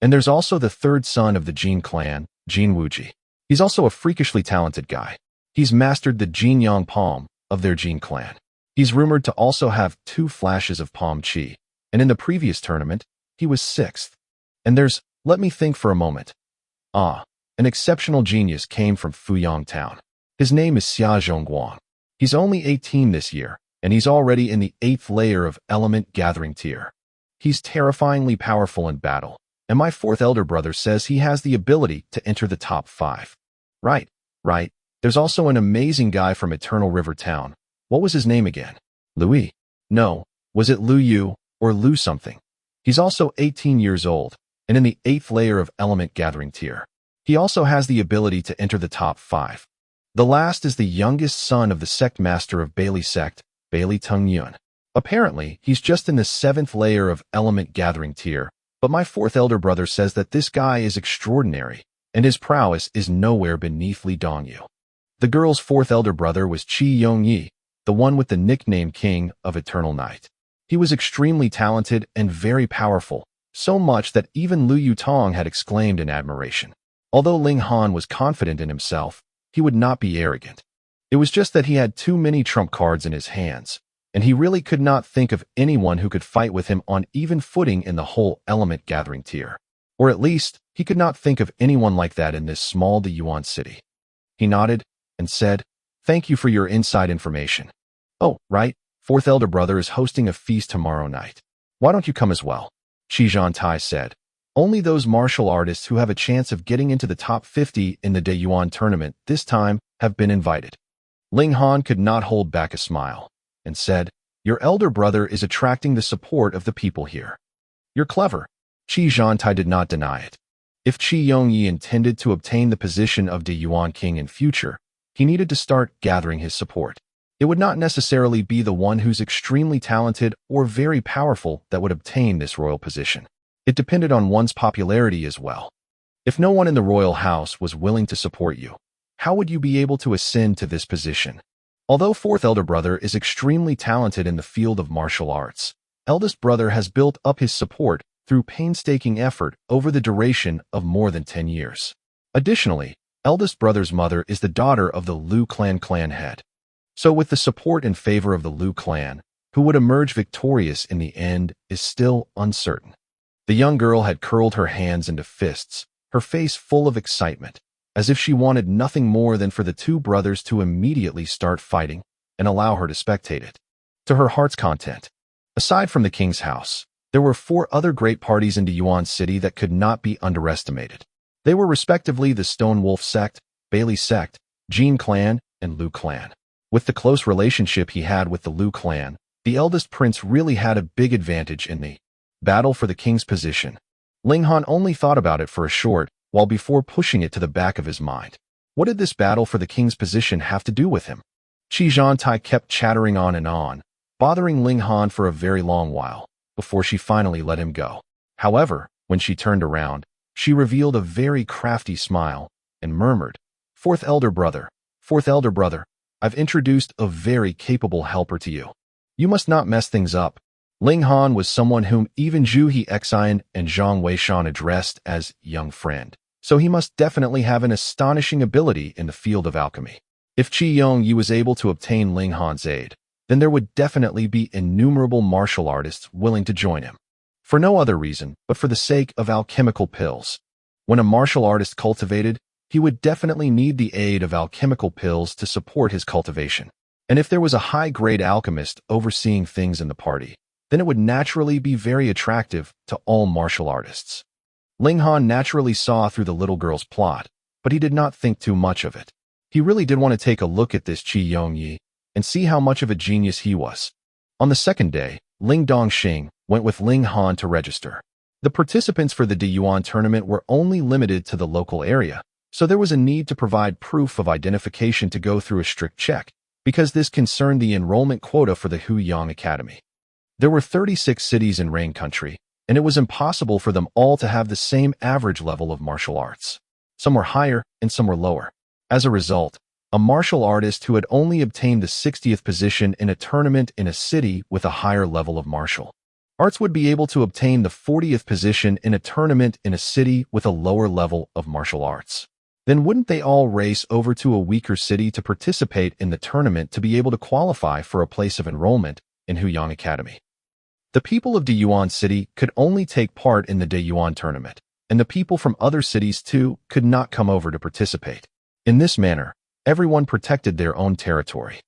And there's also the 3rd son of the Jin clan, Jin Wuji. He's also a freakishly talented guy. He's mastered the Jin Yang Palm of their Jin clan. He's rumored to also have 2 flashes of Palm Chi, and in the previous tournament, he was 6th. And let me think for a moment. An exceptional genius came from Fuyang Town. His name is Xia Zhongguang. He's only 18 this year, and he's already in the 8th layer of element gathering tier. He's terrifyingly powerful in battle, and my 4th elder brother says he has the ability to enter the top 5. Right. There's also an amazing guy from Eternal River Town. What was his name again? Louis? No, was it Lu Yu or Lu something? He's also 18 years old, and in the 8th layer of element gathering tier. He also has the ability to enter the top 5. The last is the youngest son of the sect master of Bailey sect, Bailey Tengyun. Apparently, he's just in the 7th layer of element gathering tier, but my 4th elder brother says that this guy is extraordinary, and his prowess is nowhere beneath Li Dongyu. The girl's 4th elder brother was Qi Yongyi, the one with the nickname King of Eternal Night. He was extremely talented and very powerful, so much that even Lu Yutong had exclaimed in admiration. Although Ling Han was confident in himself, he would not be arrogant. It was just that he had too many trump cards in his hands, and he really could not think of anyone who could fight with him on even footing in the whole element gathering tier. Or at least, he could not think of anyone like that in this small Yuan city. He nodded and said, "Thank you for your inside information. Oh, right, fourth elder brother is hosting a feast tomorrow night. Why don't you come as well?" Xuanhuan said. "Only those martial artists who have a chance of getting into the top 50 in the Yuan tournament this time have been invited." Ling Han could not hold back a smile and said, "Your elder brother is attracting the support of the people here. You're clever." Xuanhuan did not deny it. If Qi Yongyi intended to obtain the position of Yuan king in future, he needed to start gathering his support. It would not necessarily be the one who's extremely talented or very powerful that would obtain this royal position. It depended on one's popularity as well. If no one in the royal house was willing to support you, how would you be able to ascend to this position? Although fourth elder brother is extremely talented in the field of martial arts, eldest brother has built up his support through painstaking effort over the duration of more than 10 years. Additionally, eldest brother's mother is the daughter of the Liu clan head. So with the support in favor of the Liu clan, who would emerge victorious in the end is still uncertain. The young girl had curled her hands into fists, her face full of excitement, as if she wanted nothing more than for the two brothers to immediately start fighting and allow her to spectate it. To her heart's content. Aside from the king's house, there were 4 other great parties in Yuan City that could not be underestimated. They were respectively the Stone Wolf sect, Bailey sect, Jin clan, and Liu clan. With the close relationship he had with the Liu clan, the eldest prince really had a big advantage in the battle for the king's position. Ling Han only thought about it for a short while before pushing it to the back of his mind. What did this battle for the king's position have to do with him? Xuanhuan kept chattering on, bothering Ling Han for a very long while, before she finally let him go. However, when she turned around, she revealed a very crafty smile and murmured, fourth elder brother, I've introduced a very capable helper to you. You must not mess things up." Ling Han was someone whom even Zhu Hexian and Zhang Weishan addressed as young friend, so he must definitely have an astonishing ability in the field of alchemy. If Qi Yongyi was able to obtain Ling Han's aid, then there would definitely be innumerable martial artists willing to join him. For no other reason, but for the sake of alchemical pills. When a martial artist cultivated, he would definitely need the aid of alchemical pills to support his cultivation. And if there was a high-grade alchemist overseeing things in the party, then it would naturally be very attractive to all martial artists. Ling Han naturally saw through the little girl's plot, but he did not think too much of it. He really did want to take a look at this Qi Yongyi and see how much of a genius he was. On the second day, Ling Dongxing went with Ling Han to register. The participants for the Yuan tournament were only limited to the local area, so there was a need to provide proof of identification to go through a strict check, because this concerned the enrollment quota for the Huyang Academy. There were 36 cities in Rain Country, and it was impossible for them all to have the same average level of martial arts. Some were higher and some were lower. As a result, a martial artist who had only obtained the 60th position in a tournament in a city with a higher level of martial arts would be able to obtain the 40th position in a tournament in a city with a lower level of martial arts. Then wouldn't they all race over to a weaker city to participate in the tournament to be able to qualify for a place of enrollment in Huyang Academy? The people of Yuan City could only take part in the Yuan tournament, and the people from other cities too could not come over to participate. In this manner, everyone protected their own territory.